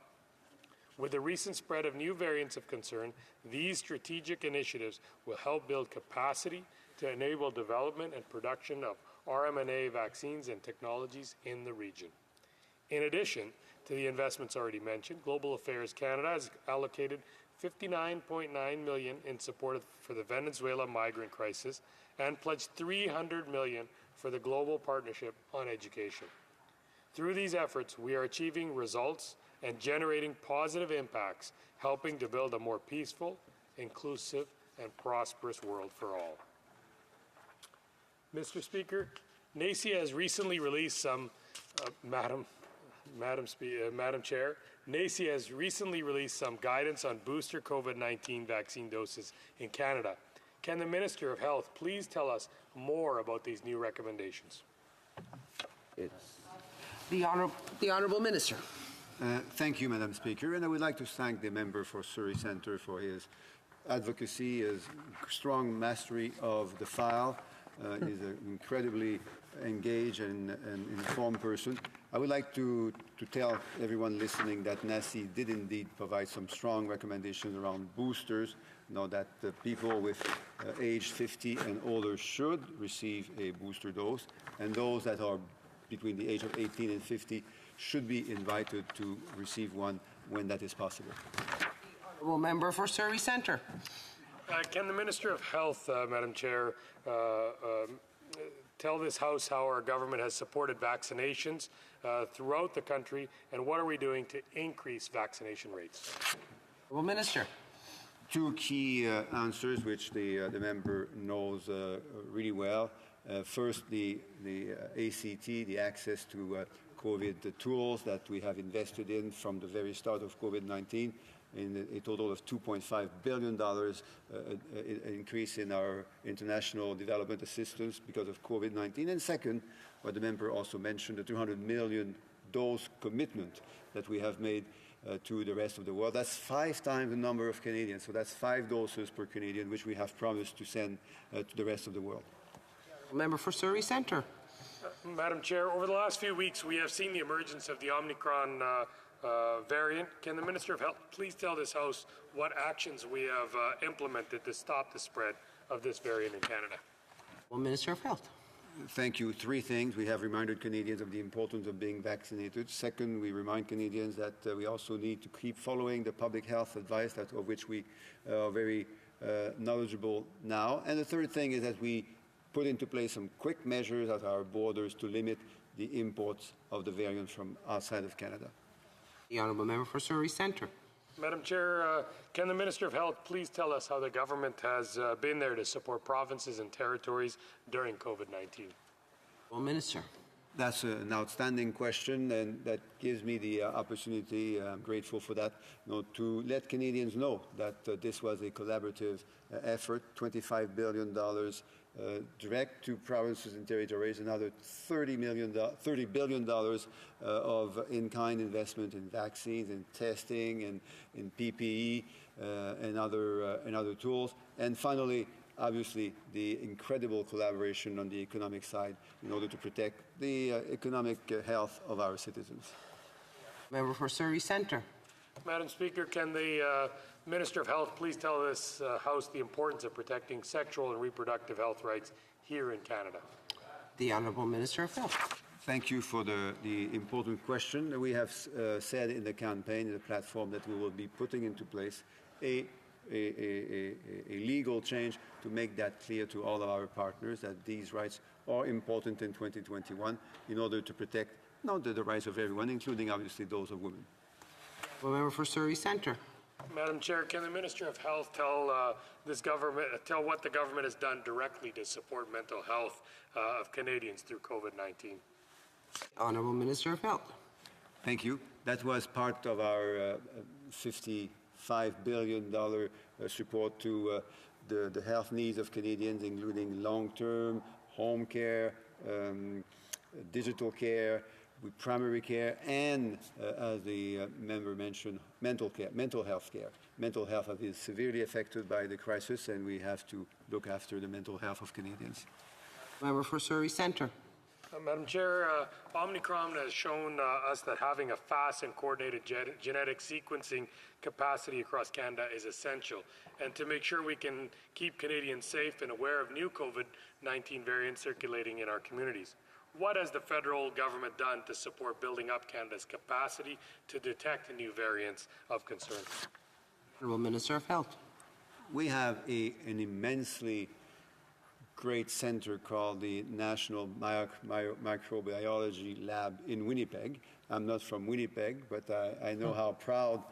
With the recent spread of new variants of concern, these strategic initiatives will help build capacity to enable development and production of RMNA vaccines and technologies in the region. In addition to the investments already mentioned, Global Affairs Canada has allocated $59.9 million in support for the Venezuela migrant crisis and pledged $300 million for the Global Partnership on Education. Through these efforts, we are achieving results and generating positive impacts, helping to build a more peaceful, inclusive, and prosperous world for all. Mr. Speaker, NACI has recently released some, Madam Chair, NACI has recently released some guidance on booster COVID-19 vaccine doses in Canada. Can the Minister of Health please tell us more about these new recommendations? The Honourable Minister. Thank you, Madam Speaker, and I would like to thank the member for Surrey Centre for his advocacy, his strong mastery of the file. He's an incredibly engaged and informed person. I would like to tell everyone listening that NACI did indeed provide some strong recommendations around boosters. Know that the people with age 50 and older should receive a booster dose, and those that are between the age of 18 and 50 should be invited to receive one when that is possible. Honourable Member for Surrey Centre. Can the Minister of Health, Madam Chair, tell this House how our government has supported vaccinations throughout the country, and what are we doing to increase vaccination rates? Honourable Minister. Two key answers, which the member knows really well. First, the ACT, the access to COVID tools that we have invested in from the very start of COVID-19, in a total of $2.5 billion increase in our international development assistance because of COVID-19. And second, what the member also mentioned, the 200 million dose commitment that we have made to the rest of the world. That's 5 times the number of Canadians, so that's 5 doses per Canadian, which we have promised to send to the rest of the world. Member for Surrey Centre. Madam Chair, over the last few weeks, we have seen the emergence of the Omicron variant. Can the Minister of Health please tell this House what actions we have implemented to stop the spread of this variant in Canada? Well, Minister of Health. Thank you. 3 things. We have reminded Canadians of the importance of being vaccinated. Second, we remind Canadians that we also need to keep following the public health advice of which we are very knowledgeable now. And the third thing is that we put into place some quick measures at our borders to limit the imports of the variant from outside of Canada. The Honourable Member for Surrey Centre. Madam Chair, can the Minister of Health please tell us how the government has been there to support provinces and territories during COVID-19? Well, Minister. That's an outstanding question, and that gives me the opportunity, I'm grateful for that, to let Canadians know that this was a collaborative effort, $25 billion direct to provinces and territories, another $30 billion of in-kind investment in vaccines and testing and in PPE and other tools. And finally, obviously, the incredible collaboration on the economic side in order to protect the economic health of our citizens. Member for Surrey Centre. Madam Speaker, can the Minister of Health please tell this House the importance of protecting sexual and reproductive health rights here in Canada? The Honourable Minister of Health. Thank you for the important question. We have said in the campaign, in the platform, that we will be putting into place a legal change to make that clear to all of our partners that these rights are important in 2021 in order to protect not the rights of everyone, including obviously those of women. Member for Surrey Centre. Madam Chair, can the Minister of Health tell what the government has done directly to support mental health of Canadians through COVID-19? Honourable Minister of Health. Thank you. That was part of our $55 billion support to the health needs of Canadians, including long-term, home care, digital care, with primary care, and, as the member mentioned, mental health care. Mental health is severely affected by the crisis, and we have to look after the mental health of Canadians. Member for Surrey Centre. Madam Chair, Omicron has shown us that having a fast and coordinated genetic sequencing capacity across Canada is essential. And to make sure we can keep Canadians safe and aware of new COVID-19 variants circulating in our communities. What has the federal government done to support building up Canada's capacity to detect new variants of concern? Honourable Minister of Health. We have an immensely great center called the National Microbiology Lab in Winnipeg. I'm not from Winnipeg, but I know how proud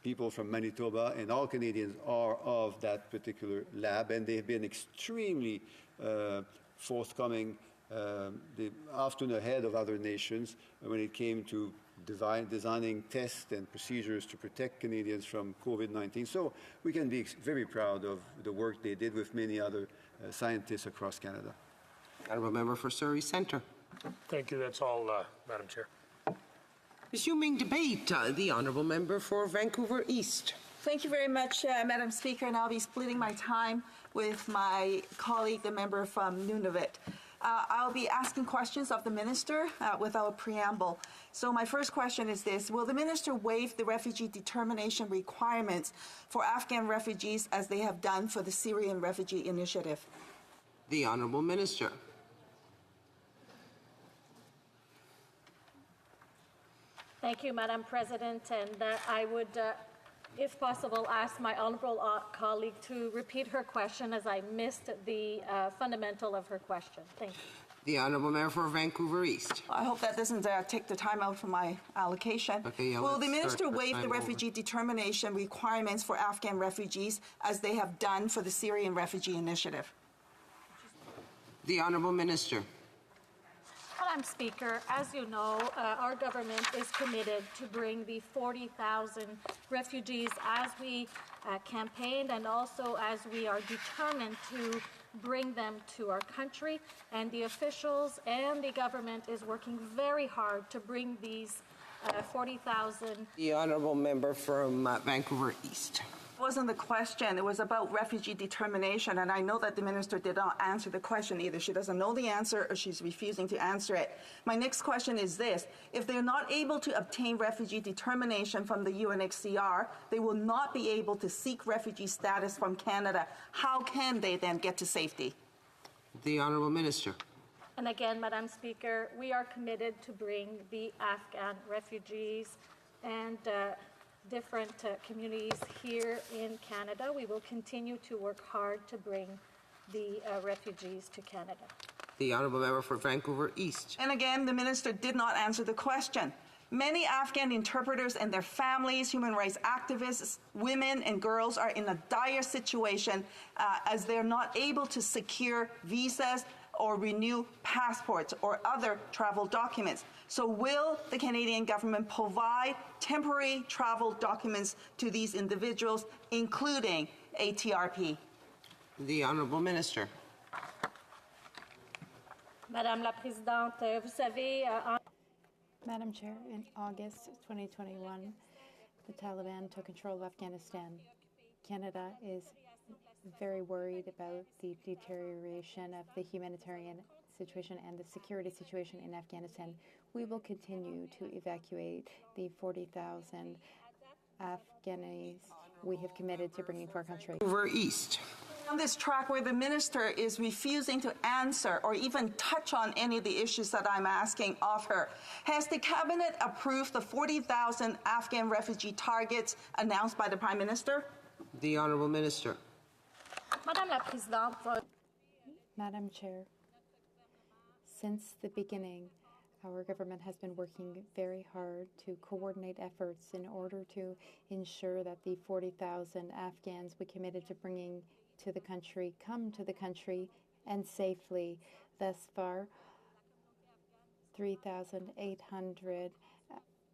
people from Manitoba and all Canadians are of that particular lab, and they've been extremely forthcoming, often ahead of other nations when it came to designing tests and procedures to protect Canadians from COVID-19. So we can be very proud of the work they did with many other scientists across Canada. Honourable Member for Surrey Centre. Thank you. That's all, Madam Chair. Resuming debate, the Honourable Member for Vancouver East. Thank you very much, Madam Speaker, and I'll be splitting my time with my colleague, the member from Nunavut. I'll be asking questions of the Minister without preamble. So my first question is this. Will the Minister waive the refugee determination requirements for Afghan refugees as they have done for the Syrian Refugee Initiative? The Honourable Minister. Thank you, Madam President, and I would, if possible, ask my honourable colleague to repeat her question as I missed the fundamental of her question. Thank you. The Honourable Member for Vancouver East. I hope that doesn't take the time out from my allocation. Okay, yeah, will the Minister waive the refugee determination requirements for Afghan refugees as they have done for the Syrian Refugee Initiative? The Honourable Minister. Madam Speaker, as you know, our government is committed to bring the 40,000 refugees as we campaigned and also as we are determined to bring them to our country. And the officials and the government is working very hard to bring these 40,000. The Honourable Member from Vancouver East. It wasn't the question. It was about refugee determination, and I know that the Minister did not answer the question either. She doesn't know the answer or she's refusing to answer it. My next question is this. If they're not able to obtain refugee determination from the UNHCR, they will not be able to seek refugee status from Canada. How can they then get to safety? The Honourable Minister. And again, Madam Speaker, we are committed to bring the Afghan refugees and different communities here in Canada. We will continue to work hard to bring the refugees to Canada. The Honourable Member for Vancouver East. And again, the Minister did not answer the question. Many Afghan interpreters and their families, human rights activists, women and girls are in a dire situation as they're not able to secure visas or renew passports or other travel documents. So will the Canadian government provide temporary travel documents to these individuals, including ATRP? The Honourable Minister. Madame la Présidente, vous savez... Madam Chair, in August 2021, the Taliban took control of Afghanistan. Canada is very worried about the deterioration of the humanitarian situation and the security situation in Afghanistan. We will continue to evacuate the 40,000 Afghanis we have committed to bringing to our country. Vancouver East. On this track where the minister is refusing to answer or even touch on any of the issues that I'm asking of her, has the cabinet approved the 40,000 Afghan refugee targets announced by the Prime Minister? The Honourable Minister. Madame la Présidente, Madam Chair, since the beginning, our government has been working very hard to coordinate efforts in order to ensure that the 40,000 Afghans we committed to bringing to the country come to the country and safely. Thus far, 3,800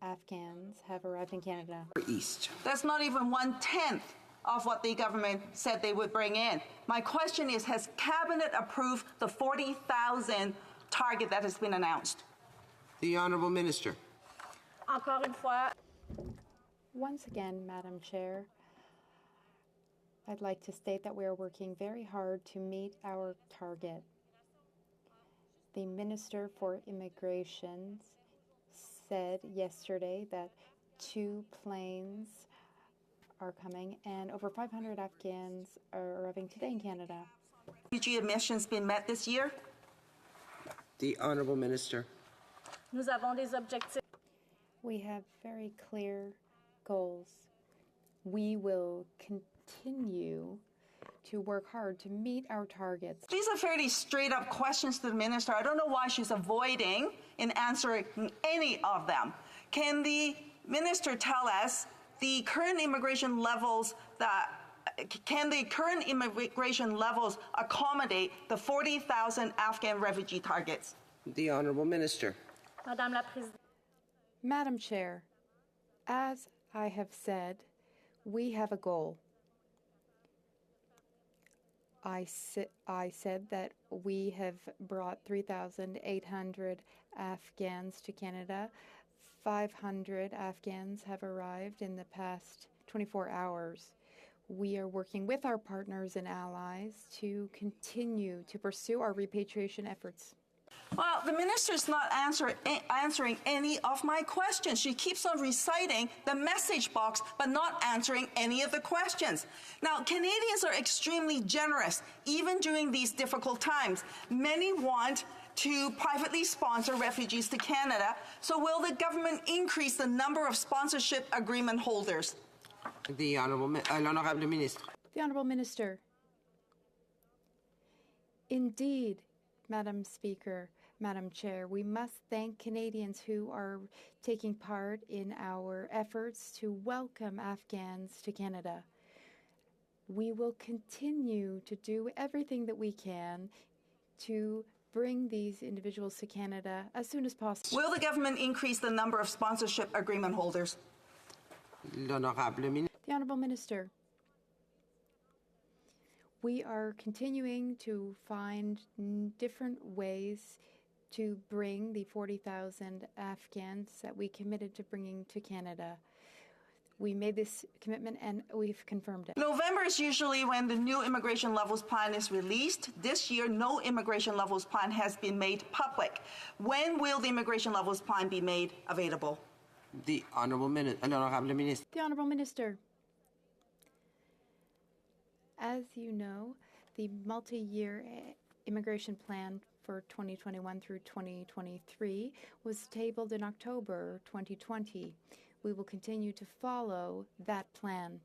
Afghans have arrived in Canada. East. That's not even 1/10 of what the government said they would bring in. My question is, has Cabinet approved the 40,000 target that has been announced? The Honourable Minister. encore une fois, Once again, Madam Chair, I'd like to state that we are working very hard to meet our target. The Minister for Immigration said yesterday that 2 planes are coming and over 500 Afghans are arriving today in Canada. Refugee admissions been met this year? The Honourable Minister. nous avons des objectifs. We have very clear goals. We will continue to work hard to meet our targets. These are fairly straight up questions to the minister. I don't know why she's avoiding in answering any of them. Can the minister tell us the current immigration levels accommodate the 40,000 Afghan refugee targets? The Honourable Minister. Madame la Présidente. Madam Chair, as I have said, we have a goal. I said that we have brought 3,800 Afghans to Canada. 500 Afghans have arrived in the past 24 hours. We are working with our partners and allies to continue to pursue our repatriation efforts. Well, the minister's not answering any of my questions. She keeps on reciting the message box, but not answering any of the questions. Now, Canadians are extremely generous, even during these difficult times. Many want to privately sponsor refugees to Canada. So will the government increase the number of sponsorship agreement holders? The Honourable Minister. The Honourable Minister. Indeed, Madam Speaker, Madam Chair, we must thank Canadians who are taking part in our efforts to welcome Afghans to Canada. We will continue to do everything that we can to bring these individuals to Canada as soon as possible. Will the government increase the number of sponsorship agreement holders? The Honourable Minister. We are continuing to find different ways to bring the 40,000 Afghans that we committed to bringing to Canada. We made this commitment and we've confirmed it. November is usually when the new immigration levels plan is released. This year, no immigration levels plan has been made public. When will the immigration levels plan be made available? The Honourable Minister. The Honourable Minister. As you know, the multi-year immigration plan for 2021 through 2023 was tabled in October 2020. We will continue to follow that plan.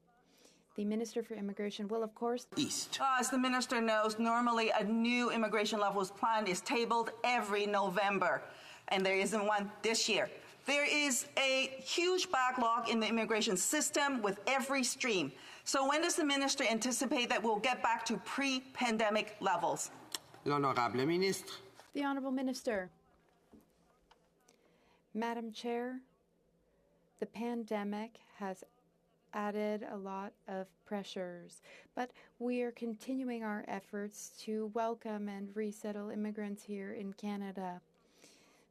The Minister for Immigration will, of course, East. As the minister knows, normally a new immigration levels plan is tabled every November, and there isn't one this year. There is a huge backlog in the immigration system with every stream. So when does the minister anticipate that we'll get back to pre-pandemic levels? L'Honorable Ministre. The Honourable Minister. Madam Chair, the pandemic has added a lot of pressures, but we are continuing our efforts to welcome and resettle immigrants here in Canada.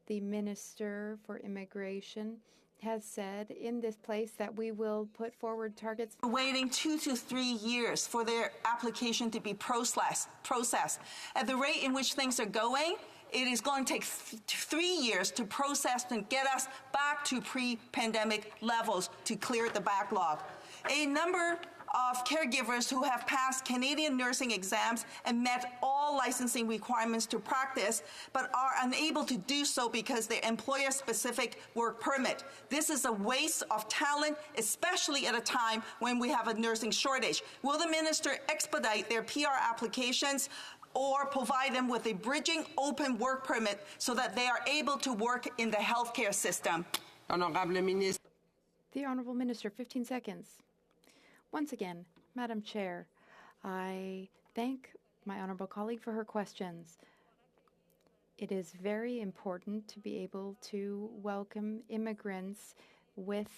The Minister for Immigration has said in this place that we will put forward targets. Waiting 2 to 3 years for their application to be processed. At the rate in which things are going, it is going to take 3 years to process and get us back to pre-pandemic levels to clear the backlog. A number of caregivers who have passed Canadian nursing exams and met all licensing requirements to practice, but are unable to do so because their employer-specific work permit. This is a waste of talent, especially at a time when we have a nursing shortage. Will the minister expedite their PR applications or provide them with a bridging open work permit so that they are able to work in the healthcare system? The Honourable Minister, 15 seconds. Once again, Madam Chair, I thank my honourable colleague for her questions. It is very important to be able to welcome immigrants with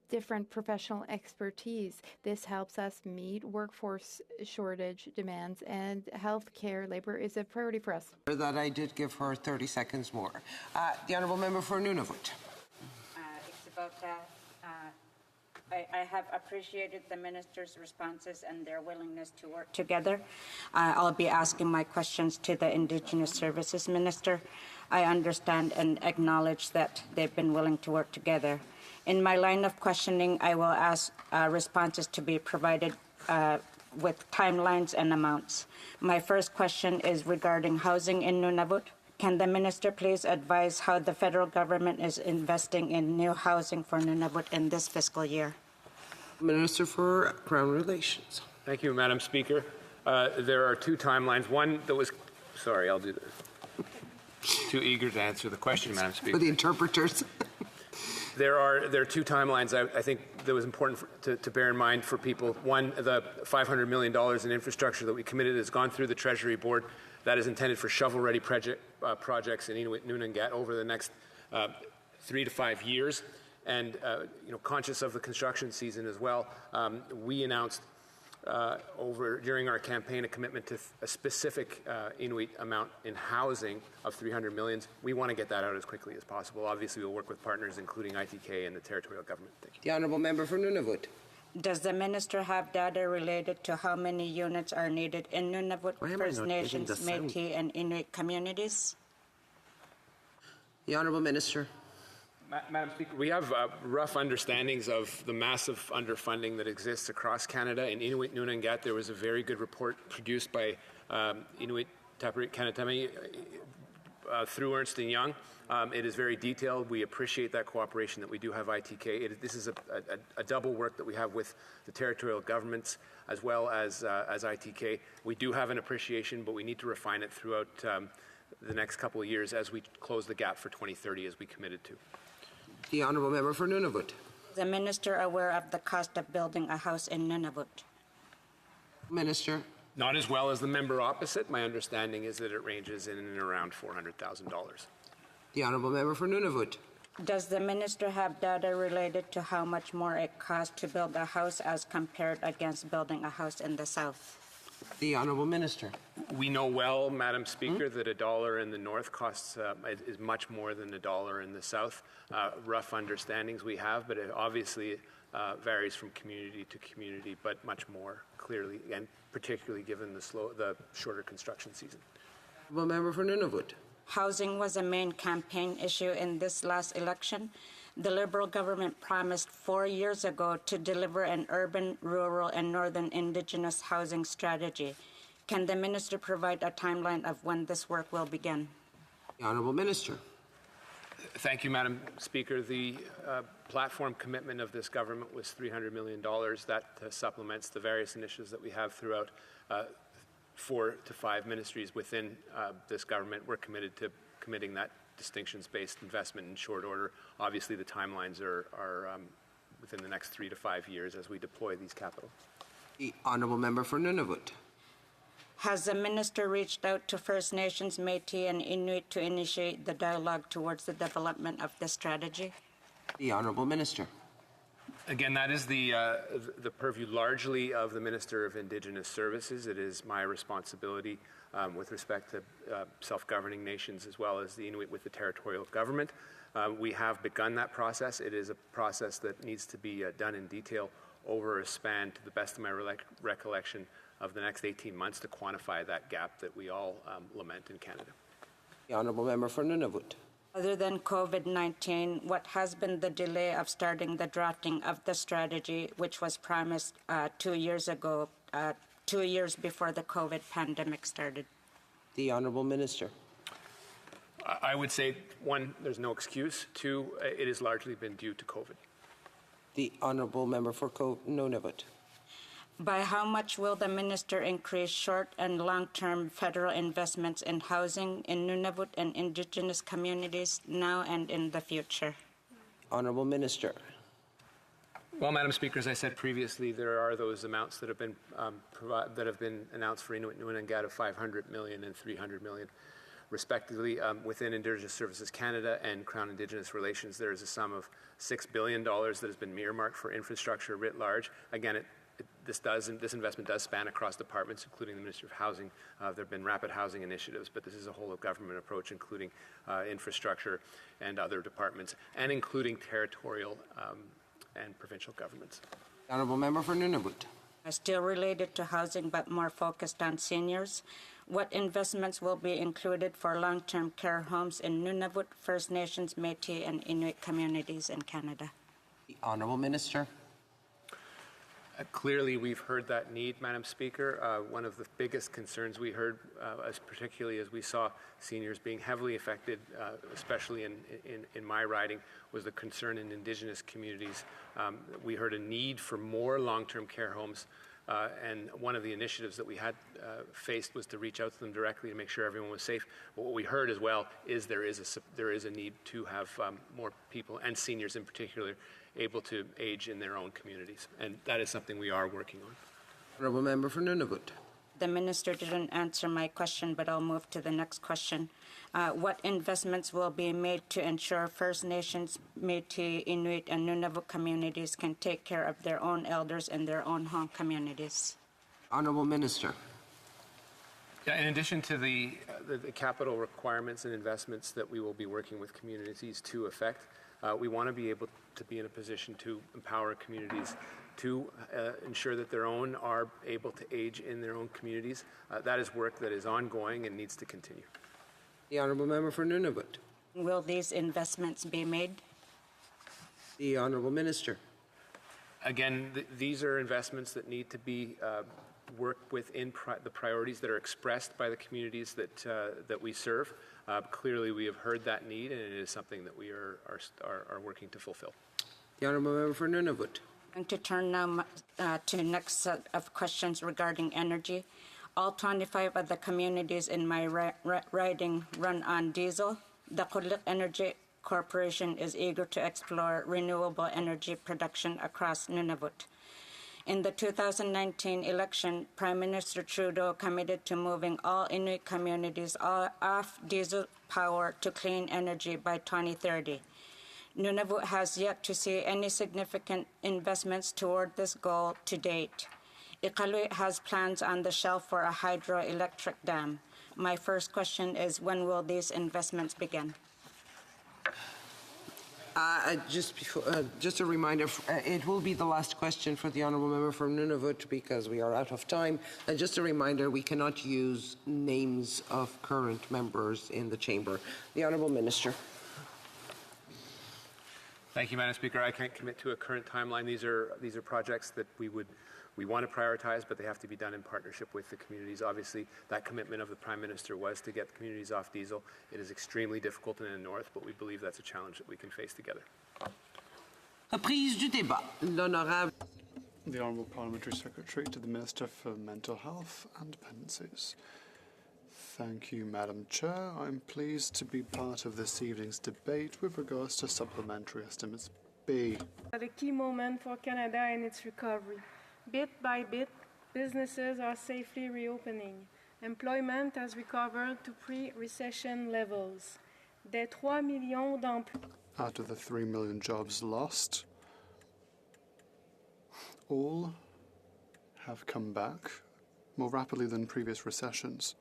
different professional expertise. This helps us meet workforce shortage demands, and healthcare labor is a priority for us. That I did give her 30 seconds more. The Honourable Member for Nunavut. It's about that. I have appreciated the minister's responses and their willingness to work together. I'll be asking my questions to the Indigenous Services Minister. I understand and acknowledge that they've been willing to work together. In my line of questioning, I will ask responses to be provided with timelines and amounts. My first question is regarding housing in Nunavut. Can the minister please advise how the federal government is investing in new housing for Nunavut in this fiscal year? Minister for Crown Relations. Thank you, Madam Speaker. There are two timelines. One that was, sorry, I'll do this. Too eager to answer the question, Madam Speaker. For the interpreters. There are two timelines I think that was important to bear in mind for people. One, the $500 million in infrastructure that we committed has gone through the Treasury Board. That is intended for shovel-ready projects in Inuit Nunangat over the next 3 to 5 years. And conscious of the construction season as well, we announced during our campaign a commitment to a specific Inuit amount in housing of $300 million. We want to get that out as quickly as possible. Obviously, we'll work with partners, including ITK and the territorial government. Thank you. The Honourable Member for Nunavut. Does the minister have data related to how many units are needed in Nunavut, First Nations, Métis, and Inuit communities? The Honourable Minister. Madam Speaker, we have rough understandings of the massive underfunding that exists across Canada. In Inuit Nunangat, there was a very good report produced by Inuit Tapiriit Kanatami through Ernst & Young. It is very detailed. We appreciate that cooperation that we do have ITK. This is a double work that we have with the territorial governments as well as ITK. We do have an appreciation, but we need to refine it throughout the next couple of years as we close the gap for 2030 as we committed to. The Honourable Member for Nunavut. Is the minister aware of the cost of building a house in Nunavut? Minister. Not as well as the member opposite. My understanding is that it ranges in and around $400,000. The Honourable Member for Nunavut. Does the minister have data related to how much more it costs to build a house as compared against building a house in the South? The Honourable Minister. We know well, Madam Speaker, that $1 in the North costs is much more than $1 in the South. Rough understandings we have, but it obviously varies from community to community, but much more clearly, and particularly given the shorter construction season. Honourable Member for Nunavut. Housing was a main campaign issue in this last election. The Liberal government promised 4 years ago to deliver an urban, rural, and northern Indigenous housing strategy. Can the minister provide a timeline of when this work will begin? The Honourable Minister. Thank you, Madam Speaker. The platform commitment of this government was $300 million. That supplements the various initiatives that we have throughout 4 to 5 ministries within this government. We're committed to committing that distinctions-based investment in short order. Obviously, the timelines are within the next 3 to 5 years as we deploy these capital. The Honourable Member for Nunavut. Has the minister reached out to First Nations, Métis, and Inuit to initiate the dialogue towards the development of this strategy? The Honourable Minister. Again, that is the purview largely of the Minister of Indigenous Services. It is my responsibility with respect to self-governing nations as well as the Inuit with the territorial government. We have begun that process. It is a process that needs to be done in detail over a span, to the best of my recollection, of the next 18 months to quantify that gap that we all lament in Canada. The Honourable Member for Nunavut. Other than COVID-19, what has been the delay of starting the drafting of the strategy, which was promised 2 years ago, 2 years before the COVID pandemic started? The Honourable Minister. I would say, one, there's no excuse. Two, it has largely been due to COVID. The Honourable Member for Nunavut. By how much will the minister increase short and long-term federal investments in housing in Nunavut and Indigenous communities now and in the future? Honourable Minister. Well, Madam Speaker, as I said previously, there are those amounts that have been announced for Inuit Nuangat of $500 million and $300 million, respectively. Within Indigenous Services Canada and Crown Indigenous Relations, there is a sum of $6 billion that has been earmarked for infrastructure writ large. Again, this investment does span across departments, including the Ministry of Housing. There have been rapid housing initiatives, but this is a whole-of-government approach, including infrastructure and other departments, and including territorial and provincial governments. Honourable Member for Nunavut. Still related to housing, but more focused on seniors. What investments will be included for long-term care homes in Nunavut, First Nations, Métis, and Inuit communities in Canada? The Honourable Minister. Clearly, we've heard that need, Madam Speaker. One of the biggest concerns we heard, particularly as we saw seniors being heavily affected, especially in my riding, was the concern in Indigenous communities. We heard a need for more long-term care homes, and one of the initiatives that we had faced was to reach out to them directly to make sure everyone was safe. But what we heard as well is there is a need to have more people, and seniors in particular, able to age in their own communities. And that is something we are working on. Honourable Member for Nunavut. The minister didn't answer my question, but I'll move to the next question. What investments will be made to ensure First Nations, Métis, Inuit, and Nunavut communities can take care of their own elders in their own home communities? Honourable Minister. Yeah, in addition to the capital requirements and investments that we will be working with communities to effect, we want to be able to be in a position to empower communities to ensure that their own are able to age in their own communities. That is work that is ongoing and needs to continue. The Honourable Member for Nunavut. Will these investments be made? The Honourable Minister. Again, these are investments that need to be worked within the priorities that are expressed by the communities that we serve. Clearly, we have heard that need, and it is something that we are working to fulfill. The Honourable Member for Nunavut. I'm going to turn now to the next set of questions regarding energy. All 25 of the communities in my riding run on diesel. The Kulit Energy Corporation is eager to explore renewable energy production across Nunavut. In the 2019 election, Prime Minister Trudeau committed to moving all Inuit communities off diesel power to clean energy by 2030. Nunavut has yet to see any significant investments toward this goal to date. Iqaluit has plans on the shelf for a hydroelectric dam. My first question is, when will these investments begin? Just a reminder, it will be the last question for the Honourable Member from Nunavut because we are out of time. And just a reminder, we cannot use names of current members in the chamber. The Honourable Minister. Thank you, Madam Speaker. I can't commit to a current timeline. These are projects that we want to prioritize, but they have to be done in partnership with the communities. Obviously, that commitment of the Prime Minister was to get the communities off diesel. It is extremely difficult in the north, but we believe that's a challenge that we can face together. Reprise du débat. L'honorable. The Honourable Parliamentary Secretary to the Minister for Mental Health and Dependencies. Thank you, Madam Chair. I'm pleased to be part of this evening's debate with regards to Supplementary Estimates B. At a key moment for Canada and its recovery. Bit by bit, businesses are safely reopening. Employment has recovered to pre-recession levels. Des 3 millions d'emplois. Out of the 3 million jobs lost, all have come back more rapidly than previous recessions.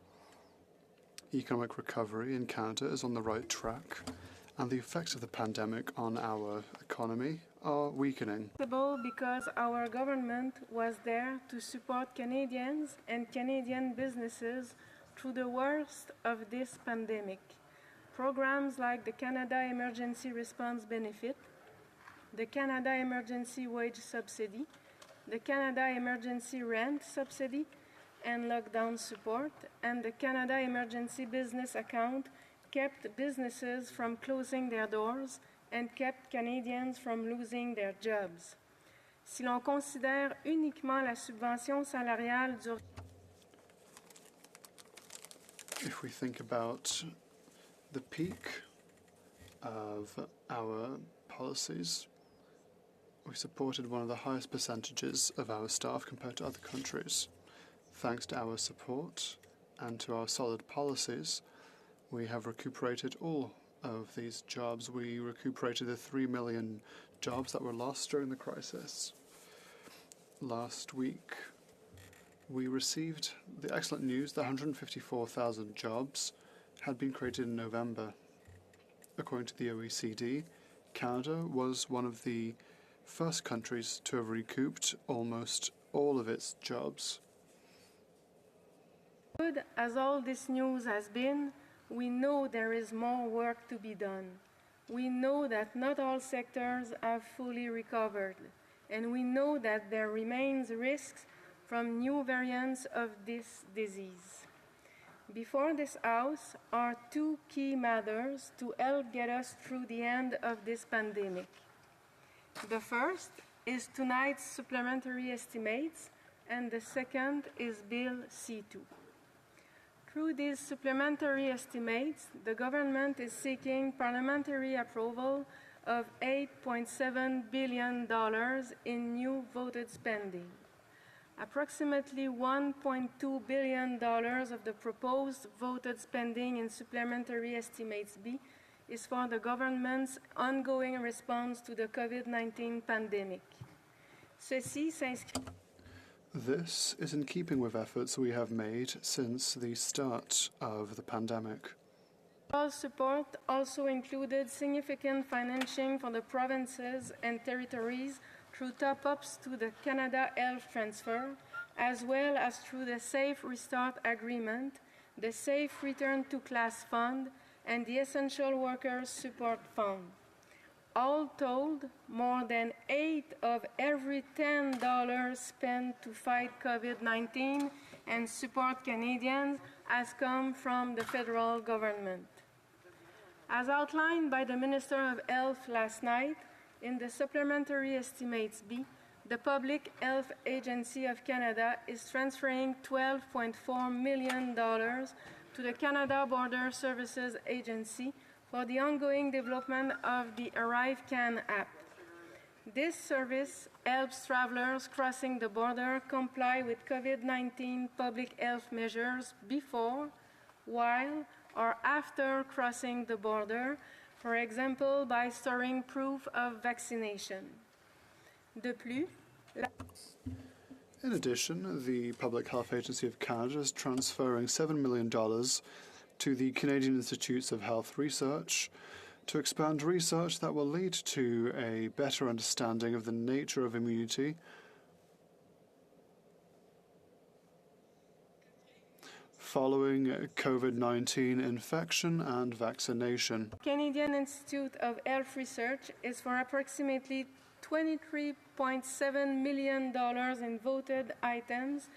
Economic recovery in Canada is on the right track, and the effects of the pandemic on our economy are weakening. Because our government was there to support Canadians and Canadian businesses through the worst of this pandemic. programs like the Canada Emergency Response Benefit, the Canada Emergency Wage Subsidy, the Canada Emergency Rent Subsidy and Lockdown Support, and the Canada Emergency Business Account kept businesses from closing their doors and kept Canadians from losing their jobs. Si l'on considère uniquement la subvention salariale du... If we think about the peak of our policies, we supported one of the highest percentages of our staff compared to other countries. Thanks to our support and to our solid policies, we have recuperated all of these jobs. We recuperated the 3 million jobs that were lost during the crisis. Last week, we received the excellent news that 154,000 jobs had been created in November. According to the OECD, Canada was one of the first countries to have recouped almost all of its jobs. Good as all this news has been, we know there is more work to be done. We know that not all sectors have fully recovered, and we know that there remains risks from new variants of this disease. Before this House are two key matters to help get us through the end of this pandemic. The first is tonight's supplementary estimates, and the second is Bill C-2. Through these supplementary estimates, the government is seeking parliamentary approval of $8.7 billion in new voted spending. Approximately $1.2 billion of the proposed voted spending in Supplementary Estimates B is for the government's ongoing response to the COVID-19 pandemic. Ceci s'inscrit. This is in keeping with efforts we have made since the start of the pandemic. All support also included significant financing for the provinces and territories through top-ups to the Canada Health Transfer, as well as through the Safe Restart Agreement, the Safe Return to Class Fund, and the Essential Workers Support Fund. All told, more than 8 of every $10 spent to fight COVID-19 and support Canadians has come from the federal government. As outlined by the Minister of Health last night, in the Supplementary Estimates B, the Public Health Agency of Canada is transferring $12.4 million to the Canada Border Services Agency for the ongoing development of the ArriveCAN app. This service helps travelers crossing the border comply with COVID-19 public health measures before, while, or after crossing the border, for example, by storing proof of vaccination. De plus, in addition, the Public Health Agency of Canada is transferring $7 million to the Canadian Institutes of Health Research to expand research that will lead to a better understanding of the nature of immunity following COVID-19 infection and vaccination. Canadian Institute of Health Research is for approximately $23.7 million in voted items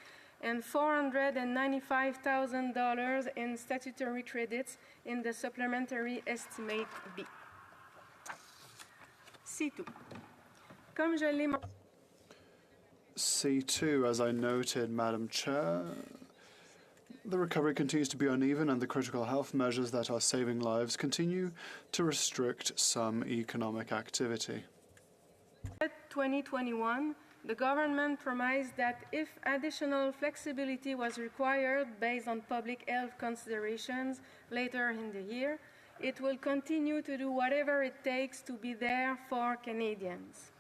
and $495,000 in statutory credits in the Supplementary Estimate B. C2. Comme je l'ai mentionné, C2, as I noted, Madam Chair, the recovery continues to be uneven and the critical health measures that are saving lives continue to restrict some economic activity. 2021, the government promised that if additional flexibility was required based on public health considerations later in the year, it will continue to do whatever it takes to be there for Canadians.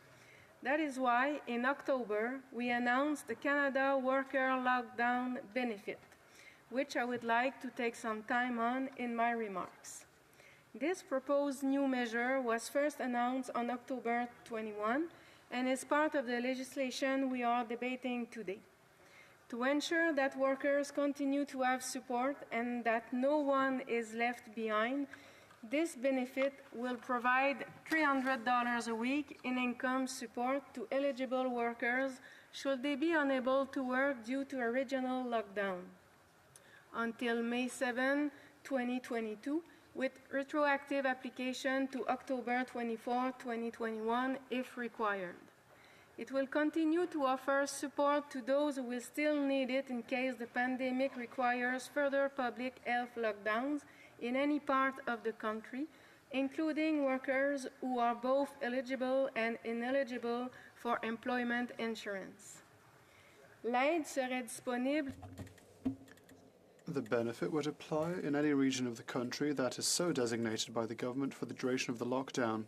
That is why, in October, we announced the Canada Worker Lockdown Benefit, which I would like to take some time on in my remarks. This proposed new measure was first announced on October 21 and is part of the legislation we are debating today. To ensure that workers continue to have support and that no one is left behind, This benefit will provide $300 a week in income support to eligible workers should they be unable to work due to a regional lockdown until May 7, 2022, with retroactive application to October 24, 2021 if required. It will continue to offer support to those who will still need it in case the pandemic requires further public health lockdowns in any part of the country, including workers who are both eligible and ineligible for employment insurance. L'aide serait disponible. The benefit would apply in any region of the country that is so designated by the government for the duration of the lockdown.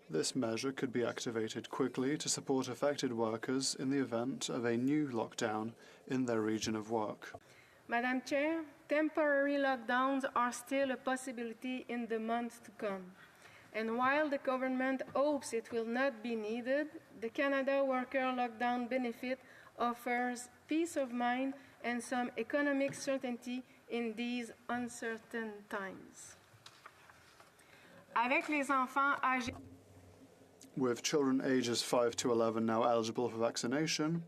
This measure could be activated quickly to support affected workers in the event of a new lockdown in their region of work. Madam Chair, temporary lockdowns are still a possibility in the months to come. And while the government hopes it will not be needed, the Canada Worker Lockdown Benefit offers peace of mind and some economic certainty in these uncertain times. Avec les enfants âgés With children ages 5 to 11 now eligible for vaccination,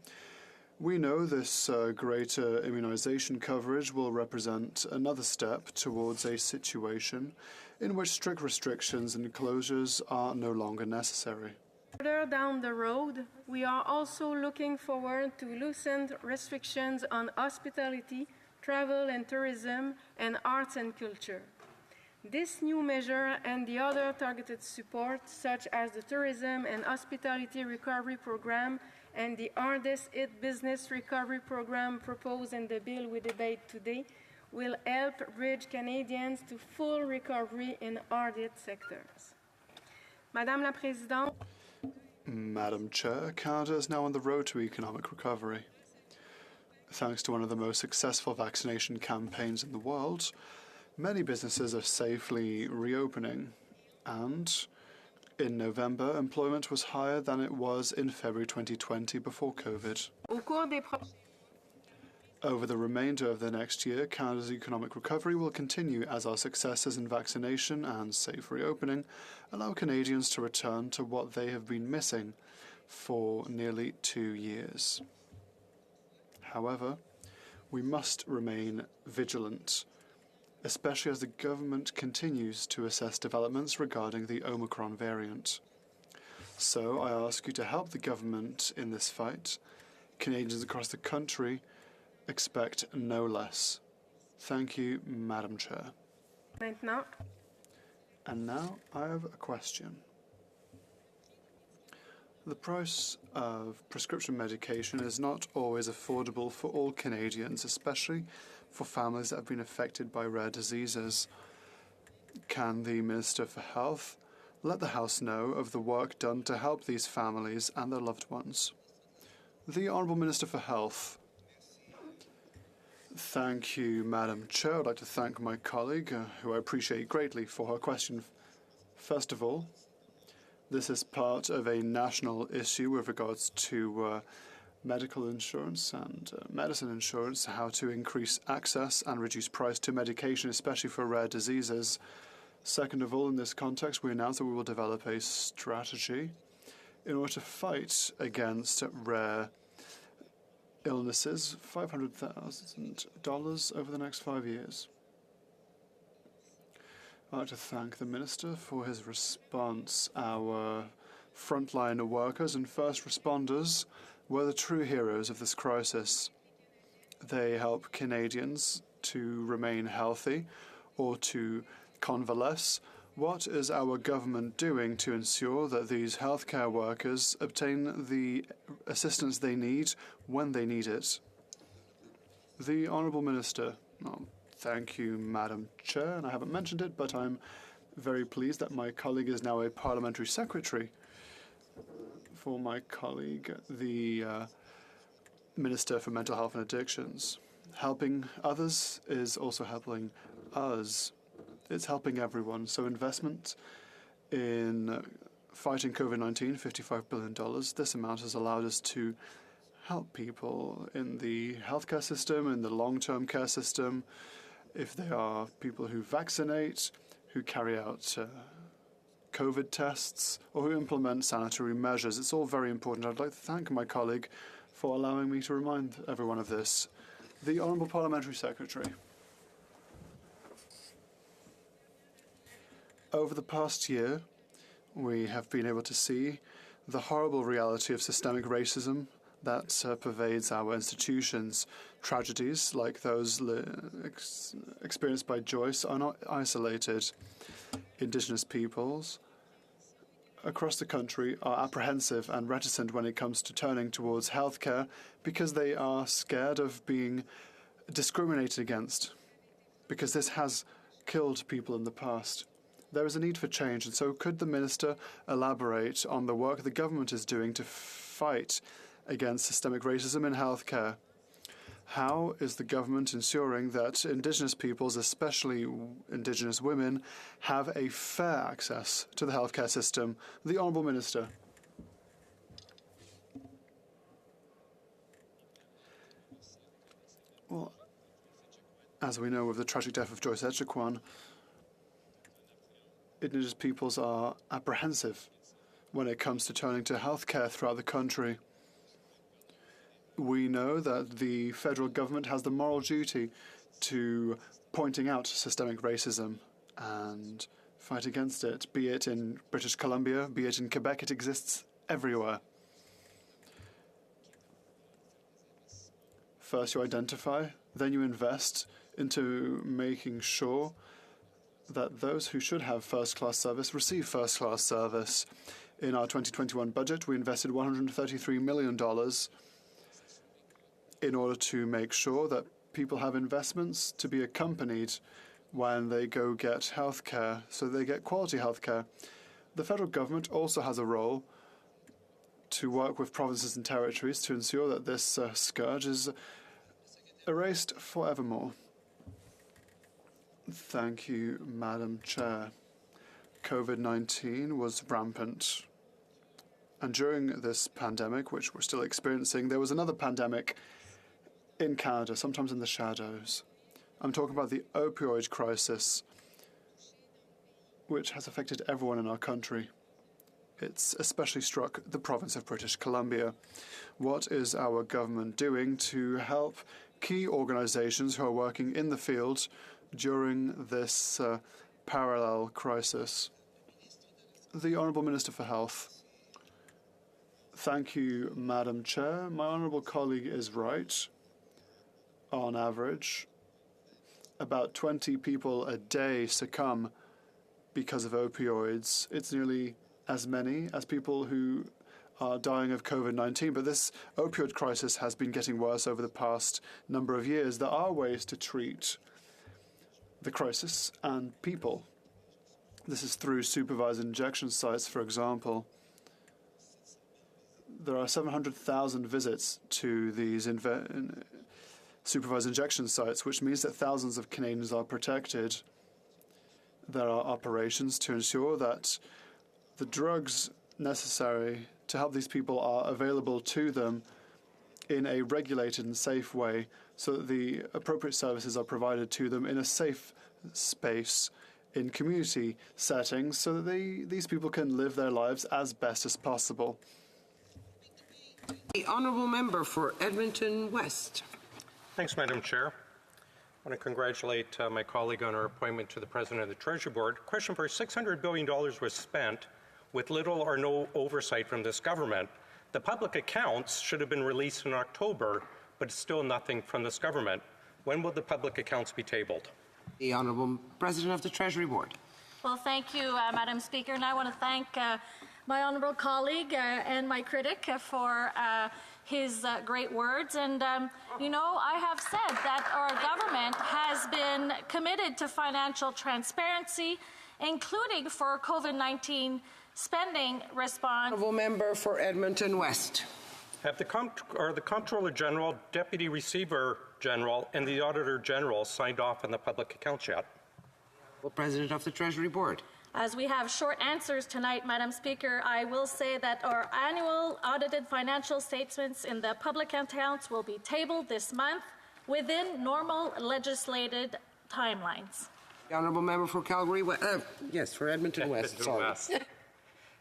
we know this greater immunization coverage will represent another step towards a situation in which strict restrictions and closures are no longer necessary. Further down the road, we are also looking forward to loosened restrictions on hospitality, travel and tourism, and arts and culture. This new measure and the other targeted support, such as the Tourism and Hospitality Recovery Program and the Hardest Hit Business Recovery Program proposed in the bill we debate today, will help bridge Canadians to full recovery in hard-hit sectors. Madame la Présidente, Madam Chair, Canada is now on the road to economic recovery. Thanks to one of the most successful vaccination campaigns in the world, many businesses are safely reopening, and in November, employment was higher than it was in February 2020 before COVID. Over the remainder of the next year, Canada's economic recovery will continue as our successes in vaccination and safe reopening allow Canadians to return to what they have been missing for nearly 2 years. However, we must remain vigilant, especially as the government continues to assess developments regarding the Omicron variant. So I ask you to help the government in this fight. Canadians across the country expect no less. Thank you, Madam Chair. maintenant, And now I have a question. The price of prescription medication is not always affordable for all Canadians, especially for families that have been affected by rare diseases. Can the Minister for Health let the House know of the work done to help these families and their loved ones? The Honourable Minister for Health. Thank you, Madam Chair. I'd like to thank my colleague, who I appreciate greatly, for her question. First of all, this is part of a national issue with regards to medical insurance and medicine insurance, how to increase access and reduce price to medication, especially for rare diseases. Second of all, in this context, we announced that we will develop a strategy in order to fight against rare illnesses, $500,000 over the next 5 years. I'd like to thank the Minister for his response. Our frontline workers and first responders were the true heroes of this crisis. They help Canadians to remain healthy or to convalesce. What is our government doing to ensure that these healthcare workers obtain the assistance they need when they need it? The Honourable Minister. Thank you, Madam Chair, and I haven't mentioned it, but I'm very pleased that my colleague is now a parliamentary secretary. For my colleague, the Minister for Mental Health and Addictions. Helping others is also helping us. It's helping everyone. So investment in fighting COVID-19, $55 billion. This amount has allowed us to help people in the healthcare system, in the long-term care system, if they are people who vaccinate, who carry out COVID tests or who implement sanitary measures. It's all very important. I'd like to thank my colleague for allowing me to remind everyone of this. The Honourable Parliamentary Secretary. Over the past year, we have been able to see the horrible reality of systemic racism that pervades our institutions. Tragedies like those experienced by Joyce are not isolated. Indigenous peoples across the country are apprehensive and reticent when it comes to turning towards healthcare because they are scared of being discriminated against, because this has killed people in the past. There is a need for change, and so could the Minister elaborate on the work the government is doing to fight against systemic racism in healthcare? How is the government ensuring that Indigenous peoples, especially Indigenous women, have a fair access to the healthcare system? The Honourable Minister. Well, as we know with the tragic death of Joyce Echaquan, Indigenous peoples are apprehensive when it comes to turning to healthcare throughout the country. We know that the federal government has the moral duty to pointing out systemic racism and fight against it, be it in British Columbia, be it in Quebec. It exists everywhere. First you identify, then you invest into making sure that those who should have first-class service receive first-class service. In our 2021 budget, we invested $133 million in order to make sure that people have investments to be accompanied when they go get health care, so they get quality health care. The federal government also has a role to work with provinces and territories to ensure that this scourge is erased forevermore. Thank you, Madam Chair. COVID-19 was rampant. And during this pandemic, which we're still experiencing, there was another pandemic in Canada, sometimes in the shadows. I'm talking about the opioid crisis, which has affected everyone in our country. It's especially struck the province of British Columbia. What is our government doing to help key organizations who are working in the field during this parallel crisis? The Honourable Minister for Health. Thank you, Madam Chair. My honourable colleague is right. On average, about 20 people a day succumb because of opioids. It's nearly as many as people who are dying of COVID-19, but this opioid crisis has been getting worse over the past number of years. There are ways to treat the crisis and people. This is through supervised injection sites, for example. There are 700,000 visits to these supervised injection sites, which means that thousands of Canadians are protected. There are operations to ensure that the drugs necessary to help these people are available to them in a regulated and safe way, so that the appropriate services are provided to them in a safe space in community settings, so that these people can live their lives as best as possible. The Honourable Member for Edmonton West. Thanks, Madam Chair. I want to congratulate my colleague on her appointment to the President of the Treasury Board. Question for $600 billion was spent with little or no oversight from this government. The public accounts should have been released in October, but still nothing from this government. When will the public accounts be tabled? The Honourable President of the Treasury Board. Well, thank you, Madam Speaker, and I want to thank my honourable colleague and my critic for his great words. And, you know, I have said that our government has been committed to financial transparency, including for COVID-19 spending response. Honourable Member for Edmonton West. Have the Comptroller General, Deputy Receiver General, and the Auditor General signed off on the public accounts yet? Well, President of the Treasury Board. As we have short answers tonight, Madam Speaker, I will say that our annual audited financial statements in the public accounts will be tabled this month within normal legislated timelines. The honourable member for Calgary for Edmonton West. Edmonton Sorry. West.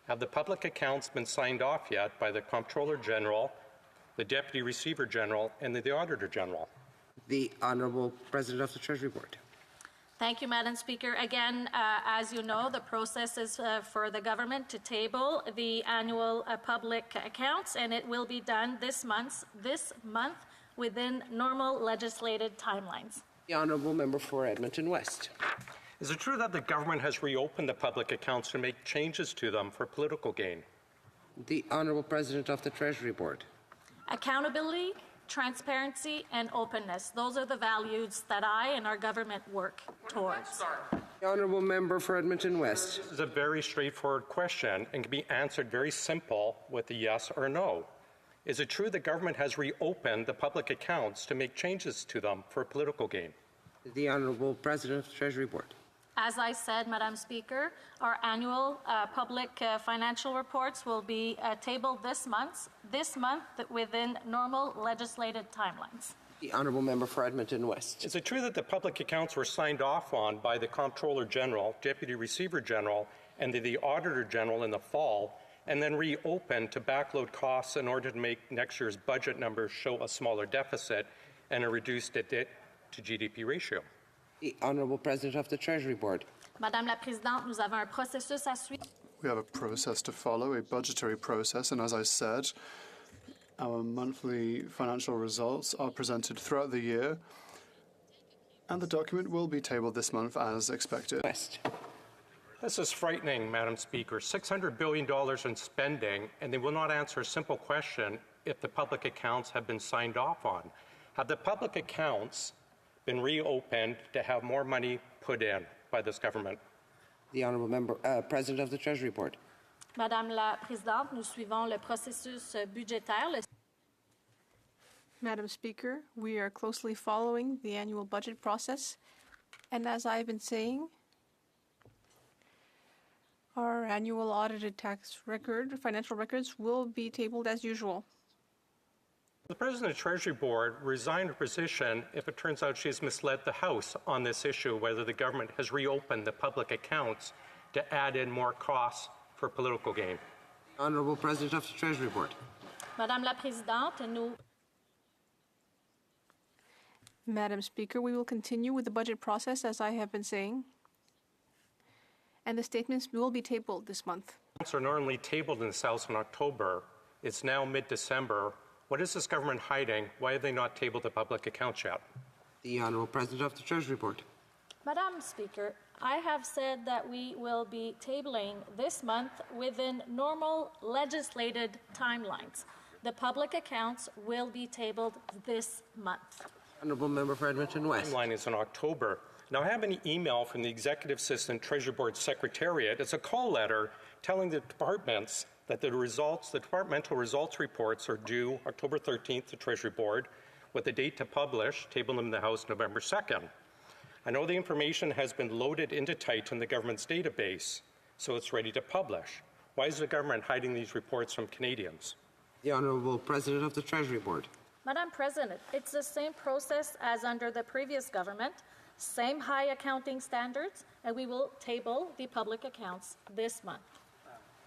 Have the public accounts been signed off yet by the Comptroller General, the Deputy Receiver General, and the Auditor General? The Honourable President of the Treasury Board. Thank you, Madam Speaker. Again, as you know, the process is for the government to table the annual public accounts, and it will be done this month within normal legislated timelines. The honourable member for Edmonton West. Is it true that the government has reopened the public accounts to make changes to them for political gain? The honourable President of the Treasury Board. Accountability, transparency, and openness. Those are the values that I and our government work towards. The honourable member for Edmonton West. This is a very straightforward question and can be answered very simple with a yes or no. Is it true the government has reopened the public accounts to make changes to them for political gain? The honourable President of the Treasury Board. As I said, Madam Speaker, our annual public financial reports will be tabled this month within normal legislated timelines. The honourable member for Edmonton West. Is it true that the public accounts were signed off on by the Comptroller General, Deputy Receiver General, and the Auditor General in the fall, and then reopened to backload costs in order to make next year's budget numbers show a smaller deficit and a reduced debt to GDP ratio? The honourable President of the Treasury Board. Madame la Présidente, nous avons un processus à suivre. We have a process to follow, a budgetary process, and as I said, our monthly financial results are presented throughout the year, and the document will be tabled this month as expected. West. This is frightening, Madam Speaker. $600 billion in spending, and they will not answer a simple question if the public accounts have been signed off on. Have the public accounts been reopened to have more money put in by this government? The honourable member, President of the Treasury Board. Madame la Présidente, nous suivons le processus budgétaire. Madam Speaker, we are closely following the annual budget process, and as I've been saying, our annual audited tax record, financial records, will be tabled as usual. The President of the Treasury Board resigned her position if it turns out she has misled the House on this issue, whether the government has reopened the public accounts to add in more costs for political gain. Honourable President of the Treasury Board. Madame la Présidente, nous... Madam Speaker, we will continue with the budget process as I have been saying, and the statements will be tabled this month. Accounts are normally tabled in the House in October. It's now mid-December. What is this government hiding? Why have they not tabled the public accounts yet? The honourable President of the Treasury Board. Madam Speaker, I have said that we will be tabling this month within normal legislated timelines. The public accounts will be tabled this month. Honourable member for Edmonton West. The timeline is in October. Now, I have an email from the Executive Assistant Treasury Board Secretariat. It's a call letter telling the departments that the departmental results reports are due October 13th to Treasury Board, with the date to publish, table them in the House November 2nd. I know the information has been loaded into Titan, the government's database, so it's ready to publish. Why is the government hiding these reports from Canadians? The honourable President of the Treasury Board. Madam President, it's the same process as under the previous government, same high accounting standards, and we will table the public accounts this month.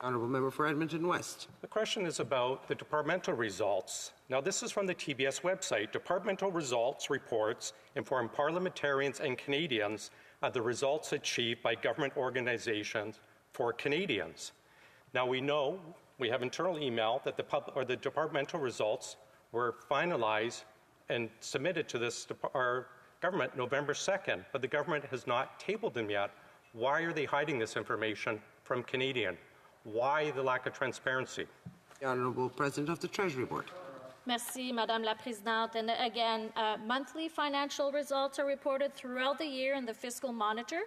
Honourable member for Edmonton West. The question is about the departmental results. Now, this is from the TBS website. Departmental results reports inform parliamentarians and Canadians of the results achieved by government organizations for Canadians. Now, we know, we have internal email that the departmental results were finalized and submitted to our government November 2nd, but the government has not tabled them yet. Why are they hiding this information from Canadians? Why the lack of transparency? The honourable President of the Treasury Board. Merci, Madame la Présidente. And again, monthly financial results are reported throughout the year in the Fiscal Monitor,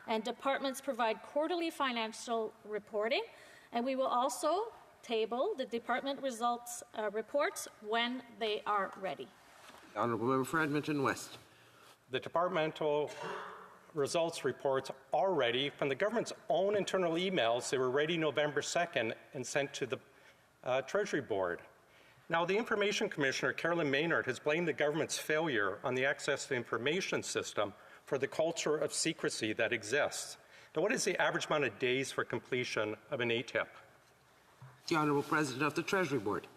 and departments provide quarterly financial reporting. And we will also table the department results reports when they are ready. The honourable member for Edmonton West. The departmental results reports are ready from the government's own internal emails. They were ready November 2nd and sent to the Treasury Board. Now, the Information Commissioner, Carolyn Maynard, has blamed the government's failure on the Access to Information system for the culture of secrecy that exists. Now, what is the average amount of days for completion of an ATIP? The Honourable President of the Treasury Board.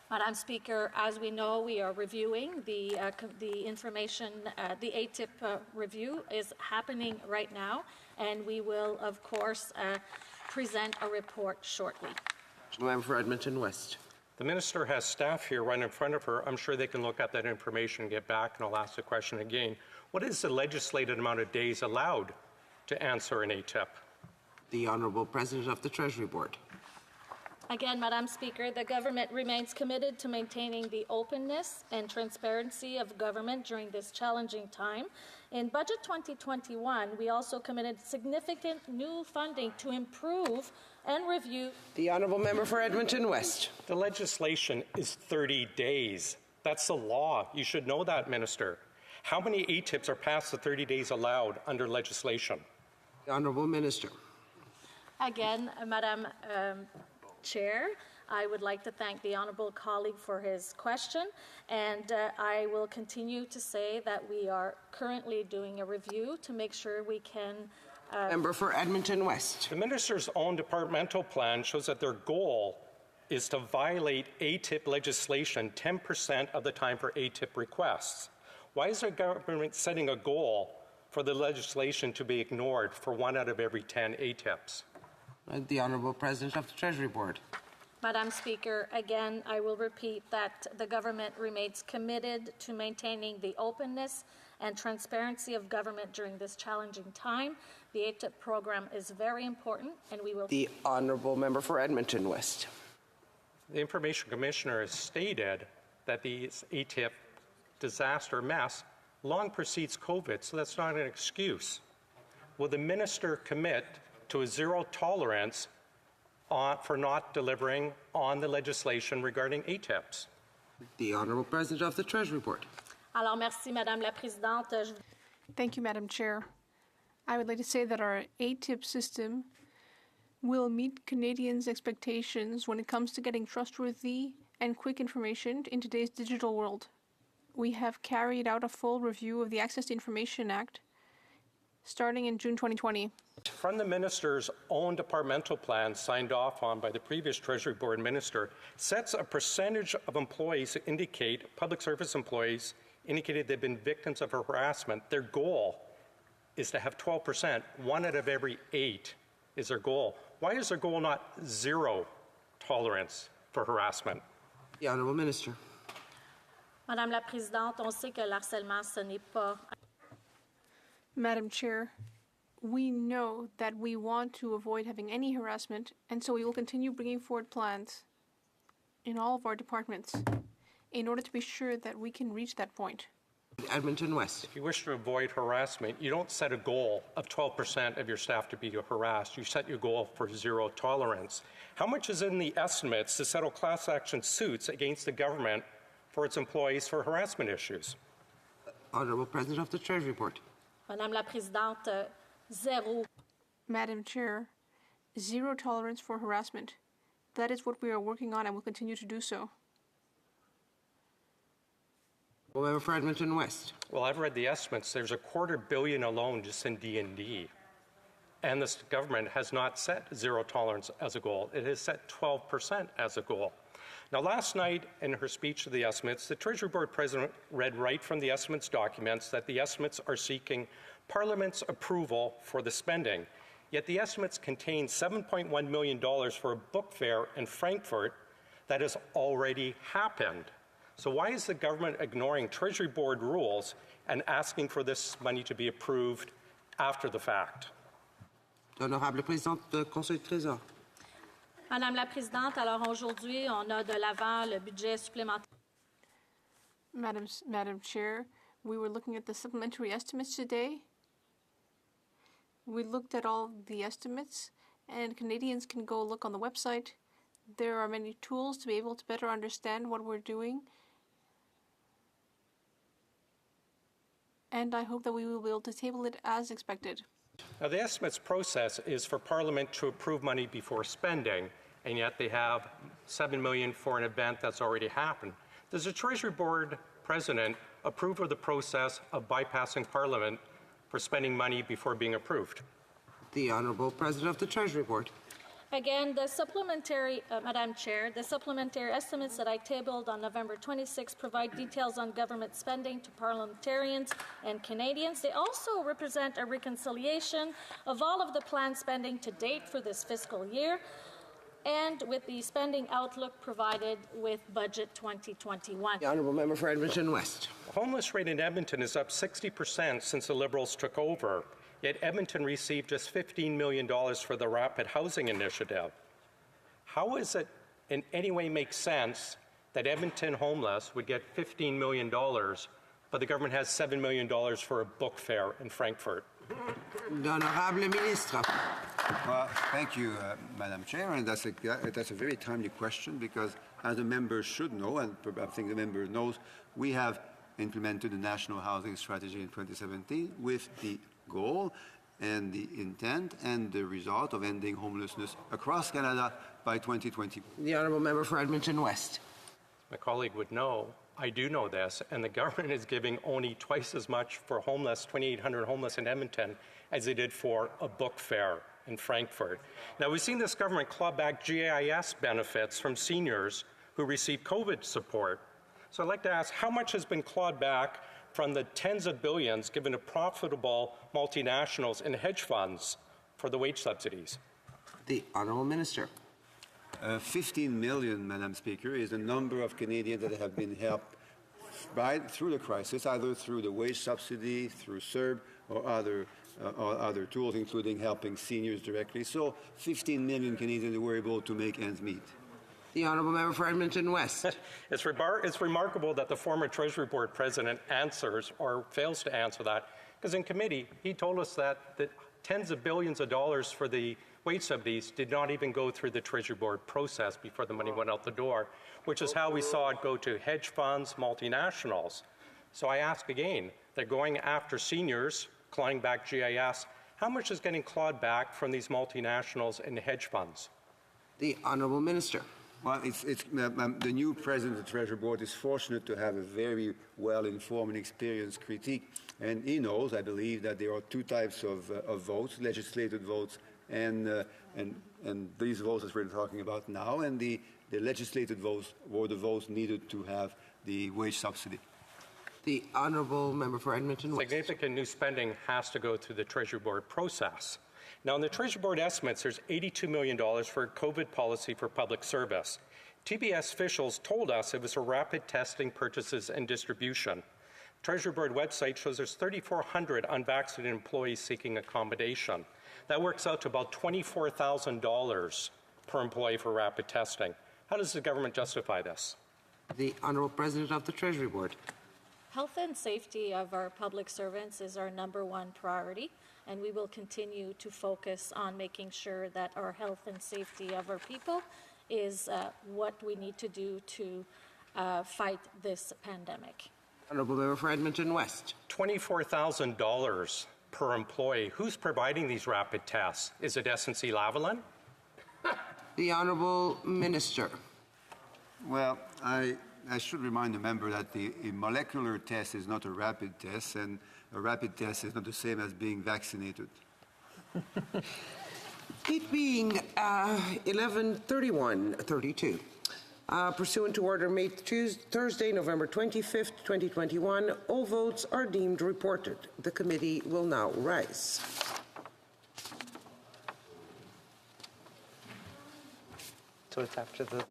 Madam Speaker, as we know, we are reviewing the information, the ATIP review is happening right now, and we will, of course, present a report shortly. Member for Edmonton West. The Minister has staff here right in front of her. I'm sure they can look at that information and get back, and I'll ask the question again. What is the legislated amount of days allowed to answer an ATIP? The Honourable President of the Treasury Board. Again, Madam Speaker, the government remains committed to maintaining the openness and transparency of government during this challenging time. In Budget 2021, we also committed significant new funding to improve and review. The Honourable Member for Edmonton West. The legislation is 30 days. That's the law. You should know that, Minister. How many ATIPs are past the 30 days allowed under legislation? The Honourable Minister. Again, Madam Chair, I would like to thank the honourable colleague for his question, and I will continue to say that we are currently doing a review to make sure we can. Member for Edmonton West. The Minister's own departmental plan shows that their goal is to violate ATIP legislation 10% of the time for ATIP requests. Why is the government setting a goal for the legislation to be ignored for 1 out of every 10 ATIPs? The Honourable President of the Treasury Board. Madam Speaker, again, I will repeat that the government remains committed to maintaining the openness and transparency of government during this challenging time. The ATIP program is very important, and we will. The Honourable Member for Edmonton West. The Information Commissioner has stated that the ATIP disaster mess long precedes COVID, so that's not an excuse. Will the Minister commit to a zero tolerance for not delivering on the legislation regarding ATIPs? The Honourable President of the Treasury Board. Alors, merci, Madame la Présidente. Thank you, Madam Chair. I would like to say that our ATIP system will meet Canadians' expectations when it comes to getting trustworthy and quick information in today's digital world. We have carried out a full review of the Access to Information Act starting in June 2020. From the Minister's own departmental plan signed off on by the previous Treasury Board Minister, sets a percentage of employees that indicate, public service employees, indicated they've been victims of harassment. Their goal is to have 12%. 1 out of every 8 is their goal. Why is their goal not zero tolerance for harassment? The Honourable Minister. Madame la Présidente, on sait que le harcèlement, ce n'est pas. Madam Chair, we know that we want to avoid having any harassment, and so we will continue bringing forward plans in all of our departments in order to be sure that we can reach that point. Edmonton West. If you wish to avoid harassment, you don't set a goal of 12% of your staff to be harassed. You set your goal for zero tolerance. How much is in the estimates to settle class action suits against the government for its employees for harassment issues? Honourable President of the Treasury Board. Madame la Présidente, zéro. Madam Chair, zero tolerance for harassment. That is what we are working on and will continue to do so. Member for Edmonton West. Well, I've read the estimates. There's $250 million alone just in D&D. And this government has not set zero tolerance as a goal. It has set 12% as a goal. Now, last night in her speech to the estimates, the Treasury Board President read right from the estimates documents that the estimates are seeking Parliament's approval for the spending. Yet the estimates contain $7.1 million for a book fair in Frankfurt that has already happened. So why is the government ignoring Treasury Board rules and asking for this money to be approved after the fact? Honorable Présidente du Conseil du Trésor. Madame la Présidente, alors aujourd'hui, on a de l'avant le budget supplémentaire. Madam Chair, we were looking at the supplementary estimates today. We looked at all the estimates, and Canadians can go look on the website. There are many tools to be able to better understand what we're doing. And I hope that we will be able to table it as expected. Now, the estimates process is for Parliament to approve money before spending, and yet they have $7 million for an event that's already happened. Does the Treasury Board President approve of the process of bypassing Parliament for spending money before being approved? The Honourable President of the Treasury Board. Again, the supplementary, Madam Chair, the supplementary estimates that I tabled on November 26 provide details on government spending to parliamentarians and Canadians. They also represent a reconciliation of all of the planned spending to date for this fiscal year, and with the spending outlook provided with Budget 2021. The Honourable Member for Edmonton West. The homeless rate in Edmonton is up 60% since the Liberals took over. Yet Edmonton received just $15 million for the Rapid Housing Initiative. How is it in any way make sense that Edmonton homeless would get $15 million, but the government has $7 million for a book fair in Frankfurt? L'Honorable Ministre. Well, thank you, Madam Chair, and that's a very timely question because, as the members should know, and I think the member knows, we have implemented the National Housing Strategy in 2017 with the goal and the intent and the result of ending homelessness across Canada by 2020. The Honourable Member for Edmonton West. My colleague would know, I do know this, and the government is giving only twice as much for homeless, 2,800 homeless in Edmonton, as they did for a book fair in Frankfurt. Now, we've seen this government claw back GIS benefits from seniors who receive COVID support. So I'd like to ask, how much has been clawed back from the tens of billions given to profitable multinationals and hedge funds for the wage subsidies? The Honourable Minister. 15 million, Madam Speaker, is the number of Canadians that have been helped through the crisis, either through the wage subsidy, through CERB, or other tools, including helping seniors directly. So 15 million Canadians were able to make ends meet. The Honourable Member for Edmonton West. It's remarkable that the former Treasury Board President answers or fails to answer that, because in committee he told us that the tens of billions of dollars for the wage subsidies did not even go through the Treasury Board process before the money went out the door, which is how we saw it go to hedge funds, multinationals. So I ask again, they're going after seniors, clawing back GIS. How much is getting clawed back from these multinationals and hedge funds? The Honourable Minister. Well, the new President of the Treasury Board is fortunate to have a very well-informed and experienced critique, and he knows, I believe, that there are two types of votes, legislative votes and these votes that we're talking about now, and the legislative votes were the votes needed to have the wage subsidy. The Honourable Member for Edmonton West. Significant new spending has to go through the Treasury Board process. Now, in the Treasury Board estimates, there's $82 million for COVID policy for public service. TBS officials told us it was for rapid testing, purchases, and distribution. Treasury Board website shows there's 3,400 unvaccinated employees seeking accommodation. That works out to about $24,000 per employee for rapid testing. How does the government justify this? The Honourable President of the Treasury Board. Health and safety of our public servants is our #1 priority, and we will continue to focus on making sure that our health and safety of our people is what we need to do to fight this pandemic. Honourable Member for Edmonton West. $24,000 per employee. Who's providing these rapid tests? Is it SNC-Lavalin? The Honourable Minister. Well, I should remind the member that a molecular test is not a rapid test, and a rapid test is not the same as being vaccinated. It being 11:31:32, pursuant to order made Thursday, November 25th, 2021, all votes are deemed reported. The committee will now rise. So it's after the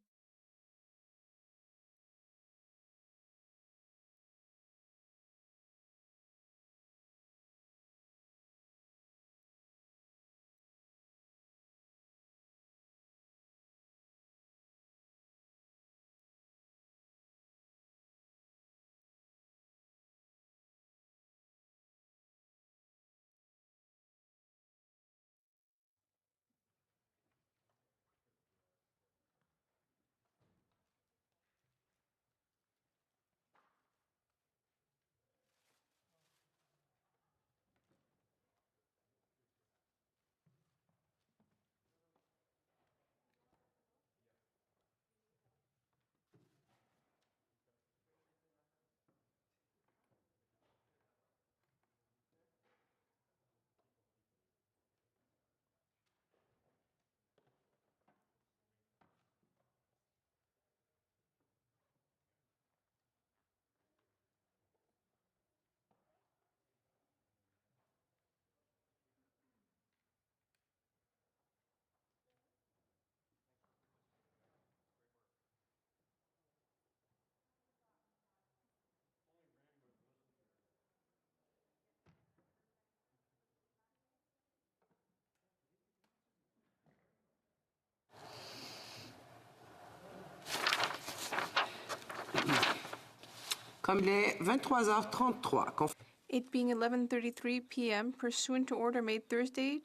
Comme il est 23h33, It being 11:33 p.m., pursuant to order made Thursday,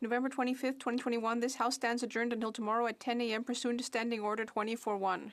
November 25th, 2021, this House stands adjourned until tomorrow at 10 a.m. pursuant to Standing Order 24-1.